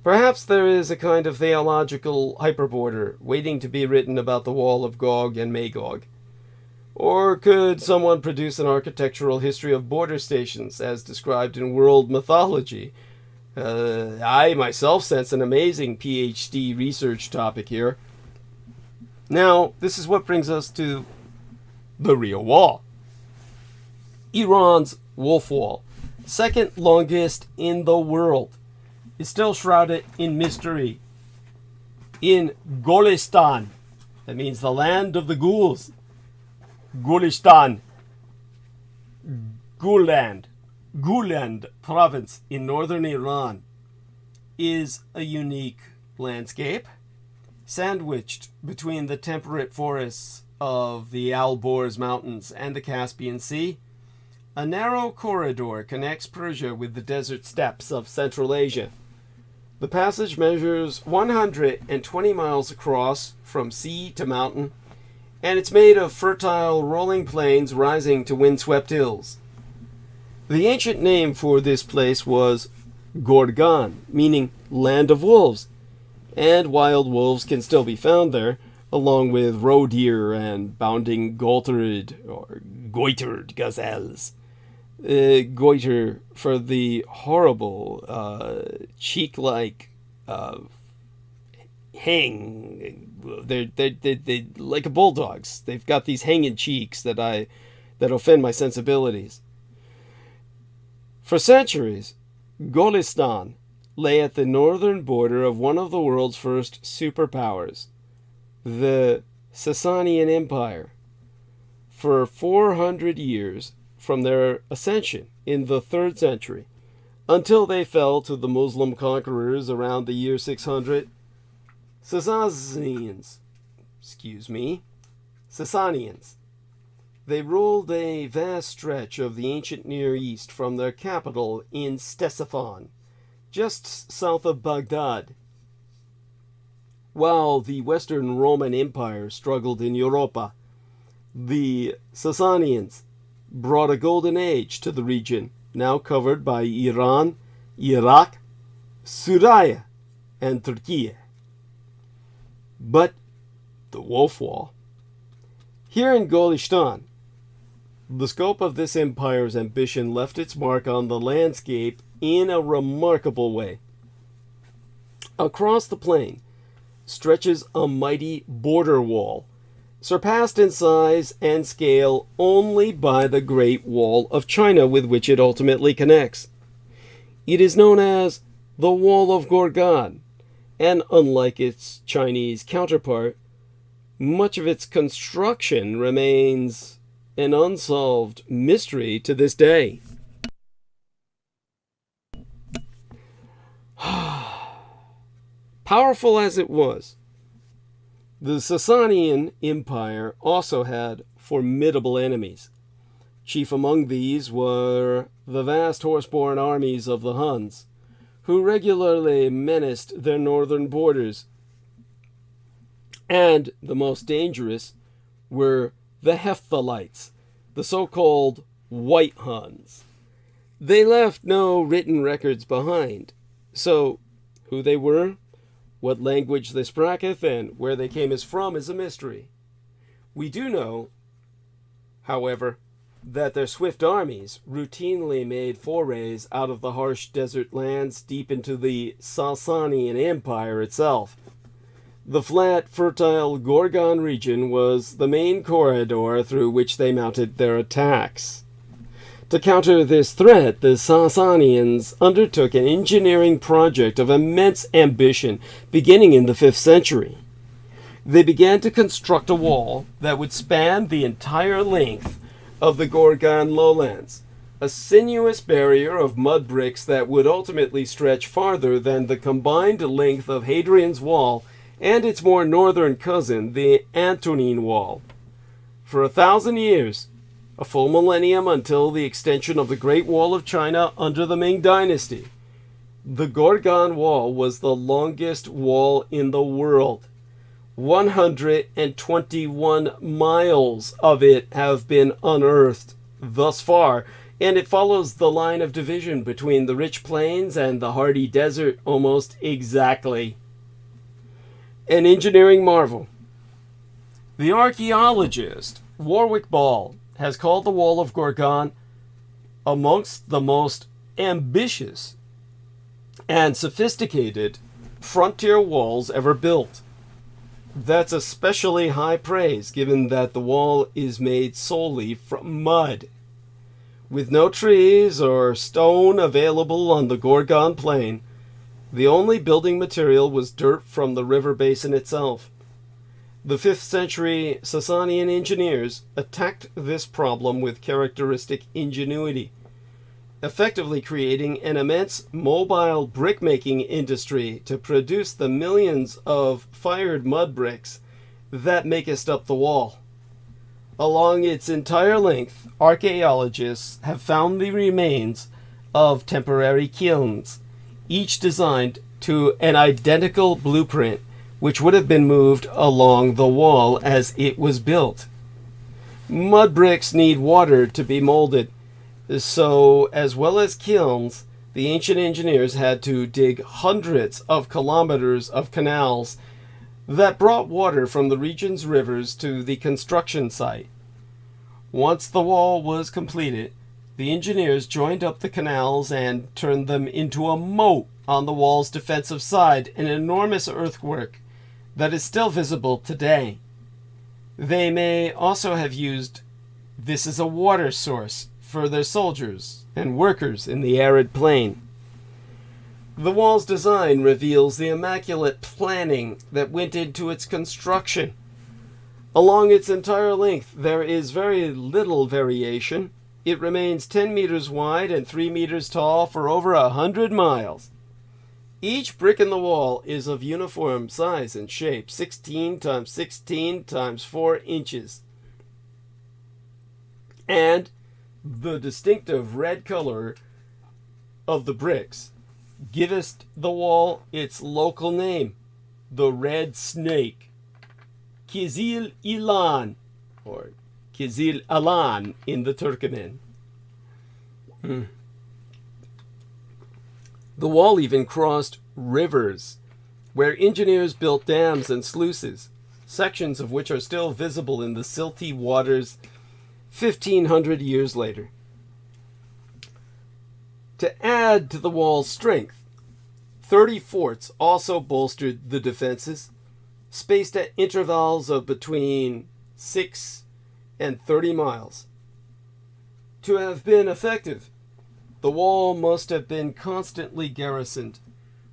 Perhaps there is a kind of theological hyperborder waiting to be written about the wall of Gog and Magog. Or could someone produce an architectural history of border stations as described in world mythology? I myself sense an amazing PhD research topic here. Now, this is what brings us to the real wall. Iran's Wolf Wall, second longest in the world, is still shrouded in mystery. In Golestan, that means the land of the ghouls. Golestan, Guland province in northern Iran, is a unique landscape, sandwiched between the temperate forests of the Alborz Mountains and the Caspian Sea. A narrow corridor connects Persia with the desert steppes of Central Asia. The passage measures 120 miles across from sea to mountain, and it's made of fertile rolling plains rising to windswept hills. The ancient name for this place was Gorgan, meaning land of wolves, and wild wolves can still be found there, along with roe deer and bounding goitered gazelles. Goiter for the horrible cheek-like hang. They like a bulldog's. They've got these hanging cheeks that offend my sensibilities. For centuries, Golestan lay at the northern border of one of the world's first superpowers, the Sasanian Empire for 400 years from their ascension in the 3rd century until they fell to the Muslim conquerors around the year 600. Sasanians. They ruled a vast stretch of the ancient Near East from their capital in Ctesiphon, just south of Baghdad. While the Western Roman Empire struggled in Europa, the Sasanians brought a golden age to the region, now covered by Iran, Iraq, Syria, and Turkey. But the Wolf Wall. Here in Golestan, the scope of this empire's ambition left its mark on the landscape in a remarkable way. Across the plain stretches a mighty border wall, surpassed in size and scale only by the Great Wall of China with which it ultimately connects. It is known as the Wall of Gorgan, and unlike its Chinese counterpart, much of its construction remains an unsolved mystery to this day. Powerful as it was, the Sasanian Empire also had formidable enemies. Chief among these were the vast horse-borne armies of the Huns, who regularly menaced their northern borders. And the most dangerous were the Hephthalites, the so-called White Huns. They left no written records behind, so who they were, what language they spraketh, and where they came as from is a mystery. We do know, however, that their swift armies routinely made forays out of the harsh desert lands deep into the Sasanian Empire itself. The flat, fertile Gorgan region was the main corridor through which they mounted their attacks. To counter this threat, the Sasanians undertook an engineering project of immense ambition beginning in the 5th century. They began to construct a wall that would span the entire length of the Gorgan lowlands, a sinuous barrier of mud bricks that would ultimately stretch farther than the combined length of Hadrian's Wall and its more northern cousin, the Antonine Wall. For 1,000 years, a full millennium until the extension of the Great Wall of China under the Ming Dynasty, the Gorgan Wall was the longest wall in the world. 121 miles of it have been unearthed thus far, and it follows the line of division between the rich plains and the hardy desert almost exactly. An engineering marvel. The archaeologist Warwick Ball has called the Wall of Gorgan amongst the most ambitious and sophisticated frontier walls ever built. That's especially high praise given that the wall is made solely from mud. With no trees or stone available on the Gorgan plain, the only building material was dirt from the river basin itself. The 5th century Sasanian engineers attacked this problem with characteristic ingenuity, effectively creating an immense mobile brick-making industry to produce the millions of fired mud bricks that makest up the wall. Along its entire length, archaeologists have found the remains of temporary kilns, each designed to an identical blueprint which would have been moved along the wall as it was built. Mud bricks need water to be molded, so as well as kilns, the ancient engineers had to dig hundreds of kilometers of canals that brought water from the region's rivers to the construction site. Once the wall was completed, the engineers joined up the canals and turned them into a moat on the wall's defensive side, an enormous earthwork that is still visible today. They may also have used this as a water source for their soldiers and workers in the arid plain. The wall's design reveals the immaculate planning that went into its construction. Along its entire length, there is very little variation. It remains 10 meters wide and 3 meters tall for over 100 miles. Each brick in the wall is of uniform size and shape, 16 times 16 times 4 inches. And the distinctive red color of the bricks giveth the wall its local name, the Red Snake, Kizil Ilan, or Kizil Alan in the Turkmen. The wall even crossed rivers, where engineers built dams and sluices, sections of which are still visible in the silty waters 1,500 years later. To add to the wall's strength, 30 forts also bolstered the defenses, spaced at intervals of between 6 and 30 miles. To have been effective, the wall must have been constantly garrisoned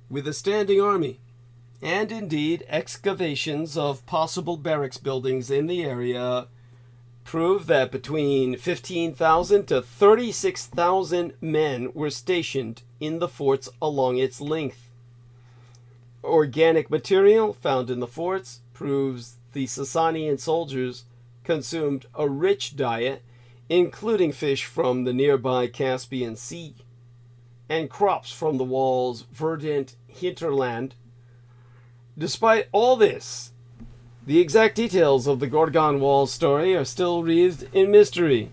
with a standing army, and indeed excavations of possible barracks buildings in the area prove that between 15,000 to 36,000 men were stationed in the forts along its length. Organic material found in the forts proves the Sasanian soldiers consumed a rich diet, including fish from the nearby Caspian Sea, and crops from the wall's verdant hinterland. Despite all this, the exact details of the Gorgan Wall story are still wreathed in mystery.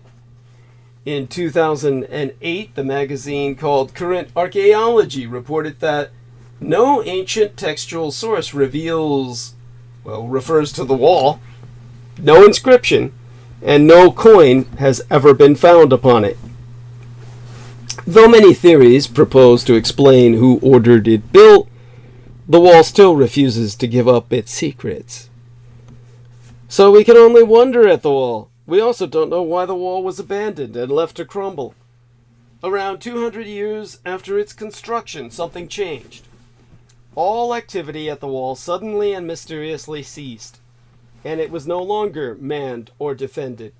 In 2008, the magazine called Current Archaeology reported that no ancient textual source refers to the wall, no inscription, and no coin has ever been found upon it. Though many theories propose to explain who ordered it built, the wall still refuses to give up its secrets. So we can only wonder at the wall. We also don't know why the wall was abandoned and left to crumble. Around 200 years after its construction, something changed. All activity at the wall suddenly and mysteriously ceased, and it was no longer manned or defended.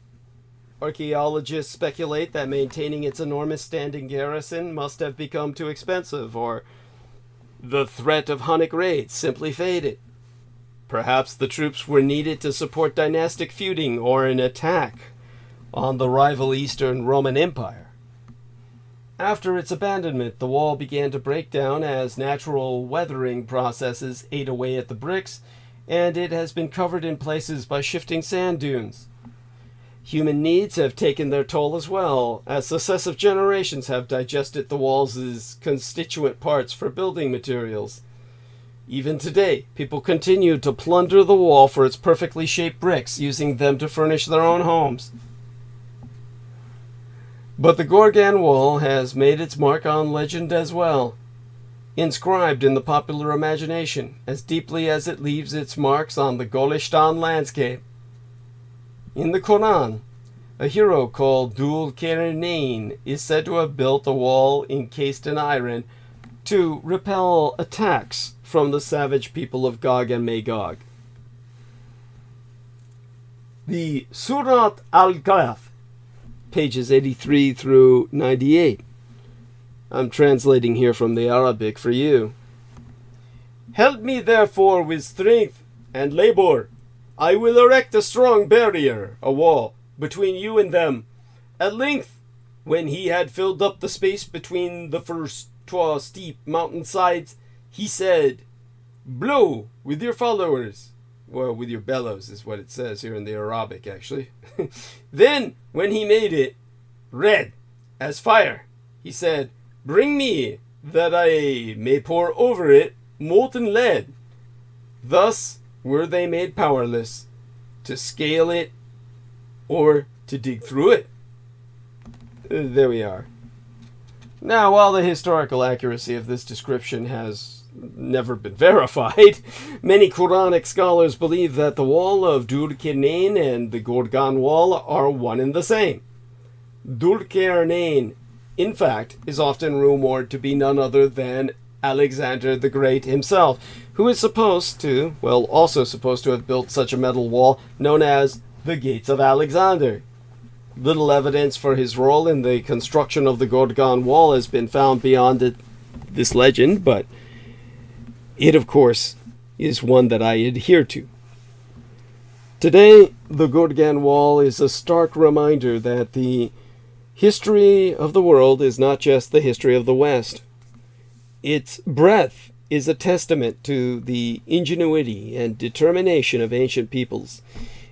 Archaeologists speculate that maintaining its enormous standing garrison must have become too expensive, or the threat of Hunnic raids simply faded. Perhaps the troops were needed to support dynastic feuding or an attack on the rival Eastern Roman Empire. After its abandonment, the wall began to break down as natural weathering processes ate away at the bricks, and it has been covered in places by shifting sand dunes. Human needs have taken their toll as well, as successive generations have digested the walls' constituent parts for building materials. Even today, people continue to plunder the wall for its perfectly shaped bricks, using them to furnish their own homes. But the Gorgan Wall has made its mark on legend as well, inscribed in the popular imagination as deeply as it leaves its marks on the Golestan landscape. In the Quran, a hero called ذو-القرنين is said to have built a wall encased in iron to repel attacks from the savage people of Gog and Magog. The Surat al-Kahf, pages 83 through 98. I'm translating here from the Arabic for you. Help me therefore with strength and labor. I will erect a strong barrier, a wall, between you and them. At length, when he had filled up the space between the first two steep mountain sides, he said, blow with your followers. Well, with your bellows is what it says here in the Arabic, actually. Then, when he made it red as fire, he said, bring me, that I may pour over it molten lead. Thus were they made powerless to scale it or to dig through it. There we are. Now, while the historical accuracy of this description has never been verified, many Quranic scholars believe that the wall of ذو-القرنين and the Gorgan Wall are one and the same. ذو-القرنين, in fact, is often rumored to be none other than Alexander the Great himself, who is supposed to, well, also supposed to have built such a metal wall known as the Gates of Alexander. Little evidence for his role in the construction of the Gorgan Wall has been found beyond this legend, but it, of course, is one that I adhere to. Today, the Gorgan Wall is a stark reminder that the history of the world is not just the history of the West. Its breadth is a testament to the ingenuity and determination of ancient peoples,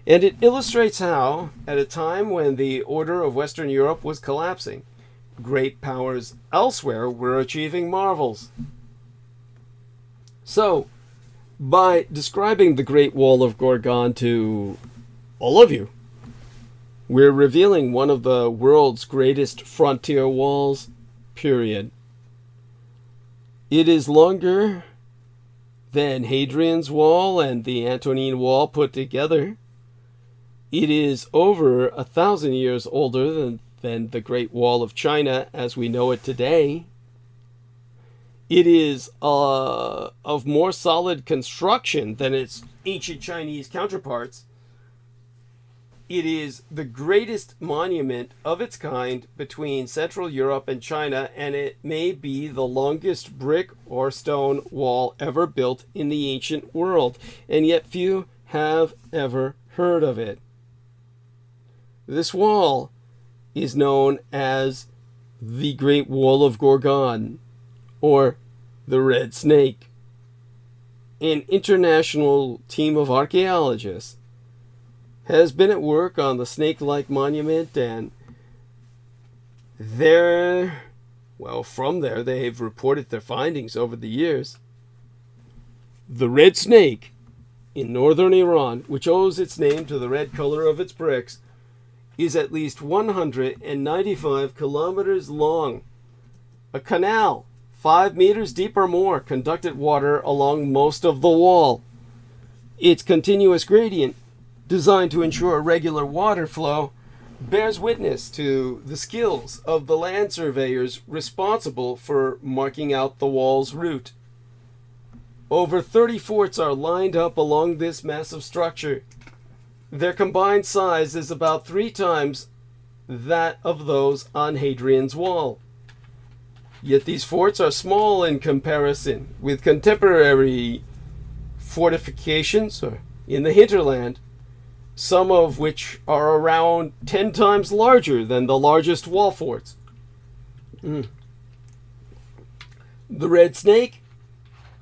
and it illustrates how, at a time when the order of Western Europe was collapsing, great powers elsewhere were achieving marvels. So, by describing the Great Wall of Gorgan to all of you, we're revealing one of the world's greatest frontier walls, period. It is longer than Hadrian's Wall and the Antonine Wall put together. It is over 1,000 years older than the Great Wall of China as we know it today. It is of more solid construction than its ancient Chinese counterparts. It is the greatest monument of its kind between Central Europe and China, and it may be the longest brick or stone wall ever built in the ancient world, and yet few have ever heard of it. This wall is known as the Great Wall of Gorgan, or the Red Snake. An international team of archaeologists has been at work on the snake-like monument, and from there they've reported their findings over the years. The Red Snake in northern Iran, which owes its name to the red color of its bricks, is at least 195 kilometers long. A canal 5 meters deep or more conducted water along most of the wall. Its continuous gradient, designed to ensure regular water flow, bears witness to the skills of the land surveyors responsible for marking out the wall's route. Over 30 forts are lined up along this massive structure. Their combined size is about 3 times that of those on Hadrian's Wall. Yet these forts are small in comparison with contemporary fortifications in the hinterland, some of which are around 10 times larger than the largest wall forts. The Red Snake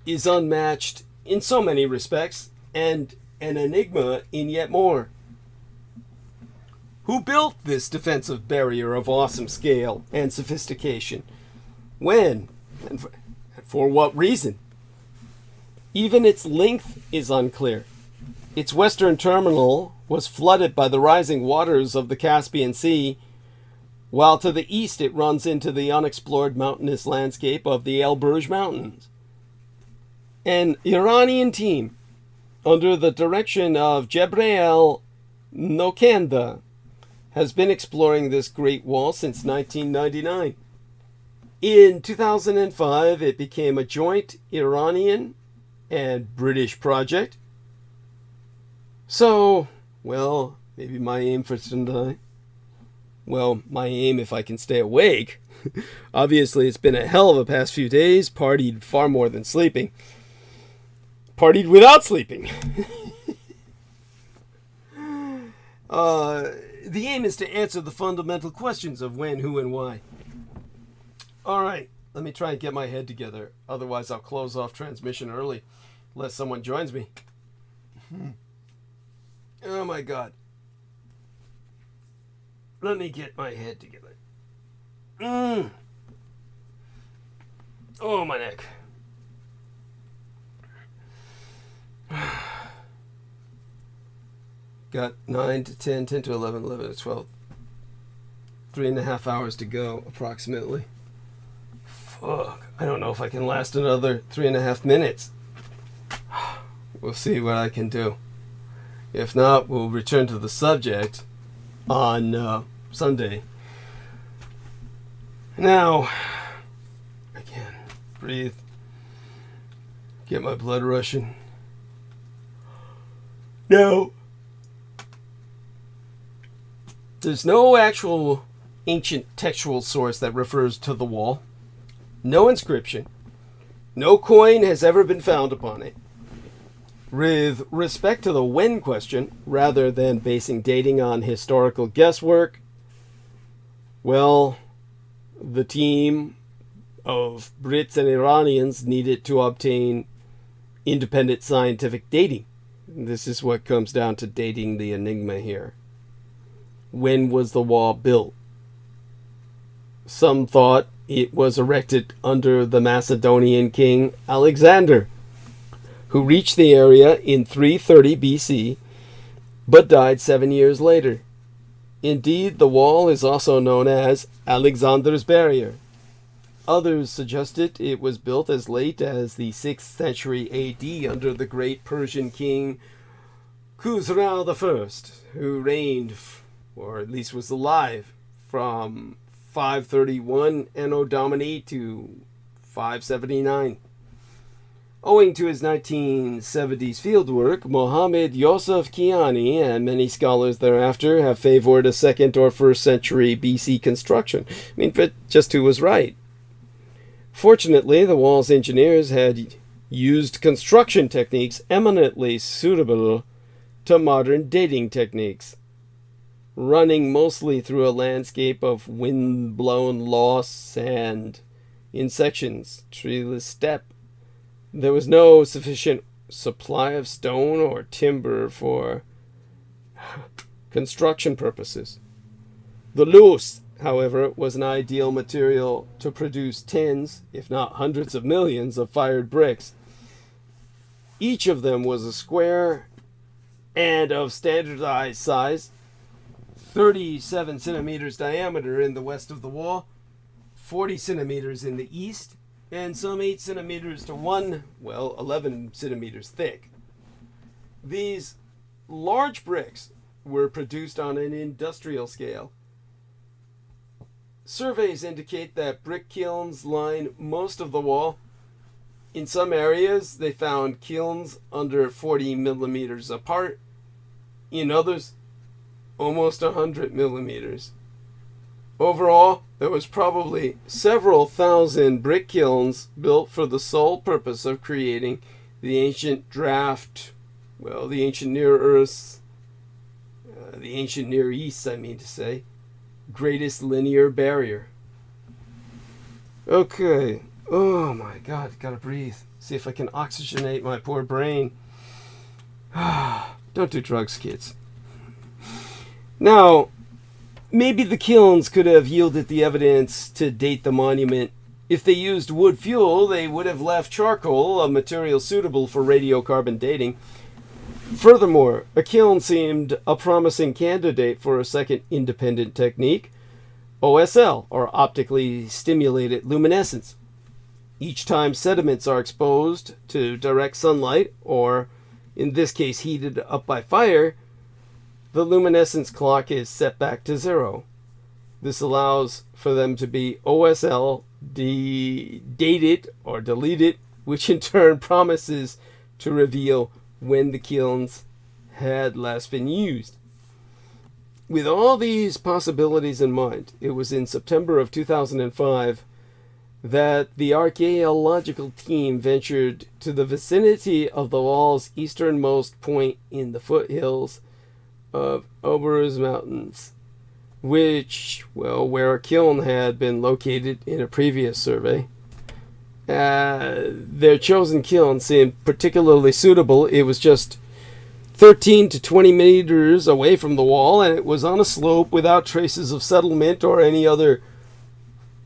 is unmatched in so many respects, and an enigma in yet more. Who built this defensive barrier of awesome scale and sophistication? When? And for what reason? Even its length is unclear. Its western terminal was flooded by the rising waters of the Caspian Sea, while to the east it runs into the unexplored mountainous landscape of the Eldridge Mountains. An Iranian team, under the direction of ŒLDRIGE, has been exploring this Great Wall since 1999. In 2005, it became a joint Iranian and British project. So, well, maybe my aim for tonight. Well, my aim if I can stay awake. Obviously, it's been a hell of a past few days. Partied far more than sleeping. Partied without sleeping. The aim is to answer the fundamental questions of when, who, and why. Alright, let me try and get my head together. Otherwise, I'll close off transmission early, unless someone joins me. Oh my god. Let me get my head together. Oh, my neck. Got 9 to 10, 10 to 11, 11 to 12. 3.5 hours to go, approximately. Fuck. I don't know if I can last another 3.5 minutes. We'll see what I can do. If not, we'll return to the subject on Sunday. Now, again, breathe. Get my blood rushing. Now, there's no actual ancient textual source that refers to the wall. No inscription. No coin has ever been found upon it. With respect to the when question, rather than basing dating on historical guesswork, well, the team of Brits and Iranians needed to obtain independent scientific dating. This is what comes down to dating the enigma here. When was the wall built? Some thought it was erected under the Macedonian king Alexander, who reached the area in 330 BC, but died 7 years later. Indeed, the wall is also known as Alexander's Barrier. Others suggested it was built as late as the 6th century AD under the great Persian king Khusrau I, who reigned, or at least was alive, from 531 Anno Domini to 579. Owing to his 1970s fieldwork, Mohammed Yosef Kiani and many scholars thereafter have favored a 2nd or 1st century BC construction. I mean, but just who was right? Fortunately, the wall's engineers had used construction techniques eminently suitable to modern dating techniques, running mostly through a landscape of wind-blown loss and, in sections, treeless steppe. There was no sufficient supply of stone or timber for construction purposes. The loess, however, was an ideal material to produce tens, if not hundreds of millions of fired bricks. Each of them was a square and of standardized size, 37 centimeters diameter in the west of the wall, 40 centimeters in the east, and some 8 centimeters to 11 centimeters thick. These large bricks were produced on an industrial scale. Surveys indicate that brick kilns line most of the wall. In some areas, they found kilns under 40 millimeters apart. In others, almost 100 millimeters. Overall, there was probably several thousand brick kilns built for the sole purpose of creating the ancient the ancient Near Earth, the ancient Near East, I mean to say, greatest linear barrier. Okay. Oh my God, gotta breathe. See if I can oxygenate my poor brain. Don't do drugs, kids. Now, maybe the kilns could have yielded the evidence to date the monument. If they used wood fuel, they would have left charcoal, a material suitable for radiocarbon dating. Furthermore, a kiln seemed a promising candidate for a second independent technique, OSL, or optically stimulated luminescence. Each time sediments are exposed to direct sunlight, or in this case heated up by fire, the luminescence clock is set back to 0. This allows for them to be OSL dated or deleted, which in turn promises to reveal when the kilns had last been used. With all these possibilities in mind, it was in September of 2005 that the archaeological team ventured to the vicinity of the wall's easternmost point in the foothills of Oberus Mountains, where a kiln had been located in a previous survey. Their chosen kiln seemed particularly suitable. It was just 13 to 20 meters away from the wall, and it was on a slope without traces of settlement or any other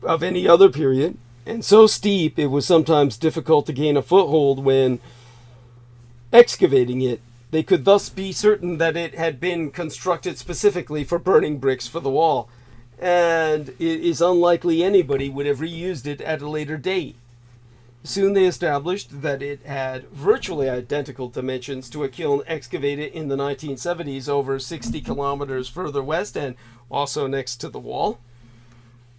period, and so steep it was sometimes difficult to gain a foothold when excavating it. They could thus be certain that it had been constructed specifically for burning bricks for the wall, and it is unlikely anybody would have reused it at a later date. Soon they established that it had virtually identical dimensions to a kiln excavated in the 1970s over 60 kilometers further west and also next to the wall.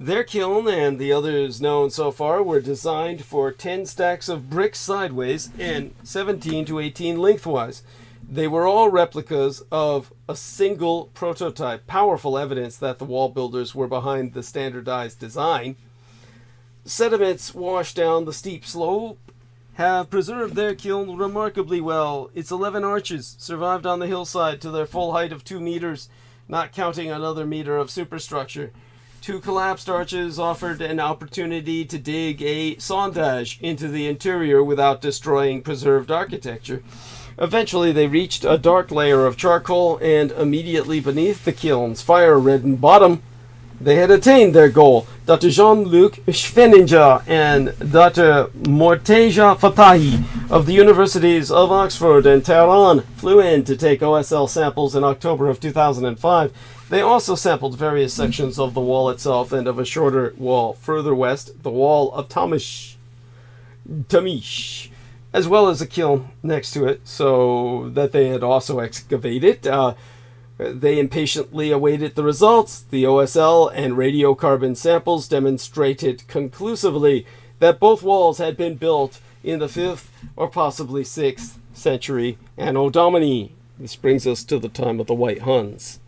Their kiln and the others known so far were designed for 10 stacks of bricks sideways and 17 to 18 lengthwise. They were all replicas of a single prototype, powerful evidence that the wall builders were behind the standardized design. Sediments washed down the steep slope have preserved their kiln remarkably well. Its 11 arches survived on the hillside to their full height of 2 meters, not counting another meter of superstructure. 2 collapsed arches offered an opportunity to dig a sondage into the interior without destroying preserved architecture. Eventually, they reached a dark layer of charcoal, and immediately beneath the kiln's fire-reddened bottom, they had attained their goal. Dr. Jean-Luc Schwenninger and Dr. Mortuus Fatahi of the Universities of Oxford and Tehran flew in to take OSL samples in October of 2005. They also sampled various sections of the wall itself and of a shorter wall further west, the wall of Tamish, as well as a kiln next to it, so that they had also excavated. They impatiently awaited the results. The OSL and radiocarbon samples demonstrated conclusively that both walls had been built in the 5th or possibly 6th century Anno Domini. This brings us to the time of the White Huns.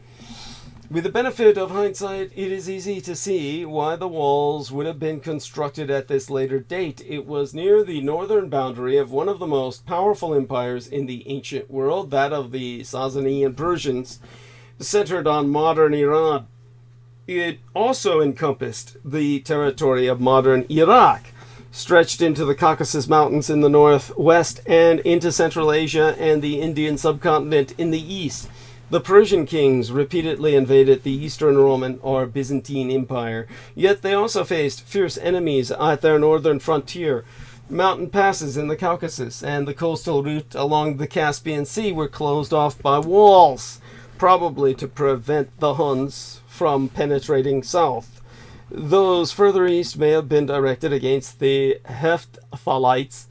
With the benefit of hindsight, it is easy to see why the walls would have been constructed at this later date. It was near the northern boundary of one of the most powerful empires in the ancient world, that of the Sasanian Persians, centered on modern Iran. It also encompassed the territory of modern Iraq, stretched into the Caucasus Mountains in the northwest and into Central Asia and the Indian subcontinent in the east. The Persian kings repeatedly invaded the Eastern Roman or Byzantine Empire, yet they also faced fierce enemies at their northern frontier. Mountain passes in the Caucasus and the coastal route along the Caspian Sea were closed off by walls, probably to prevent the Huns from penetrating south. Those further east may have been directed against the Hephthalites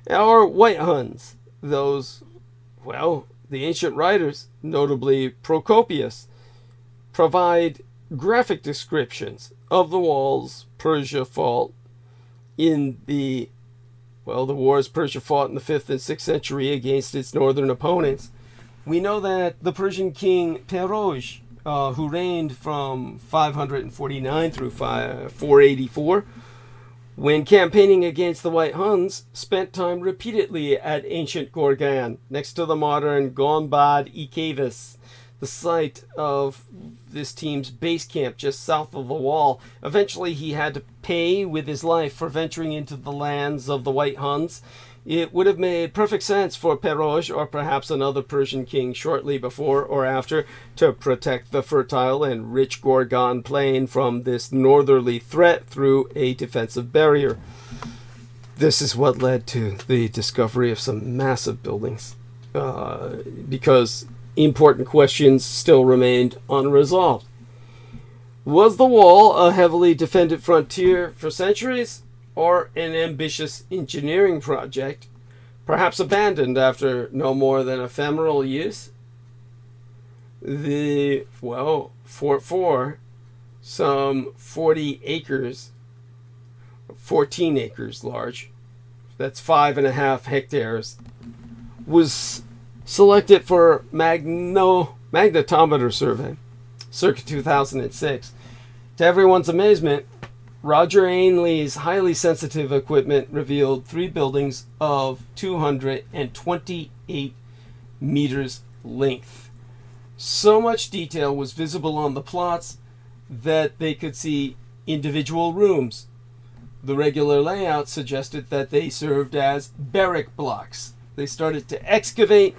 or White Huns. Those, well, the ancient writers, notably Procopius, provide graphic descriptions of the wars Persia fought in the wars Persia fought in the 5th and 6th century against its northern opponents. We know that the Persian king Peroj, who reigned from 549 through 484, when campaigning against the White Huns, spent time repeatedly at ancient Gorgan, next to the modern ԳΩ-MΑΓΚOΔ, the site of this team's base camp just south of the wall. Eventually, he had to pay with his life for venturing into the lands of the White Huns. It would have made perfect sense for Peroj, or perhaps another Persian king shortly before or after, to protect the fertile and rich Gorgan plain from this northerly threat through a defensive barrier. This is what led to the discovery of some massive buildings, because important questions still remained unresolved. Was the wall a heavily defended frontier for centuries, or an ambitious engineering project, perhaps abandoned after no more than ephemeral use? The, Fort 4, some 40 acres, 14 acres large, that's 5.5 hectares, was selected for magnetometer survey, circa 2006. To everyone's amazement, Roger Ainley's highly sensitive equipment revealed 3 buildings of 228 meters length. So much detail was visible on the plots that they could see individual rooms. The regular layout suggested that they served as barrack blocks. They started to excavate,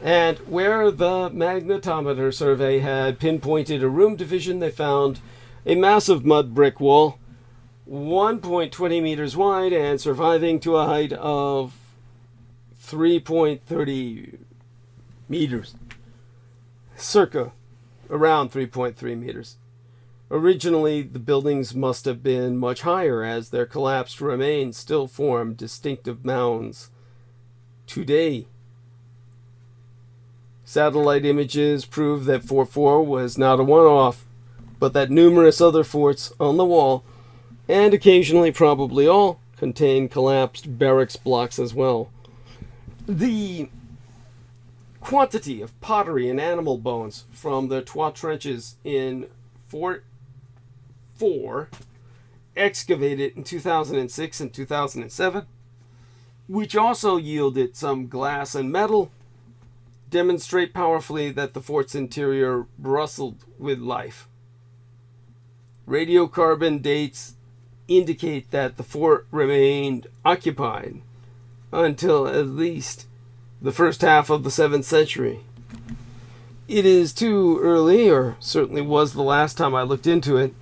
and where the magnetometer survey had pinpointed a room division, they found a massive mud brick wall, 1.20 meters wide and surviving to a height of 3.30 meters, circa around 3.3 meters. Originally, the buildings must have been much higher, as their collapsed remains still form distinctive mounds today. Satellite images prove that Fort 4 was not a one-off, but that numerous other forts on the wall, and occasionally probably all, contain collapsed barracks blocks as well. The quantity of pottery and animal bones from the Trois trenches in Fort 4, excavated in 2006 and 2007, which also yielded some glass and metal, demonstrate powerfully that the fort's interior bristled with life. Radiocarbon dates indicate that the fort remained occupied until at least the first half of the 7th century. It is too early, or certainly was the last time I looked into it,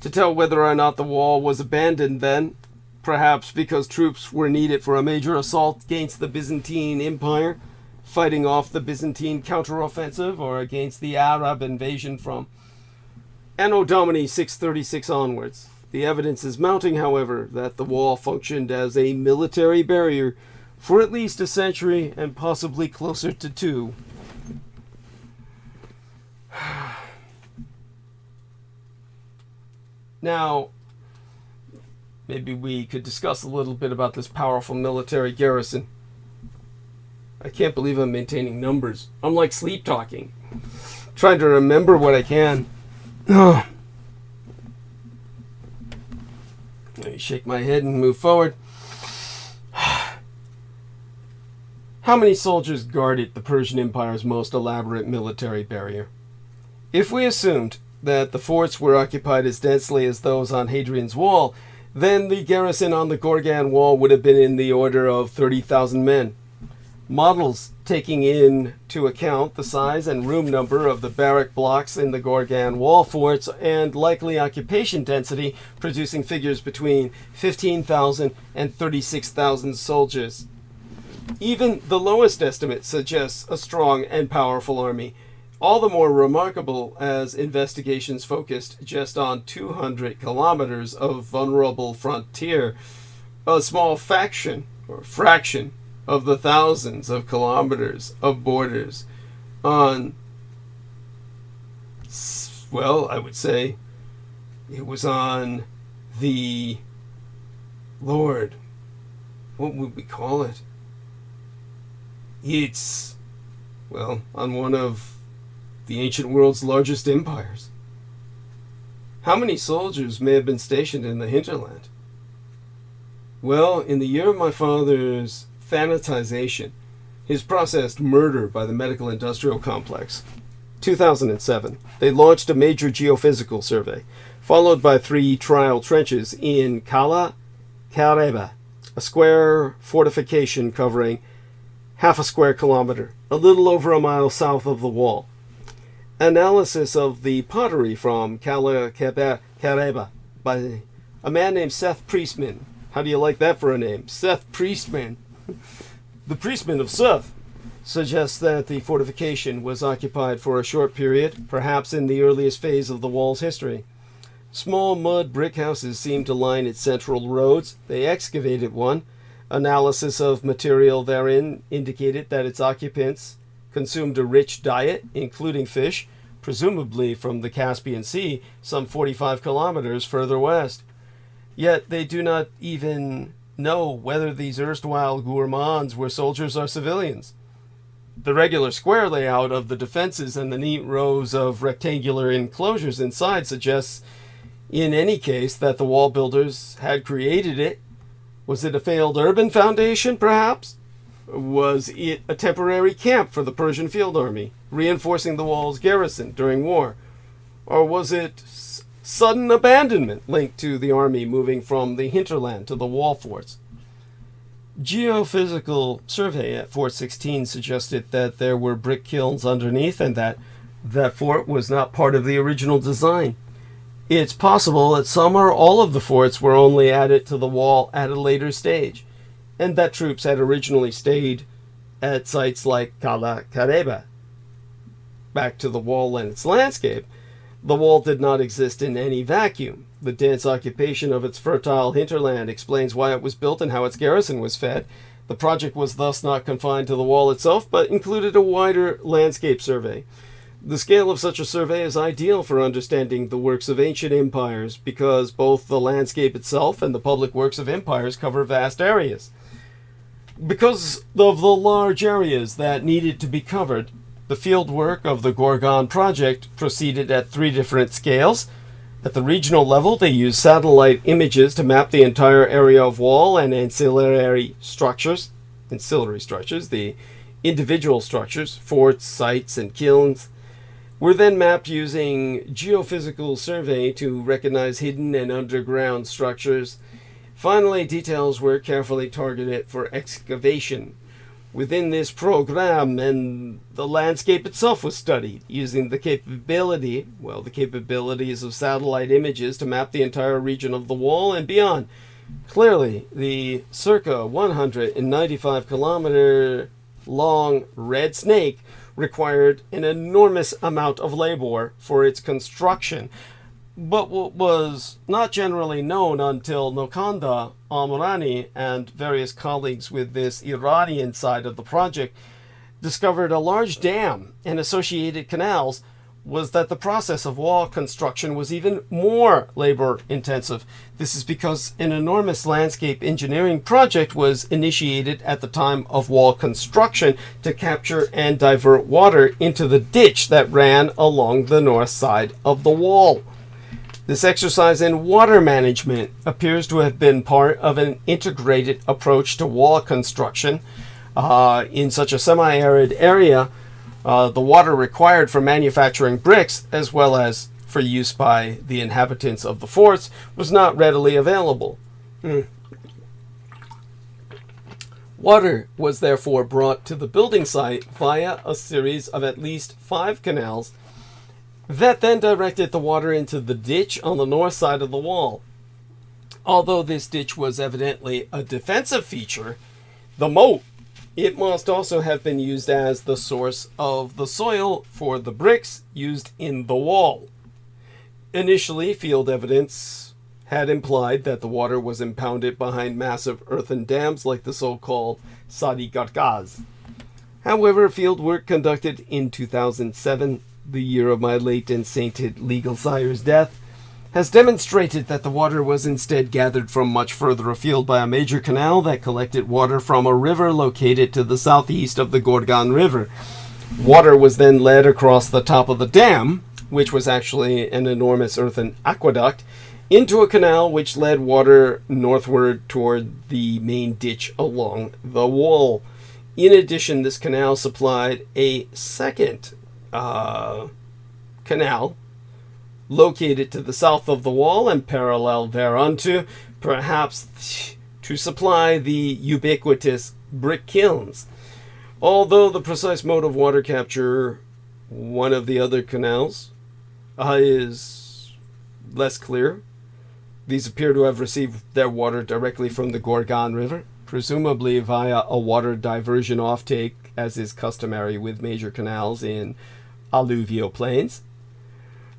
to tell whether or not the wall was abandoned then, perhaps because troops were needed for a major assault against the Byzantine Empire, fighting off the Byzantine counteroffensive, or against the Arab invasion from Anno Domini 636 onwards. The evidence is mounting, however, that the wall functioned as a military barrier for at least a century, and possibly closer to 2. Now, maybe we could discuss a little bit about this powerful military garrison. I can't believe I'm maintaining numbers. I'm like sleep talking. Trying to remember what I can. Let me shake my head and move forward. How many soldiers guarded the Persian Empire's most elaborate military barrier? If we assumed that the forts were occupied as densely as those on Hadrian's Wall, then the garrison on the Gorgan Wall would have been in the order of 30,000 men. Models taking into account the size and room number of the barrack blocks in the Gorgan Wall forts and likely occupation density, producing figures between 15,000 and 36,000 soldiers. Even the lowest estimate suggests a strong and powerful army, all the more remarkable as investigations focused just on 200 kilometers of vulnerable frontier, a small faction or fraction of the thousands of kilometers of borders on, well, I would say it was on the Lord, what would we call it? It's, well, on one of the ancient world's largest empires. How many soldiers may have been stationed in the hinterland? Well, in the year of my father's thanatization, his processed murder by the medical industrial complex, 2007, they launched a major geophysical survey, followed by 3 trial trenches in Kala Kareba, a square fortification covering half a square kilometer, a little over a mile south of the wall. Analysis of the pottery from Kala Kareba by a man named Seth Priestman. How do you like that for a name? Seth Priestman. The Priestman of Seth suggests that the fortification was occupied for a short period, perhaps in the earliest phase of the wall's history. Small mud brick houses seem to line its central roads. They excavated one. Analysis of material therein indicated that its occupants consumed a rich diet, including fish, presumably from the Caspian Sea, some 45 kilometers further west. Yet they do not even know whether these erstwhile gourmands were soldiers or civilians. The regular square layout of the defenses and the neat rows of rectangular enclosures inside suggests, in any case, that the wall builders had created it. Was it a failed urban foundation, perhaps? Was it a temporary camp for the Persian field army, reinforcing the wall's garrison during war? Or was it sudden abandonment linked to the army moving from the hinterland to the wall forts? Geophysical survey at Fort 16 suggested that there were brick kilns underneath and that that fort was not part of the original design. It's possible that some or all of the forts were only added to the wall at a later stage, and that troops had originally stayed at sites like Kala Kareba. Back to the wall and its landscape, the wall did not exist in any vacuum. The dense occupation of its fertile hinterland explains why it was built and how its garrison was fed. The project was thus not confined to the wall itself, but included a wider landscape survey. The scale of such a survey is ideal for understanding the works of ancient empires because both the landscape itself and the public works of empires cover vast areas. Because of the large areas that needed to be covered, the field work of the GORGON project proceeded at 3 different scales. At the regional level, they used satellite images to map the entire area of wall and ancillary structures, the individual structures, forts, sites, and kilns, were then mapped using geophysical survey to recognize hidden and underground structures. Finally, details were carefully targeted for excavation. Within this program, and the landscape itself was studied, using the capabilities of satellite images to map the entire region of the wall and beyond. Clearly, the circa 195 kilometer long red snake required an enormous amount of labor for its construction. But what was not generally known until Nokanda Amrani and various colleagues with this Iranian side of the project discovered a large dam and associated canals was that the process of wall construction was even more labor intensive. This is because an enormous landscape engineering project was initiated at the time of wall construction to capture and divert water into the ditch that ran along the north side of the wall. This exercise in water management appears to have been part of an integrated approach to wall construction. In such a semi-arid area, the water required for manufacturing bricks, as well as for use by the inhabitants of the forts, was not readily available. Water was therefore brought to the building site via a series of at least 5 canals that then directed the water into the ditch on the north side of the wall. Although this ditch was evidently a defensive feature, the moat, it must also have been used as the source of the soil for the bricks used in the wall. Initially, field evidence had implied that the water was impounded behind massive earthen dams like the so-called Sadi Gargaz. However, field work conducted in 2007, the year of my late and sainted legal sire's death, has demonstrated that the water was instead gathered from much further afield by a major canal that collected water from a river located to the southeast of the Gorgan River. Water was then led across the top of the dam, which was actually an enormous earthen aqueduct, into a canal which led water northward toward the main ditch along the wall. In addition, this canal supplied a second canal located to the south of the wall and parallel thereunto, perhaps to supply the ubiquitous brick kilns. Although the precise mode of water capture, one of the other canals, is less clear. These appear to have received their water directly from the Gorgan River, presumably via a water diversion offtake, as is customary with major canals in alluvial plains.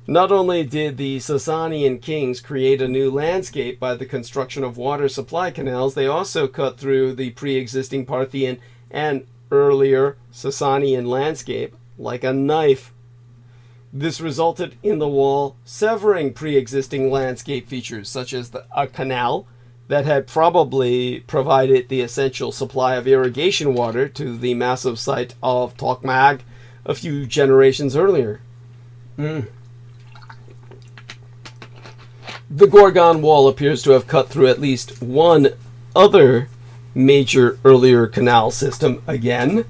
Not only did the Sasanian kings create a new landscape by the construction of water supply canals, they also cut through the pre-existing Parthian and earlier Sasanian landscape like a knife. This resulted in the wall severing pre-existing landscape features, such as a canal that had probably provided the essential supply of irrigation water to the massive site of Tokmag a few generations earlier. The Gorgan wall appears to have cut through at least one other major earlier canal system again,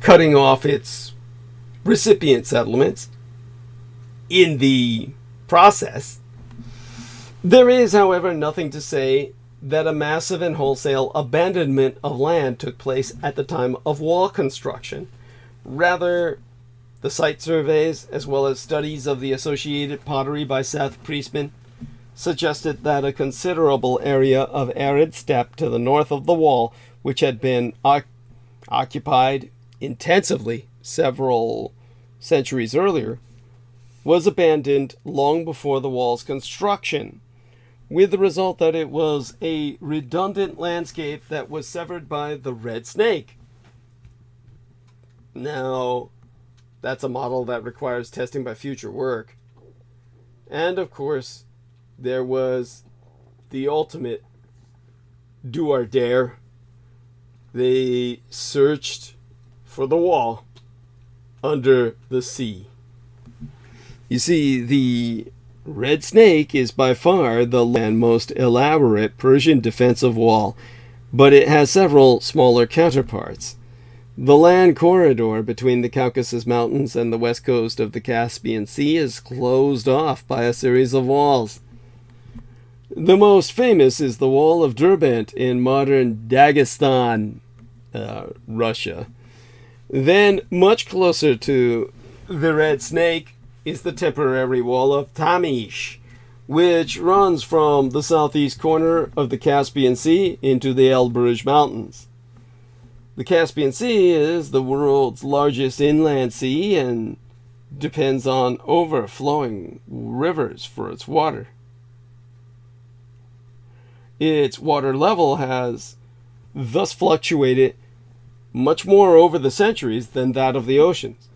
cutting off its recipient settlements in the process. There is, however, nothing to say that a massive and wholesale abandonment of land took place at the time of wall construction. Rather, the site surveys, as well as studies of the associated pottery by Seth Priestman, suggested that a considerable area of arid steppe to the north of the wall, which had been occupied intensively several centuries earlier, was abandoned long before the wall's construction, with the result that it was a redundant landscape that was severed by the Red Snake. Now, that's a model that requires testing by future work. And of course, there was the ultimate do or dare. They searched for the wall under the sea. You see, the Red Snake is by far the most elaborate Persian defensive wall, but it has several smaller counterparts. The land corridor between the Caucasus Mountains and the west coast of the Caspian Sea is closed off by a series of walls. The most famous is the Wall of Derbent in modern Dagestan, Russia. Then, much closer to the Red Snake is the temporary Wall of Tamish, which runs from the southeast corner of the Caspian Sea into the Eldridge Mountains. The Caspian Sea is the world's largest inland sea and depends on overflowing rivers for its water. Its water level has thus fluctuated much more over the centuries than that of the oceans.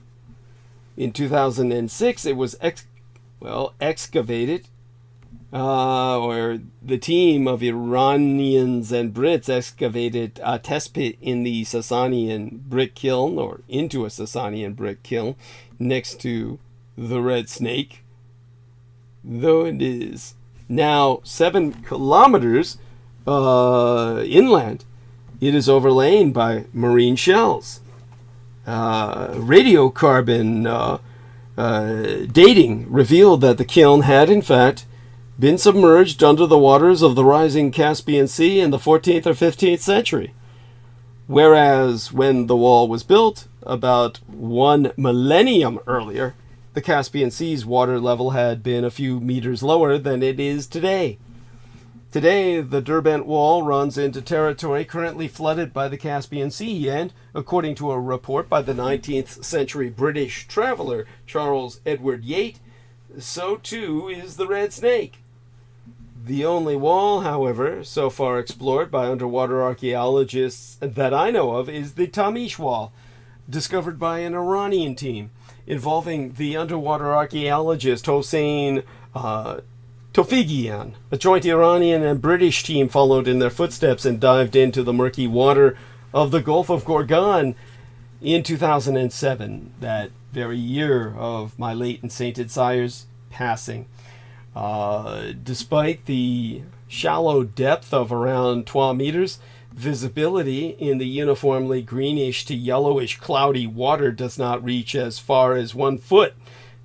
In 2006, it was excavated, or the team of Iranians and Brits excavated a test pit in the Sasanian brick kiln, or into a Sasanian brick kiln, next to the Red Snake. Though it is now 7 kilometers inland, it is overlain by marine shells. Radiocarbon dating revealed that the kiln had, in fact, been submerged under the waters of the rising Caspian Sea in the 14th or 15th century. Whereas when the wall was built, about 1 millennium earlier, the Caspian Sea's water level had been a few meters lower than it is today. Today, the Derbent Wall runs into territory currently flooded by the Caspian Sea, and according to a report by the 19th century British traveler Charles Edward Yates, so too is the Red Snake. The only wall, however, so far explored by underwater archaeologists that I know of is the Tamish Wall, discovered by an Iranian team, involving the underwater archaeologist Hossein Tofighian. A joint Iranian and British team followed in their footsteps and dived into the murky water of the Gulf of Gorgan in 2007, that very year of my late and sainted sire's passing. Despite the shallow depth of around 12 meters, visibility in the uniformly greenish to yellowish cloudy water does not reach as far as 1 foot.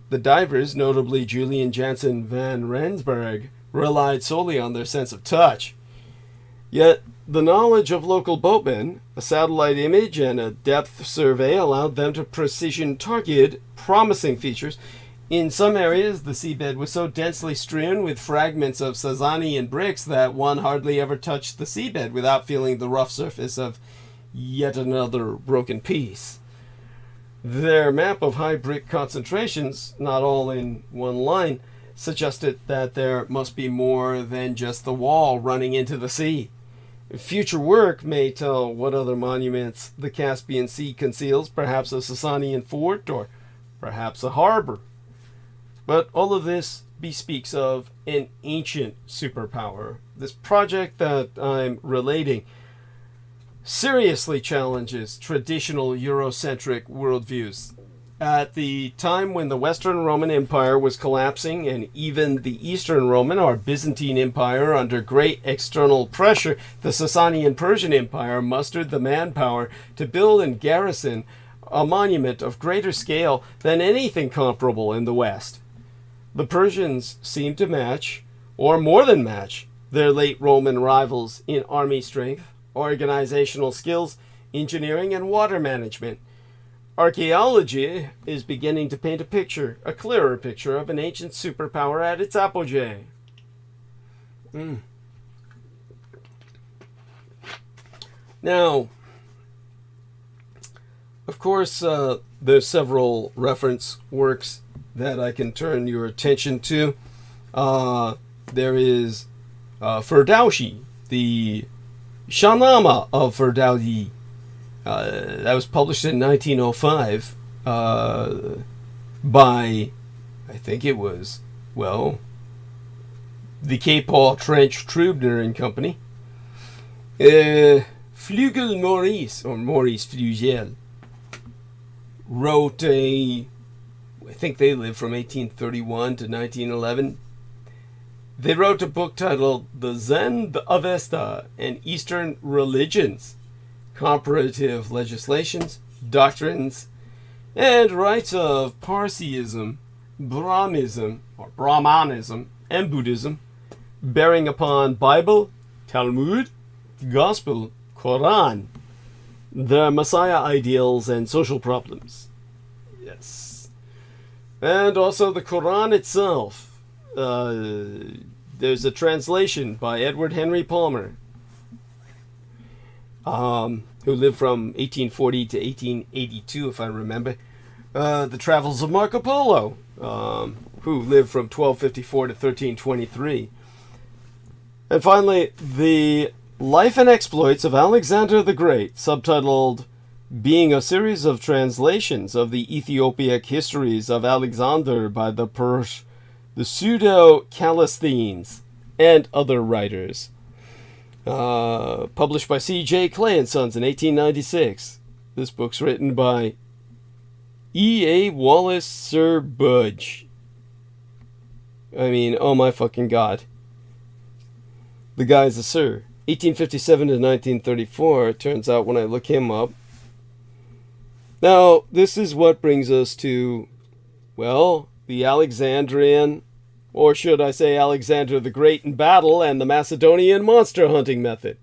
The divers, notably Julian Jansen van Rensburg, relied solely on their sense of touch. Yet, the knowledge of local boatmen, a satellite image, and a depth survey allowed them to precision target promising features. In some areas, the seabed was so densely strewn with fragments of Sasanian bricks that one hardly ever touched the seabed without feeling the rough surface of yet another broken piece. Their map of high brick concentrations, not all in one line, suggested that there must be more than just the wall running into the sea. Future work may tell what other monuments the Caspian Sea conceals, perhaps a Sasanian fort or perhaps a harbor. But all of this bespeaks of an ancient superpower. This project that I'm relating seriously challenges traditional Eurocentric worldviews. At the time when the Western Roman Empire was collapsing, and even the Eastern Roman or Byzantine Empire under great external pressure, the Sasanian Persian Empire mustered the manpower to build and garrison a monument of greater scale than anything comparable in the West. The Persians seemed to match, or more than match, their late Roman rivals in army strength, organizational skills, engineering, and water management. Archaeology is beginning to paint a clearer picture of an ancient superpower at its apogee. Now, of course, there's several reference works that I can turn your attention to. There is Ferdowsi, the Shahnameh of Ferdowsi, That was published in 1905 by, I think it was, well, the K. Paul Trench Trubner and Company. Flügel Maurice, or Maurice Flugel, wrote I think they lived from 1831 to 1911. They wrote a book titled The Zen, the Avesta, and Eastern Religions, Comparative Legislations, Doctrines, and Rites of Parsiism, Brahmanism, and Buddhism, bearing upon Bible, Talmud, Gospel, Quran, the Messiah ideals, and social problems. Yes. And also the Quran itself. There's a translation by Edward Henry Palmer, who lived from 1840 to 1882, if I remember. The Travels of Marco Polo, who lived from 1254 to 1323. And finally, the Life and Exploits of Alexander the Great, subtitled Being a Series of Translations of the Ethiopic Histories of Alexander by the Pseudo-Callisthenes and other writers. Published by C.J. Clay and Sons in 1896. This book's written by E.A. Wallace Sir Budge. I mean, oh my fucking god. The guy's a sir. 1857 to 1934, it turns out when I look him up. Now, this is what brings us to, well, the Alexandrian, or should I say Alexander the Great in battle, and the Macedonian monster hunting method.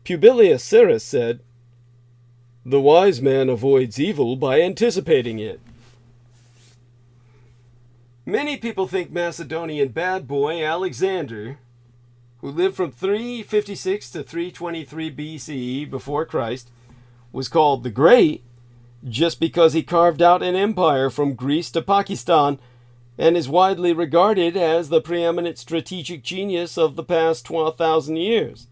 Publius Syrus said, "The wise man avoids evil by anticipating it." Many people think Macedonian bad boy Alexander, who lived from 356 to 323 BCE before Christ, was called the Great just because he carved out an empire from Greece to Pakistan and is widely regarded as the preeminent strategic genius of the past 12,000 years.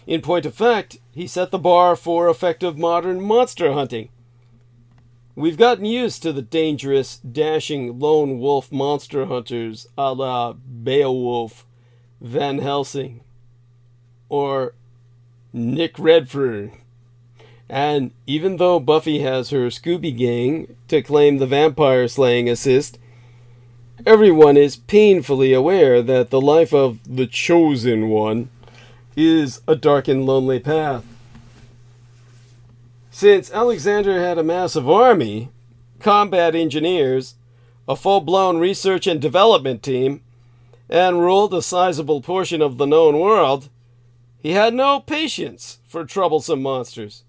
In point of fact, he set the bar for effective modern monster hunting. We've gotten used to the dangerous, dashing lone wolf monster hunters a la Beowulf, Van Helsing, or Nick Redfern. And even though Buffy has her Scooby Gang to claim the vampire slaying assist, everyone is painfully aware that the life of the Chosen One is a dark and lonely path. Since Alexander had a massive army, combat engineers, a full-blown research and development team, and ruled a sizable portion of the known world, he had no patience for troublesome monsters,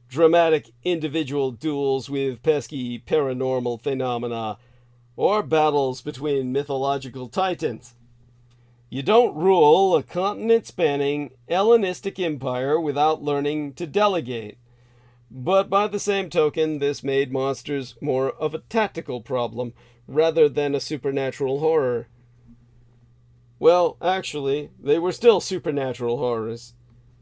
dramatic individual duels with pesky paranormal phenomena, or battles between mythological titans. You don't rule a continent-spanning Hellenistic empire without learning to delegate. But by the same token, this made monsters more of a tactical problem rather than a supernatural horror. Well, actually, they were still supernatural horrors.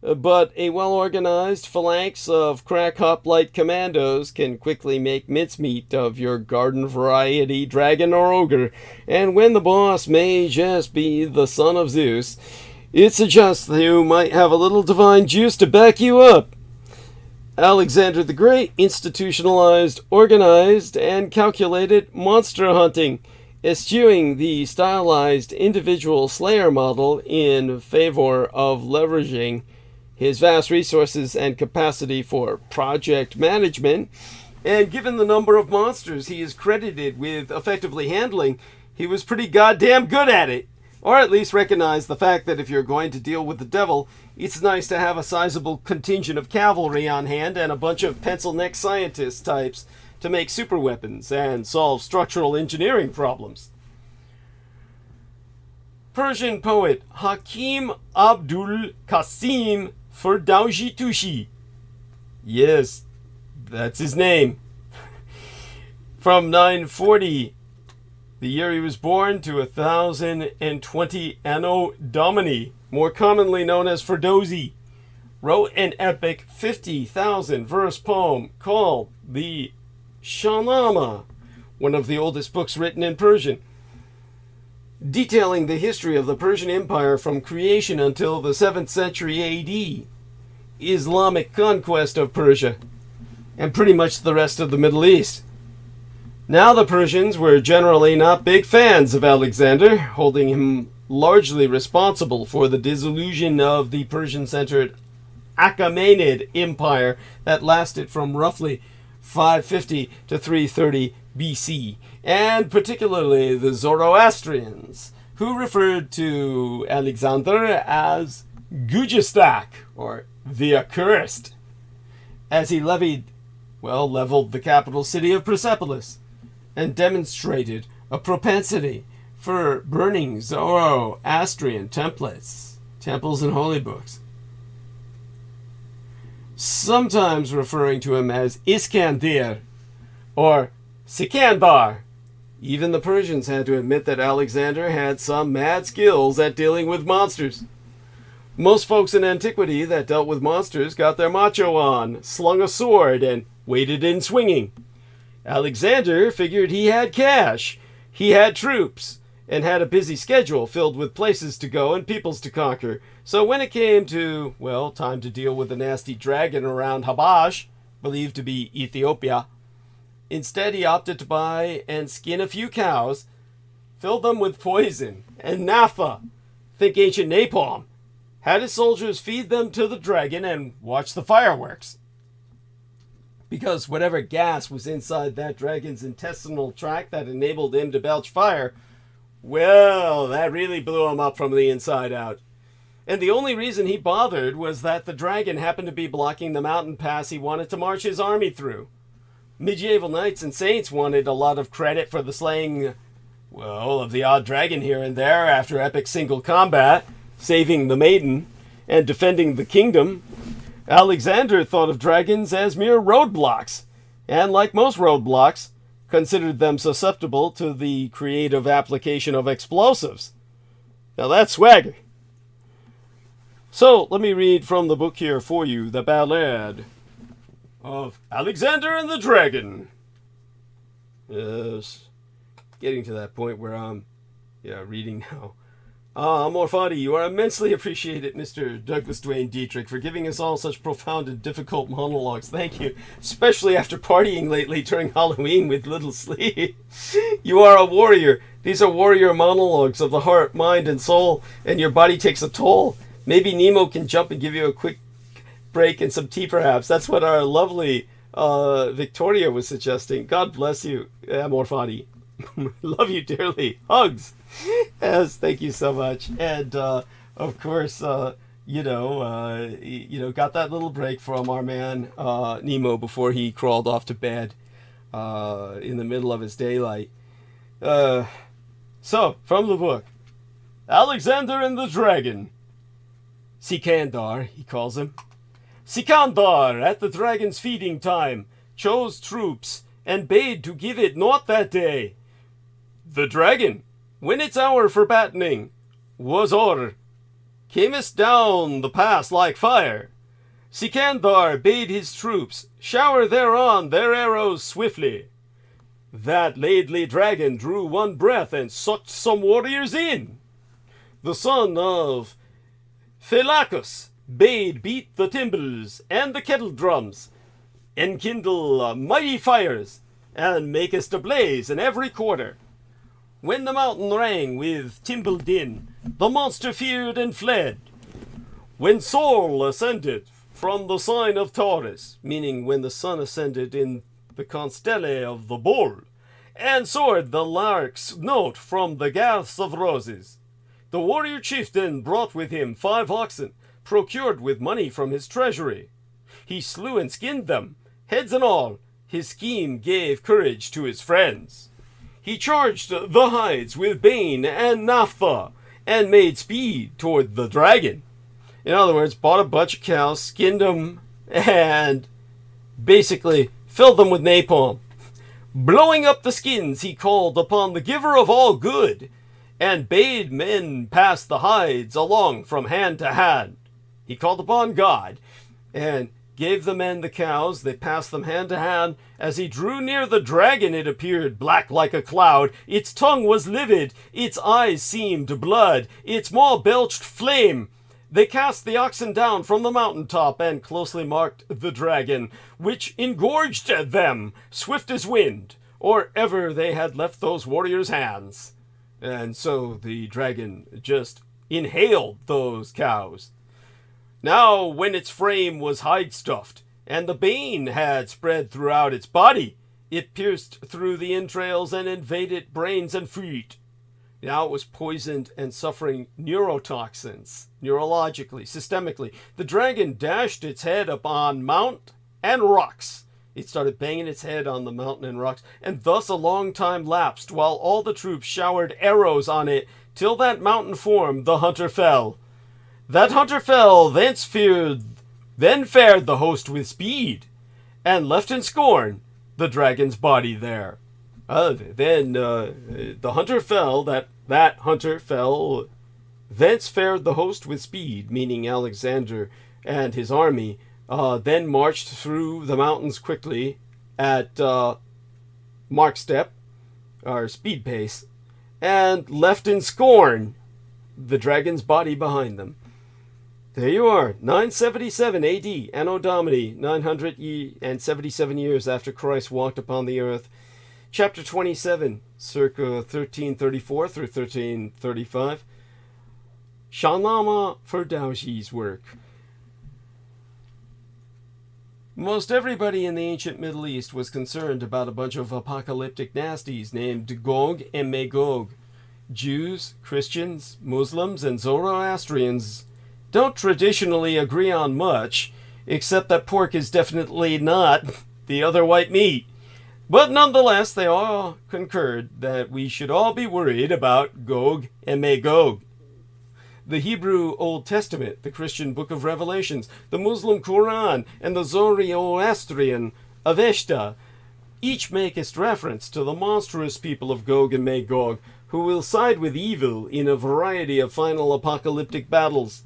But a well-organized phalanx of crack-hoplite commandos can quickly make mincemeat of your garden-variety dragon or ogre, and when the boss may just be the son of Zeus, it suggests that you might have a little divine juice to back you up. Alexander the Great institutionalized, organized, and calculated monster hunting, eschewing the stylized individual slayer model in favor of leveraging his vast resources and capacity for project management. And given the number of monsters he is credited with effectively handling, he was pretty goddamn good at it. Or at least recognize the fact that if you're going to deal with the devil, it's nice to have a sizable contingent of cavalry on hand and a bunch of pencil-neck scientist types to make superweapons and solve structural engineering problems. Persian poet Hakim Abdul Qasim Ferdowsi Tushi. Yes, that's his name. From 940, the year he was born, to 1020 Anno Domini, more commonly known as Ferdowsi, wrote an epic 50,000 verse poem called the Shahnameh, one of the oldest books written in Persian, detailing the history of the Persian Empire from creation until the 7th century AD, Islamic conquest of Persia, and pretty much the rest of the Middle East. Now the Persians were generally not big fans of Alexander, holding him largely responsible for the dissolution of the Persian-centered Achaemenid Empire that lasted from roughly 550 to 330 BC, and particularly the Zoroastrians, who referred to Alexander as Gujistak, or the Accursed, as he leveled the capital city of Persepolis, and demonstrated a propensity for burning Zoroastrian temples and holy books, sometimes referring to him as Iskander or Sikandar. Even the Persians had to admit that Alexander had some mad skills at dealing with monsters. Most folks in antiquity that dealt with monsters got their macho on, slung a sword, and waded in swinging. Alexander figured he had cash, he had troops, and had a busy schedule filled with places to go and peoples to conquer. So when it came to, time to deal with the nasty dragon around Habash, believed to be Ethiopia, instead he opted to buy and skin a few cows, fill them with poison and naphtha, think ancient napalm, had his soldiers feed them to the dragon and watch the fireworks. Because whatever gas was inside that dragon's intestinal tract that enabled him to belch fire, that really blew him up from the inside out. And the only reason he bothered was that the dragon happened to be blocking the mountain pass he wanted to march his army through. Medieval knights and saints wanted a lot of credit for the slaying, of the odd dragon here and there after epic single combat, saving the maiden, and defending the kingdom. Alexander thought of dragons as mere roadblocks, and like most roadblocks, considered them susceptible to the creative application of explosives. Now that's swagger. So let me read from the book here for you, the Ballad of Alexander and the Dragon. Yes, getting to that point where I'm reading now. ÄMORFADI, you are immensely appreciated, Mr. Douglas Dwayne Dietrich, for giving us all such profound and difficult monologues. Thank you, especially after partying lately during Halloween with little sleep. You are a warrior. These are warrior monologues of the heart, mind, and soul, and your body takes a toll. Maybe Nemo can jump and give you a quick break and some tea, perhaps. That's what our lovely Victoria was suggesting. God bless you, ÄMORFADI. Love you dearly. Hugs. Yes, thank you so much. And of course, got that little break from our man Nemo before he crawled off to bed in the middle of his daylight. So, from the book, Alexander and the Dragon. Sikandar, he calls him. Sikandar, at the dragon's feeding time, chose troops and bade to give it naught that day. The dragon, when its hour for battening was o'er, camest down the pass like fire. Sikandar bade his troops shower thereon their arrows swiftly. That ladly dragon drew one breath and sucked some warriors in. The son of Phylacus bade beat the timbrels and the kettle drums, enkindle mighty fires, and makest a blaze in every quarter. When the mountain rang with timbrel din, the monster feared and fled. When Sol ascended from the sign of Taurus, meaning when the sun ascended in the constellation of the bull, and soared the lark's note from the garths of roses, the warrior chieftain brought with him 5 oxen, procured with money from his treasury. He slew and skinned them, heads and all. His scheme gave courage to his friends. He charged the hides with bane and naphtha, and made speed toward the dragon. In other words, bought a bunch of cows, skinned them, and basically filled them with napalm. Blowing up the skins, he called upon the giver of all good, and bade men pass the hides along from hand to hand. He called upon God and gave the men the cows. They passed them hand to hand. As he drew near the dragon, it appeared black like a cloud. Its tongue was livid. Its eyes seemed blood. Its maw belched flame. They cast the oxen down from the mountaintop and closely marked the dragon, which engorged them, swift as wind, or ever they had left those warriors' hands. And so the dragon just inhaled those cows. Now, when its frame was hide-stuffed, and the bane had spread throughout its body, it pierced through the entrails and invaded brains and feet. Now it was poisoned and suffering neurotoxins, neurologically, systemically. The dragon dashed its head upon mount and rocks. It started banging its head on the mountain and rocks, and thus a long time lapsed, while all the troops showered arrows on it, till that mountain form the hunter fell. That hunter fell, then fared the host with speed, and left in scorn the dragon's body there. Then the hunter fell, that hunter fell, thence fared the host with speed, meaning Alexander and his army, then marched through the mountains quickly at mark step, or speed pace, and left in scorn the dragon's body behind them. There you are, 977 AD, Anno Domini, 977 years after Christ walked upon the earth. Chapter 27, circa 1334 through 1335. Shahnameh Ferdowsi's work. Most everybody in the ancient Middle East was concerned about a bunch of apocalyptic nasties named Gog and Magog. Jews, Christians, Muslims, and Zoroastrians don't traditionally agree on much, except that pork is definitely not the other white meat. But nonetheless, they all concurred that we should all be worried about Gog and Magog. The Hebrew Old Testament, the Christian Book of Revelations, the Muslim Quran, and the Zoroastrian Avesta each make its reference to the monstrous people of Gog and Magog, who will side with evil in a variety of final apocalyptic battles.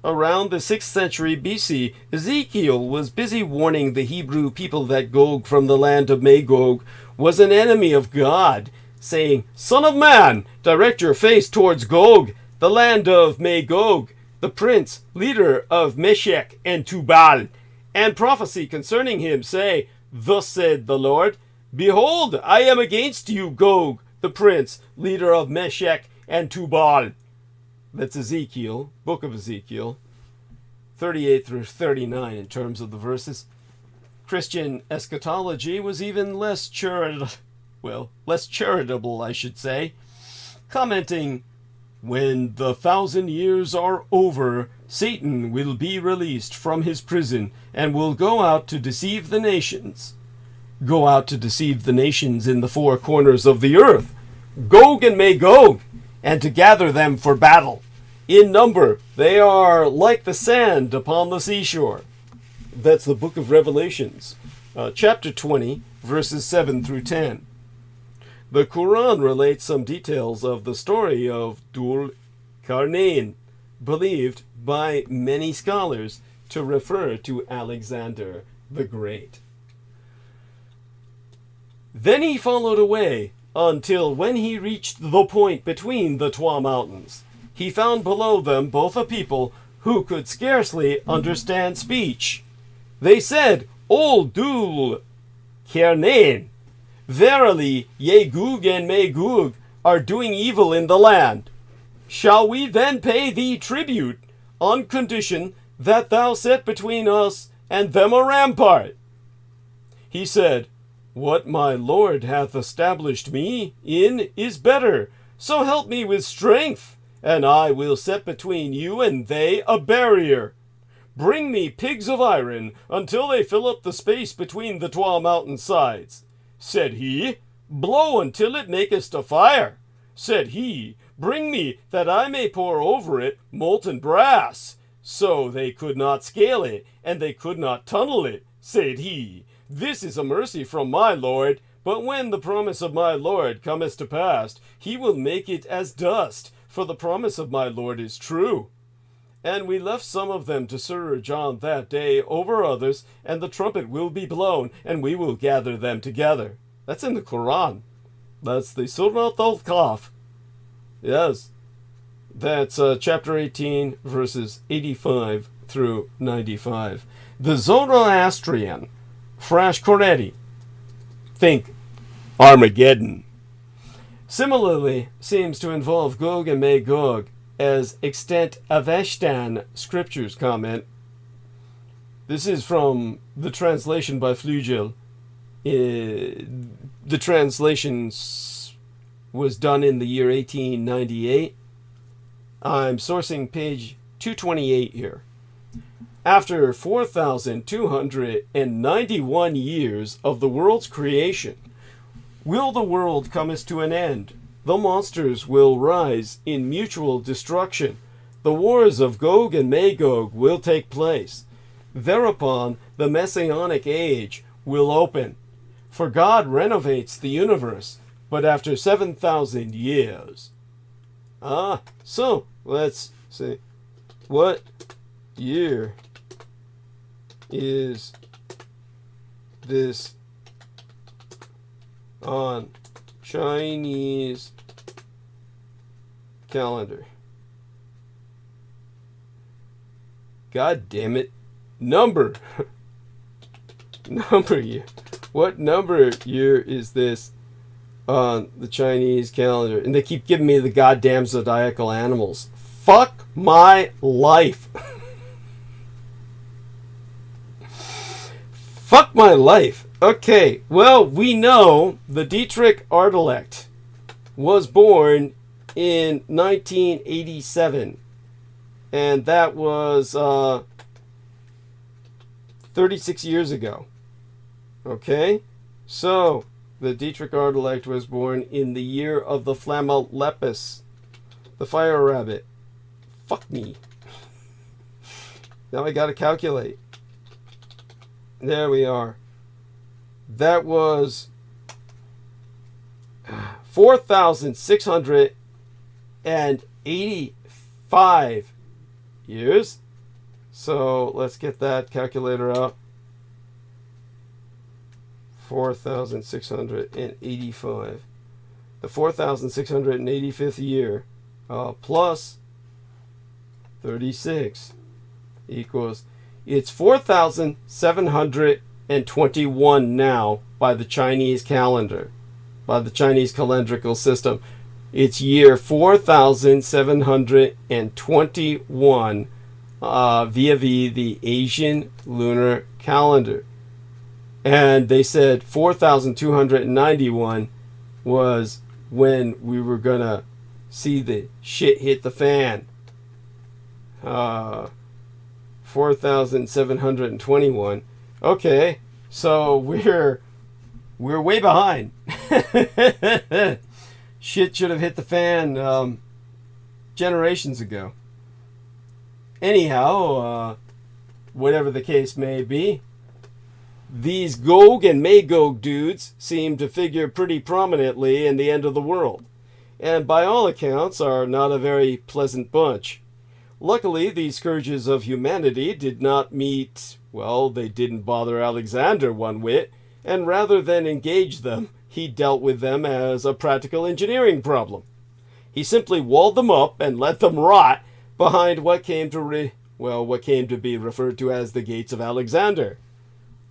Around the 6th century BC, Ezekiel was busy warning the Hebrew people that Gog from the land of Magog was an enemy of God, saying, "Son of man, direct your face towards Gog, the land of Magog, the prince, leader of Meshech and Tubal, and prophesy concerning him, say, Thus said the Lord, Behold, I am against you, Gog, the prince, leader of Meshech and Tubal." That's Ezekiel, Book of Ezekiel, 38 through 39 in terms of the verses. Christian eschatology was even less charitable, I should say, commenting, "When the 1,000 years are over, Satan will be released from his prison and will go out to deceive the nations. Go out to deceive the nations in the four corners of the earth, Gog and Magog, and to gather them for battle. In number, they are like the sand upon the seashore." That's the Book of Revelations, chapter 20, verses 7 through 10. The Quran relates some details of the story of Dhul-Qarnayn, believed by many scholars to refer to Alexander the Great. Then he followed away until when he reached the point between the Twa mountains, he found below them both a people who could scarcely understand speech. They said, "O Dhul-Qarnayn, verily Yegug and Magog are doing evil in the land. Shall we then pay thee tribute on condition that thou set between us and them a rampart?" He said, "What my Lord hath established me in is better, so help me with strength, and I will set between you and they a barrier. Bring me pigs of iron until they fill up the space between the Twa mountain sides." Said he, "Blow until it makest a fire." Said he, "Bring me that I may pour over it molten brass." So they could not scale it, and they could not tunnel it. Said he, "This is a mercy from my Lord, but when the promise of my Lord cometh to pass, he will make it as dust, for the promise of my Lord is true." And we left some of them to Sir John that day over others, and the trumpet will be blown, and we will gather them together. That's in the Quran. That's the Surah Al-Kahf. Yes. That's chapter 18, verses 85 through 95. The Zoroastrian Frash Coretti. Think Armageddon. Similarly, seems to involve Gog and Magog, as extant Avestan scriptures comment. This is from the translation by Flugel. The translation was done in the year 1898. I'm sourcing page 228 here. After 4,291 years of the world's creation, will the world cometh to an end? The monsters will rise in mutual destruction. The wars of Gog and Magog will take place. Thereupon the Messianic age will open. For God renovates the universe, but after 7,000 years. So let's see. What year is this on Chinese calendar? God damn it. Number year. What number year is this on the Chinese calendar? And they keep giving me the goddamn zodiacal animals. Fuck my life. Fuck my life. Okay, well, we know the Dietrich Artelecht was born in 1987. And that was 36 years ago. Okay? So, the Dietrich Artelecht was born in the year of the Flamma Lepus, the fire rabbit. Fuck me. Now I gotta calculate. There we are. That was 4,685 years. So let's get that calculator out. 4,685. The 4,685th year plus 36 equals, it's 4,721 now by the Chinese calendar, by the Chinese calendrical system. It's year 4,721 via the Asian lunar calendar. And they said 4,291 was when we were gonna see the shit hit the fan. 4,721. Okay, so we're way behind. Shit should have hit the fan generations ago. Anyhow, whatever the case may be, these Gog and Magog dudes seem to figure pretty prominently in the end of the world, and by all accounts are not a very pleasant bunch. Luckily, these scourges of humanity did not meet, well, they didn't bother Alexander one whit, and rather than engage them, he dealt with them as a practical engineering problem. He simply walled them up and let them rot behind what came to be referred to as the Gates of Alexander.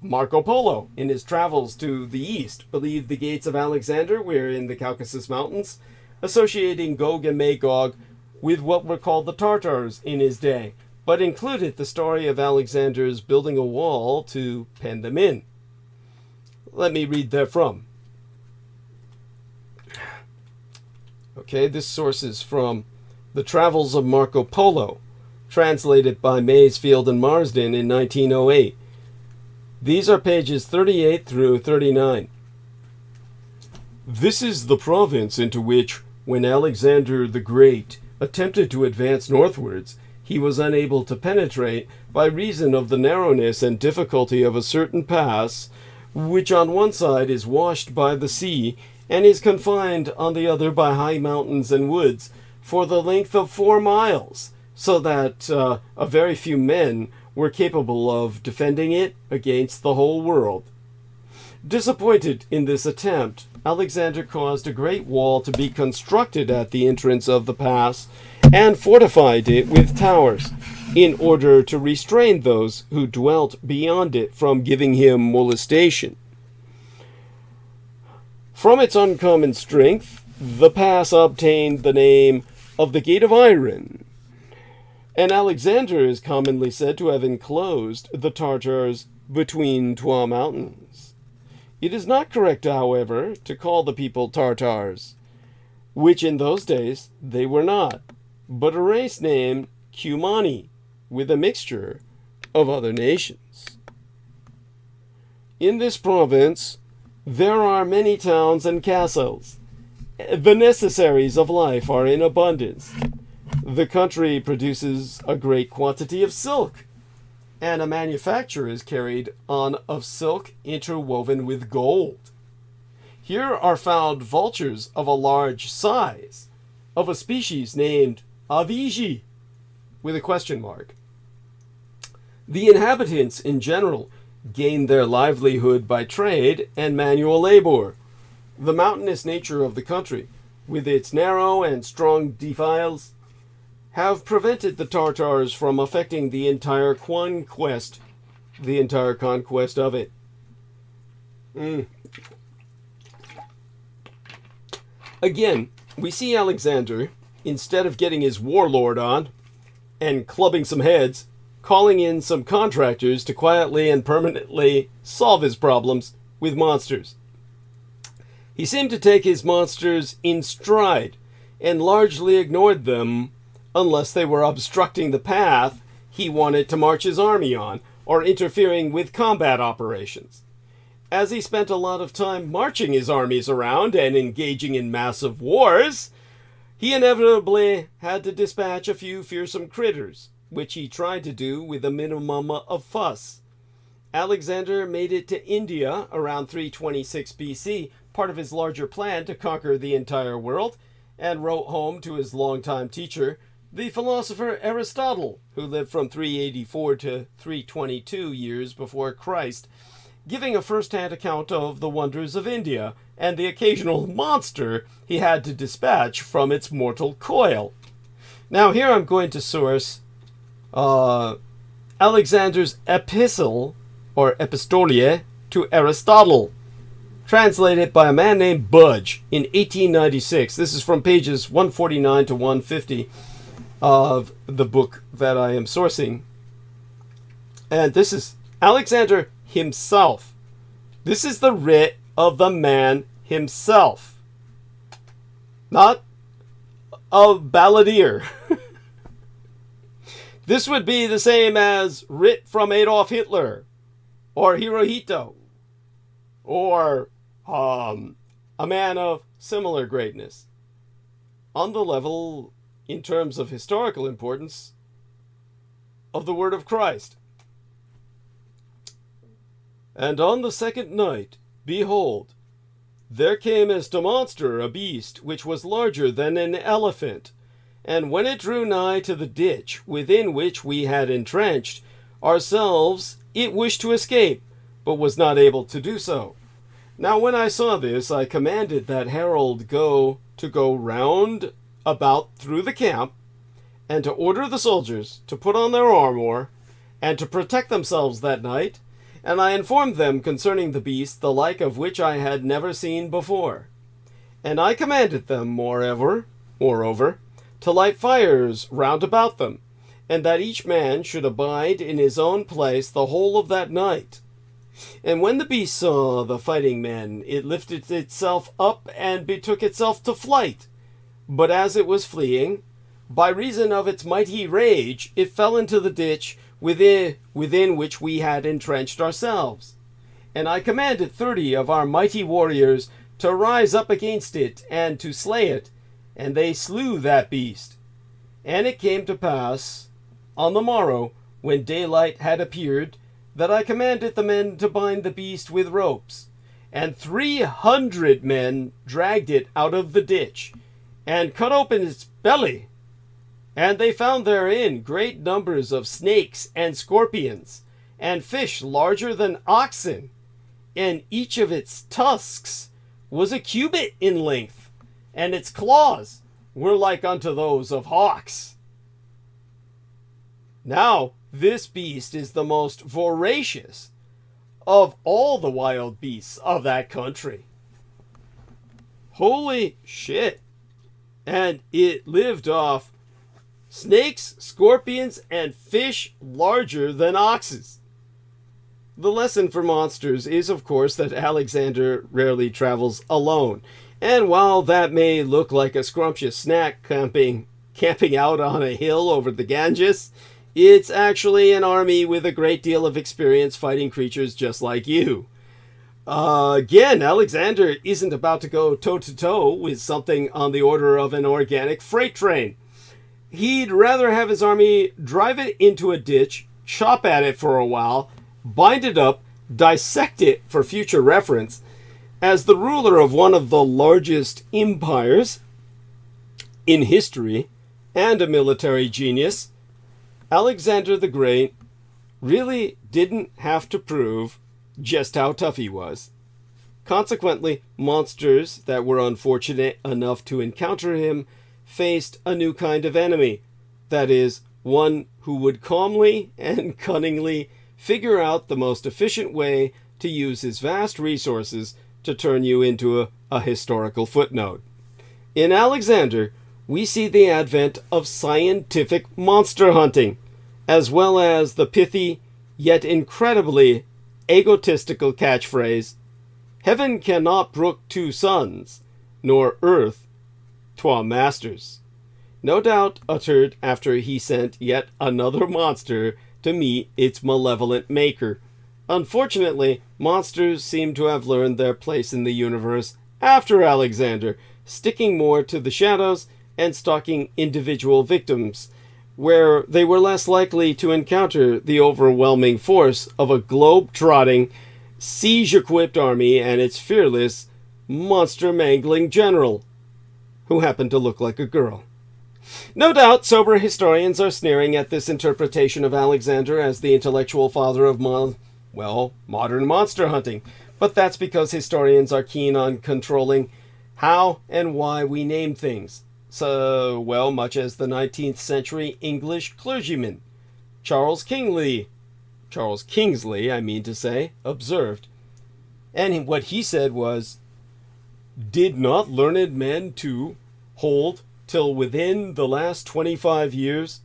Marco Polo, in his travels to the east, believed the Gates of Alexander were in the Caucasus Mountains, associating Gog and Magog with what were called the Tartars in his day, but included the story of Alexander's building a wall to pen them in. Let me read therefrom. Okay, this source is from The Travels of Marco Polo, translated by Maysfield and Marsden in 1908. These are pages 38 through 39. This is the province into which, when Alexander the Great attempted to advance northwards, he was unable to penetrate by reason of the narrowness and difficulty of a certain pass, which on one side is washed by the sea, and is confined on the other by high mountains and woods, for the length of 4 miles, so that a very few men were capable of defending it against the whole world. Disappointed in this attempt, Alexander caused a great wall to be constructed at the entrance of the pass and fortified it with towers, in order to restrain those who dwelt beyond it from giving him molestation. From its uncommon strength, the pass obtained the name of the Gate of Iron, and Alexander is commonly said to have enclosed the Tartars between two mountains. It is not correct, however, to call the people Tartars, which in those days they were not, but a race named Cumani, with a mixture of other nations. In this province, there are many towns and castles. The necessaries of life are in abundance. The country produces a great quantity of silk, and a manufacture is carried on of silk interwoven with gold. Here are found vultures of a large size, of a species named Aviji, with a question mark. The inhabitants in general gain their livelihood by trade and manual labor. The mountainous nature of the country, with its narrow and strong defiles, have prevented the Tartars from effecting the entire conquest of it. Again, we see Alexander, instead of getting his warlord on and clubbing some heads, calling in some contractors to quietly and permanently solve his problems with monsters. He seemed to take his monsters in stride and largely ignored them unless they were obstructing the path he wanted to march his army on or interfering with combat operations. As he spent a lot of time marching his armies around and engaging in massive wars, he inevitably had to dispatch a few fearsome critters, which he tried to do with a minimum of fuss. Alexander made it to India around 326 BC, part of his larger plan to conquer the entire world, and wrote home to his longtime teacher, the philosopher Aristotle, who lived from 384 to 322 years before Christ, giving a first-hand account of the wonders of India and the occasional monster he had to dispatch from its mortal coil. Now here I'm going to source Alexander's epistle, or epistolie, to Aristotle, translated by a man named Budge in 1896. This is from pages 149 to 150 of the book that I am sourcing. And this is Alexander himself. This is the writ of the man himself, not a balladeer. This would be the same as writ from Adolf Hitler, or Hirohito, or a man of similar greatness, on the level, in terms of historical importance, of the word of Christ. And on the second night, behold, there came as to monster a beast which was larger than an elephant, and when it drew nigh to the ditch within which we had entrenched ourselves, it wished to escape, but was not able to do so. Now when I saw this, I commanded that herald go round about through the camp, and to order the soldiers to put on their armor, and to protect themselves that night, and I informed them concerning the beast, the like of which I had never seen before. And I commanded them, moreover, to light fires round about them, and that each man should abide in his own place the whole of that night. And when the beast saw the fighting men, it lifted itself up and betook itself to flight. But as it was fleeing, by reason of its mighty rage, it fell into the ditch within which we had entrenched ourselves. And I commanded 30 of our mighty warriors to rise up against it and to slay it, and they slew that beast. And it came to pass, on the morrow, when daylight had appeared, that I commanded the men to bind the beast with ropes, and 300 men dragged it out of the ditch, and cut open its belly, And they found therein great numbers of snakes and scorpions, and fish larger than oxen, and each of its tusks was a cubit in length, and its claws were like unto those of hawks. Now this beast is the most voracious of all the wild beasts of that country. Holy shit. And it lived off snakes, scorpions, and fish larger than oxes. The lesson for monsters is, of course, that Alexander rarely travels alone. And while that may look like a scrumptious snack camping out on a hill over the Ganges, it's actually an army with a great deal of experience fighting creatures just like you. Again, Alexander isn't about to go toe-to-toe with something on the order of an organic freight train. He'd rather have his army drive it into a ditch, chop at it for a while, bind it up, dissect it for future reference. As the ruler of one of the largest empires in history and a military genius, Alexander the Great really didn't have to prove just how tough he was. Consequently, monsters that were unfortunate enough to encounter him faced a new kind of enemy. That is, one who would calmly and cunningly figure out the most efficient way to use his vast resources to turn you into a historical footnote. In Alexander, we see the advent of scientific monster hunting, as well as the pithy yet incredibly egotistical catchphrase, "Heaven cannot brook two sons, nor earth twa masters," no doubt uttered after he sent yet another monster to meet its malevolent maker. Unfortunately, monsters seem to have learned their place in the universe after Alexander, sticking more to the shadows and stalking individual victims, where they were less likely to encounter the overwhelming force of a globe-trotting, siege-equipped army and its fearless, monster-mangling general, who happened to look like a girl. No doubt sober historians are sneering at this interpretation of Alexander as the intellectual father of modern monster hunting, but that's because historians are keen on controlling how and why we name things. So, much as the 19th century English clergyman, Charles Kingsley, observed. And what he said was, "Did not learned men too hold till within the last 25 years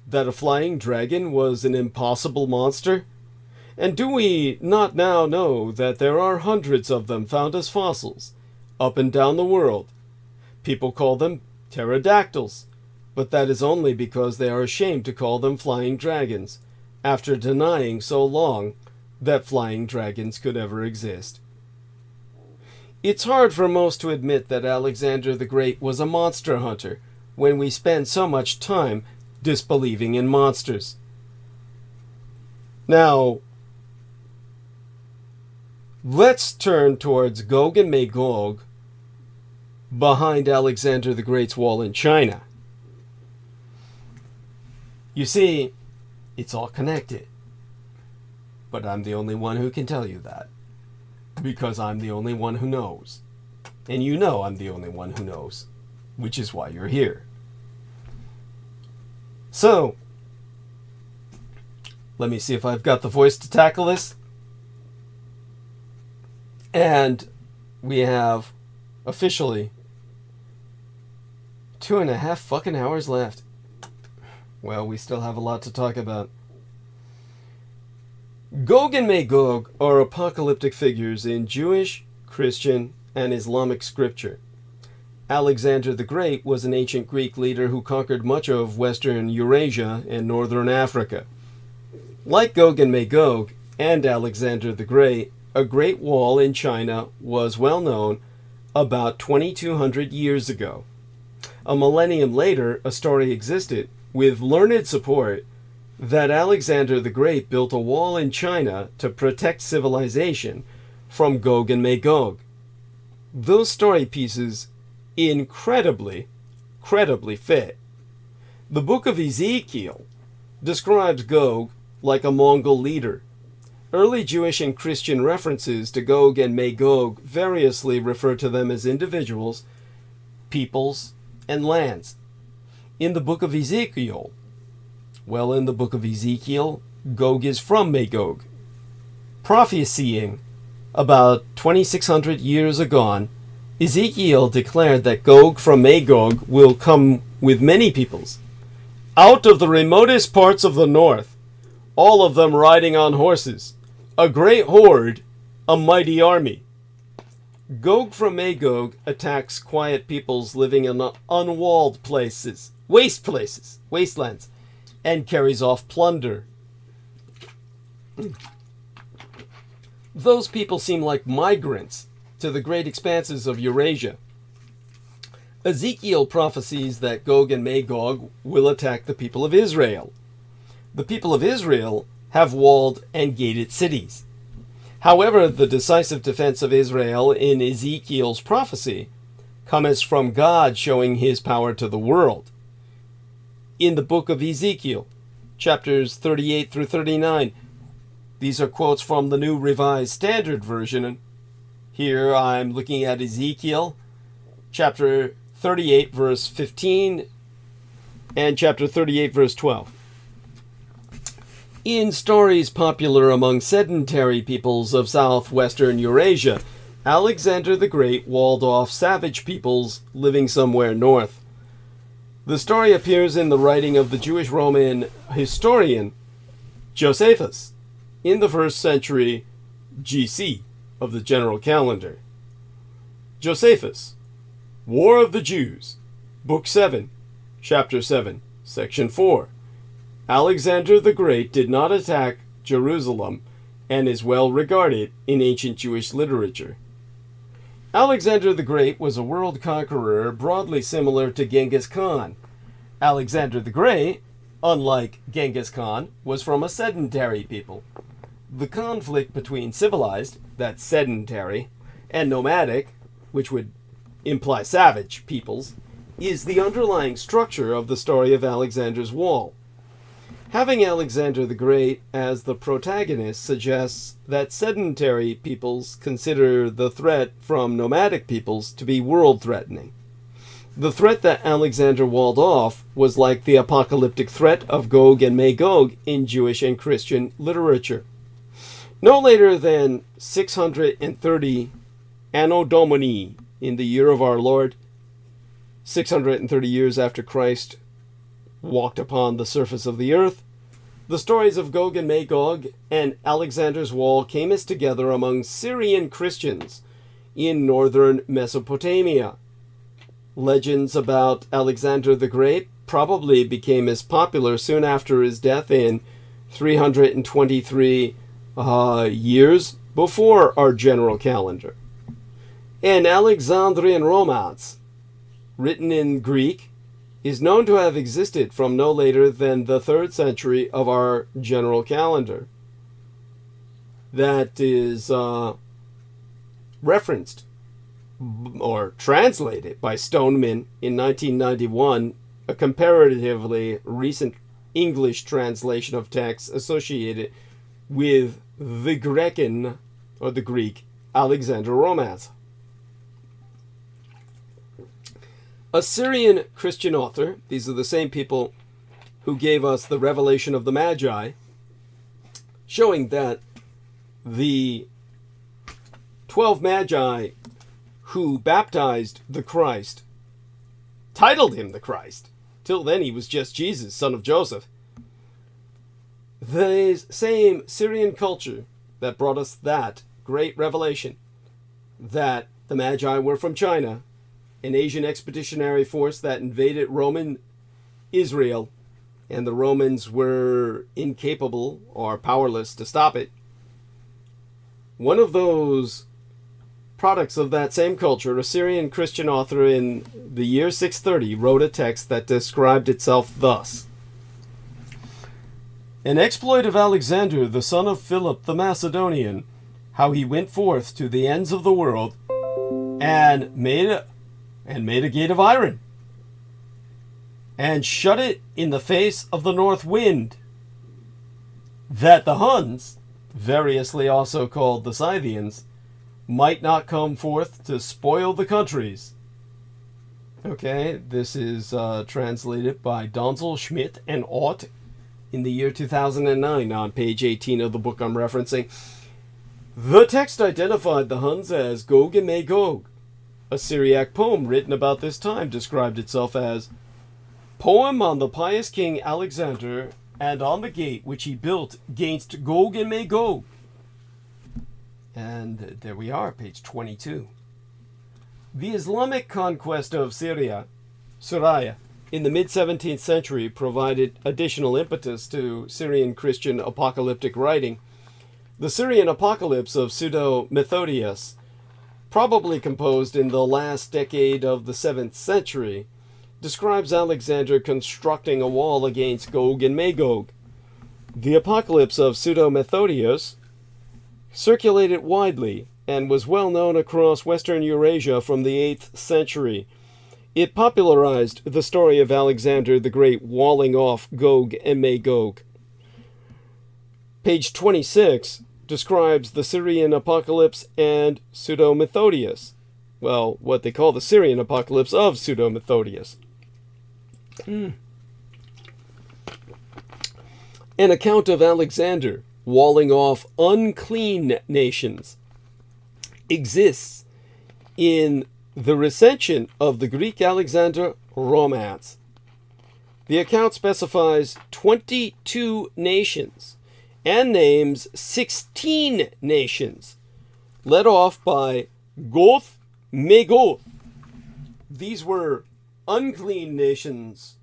that a flying dragon was an impossible monster? And do we not now know that there are hundreds of them found as fossils up and down the world? People call them pterodactyls, but that is only because they are ashamed to call them flying dragons, after denying so long that flying dragons could ever exist." It's hard for most to admit that Alexander the Great was a monster hunter when we spend so much time disbelieving in monsters. Now, let's turn towards Gog and Magog behind Alexander the Great's wall in China. You see, it's all connected. But I'm the only one who can tell you that. Because I'm the only one who knows. And you know I'm the only one who knows. Which is why you're here. So, let me see if I've got the voice to tackle this. And we have officially 2.5 fucking hours left. Well, we still have a lot to talk about. Gog and Magog are apocalyptic figures in Jewish, Christian, and Islamic scripture. Alexander the Great was an ancient Greek leader who conquered much of Western Eurasia and Northern Africa. Like Gog and Magog and Alexander the Great, a great wall in China was well known about 2,200 years ago. A millennium later, a story existed, with learned support, that Alexander the Great built a wall in China to protect civilization from Gog and Magog. Those story pieces incredibly fit. The book of Ezekiel describes Gog like a Mongol leader. Early Jewish and Christian references to Gog and Magog variously refer to them as individuals, peoples, and lands. In the book of Ezekiel, Gog is from Magog. Prophesying about 2,600 years agone, Ezekiel declared that Gog from Magog will come with many peoples, out of the remotest parts of the north, all of them riding on horses, a great horde, a mighty army. Gog from Magog attacks quiet peoples living in unwalled places, wastelands, and carries off plunder. Those people seem like migrants to the great expanses of Eurasia. Ezekiel prophesies that Gog and Magog will attack the people of Israel. The people of Israel have walled and gated cities. However, the decisive defense of Israel in Ezekiel's prophecy comes from God showing his power to the world. In the book of Ezekiel, chapters 38 through 39, these are quotes from the New Revised Standard Version. Here I'm looking at Ezekiel, chapter 38, verse 15, and chapter 38, verse 12. In stories popular among sedentary peoples of southwestern Eurasia, Alexander the Great walled off savage peoples living somewhere north. The story appears in the writing of the Jewish Roman historian Josephus in the 1st century GC of the general calendar. Josephus, War of the Jews, Book 7, Chapter 7, Section 4. Alexander the Great did not attack Jerusalem and is well regarded in ancient Jewish literature. Alexander the Great was a world conqueror broadly similar to Genghis Khan. Alexander the Great, unlike Genghis Khan, was from a sedentary people. The conflict between civilized, that's sedentary, and nomadic, which would imply savage peoples, is the underlying structure of the story of Alexander's Wall. Having Alexander the Great as the protagonist suggests that sedentary peoples consider the threat from nomadic peoples to be world-threatening. The threat that Alexander walled off was like the apocalyptic threat of Gog and Magog in Jewish and Christian literature. No later than 630 Anno Domini, in the year of our Lord, 630 years after Christ walked upon the surface of the earth, the stories of Gog and Magog and Alexander's Wall came as together among Syrian Christians in northern Mesopotamia. Legends about Alexander the Great probably became as popular soon after his death in 323 years before our general calendar. An Alexandrian romance, written in Greek, is known to have existed from no later than the 3rd century of our general calendar. That is referenced or translated by Stoneman in 1991, a comparatively recent English translation of texts associated with the Grecan, or the Greek, Alexander romance. A Syrian Christian author, these are the same people who gave us the revelation of the Magi, showing that the 12 Magi who baptized the Christ titled him the Christ. Till then he was just Jesus, son of Joseph. The same Syrian culture that brought us that great revelation, that the Magi were from China, an Asian expeditionary force that invaded Roman Israel, and the Romans were incapable or powerless to stop it. One of those products of that same culture, a Syrian Christian author in the year 630, wrote a text that described itself thus: An exploit of Alexander, the son of Philip the Macedonian, how he went forth to the ends of the world and made a gate of iron, and shut it in the face of the north wind, that the Huns, variously also called the Scythians, might not come forth to spoil the countries. Okay, this is translated by Donzel, Schmidt, and Ott in the year 2009 on page 18 of the book I'm referencing. The text identified the Huns as Gog and Magog. A Syriac poem written about this time described itself as Poem on the pious king Alexander and on the gate which he built gainst Gog and Magog. And there we are, page 22. The Islamic conquest of Syria in the mid-17th century provided additional impetus to Syrian Christian apocalyptic writing. The Syrian apocalypse of Pseudo-Methodius, probably composed in the last decade of the 7th century, describes Alexander constructing a wall against Gog and Magog. The apocalypse of Pseudo-Methodius circulated widely and was well known across Western Eurasia from the 8th century. It popularized the story of Alexander the Great walling off Gog and Magog. Page 26 describes the Syrian apocalypse and Pseudo-Methodius. Well, what they call the Syrian apocalypse of Pseudo-Methodius. An account of Alexander walling off unclean nations exists in the recension of the Greek Alexander romance. The account specifies 22 nations and names 16 nations, led off by Goth, Magog. These were unclean nations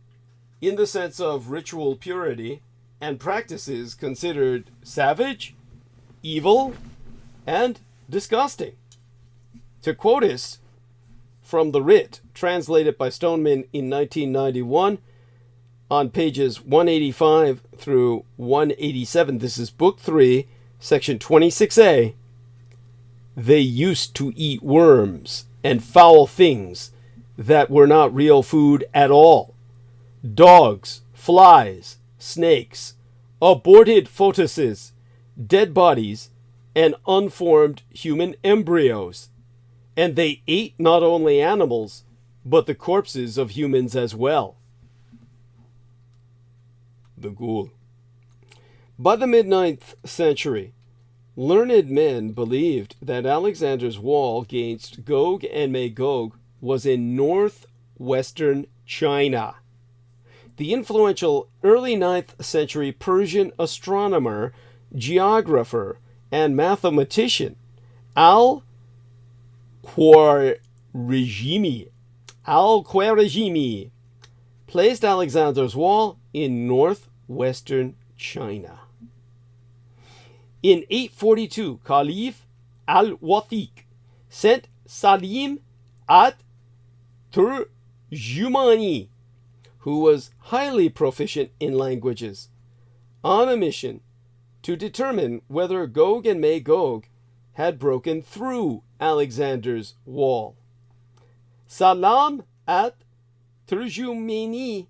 in the sense of ritual purity and practices considered savage, evil, and disgusting. To quote us from the writ translated by Stoneman in 1991 on pages 185 through 187, this is Book 3, Section 26a, they used to eat worms and foul things that were not real food at all. Dogs, flies, snakes, aborted fetuses, dead bodies, and unformed human embryos. And they ate not only animals, but the corpses of humans as well. The ghoul. By the mid-9th century, learned men believed that Alexander's wall against Gog and Magog was in northwestern China. The influential early 9th century Persian astronomer, geographer, and mathematician Al-Khwarizmi placed Alexander's wall in northwestern China. In 842, Caliph al-Wathiq sent Salim at-Turjumani, who was highly proficient in languages, on a mission to determine whether Gog and Magog had broken through Alexander's wall. Salam at-Turjumani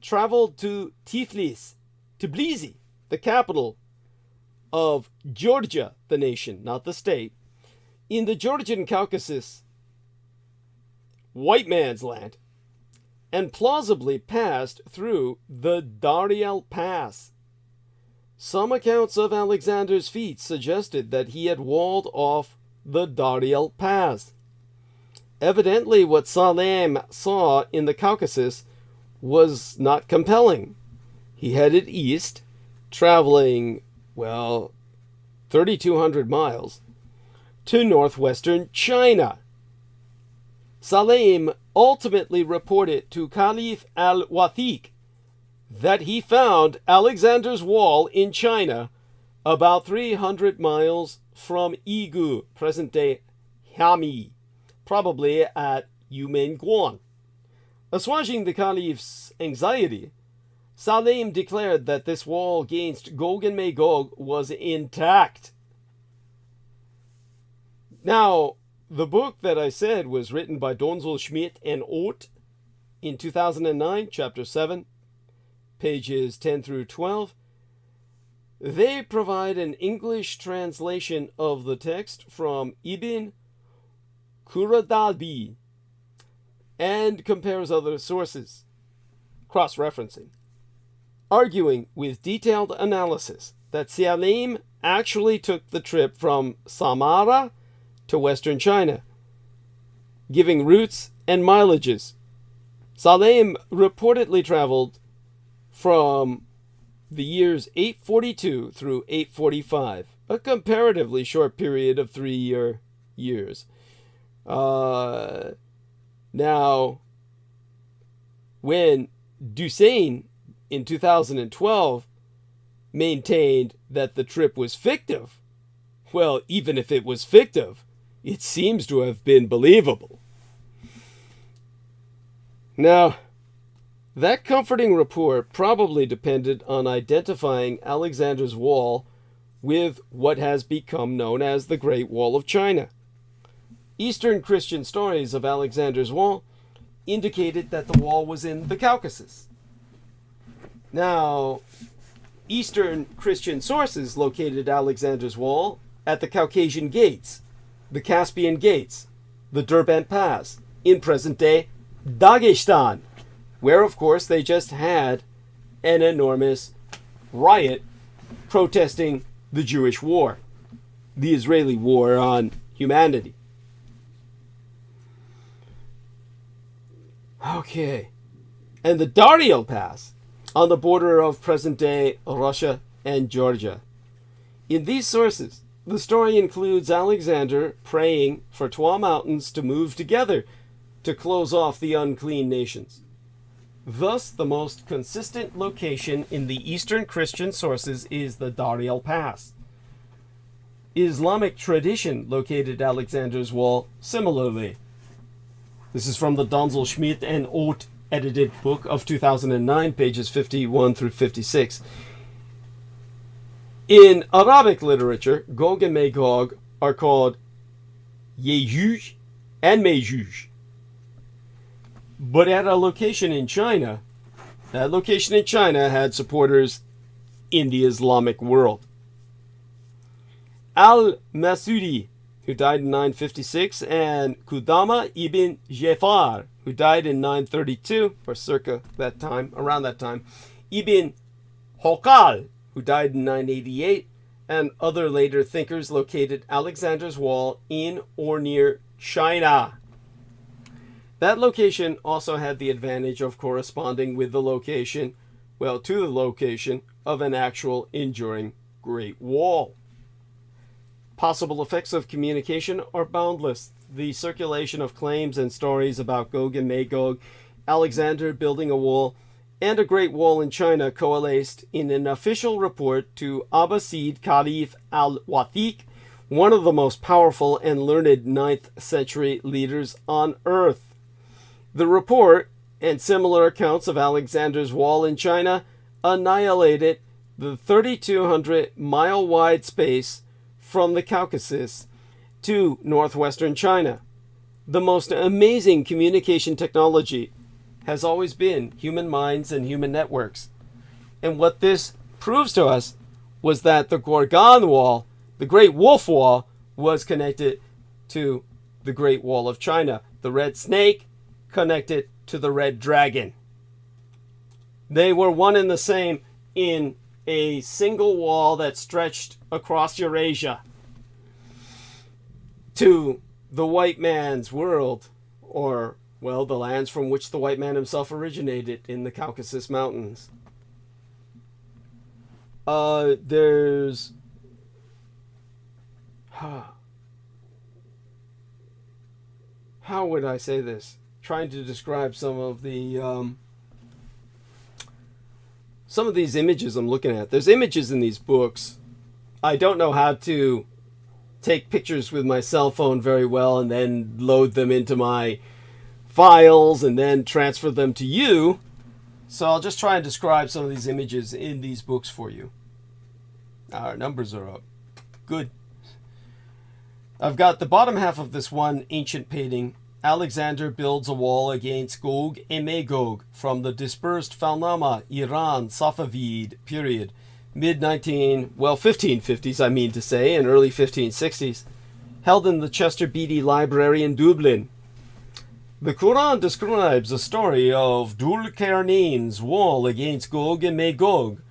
traveled to Tbilisi, the capital of Georgia, the nation, not the state, in the Georgian Caucasus, white man's land, and plausibly passed through the Darial Pass. Some accounts of Alexander's feats suggested that he had walled off the Darial Pass. Evidently, what Salam saw in the Caucasus was not compelling. He headed east, traveling, 3,200 miles, to northwestern China. Salim ultimately reported to Caliph al-Wathiq that he found Alexander's wall in China about 300 miles from Yigu, present-day Hami, probably at Yumenguan. Assuaging the Caliph's anxiety, Salim declared that this wall against Gog and Magog was intact. Now, the book that I said was written by Donzel, Schmidt, and Ott in 2009, Chapter 7, pages 10 through 12, they provide an English translation of the text from Ibn Khaldun and compares other sources, cross-referencing, arguing with detailed analysis that Salim actually took the trip from Samarra to western China, giving routes and mileages. Salim reportedly traveled from the years 842 through 845, a comparatively short period of 3 years. Now, when Dusain in 2012 maintained that the trip was fictive, well, even if it was fictive, it seems to have been believable. Now, that comforting report probably depended on identifying Alexander's Wall with what has become known as the Great Wall of China. Eastern Christian stories of Alexander's Wall indicated that the wall was in the Caucasus. Now, Eastern Christian sources located Alexander's Wall at the Caucasian Gates, the Caspian Gates, the Derbent Pass, in present-day Dagestan, where, of course, they just had an enormous riot protesting the Jewish war, the Israeli war on humanity. Okay. And the Daryel Pass, on the border of present-day Russia and Georgia. In these sources, the story includes Alexander praying for 12 mountains to move together to close off the unclean nations. Thus, the most consistent location in the Eastern Christian sources is the Daryel Pass. Islamic tradition located Alexander's Wall similarly. This is from the Donzel Schmidt and Oath edited book of 2009, pages 51 through 56. In Arabic literature, Gog and Magog are called Ya'juj and Ma'juj. But at a location in China, that location in China had supporters in the Islamic world. Al-Masudi, who died in 956, and Qudama ibn Jafar, who died in 932, or circa that time, around that time, Ibn Hokal, who died in 988, and other later thinkers located Alexander's Wall in or near China. That location also had the advantage of corresponding with the location, well, to the location of an actual enduring Great Wall. Possible effects of communication are boundless. The circulation of claims and stories about Gog and Magog, Alexander building a wall, and a great wall in China coalesced in an official report to Abbasid Caliph al-Wathiq, one of the most powerful and learned 9th century leaders on earth. The report and similar accounts of Alexander's Wall in China annihilated the 3,200-mile wide space from the Caucasus to northwestern China. The most amazing communication technology has always been human minds and human networks. And what this proves to us was that the Gorgan Wall, the Great Wolf Wall, was connected to the Great Wall of China. The Red Snake connected to the Red Dragon. They were one and the same in a single wall that stretched across Eurasia to the white man's world, or, well, the lands from which the white man himself originated in the Caucasus Mountains. There's... How would I say this? Trying to describe some of these images I'm looking at. There's images in these books. I don't know how to take pictures with my cell phone very well and then load them into my files and then transfer them to you. So I'll just try and describe some of these images in these books for you. Our numbers are up. Good. I've got the bottom half of this one ancient painting, Alexander builds a wall against Gog and Magog from the dispersed Falnama, Iran, Safavid period, mid-19, 1550s, I mean to say, and early 1560s, held in the Chester Beatty Library in Dublin. The Quran describes a story of Dhul-Qarnayn's wall against Gog and Magog.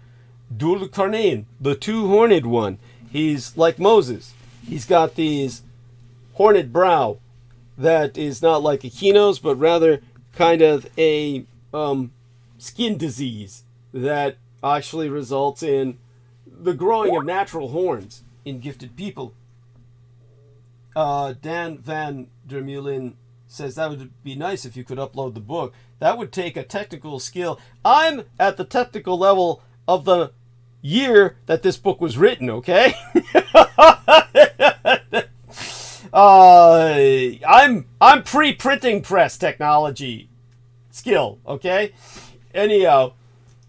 Dhul-Qarnayn, the two-horned one, he's like Moses. He's got these horned brow that is not like Echino's, but rather kind of a skin disease that actually results in the growing of natural horns in gifted people. Dan Van der Meulen says that would be nice if you could upload the book. That would take a technical skill. I'm at the technical level of the year that this book was written, okay? I'm pre-printing press technology skill, okay? Anyhow,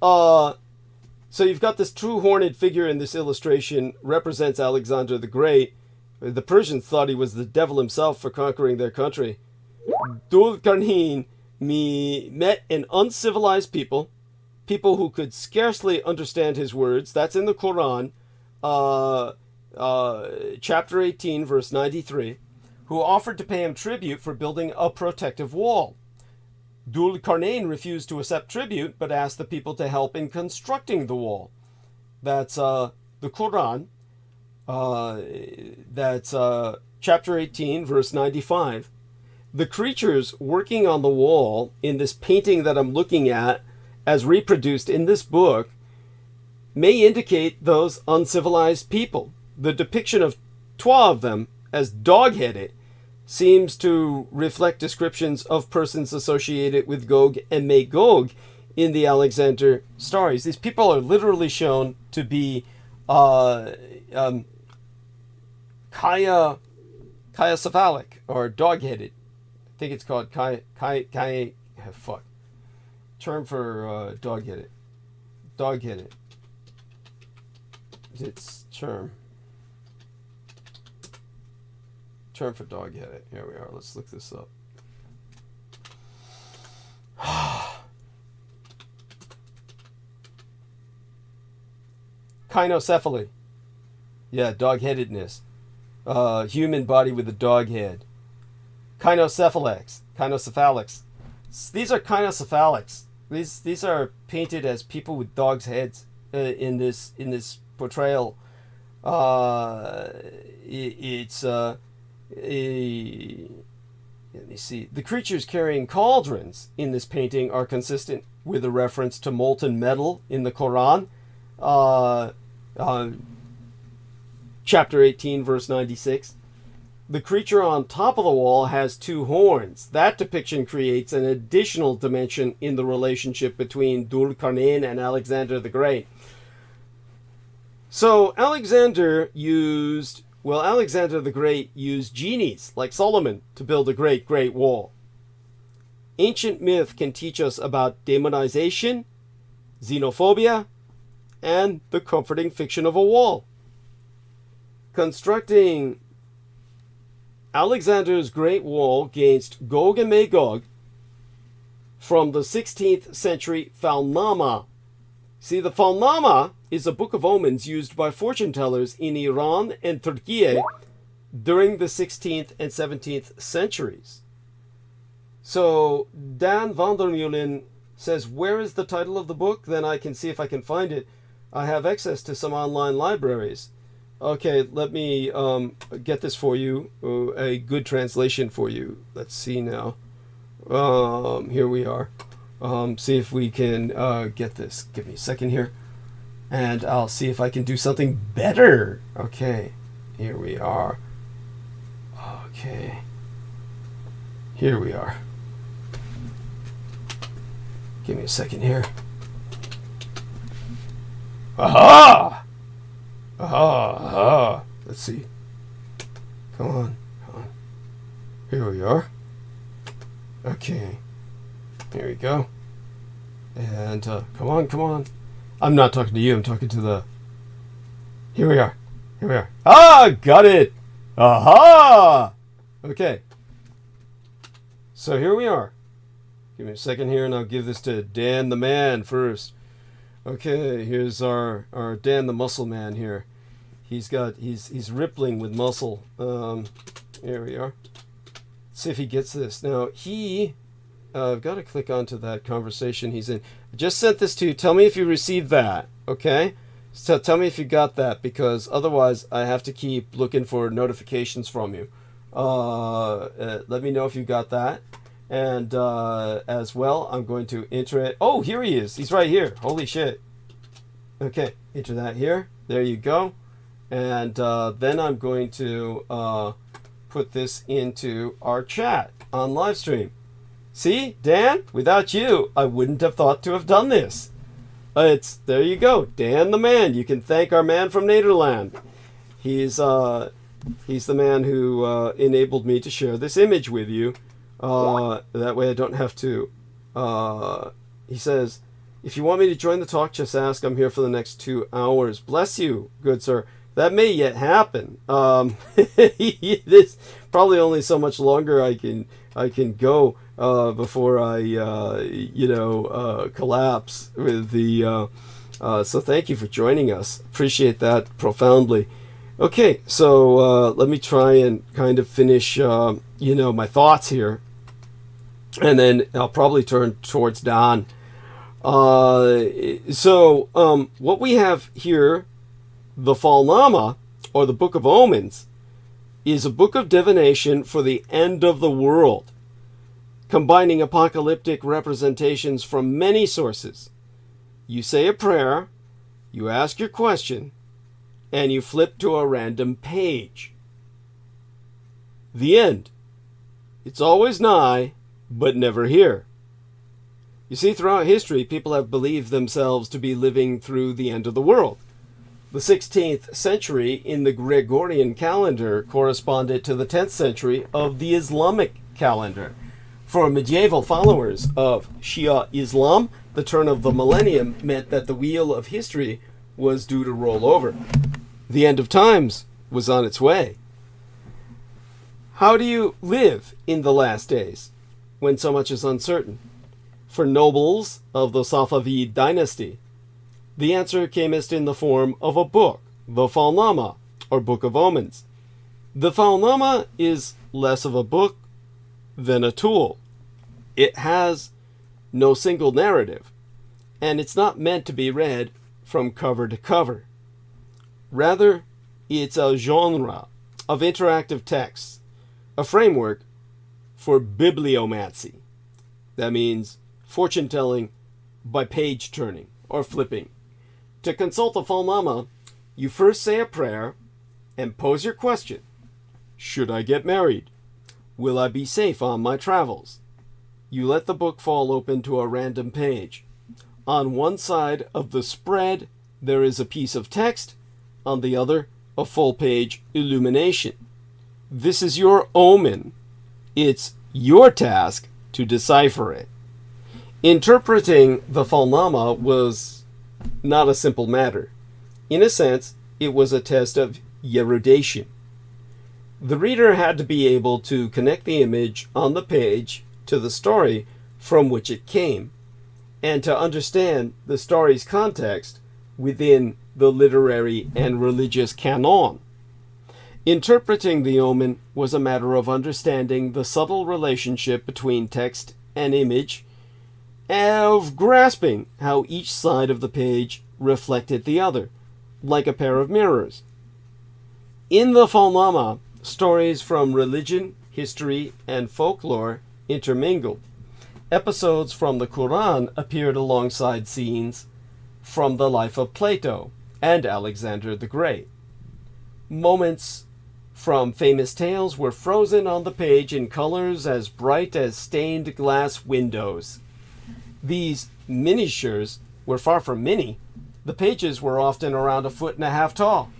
so you've got this true horned figure in this illustration, represents Alexander the Great. The Persians thought he was the devil himself for conquering their country. Dhul-Qarnayn met an uncivilized people who could scarcely understand his words. That's in the Quran, chapter 18, verse 93, who offered to pay him tribute for building a protective wall. Dhul-Qarnayn refused to accept tribute, but asked the people to help in constructing the wall. That's the Quran. That's chapter 18, verse 95. The creatures working on the wall in this painting that I'm looking at, as reproduced in this book, may indicate those uncivilized people. The depiction of 12 of them as dog-headed seems to reflect descriptions of persons associated with Gog and Magog in the Alexander stories. These people are literally shown to be chiacephalic or dog-headed. I think it's called term for dog-headed. Dog-headed. It's term for dog-headed. Here we are. Let's look this up. Kynocephaly. Yeah, dog-headedness. Human body with a dog head. Kynocephalics. These are kynocephalics. These are painted as people with dogs' heads in this portrayal. Let me see. The creatures carrying cauldrons in this painting are consistent with a reference to molten metal in the Quran. Chapter 18, verse 96. The creature on top of the wall has two horns. That depiction creates an additional dimension in the relationship between Dhul-Qarnayn and Alexander the Great. So Alexander the Great used genies like Solomon to build a great wall. Ancient myth can teach us about demonization, xenophobia, and the comforting fiction of a wall. Constructing Alexander's Great Wall against Gog and Magog from the 16th century Falnama. See, the Falnama is a book of omens used by fortune tellers in Iran and Turkey during the 16th and 17th centuries. So Dan Van der Meulen says, where is the title of the book? Then I can see if I can find it. I have access to some online libraries. Okay, let me get this for you, a good translation for you. Let's see now. Here we are. See if we can get this. Give me a second here. And I'll see if I can do something better. Okay, here we are. Okay, here we are. Give me a second here. Aha! Aha! Let's see. Come on. Here we are. Okay. Here we go. And come on. I'm not talking to you. I'm talking to the... Here we are. Ah! Got it! Aha! Okay. So here we are. Give me a second here, and I'll give this to Dan the Man first. Okay, here's our Dan the Muscle Man here. He's rippling with muscle. Here we are. Let's see if he gets this. Now I've got to click onto that conversation he's in. I just sent this to you. Tell me if you received that. Okay. So tell me if you got that, because otherwise I have to keep looking for notifications from you. Let me know if you got that. And as well, I'm going to enter it. Oh, here he is. He's right here. Holy shit. Okay, enter that here. There you go. And then I'm going to put this into our chat on live stream. See, Dan, without you, I wouldn't have thought to have done this. There you go, Dan the Man. You can thank our man from Nederland. He's the man who enabled me to share this image with you. That way I don't have to. He says, if you want me to join the talk, just ask. I'm here for the next 2 hours. Bless you, good sir. That may yet happen. There's probably only so much longer I can go before I collapse with the. So thank you for joining us. Appreciate that profoundly. Okay, so let me try and kind of finish my thoughts here, and then I'll probably turn towards Don. So what we have here, the Falnama, or the Book of Omens, is a book of divination for the end of the world, combining apocalyptic representations from many sources. You say a prayer, you ask your question, and you flip to a random page. The end. It's always nigh, but never here. You see, throughout history, people have believed themselves to be living through the end of the world. The 16th century in the Gregorian calendar corresponded to the 10th century of the Islamic calendar. For medieval followers of Shia Islam, the turn of the millennium meant that the wheel of history was due to roll over. The end of times was on its way. How do you live in the last days when so much is uncertain? For nobles of the Safavid dynasty, the answer camest in the form of a book, the Falnama, or Book of Omens. The Falnama is less of a book than a tool. It has no single narrative, and it's not meant to be read from cover to cover. Rather, it's a genre of interactive texts, a framework for bibliomancy. That means fortune-telling by page-turning or flipping. To consult the Falnama, you first say a prayer and pose your question. Should I get married? Will I be safe on my travels? You let the book fall open to a random page. On one side of the spread, there is a piece of text. On the other, a full-page illumination. This is your omen. It's your task to decipher it. Interpreting the Falnama was not a simple matter. In a sense, it was a test of erudition. The reader had to be able to connect the image on the page to the story from which it came, and to understand the story's context within the literary and religious canon. Interpreting the omen was a matter of understanding the subtle relationship between text and image, of grasping how each side of the page reflected the other, like a pair of mirrors. In the Falnama, stories from religion, history, and folklore intermingled. Episodes from the Quran appeared alongside scenes from the life of Plato and Alexander the Great. Moments from famous tales were frozen on the page in colors as bright as stained glass windows. These miniatures were far from mini. The pages were often around 1.5 feet tall.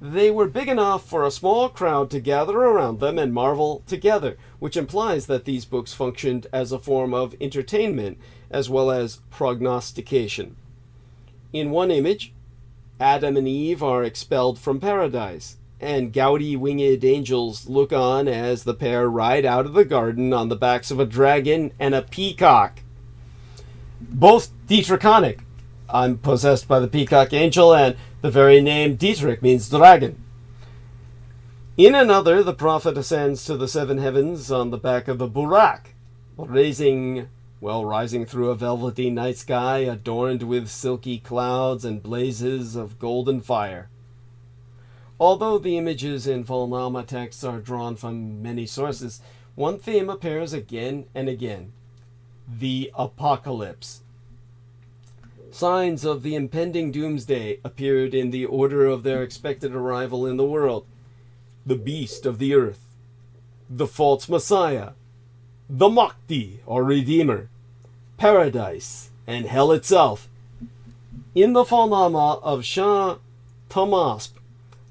They were big enough for a small crowd to gather around them and marvel together, which implies that these books functioned as a form of entertainment as well as prognostication. In one image, Adam and Eve are expelled from paradise, and gouty winged angels look on as the pair ride out of the garden on the backs of a dragon and a peacock. Both Dietrichonic. I'm possessed by the peacock angel, and the very name Dietrich means dragon. In another, the prophet ascends to the seven heavens on the back of the Burak, rising through a velvety night sky adorned with silky clouds and blazes of golden fire. Although the images in Valnama texts are drawn from many sources, one theme appears again and again: the apocalypse. Signs of the impending doomsday appeared in the order of their expected arrival in the world: the beast of the earth, the false messiah, the Mahdi or Redeemer, paradise, and hell itself. In the Valnama of Saint Thomas,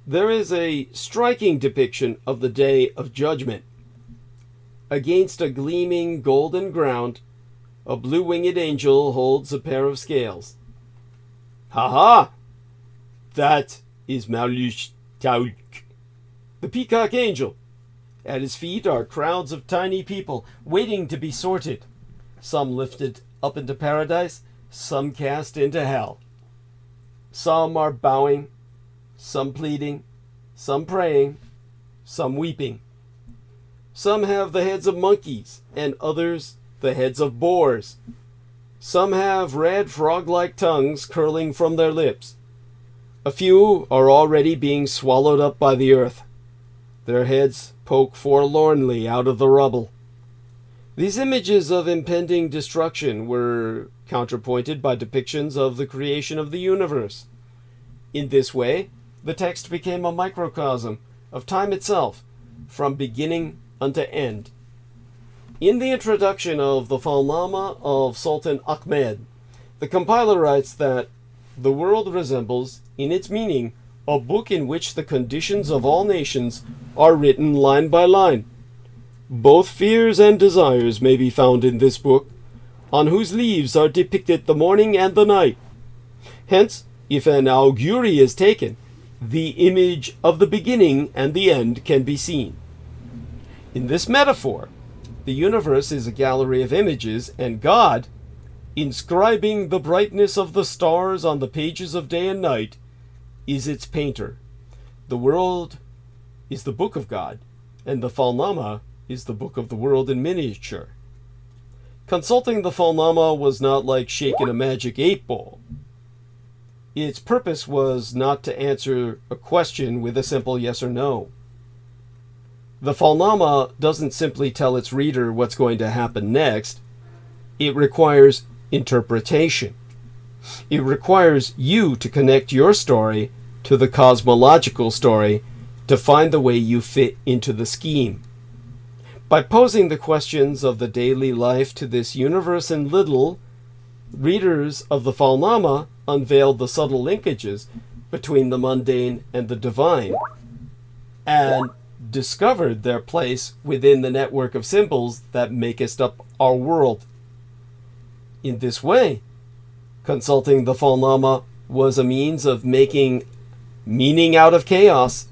there is a striking depiction of the Day of Judgment. Against a gleaming golden ground, a blue-winged angel holds a pair of scales. Ha ha! That is mäGÁLOS, the peacock angel. At his feet are crowds of tiny people waiting to be sorted. Some lifted up into paradise, some cast into hell. Some are bowing, some pleading, some praying, some weeping. Some have the heads of monkeys, and others the heads of boars. Some have red frog-like tongues curling from their lips. A few are already being swallowed up by the earth. Their heads poke forlornly out of the rubble. These images of impending destruction were counterpointed by depictions of the creation of the universe. In this way, the text became a microcosm of time itself, from beginning unto end. In the introduction of the Valnama of Sultan Ahmed, the compiler writes that the world resembles, in its meaning, a book in which the conditions of all nations are written line by line. Both fears and desires may be found in this book, on whose leaves are depicted the morning and the night. Hence, if an augury is taken, the image of the beginning and the end can be seen. In this metaphor, the universe is a gallery of images, and God, inscribing the brightness of the stars on the pages of day and night, is its painter. The world is the book of God, and the Valnama is the book of the world in miniature. Consulting the Valnama was not like shaking a magic 8-ball. Its purpose was not to answer a question with a simple yes or no. The Valnama doesn't simply tell its reader what's going to happen next. It requires interpretation. It requires you to connect your story to the cosmological story to find the way you fit into the scheme. By posing the questions of the daily life to this universe in little, readers of the Valnama unveiled the subtle linkages between the mundane and the divine, and discovered their place within the network of symbols that makest up our world. In this way, consulting the Valnama was a means of making meaning out of chaos,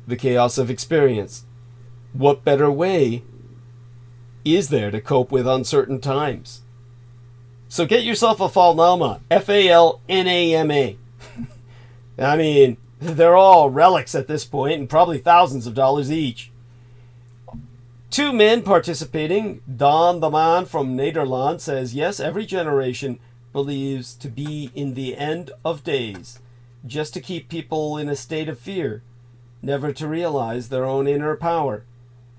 the chaos of experience. What better way is there to cope with uncertain times? So get yourself a Valnama, F-A-L-N-A-M-A. I mean, they're all relics at this point, and probably thousands of dollars each. Two men participating, Don the man from Nederland says, yes, every generation believes to be in the end of days, just to keep people in a state of fear, never to realize their own inner power,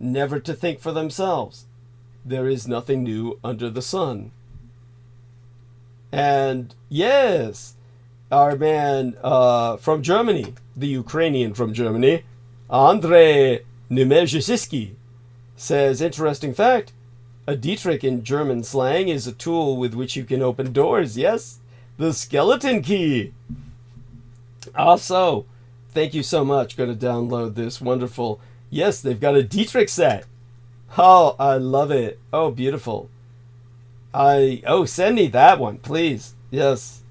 never to think for themselves. There is nothing new under the sun. And yes, our man from Germany, the Ukrainian from Germany, ÄNDRÉ says, interesting fact, a Dietrich in German slang is a tool with which you can open doors. Yes, the skeleton key. Also, thank you so much. Going to download this wonderful. Yes, they've got a Dietrich set. Oh, I love it. Oh, beautiful. Send me that one, please. Yes,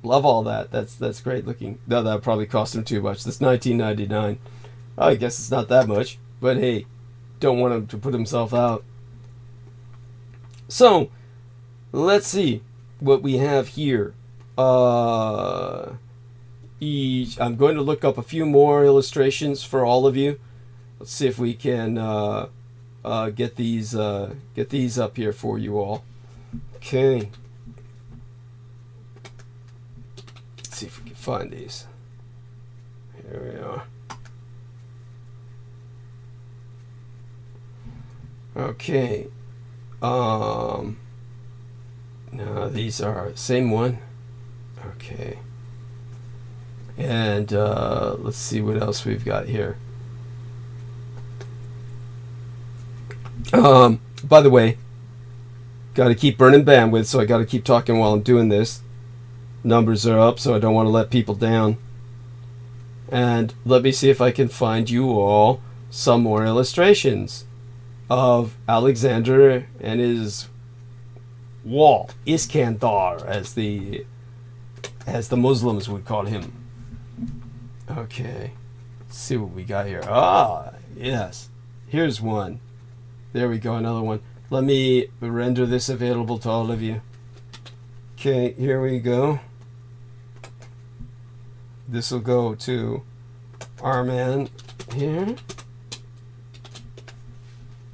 Love all that. That's great looking. No, that probably cost him too much. That's $19.99. I guess it's not that much, but hey, don't want him to put himself out. So, let's see what we have here. I'm going to look up a few more illustrations for all of you. Let's see if we can get these up here for you all. Okay. Let's see if we can find these. Here we are. Okay. No, these are same one. Okay. And let's see what else we've got here. By the way, got to keep burning bandwidth, so I got to keep talking while I'm doing this. Numbers are up, so I don't want to let people down. And let me see if I can find you all some more illustrations of Alexander and his wall, Iskandar, as the Muslims would call him. Okay, let's see what we got here. Ah, yes, here's one. There we go, another one. Let me render this available to all of you. Okay, here we go. This will go to our man here,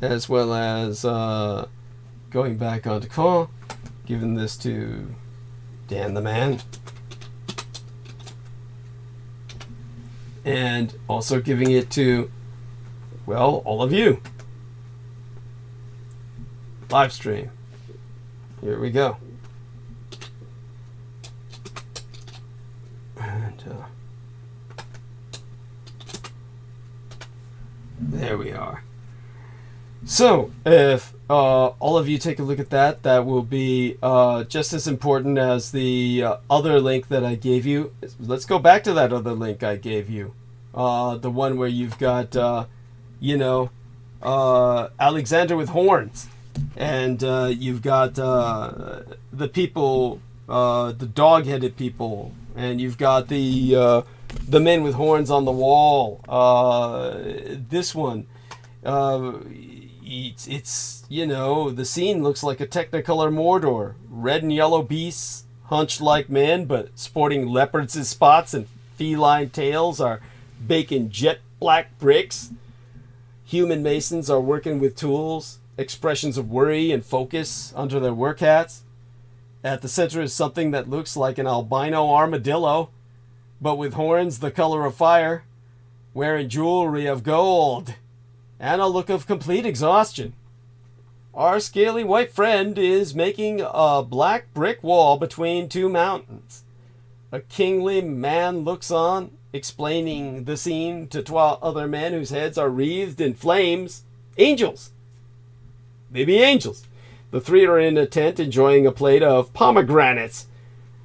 as well as going back onto call, giving this to Dan the Man, and also giving it to, well, all of you. Live stream. Here we go. And there we are. So, if all of you take a look at that, that will be just as important as the other link that I gave you. Let's go back to that other link I gave you. The one where you've got, Alexander with horns. And you've got the people, the dog-headed people. And you've got the men with horns on the wall. This one. It's the scene looks like a Technicolor Mordor. Red and yellow beasts, hunched like men, but sporting leopards' spots and feline tails, are baking jet black bricks. Human masons are working with tools, expressions of worry and focus under their work hats. At the center is something that looks like an albino armadillo, but with horns the color of fire, wearing jewelry of gold, and a look of complete exhaustion. Our scaly white friend is making a black brick wall between two mountains. A kingly man looks on, explaining the scene to 12 other men whose heads are wreathed in flames. Angels! Maybe angels. The three are in a tent enjoying a plate of pomegranates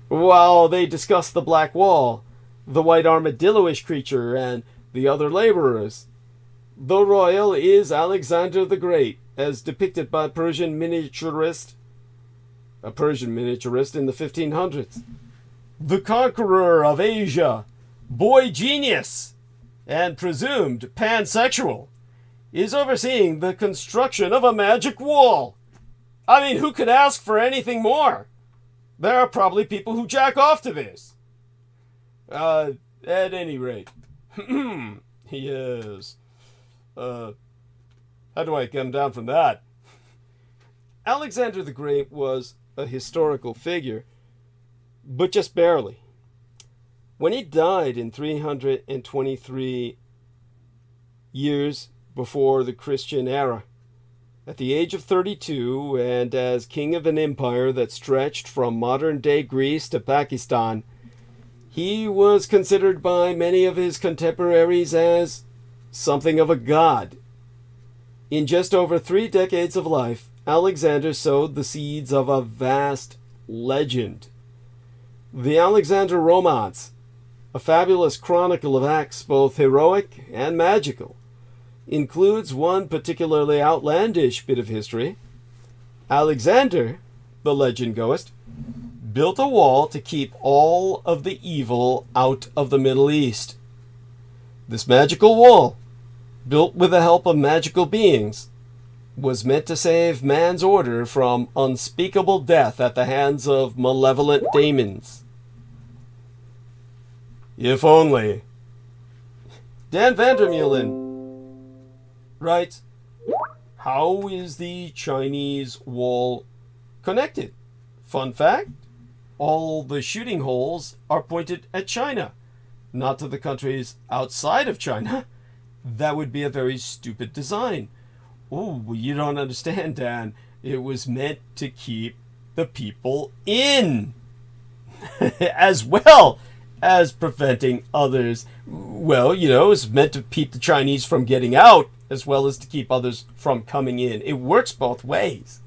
while they discuss the black wall, the white armadillo-ish creature, and the other laborers. The royal is Alexander the Great, as depicted by a Persian miniaturist in the 1500s. The conqueror of Asia, boy genius, and presumed pansexual, is overseeing the construction of a magic wall. I mean, who could ask for anything more? There are probably people who jack off to this. At any rate, yes. How do I come down from that? Alexander the Great was a historical figure, but just barely. When he died in 323 years before the Christian era, at the age of 32, and as king of an empire that stretched from modern-day Greece to Pakistan, he was considered by many of his contemporaries as something of a god. In just over 3 decades of life, Alexander sowed the seeds of a vast legend. The Alexander Romance, a fabulous chronicle of acts both heroic and magical, includes one particularly outlandish bit of history. Alexander, the legend goeth, built a wall to keep all of the evil out of the Middle East. This magical wall, built with the help of magical beings, was meant to save man's order from unspeakable death at the hands of malevolent demons. If only. ďan writes, how is the Chinese wall connected? Fun fact, all the shooting holes are pointed at China, not to the countries outside of China. That would be a very stupid design. Oh, you don't understand, Dan. It was meant to keep the people in, as well as preventing others. Well, you know, it's meant to keep the Chinese from getting out, as well as to keep others from coming in. It works both ways.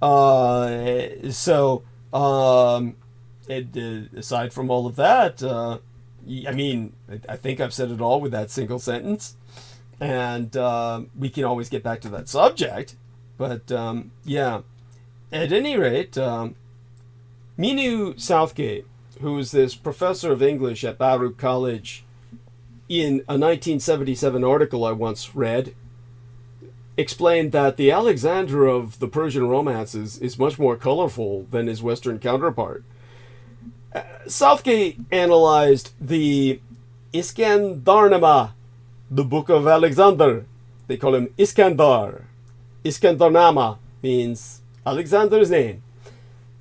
Aside from all of that, I mean, I think I've said it all with that single sentence. And we can always get back to that subject. But, yeah. At any rate, Minu Southgate, who is this professor of English at Baruch College, in a 1977 article I once read, explained that the Alexander of the Persian romances is much more colorful than his Western counterpart. Southgate analyzed the Iskandarnama, the Book of Alexander. They call him Iskandar. Iskandarnama means Alexander's name.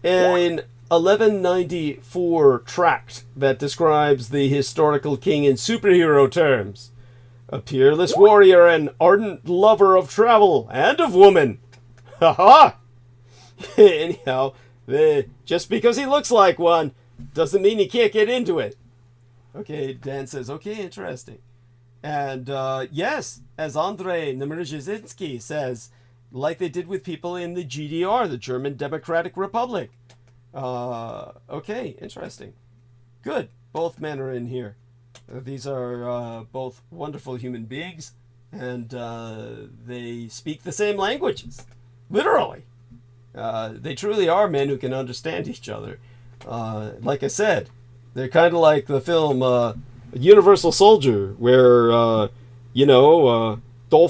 An 1194 tract that describes the historical king in superhero terms. A peerless warrior and ardent lover of travel and of woman. Ha ha! Anyhow, just because he looks like one doesn't mean he can't get into it. Okay, Dan says, okay, interesting. And yes, as ÄNDRÉ says, like they did with people in the GDR, the German Democratic Republic. Okay, interesting. Good. Both men are in here. These are both wonderful human beings, and they speak the same languages. Literally. They truly are men who can understand each other. Like I said, they're kind of like the film Universal Soldier, where, Dolph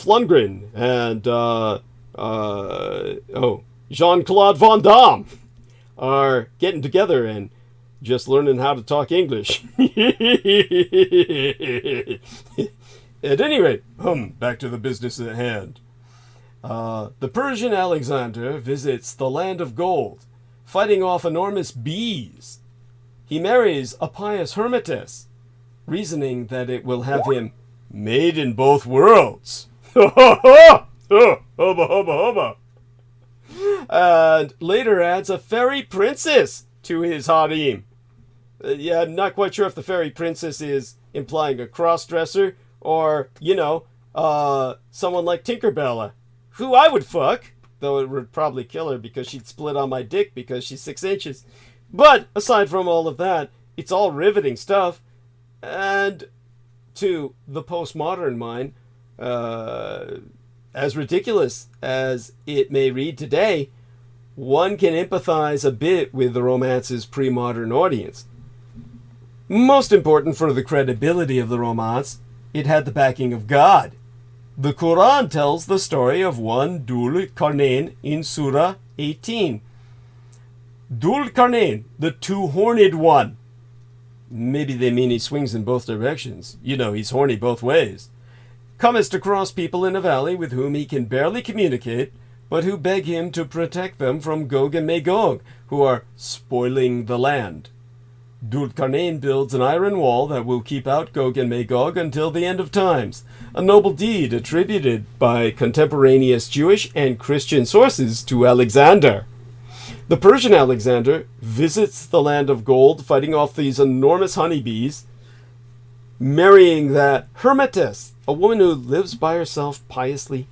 Lundgren and, Jean-Claude Van Damme are getting together and just learning how to talk English. At any rate, back to the business at hand. The Persian Alexander visits the land of gold, fighting off enormous bees. He marries a pious hermitess, reasoning that it will have him made in both worlds. Hubba, hubba. And later adds a fairy princess to his harem. Yeah, I'm not quite sure if the fairy princess is implying a cross-dresser or, someone like Tinkerbella, who I would fuck, though it would probably kill her because she'd split on my dick because she's 6 inches. But aside from all of that, it's all riveting stuff. And to the postmodern mind, as ridiculous as it may read today, one can empathize a bit with the romance's pre-modern audience. Most important for the credibility of the romance, it had the backing of God. The Quran tells the story of one ďul-Qarnayn in Surah 18. ďul-Qarnayn, the two-horned one. Maybe they mean he swings in both directions. He's horny both ways. Cometh across people in a valley with whom he can barely communicate, but who beg him to protect them from Gog and Magog, who are spoiling the land. ďul-Qarnayn builds an iron wall that will keep out Gog and Magog until the end of times, a noble deed attributed by contemporaneous Jewish and Christian sources to Alexander. The Persian Alexander visits the land of gold, fighting off these enormous honeybees, marrying that hermitess, a woman who lives by herself piously,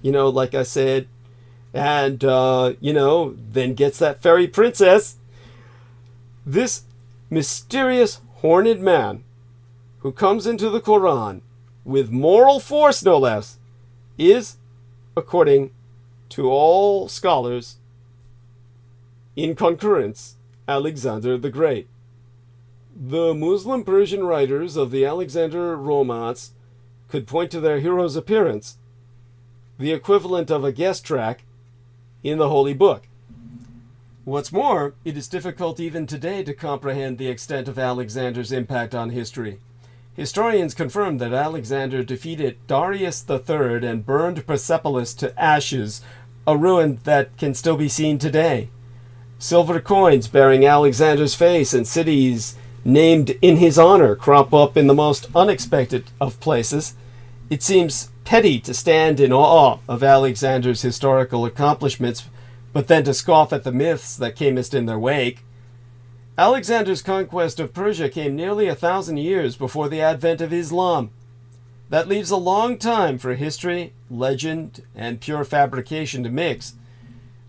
like I said, and, then gets that fairy princess. This mysterious horned man who comes into the Quran with moral force, no less, is, according to all scholars, in concurrence, Alexander the Great. The Muslim Persian writers of the Alexander romance could point to their hero's appearance, the equivalent of a guest track, in the Holy Book. What's more, it is difficult even today to comprehend the extent of Alexander's impact on history. Historians confirm that Alexander defeated Darius III and burned Persepolis to ashes, a ruin that can still be seen today. Silver coins bearing Alexander's face and cities named in his honor crop up in the most unexpected of places. It seems petty to stand in awe of Alexander's historical accomplishments, but then to scoff at the myths that camest in their wake. Alexander's conquest of Persia came nearly 1,000 years before the advent of Islam. That leaves a long time for history, legend, and pure fabrication to mix.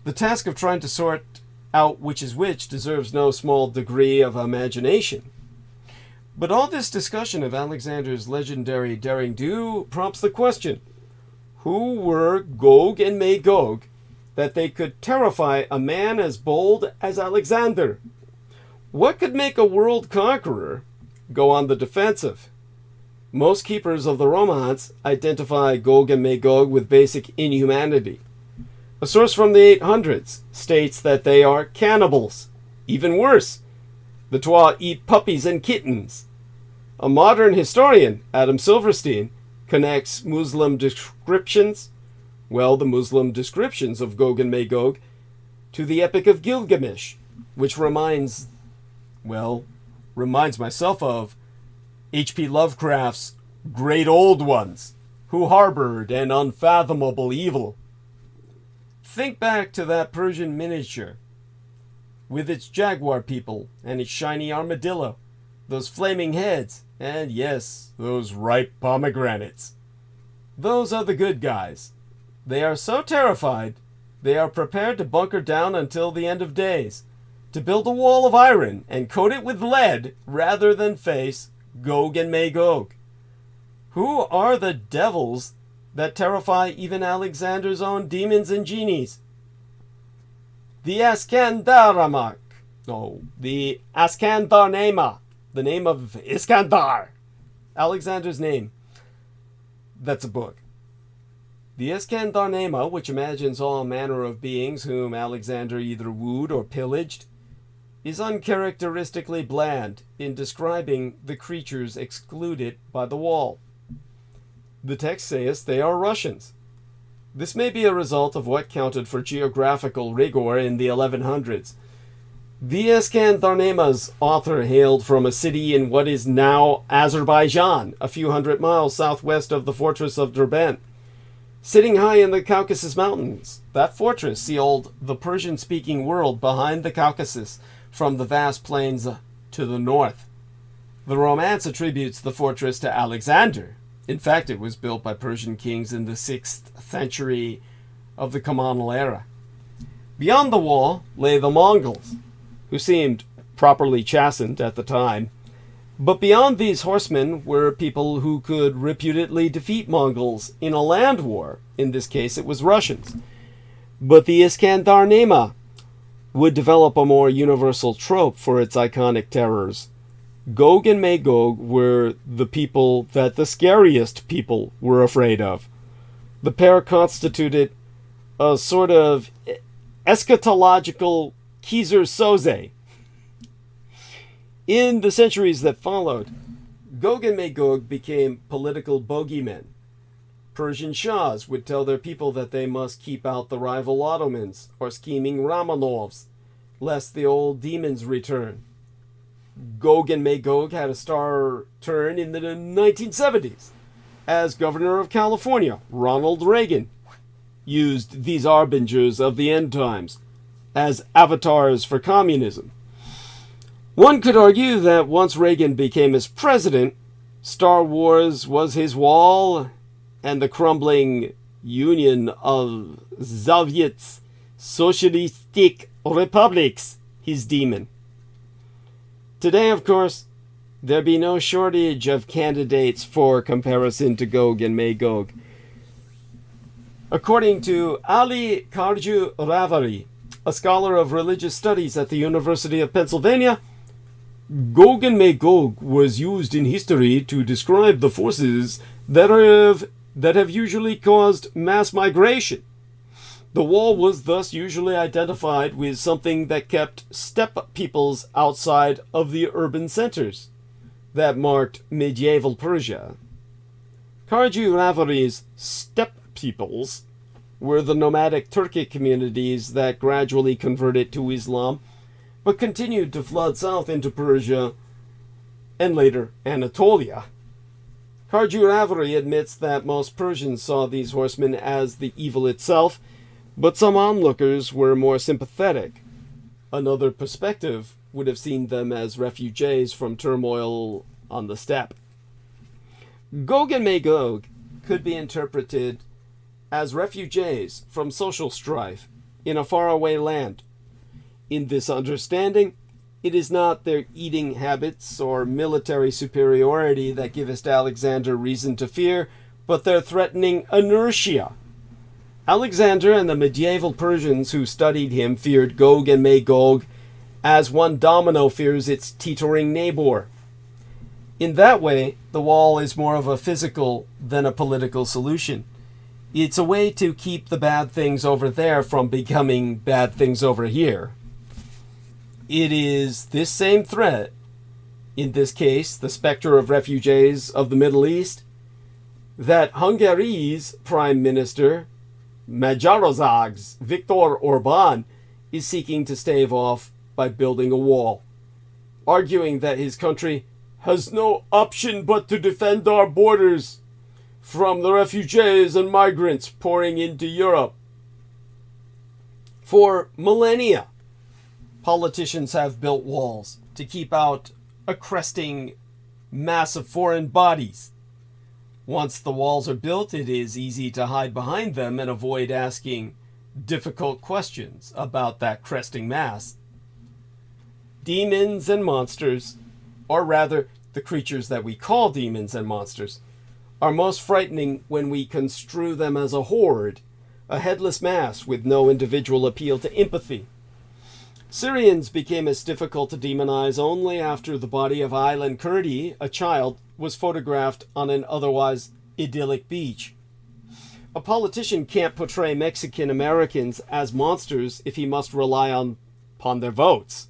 The task of trying to sort out which is which deserves no small degree of imagination. But all this discussion of Alexander's legendary derring-do prompts the question, who were Gog and Magog that they could terrify a man as bold as Alexander? What could make a world conqueror go on the defensive? Most keepers of the romance identify Gog and Magog with basic inhumanity. A source from the 800s states that they are cannibals. Even worse, the Twa eat puppies and kittens. A modern historian, Adam Silverstein, connects Muslim descriptions, the Muslim descriptions of Gog and Magog, to the Epic of Gilgamesh, which reminds myself of H.P. Lovecraft's Great Old Ones, who harbored an unfathomable evil. Think back to that Persian miniature, with its jaguar people and its shiny armadillo, those flaming heads, and yes, those ripe pomegranates. Those are the good guys. They are so terrified, they are prepared to bunker down until the end of days, to build a wall of iron and coat it with lead rather than face Gog and Magog. Who are the devils that terrify even Alexander's own demons and genies? The Ascandarama, the name of Iskandar, Alexander's name. That's a book. The Iskandarnama, which imagines all manner of beings whom Alexander either wooed or pillaged, is uncharacteristically bland in describing the creatures excluded by the wall. The text says they are Russians. This may be a result of what counted for geographical rigor in the 1100s. The Iskandarnama's author hailed from a city in what is now Azerbaijan, a few hundred miles southwest of the fortress of Derbent. Sitting high in the Caucasus Mountains, that fortress sealed the Persian-speaking world behind the Caucasus from the vast plains to the north. The romance attributes the fortress to Alexander. In fact, it was built by Persian kings in the 6th century of the Commonal era. Beyond the wall lay the Mongols, who seemed properly chastened at the time. But beyond these horsemen were people who could reputedly defeat Mongols in a land war. In this case, it was Russians. But the Iskandarnama would develop a more universal trope for its iconic terrors. Gog and Magog were the people that the scariest people were afraid of. The pair constituted a sort of eschatological Kaiser Soze. In the centuries that followed, Gog and Magog became political bogeymen. Persian shahs would tell their people that they must keep out the rival Ottomans or scheming Romanovs, lest the old demons return. Gog and Magog had a star turn in the 1970s, as governor of California, Ronald Reagan, used these harbingers of the end times as avatars for communism. One could argue that once Reagan became his president, Star Wars was his wall, and the Union of Soviets Socialistic Republics his demon. Today, of course, there be no shortage of candidates for comparison to Gog and Magog. According to Ali Karju Ravari, a scholar of religious studies at the University of Pennsylvania, Gog was used in history to describe the forces that have usually caused mass migration. The wall was thus usually identified with something that kept steppe peoples outside of the urban centers that marked medieval Persia. ΚΑΡΓYÄ-RAVARI's steppe peoples were the nomadic Turkic communities that gradually converted to Islam, but continued to flood south into Persia and later Anatolia. ΚΑΡΓYÄ-RAVARI admits that most Persians saw these horsemen as the evil itself, but some onlookers were more sympathetic. Another perspective would have seen them as refugees from turmoil on the steppe. Gog could be interpreted as refugees from social strife in a faraway land. In this understanding, it is not their eating habits or military superiority that giveth Alexander reason to fear, but their threatening inertia. Alexander and the medieval Persians who studied him feared Gog and Magog as one domino fears its teetering neighbor. In that way, the wall is more of a physical than a political solution. It's a way to keep the bad things over there from becoming bad things over here. It is this same threat, in this case the specter of refugees of the Middle East, that Hungary's Prime Minister, Magyarország's Viktor Orbán, is seeking to stave off by building a wall, arguing that his country has no option but to defend our borders from the refugees and migrants pouring into Europe. For millennia, politicians have built walls to keep out a cresting mass of foreign bodies. Once the walls are built, it is easy to hide behind them and avoid asking difficult questions about that cresting mass. Demons and monsters, or rather the creatures that we call demons and monsters, are most frightening when we construe them as a horde, a headless mass with no individual appeal to empathy. Syrians became as difficult to demonize only after the body of ÄLÄNDRY:KURDI, a child, was photographed on an otherwise idyllic beach. A politician can't portray Mexican Americans as monsters if he must rely upon their votes.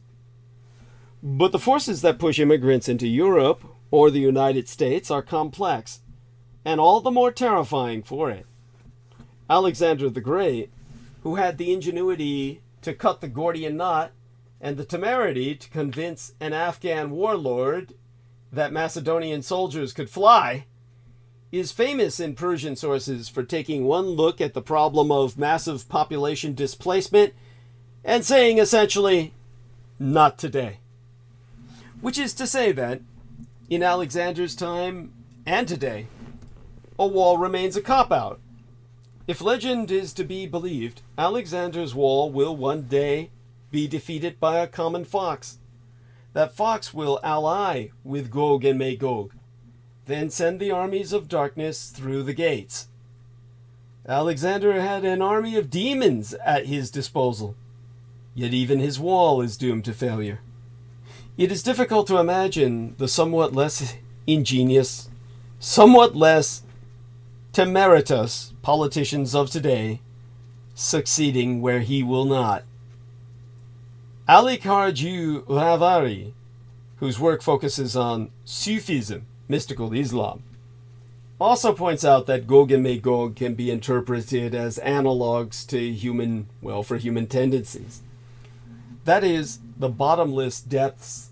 But the forces that push immigrants into Europe or the United States are complex, and all the more terrifying for it. Alexander the Great, who had the ingenuity to cut the Gordian knot and the temerity to convince an Afghan warlord that Macedonian soldiers could fly, is famous in Persian sources for taking one look at the problem of massive population displacement and saying essentially, not today. Which is to say that, in Alexander's time and today, a wall remains a cop-out. If legend is to be believed, Alexander's wall will one day be defeated by a common fox. That fox will ally with Gog and Magog, then send the armies of darkness through the gates. Alexander had an army of demons at his disposal, yet even his wall is doomed to failure. It is difficult to imagine the somewhat less ingenious, somewhat less temerarious politicians of today succeeding where he will not. ΚΑΡΓYÄ-RAVARI, whose work focuses on Sufism, mystical Islam, also points out that Gog and Magog can be interpreted as analogues to human tendencies. That is, the bottomless depths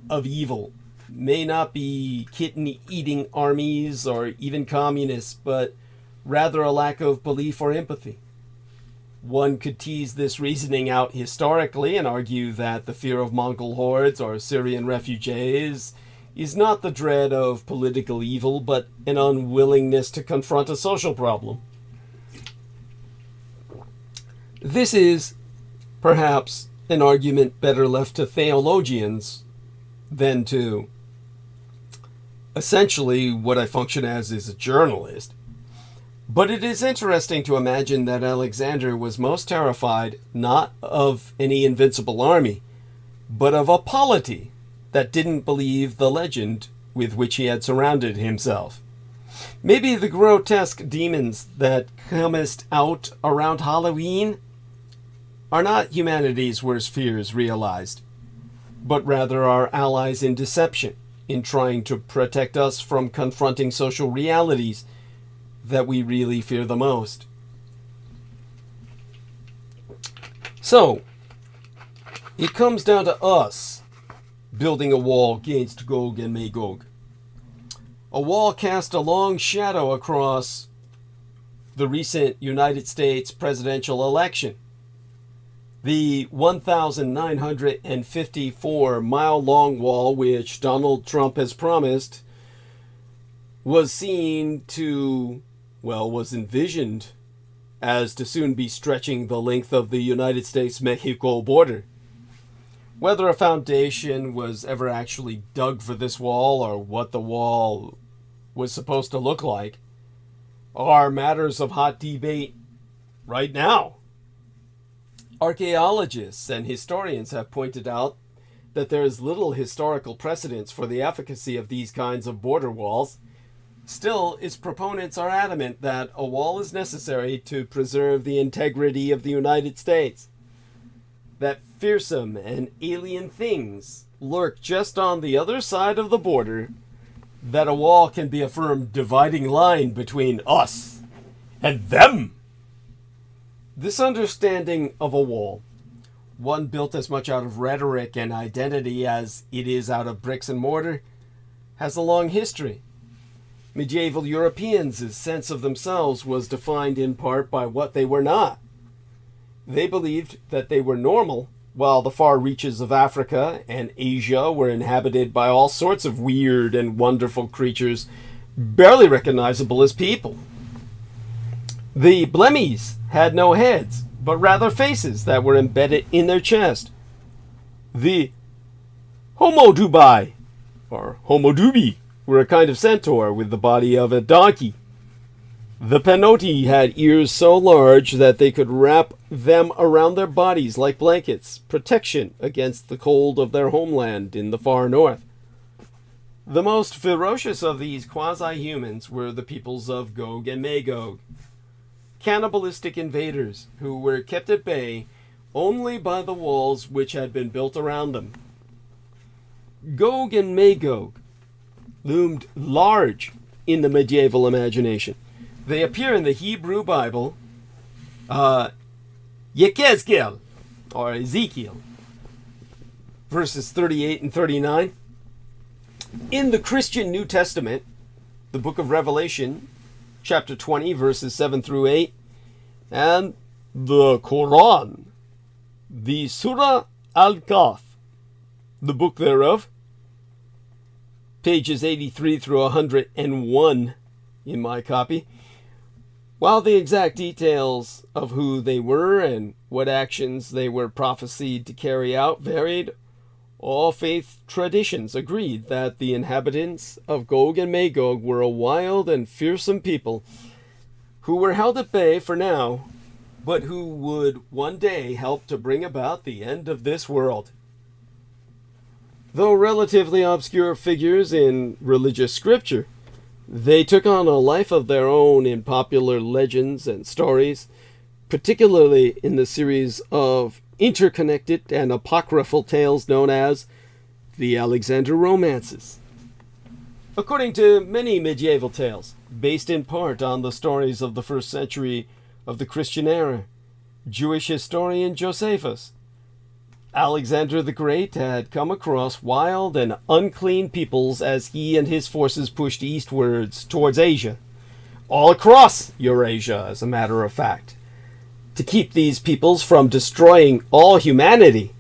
of evil may not be kitten-eating armies or even communists, but rather a lack of belief or empathy. One could tease this reasoning out historically and argue that the fear of Mongol hordes or Syrian refugees is not the dread of political evil, but an unwillingness to confront a social problem. This is, perhaps, an argument better left to theologians than to essentially what I function as is a journalist. But it is interesting to imagine that Alexander was most terrified not of any invincible army, but of a polity that didn't believe the legend with which he had surrounded himself. Maybe the grotesque demons that comest out around Halloween are not humanity's worst fears realized, but rather our allies in deception, in trying to protect us from confronting social realities that we really fear the most. So, it comes down to us building a wall against Gog and Magog. A wall cast a long shadow across the recent United States presidential election. The 1,954-mile-long wall, which Donald Trump has promised, was seen to, was envisioned as to soon be stretching the length of the United States-Mexico border. Whether a foundation was ever actually dug for this wall or what the wall was supposed to look like are matters of hot debate right now. Archaeologists and historians have pointed out that there is little historical precedence for the efficacy of these kinds of border walls. Still, its proponents are adamant that a wall is necessary to preserve the integrity of the United States, that fearsome and alien things lurk just on the other side of the border, that a wall can be a firm dividing line between us and them. This understanding of a wall, one built as much out of rhetoric and identity as it is out of bricks and mortar, has a long history. Medieval Europeans' sense of themselves was defined in part by what they were not. They believed that they were normal, while the far reaches of Africa and Asia were inhabited by all sorts of weird and wonderful creatures, barely recognizable as people. The Blemmies had no heads, but rather faces that were embedded in their chest. The Homodubai, or Homodubi, were a kind of centaur with the body of a donkey. The Penoti had ears so large that they could wrap them around their bodies like blankets, protection against the cold of their homeland in the far north. The most ferocious of these quasi-humans were the peoples of Gog and Magog, cannibalistic invaders who were kept at bay only by the walls which had been built around them. Gog and Magog loomed large in the medieval imagination. They appear in the Hebrew Bible, Yechezkel, or Ezekiel, verses 38 and 39. In the Christian New Testament, the book of Revelation, chapter 20, verses 7 through 8, and the Quran, the Surah Al-Kahf, the book thereof, pages 83 through 101 in my copy. While the exact details of who they were and what actions they were prophesied to carry out varied, all faith traditions agreed that the inhabitants of Gog and Magog were a wild and fearsome people who were held at bay for now, but who would one day help to bring about the end of this world. Though relatively obscure figures in religious scripture, they took on a life of their own in popular legends and stories, particularly in the series of interconnected and apocryphal tales known as the Alexander Romances. According to many medieval tales, based in part on the stories of the first century of the Christian era, Jewish historian Josephus, Alexander the Great had come across wild and unclean peoples as he and his forces pushed eastwards towards Asia, all across Eurasia, as a matter of fact. To keep these peoples from destroying all humanity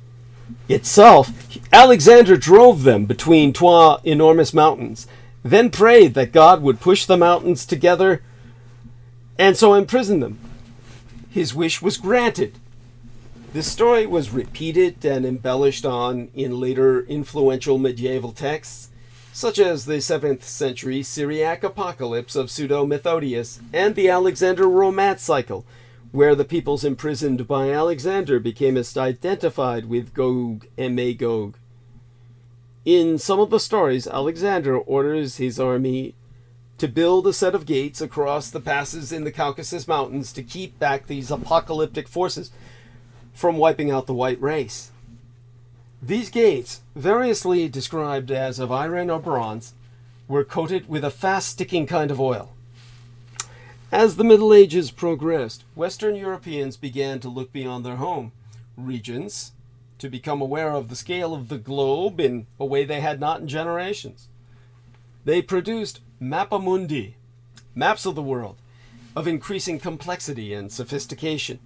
itself, Alexander drove them between two enormous mountains, then prayed that God would push the mountains together and so imprison them. His wish was granted. This story was repeated and embellished on in later influential medieval texts, such as the 7th century Syriac apocalypse of Pseudo-Methodius and the Alexander Romance cycle, where the peoples imprisoned by Alexander became identified with Gog and Magog. In some of the stories, Alexander orders his army to build a set of gates across the passes in the Caucasus Mountains to keep back these apocalyptic forces from wiping out the white race. These gates, variously described as of iron or bronze, were coated with a fast-sticking kind of oil. As the Middle Ages progressed, Western Europeans began to look beyond their home regions to become aware of the scale of the globe in a way they had not in generations. They produced Mappa Mundi, maps of the world, of increasing complexity and sophistication.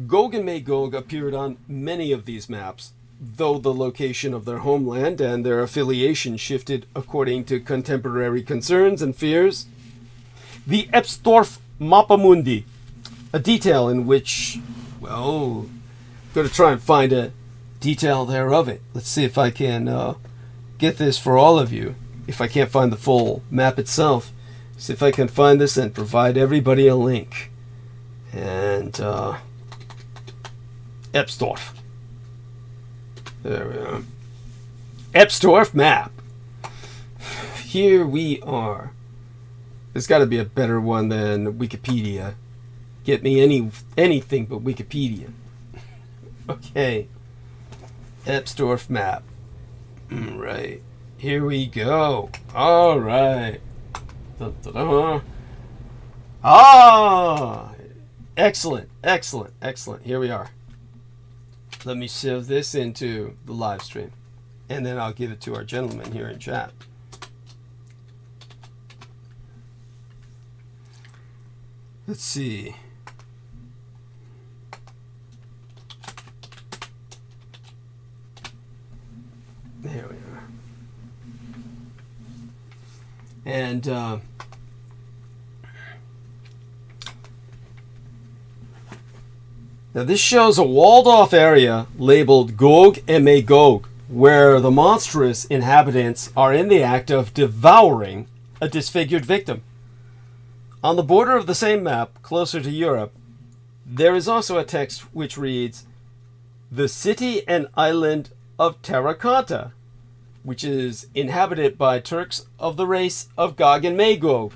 Gog and Magog appeared on many of these maps, though the location of their homeland and their affiliation shifted according to contemporary concerns and fears. The Epstorf Mappa Mundi, a detail in which, well, I'm going to try and find a detail there of it. Let's see if I can get this for all of you. If I can't find the full map itself, see if I can find this and provide everybody a link. And Epstorf. There we are. Epstorf map. Here we are. There's got to be a better one than Wikipedia. Get me anything but Wikipedia. Okay. Epstorf map. Right. Here we go. All right. Da-da-da. Ah! Excellent, excellent, excellent. Here we are. Let me shove this into the live stream, and then I'll give it to our gentleman here in chat. Let's see. There we are. And now this shows a walled-off area labeled Gog and Magog, where the monstrous inhabitants are in the act of devouring a disfigured victim. On the border of the same map, closer to Europe, there is also a text which reads, "The city and island of Terracotta, which is inhabited by Turks of the race of Gog and Magog,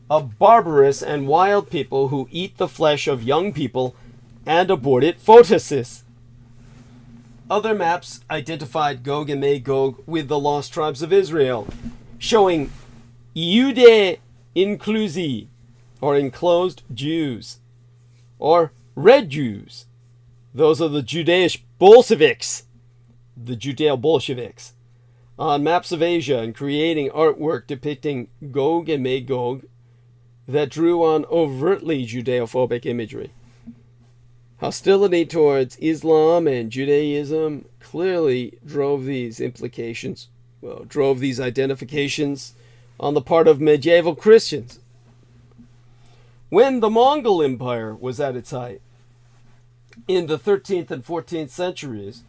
a barbarous and wild people who eat the flesh of young people and aborted fetuses." Other maps identified Gog and Magog with the lost tribes of Israel, showing Wdy110123, or enclosed Jews, or red Jews. Those are the Judaish Bolsheviks, the Judeo-Bolsheviks, on maps of Asia and creating artwork depicting Gog and Magog that drew on overtly Judeophobic imagery. Hostility towards Islam and Judaism clearly drove these identifications on the part of medieval Christians. When the Mongol Empire was at its height, in the 13th and 14th centuries,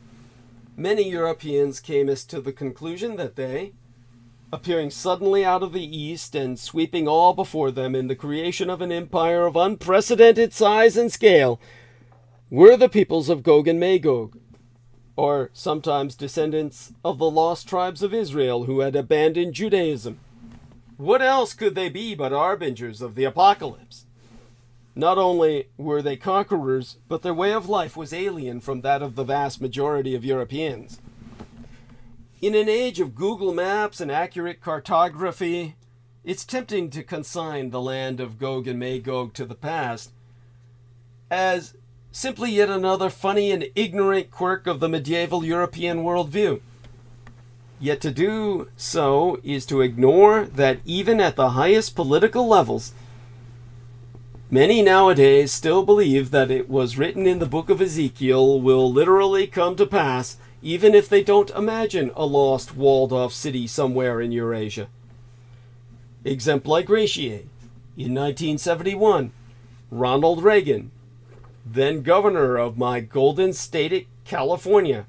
many Europeans came as to the conclusion that they, appearing suddenly out of the east and sweeping all before them in the creation of an empire of unprecedented size and scale, were the peoples of Gog and Magog, or sometimes descendants of the lost tribes of Israel who had abandoned Judaism. What else could they be but harbingers of the apocalypse? Not only were they conquerors, but their way of life was alien from that of the vast majority of Europeans. In an age of Google Maps and accurate cartography, it's tempting to consign the land of Gog and Magog to the past as simply yet another funny and ignorant quirk of the medieval European worldview. Yet to do so is to ignore that even at the highest political levels, many nowadays still believe that it was written in the book of Ezekiel will literally come to pass, even if they don't imagine a lost, walled-off city somewhere in Eurasia. Exempli in 1971, Ronald Reagan, then governor of my golden state, California,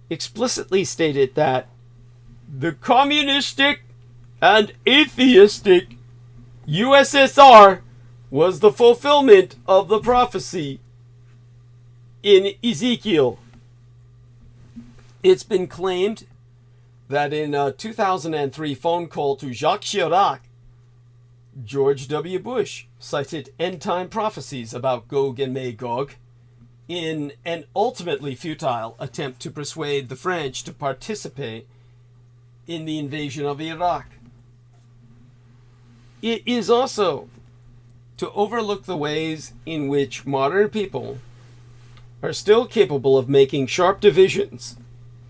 explicitly stated that the communistic and atheistic USSR was the fulfillment of the prophecy in Ezekiel. It's been claimed that in a 2003 phone call to Jacques Chirac, George W. Bush cited end-time prophecies about Gog and Magog in an ultimately futile attempt to persuade the French to participate in the invasion of Iraq. It is also to overlook the ways in which modern people are still capable of making sharp divisions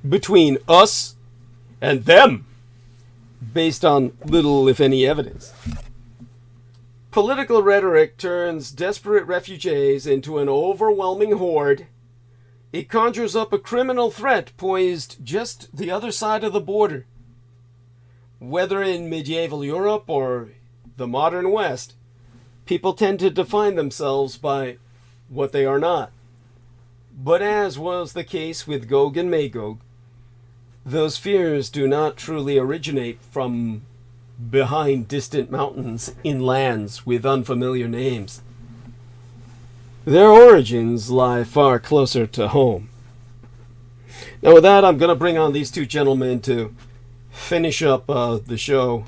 between us and them based on little, if any, evidence. Political rhetoric turns desperate refugees into an overwhelming horde. It conjures up a criminal threat poised just the other side of the border. Whether in medieval Europe or the modern West, people tend to define themselves by what they are not. But as was the case with Gog and Magog, those fears do not truly originate from behind distant mountains in lands with unfamiliar names. Their origins lie far closer to home. Now with that, I'm going to bring on these two gentlemen to finish up the show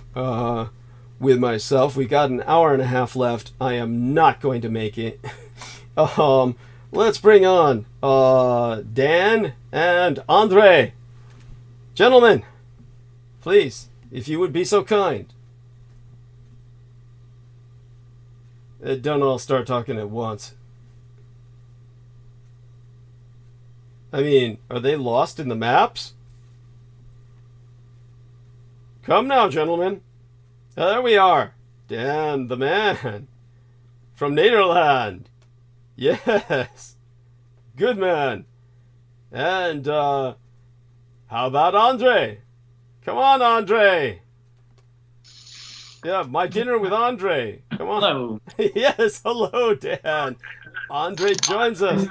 with myself. We got an hour and a half left. I am not going to make it. Let's bring on Dan and Andre. Gentlemen, please, if you would be so kind. Don't all start talking at once. I mean, are they lost in the maps? Come now, gentlemen. There we are. Dan the man. From Nederland. Yes. Good man. And, how about Andre? Come on, Andre. Yeah, my dinner with Andre. Come on. Hello. Yes, hello, Dan. Andre joins us.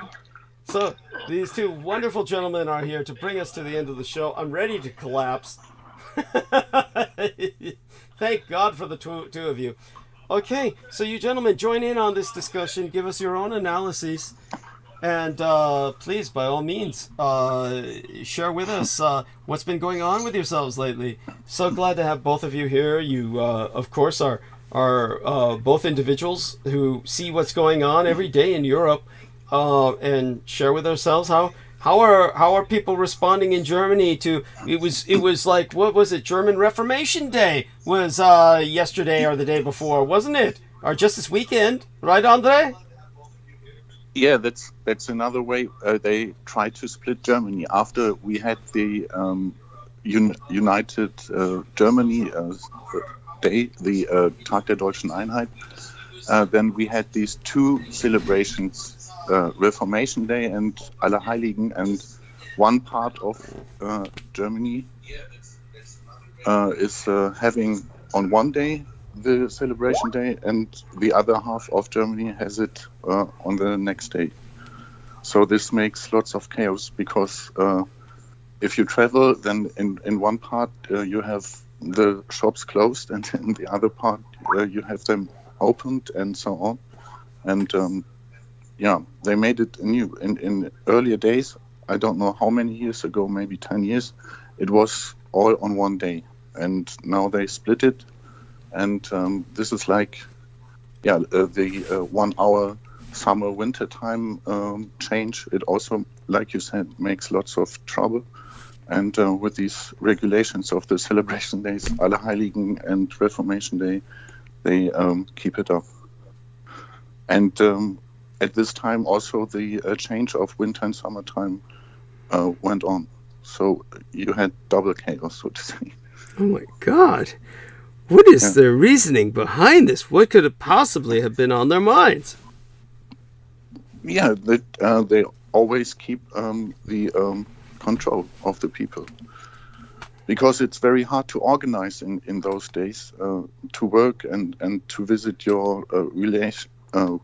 So, these two wonderful gentlemen are here to bring us to the end of the show. I'm ready to collapse. Thank God for the two of you. Okay, so you gentlemen join in on this discussion. Give us your own analyses. And please, by all means, share with us what's been going on with yourselves lately. So glad to have both of you here. You, of course, are both individuals who see what's going on every day in Europe and share with ourselves how are people responding in Germany to it was like, what was it, German Reformation Day was yesterday or the day before, wasn't it? Or just this weekend, right, Andre? Yeah, that's another way they try to split Germany. After we had the United Germany Day, the Tag der Deutschen Einheit, then we had these two celebrations, Reformation Day and Allerheiligen, and one part of Germany is having on one day the celebration day, and the other half of Germany has it on the next day. So this makes lots of chaos, because if you travel, then in one part you have the shops closed, and in the other part you have them opened, and so on. And yeah, they made it new. In earlier days, I don't know how many years ago, maybe 10 years, it was all on one day, and now they split it. And this is like, yeah, the 1 hour summer winter time change. It also, like you said, makes lots of trouble. And with these regulations of the celebration days, Allerheiligen and Reformation Day, they keep it up. And at this time also the change of winter and summertime went on. So you had double chaos, so to say. Oh my God. What is their reasoning behind this? What could it possibly have been on their minds? Yeah, they always keep the control of the people. Because it's very hard to organize in those days, to work and to visit your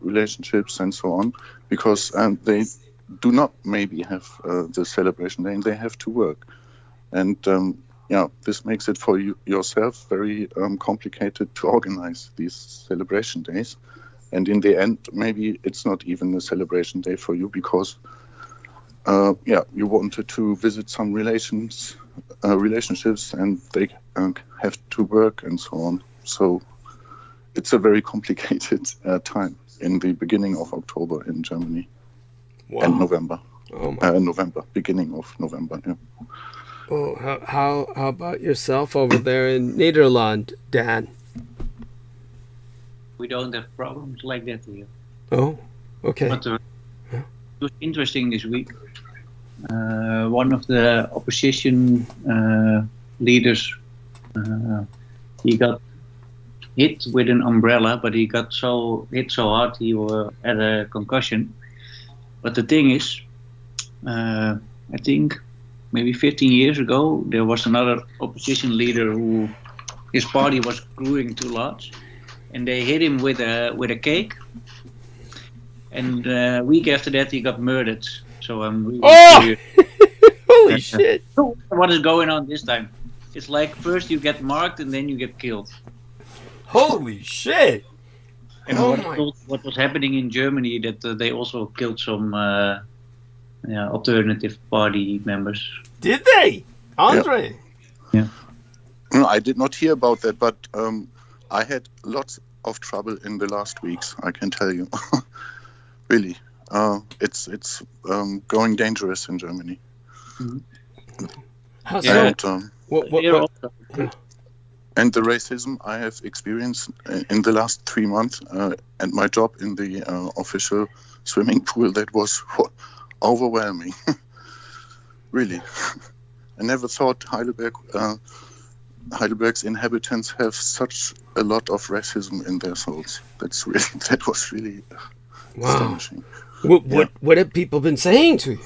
relationships and so on, because they do not maybe have the celebration day, and they have to work. And yeah, this makes it for you yourself very complicated to organize these celebration days. And in the end, maybe it's not even a celebration day for you because, you wanted to visit some relationships and they have to work and so on. So it's a very complicated time in the beginning of October in Germany. Wow. And November. Oh Beginning of November, yeah. Oh, how about yourself over there in Nederland, Dan? We don't have problems like that here. Oh, okay. But it was interesting this week. One of the opposition leaders, he got hit with an umbrella, but he got hit so hard he had a concussion. But the thing is, I think maybe 15 years ago, there was another opposition leader who his party was growing too large, and they hit him with a cake. And a week after that, he got murdered. So I'm really curious. Holy shit! What is going on this time? It's like first you get marked and then you get killed. Holy shit! And what was happening in Germany, that they also killed some alternative party members. Did they? Andre? Yeah. No, I did not hear about that, but I had lots of trouble in the last weeks, I can tell you. Really. It's going dangerous in Germany. Mm-hmm. How so? And the racism I have experienced in the last 3 months and my job in the official swimming pool, that was overwhelming. Really. I never thought Heidelberg's inhabitants have such a lot of racism in their souls. That was really astonishing. What have people been saying to you?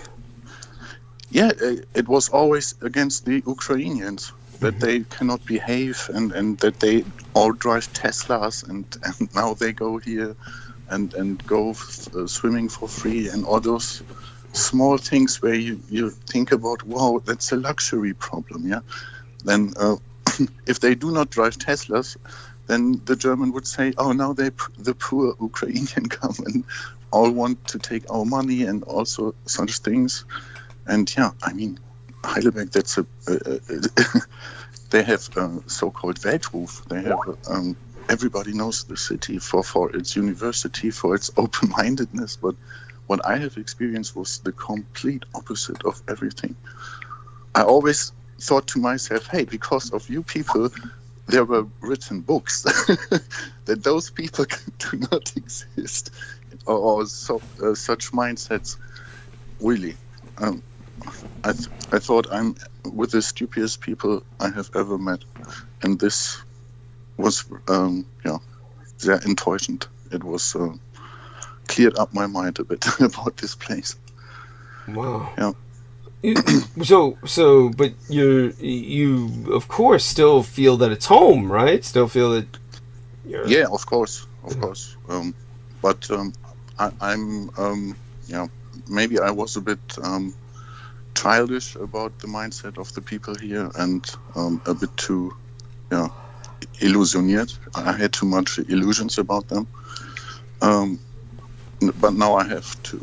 Yeah, it was always against the Ukrainians, that they cannot behave and that they all drive Teslas and now they go here and go swimming for free and all those small things where you think about, wow, that's a luxury problem, yeah? Then if they do not drive Teslas, then the German would say, oh, now the poor Ukrainian come and all want to take our money and also such things. And yeah, I mean, Heidelberg, that's they have so-called Weltruf. They have everybody knows the city for its university, for its open-mindedness. But what I have experienced was the complete opposite of everything. I always thought to myself, hey, because of you people, there were written books that those people do not exist, or such mindsets. Really. I thought I'm with the stupidest people I have ever met, and this was sehr enttäuschend. It was cleared up my mind a bit about this place. Wow. Yeah. So, but you of course still feel that it's home, right? Still feel that. Yeah, of course. But I'm maybe I was a bit childish about the mindset of the people here and a bit too illusioniert. I had too much illusions about them. But now I have to.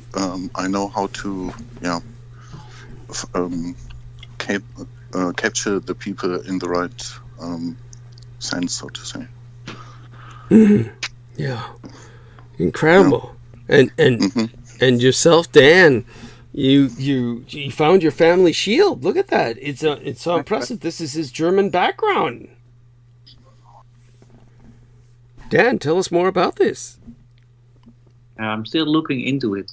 I know how to capture the people in the right sense, so to say. Yeah, incredible. Yeah. And yourself, Dan, you found your family shield. Look at that. It's so impressive. This is his German background. Dan, tell us more about this. I'm still looking into it.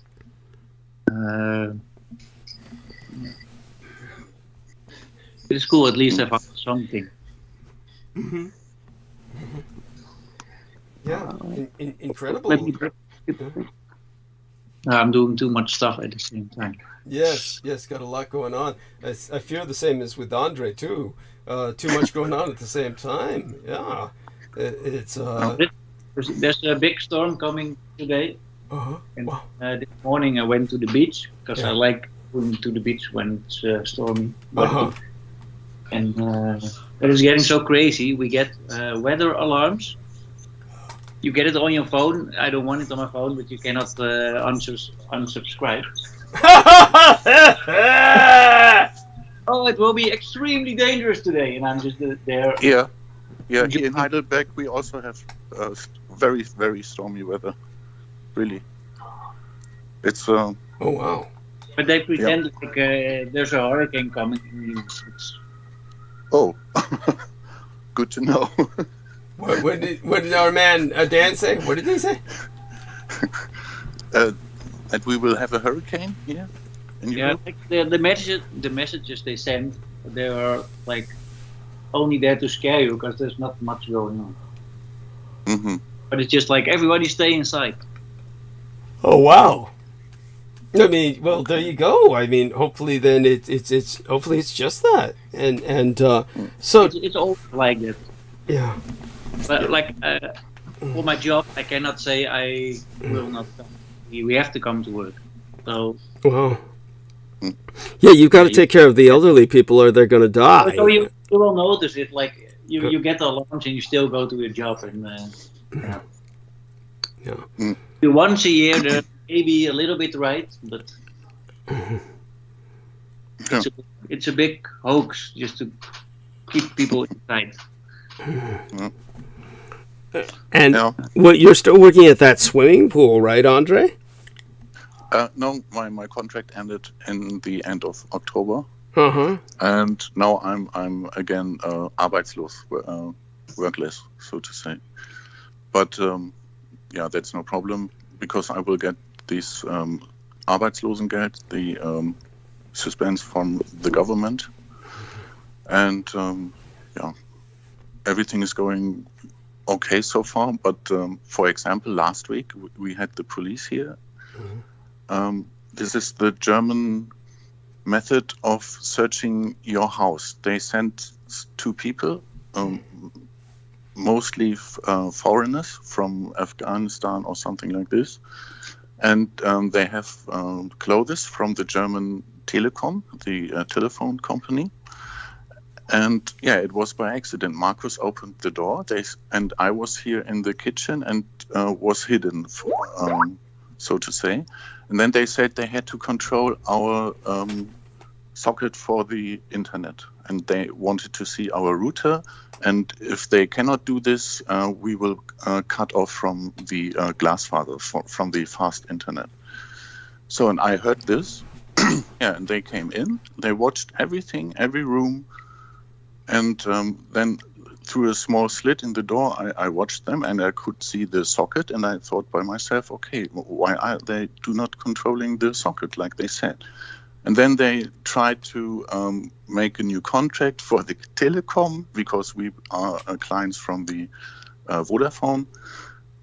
It's cool. At least I found something. Mm-hmm. Yeah, incredible. I'm doing too much stuff at the same time. Yes, got a lot going on. I fear the same as with Andre too. Too much going on at the same time. Yeah, it's. There's a big storm coming today. And wow. This morning I went to the beach because I like going to the beach when it's stormy. But And it is getting so crazy. We get weather alarms. You get it on your phone. I don't want it on my phone, but you cannot unsubscribe. Oh, it will be extremely dangerous today, and I'm just there. Yeah. Here in Heidelberg, we also have very, very stormy weather. Really. It's oh wow. But they pretend like there's a hurricane coming. Oh, good to know. What did our man Dan say? What did he say? That we will have a hurricane here in Europe? Like the messages they send, they are like only there to scare you because there's not much going on. Mm-hmm. But it's just like everybody stay inside. Oh wow. I mean, well, there you go. I mean, hopefully then it's hopefully it's just that, and so it's all like that. Yeah. But like for my job, I cannot say I will not come. We have to come to work. So. Wow. Yeah, you've got to take care of the elderly people, or they're going to die. So you will notice it. Like you get the alarms, and you still go to your job, and once a year, there may be a little bit right, but it's a big hoax just to keep people inside. And you're still working at that swimming pool, right, Andre? No, my contract ended in the end of October. Uh-huh. And now I'm again arbeitslos, workless, so to say. But that's no problem because I will get this Arbeitslosengeld, the suspense from the government, and everything is going okay so far. But for example, last week we had the police here. This is the German method of searching your house. They sent 2 people, mostly foreigners from Afghanistan or something like this. And they have clothes from the German Telekom, the telephone company. And it was by accident. Marcus opened the door, and I was here in the kitchen and was hidden, so to say. And then they said they had to control our socket for the internet, and they wanted to see our router. And if they cannot do this, we will cut off from the Glasfaser, from the fast internet. So, and I heard this, and they came in, they watched everything, every room, and then through a small slit in the door, I watched them, and I could see the socket, and I thought by myself, okay, why are they not controlling the socket like they said? And then they tried to make a new contract for the telecom, because we are clients from the Vodafone.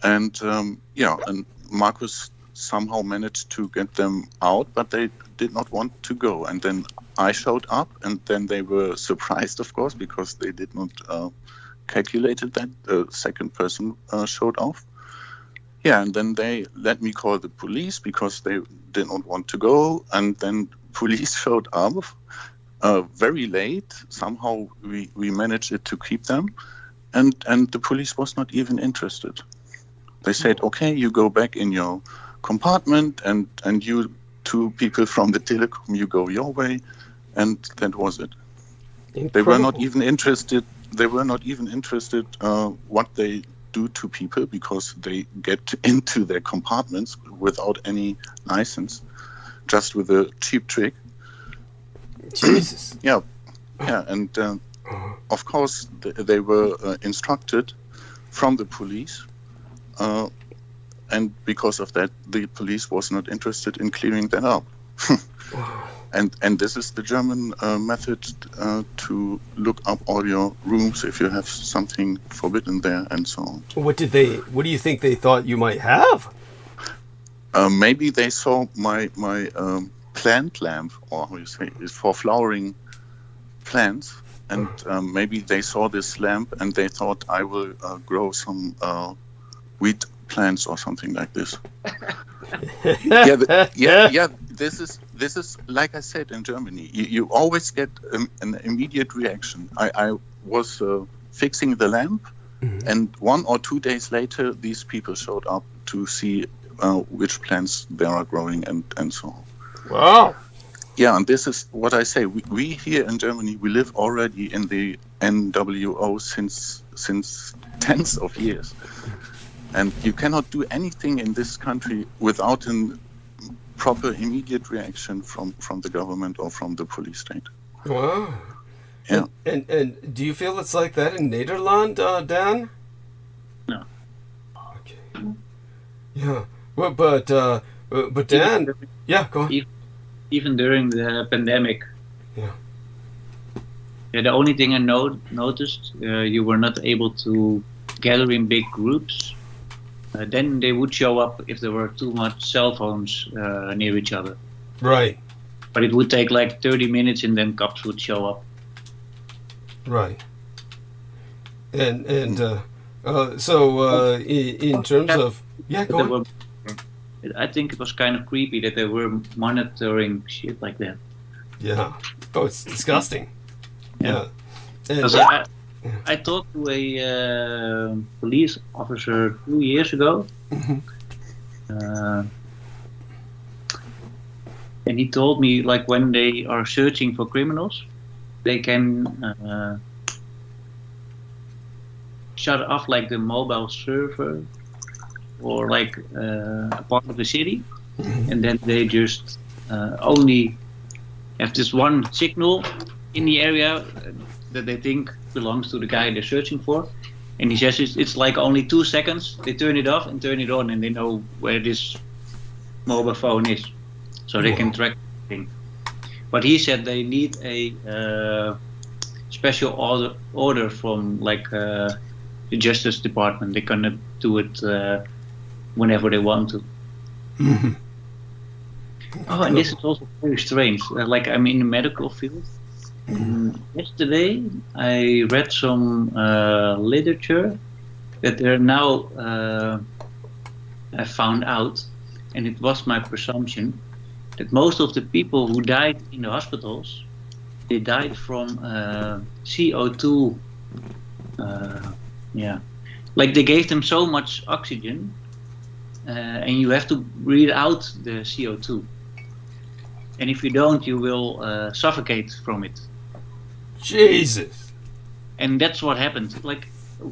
And and Marcus somehow managed to get them out, but they did not want to go. And then I showed up, and then they were surprised, of course, because they did not calculated that the second person showed off. And then they let me call the police because they did not want to go. And then police showed up very late. Somehow we managed it to keep them. And the police was not even interested. They said, okay, you go back in your compartment, and you 2 people from the telecom, you go your way. And that was it. Incredible. They were not even interested. What they do to people, because they get into their compartments without any license, just with a cheap trick. Jesus. And of course they were instructed from the police, and because of that, the police was not interested in clearing that up. And this is the German method to look up all your rooms if you have something forbidden there, and so on. What do you think they thought you might have? Maybe they saw my plant lamp, or how you say, is for flowering plants, and maybe they saw this lamp and they thought I will grow some wheat plants or something like this. This this is, like I said, in Germany, you always get an immediate reaction. I was fixing the lamp, and 1 or 2 days later, these people showed up to see which plants there are growing and so on. Wow. Yeah, and this is what I say. We here in Germany, we live already in the NWO since tens of years. And you cannot do anything in this country without a proper immediate reaction from the government or from the police state. Wow. Yeah. And do you feel it's like that in Nederland, Dan? No. Okay. Yeah. Well, but Dan, yeah, go on. Even during the pandemic. Yeah. Yeah, the only thing I noticed, you were not able to gather in big groups. Then they would show up if there were too much cell phones near each other. Right. But it would take like 30 minutes and then cops would show up. Right. And so in terms of... Yeah, go on. I think it was kind of creepy that they were monitoring shit like that. Yeah. Oh, it's disgusting. Yeah. Because I talked to a police officer 2 years ago. And he told me, like, when they are searching for criminals, they can shut off like the mobile server or like a part of the city, and then they just only have this one signal in the area that they think belongs to the guy they're searching for. And he says it's like only 2 seconds. They turn it off and turn it on, and they know where this mobile phone is, so they can track everything. But he said they need a special order from like the Justice Department. They cannot do it whenever they want to. Oh, and this is also very strange. Like, I'm in the medical field. Yesterday, I read some literature that they're now, I found out, and it was my presumption, that most of the people who died in the hospitals, they died from CO2. Like they gave them so much oxygen, and you have to breathe out the CO2. And if you don't, you will suffocate from it. Jesus. And that's what happened. Like,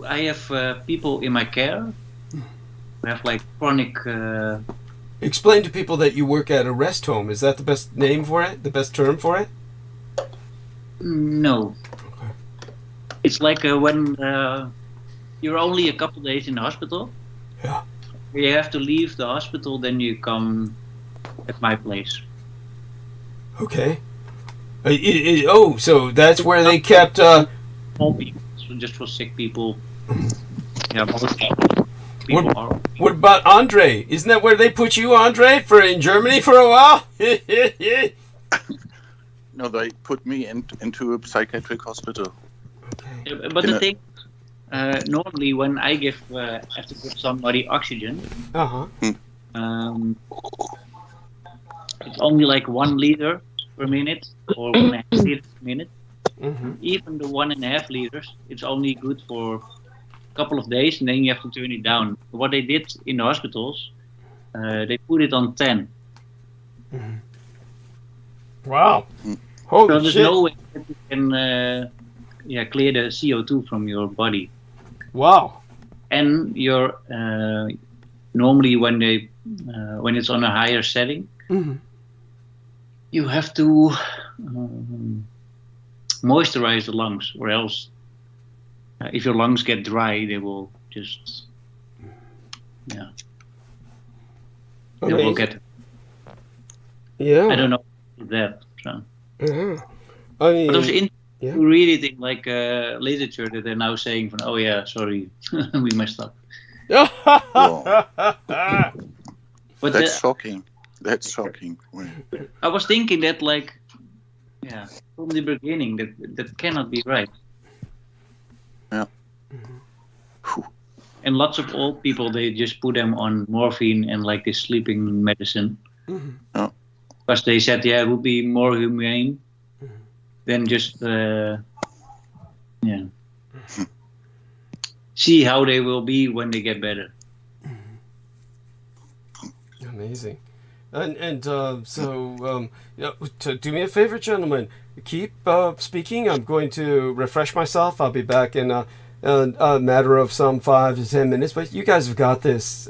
I have people in my care who have like chronic... Explain to people that you work at a rest home. Is that the best name for it? The best term for it? No. Okay. It's like when you're only a couple days in the hospital. Yeah. You have to leave the hospital, then you come at my place. Okay. So that's where they kept... All people, so just for sick people. Yeah, most people are... What about Andre? Isn't that where they put you, Andre, in Germany for a while? No, they put me into a psychiatric hospital. Okay. But the thing, normally when I have to give somebody oxygen, it's only like 1 liter per minute or 1.5 liters per minute. Even the 1.5 liters, it's only good for a couple of days, and then you have to turn it down. What they did in the hospitals, they put it on 10. Wow. Holy so there's shit. no way that you can clear the CO2 from your body. Wow. And you're normally when it's on a higher setting, you have to moisturize the lungs, or else if your lungs get dry, they will just they will get. Yeah. I don't know that. So. I mean, But it was interesting to read it in like literature that they're now saying from, oh yeah, sorry, we messed up. But that's shocking. That's shocking. I was thinking that, like, from the beginning, that cannot be right. Yeah. And lots of old people, they just put them on morphine and like this sleeping medicine. because they said, yeah, it would be more humane than just, see how they will be when they get better. Amazing. So, to do me a favor, gentlemen, keep speaking. I'm going to refresh myself. I'll be back in a matter of some 5 to 10 minutes, but you guys have got this.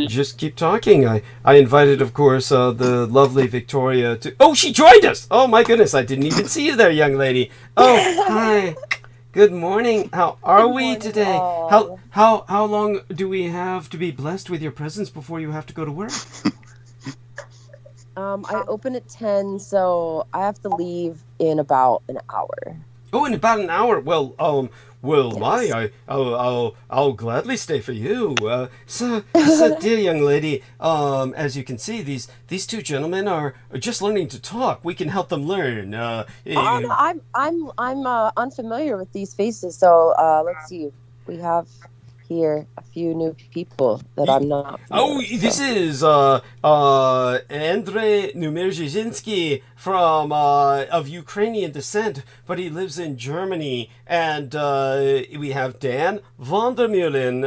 Just keep talking. I invited, of course, the lovely Victoria to... Oh, she joined us! Oh, my goodness, I didn't even see you there, young lady. Oh, hi. Good morning. How are we today? How long do we have to be blessed with your presence before you have to go to work? I open at 10, so I have to leave in about an hour. Oh, in about an hour. Well, Yes. I'll gladly stay for you. So, dear young lady, as you can see, these two gentlemen are just learning to talk. We can help them learn. Oh, no, I'm unfamiliar with these faces, so let's see. We have here a few new people that I'm not. This is ÄNDRZEJ from of Ukrainian descent, but he lives in Germany, and we have Dan van der Meulen.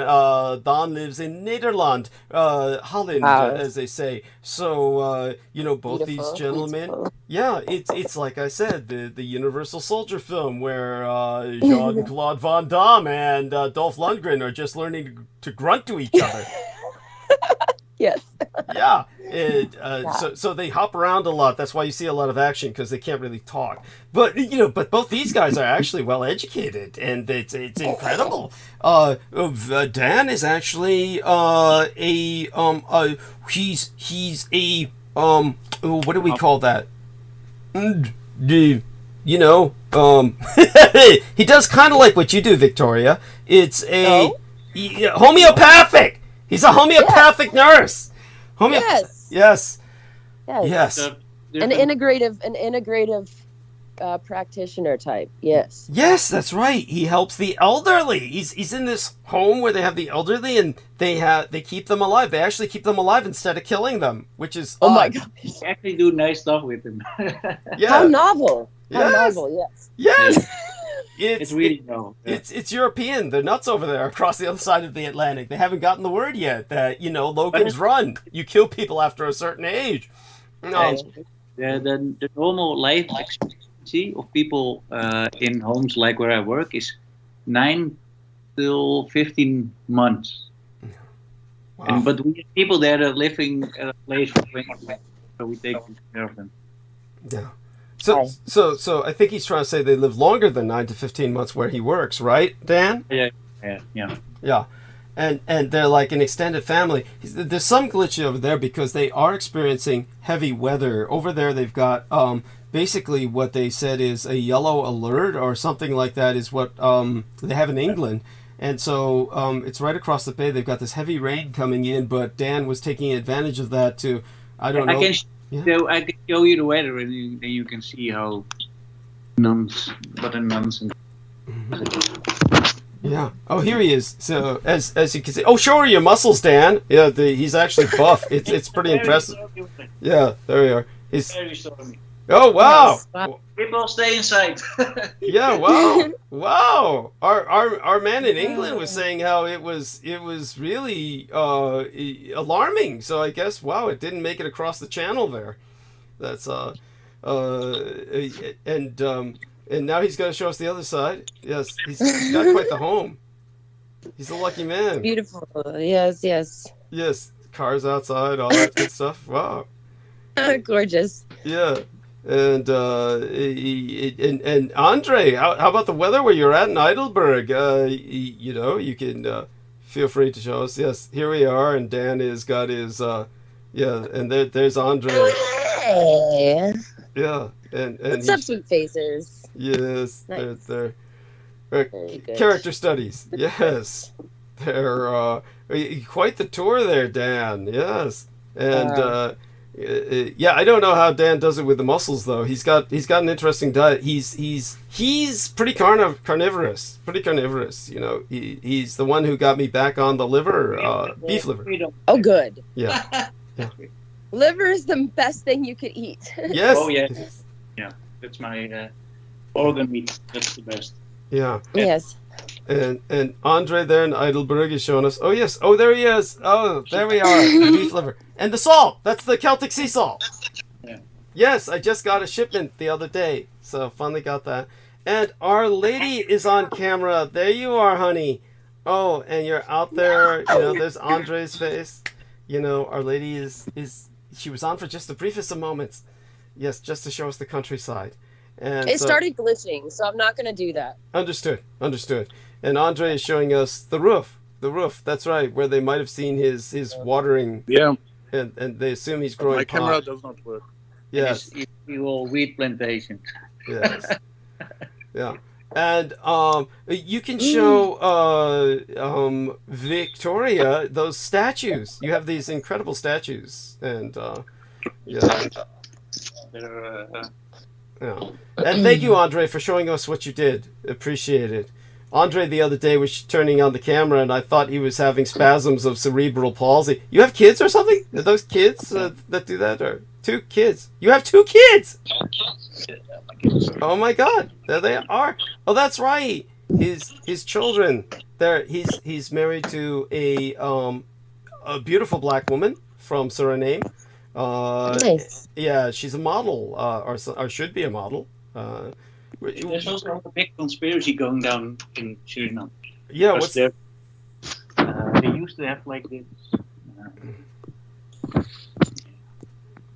Dan lives in Nederland, Holland, as they say. So both these gentlemen. Beautiful. Yeah, it's like I said, the Universal Soldier film where Jean-Claude Van Damme and Dolph Lundgren are just learning to grunt to each other. Yes. Yeah. So they hop around a lot. That's why you see a lot of action, because they can't really talk. But both these guys are actually well educated, and it's incredible. Dan is actually he's a what do we call that? He does kind of like what you do, Victoria. It's homeopathic. He's a homeopathic nurse. Yes. An integrative practitioner type. Yes. Yes, that's right. He helps the elderly. He's in this home where they have the elderly, and they keep them alive. They actually keep them alive instead of killing them, which is my gosh. They actually do nice stuff with them. Yeah. How novel. Yes. How novel. Yes. Yes. It's really novel. Yeah. It's European. They're nuts over there across the other side of the Atlantic. They haven't gotten the word yet that Logan's Run. You kill people after a certain age. No. The normal life expectancy of people in homes like where I work is 9 till 15 months. Wow. But we have people that are living at a place for 20 months, so we take care of them. Yeah. So I think he's trying to say they live longer than 9 to 15 months where he works, right, Dan? Yeah. And they're like an extended family. There's some glitch over there because they are experiencing heavy weather. Over there they've got basically what they said is a yellow alert or something like that is what they have in England. And so it's right across the bay. They've got this heavy rain coming in, but Dan was taking advantage of that to, I don't know. I can show you the weather, and you can see how nuns. Yeah. Oh, here he is. So as you can see, show her your muscles, Dan. Yeah, he's actually buff. It's pretty impressive. Yeah, there we are. He's. Oh wow! People stay inside. Yeah, wow. Our man in England was saying how it was really alarming. So I guess it didn't make it across the channel there. That's and now he's going to show us the other side. Yes, he's got quite the home. He's a lucky man. Beautiful. Yes. Yes, cars outside, all that good stuff. Wow. Gorgeous. Yeah. And Andre, how about the weather where you're at in Heidelberg? You can feel free to show us. Yes, here we are, and Dan has got his and there's Andre. Hey. Yeah, and what's up, sweet faces? Yes, nice. they're character studies. Yes, they're quite the tour there, Dan. Yes, and. I don't know how Dan does it with the muscles though. He's got an interesting diet. He's pretty carnivorous. He's the one who got me back on the liver, beef liver. Oh, good. Yeah. Liver is the best thing you could eat. Yes. Oh yeah, yeah. That's my organ meat. That's the best. Yeah. Yes. And Andre there in Heidelberg is showing us. Oh yes. Oh, there he is. Oh, there we are. The beef liver and the salt. That's the Celtic sea salt. Yeah. Yes, I just got a shipment the other day, so finally got that. And Our Lady is on camera. There you are, honey. Oh, and you're out there. You know, there's Andre's face. You know, Our Lady is she was on for just the briefest of moments. Yes, just to show us the countryside. And it started glitching, so I'm not going to do that. Understood. And Andre is showing us the roof. That's right, where they might have seen his watering. Yeah. And they assume he's growing. My camera does not work. Yes. It's your wheat plantation. Yes. Yeah. And you can show Victoria those statues. You have these incredible statues, and yeah. Yeah. And thank you, Andre, for showing us what you did. Appreciate it. Andre the other day was turning on the camera, and I thought he was having spasms of cerebral palsy. You have kids or something? Are those kids that do that? Or 2 kids? You have 2 kids? Oh my God! There they are. Oh, that's right. His children. There. He's married to a beautiful black woman from Suriname. Nice. Yeah, she's a model, or should be a model. There's also a big conspiracy going down in Suriname. Yeah, what's they used to have like this.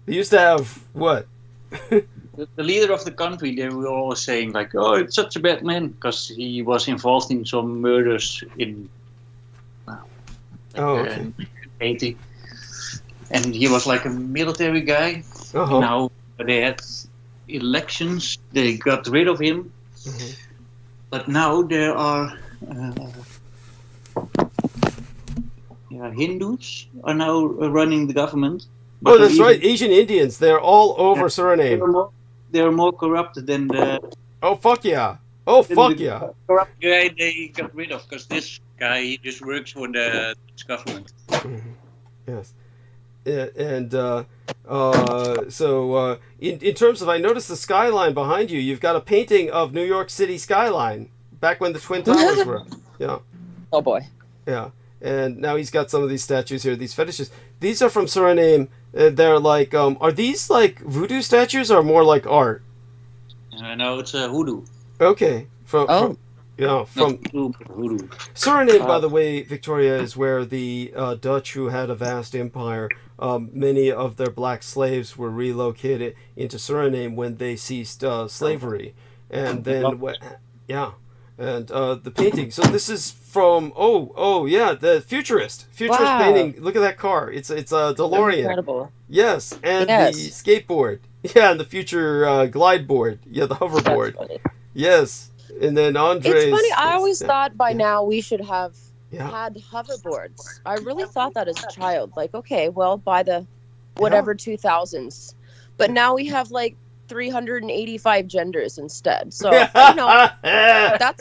They used to have what? The leader of the country, they were always saying like, "Oh, it's such a bad man," because he was involved in some murders in 80, and he was like a military guy. Uh-huh. Now they had elections, they got rid of him, but now there are Hindus are now running the government. Oh, that's right, Asian Indians. They're all over Suriname. They're more corrupt than the. Oh fuck yeah! Oh fuck yeah! Corrupt guy they got rid of because this guy he just works for the government. Yes. And so in terms of, I noticed the skyline behind you. You've got a painting of New York City skyline back when the Twin Towers were. Yeah. Oh boy. Yeah. And now he's got some of these statues here, these fetishes. These are from Suriname. They're like, are these like voodoo statues or more like art? No, it's a hoodoo. Okay. From Hoodoo. Suriname, by the way, Victoria, is where the Dutch, who had a vast empire, many of their black slaves were relocated into Suriname when they ceased slavery. And then, and the painting. So this is from, the futurist painting. Look at that car. It's a DeLorean. Incredible. Yes, and the skateboard. Yeah, and the future glide board. Yeah, the hoverboard. Yes. And then Andre's... It's funny, I always thought by now we should have had hoverboards. I really thought that as a child. Like, okay, well, by the whatever 2000s. But now we have like 385 genders instead. So, that's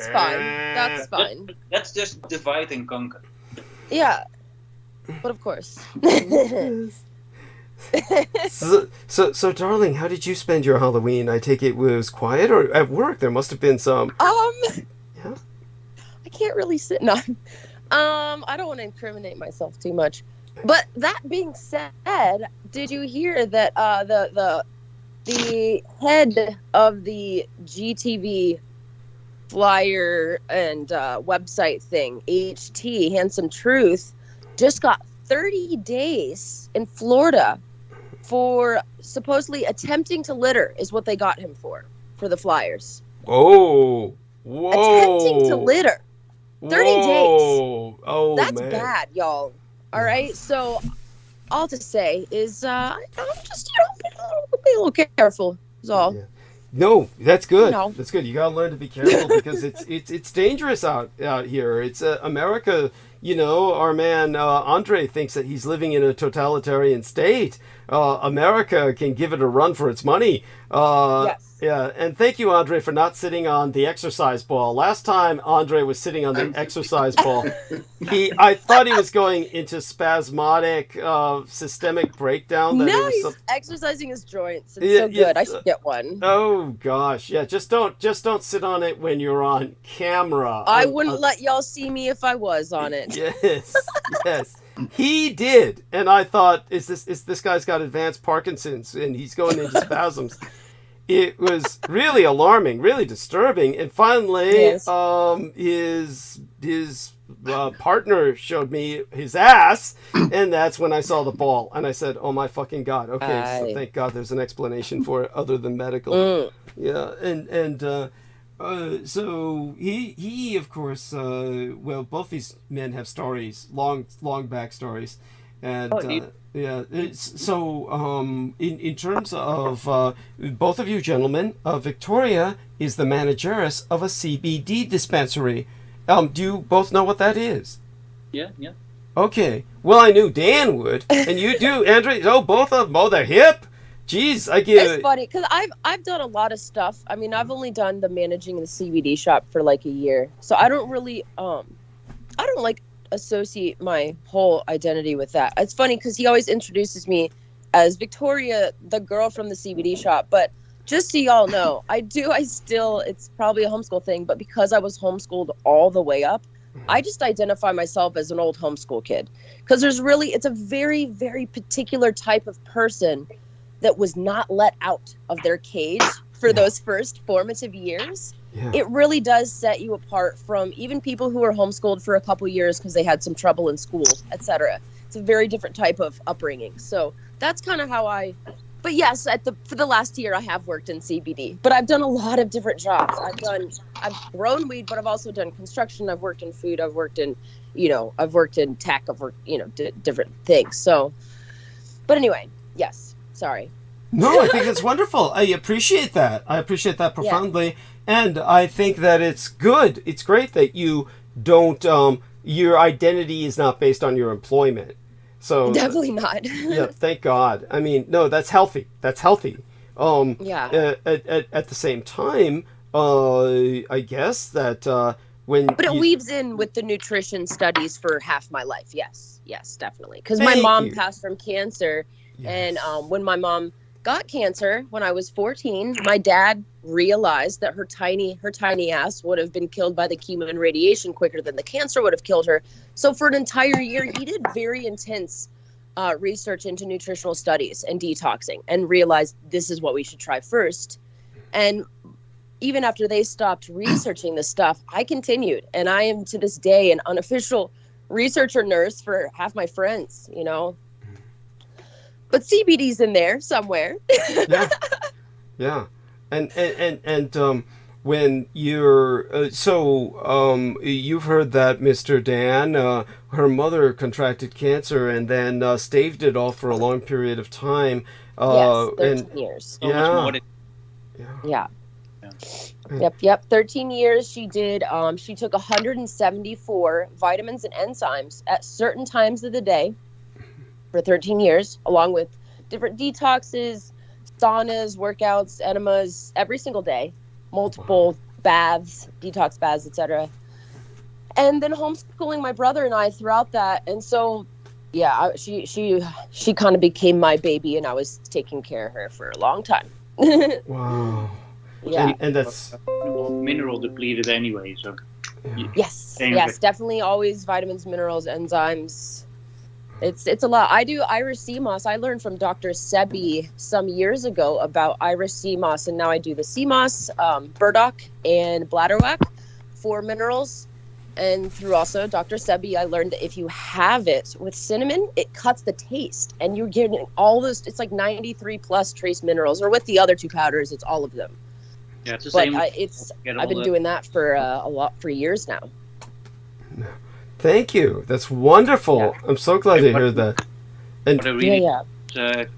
fine. That's fine. That's just divide and conquer. Yeah. But of course. So darling, how did you spend your Halloween? I take it was quiet, or at work there must have been some. I can't really sit. No, I don't want to incriminate myself too much. But that being said, did you hear that the head of the GTV flyer and website thing, HT Handsome Truth, just got 30 days in Florida for supposedly attempting to litter is what they got him for the flyers. Whoa. Attempting to litter. 30 days. Oh, that's man. bad, y'all. All right. So all to say is I'm just, be a little careful is all. Yeah. No, that's good. No. That's good. You gotta learn to be careful because it's dangerous out here. It's America. You know, our man Andre thinks that he's living in a totalitarian state. America can give it a run for its money. Yes. Yeah, and thank you, Andre, for not sitting on the exercise ball. Last time Andre was sitting on the exercise ball, I thought he was going into spasmodic systemic breakdown. No, he's exercising his joints. It's so good. I should get one. Oh gosh, yeah. Just don't sit on it when you're on camera. I wouldn't let y'all see me if I was on it. Yes, yes. He did, and I thought, is this guy's got advanced Parkinson's and he's going into spasms. It was really alarming, really disturbing, and finally, his partner showed me his ass, and that's when I saw the ball, and I said, "Oh my fucking god!" Okay, so thank God there's an explanation for it other than medical. Yeah, and so he of course, well, both these men have stories, long backstories, and yeah. So in terms of both of you gentlemen, Victoria is the manageress of a CBD dispensary. Do you both know what that is? Yeah. Okay. Well, I knew Dan would, and you do, Andre. Oh, both of them. Oh, they're hip. Jeez, I get it. It's funny because I've done a lot of stuff. I mean, I've only done the managing the CBD shop for like a year, so I don't really I don't like associate my whole identity with that. It's funny because he always introduces me as Victoria, the girl from the CBD shop. But just so y'all know, it's probably a homeschool thing, but because I was homeschooled all the way up, I just identify myself as an old homeschool kid because it's a very, very particular type of person that was not let out of their cage for those first formative years. Yeah. It really does set you apart from even people who were homeschooled for a couple years because they had some trouble in school, etc. It's a very different type of upbringing. So that's kind of how but yes, for the last year I have worked in CBD, but I've done a lot of different jobs. I've grown weed, but I've also done construction. I've worked in food. I've worked in tech. I've worked, different things. So, but anyway, yes, sorry. No, I think it's wonderful. I appreciate that. I appreciate that profoundly. Yeah. And I think that it's good. It's great that you don't, your identity is not based on your employment. So definitely not. Yeah, thank God. I mean, no, that's healthy. That's healthy. Yeah. At the same time, I guess that But it weaves in with the nutrition studies for half my life. Yes, definitely. Because my mom passed from cancer. Yes. And when my mom got cancer when I was 14, my dad realized that her tiny ass would have been killed by the chemo and radiation quicker than the cancer would have killed her. So for an entire year, he did very intense research into nutritional studies and detoxing and realized this is what we should try first. And even after they stopped researching this stuff, I continued. And I am to this day an unofficial researcher nurse for half my friends, But CBD's in there somewhere. Yeah. And when you're you've heard that Mr. Dan, her mother contracted cancer and then staved it off for a long period of time. Yes, 13 years. Yeah. Yep. 13 years she did. She took 174 vitamins and enzymes at certain times of the day for 13 years, along with different detoxes, saunas, workouts, enemas, every single day, multiple baths, detox baths, etc. And then homeschooling my brother and I throughout that. And so, yeah, she kind of became my baby, and I was taking care of her for a long time. Wow. Yeah. And that's mineral depleted anyway, so. Yes, definitely always vitamins, minerals, enzymes. It's a lot. I do Irish sea moss. I learned from Dr. Sebi some years ago about Irish sea moss, and now I do the sea moss, burdock, and bladderwrack for minerals. And through also Dr. Sebi, I learned that if you have it with cinnamon, it cuts the taste, and you're getting all those. It's like 93 plus trace minerals, or with the other two powders, it's all of them. Yeah, it's the but same. I've been doing that for years now. Thank you. That's wonderful. Yeah. I'm so glad to hear that. And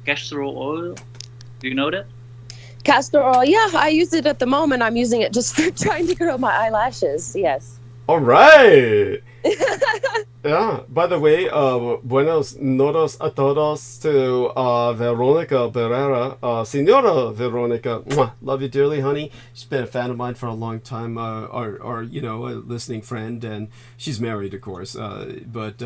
castor oil. Do you know that? Castor oil. Yeah, I use it at the moment. I'm using it just for trying to grow my eyelashes. Yes. All right. Yeah. By the way, buenos noches a todos to Veronica Barrera. Senora Veronica, mwah, love you dearly, honey. She's been a fan of mine for a long time, or you know, a listening friend, and she's married, of course. But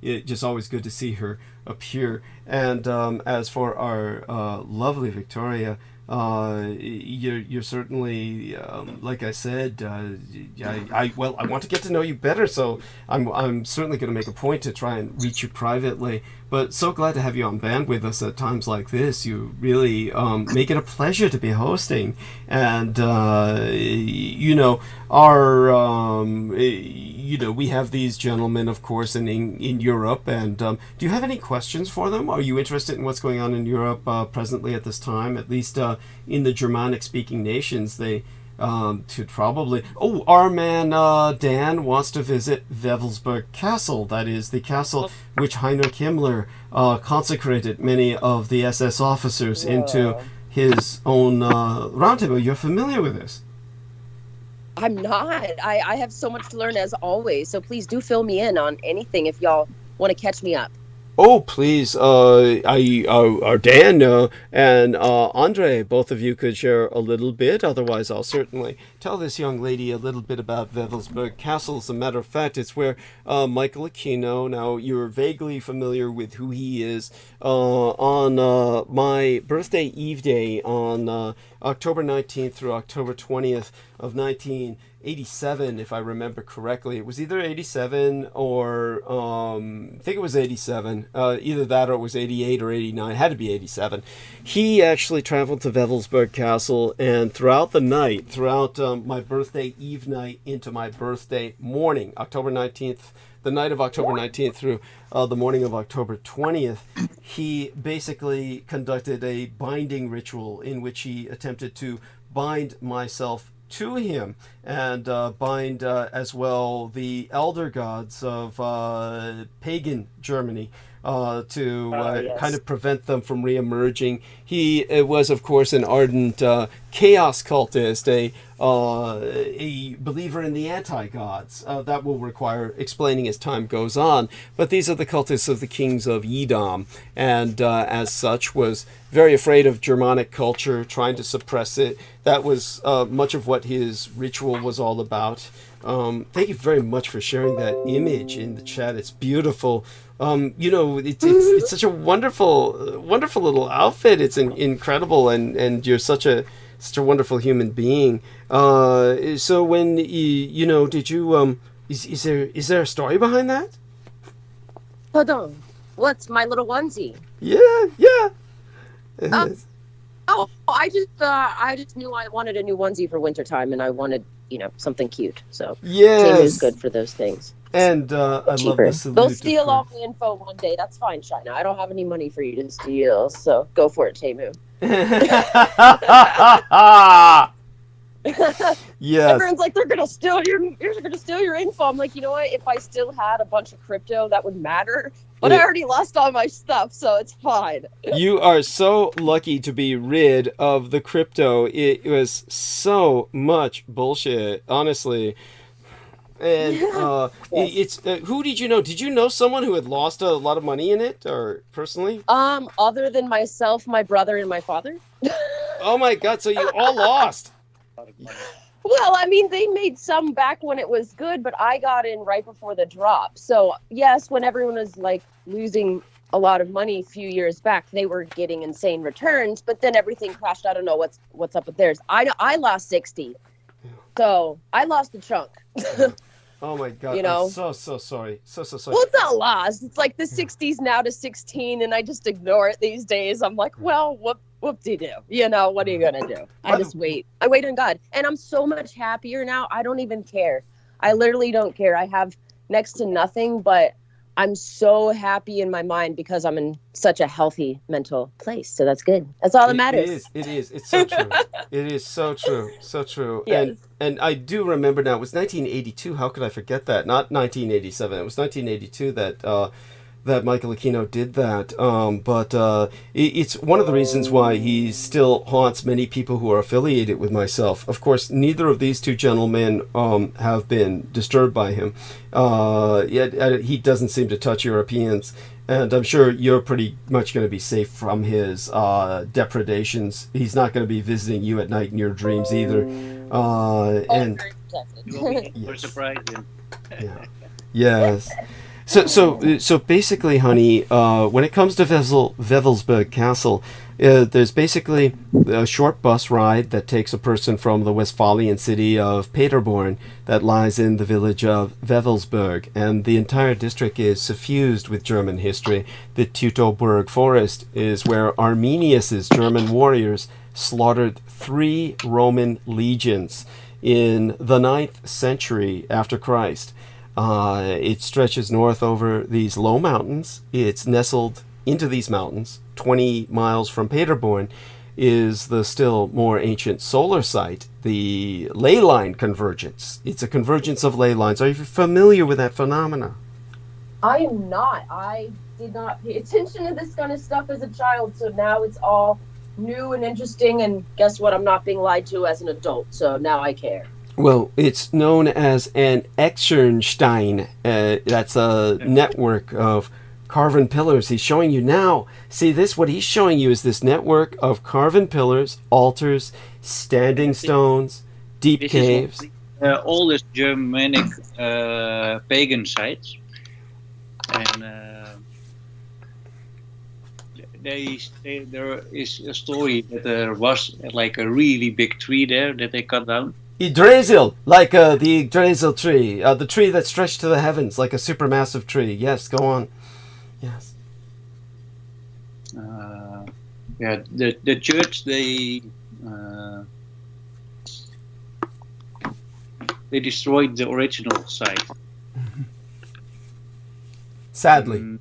it's just always good to see her appear. And as for our lovely Victoria, you're certainly, like I said, I want to get to know you better, so I'm certainly going to make a point to try and reach you privately. But so glad to have you on band with us at times like this. You really make it a pleasure to be hosting, and you know, our you know, we have these gentlemen, of course, in Europe, and do you have any questions for them? Are you interested in what's going on in Europe presently at this time? At least in the Germanic-speaking nations, they to probably... Oh, our man Dan wants to visit Wewelsburg Castle. That is the castle which Heinrich Himmler consecrated many of the SS officers into his own roundtable. You're familiar with this? I'm not. I have so much to learn as always, so please do fill me in on anything if y'all want to catch me up. Oh, please, our Dan and Andre, both of you could share a little bit. Otherwise, I'll certainly tell this young lady a little bit about Wewelsburg Castle. As a matter of fact, it's where Michael Aquino, now you're vaguely familiar with who he is, on my birthday eve day on October 19th through October 20th of 1987, if I remember correctly. It was either 87 or I think it was 87. Either that or it was 88 or 89. It had to be 87. He actually traveled to Wewelsburg Castle, and throughout the night, throughout my birthday eve night into my birthday morning, October 19th, the night of October 19th through the morning of October 20th, he basically conducted a binding ritual in which he attempted to bind myself to him and bind as well the elder gods of pagan Germany to kind of prevent them from re-emerging. He was, of course, an ardent chaos cultist, a believer in the anti-gods. That will require explaining as time goes on. But these are the cultists of the kings of Edom, and as such was very afraid of Germanic culture, trying to suppress it. That was much of what his ritual was all about. Thank you very much for sharing that image in the chat. It's beautiful. You know, it's such a wonderful little outfit. It's incredible, and you're such a wonderful human being. So when you know, did you is there a story behind that? Hold on. What's my little onesie? Yeah. I just knew I wanted a new onesie for wintertime, and I wanted, you know, something cute. So yes, Temu's good for those things. And I love the salute. They'll steal all the info one day. That's fine, China. I don't have any money for you to steal, so go for it, Temu. Yes. Everyone's like, they're gonna steal your info. I'm like, you know what? If I still had a bunch of crypto, that would matter. But I already lost all my stuff, so it's fine. You are so lucky to be rid of the crypto. It was so much bullshit, honestly. And it's who did you know? Did you know someone who had lost a lot of money in it, or personally? Other than myself, my brother, and my father. Oh my God! So you all lost. Well, I mean, they made some back when it was good, but I got in right before the drop. So yes, when everyone was like losing a lot of money a few years back, they were getting insane returns. But then everything crashed. I don't know what's up with theirs. I lost 60, so I lost a chunk. Oh my God! You know? I'm so sorry. So sorry. Well, it's not lost. It's like the 60s now to 16, and I just ignore it these days. I'm like, well, whoop-de-doo. You know, what are you gonna do? I just wait. I wait on God, and I'm so much happier now. I don't even care. I literally don't care. I have next to nothing, but I'm so happy in my mind because I'm in such a healthy mental place. So that's good. That's all that matters. It is. It's so true. It is so true. So true. Yes. And I do remember now, it was 1982. How could I forget that? Not 1987. It was 1982 that that Michael Aquino did that, but it's one of the reasons why he still haunts many people who are affiliated with myself. Of course, neither of these two gentlemen have been disturbed by him. Yet he doesn't seem to touch Europeans, and I'm sure you're pretty much going to be safe from his depredations. He's not going to be visiting you at night in your dreams either. And We're surprised. yeah. Yes. So basically, honey, when it comes to Wewelsburg Castle, there's basically a short bus ride that takes a person from the Westphalian city of Paderborn that lies in the village of Wewelsburg, and the entire district is suffused with German history. The Teutoburg Forest is where Arminius's German warriors slaughtered 3 Roman legions in the 9th century after Christ. It stretches north over these low mountains. It's nestled into these mountains. 20 miles from Paderborn is the still more ancient solar site, the ley line convergence. It's a convergence of ley lines. Are you familiar with that phenomena? I am not. I did not pay attention to this kind of stuff as a child, so now it's all new and interesting, and guess what? I'm not being lied to as an adult, so now I care. Well, it's known as an Exernstein. That's a network of carven pillars. He's showing you now. See this? What he's showing you is this network of carven pillars, altars, standing stones, deep caves. Is the oldest Germanic pagan sites, and there is a story that there was like a really big tree there that they cut down. Yggdrasil, like the Yggdrasil tree, the tree that stretched to the heavens, like a supermassive tree. Yes, go on. Yes. Yeah, the church they destroyed the original site. Sadly.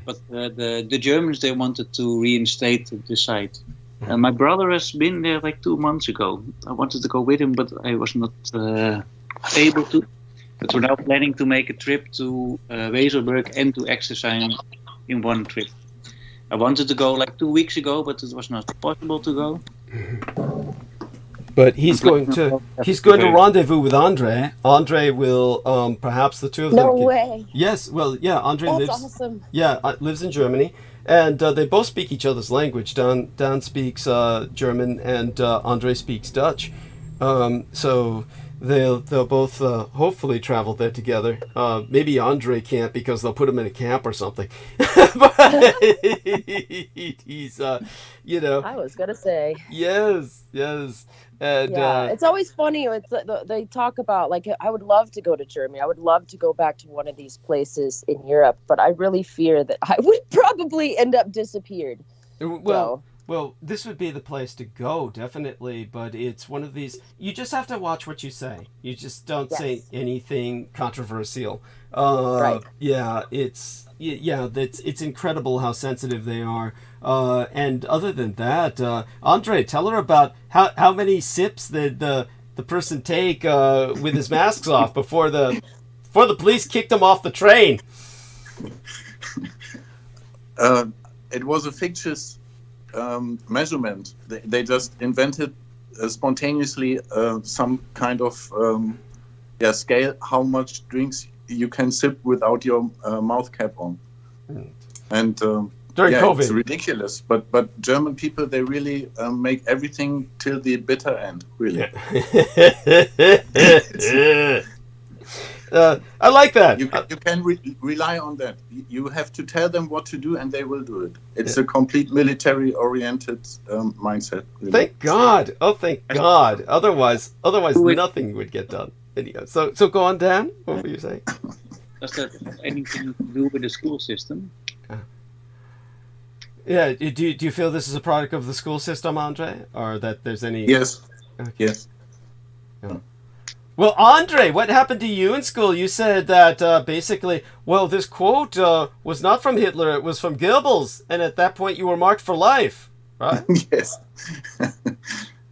But the Germans, they wanted to reinstate the site. And my brother has been there like 2 months ago. I wanted to go with him, but I was not able to. But we're now planning to make a trip to Weselburg and to ANCÈ in one trip. I wanted to go like 2 weeks ago, but it was not possible to go. But he's going to rendezvous with Andre. Andre will perhaps the two of them. No way. Yes, well, yeah, Andre That's lives. awesome. Yeah, lives in Germany, and they both speak each other's language. Dan speaks German, and Andre speaks Dutch. So they'll both hopefully travel there together. Maybe Andre can't because they'll put him in a camp or something. But he's I was gonna say. Yes. And, yeah, it's always funny. They talk about, like, I would love to go to Germany. I would love to go back to one of these places in Europe, but I really fear that I would probably end up disappeared. Well, this would be the place to go, definitely, but it's one of these, you just have to watch what you say. You just don't say anything controversial. Right. Yeah, it's incredible how sensitive they are. And other than that, Andre, tell her about how many sips the person take with his masks off before the police kicked him off the train. It was a fictitious measurement. They just invented spontaneously some kind of scale how much drinks you can sip without your mouth cap on. And during COVID, it's ridiculous. But German people, they really make everything till the bitter end. Really. I like that. You can rely on that. You have to tell them what to do, and they will do it. It's a complete military-oriented mindset. Really. Thank God! Oh, thank God! Otherwise, nothing would get done. Anyhow, so go on, Dan. What were you saying? Does that have anything to do with the school system? Yeah. Do you feel this is a product of the school system, Andre, or that there's any? Yes. Okay. Yes. Yeah. Well, Andre, what happened to you in school? You said that basically, well, this quote was not from Hitler, it was from Goebbels, and at that point you were marked for life, right? Yes.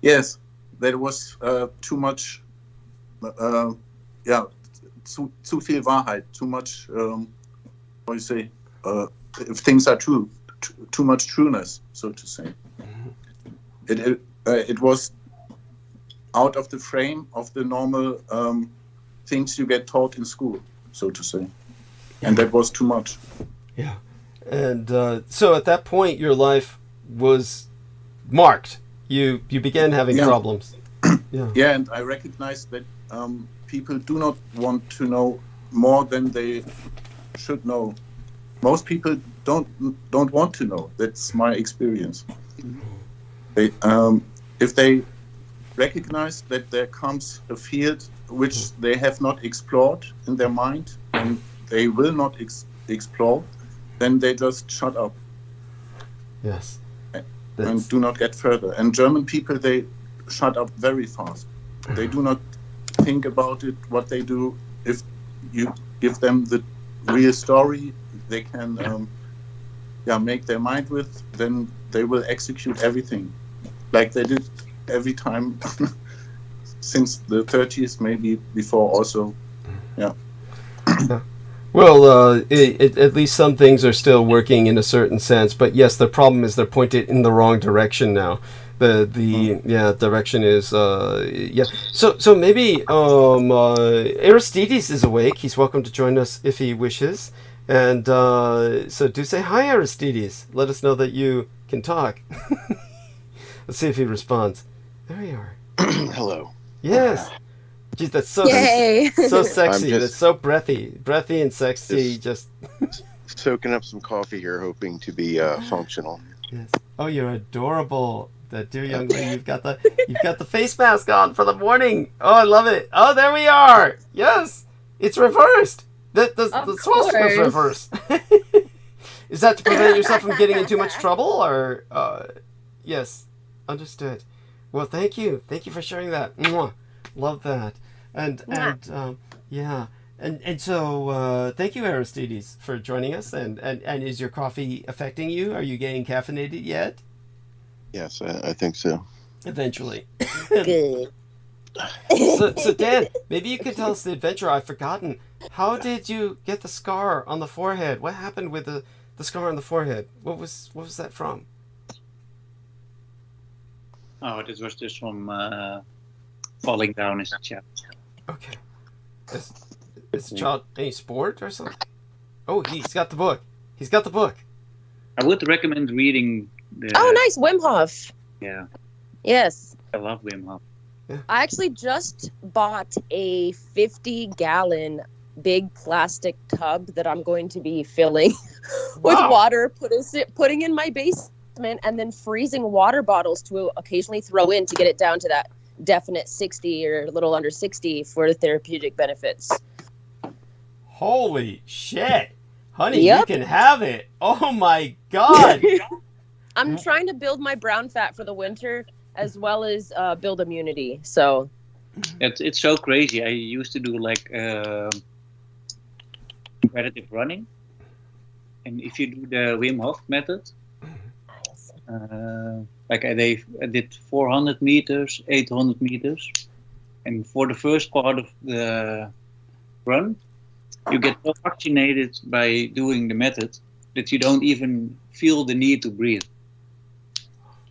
Yes, there was too much, zu viel Wahrheit, too much, what do you say, if things are true, too much trueness, so to say. It was out of the frame of the normal things you get taught in school, so to say, and that was too much. Yeah, and so at that point, your life was marked. You began having problems. Yeah, and I recognized that people do not want to know more than they should know. Most people don't want to know. That's my experience. They, if they recognize that there comes a field which they have not explored in their mind and they will not explore, then they just shut up. Yes. And do not get further. And German people, they shut up very fast. They do not think about it, what they do. If you give them the real story, they can make their mind with, then they will execute everything like they did every time since the 30s, maybe before also. Yeah. Well, at least some things are still working in a certain sense, but yes, the problem is they're pointed in the wrong direction now. The direction is So maybe Aristides is awake. He's welcome to join us if he wishes. And so do say hi, Aristides. Let us know that you can talk. Let's see if he responds. There you are. Hello. Yes. Geez, that's so so sexy. That's so breathy and sexy. Just soaking up some coffee here, hoping to be functional. Yes. Oh, you're adorable. That dear young lady. You've got the face mask on for the morning. Oh, I love it. Oh, there we are. Yes, it's reversed. The swastika is reversed. Is that to prevent yourself from getting in too much trouble, or? Yes, understood. Well, thank you for sharing that. Mwah. Love that. And so thank you, Aristides, for joining us. And is your coffee affecting you? Are you getting caffeinated yet? Yes, I think so. Eventually. Good. So Dan, maybe you could tell us the adventure. I've forgotten. How did you get the scar on the forehead? What happened with the scar on the forehead? What was that from? Oh, this was just from falling down as a child. Okay. Is the child any sport or something? Oh, he's got the book. I would recommend reading the... Oh, nice. Wim Hof. Yeah. Yes. I love Wim Hof. Yeah. I actually just bought a 50-gallon big plastic tub that I'm going to be filling with water, putting in my basement, and then freezing water bottles to occasionally throw in to get it down to that definite 60 or a little under 60 for therapeutic benefits. Holy shit. Honey, You can have it. Oh my God. I'm trying to build my brown fat for the winter as well as build immunity. So it's so crazy. I used to do like competitive running. And if you do the Wim Hof method, like I did 400 meters, 800 meters. And for the first part of the run, you get so oxygenated by doing the method that you don't even feel the need to breathe.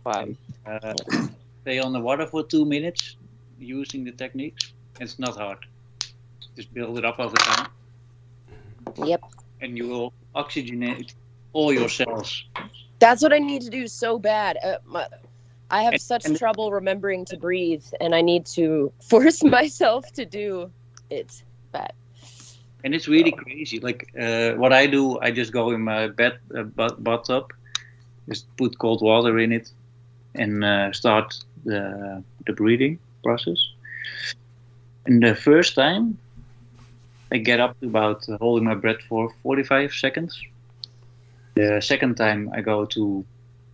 Wow. Stay on the water for 2 minutes using the techniques. It's not hard. Just build it up over time. Yep. And you will oxygenate all your cells. That's what I need to do so bad. I have such trouble remembering to breathe, and I need to force myself to do it bad. And it's really crazy. Like what I do, I just go in my bathtub, just put cold water in it, and start the breathing process. And the first time, I get up to about holding my breath for 45 seconds. The second time, I go to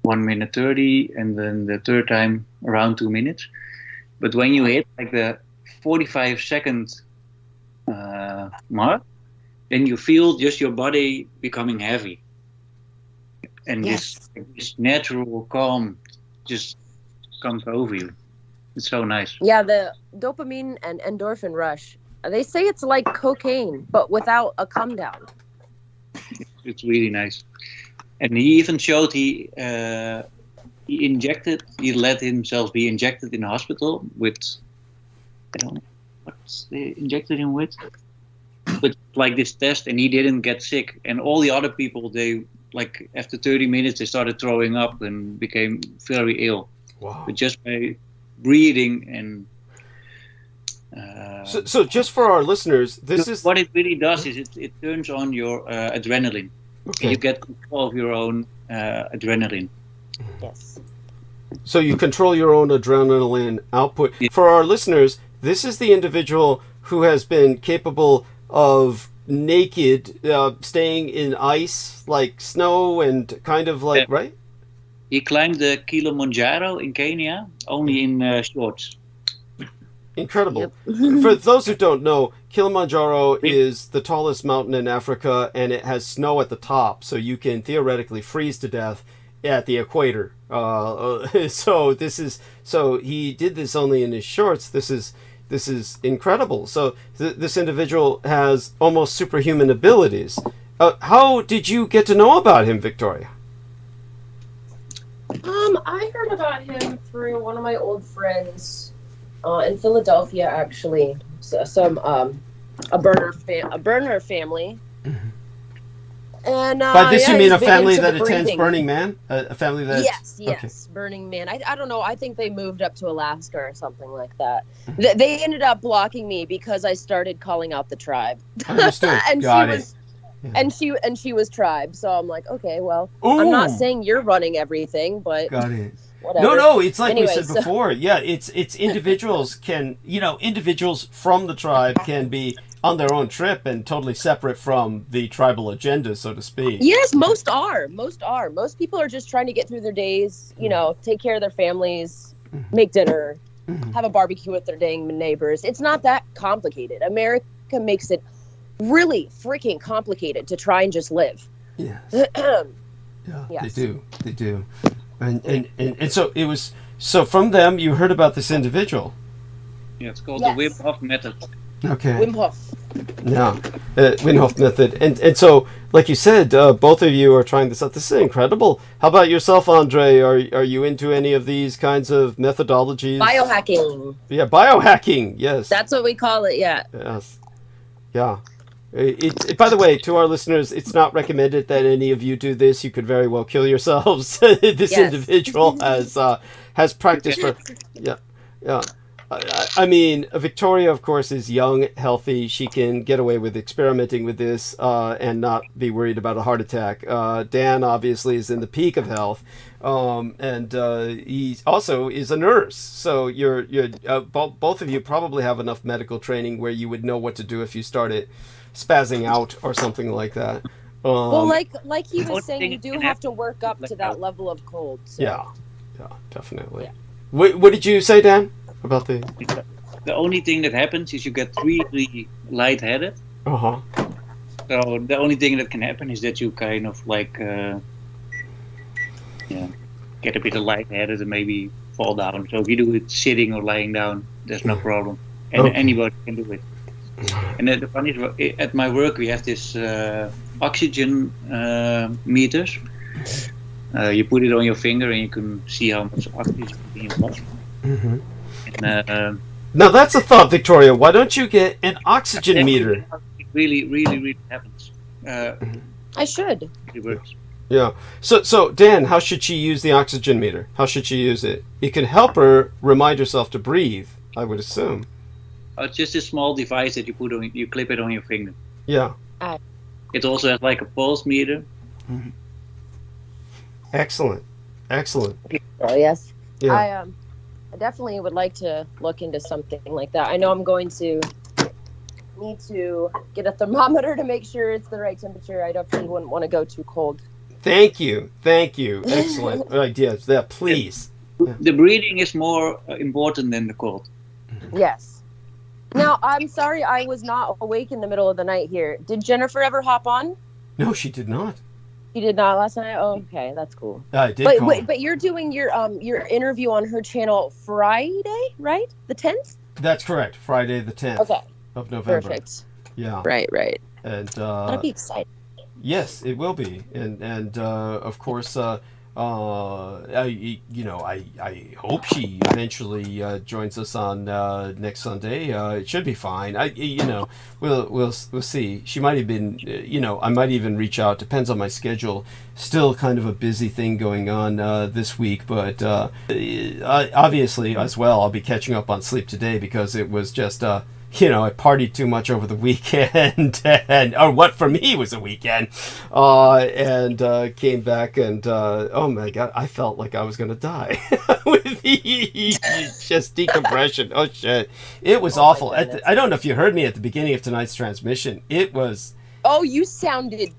1 minute 30, and then the third time around 2 minutes. But when you hit like the 45-second mark, then you feel just your body becoming heavy, and this natural calm just comes over you. It's so nice. Yeah, the dopamine and endorphin rush. They say it's like cocaine, but without a come down. It's really nice. And he even showed he let himself be injected in the hospital with, I don't know what they injected him with, but like this test, and he didn't get sick. And all the other people, they like after 30 minutes they started throwing up and became very ill. Wow! But just by breathing and. So just for our listeners, this is what it really does is it turns on your adrenaline. Okay. You get control of your own adrenaline. Yes. So you control your own adrenaline output. Yeah. For our listeners, this is the individual who has been capable of naked, staying in ice, like snow and kind of like, right? He climbed the Kilimanjaro in Kenya only in shorts. Incredible. Yep. For those who don't know, Kilimanjaro is the tallest mountain in Africa, and it has snow at the top, so you can theoretically freeze to death at the equator. So he did this only in his shorts. This is incredible. So this individual has almost superhuman abilities. How did you get to know about him, Victoria? I heard about him through one of my old friends. In Philadelphia, actually, a burner family. Mm-hmm. And by this you mean a family that attends Burning Man? A family that yes, okay. Burning Man. I don't know. I think they moved up to Alaska or something like that. Mm-hmm. They ended up blocking me because I started calling out the tribe. Understood. And Got it. And she was tribe. So I'm like, okay, well, ooh. I'm not saying you're running everything, but got it. Whatever. No, it's like we said before. Yeah, it's individuals individuals from the tribe can be on their own trip and totally separate from the tribal agenda, so to speak. Yes, most are. Most people are just trying to get through their days, take care of their families, make dinner, have a barbecue with their dang neighbors. It's not that complicated. America makes it really freaking complicated to try and just live. Yes. Yes. They do. And so it was. So from them, you heard about this individual. Yeah, it's called the Wim Hof method. Okay. Wim Hof. Yeah, Wim Hof method. And so, like you said, both of you are trying this out. This is incredible. How about yourself, Andre? Are you into any of these kinds of methodologies? Biohacking. Yeah, biohacking. Yes. That's what we call it. Yeah. Yes. Yeah. By the way, to our listeners, it's not recommended that any of you do this. You could very well kill yourselves. This individual has practiced for, yeah. I mean, Victoria, of course, is young, healthy. She can get away with experimenting with this and not be worried about a heart attack. Dan, obviously, is in the peak of health, and he also is a nurse. So you're both of you probably have enough medical training where you would know what to do if you started spazzing out or something like that. Well, like he was saying, you do have to work up to that level of cold. So. Yeah, definitely. Yeah. What did you say, Dan? About the only thing that happens is you get really lightheaded. So the only thing that can happen is that you kind of like get a bit of lightheaded and maybe fall down. So if you do it sitting or lying down, there's no problem, and anybody can do it. And the funny is, at my work we have this oxygen meters. You put it on your finger and you can see how much oxygen is being lost. Mm-hmm. Now that's a thought, Victoria. Why don't you get an oxygen meter? It really happens. I should. It works. Yeah. So Dan, how should she use the oxygen meter? How should she use it? It can help her remind herself to breathe, I would assume. It's just a small device that you clip it on your finger. Yeah. It also has like a pulse meter. Mm-hmm. Excellent. Oh yes. Yeah. I definitely would like to look into something like that. I know I'm going to need to get a thermometer to make sure it's the right temperature. I definitely wouldn't want to go too cold. Thank you. Excellent ideas. Yeah, please. The breathing is more important than the cold. Yes. Now, I'm sorry I was not awake in the middle of the night here. Did Jennifer ever hop on? No, she did not. You did not last night? Oh, okay, that's cool. I did. But you're doing your interview on her channel Friday, right? The 10th? That's correct. Friday the 10th. Okay. Of November. Perfect. Yeah. Right. And that'd be exciting. Yes, it will be, and of course, I hope she eventually joins us on next Sunday. It should be fine. We'll see. She might have been, I might even reach out. Depends on my schedule. Still kind of a busy thing going on this week, but obviously as well, I'll be catching up on sleep today because it was just. I partied too much over the weekend, or what for me was a weekend, and came back and, oh my God, I felt like I was going to die with just decompression. Oh shit. It was awful. I don't know if you heard me at the beginning of tonight's transmission. It was... Oh, you sounded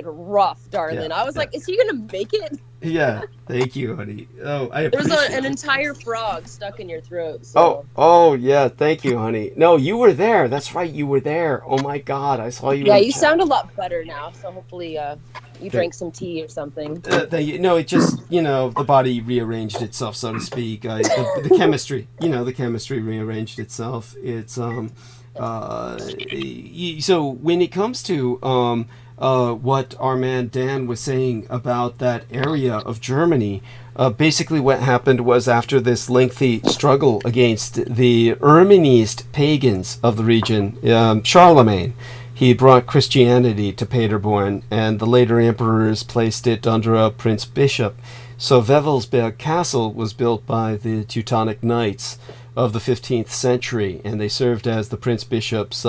rough, darling. I was like, is he going to make it? Yeah, thank you, honey. Oh, I appreciate There's an entire frog stuck in your throat. So. Oh, yeah, thank you, honey. No, you were there. That's right, you were there. Oh my God, I saw you. Yeah, you sound a lot better now. So hopefully, you drank some tea or something. No, it just the body rearranged itself, so to speak. The chemistry, the chemistry rearranged itself. It's so when it comes to what our man Dan was saying about that area of Germany, basically what happened was after this lengthy struggle against the Ermenist pagans of the region, Charlemagne, he brought Christianity to Paderborn, and the later emperors placed it under a prince-bishop. So Wewelsberg Castle was built by the Teutonic Knights of the 15th century, and they served as the prince-bishop's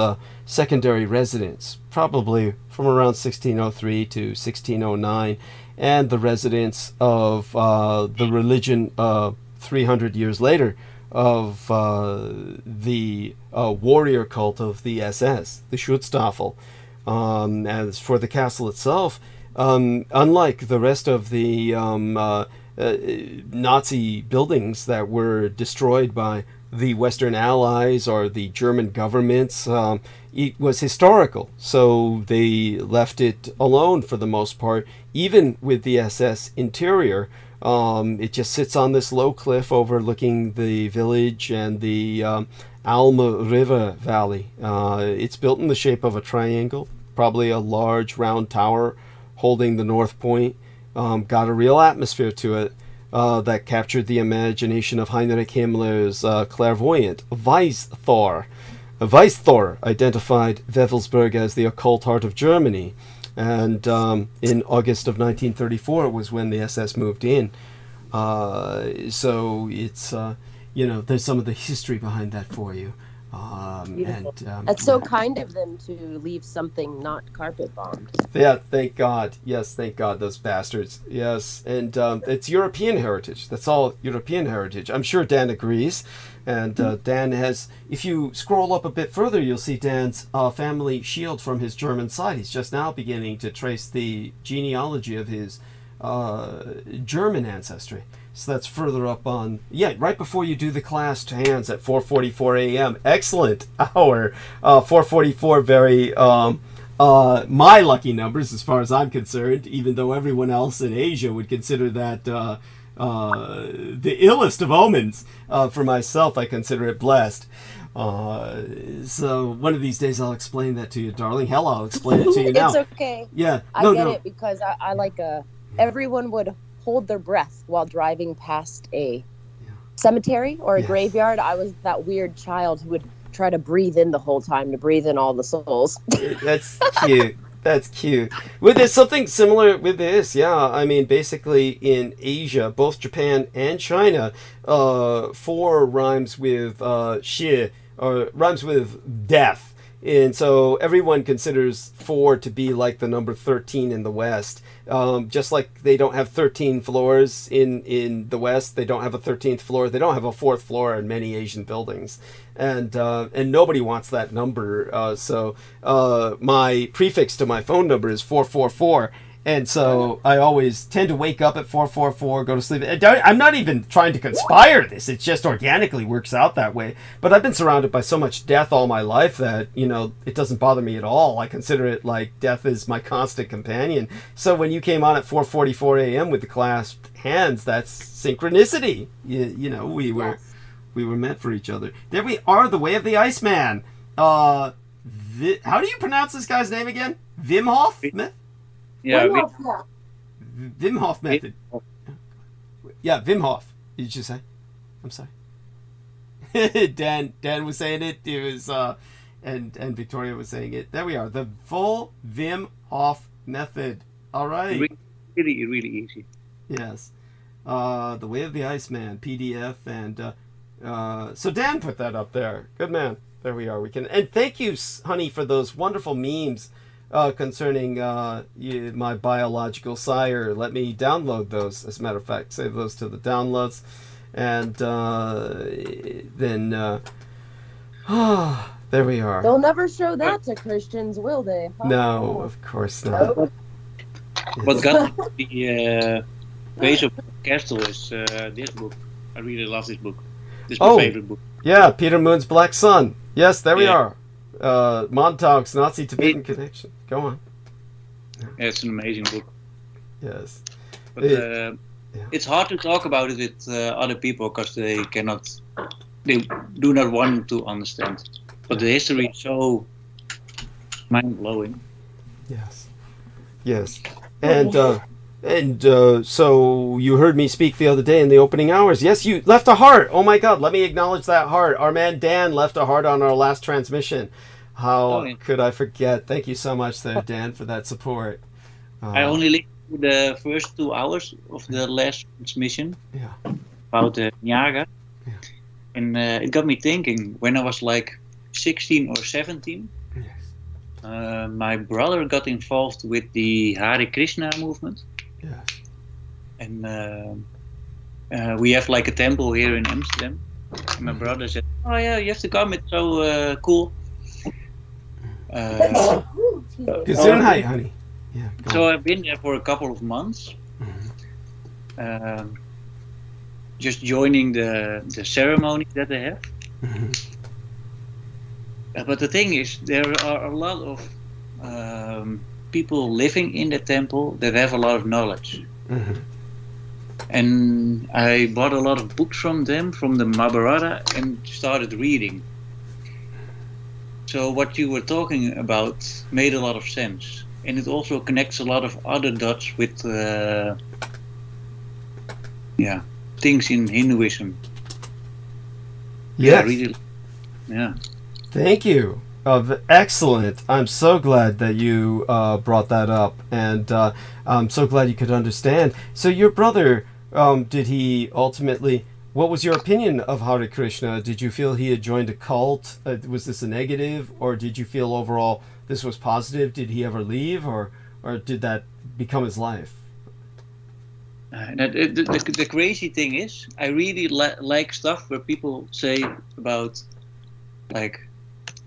secondary residence, probably from around 1603 to 1609, and the residence of the religion 300 years later of the warrior cult of the SS, the Schutzstaffel. As for the castle itself, unlike the rest of the Nazi buildings that were destroyed by the Western Allies or the German governments, it was historical, so they left it alone for the most part. Even with the SS interior, it just sits on this low cliff overlooking the village and the Alma River Valley. It's built in the shape of a triangle, probably a large round tower holding the north point. Got a real atmosphere to it. That captured the imagination of Heinrich Himmler's clairvoyant, Weisthor. Weisthor identified Wewelsberg as the occult heart of Germany, and in August of 1934 was when the SS moved in. So it's, there's some of the history behind that for you. That's so kind of them to leave something not carpet bombed. Yeah, thank God. Yes, thank God, those bastards. Yes, and it's European heritage. That's all European heritage. I'm sure Dan agrees. And Dan has, if you scroll up a bit further, you'll see Dan's family shield from his German side. He's just now beginning to trace the genealogy of his German ancestry. So that's further up on, right before you do the clasped hands at 4:44 a.m. Excellent hour. 4:44, very, my lucky numbers as far as I'm concerned, even though everyone else in Asia would consider that the illest of omens. For myself, I consider it blessed. So one of these days I'll explain that to you, darling. Hell, I'll explain it to you now. It's okay. Yeah. I get it because I like everyone would hold their breath while driving past a cemetery or a graveyard. I was that weird child who would try to breathe in the whole time to breathe in all the souls. That's cute. That's cute. Well, there's something similar with this. Yeah, I mean, basically in Asia, both Japan and China, 4 rhymes with shi, or rhymes with death. And so everyone considers 4 to be like the number 13 in the West. Just like they don't have 13 floors in the West, they don't have a 13th floor. They don't have a 4th floor in many Asian buildings. And nobody wants that number. So my prefix to my phone number is 444. And so I always tend to wake up at 4:44, go to sleep. I'm not even trying to conspire this. It just organically works out that way. But I've been surrounded by so much death all my life that, it doesn't bother me at all. I consider it like death is my constant companion. So when you came on at 4:44 a.m. with the clasped hands, that's synchronicity. We were meant for each other. There we are, the way of the Iceman. How do you pronounce this guy's name again? Wim Hof? Yeah, Wim Hof method. Yeah, Wim Hof. Did you say? I'm sorry. Dan was saying it. It was and Victoria was saying it. There we are. The full Wim Hof method. All right. Really easy. Yes. The Way of the Iceman PDF, and so Dan put that up there. Good man. There we are. We can, and thank you, honey, for those wonderful memes concerning my biological sire. Let me download those. As a matter of fact, save those to the downloads, and then there we are. They'll never show that to Christians, will they? No, of course not. What got the base of Castle is this book. I really love this book. This is my favorite book. Yeah, Peter Moon's Black Sun. Yes, there we are. Montauk's Nazi-Tibetan Connection. Go on. Yeah, it's an amazing book. Yes. But it's hard to talk about it with other people because they do not want to understand. But the history is so mind-blowing. Yes. Yes. And so you heard me speak the other day in the opening hours. Yes, you left a heart. Oh my God, let me acknowledge that heart. Our man Dan left a heart on our last transmission. How could I forget? Thank you so much there, Dan, for that support. I only listened to the first 2 hours of the last transmission about Nyaga. Yeah. And it got me thinking, when I was like 16 or 17, my brother got involved with the Hare Krishna movement. Yes. And we have like a temple here in Amsterdam. And my brother said, "Oh yeah, you have to come. It's so cool." Gesundheit, honey. Yeah. So I've been there for a couple of months, just joining the ceremonies that they have. But the thing is, there are a lot of people living in the temple that have a lot of knowledge. And I bought a lot of books from them, from the Mahabharata, and started reading. So what you were talking about made a lot of sense. And it also connects a lot of other dots with things in Hinduism. Yes. Yeah. Thank you. Excellent. I'm so glad that you brought that up, and I'm so glad you could understand. So your brother, did he ultimately, what was your opinion of Hare Krishna? Did you feel he had joined a cult? Was this a negative, or did you feel overall this was positive? Did he ever leave, or did that become his life? The crazy thing is, I really like stuff where people say about, like,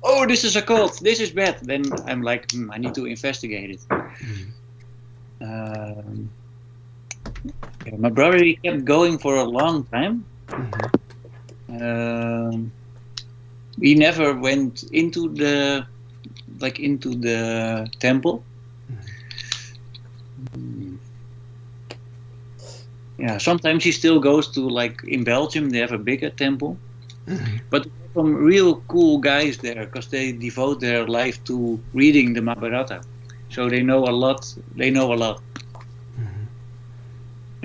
"Oh, this is a cult, this is bad." Then I'm like, I need to investigate it. My brother, he kept going for a long time. He never went into the temple. Yeah, sometimes he still goes to, like, in Belgium they have a bigger temple. But some real cool guys there, because they devote their life to reading the Mahabharata, so they know a lot.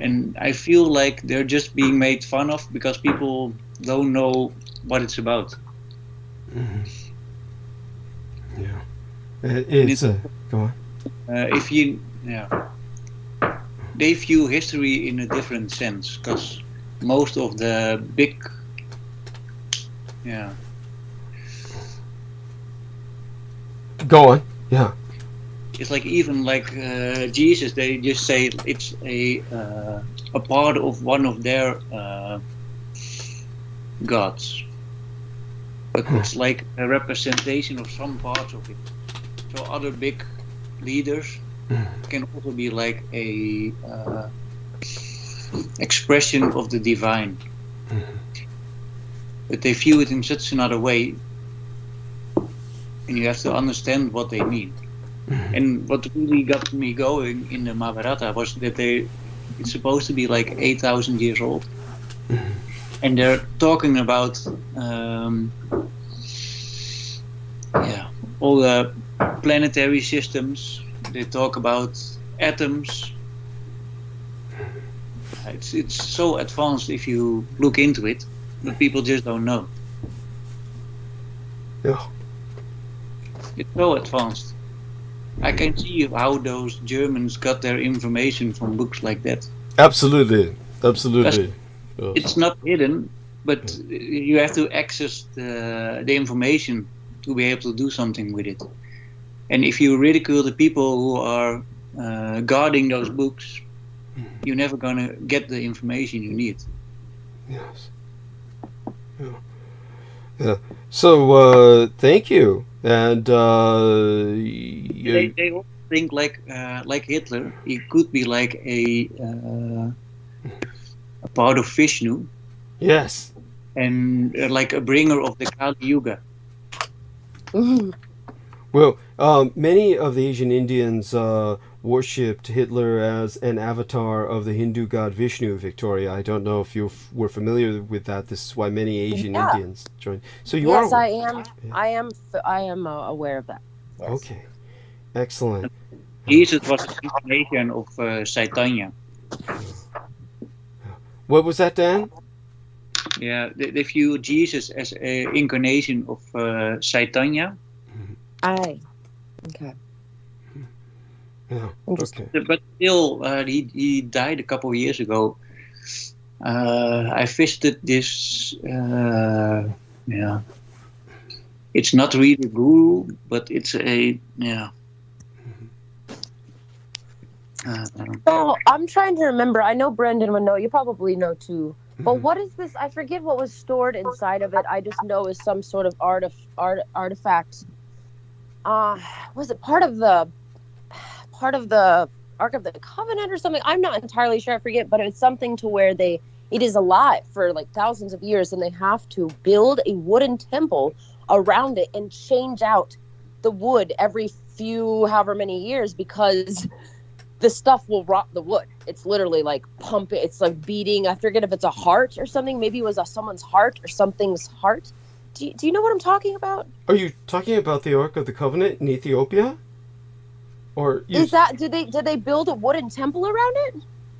And I feel like they're just being made fun of because people don't know what it's about. Yeah, it's go on. They view history in a different sense, because most of the big Go on. Yeah. It's like, even like Jesus, they just say it's a part of one of their gods, but it's like a representation of some parts of it. So other big leaders can also be like a expression of the divine. But they view it in such another way, and you have to understand what they mean. And what really got me going in the Mahabharata was that it's supposed to be like 8,000 years old, and they're talking about all the planetary systems. They talk about atoms. It's so advanced if you look into it, but people just don't know. Yeah. It's so advanced. I can see how those Germans got their information from books like that. Absolutely. Absolutely. It's not hidden, but you have to access the information to be able to do something with it. And if you ridicule the people who are guarding those books, you're never going to get the information you need. Yes. Yeah. Yeah. So, thank you. And they all think like Hitler. He could be like a part of Vishnu. Yes. And like a bringer of the Kali Yuga. Well, many of the Asian Indians worshipped Hitler as an avatar of the Hindu god Vishnu, Victoria. I don't know if you were familiar with that. This is why many Asian Indians joined. So you are. Yes, I am. Yeah. I am aware of that. Okay, excellent. Jesus was an incarnation of Chaitanya. What was that, Dan? Yeah, they view Jesus as an incarnation of Chaitanya. Aye. Okay. Yeah. Okay. But still, he died a couple of years ago. I visited this. Yeah. It's not really a guru, but it's a So I'm trying to remember. I know Brendan would know. You probably know too. But what is this? I forget what was stored inside of it. I just know it's some sort of artifact. Was it part of the Ark of the Covenant or something? I'm not entirely sure. I forget, but it's something to where it is alive for like thousands of years, and they have to build a wooden temple around it and change out the wood every however many years, because the stuff will rot the wood. It's literally like pumping. It's like beating. I forget if it's a heart or something. Maybe it was someone's heart or something's heart. Do you know what I'm talking about? Are you talking about the Ark of the Covenant in Ethiopia? Or is that did they build a wooden temple around it?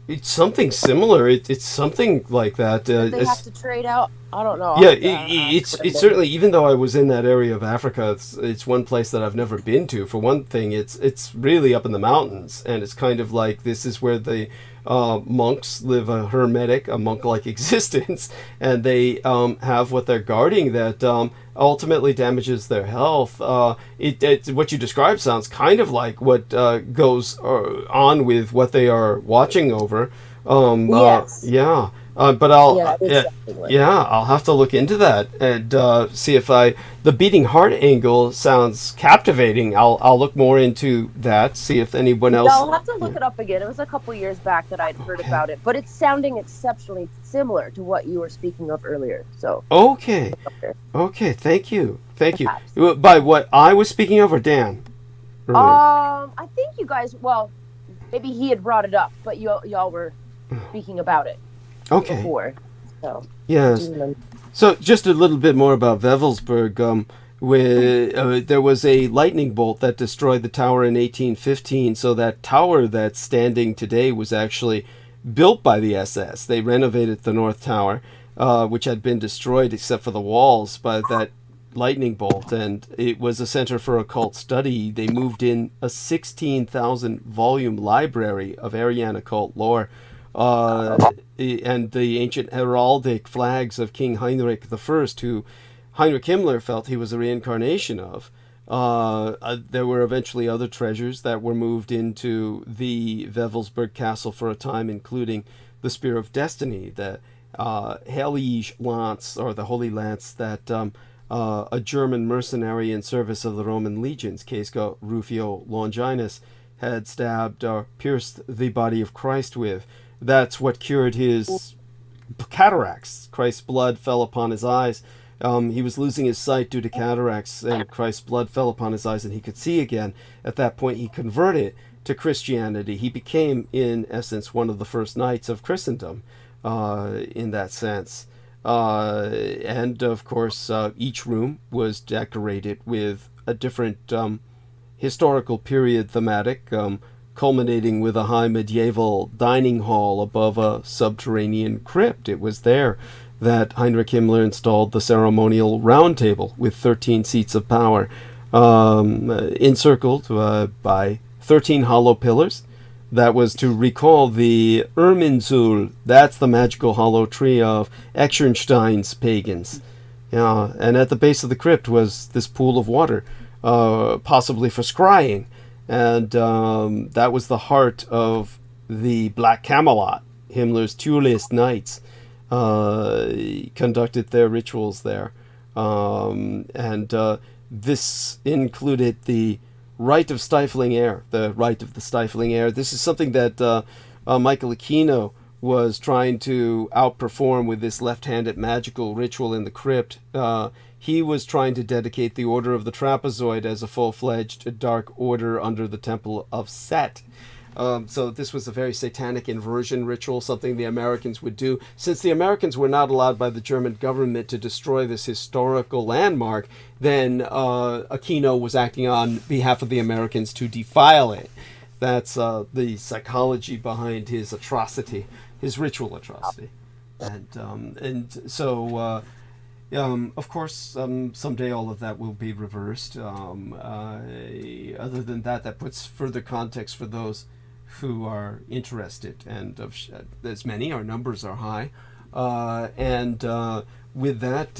It's something similar. It's something like that. They have to trade out. I don't know. Yeah, it's certainly, even though I was in that area of Africa, it's one place that I've never been to. For one thing, it's really up in the mountains, and it's kind of like this is where the monks live a monk-like existence, and they have what they're guarding that ultimately damages their health. What you described sounds kind of like what goes on with what they are watching over. Yes. Yeah. But I'll have to look into that and see if the beating heart angle sounds captivating. I'll look more into that, see if anyone else. I'll have to look it up again. It was a couple years back that I'd heard about it, but it's sounding exceptionally similar to what you were speaking of earlier. So okay, thank you. By what I was speaking of, or Dan? Earlier? I think you guys. Well, maybe he had brought it up, but y'all were speaking about it. Okay. Before, so. Yes. So just a little bit more about Wewelsburg. Where there was a lightning bolt that destroyed the tower in 1815. So that tower that's standing today was actually built by the SS. They renovated the North Tower, which had been destroyed except for the walls by that lightning bolt, and it was a center for occult study. They moved in a 16,000 volume library of Aryan occult lore. And the ancient heraldic flags of King Heinrich I, who Heinrich Himmler felt he was a reincarnation of. There were eventually other treasures that were moved into the Wewelsburg castle for a time, including the Spear of Destiny, the Heilige Lance, or the Holy Lance, that a German mercenary in service of the Roman legions, Casca Rufio Longinus, had stabbed or pierced the body of Christ with. That's what cured his cataracts. Christ's blood fell upon his eyes. He was losing his sight due to cataracts, and Christ's blood fell upon his eyes, and he could see again. At that point, he converted to Christianity. He became, in essence, one of the first knights of Christendom, in that sense. And, of course, each room was decorated with a different historical period thematic. culminating with a high medieval dining hall above a subterranean crypt. It was there that Heinrich Himmler installed the ceremonial round table with 13 seats of power, encircled by 13 hollow pillars. That was to recall the Irminsul, that's the magical hollow tree of Eckenstein's pagans. And at the base of the crypt was this pool of water, possibly for scrying. And that was the heart of the Black Camelot. Himmler's Tuelist Knights conducted their rituals there. This included the rite of stifling air, the rite of the stifling air. This is something that Michael Aquino was trying to outperform with this left-handed magical ritual in the crypt. He was trying to dedicate the Order of the Trapezoid as a full-fledged dark order under the Temple of Set. So this was a very satanic inversion ritual, something the Americans would do. Since the Americans were not allowed by the German government to destroy this historical landmark, then Aquino was acting on behalf of the Americans to defile it. That's the psychology behind his atrocity, his ritual atrocity. Of course, someday all of that will be reversed. Other than that, that puts further context for those who are interested, and as many, our numbers are high. With that,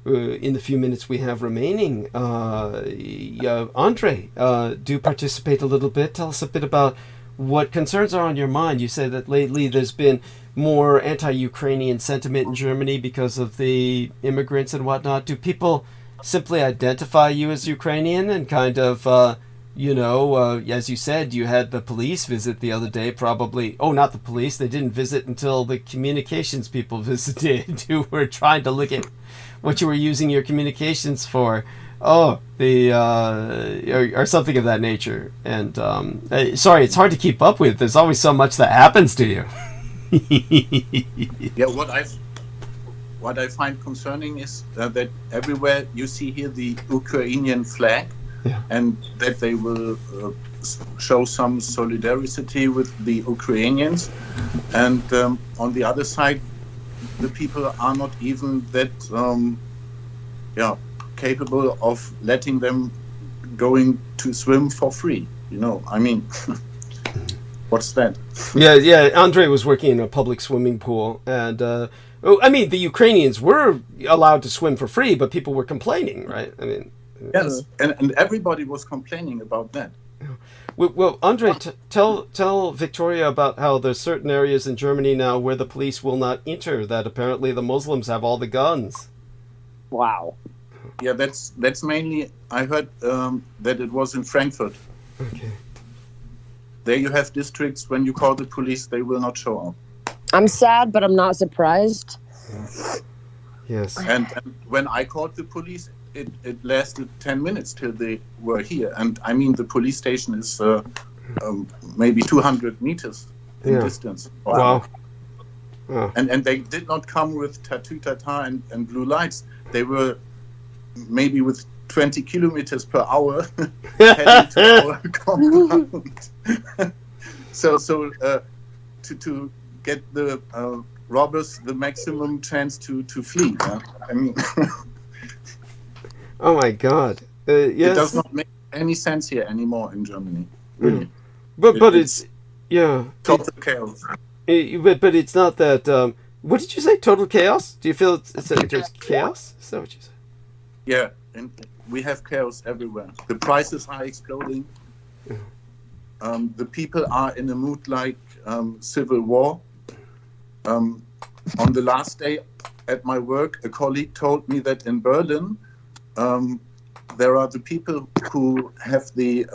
in the few minutes we have remaining, Andre, do participate a little bit. Tell us a bit about what concerns are on your mind. You said that lately there's been more anti-Ukrainian sentiment in Germany because of the immigrants and whatnot. Do people simply identify you as Ukrainian and kind of, as you said, you had the police visit the other day, probably, not the police, they didn't visit until the communications people visited, who were trying to look at what you were using your communications for. Or something of that nature. And sorry, it's hard to keep up with. There's always so much that happens to you. Yeah, what I find concerning is that everywhere you see here the Ukrainian flag, and that they will show some solidarity with the Ukrainians, and on the other side, the people are not even that capable of letting them going to swim for free. I mean, what's that? Yeah. Andre was working in a public swimming pool, and the Ukrainians were allowed to swim for free, but people were complaining, right? I mean, yes, and everybody was complaining about that. Well, Andre, tell Victoria about how there's certain areas in Germany now where the police will not enter, that apparently the Muslims have all the guns. Wow. Yeah, that's mainly, I heard that it was in Frankfurt. Okay. There you have districts, when you call the police, they will not show up. I'm sad, but I'm not surprised. Yes. And when I called the police, it lasted 10 minutes till they were here. And I mean, the police station is maybe 200 meters in distance. Wow. And they did not come with tattoo-tata and blue lights. They were maybe with 20 kilometers per hour heading to our compound. So to get the robbers the maximum chance to flee. I mean, oh my God! Yes. It does not make any sense here anymore in Germany. Really. But it's total chaos. But it's not that. What did you say? Total chaos? Do you feel there's chaos? Is that what you said? Yeah, and we have chaos everywhere. The prices are exploding. The people are in a mood like civil war. On the last day at my work, a colleague told me that in Berlin, there are the people who have the,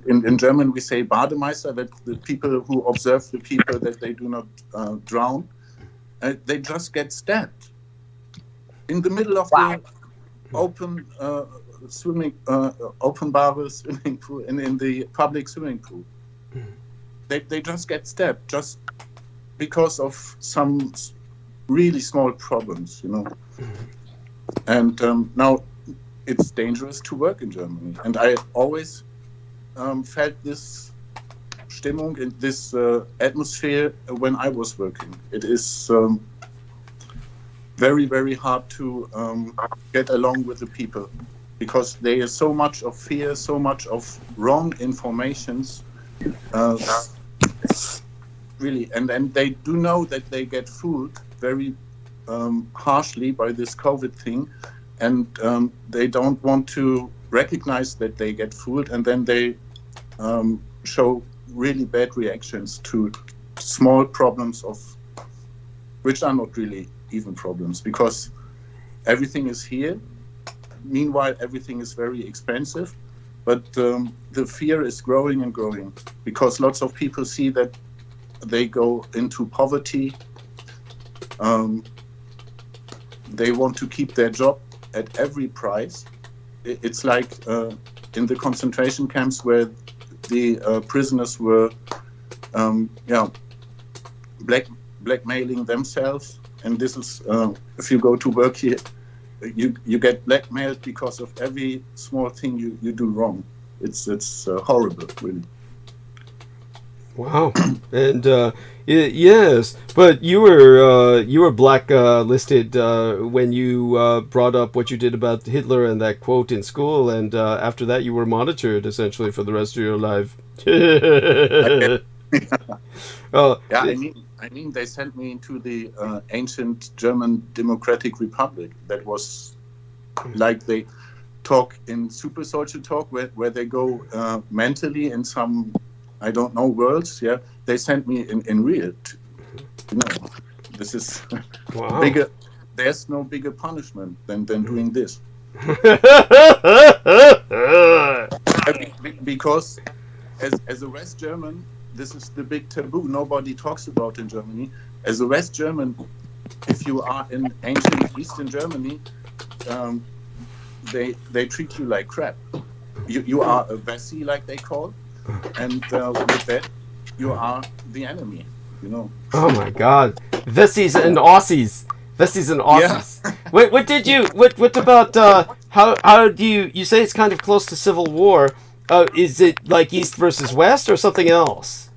in German we say Bademeister, that the people who observe the people that they do not drown, they just get stabbed in the middle of the open openbare swimming pool, in the public swimming pool. They just get stabbed just because of some really small problems, And now it's dangerous to work in Germany. And I always felt this Stimmung in this atmosphere when I was working. It is very, very hard to get along with the people because there is so much of fear, so much of wrong informations. Really, and they do know that they get fooled very harshly by this COVID thing, and they don't want to recognize that they get fooled, and then they show really bad reactions to small problems which are not really even problems, because everything is here. Meanwhile, everything is very expensive, but the fear is growing and growing because lots of people see that they go into poverty. They want to keep their job at every price. It's like in the concentration camps where the prisoners were blackmailing themselves, and this is if you go to work here, you get blackmailed because of every small thing you do wrong. It's horrible, really. Wow. And yes, but you were blacklisted when you brought up what you did about Hitler and that quote in school, and after that you were monitored essentially for the rest of your life. I mean, they sent me into the ancient German Democratic Republic. That was like they talk in super social talk where they go mentally in some, I don't know, worlds. Yeah, they sent me in real. This is wow. bigger. There's no bigger punishment than doing this. Because as a West German, this is the big taboo nobody talks about in Germany. As a West German, if you are in ancient Eastern Germany, they treat you like crap. You are a Wessi, like they call, and with that, you are the enemy. Oh my God, Wessis and Aussies. Wessis and Aussies. Yeah. What about how do you say it's kind of close to civil war? Is it like East versus West or something else?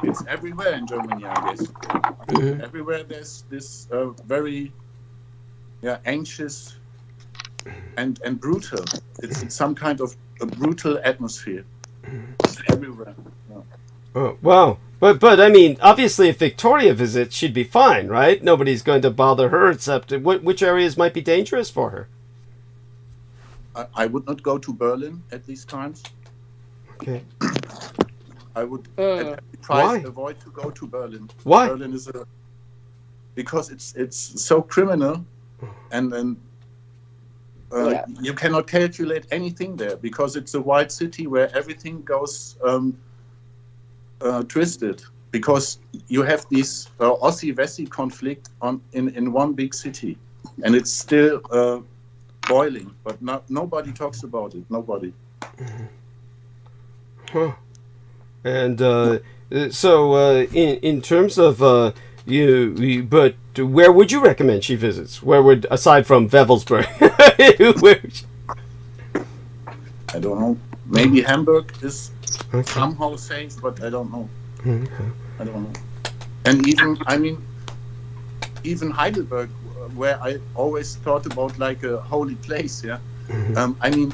It's everywhere in Germany, I guess. Mm-hmm. Everywhere there's this very anxious and brutal. It's some kind of a brutal atmosphere. It's everywhere. Yeah. Oh, wow. But I mean, obviously if Victoria visits, she'd be fine, right? Nobody's going to bother her except which areas might be dangerous for her? I would not go to Berlin at these times. Okay. I would at every price avoid to go to Berlin. Why? Berlin is because it's so criminal, and you cannot calculate anything there because it's a wide city where everything goes twisted. Because you have this Aussie-Wessi conflict in one big city, and it's still boiling, but nobody talks about it. Nobody. Huh. And so in terms of but where would you recommend she visits? Where would, aside from Wewelsburg? I don't know. Maybe Hamburg is somehow safe, but I don't know. Okay. I don't know. And even Heidelberg, where I always thought about like a holy place. Yeah. Mm-hmm.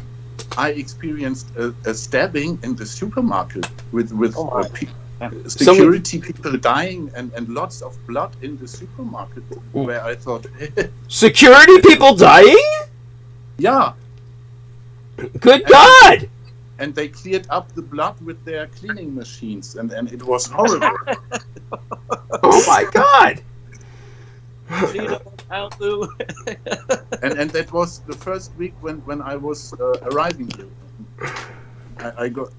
I experienced a stabbing in the supermarket with security people dying and lots of blood in the supermarket. Where I thought, security people dying? Yeah. Good God! And they cleared up the blood with their cleaning machines, and it was horrible. Oh my God! and that was the first week when I was arriving here. I got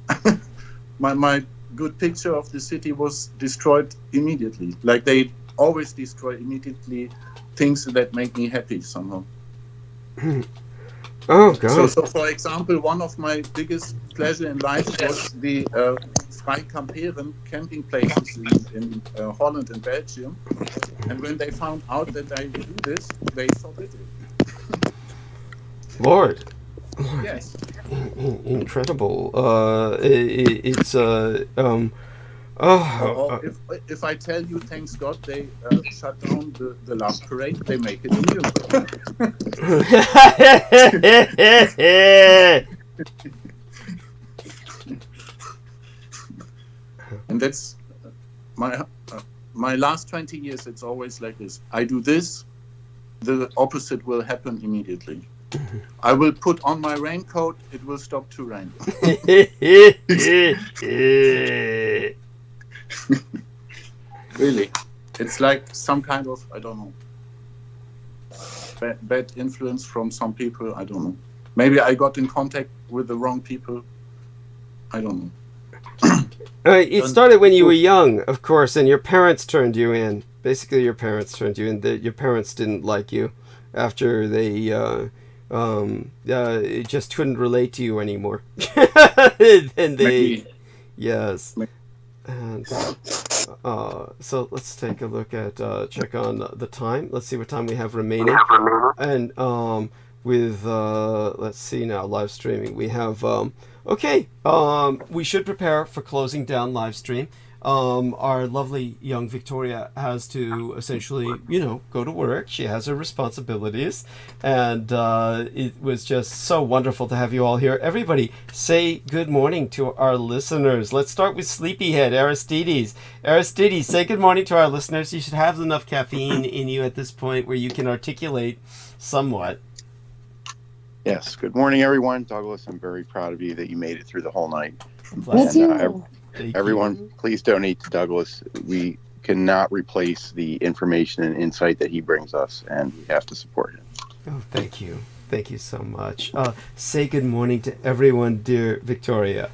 my good picture of the city was destroyed immediately. Like they always destroy immediately things that make me happy somehow. Oh God! So for example, one of my biggest pleasure in life was the Frei Kamperen camping places in Holland and Belgium. And when they found out that I do this, they forbid it. Lord. Yes. Incredible. It's if I tell you, thanks God, they shut down the last parade, they make it new. And that's my last 20 years. It's always like this. I do this, the opposite will happen immediately. I will put on my raincoat, it will stop to rain. Really, it's like some kind of, I don't know, bad influence from some people. I don't know. Maybe I got in contact with the wrong people. I don't know. It started when you were young, of course, and your parents turned you in. Basically, your parents turned you in. Your parents didn't like you after they just couldn't relate to you anymore. And they, yes. And so let's take a look at check on the time. Let's see what time we have remaining. And with let's see now, live streaming. We have okay. We should prepare for closing down live stream. Our lovely young Victoria has to essentially, go to work. She has her responsibilities, and it was just so wonderful to have you all here. Everybody, say good morning to our listeners. Let's start with Sleepyhead, Aristides. Aristides, say good morning to our listeners. You should have enough caffeine in you at this point where you can articulate somewhat. Yes, good morning, everyone. Douglas, I'm very proud of you that you made it through the whole night. Me too. Everyone, please donate to Douglas. We cannot replace the information and insight that he brings us, and we have to support him. Oh, thank you. Thank you so much. Say good morning to everyone, dear Victoria.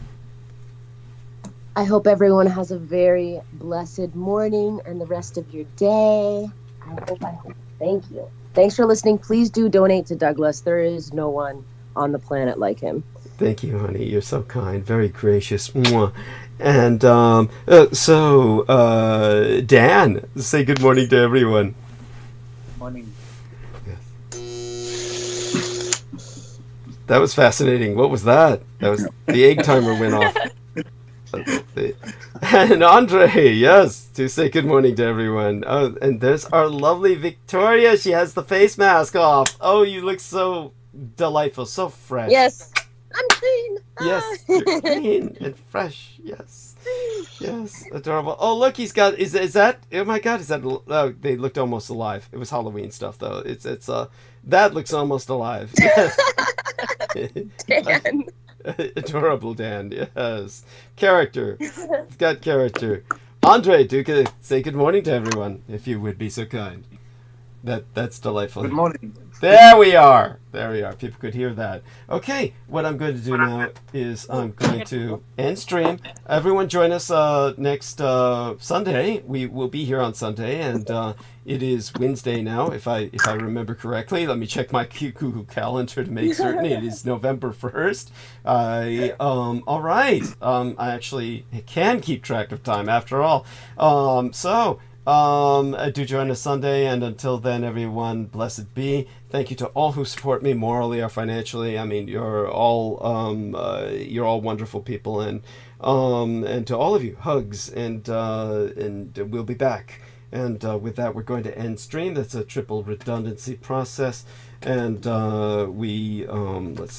I hope everyone has a very blessed morning and the rest of your day. I hope. Thank you. Thanks for listening. Please do donate to Douglas. There is no one on the planet like him. Thank you, honey. You're so kind. Very gracious. Mwah. And Dan, say good morning to everyone. Morning. Yes. That was fascinating. What was that? That was the egg timer went off. And Andre, yes, to say good morning to everyone. Oh, and there's our lovely Victoria. She has the face mask off. Oh, you look so delightful, so fresh. Yes, I'm clean. Yes, you're clean and fresh. Yes, yes, adorable. Oh, look, he's got. Is that? Oh my God, is that? Oh, they looked almost alive. It was Halloween stuff, though. It's that looks almost alive. Yes. Dan. Adorable Dan, yes. Character. It's got character. Andre, say good morning to everyone, if you would be so kind. That's delightful. Good morning. There we are. People could hear that. Okay, what I'm going to do now is I'm going to end stream. Everyone join us next Sunday. We will be here on Sunday, and it is Wednesday now, if I remember correctly. Let me check my Google calendar to make certain. It is November 1st. All right. I actually can keep track of time after all. Do join us Sunday, and until then, everyone, blessed be. Thank you to all who support me morally or financially. I mean, you're all wonderful people, and to all of you, hugs, and we'll be back. And with that, we're going to end stream. That's a triple redundancy process, and let's